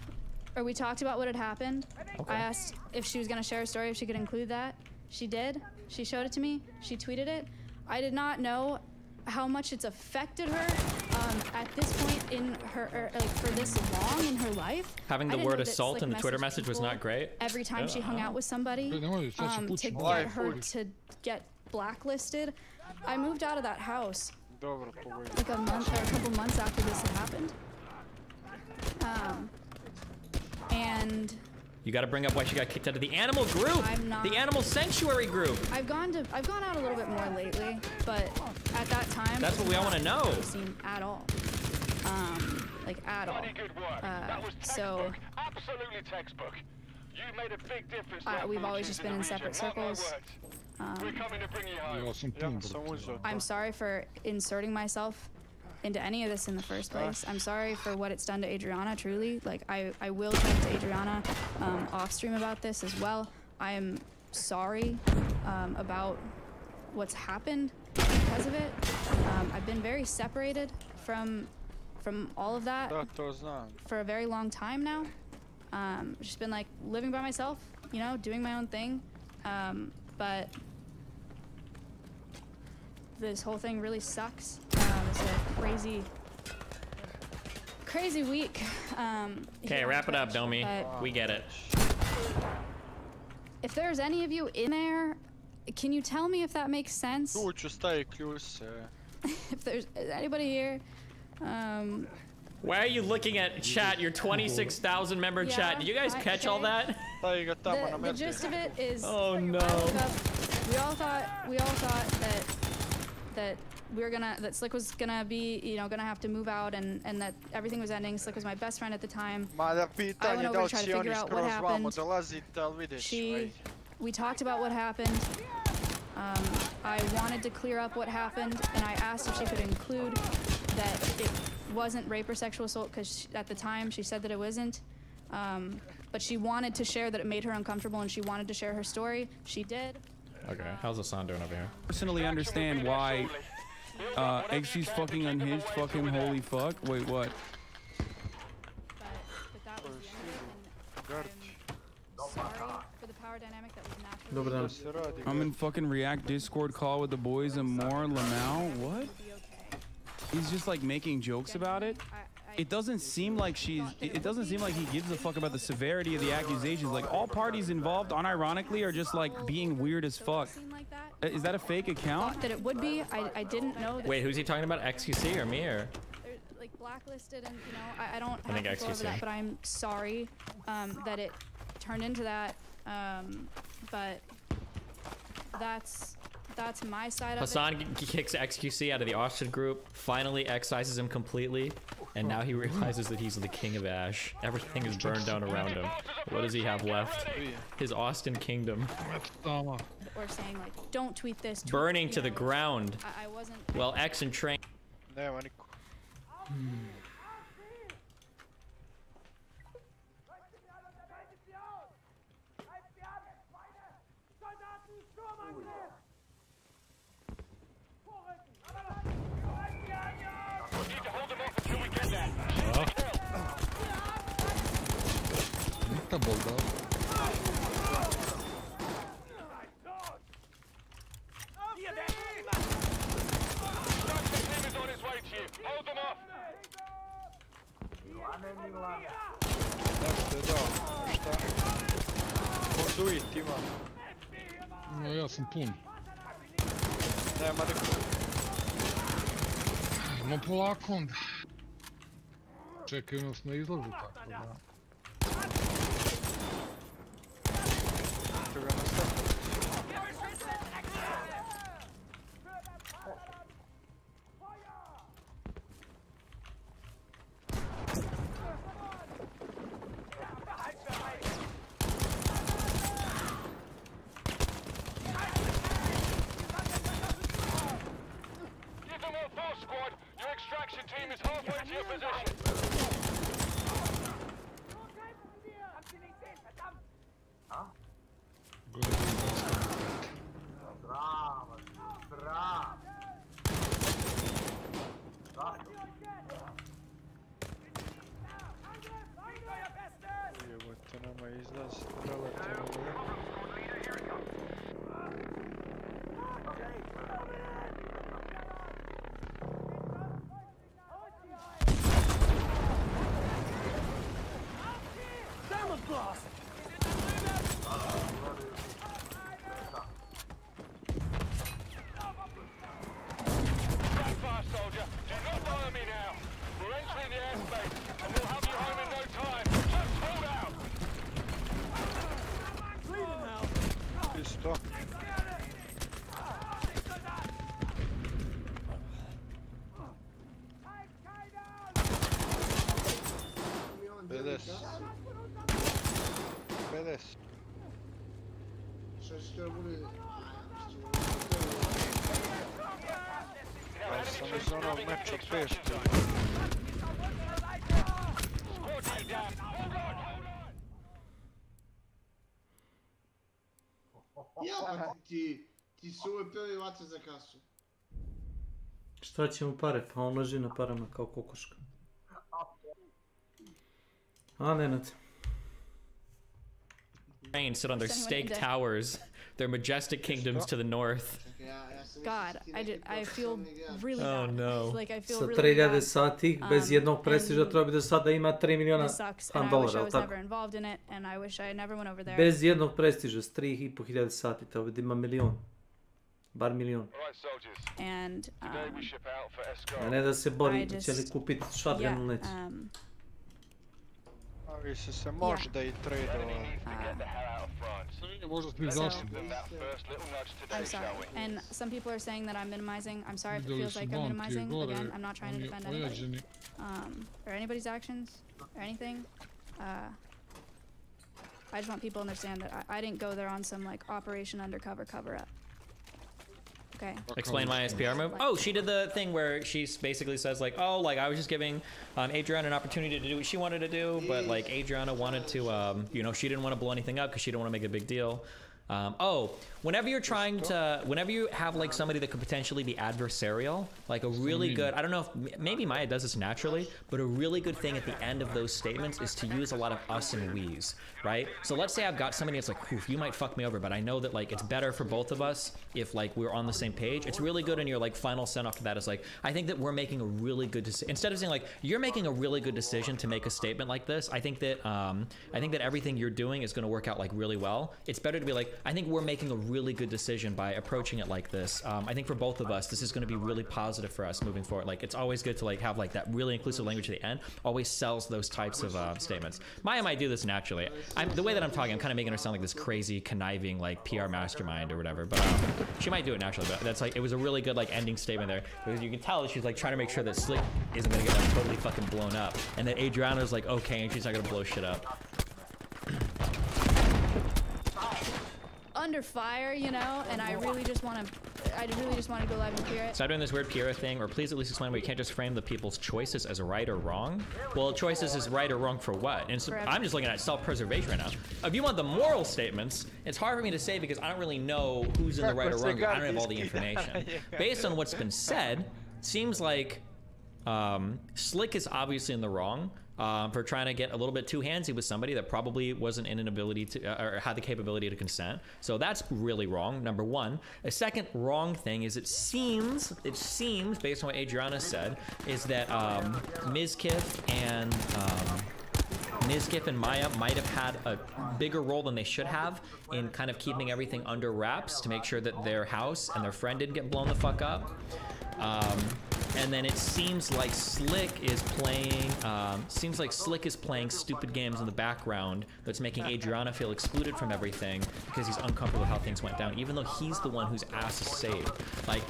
or we talked about what had happened. Okay. I asked if she was gonna share a story, if she could include that. She did. She showed it to me. She tweeted it. I did not know how much it's affected her at this point in her, like for this long in her life. Having the word assault in the Twitter message was not great. Every time she hung out with somebody to get her to get blacklisted. I moved out of that house like a month or a couple months after this had happened. And you got to bring up why she got kicked out of the animal group, the animal sanctuary group. I've gone out a little bit more lately, but at that time, that's what we all want to know. Seen at all, like at all. That was textbook. Absolutely textbook. We've always just been in separate circles. I'm sorry for inserting myself into any of this in the first place. I'm sorry for what it's done to Adriana, truly. Like, I will talk to Adriana off stream about this as well. I am sorry about what's happened because of it. I've been very separated from all of that for a very long time now. Just been like living by myself, you know, doing my own thing. But this whole thing really sucks. It's a crazy week. Okay, wrap it up, Domi. We get it. If there's any of you in there, can you tell me if that makes sense? If there's anybody here, why are you looking at chat? Your 26,000 member chat. Did you guys catch all that? The gist of it is. Oh no. We all thought that that Slick was gonna be, you know, gonna have to move out, and that everything was ending. Slick was my best friend at the time. I went over to try to figure out what happened. We talked about what happened. I wanted to clear up what happened, and I asked if she could include that it wasn't rape or sexual assault, because at the time she said that it wasn't. But she wanted to share that it made her uncomfortable, and she wanted to share her story. She did. Okay, how's Hassan doing over here? Personally understand why XG's fucking unhinged, fucking holy fuck. Wait, what? But that was the end of it, and I'm sorry for the power dynamic that was naturally. I'm in fucking React Discord call with the boys and more. Lamau, what? He's just like making jokes about it. It doesn't seem like it doesn't seem like he gives a fuck about the severity of the accusations. Like, all parties involved, unironically, are just like being weird as fuck. Is that a fake account? That it would be. I didn't know that. Wait, who's he talking about? XQC or me or? They're like blacklisted, and you know, I don't think have control over that, XQC. but I'm sorry that it turned into that. But that's my side of it. Hassan kicks XQC out of the Austin group, finally excises him completely, and now he realizes that he's the king of Ash. Everything is burned down around him. What does he have left? His Austin kingdom. Or saying like, don't tweet this. Burning to the ground. I wasn't. Well, X and Train. Mitä bolda? No ja sam pun. Nema niko. Idemo polako onda. Čekaju nas na izlazu, tako da. što bude... Ja sam iz onog meča pešti. Ja, pa ti su uvek prvi vace za kasu. Šta će mu pare? Pa on leži na parama kao kokoška. A, Nenad. Train sit on their stake towers, their majestic kingdoms to the north. God, I feel really bad. Oh no. Like I feel Sa really 3000 bad. sati, bez jednog prestiža, treba bi do sada ima 3 miliona This sucks, and I wish dolara, I ali was tako? never involved in it, and I wish I never went over there. Bez jednog prestiža, s 3500 sati, treba da ima milion. Bar milion. And A ne da se bori, I će li kupiti shotgun ili neće. Ali se možda i tradovao. Možda smo izašli. I'm sorry. And some people are saying that I'm minimizing. I'm sorry if it feels like I'm minimizing. Again, I'm not trying to defend anybody. Or anybody's actions or anything. I just want people to understand that I didn't go there on some like Operation Undercover cover-up. Okay. Explain my SPR move. Oh, she did the thing where she basically says like, oh, like I was just giving Adriana an opportunity to do what she wanted to do, but like Adriana wanted to, you know, she didn't want to blow anything up because she didn't want to make a big deal. Oh, whenever you're trying to, whenever you have like somebody that could potentially be adversarial, like a really good, I don't know if maybe Maya does this naturally, but a really good thing at the end of those statements is to use a lot of us and we's, right? So let's say I've got somebody that's like, oof, you might fuck me over, but I know that like it's better for both of us if like we're on the same page. It's really good in your like final send off to that is like, I think that we're making a really good decision. Instead of saying like, you're making a really good decision to make a statement like this, I think that everything you're doing is going to work out like really well. It's better to be like, I think we're making a really good decision by approaching it like this. I think for both of us, this is going to be really positive for us moving forward. Like it's always good to like have like that really inclusive language at the end. Always sells those types of statements. Maya might do this naturally. The way that I'm talking, I'm kind of making her sound like this crazy, conniving like PR mastermind or whatever. But she might do it naturally. But that's like it was a really good like ending statement there because you can tell that she's like trying to make sure that Slick isn't going to get like totally fucking blown up, and that Adriana's like okay, and she's not going to blow shit up. Under fire, you know, and I really just want to go live and hear it. Stop doing this weird Piera thing, or please at least explain why you can't just frame the people's choices as right or wrong. Well, choices is right or wrong for what? And so I'm just looking at self-preservation right now. If you want the moral statements, it's hard for me to say because I don't really know who's in the right or wrong. I don't have all the information. Based on what's been said, seems like Slick is obviously in the wrong. For trying to get a little bit too handsy with somebody that probably wasn't in an ability to, or had the capability to consent. So that's really wrong, number one. A second wrong thing is it seems, based on what Adriana said, is that Mizkif and Maya might have had a bigger role than they should have in kind of keeping everything under wraps to make sure that their house and their friend didn't get blown the fuck up. And then it seems like Slick is playing stupid games in the background that's making Adriana feel excluded from everything because he's uncomfortable with how things went down, even though he's the one whose ass is saved. Like,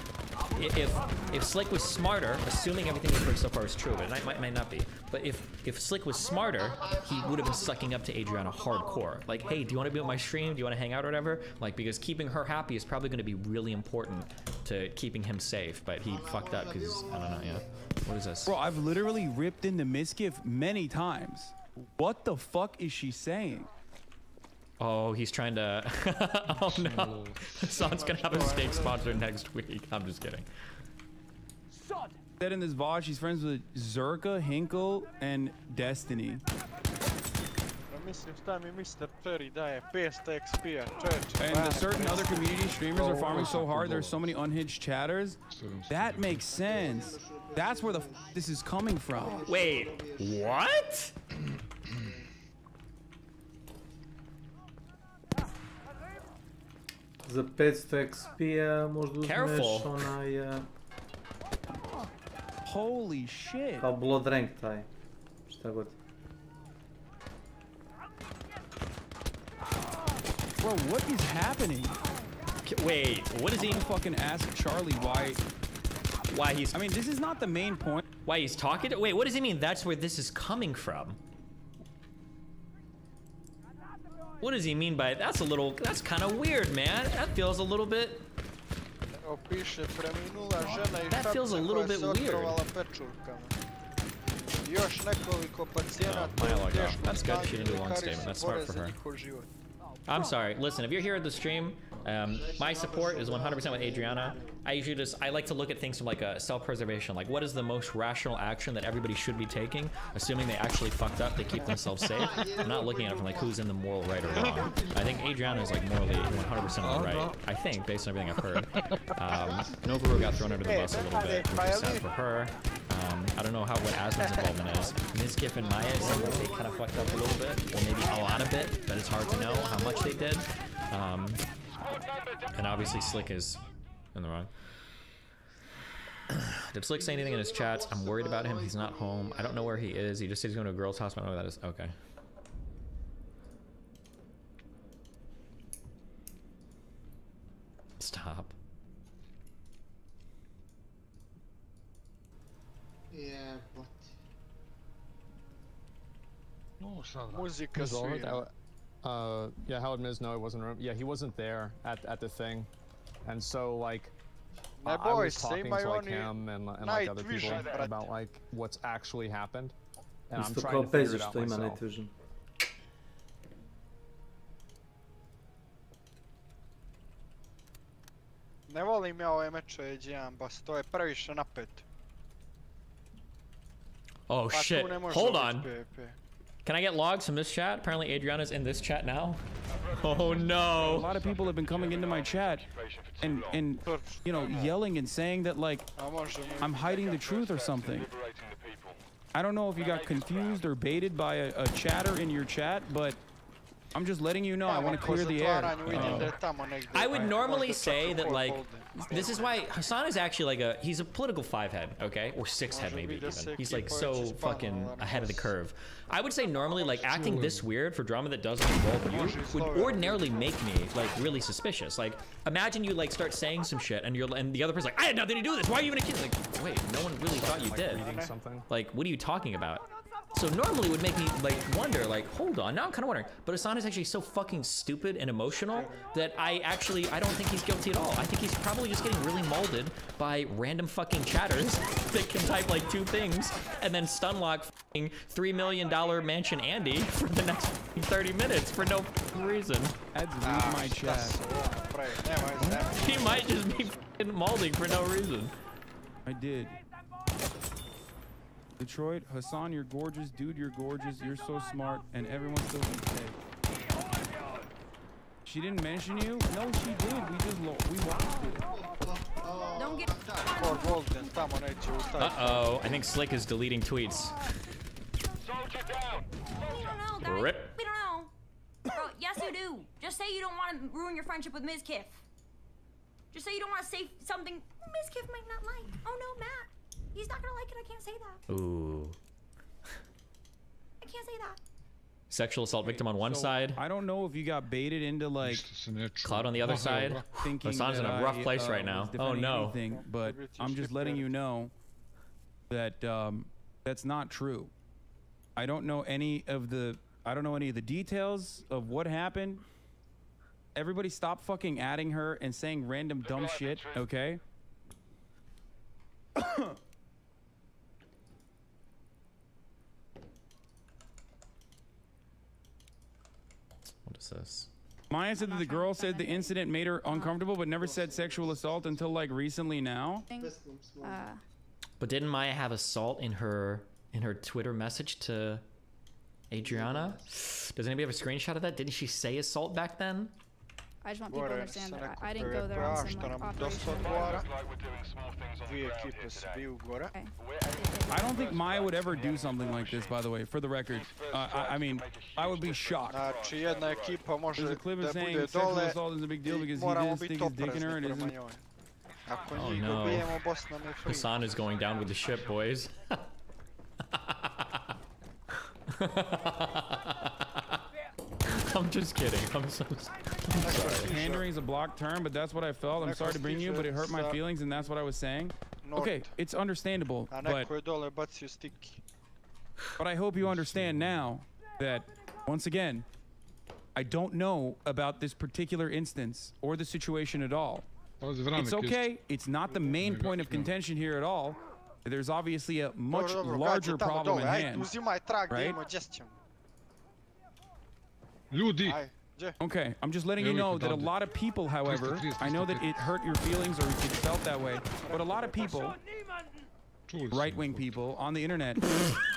if Slick was smarter, assuming everything we've heard so far is true, but it might not be, but if Slick was smarter, he would have been sucking up to Adriana hardcore. Like, hey, do you want to be on my stream? Do you want to hang out or whatever? Like, because keeping her happy is probably going to be really important to keeping him safe, but he fucked up because, I don't know, yeah. What is this? Bro, I've literally ripped into Mizkif many times. What the fuck is she saying? Oh, he's trying to... oh no. Hassan's gonna have a steak sponsor next week. I'm just kidding. Said in this VOD, she's friends with Zerka, Hinkle, and Destiny. Mislim šta mi Mr. Furry daje 500 XP-a, And the certain other community streamers are farming so hard, there's so many unhinged chatters. That makes sense. That's where this is coming from. Wait, what? Za 500 XP-a možda uzmeš onaj... Holy shit. Kao blood rank taj. Šta god. Bro, what is happening? Wait, what is he? Fucking ask Charlie why he's... I mean, this is not the main point. Why he's talking to... Wait, what does he mean? That's where this is coming from. What does he mean by that's a little? That's kind of weird, man. That feels a little bit. That feels a little bit weird. That's good. She didn't do a long statement. That's smart for her. I'm sorry. Listen, if you're here at the stream, my support is 100% with Adriana. I like to look at things from like a self-preservation. Like, what is the most rational action that everybody should be taking, assuming they actually fucked up to keep themselves safe? I'm not looking at it from like who's in the moral right or wrong. I think Adriana is like morally 100% on the right. I think, based on everything I've heard. Novaru got thrown under the bus a little bit, which is sad for her. I don't know what Asmon's involvement is. Mizkif and Maya seem like they kind of fucked up a little bit, or maybe a lot of it, but it's hard to know how much they did. And obviously Slick is in the wrong. Did Slick say anything in his chats? I'm worried about him. He's not home. I don't know where he is. He just said he's going to a girl's house. I don't know where that is. Okay. Stop. Yeah, but... Música yeah, how would Miz know he wasn't? Yeah, he wasn't there at the thing, and so like I was talking to like him and like other people about like what's actually happened, and I'm trying to figure it out myself. Ne volim ja ove mečeve gdje imam bas, to je previše napet. Oh shit, hold on. Can I get logs from this chat? Apparently Adriana's in this chat now. Oh no. A lot of people have been coming into my chat and you know, yelling and saying that like I'm hiding the truth or something. I don't know if you got confused or baited by a chatter in your chat, but I'm just letting you know I want to clear the air. I would normally say that like this is why Hassan is actually like he's a political 5-head, okay? Or 6-head maybe even. He's like so fucking ahead of the curve. I would say normally like acting this weird for drama that doesn't involve you would ordinarily make me like really suspicious. Like imagine you like start saying some shit and the other person's like, I had nothing to do with this. Why are you even accusing? Like, wait, no one really thought you did. Like, what are you talking about? So normally it would make me like wonder, like, hold on, now I'm kind of wondering. But Hassan is actually so fucking stupid and emotional that I don't think he's guilty at all. I think he's probably just getting really molded by random fucking chatters that can type like 2 things and then stunlock fucking $3 million mansion Andy for the next 30 minutes for no reason. Ads read my chat. He might just be fucking molding for no reason. I did. Detroit, Hassan, you're gorgeous. Dude, you're gorgeous. You're so smart, and everyone still thinks hey. She didn't mention you? No, she did. We watched it. Don't get. Uh-oh, I think Slick is deleting tweets. We don't know, guys. Rip. We don't know. Bro, yes you do. Just say you don't want to ruin your friendship with Mizkif. Just say you don't want to say something Mizkif might not like. Oh no, Matt. He's not gonna like it. I can't say that. Ooh. I can't say that. Sexual assault victim on one side. I don't know if you got baited into like Cloud on the other side. Hassan's in a rough place right now. Oh no. Anything, but I'm just letting you know that that's not true. I don't know any of the details of what happened. Everybody stop fucking adding her and saying random dumb shit, okay? What is this? Maya said that the girl said the incident made her uncomfortable, but never said sexual assault until like recently now. But didn't Maya have assault in her Twitter message to Adriana? Does anybody have a screenshot of that? Didn't she say assault back then? I just want people to understand that I didn't go there on some like operation. I don't think Maya would ever do something like this, by the way, for the record. I mean, I would be shocked. There's a clip of saying sexual assault is a big deal because he didn't stick his dick in her and isn't... Oh no. Hassan is going down with the ship, boys. I'm just kidding. I'm sorry. Pandering is a blocked term, but that's what I felt. I'm sorry to bring you, but it hurt my feelings, and that's what I was saying. Okay, it's understandable, but I hope you understand now that, once again, I don't know about this particular instance or the situation at all. It's okay. It's not the main point of contention here at all. There's obviously a much larger problem in hand, right? Okay, I'm just letting you know that a lot of people, however, I know that it hurt your feelings or it felt that way, but a lot of people, right-wing people on the internet,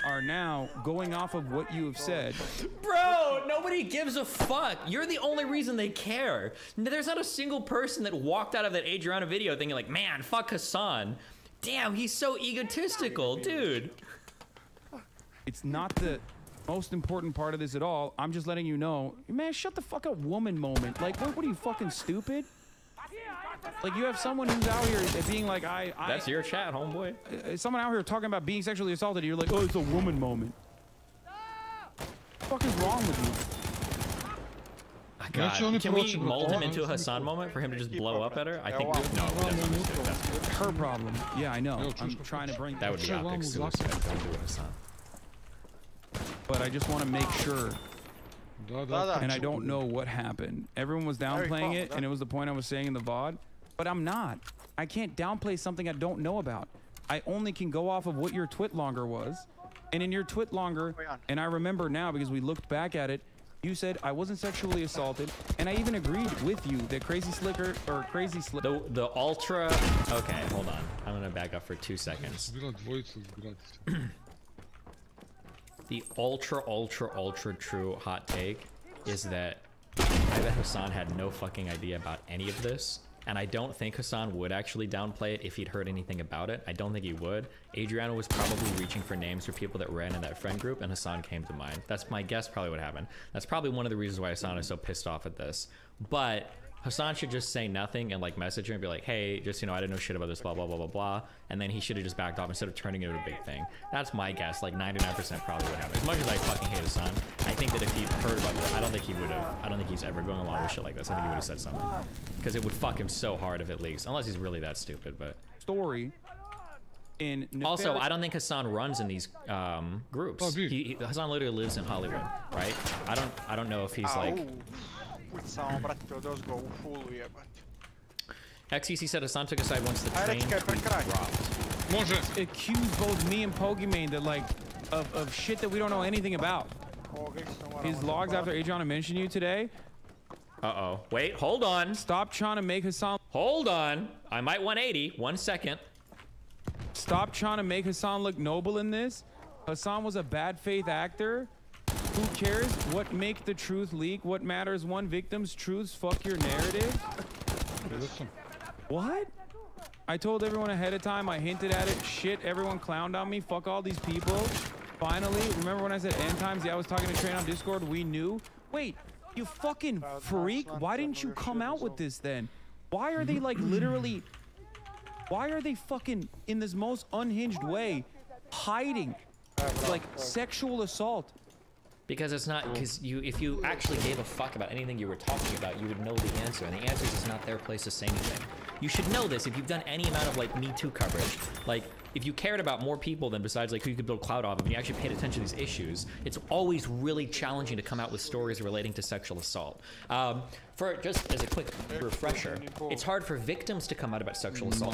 are now going off of what you have said. Bro, nobody gives a fuck. You're the only reason they care. There's not a single person that walked out of that Adriana video thinking like, man, fuck Hassan. Damn, he's so egotistical, dude. It's not the most important part of this at all. I'm just letting you know, man, shut the fuck up woman moment. Like, what are you, fucking stupid? Like, you have someone who's out here being like, That's your chat, homeboy. Someone out here talking about being sexually assaulted, and you're like, oh, it's a woman moment. What the fuck is wrong with you? God. Can we mold him into a Hassan moment for him to just blow up at her? I think That's her problem. Yeah, I know. I'm trying to bring that would be epic suicide. Don't do it, Hassan. But I just want to make sure. And I don't know what happened. Everyone was downplaying it, and it was the point I was saying in the VOD. But I'm not. I can't downplay something I don't know about. I only can go off of what your twit longer was. And in your twit longer, and I remember now because we looked back at it, you said I wasn't sexually assaulted, and I even agreed with you that Crazy Slicker or Crazy Slick. The ultra. Okay, hold on. I'm gonna back up for 2 seconds. The ultra true hot take is that I bet Hassan had no fucking idea about any of this. And I don't think Hassan would actually downplay it if he'd heard anything about it. I don't think he would. Adriana was probably reaching for names for people that ran in that friend group, and Hassan came to mind. That's my guess, probably what happened. That's probably one of the reasons why Hassan is so pissed off at this. But Hassan should just say nothing and like message her and be like, hey, just, you know, I didn't know shit about this, blah, blah, blah, blah, blah. And then he should have just backed off instead of turning it into a big thing. That's my guess, like 99% probably what happened. As much as I fucking hate Hassan, I think that if he'd heard about this, I don't think he would have, I don't think he's ever going along with shit like this. I think he would have said something. Because it would fuck him so hard if it leaks, unless he's really that stupid, but. Story. Also, I don't think Hassan runs in these groups. Hassan literally lives in Hollywood, right? I don't know if he's like. XCC said Hassan took a side once the train dropped. Accuse both me and Pokimane that like of shit that we don't know anything about. His logs after Adriana mentioned you today. Uh-oh. Wait, hold on. Stop trying to make Hassan. Hold on. I might 180. 1 second. Stop trying to make Hassan look noble in this. Hassan was a bad faith actor. Who cares what make the truth leak? What matters? One victim's truths. Fuck your narrative. What? I told everyone ahead of time. I hinted at it. Shit, everyone clowned on me. Fuck all these people. Finally, remember when I said end times? Yeah, I was talking to Train on Discord. We knew. Wait, you fucking freak. Why didn't you come out with this then? Why are they like literally... Why are they fucking in this most unhinged way hiding like sexual assault? Because it's not, because if you actually gave a fuck about anything you were talking about, you would know the answer, and the answer is not their place to say anything. You should know this if you've done any amount of like Me Too coverage. Like, if you cared about more people than besides like who you could build clout off of, and you actually paid attention to these issues, it's always really challenging to come out with stories relating to sexual assault. For just as a quick refresher, it's hard for victims to come out about sexual assault